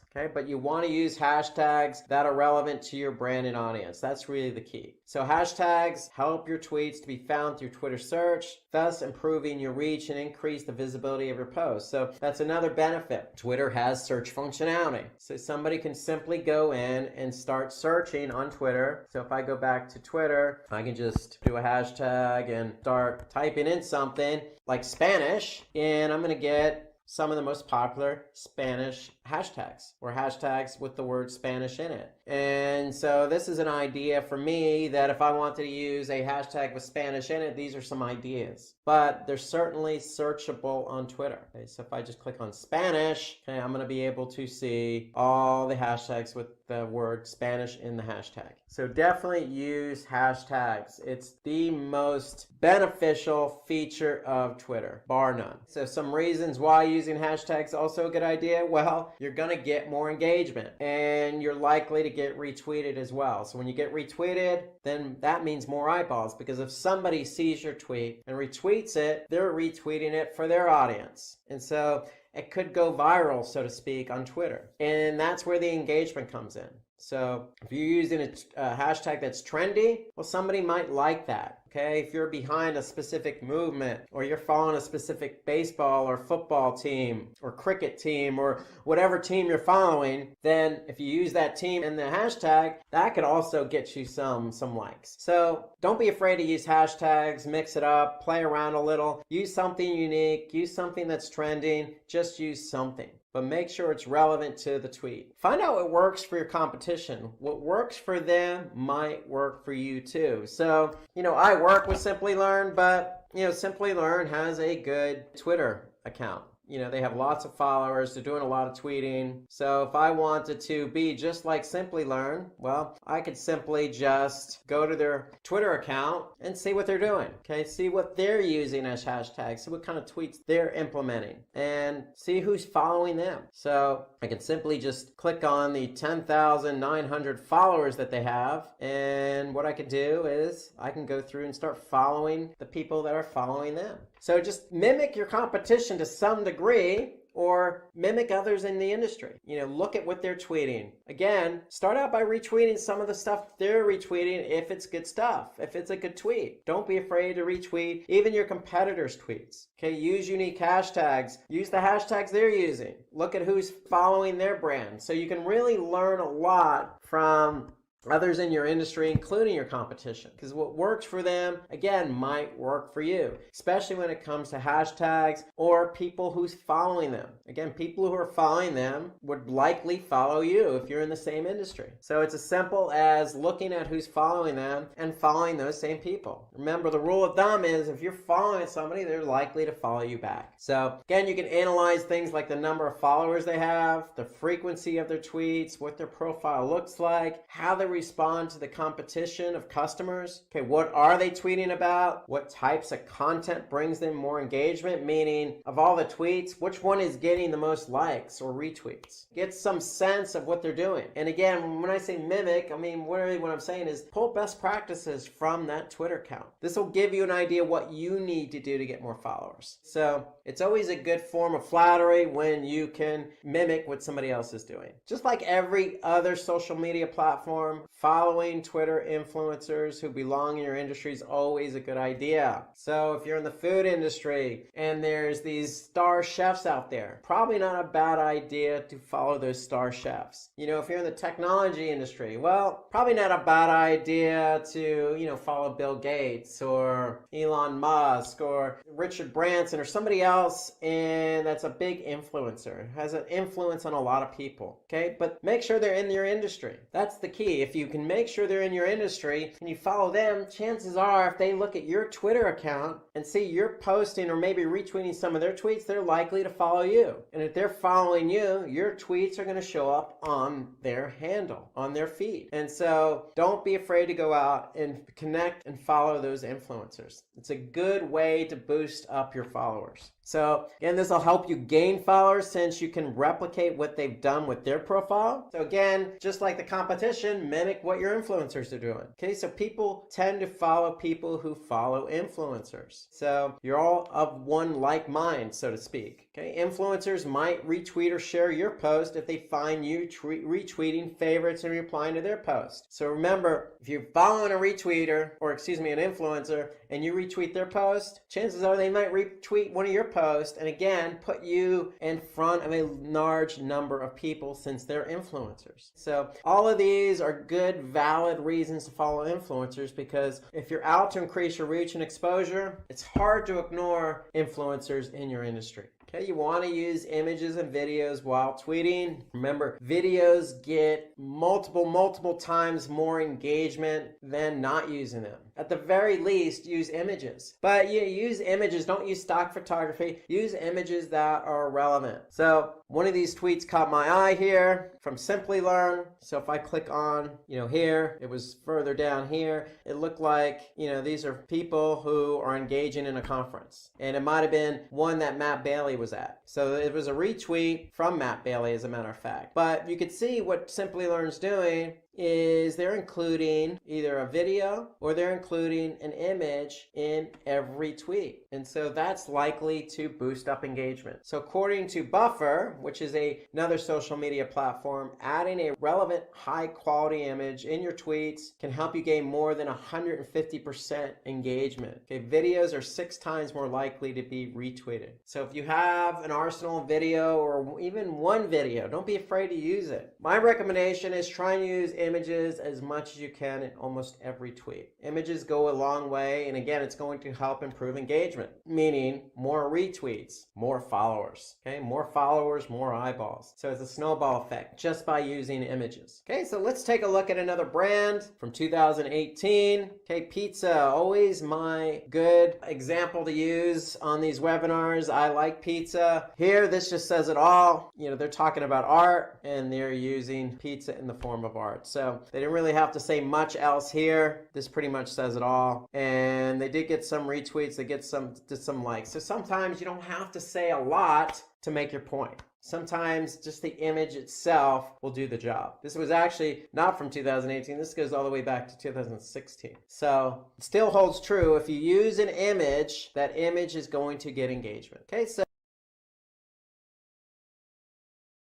okay? But you want to use hashtags that are relevant to your brand and audience. That's really the key. So hashtags help your tweets to be found through Twitter search, thus improving your reach and increase the visibility of your posts. So that's another benefit. Twitter has search functionality. So somebody can simply go in and start searching on Twitter. So if I go back to Twitter, I can just do a hashtag and start typing in something like Spanish, and I'm going to get some of the most popular Spanish hashtags, or hashtags with the word Spanish in it. And so this is an idea for me that if I wanted to use a hashtag with Spanish in it, these are some ideas. But they're certainly searchable on Twitter. Okay, so if I just click on Spanish, okay, I'm going to be able to see all the hashtags with the word Spanish in the hashtag. So definitely use hashtags. It's the most beneficial feature of Twitter, bar none. So some reasons why using hashtags is also a good idea. Well, you're going to get more engagement and you're likely to get retweeted as well. So when you get retweeted, then that means more eyeballs, because if somebody sees your tweet and retweets it, they're retweeting it for their audience. And so it could go viral, so to speak, on Twitter. And that's where the engagement comes in. So if you're using a hashtag that's trendy, well, somebody might like that. Okay, if you're behind a specific movement, or you're following a specific baseball or football team or cricket team or whatever team you're following, then if you use that team in the hashtag, that could also get you some likes. So don't be afraid to use hashtags, mix it up, play around a little, use something unique, use something that's trending, just use something. But make sure it's relevant to the tweet. Find out what works for your competition. What works for them might work for you too. So, I work with Simplilearn, but, Simplilearn has a good Twitter account. They have lots of followers. They're doing a lot of tweeting. So if I wanted to be just like Simplilearn, well, I could simply just go to their Twitter account and see what they're doing. Okay, see what they're using as hashtags, see what kind of tweets they're implementing, and see who's following them. So I can simply just click on the 10,900 followers that they have, and what I can do is I can go through and start following the people that are following them. So just mimic your competition to some degree, or mimic others in the industry. Look at what they're tweeting. Again, start out by retweeting some of the stuff they're retweeting if it's good stuff, if it's a good tweet. Don't be afraid to retweet even your competitors' tweets. Okay, use unique hashtags. Use the hashtags they're using. Look at who's following their brand. So you can really learn a lot from others in your industry, including your competition, because what works for them, again, might work for you, especially when it comes to hashtags or people who's following them. Again, people who are following them would likely follow you if you're in the same industry. So it's as simple as looking at who's following them and following those same people. Remember, the rule of thumb is if you're following somebody, they're likely to follow you back. So again, you can analyze things like the number of followers they have, the frequency of their tweets, what their profile looks like, how they respond to the competition of customers. Okay, what are they tweeting about? What types of content brings them more engagement? Meaning, of all the tweets, which one is getting the most likes or retweets? Get some sense of what they're doing. And again, when I say mimic, what I'm saying is pull best practices from that Twitter account. This will give you an idea what you need to do to get more followers. So it's always a good form of flattery when you can mimic what somebody else is doing. Just like every other social media platform, following Twitter influencers who belong in your industry is always a good idea. So if you're in the food industry and there's these star chefs out there, probably not a bad idea to follow those star chefs. If you're in the technology industry, well, probably not a bad idea to, follow Bill Gates or Elon Musk or Richard Branson or somebody else, and that's a big influencer, has an influence on a lot of people. Okay, but make sure they're in your industry. That's the key. If you can make sure they're in your industry and you follow them, chances are if they look at your Twitter account and see you're posting or maybe retweeting some of their tweets, they're likely to follow you. And if they're following you, your tweets are going to show up on their handle, on their feed. And so don't be afraid to go out and connect and follow those influencers. It's a good way to boost up your followers. So again, this will help you gain followers since you can replicate what they've done with their profile. So again, just like the competition, mimic what your influencers are doing. Okay, so people tend to follow people who follow influencers. So you're all of one like mind, so to speak. Okay, influencers might retweet or share your post if they find you retweeting favorites and replying to their post. So remember, if you're following a retweeter, or an influencer, and you retweet their post, chances are they might retweet one of your posts and again put you in front of a large number of people since they're influencers. So all of these are good, valid reasons to follow influencers, because if you're out to increase your reach and exposure, it's hard to ignore influencers in your industry. Okay, you want to use images and videos while tweeting. Remember, videos get multiple times more engagement than not using them. At the very least, use images. But you use images, don't use stock photography. Use images that are relevant. So one of these tweets caught my eye here from Simplilearn. So if I click on, here, it was further down here. It looked like, these are people who are engaging in a conference. And it might have been one that Matt Bailey was at. So it was a retweet from Matt Bailey, as a matter of fact. But you could see what Simplilearn's doing is they're including either a video or they're including an image in every tweet. And so that's likely to boost up engagement. So according to Buffer, which is another social media platform, adding a relevant high quality image in your tweets can help you gain more than 150% engagement. Okay, videos are 6 times more likely to be retweeted. So if you have an arsenal of video or even one video, don't be afraid to use it. My recommendation is try and use images as much as you can in almost every tweet. Images go a long way, and again, it's going to help improve engagement, meaning more retweets, more followers. Okay, more followers, more eyeballs. So it's a snowball effect just by using images. Okay, so let's take a look at another brand from 2018. Okay, pizza, always my good example to use on these webinars. I like pizza. Here, this just says it all. They're talking about art and they're using pizza in the form of art. So they didn't really have to say much else here. This pretty much says it all. And they did get some retweets. They did some likes. So sometimes you don't have to say a lot to make your point. Sometimes just the image itself will do the job. This was actually not from 2018. This goes all the way back to 2016. So it still holds true. If you use an image, that image is going to get engagement. Okay, so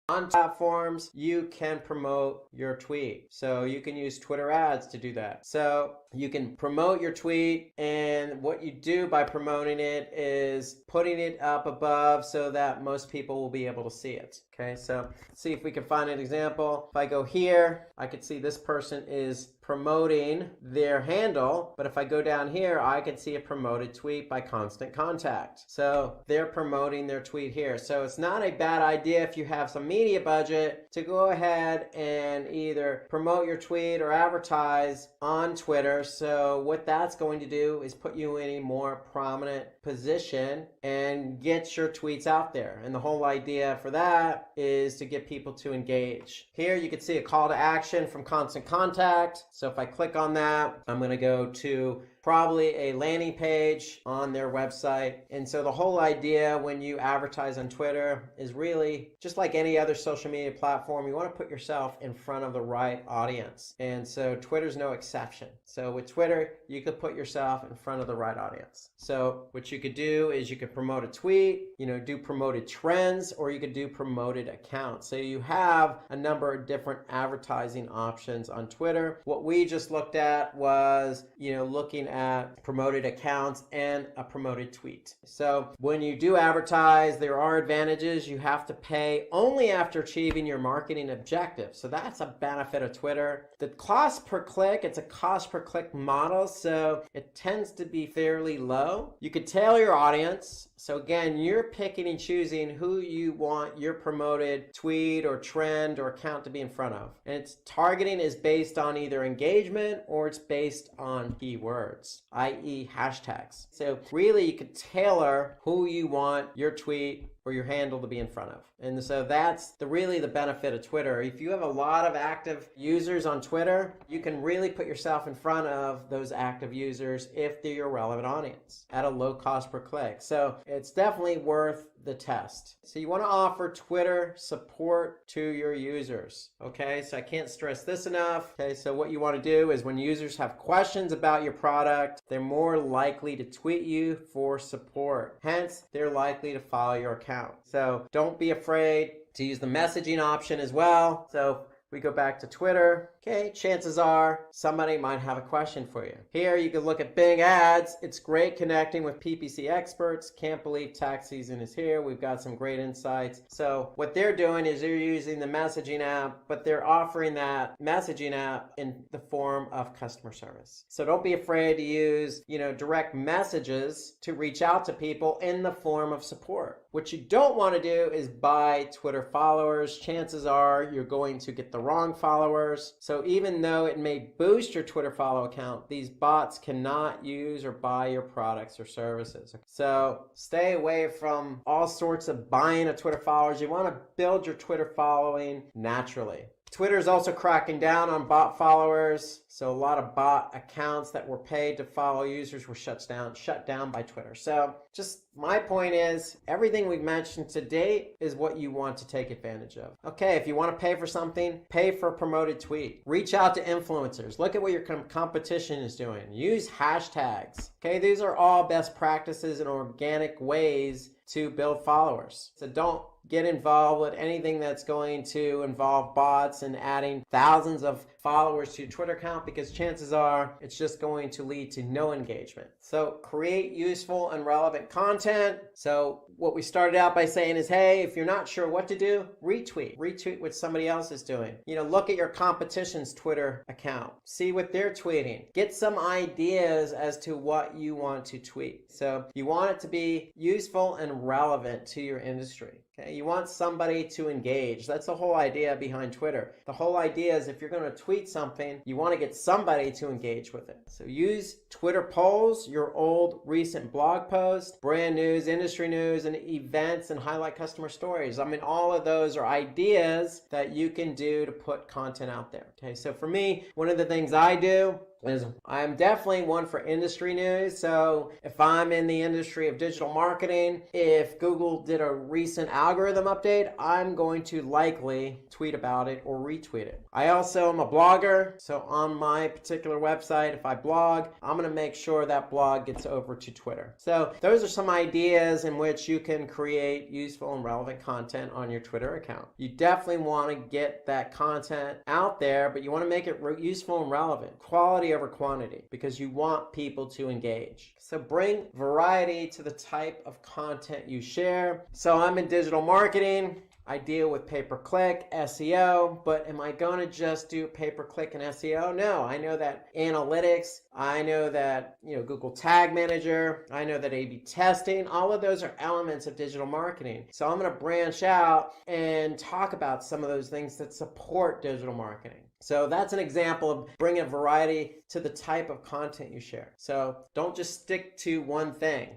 on platforms, you can promote your tweet. So you can use Twitter ads to do that. So you can promote your tweet, and what you do by promoting it is putting it up above so that most people will be able to see it. Okay, so let's see if we can find an example. If I go here, I can see this person is promoting their handle, but if I go down here, I can see a promoted tweet by Constant Contact. So they're promoting their tweet here. So it's not a bad idea if you have some media budget to go ahead and either promote your tweet or advertise on Twitter. So what that's going to do is put you in a more prominent position and get your tweets out there. And the whole idea for that is to get people to engage. Here you can see a call to action from Constant Contact. So if I click on that, I'm going to go to probably a landing page on their website. And so the whole idea when you advertise on Twitter is really just like any other social media platform, you want to put yourself in front of the right audience. And so Twitter's no exception. So with Twitter, you could put yourself in front of the right audience. So what you could do is you could promote a tweet, do promoted trends, or you could do promoted accounts. So you have a number of different advertising options on Twitter. What we just looked at was, looking at promoted accounts and a promoted tweet. So when you do advertise, there are advantages. You have to pay only after achieving your marketing objective. So that's a benefit of Twitter. The cost per click, it's a cost per click model, so it tends to be fairly low. You could tailor your audience. So again, you're picking and choosing who you want your promoted tweet or trend or account to be in front of. And its targeting is based on either engagement or it's based on keywords, i.e. hashtags. So really you could tailor who you want your tweet or your handle to be in front of. And so that's really the benefit of Twitter. If you have a lot of active users on Twitter, you can really put yourself in front of those active users if they're your relevant audience at a low cost per click. So it's definitely worth the test. So you want to offer Twitter support to your users. Okay, so I can't stress this enough. Okay, so what you want to do is when users have questions about your product, they're more likely to tweet you for support. Hence, they're likely to follow your account. So don't be afraid to use the messaging option as well. So we go back to Twitter. Okay, chances are somebody might have a question for you. Here you can look at Bing ads. It's great connecting with PPC experts. Can't believe tax season is here. We've got some great insights. So what they're doing is they're using the messaging app, but they're offering that messaging app in the form of customer service. So don't be afraid to use, direct messages to reach out to people in the form of support, What you don't want to do is buy Twitter followers. Chances are you're going to get the wrong followers. So even though it may boost your Twitter follow account, these bots cannot use or buy your products or services. So stay away from all sorts of buying of Twitter followers. You want to build your Twitter following naturally. Twitter is also cracking down on bot followers. So a lot of bot accounts that were paid to follow users were shut down by Twitter. So just my point is, everything we've mentioned to date is what you want to take advantage of. Okay, if you want to pay for something, pay for a promoted tweet. Reach out to influencers. Look at what your competition is doing. Use hashtags. Okay, these are all best practices and organic ways to build followers. So don't get involved with anything that's going to involve bots and adding thousands of followers to your Twitter account, because chances are it's just going to lead to no engagement. So create useful and relevant content. So what we started out by saying is, hey, if you're not sure what to do, retweet what somebody else is doing. Look at your competition's Twitter account, see what they're tweeting, get some ideas as to what you want to tweet. So you want it to be useful and relevant to your industry. Okay, you want somebody to engage. That's the whole idea behind Twitter. The whole idea is if you're going to tweet something, you want to get somebody to engage with it. So use Twitter polls, your old recent blog posts, brand news, industry news, and events, and highlight customer stories. I mean, all of those are ideas that you can do to put content out there. Okay, so for me, one of the things I do is I'm definitely one for industry news. So if I'm in the industry of digital marketing, if Google did a recent algorithm update, I'm going to likely tweet about it or retweet it. I also am a blogger. So on my particular website, if I blog, I'm going to make sure that blog gets over to Twitter. So those are some ideas in which you can create useful and relevant content on your Twitter account. You definitely want to get that content out there, but you want to make it useful and relevant. Quality over quantity, because you want people to engage. So bring variety to the type of content you share. So I'm in digital marketing. I deal with pay-per-click, SEO, but am I going to just do pay-per-click and SEO? No, I know that analytics, I know that Google Tag Manager, I know that A/B testing, all of those are elements of digital marketing. So I'm going to branch out and talk about some of those things that support digital marketing. So that's an example of bringing variety to the type of content you share. So don't just stick to one thing.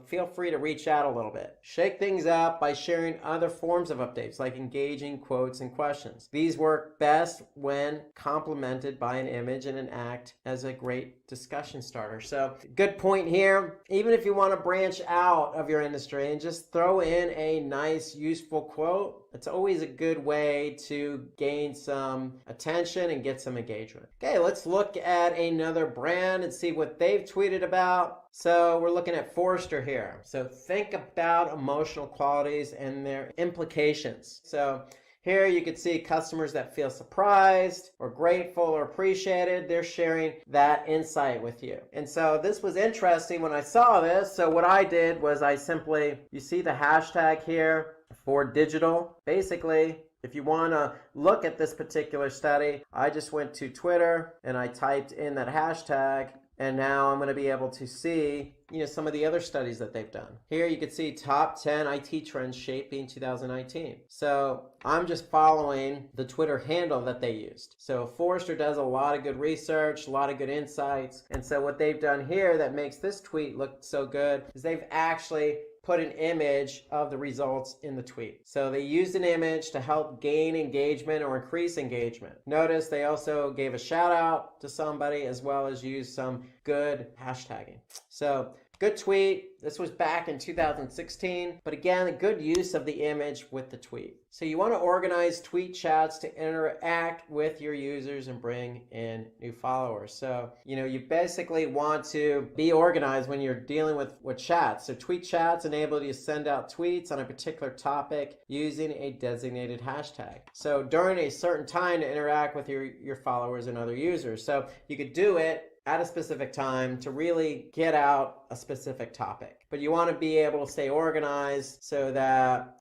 Feel free to reach out a little bit. Shake things up by sharing other forms of updates, like engaging quotes and questions. These work best when complemented by an image, and an act as a great discussion starter. So good point here. Even if you want to branch out of your industry and just throw in a nice, useful quote, it's always a good way to gain some attention and get some engagement. Okay, let's look at another brand and see what they've tweeted about. So we're looking at Forrester here. So think about emotional qualities and their implications. So here you can see customers that feel surprised or grateful or appreciated. They're sharing that insight with you. And so this was interesting when I saw this. So what I did was you see the hashtag here for digital. Basically, if you want to look at this particular study, I just went to Twitter and I typed in that hashtag, and now I'm going to be able to see some of the other studies that they've done. Here you can see top 10 IT trends shaping 2019. So I'm just following the Twitter handle that they used. So Forrester does a lot of good research, a lot of good insights. And so what they've done here that makes this tweet look so good is they've actually put an image of the results in the tweet. So they used an image to help gain engagement or increase engagement. Notice they also gave a shout out to somebody, as well as used some good hashtagging. So good tweet. This was back in 2016, but again, a good use of the image with the tweet. So you want to organize tweet chats to interact with your users and bring in new followers. So, you basically want to be organized when you're dealing with chats. So tweet chats enable you to send out tweets on a particular topic using a designated hashtag. So during a certain time to interact with your followers and other users. So you could do it at a specific time to really get out a specific topic. But you want to be able to stay organized so that,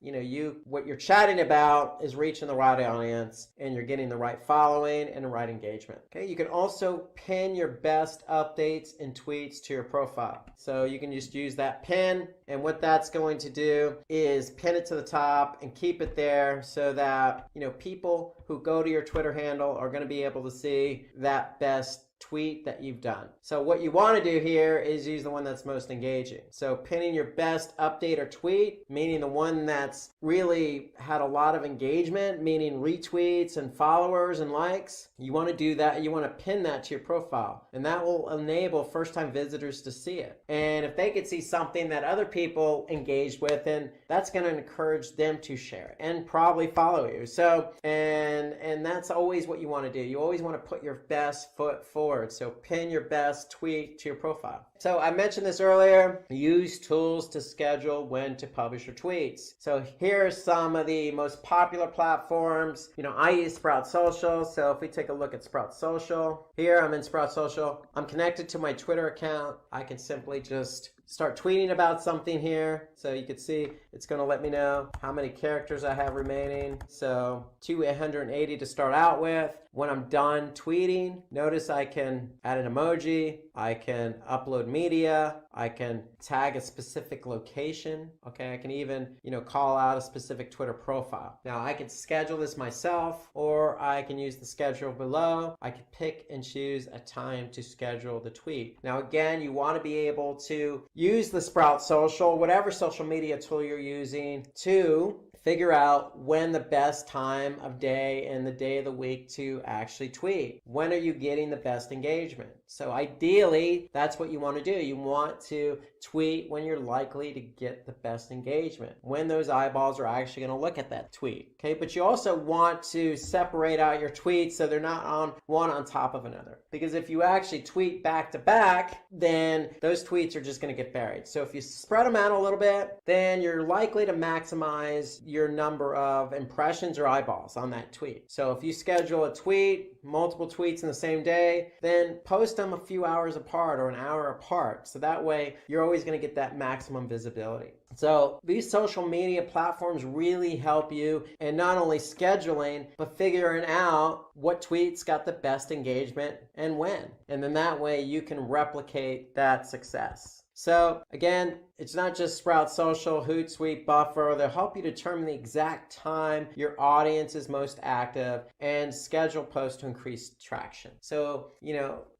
what you're chatting about is reaching the right audience and you're getting the right following and the right engagement. Okay, you can also pin your best updates and tweets to your profile. So you can just use that pin, and what that's going to do is pin it to the top and keep it there so that, people who go to your Twitter handle are going to be able to see that best tweet that you've done. So what you want to do here is use the one that's most engaging. So pinning your best update or tweet, meaning the one that's really had a lot of engagement, meaning retweets and followers and likes. You want to do that. You want to pin that to your profile, and that will enable first-time visitors to see it. And if they could see something that other people engaged with, then that's going to encourage them to share it and probably follow you. So, and that's always what you want to do. You always want to put your best foot forward. So pin your best tweet to your profile. So I mentioned this earlier, use tools to schedule when to publish your tweets. So here are some of the most popular platforms. I use Sprout Social. So if we take a look at Sprout Social, here I'm in Sprout Social. I'm connected to my Twitter account. I can simply just start tweeting about something here. So you can see it's going to let me know how many characters I have remaining. So 280 to start out with. When I'm done tweeting, notice I can add an emoji, I can upload media, I can tag a specific location. Okay, I can even, call out a specific Twitter profile. Now I can schedule this myself, or I can use the schedule below. I can pick and choose a time to schedule the tweet. Now again, you want to be able to use the Sprout Social, whatever social media tool you're using, to figure out when the best time of day and the day of the week to actually tweet. When are you getting the best engagement? So ideally, that's what you want to do. You want to tweet when you're likely to get the best engagement, when those eyeballs are actually going to look at that tweet. Okay, but you also want to separate out your tweets so they're not on one on top of another. Because if you actually tweet back to back, then those tweets are just going to get buried. So if you spread them out a little bit, then you're likely to maximize your number of impressions or eyeballs on that tweet. So if you schedule a tweet, multiple tweets in the same day, then post them a few hours apart or an hour apart. So that way you're always going to get that maximum visibility. So these social media platforms really help you in not only scheduling, but figuring out what tweets got the best engagement and when. And then that way you can replicate that success. So again, it's not just Sprout Social, Hootsuite, Buffer. They'll help you determine the exact time your audience is most active and schedule posts to increase traction. So,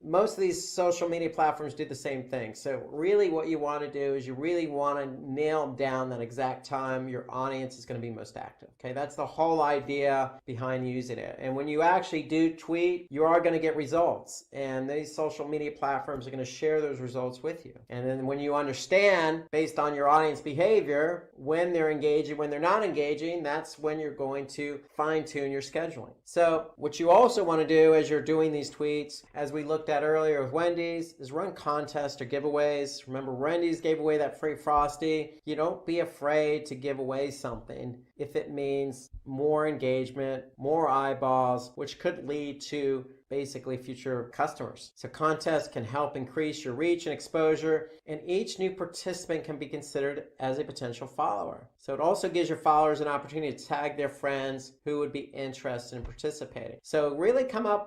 most of these social media platforms do the same thing. So really what you want to do is you really want to nail down that exact time your audience is going to be most active. Okay, that's the whole idea behind using it. And when you actually do tweet, you are going to get results. And these social media platforms are going to share those results with you. And then when you understand, based on your audience behavior, when they're engaging, when they're not engaging, that's when you're going to fine-tune your scheduling. So what you also want to do as you're doing these tweets, as we looked at earlier with Wendy's, is run contests or giveaways. Remember, Wendy's gave away that free Frosty. You don't be afraid to give away something if it means more engagement, more eyeballs, which could lead to basically future customers. So contests can help increase your reach and exposure, and each new participant can be considered as a potential follower. So it also gives your followers an opportunity to tag their friends who would be interested in participating. So really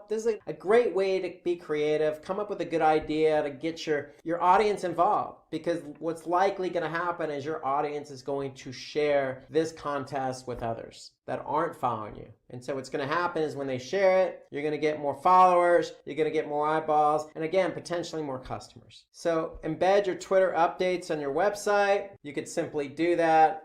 this is a great way to be creative, come up with a good idea to get your audience involved, because what's likely going to happen is your audience is going to share this contest with others that aren't following you. And so what's going to happen is when they share it, you're going to get more followers, you're going to get more eyeballs, and again, potentially more customers. So embed your Twitter updates on your website. You could simply do that.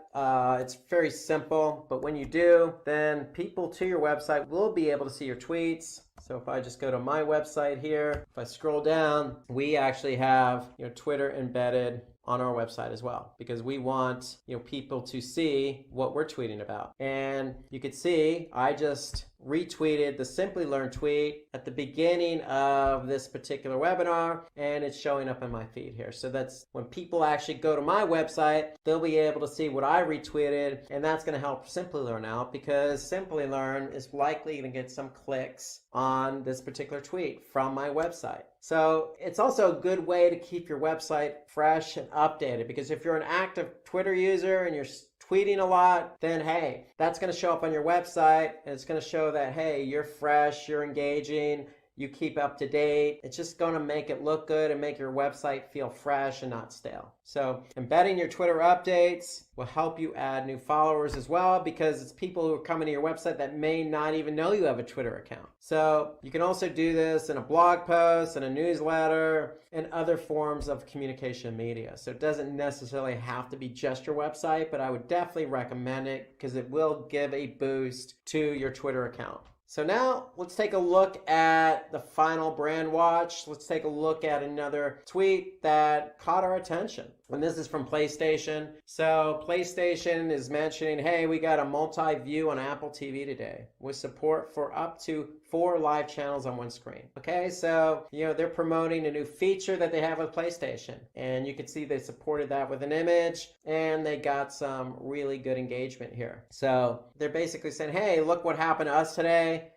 It's very simple, but when you do, then people to your website will be able to see your tweets. So if I just go to my website here, if I scroll down, we actually have Twitter embedded on our website as well, because we want people to see what we're tweeting about. And you could see I just retweeted the Simplilearn tweet at the beginning of this particular webinar, and it's showing up in my feed here. So that's when people actually go to my website, they'll be able to see what I retweeted, and that's going to help Simplilearn out because Simplilearn is likely going to get some clicks on this particular tweet from my website. So it's also a good way to keep your website fresh and updated, because if you're an active Twitter user and you're tweeting a lot, then hey, that's going to show up on your website, and it's going to show that, hey, you're fresh, you're engaging, you keep up to date. It's just going to make it look good and make your website feel fresh and not stale. So embedding your Twitter updates will help you add new followers as well, because it's people who are coming to your website that may not even know you have a Twitter account. So you can also do this in a blog post, in a newsletter, and other forms of communication media. So it doesn't necessarily have to be just your website, but I would definitely recommend it because it will give a boost to your Twitter account. So now let's take a look at the final brand watch. Let's take a look at another tweet that caught our attention. And this is from PlayStation. So PlayStation is mentioning, hey, we got a multi-view on Apple TV today with support for up to 4 live channels on one screen. Okay, so, they're promoting a new feature that they have with PlayStation. And you can see they supported that with an image, and they got some really good engagement here. So they're basically saying, hey, look what happened to us today.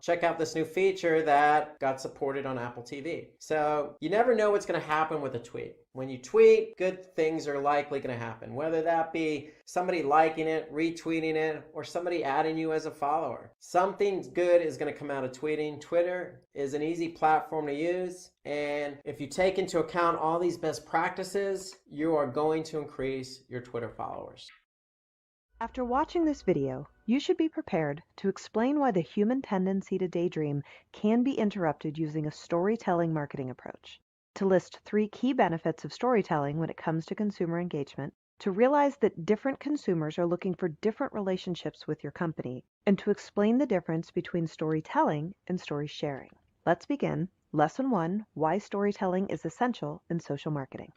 Check out this new feature that got supported on Apple TV. So you never know what's going to happen with a tweet. When you tweet, good things are likely going to happen, whether that be somebody liking it, retweeting it, or somebody adding you as a follower. Something good is going to come out of tweeting. Twitter is an easy platform to use, and if you take into account all these best practices, you are going to increase your Twitter followers. After watching this video, you should be prepared to explain why the human tendency to daydream can be interrupted using a storytelling marketing approach, to list 3 key benefits of storytelling when it comes to consumer engagement, to realize that different consumers are looking for different relationships with your company, and to explain the difference between storytelling and story sharing. Let's begin. Lesson 1, why storytelling is essential in social marketing.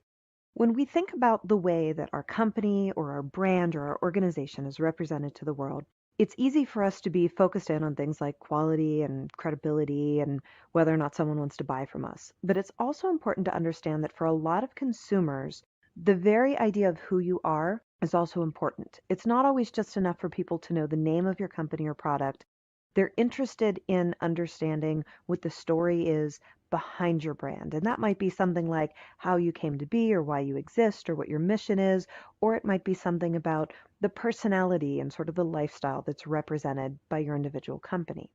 When we think about the way that our company or our brand or our organization is represented to the world, it's easy for us to be focused in on things like quality and credibility and whether or not someone wants to buy from us. But it's also important to understand that for a lot of consumers, the very idea of who you are is also important. It's not always just enough for people to know the name of your company or product. They're interested in understanding what the story is behind your brand. And that might be something like how you came to be or why you exist or what your mission is, or it might be something about the personality and sort of the lifestyle that's represented by your individual company.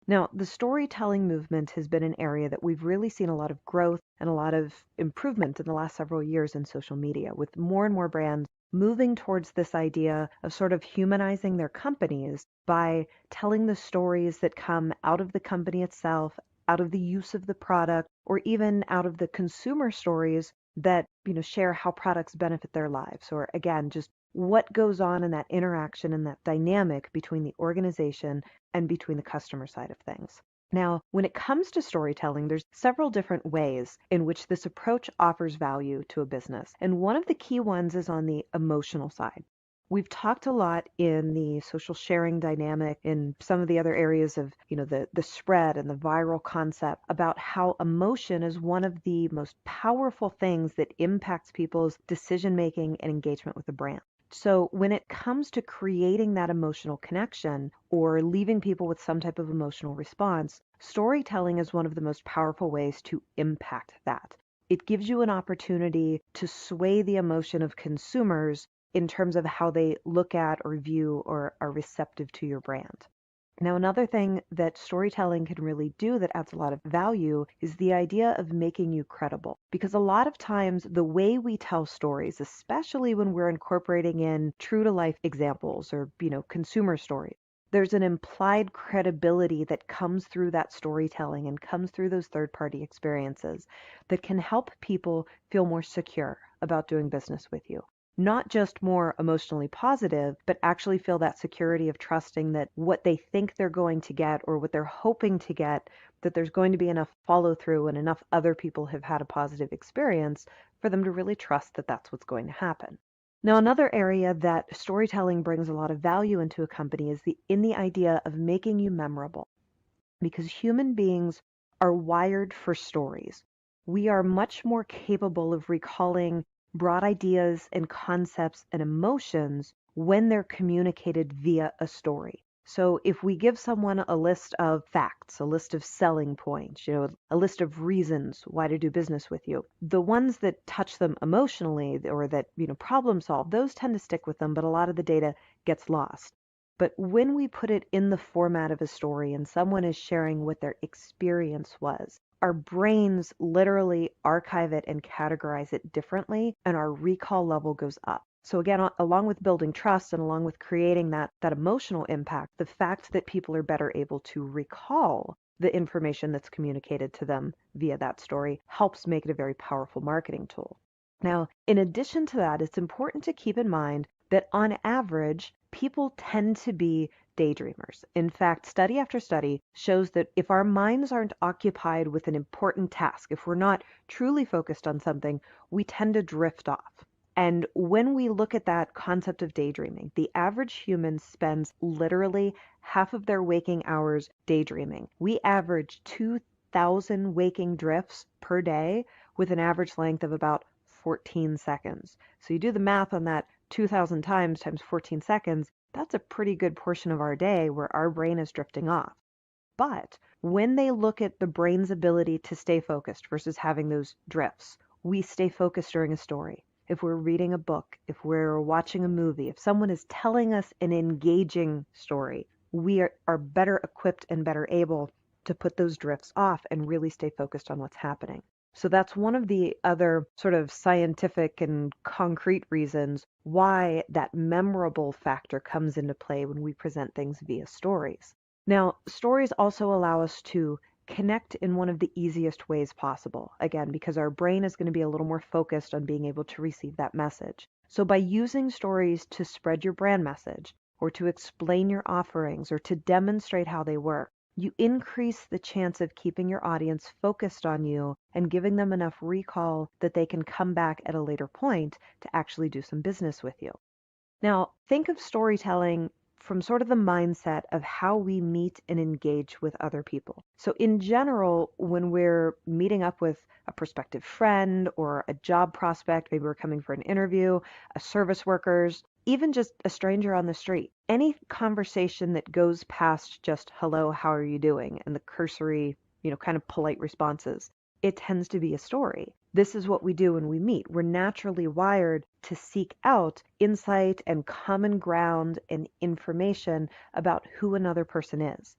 Now, the storytelling movement has been an area that we've really seen a lot of growth and a lot of improvement in the last several years in social media, with more and more brands moving towards this idea of sort of humanizing their companies by telling the stories that come out of the company itself, out of the use of the product, or even out of the consumer stories that, share how products benefit their lives, or again, just what goes on in that interaction and that dynamic between the organization and between the customer side of things. Now, when it comes to storytelling, there's several different ways in which this approach offers value to a business. And one of the key ones is on the emotional side. We've talked a lot in the social sharing dynamic, in some of the other areas of, the spread and the viral concept, about how emotion is one of the most powerful things that impacts people's decision-making and engagement with a brand. So when it comes to creating that emotional connection or leaving people with some type of emotional response, storytelling is one of the most powerful ways to impact that. It gives you an opportunity to sway the emotion of consumers in terms of how they look at or view or are receptive to your brand. Now, another thing that storytelling can really do that adds a lot of value is the idea of making you credible. Because a lot of times the way we tell stories, especially when we're incorporating in true to life examples or, consumer stories, there's an implied credibility that comes through that storytelling and comes through those third-party experiences that can help people feel more secure about doing business with you. Not just more emotionally positive, but actually feel that security of trusting that what they think they're going to get or what they're hoping to get, that there's going to be enough follow through and enough other people have had a positive experience for them to really trust that that's what's going to happen. Now, another area that storytelling brings a lot of value into a company is in the idea of making you memorable, because human beings are wired for stories. We are much more capable of recalling broad ideas and concepts and emotions when they're communicated via a story. So if we give someone a list of facts, a list of selling points, a list of reasons why to do business with you, the ones that touch them emotionally or that, problem solve, those tend to stick with them, but a lot of the data gets lost. But when we put it in the format of a story and someone is sharing what their experience was, our brains literally archive it and categorize it differently, and our recall level goes up. So again, along with building trust and along with creating that emotional impact, the fact that people are better able to recall the information that's communicated to them via that story helps make it a very powerful marketing tool. Now, in addition to that, it's important to keep in mind that on average, people tend to be daydreamers. In fact, study after study shows that if our minds aren't occupied with an important task, if we're not truly focused on something, we tend to drift off. And when we look at that concept of daydreaming, the average human spends literally half of their waking hours daydreaming. We average 2,000 waking drifts per day with an average length of about 14 seconds. So you do the math on that 2,000 times 14 seconds, that's a pretty good portion of our day where our brain is drifting off. But when they look at the brain's ability to stay focused versus having those drifts, we stay focused during a story. If we're reading a book, if we're watching a movie, if someone is telling us an engaging story, we are better equipped and better able to put those drifts off and really stay focused on what's happening. So that's one of the other sort of scientific and concrete reasons why that memorable factor comes into play when we present things via stories. Now, stories also allow us to connect in one of the easiest ways possible, again, because our brain is going to be a little more focused on being able to receive that message. So by using stories to spread your brand message, or to explain your offerings, or to demonstrate how they work, you increase the chance of keeping your audience focused on you and giving them enough recall that they can come back at a later point to actually do some business with you. Now, think of storytelling from sort of the mindset of how we meet and engage with other people. So in general, when we're meeting up with a prospective friend or a job prospect, maybe we're coming for an interview, a service workers, even just a stranger on the street, any conversation that goes past just hello, how are you doing, and the cursory, kind of polite responses, it tends to be a story. This is what we do when we meet. We're naturally wired to seek out insight and common ground and information about who another person is.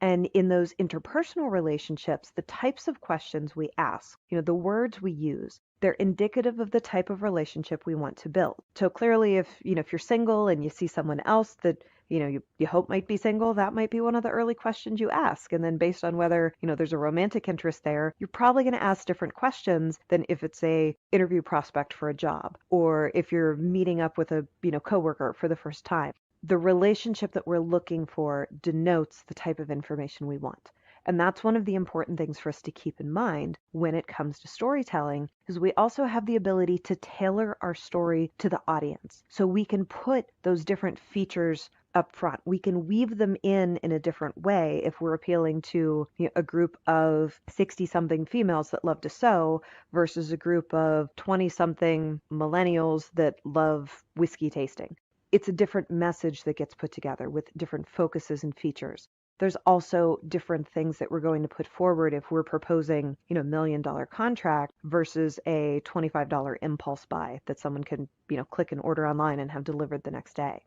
And in those interpersonal relationships, the types of questions we ask, the words we use, they're indicative of the type of relationship we want to build. So clearly, if you're single and you see someone else that you hope might be single, that might be one of the early questions you ask. And then based on whether, there's a romantic interest there, you're probably going to ask different questions than if it's a interview prospect for a job, or if you're meeting up with a, coworker for the first time. The relationship that we're looking for denotes the type of information we want. And that's one of the important things for us to keep in mind when it comes to storytelling, is we also have the ability to tailor our story to the audience. So we can put those different features up front. We can weave them in a different way if we're appealing to a group of 60-something females that love to sew versus a group of 20-something millennials that love whiskey tasting. It's a different message that gets put together with different focuses and features. There's also different things that we're going to put forward if we're proposing, $1 million contract versus a $25 impulse buy that someone can, click and order online and have delivered the next day.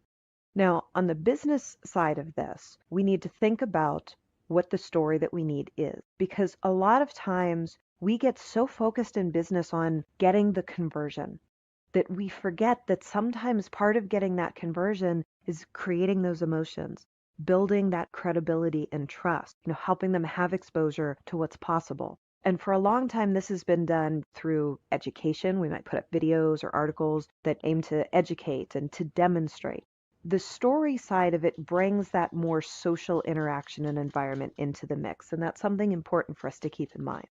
Now, on the business side of this, we need to think about what the story that we need is, because a lot of times we get so focused in business on getting the conversion that we forget that sometimes part of getting that conversion is creating those emotions, building that credibility and trust, helping them have exposure to what's possible. And for a long time, this has been done through education. We might put up videos or articles that aim to educate and to demonstrate. The story side of it brings that more social interaction and environment into the mix, and that's something important for us to keep in mind.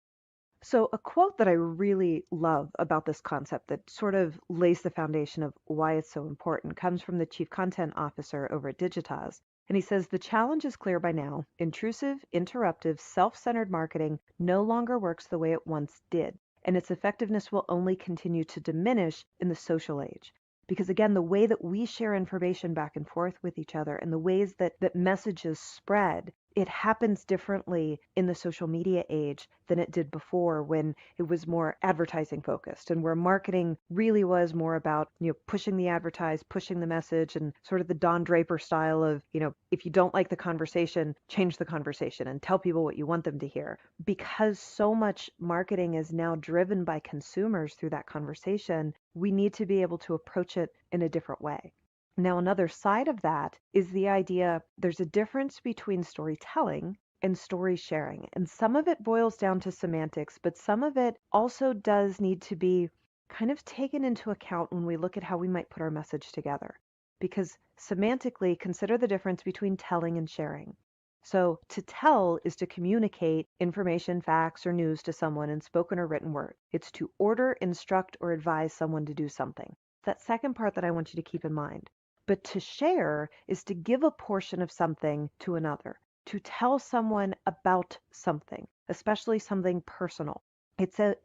So, a quote that I really love about this concept that sort of lays the foundation of why it's so important comes from the chief content officer over at Digitas. And he says the challenge is clear by now. Intrusive, interruptive, self centered marketing no longer works the way it once did, and its effectiveness will only continue to diminish in the social age. Because again, the way that we share information back and forth with each other and the ways that messages spread, it happens differently in the social media age than it did before when it was more advertising focused and where marketing really was more about, pushing the advertise, pushing the message and sort of the Don Draper style of, if you don't like the conversation, change the conversation and tell people what you want them to hear. Because so much marketing is now driven by consumers through that conversation, we need to be able to approach it in a different way. Now, another side of that is the idea there's a difference between storytelling and story sharing. And some of it boils down to semantics, but some of it also does need to be kind of taken into account when we look at how we might put our message together. Because semantically, consider the difference between telling and sharing. So to tell is to communicate information, facts, or news to someone in spoken or written word. It's to order, instruct, or advise someone to do something. That second part that I want you to keep in mind. But to share is to give a portion of something to another, to tell someone about something, especially something personal. It's a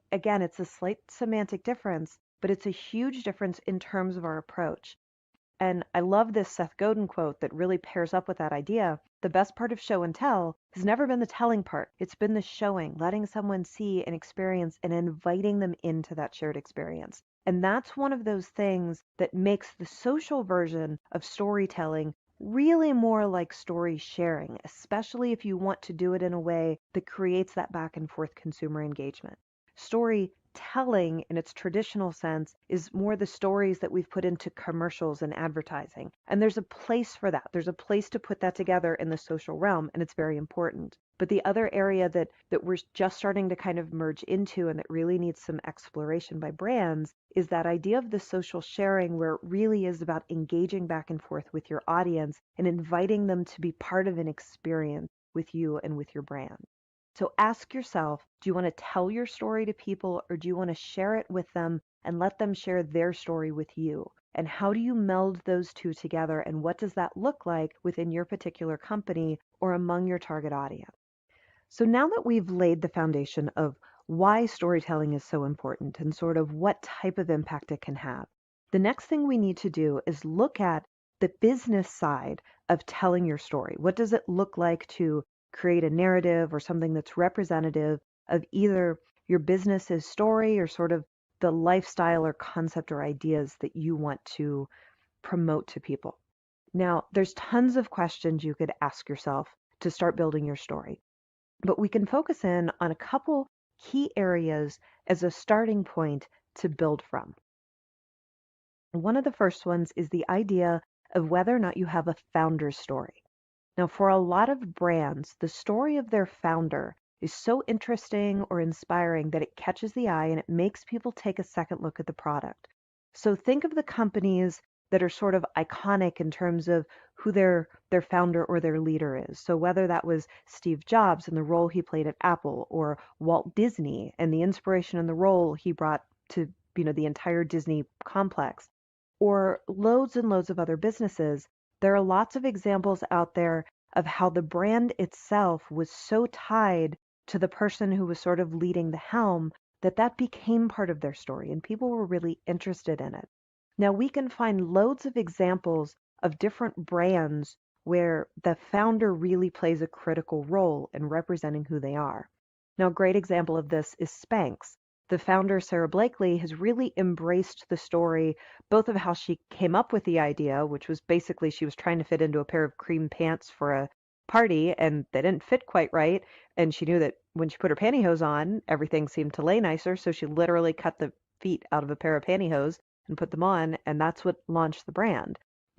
slight semantic difference, but it's a huge difference in terms of our approach. And I love this Seth Godin quote that really pairs up with that idea. The best part of show and tell has never been the telling part. It's been the showing, letting someone see and experience and inviting them into that shared experience. And that's one of those things that makes the social version of storytelling really more like story sharing, especially if you want to do it in a way that creates that back and forth consumer engagement. Storytelling in its traditional sense is more the stories that we've put into commercials and advertising. And there's a place for that. There's a place to put that together in the social realm, and it's very important. But the other area that we're just starting to kind of merge into and that really needs some exploration by brands is that idea of the social sharing where it really is about engaging back and forth with your audience and inviting them to be part of an experience with you and with your brand. So ask yourself, do you want to tell your story to people or do you want to share it with them and let them share their story with you? And how do you meld those two together and what does that look like within your particular company or among your target audience? So now that we've laid the foundation of why storytelling is so important and sort of what type of impact it can have, the next thing we need to do is look at the business side of telling your story. What does it look like to create a narrative or something that's representative of either your business's story or sort of the lifestyle or concept or ideas that you want to promote to people? Now, there's tons of questions you could ask yourself to start building your story. But we can focus in on a couple key areas as a starting point to build from. One of the first ones is the idea of whether or not you have a founder's story. Now, for a lot of brands, the story of their founder is so interesting or inspiring that it catches the eye and it makes people take a second look at the product. So think of the companies that are sort of iconic in terms of who their founder or their leader is. So whether that was Steve Jobs and the role he played at Apple, or Walt Disney and the inspiration and the role he brought to the entire Disney complex, or loads and loads of other businesses, there are lots of examples out there of how the brand itself was so tied to the person who was sort of leading the helm that became part of their story and people were really interested in it. Now, we can find loads of examples of different brands where the founder really plays a critical role in representing who they are. Now, a great example of this is Spanx. The founder, Sarah Blakely, has really embraced the story, both of how she came up with the idea, which was basically she was trying to fit into a pair of cream pants for a party and they didn't fit quite right. And she knew that when she put her pantyhose on, everything seemed to lay nicer. So she literally cut the feet out of a pair of pantyhose and put them on, and that's what launched the brand.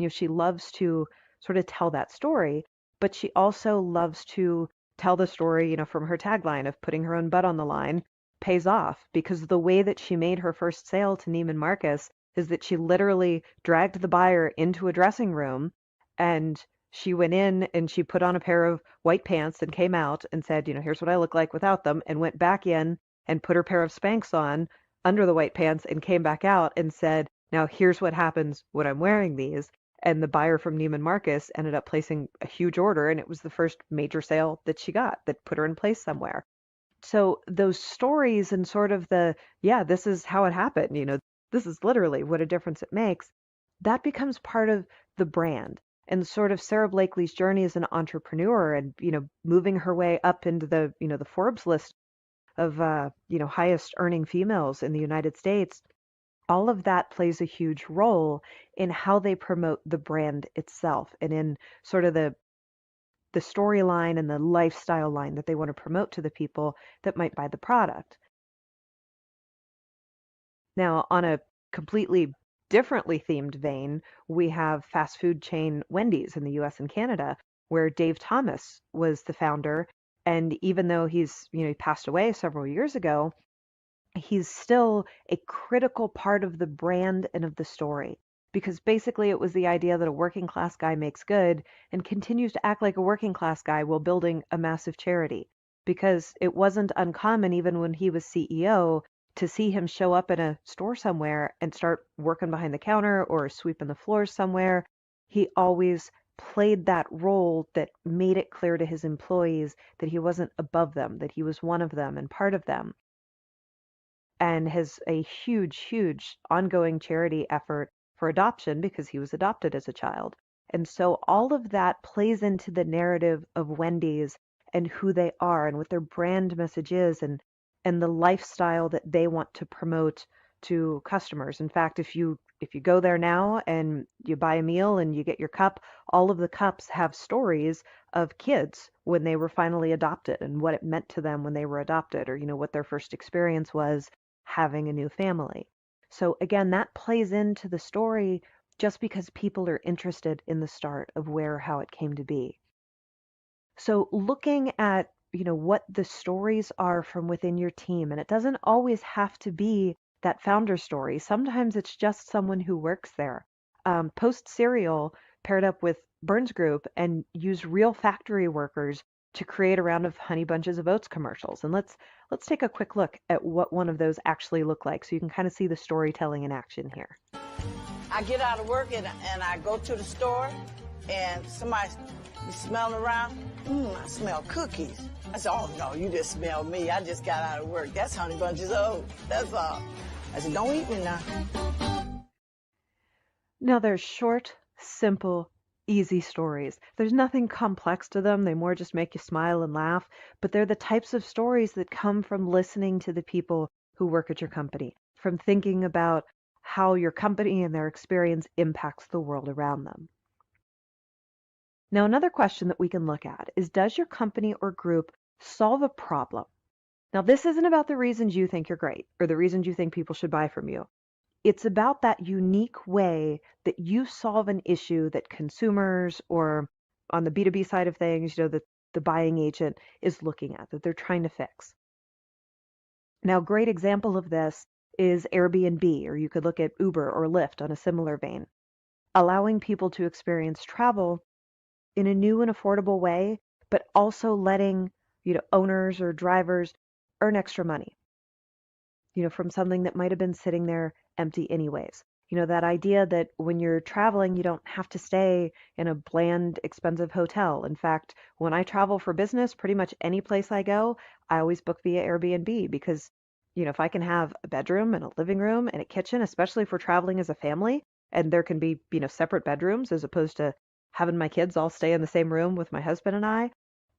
She loves to sort of tell that story, but she also loves to tell the story, from her tagline of putting her own butt on the line pays off, because the way that she made her first sale to Neiman Marcus is that she literally dragged the buyer into a dressing room and she went in and she put on a pair of white pants and came out and said, here's what I look like without them, and went back in and put her pair of Spanx on under the white pants and came back out and said, now here's what happens when I'm wearing these. And the buyer from Neiman Marcus ended up placing a huge order, and it was the first major sale that she got that put her in place somewhere. So those stories and sort of yeah, this is how it happened, this is literally what a difference it makes, that becomes part of the brand. And sort of Sarah Blakely's journey as an entrepreneur and, moving her way up into the Forbes list of, highest earning females in the United States, all of that plays a huge role in how they promote the brand itself and in sort of the storyline and the lifestyle line that they want to promote to the people that might buy the product. Now, on a completely differently themed vein, we have fast food chain Wendy's in the US and Canada, where Dave Thomas was the founder. And even though he passed away several years ago, he's still a critical part of the brand and of the story. Because basically it was the idea that a working class guy makes good and continues to act like a working class guy while building a massive charity. Because it wasn't uncommon, even when he was CEO, to see him show up in a store somewhere and start working behind the counter or sweeping the floors somewhere. He always played that role that made it clear to his employees that he wasn't above them, that he was one of them and part of them. And has a huge, huge ongoing charity effort for adoption because he was adopted as a child. And so all of that plays into the narrative of Wendy's and who they are and what their brand message is and the lifestyle that they want to promote to customers. In fact, if you go there now and you buy a meal and you get your cup, all of the cups have stories of kids when they were finally adopted and what it meant to them when they were adopted, or what their first experience was having a new family. So again, that plays into the story just because people are interested in the start of where or how it came to be. So looking at what the stories are from within your team, and it doesn't always have to be that founder story. Sometimes it's just someone who works there. Post Cereal paired up with Burns Group and used real factory workers to create a round of Honey Bunches of Oats commercials. And let's take a quick look at what one of those actually look like so you can kind of see the storytelling in action here. I get out of work and I go to the store and somebody be smelling around. I smell cookies. I said, oh no, you just smell me. I just got out of work. That's Honey Bunches of Oats. That's all. I said, don't eat me now. Now they're short, simple, easy stories. There's nothing complex to them. They more just make you smile and laugh, but they're the types of stories that come from listening to the people who work at your company, from thinking about how your company and their experience impacts the world around them. Now, another question that we can look at is, does your company or group solve a problem? Now, this isn't about the reasons you think you're great or the reasons you think people should buy from you. It's about that unique way that you solve an issue that consumers, or on the B2B side of things, the buying agent is looking at, that they're trying to fix. Now, a great example of this is Airbnb, or you could look at Uber or Lyft on a similar vein, allowing people to experience travel in a new and affordable way, but also letting, owners or drivers earn extra money, from something that might have been sitting there empty anyways. That idea that when you're traveling, you don't have to stay in a bland, expensive hotel. In fact, when I travel for business, pretty much any place I go, I always book via Airbnb because, if I can have a bedroom and a living room and a kitchen, especially if we're traveling as a family, and there can be, separate bedrooms as opposed to having my kids all stay in the same room with my husband and I,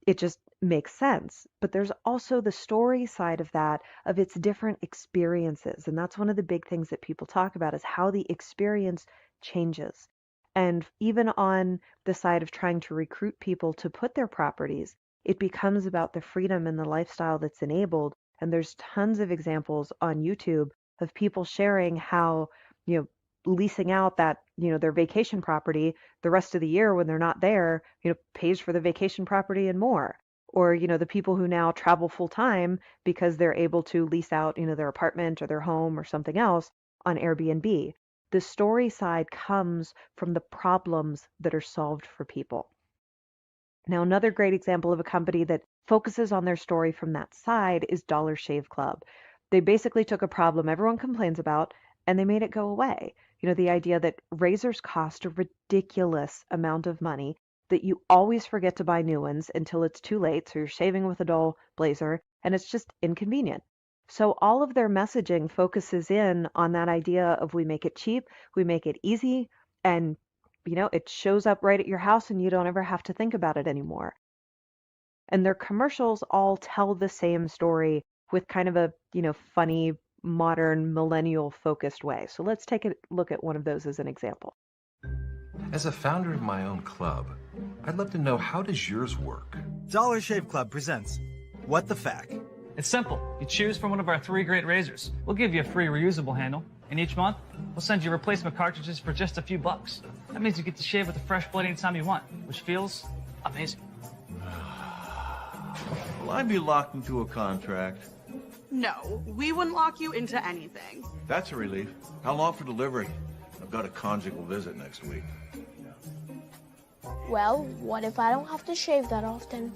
it just makes sense. But there's also the story side of that, of its different experiences. And that's one of the big things that people talk about, is how the experience changes. And even on the side of trying to recruit people to put their properties, it becomes about the freedom and the lifestyle that's enabled. And there's tons of examples on YouTube of people sharing how, leasing out that, their vacation property the rest of the year when they're not there, pays for the vacation property and more. Or, the people who now travel full time because they're able to lease out, their apartment or their home or something else on Airbnb. The story side comes from the problems that are solved for people. Now, another great example of a company that focuses on their story from that side is Dollar Shave Club. They basically took a problem everyone complains about and they made it go away. The idea that razors cost a ridiculous amount of money, that you always forget to buy new ones until it's too late, so you're shaving with a dull blazer, and it's just inconvenient. So all of their messaging focuses in on that idea of we make it cheap, we make it easy, and it shows up right at your house and you don't ever have to think about it anymore. And their commercials all tell the same story with kind of a, funny, modern, millennial focused way. So let's take a look at one of those as an example. As a founder of my own club, I'd love to know, how does yours work? Dollar Shave Club presents What the Fact. It's simple. You choose from one of our 3 great razors. We'll give you a free reusable handle, and each month, we'll send you replacement cartridges for just a few bucks. That means you get to shave with a fresh blade anytime you want, which feels amazing. Will I be locked into a contract? No, we wouldn't lock you into anything. That's a relief. How long for delivery? I've got a conjugal visit next week. Well, what if I don't have to shave that often?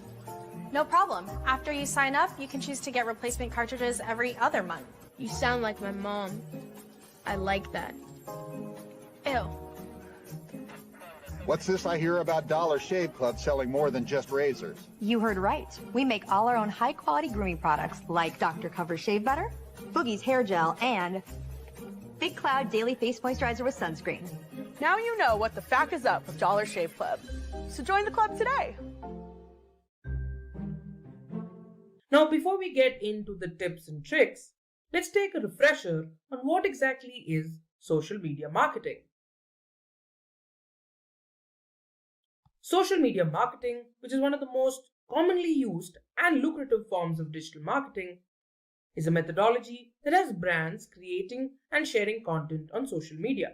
No problem. After you sign up, you can choose to get replacement cartridges every other month. You sound like my mom. I like that. Ew. What's this I hear about Dollar Shave Club selling more than just razors? You heard right. We make all our own high-quality grooming products like Dr. Cover Shave Butter, Boogie's Hair Gel, and Big Cloud Daily Face Moisturizer with Sunscreen. Now you know what the fact is up with Dollar Shave Club. So join the club today. Now, before we get into the tips and tricks, let's take a refresher on what exactly is social media marketing. Social media marketing, which is one of the most commonly used and lucrative forms of digital marketing, is a methodology that has brands creating and sharing content on social media.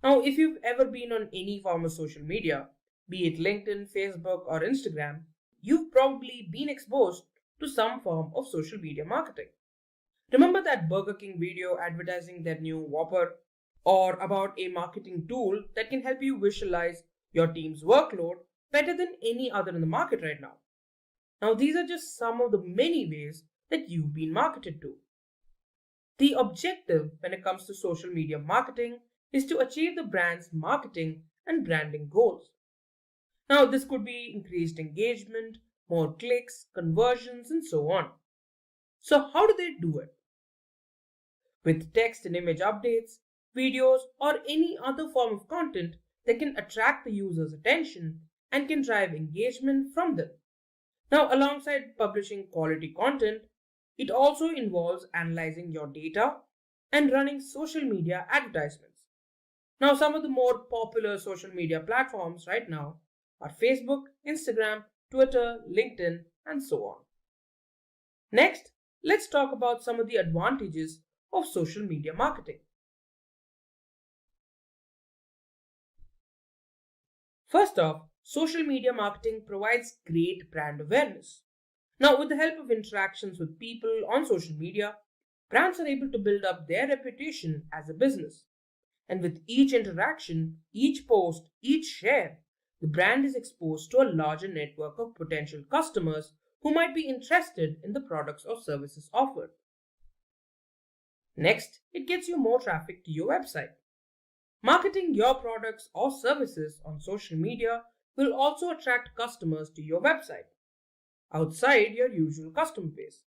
Now, if you've ever been on any form of social media, be it LinkedIn, Facebook, or Instagram, you've probably been exposed to some form of social media marketing. Remember that Burger King video advertising their new Whopper, or about a marketing tool that can help you visualize your team's workload better than any other in the market right now? Now, these are just some of the many ways that you've been marketed to. The objective when it comes to social media marketing is to achieve the brand's marketing and branding goals. Now, this could be increased engagement, more clicks, conversions, and so on. So how do they do it? With text and image updates, videos, or any other form of content that can attract the user's attention and can drive engagement from them. Now, alongside publishing quality content, it also involves analyzing your data and running social media advertisements. Now, some of the more popular social media platforms right now are Facebook, Instagram, Twitter, LinkedIn, and so on. Next, let's talk about some of the advantages of social media marketing. First off, social media marketing provides great brand awareness. Now, with the help of interactions with people on social media, brands are able to build up their reputation as a business. And with each interaction, each post, each share, the brand is exposed to a larger network of potential customers who might be interested in the products or services offered. Next, it gets you more traffic to your website. Marketing your products or services on social media will also attract customers to your website, outside your usual customer base.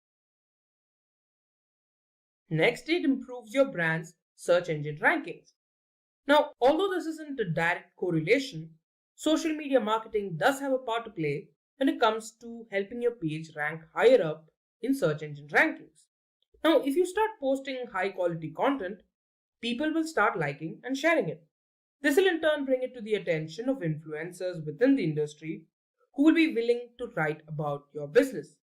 Next, it improves your brand's search engine rankings. Now, although this isn't a direct correlation, social media marketing does have a part to play when it comes to helping your page rank higher up in search engine rankings. Now, if you start posting high quality content, people will start liking and sharing it. This will in turn bring it to the attention of influencers within the industry who will be willing to write about your business.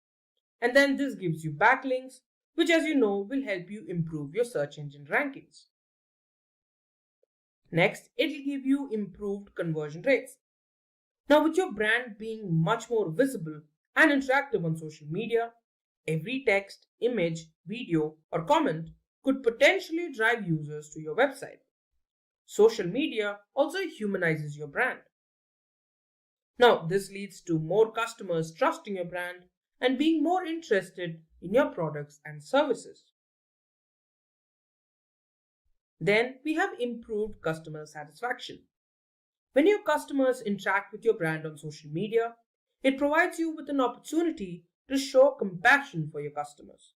And then this gives you backlinks, which, as you know, will help you improve your search engine rankings. Next, it will give you improved conversion rates. Now, with your brand being much more visible and interactive on social media, every text, image, video, or comment could potentially drive users to your website. Social media also humanizes your brand. Now, this leads to more customers trusting your brand and being more interested in your products and services. Then we have improved customer satisfaction. When your customers interact with your brand on social media, it provides you with an opportunity to show compassion for your customers.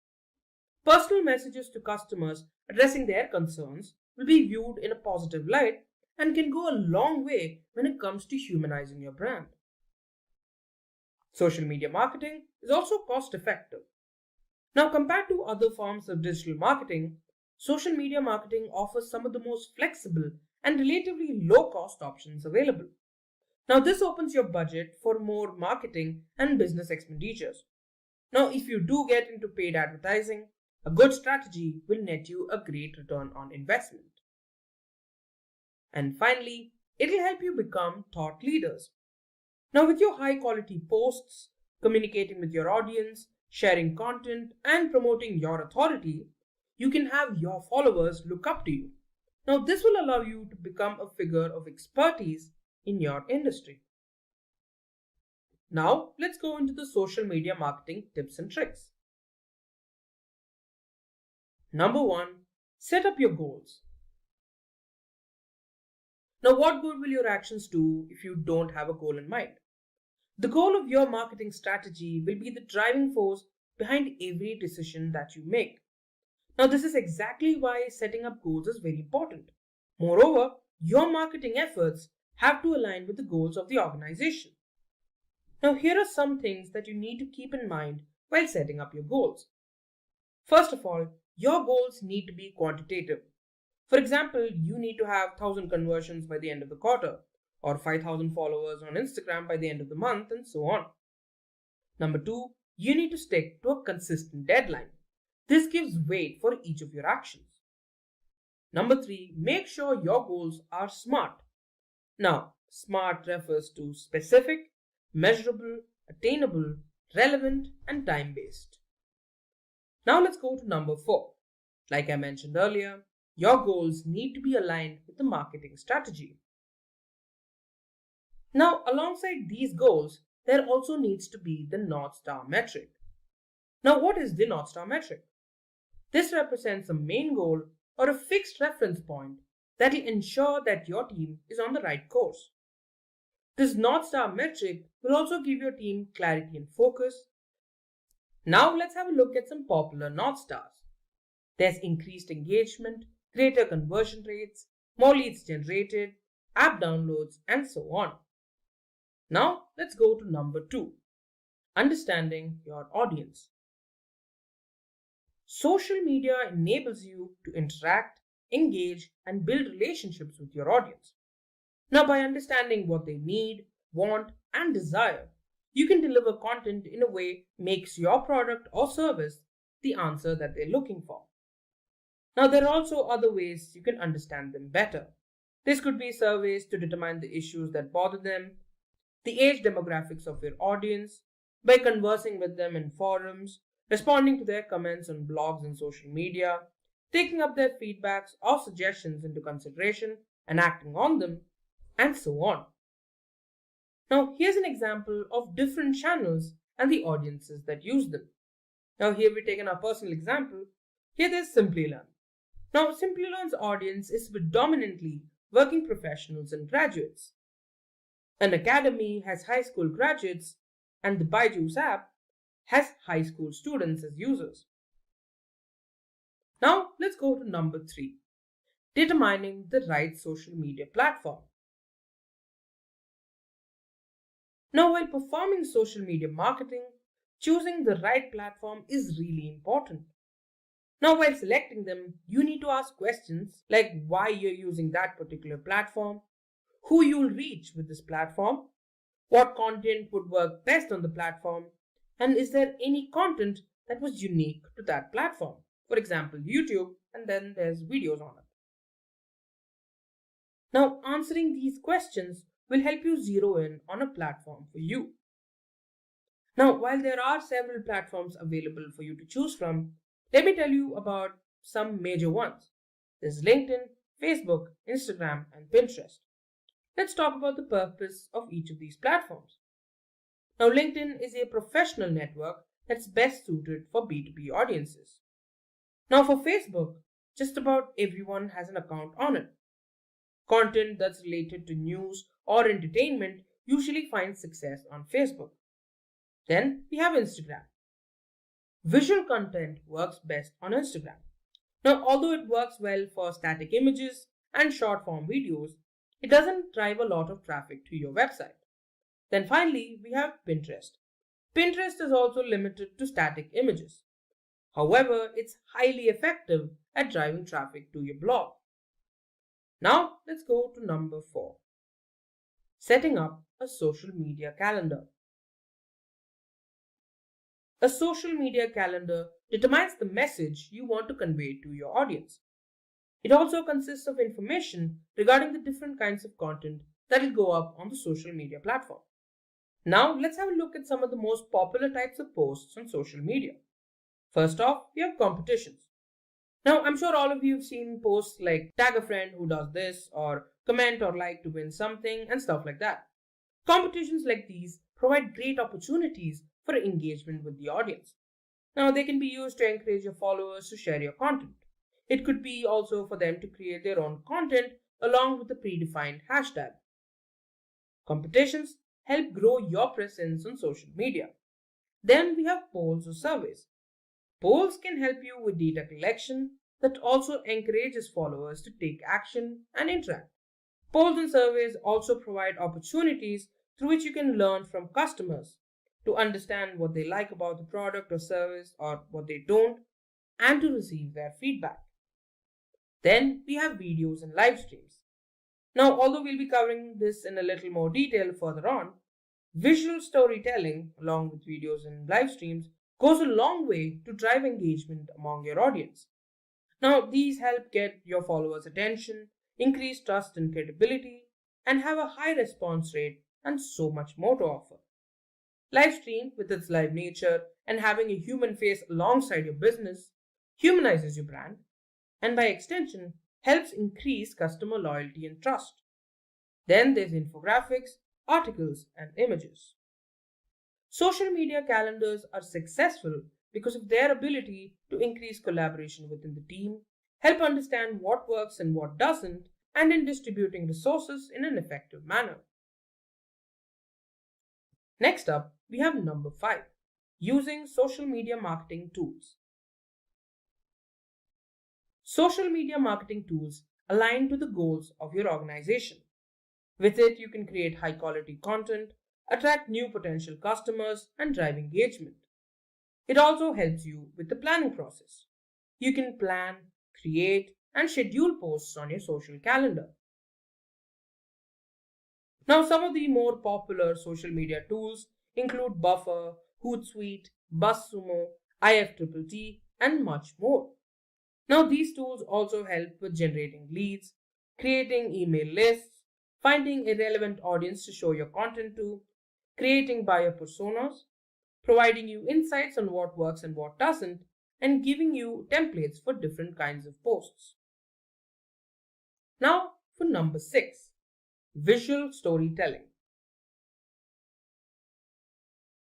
Personal messages to customers addressing their concerns will be viewed in a positive light and can go a long way when it comes to humanizing your brand. Social media marketing is also cost effective. Now, compared to other forms of digital marketing, social media marketing offers some of the most flexible and relatively low cost options available. Now, this opens your budget for more marketing and business expenditures. Now, if you do get into paid advertising, a good strategy will net you a great return on investment. And finally, it will help you become thought leaders. Now, with your high quality posts, communicating with your audience, sharing content, and promoting your authority, you can have your followers look up to you. Now, this will allow you to become a figure of expertise in your industry. Now, let's go into the social media marketing tips and tricks. Number 1, set up your goals. Now, what good will your actions do if you don't have a goal in mind? The goal of your marketing strategy will be the driving force behind every decision that you make. Now, this is exactly why setting up goals is very important. Moreover, your marketing efforts have to align with the goals of the organization. Now, here are some things that you need to keep in mind while setting up your goals. First of all, your goals need to be quantitative. For example, you need to have 1,000 conversions by the end of the quarter, or 5,000 followers on Instagram by the end of the month, and so on. Number 2, you need to stick to a consistent deadline. This gives weight for each of your actions. Number 3, make sure your goals are SMART. Now, SMART refers to specific, measurable, attainable, relevant, and time-based. Now let's go to number 4. Like I mentioned earlier, your goals need to be aligned with the marketing strategy. Now, alongside these goals, there also needs to be the North Star metric. Now, what is the North Star metric? This represents a main goal or a fixed reference point that will ensure that your team is on the right course. This North Star metric will also give your team clarity and focus. Now, let's have a look at some popular North Stars. There's increased engagement, greater conversion rates, more leads generated, app downloads, and so on. Now, let's go to number 2, understanding your audience. Social media enables you to interact, engage, and build relationships with your audience. Now, by understanding what they need, want, and desire, you can deliver content in a way that makes your product or service the answer that they're looking for. Now, there are also other ways you can understand them better. This could be surveys to determine the issues that bother them, the age demographics of your audience, by conversing with them in forums, responding to their comments on blogs and social media, taking up their feedbacks or suggestions into consideration and acting on them, and so on. Now, here's an example of different channels and the audiences that use them. Now, here we've taken our personal example. Here there's Simplilearn. Now, Simplilearn's audience is predominantly working professionals and graduates. An academy has high school graduates, and the Byju's app has high school students as users. Now, let's go to number 3, determining the right social media platform. Now, while performing social media marketing, choosing the right platform is really important. Now, while selecting them, you need to ask questions like why you're using that particular platform, who you'll reach with this platform, what content would work best on the platform, and is there any content that was unique to that platform? For example, YouTube, and then there's videos on it. Now, answering these questions will help you zero in on a platform for you. Now, while there are several platforms available for you to choose from, let me tell you about some major ones. There's LinkedIn, Facebook, Instagram, and Pinterest. let's talk about the purpose of each of these platforms. Now, LinkedIn is a professional network that's best suited for B2B audiences. Now, for Facebook, just about everyone has an account on it. Content that's related to news or entertainment usually finds success on Facebook. Then we have Instagram. Visual content works best on Instagram. Now, although it works well for static images and short form videos, it doesn't drive a lot of traffic to your website. Then finally, we have Pinterest. Pinterest is also limited to static images. However, it's highly effective at driving traffic to your blog. Now, let's go to number 4. Setting up a social media calendar. A social media calendar determines the message you want to convey to your audience. It also consists of information regarding the different kinds of content that will go up on the social media platform. Now, let's have a look at some of the most popular types of posts on social media. First off, we have competitions. Now, I'm sure all of you have seen posts like tag a friend who does this, or comment or like to win something, and stuff like that. Competitions like these provide great opportunities for engagement with the audience. Now, they can be used to encourage your followers to share your content. It could be also for them to create their own content along with a predefined hashtag. Competitions help grow your presence on social media. Then we have polls or surveys. Polls can help you with data collection that also encourages followers to take action and interact. Polls and surveys also provide opportunities through which you can learn from customers to understand what they like about the product or service or what they don't, and to receive their feedback. Then we have videos and live streams. Now, although we'll be covering this in a little more detail further on, visual storytelling along with videos and live streams goes a long way to drive engagement among your audience. Now, these help get your followers' attention, increase trust and credibility, and have a high response rate and so much more to offer. Live stream, with its live nature and having a human face alongside your business, humanizes your brand and by extension helps increase customer loyalty and trust. Then there's infographics, articles, and images. Social media calendars are successful because of their ability to increase collaboration within the team, help understand what works and what doesn't, and in distributing resources in an effective manner. Next up, we have number 5, using social media marketing tools. Social media marketing tools align to the goals of your organization. With it, you can create high quality content, attract new potential customers, and drive engagement. It also helps you with the planning process. You can plan, create, and schedule posts on your social calendar. Now, some of the more popular social media tools include Buffer, Hootsuite, BuzzSumo, IFTTT, and much more. Now, these tools also help with generating leads, creating email lists, finding a relevant audience to show your content to, creating buyer personas, providing you insights on what works and what doesn't, and giving you templates for different kinds of posts. Now, for number 6, visual storytelling.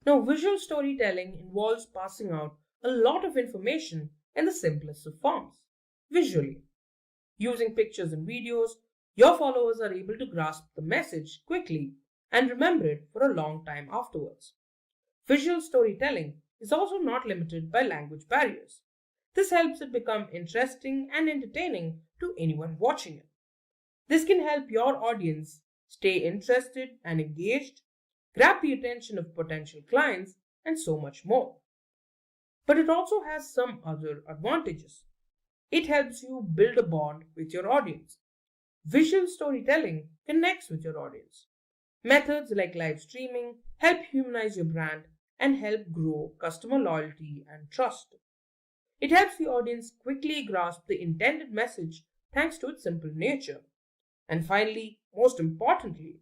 Now, visual storytelling involves passing out a lot of information in the simplest of forms, visually. Using pictures and videos, your followers are able to grasp the message quickly and remember it for a long time afterwards. Visual storytelling is also not limited by language barriers. This helps it become interesting and entertaining to anyone watching it. This can help your audience stay interested and engaged, grab the attention of potential clients, and so much more. But it also has some other advantages. It helps you build a bond with your audience. Visual storytelling connects with your audience. Methods like live streaming help humanize your brand and help grow customer loyalty and trust. It helps the audience quickly grasp the intended message thanks to its simple nature. And finally, most importantly,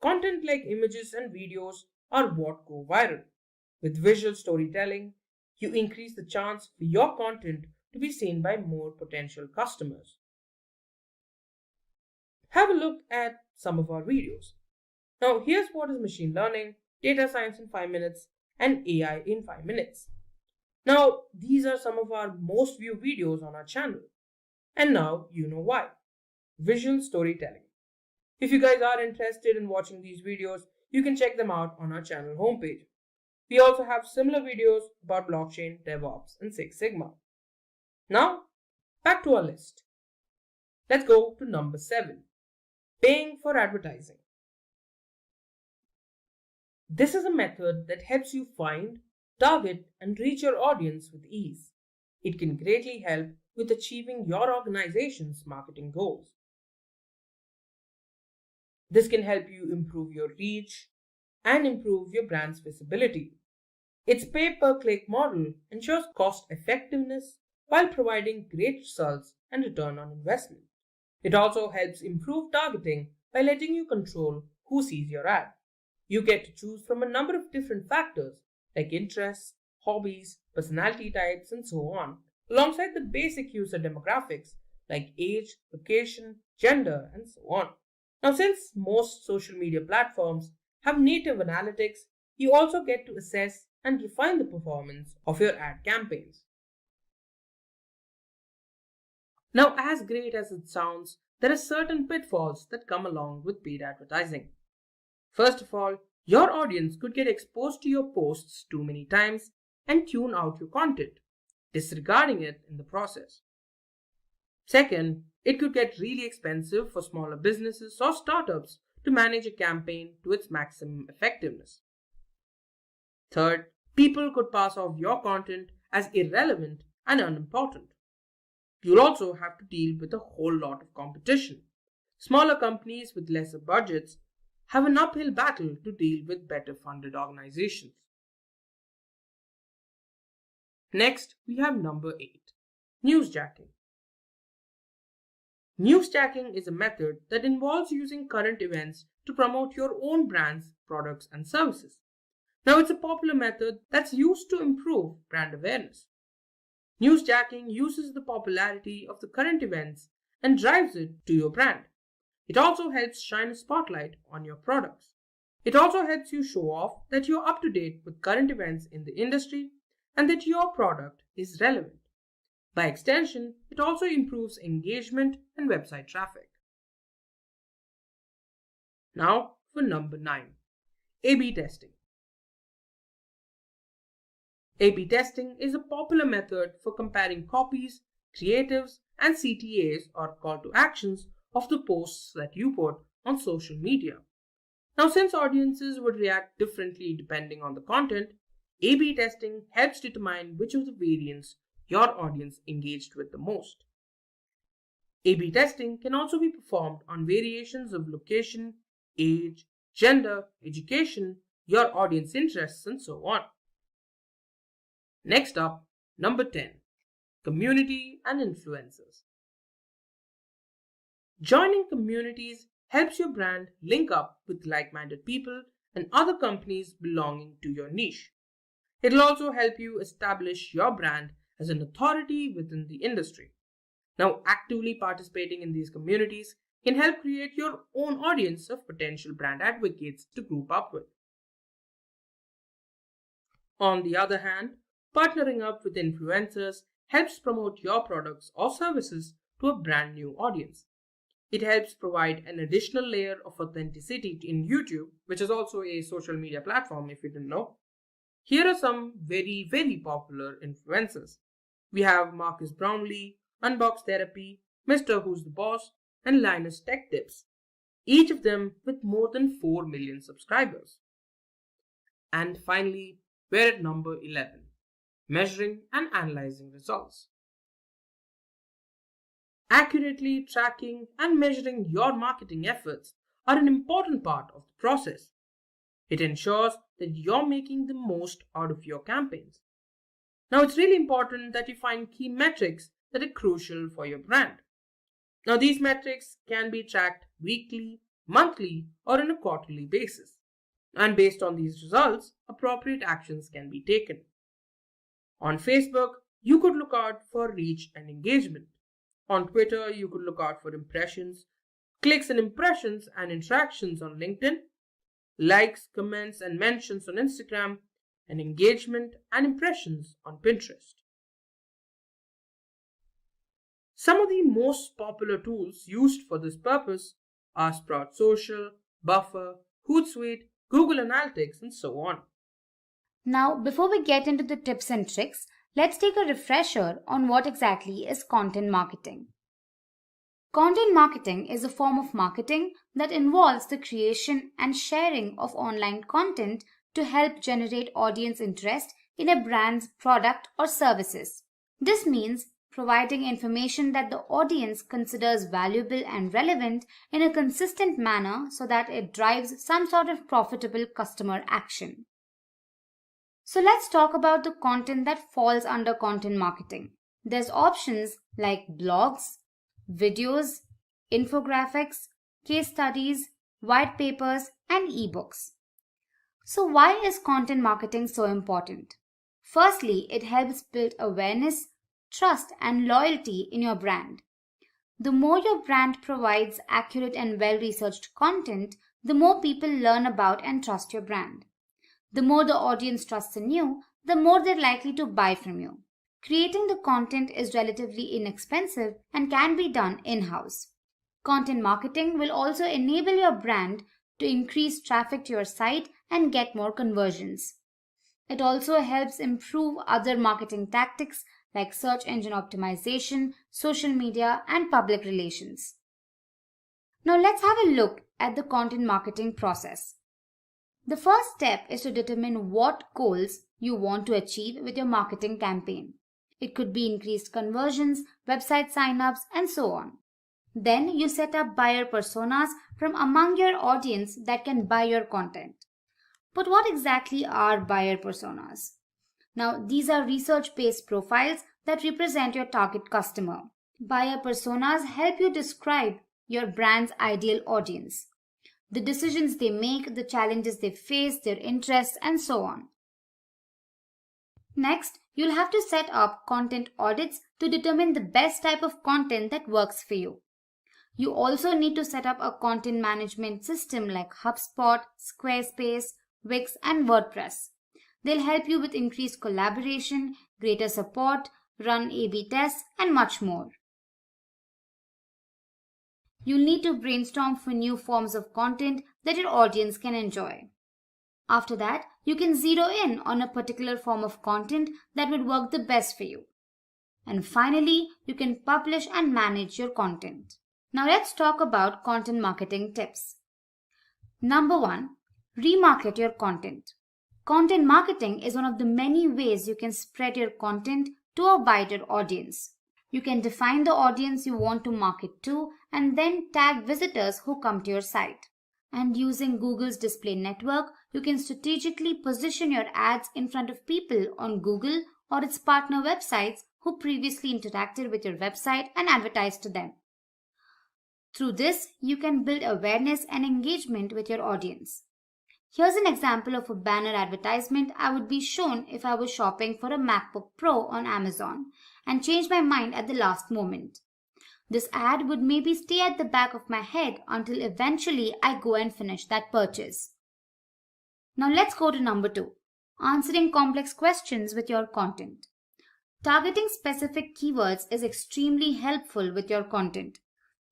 content like images and videos are what go viral. With visual storytelling, you increase the chance for your content to be seen by more potential customers. have a look at some of our videos. Now, here's what is machine learning, data science in 5 minutes, and AI in 5 minutes. Now, these are some of our most viewed videos on our channel. And now you know why. Visual storytelling. If you guys are interested in watching these videos, you can check them out on our channel homepage. We also have similar videos about blockchain, DevOps, and Six Sigma. Now, back to our list. Let's go to number 7. Paying for advertising. This is a method that helps you find, target, and reach your audience with ease. It can greatly help with achieving your organization's marketing goals. This can help you improve your reach and improve your brand's visibility. Its pay-per-click model ensures cost effectiveness while providing great results and return on investment. It also helps improve targeting by letting you control who sees your ad. You get to choose from a number of different factors like interests, hobbies, personality types, and so on, alongside the basic user demographics like age, location, gender, and so on. Now, since most social media platforms have native analytics, you also get to assess and refine the performance of your ad campaigns. Now, as great as it sounds, there are certain pitfalls that come along with paid advertising. First of all, your audience could get exposed to your posts too many times and tune out your content, disregarding it in the process. Second, it could get really expensive for smaller businesses or startups to manage a campaign to its maximum effectiveness. Third, people could pass off your content as irrelevant and unimportant. You'll also have to deal with a whole lot of competition. Smaller companies with lesser budgets have an uphill battle to deal with better funded organizations. Next, we have number 8, newsjacking. Newsjacking is a method that involves using current events to promote your own brand's products and services. Now, it's a popular method that's used to improve brand awareness. Newsjacking uses the popularity of the current events and drives it to your brand. It also helps shine a spotlight on your products. It also helps you show off that you're up to date with current events in the industry and that your product is relevant. By extension, it also improves engagement and website traffic. Now for number 9, A/B testing. A/B testing is a popular method for comparing copies, creatives, and CTAs or call to actions of the posts that you put on social media. Now, since audiences would react differently depending on the content, A/B testing helps determine which of the variants your audience engaged with the most. A/B testing can also be performed on variations of location, age, gender, education, your audience interests, and so on. Next up, number 10, community and influencers. Joining communities helps your brand link up with like-minded people and other companies belonging to your niche. It'll also help you establish your brand as an authority within the industry. Now, actively participating in these communities can help create your own audience of potential brand advocates to group up with. On the other hand, partnering up with influencers helps promote your products or services to a brand new audience. It helps provide an additional layer of authenticity in YouTube, which is also a social media platform if you didn't know. Here are some very, very popular influencers. We have Marcus Brownlee, Unbox Therapy, Mr. Who's the Boss, and Linus Tech Tips, each of them with more than 4 million subscribers. And finally, we're at number 11, measuring and analyzing results. Accurately tracking and measuring your marketing efforts are an important part of the process. It ensures that you're making the most out of your campaigns. Now, it's really important that you find key metrics that are crucial for your brand. Now, these metrics can be tracked weekly, monthly, or on a quarterly basis. And based on these results, appropriate actions can be taken. On Facebook, you could look out for reach and engagement. On Twitter, you could look out for impressions. clicks and impressions and interactions on LinkedIn, likes, comments and mentions on Instagram, and engagement and impressions on Pinterest. Some of the most popular tools used for this purpose are Sprout Social, Buffer, Hootsuite, Google Analytics, and so on. Now, before we get into the tips and tricks, let's take a refresher on what exactly is content marketing. Content marketing is a form of marketing that involves the creation and sharing of online content to help generate audience interest in a brand's product or services. This means providing information that the audience considers valuable and relevant in a consistent manner so that it drives some sort of profitable customer action. So let's talk about the content that falls under content marketing. There's options like blogs, videos, infographics, case studies, white papers, and ebooks. So why is content marketing so important? Firstly, it helps build awareness, trust, and loyalty in your brand. The more your brand provides accurate and well-researched content, the more people learn about and trust your brand. The more the audience trusts in you, the more they're likely to buy from you. Creating the content is relatively inexpensive and can be done in-house. Content marketing will also enable your brand to increase traffic to your site and get more conversions. It also helps improve other marketing tactics like search engine optimization, social media, and public relations. Now let's have a look at the content marketing process. The first step is to determine what goals you want to achieve with your marketing campaign. It could be increased conversions, website signups, and so on. Then you set up buyer personas from among your audience that can buy your content. But what exactly are buyer personas? Now, these are research-based profiles that represent your target customer. Buyer personas help you describe your brand's ideal audience, the decisions they make, the challenges they face, their interests, and so on. Next, you'll have to set up content audits to determine the best type of content that works for you. You also need to set up a content management system like HubSpot, Squarespace, Wix, and WordPress. They'll help you with increased collaboration, greater support, run A/B tests, and much more. You'll need to brainstorm for new forms of content that your audience can enjoy. After that, you can zero in on a particular form of content that would work the best for you. And finally, you can publish and manage your content. Now let's talk about content marketing tips. Number 1, remarket your content. Content marketing is one of the many ways you can spread your content to a wider audience. You can define the audience you want to market to and then tag visitors who come to your site. And using Google's display network, you can strategically position your ads in front of people on Google or its partner websites who previously interacted with your website and advertise to them. Through this, you can build awareness and engagement with your audience. Here's an example of a banner advertisement I would be shown if I was shopping for a MacBook Pro on Amazon and changed my mind at the last moment. This ad would maybe stay at the back of my head until eventually I go and finish that purchase. Now let's go to number 2, answering complex questions with your content. Targeting specific keywords is extremely helpful with your content.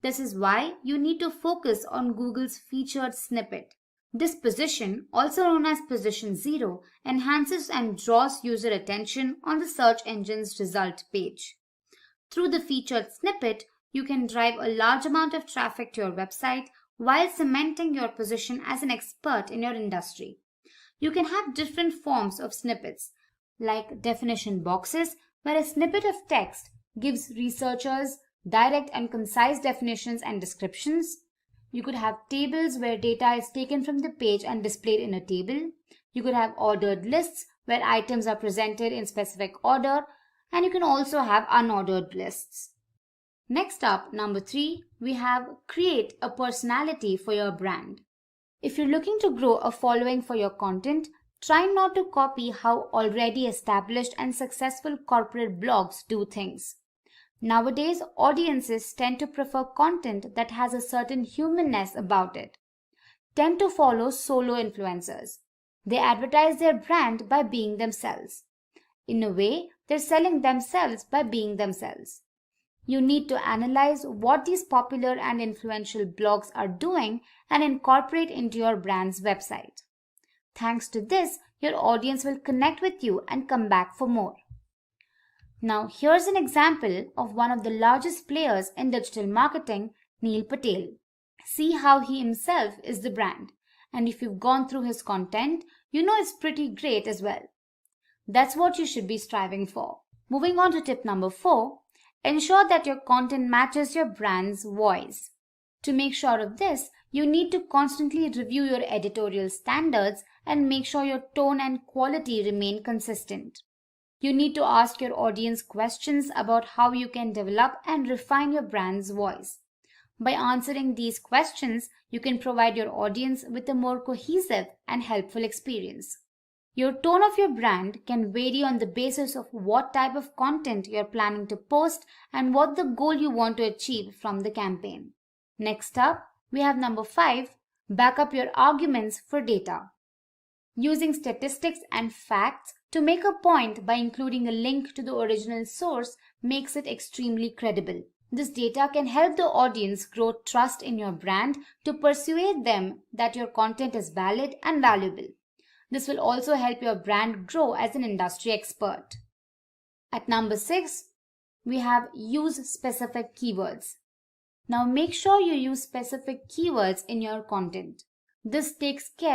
This is why you need to focus on Google's featured snippet. This position, also known as position 0, enhances and draws user attention on the search engine's result page. Through the featured snippet, you can drive a large amount of traffic to your website while cementing your position as an expert in your industry. You can have different forms of snippets, like definition boxes, where a snippet of text gives researchers direct and concise definitions and descriptions. You could have tables where data is taken from the page and displayed in a table. You could have ordered lists where items are presented in specific order, and you can also have unordered lists. Next up, number 3, we have create a personality for your brand. If you're looking to grow a following for your content, try not to copy how already established and successful corporate blogs do things. Nowadays, audiences tend to prefer content that has a certain humanness about it, tend to follow solo influencers. They advertise their brand by being themselves. In a way, they're selling themselves by being themselves. You need to analyze what these popular and influential blogs are doing and incorporate into your brand's website. Thanks to this, your audience will connect with you and come back for more. Now, here's an example of one of the largest players in digital marketing, Neil Patel. See how he himself is the brand. And if you've gone through his content, you know it's pretty great as well. That's what you should be striving for. Moving on to tip number 4, ensure that your content matches your brand's voice. To make sure of this, you need to constantly review your editorial standards and make sure your tone and quality remain consistent. You need to ask your audience questions about how you can develop and refine your brand's voice. By answering these questions, you can provide your audience with a more cohesive and helpful experience. Your tone of your brand can vary on the basis of what type of content you're planning to post and what the goal you want to achieve from the campaign. Next up, we have number 5, back up your arguments for data. Using statistics and facts to make a point by including a link to the original source makes it extremely credible. This data can help the audience grow trust in your brand to persuade them that your content is valid and valuable. This will also help your brand grow as an industry expert. At number 6, we have use specific keywords. Now make sure you use specific keywords in your content. This takes care